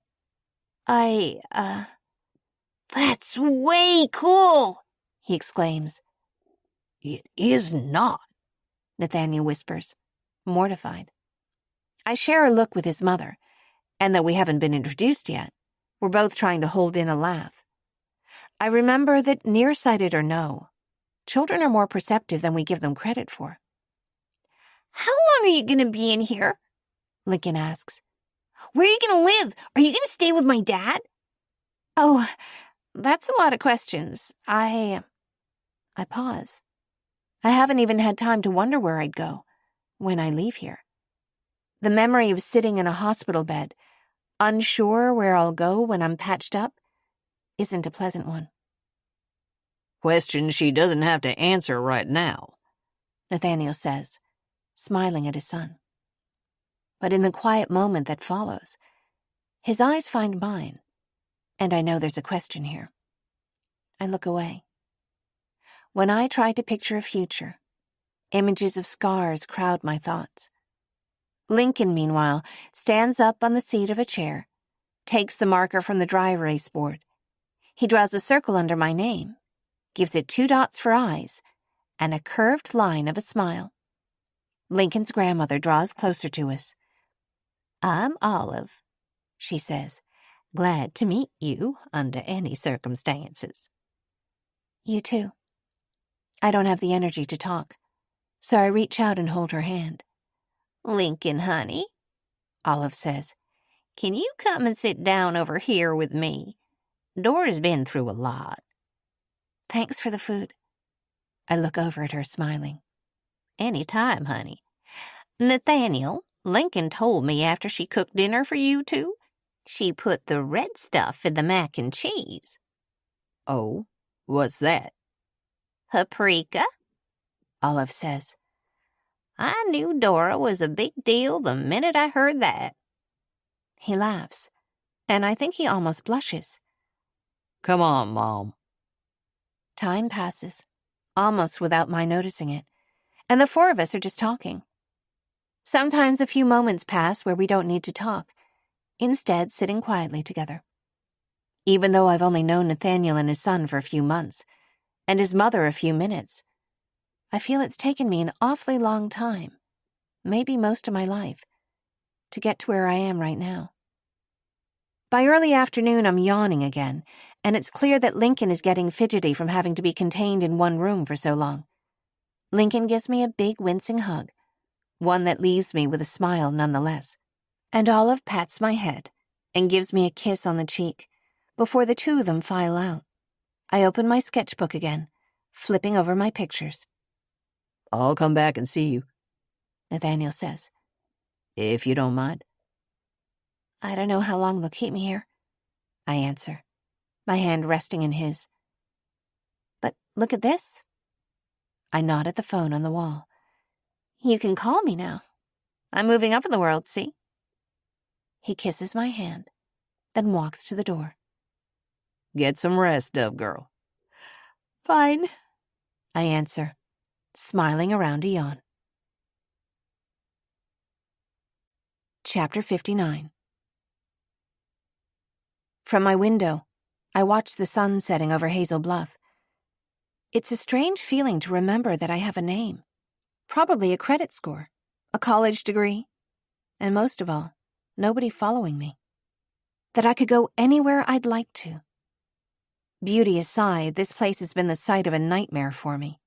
Speaker 7: That's way cool, he exclaims.
Speaker 2: It is not,
Speaker 1: Nathaniel whispers, mortified. I share a look with his mother, and though we haven't been introduced yet, we're both trying to hold in a laugh. I remember that nearsighted or no, children are more perceptive than we give them credit for.
Speaker 7: How long are you going to be in here?
Speaker 1: Lincoln asks.
Speaker 7: Where are you going to live? Are you going to stay with my dad?
Speaker 1: Oh, that's a lot of questions. I pause. I haven't even had time to wonder where I'd go. when I leave here. The memory of sitting in a hospital bed, unsure where I'll go when I'm patched up, isn't a pleasant one.
Speaker 2: Question she doesn't have to answer right now,
Speaker 1: Nathaniel says, smiling at his son. But in the quiet moment that follows, his eyes find mine, and I know there's a question here. I look away. When I try to picture a future, images of scars crowd my thoughts. Lincoln, meanwhile, stands up on the seat of a chair, takes the marker from the dry erase board. He draws a circle under my name, gives it 2 dots for eyes, and a curved line of a smile. Lincoln's grandmother draws closer to us. "I'm Olive," she says. "Glad to meet you under any circumstances." You too. I don't have the energy to talk, so I reach out and hold her hand. "Lincoln, honey," Olive says, "can you come and sit down over here with me? Dora's been through a lot." Thanks for the food. I look over at her, smiling. "Any time, honey. Nathaniel, Lincoln told me after she cooked dinner for you two, she put the red stuff in the mac and cheese."
Speaker 2: Oh, what's that?
Speaker 7: "Paprika," Olive says. "I knew Dora was a big deal the minute I heard that."
Speaker 1: He laughs, and I think he almost blushes.
Speaker 2: Come on, Mom.
Speaker 1: Time passes, almost without my noticing it, and the 4 of us are just talking. Sometimes a few moments pass where we don't need to talk, instead sitting quietly together. Even though I've only known Nathaniel and his son for a few months, and his mother a few minutes, I feel it's taken me an awfully long time, maybe most of my life, to get to where I am right now. By early afternoon, I'm yawning again, and it's clear that Lincoln is getting fidgety from having to be contained in one room for so long. Lincoln gives me a big, wincing hug, one that leaves me with a smile nonetheless, and Olive pats my head and gives me a kiss on the cheek before the 2 of them file out. I open my sketchbook again, flipping over my pictures.
Speaker 2: I'll come back and see you,
Speaker 1: Nathaniel says.
Speaker 2: if you don't mind.
Speaker 1: I don't know how long they'll keep me here, I answer, my hand resting in his. But look at this. I nod at the phone on the wall. You can call me now. I'm moving up in the world, see? He kisses my hand, then walks to the door.
Speaker 2: Get some rest, Dove girl.
Speaker 1: Fine, I answer, smiling around a yawn. Chapter 59. From my window, I watch the sun setting over Hazel Bluff. It's a strange feeling to remember that I have a name, probably a credit score, a college degree, and most of all, nobody following me. That I could go anywhere I'd like to. Beauty aside, this place has been the site of a nightmare for me.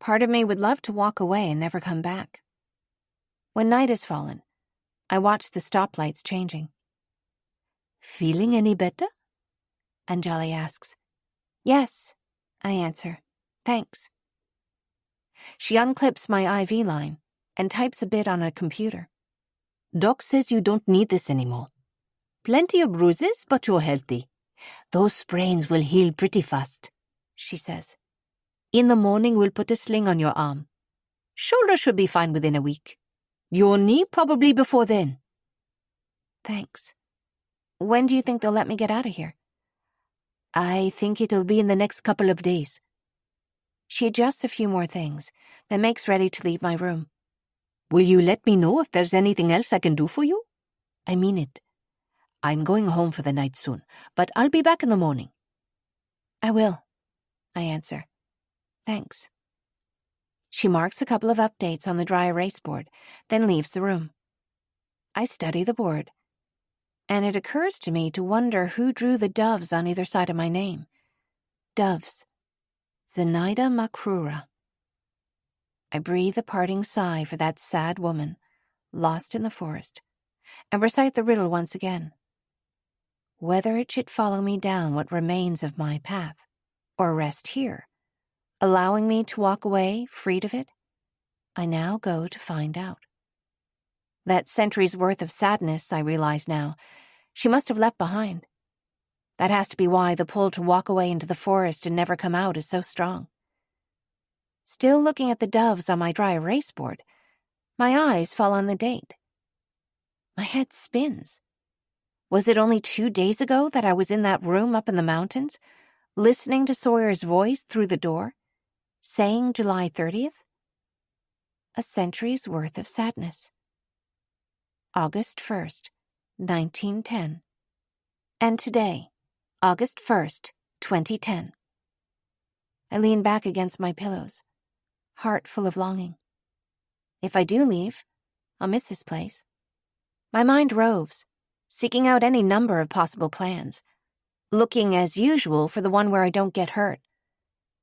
Speaker 1: Part of me would love to walk away and never come back. When night has fallen, I watch the stoplights changing. Feeling any better? Anjali asks. Yes, I answer. Thanks. She unclips my IV line and types a bit on a computer. Doc says you don't need this anymore. Plenty of bruises, but you're healthy. Those sprains will heal pretty fast, she says. In the morning, we'll put a sling on your arm. Shoulder should be fine within a week. Your knee probably before then. Thanks. When do you think they'll let me get out of here? I think it'll be in the next couple of days. She adjusts a few more things, then makes ready to leave my room. Will you let me know if there's anything else I can do for you? I mean it. I'm going home for the night soon, but I'll be back in the morning. I will, I answer. Thanks. She marks a couple of updates on the dry erase board, then leaves the room. I study the board, and it occurs to me to wonder who drew the doves on either side of my name. Doves. Zenaida Makrura. I breathe a parting sigh for that sad woman, lost in the forest, and recite the riddle once again. Whether it should follow me down what remains of my path, or rest here, allowing me to walk away freed of it, I now go to find out. That century's worth of sadness, I realize now, she must have left behind. That has to be why the pull to walk away into the forest and never come out is so strong. Still looking at the doves on my dry erase board, my eyes fall on the date. My head spins. Was it only 2 days ago that I was in that room up in the mountains, listening to Sawyer's voice through the door, saying July 30th? A century's worth of sadness. August 1st, 1910. And today, August 1st, 2010. I lean back against my pillows, heart full of longing. If I do leave, I'll miss this place. My mind roves, seeking out any number of possible plans, looking as usual for the one where I don't get hurt,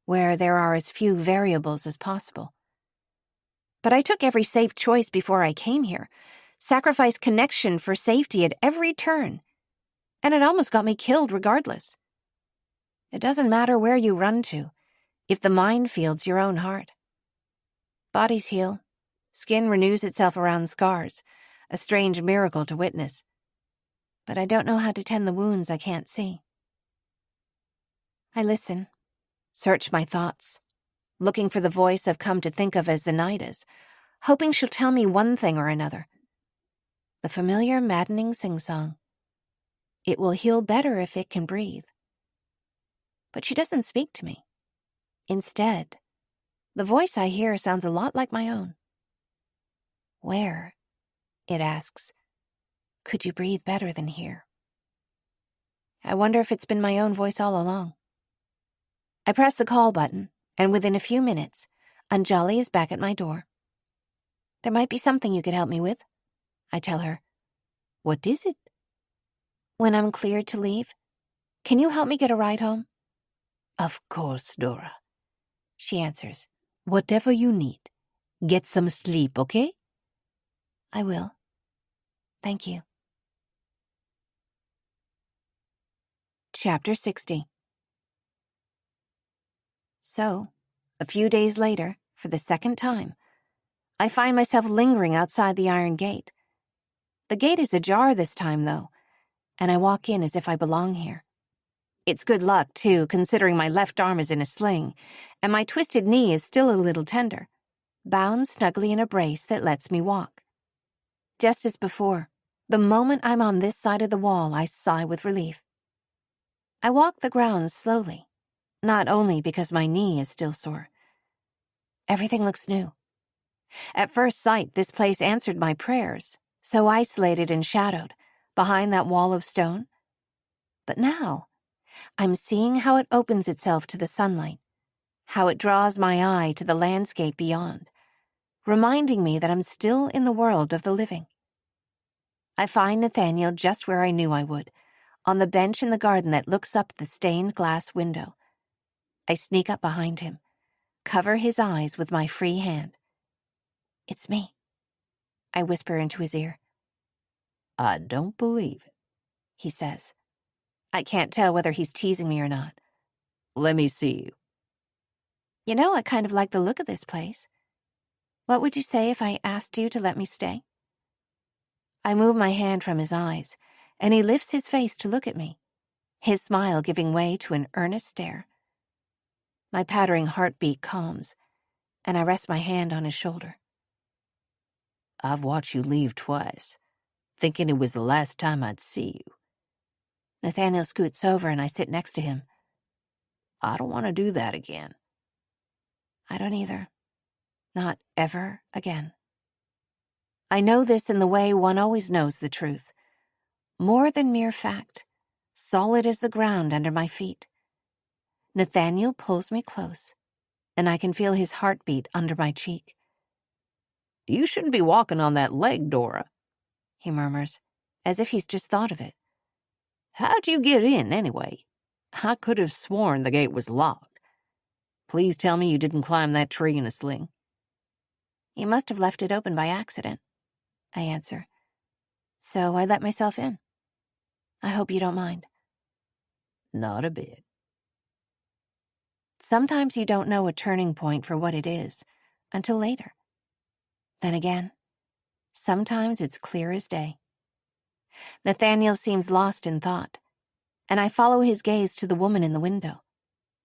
Speaker 1: where there are as few variables as possible. But I took every safe choice before I came here, sacrificed connection for safety at every turn, and it almost got me killed regardless. It doesn't matter where you run to, if the mind field's your own heart. Bodies heal, skin renews itself around scars, a strange miracle to witness. But I don't know how to tend the wounds I can't see. I listen, search my thoughts, looking for the voice I've come to think of as Zenaida's, hoping she'll tell me one thing or another. The familiar, maddening sing-song. It will heal better if it can breathe. But she doesn't speak to me. Instead, the voice I hear sounds a lot like my own. Where, it asks, could you breathe better than here? I wonder if it's been my own voice all along. I press the call button, and within a few minutes, Anjali is back at my door. There might be something you could help me with, I tell her. What is it? When I'm cleared to leave, can you help me get a ride home? Of course, Dora, she answers. Whatever you need. Get some sleep, okay? I will. Thank you. Chapter 60. So, a few days later, for the second time, I find myself lingering outside the iron gate. The gate is ajar this time, though, and I walk in as if I belong here. It's good luck, too, considering my left arm is in a sling, and my twisted knee is still a little tender, bound snugly in a brace that lets me walk. Just as before, the moment I'm on this side of the wall, I sigh with relief. I walk the grounds slowly, not only because my knee is still sore. Everything looks new. At first sight, this place answered my prayers, so isolated and shadowed, behind that wall of stone. But now, I'm seeing how it opens itself to the sunlight, how it draws my eye to the landscape beyond, reminding me that I'm still in the world of the living. I find Nathaniel just where I knew I would, on the bench in the garden that looks up at the stained glass window. I sneak up behind him, cover his eyes with my free hand. It's me, I whisper into his ear. I don't believe it, he says. I can't tell whether he's teasing me or not. Let me see you. You know, I kind of like the look of this place. What would you say if I asked you to let me stay? I move my hand from his eyes, and he lifts his face to look at me, his smile giving way to an earnest stare. My pattering heartbeat calms, and I rest my hand on his shoulder. I've watched you leave twice, thinking it was the last time I'd see you. Nathaniel scoots over and I sit next to him. I don't want to do that again. I don't either. Not ever again. I know this in the way one always knows the truth. More than mere fact, solid as the ground under my feet. Nathaniel pulls me close, and I can feel his heartbeat under my cheek. You shouldn't be walking on that leg, Dora, he murmurs, as if he's just thought of it. How'd you get in, anyway? I could have sworn the gate was locked. Please tell me you didn't climb that tree in a sling. You must have left it open by accident, I answer. So I let myself in. I hope you don't mind. Not a bit. Sometimes you don't know a turning point for what it is until later. Then again, sometimes it's clear as day. Nathaniel seems lost in thought, and I follow his gaze to the woman in the window,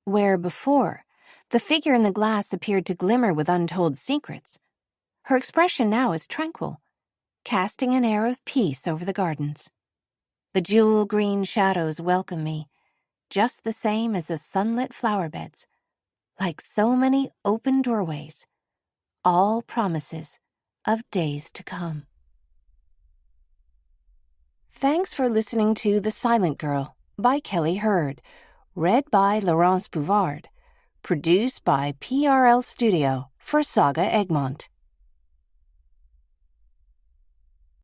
Speaker 1: where before, the figure in the glass appeared to glimmer with untold secrets. Her expression now is tranquil, casting an air of peace over the gardens. The jewel-green shadows welcome me, just the same as the sunlit flower beds, like so many open doorways, all promises of days to come. Thanks for listening to The Silent Girl by Kelly Hurd, read by Laurence Bouvard, produced by PRL Studio for Saga Egmont.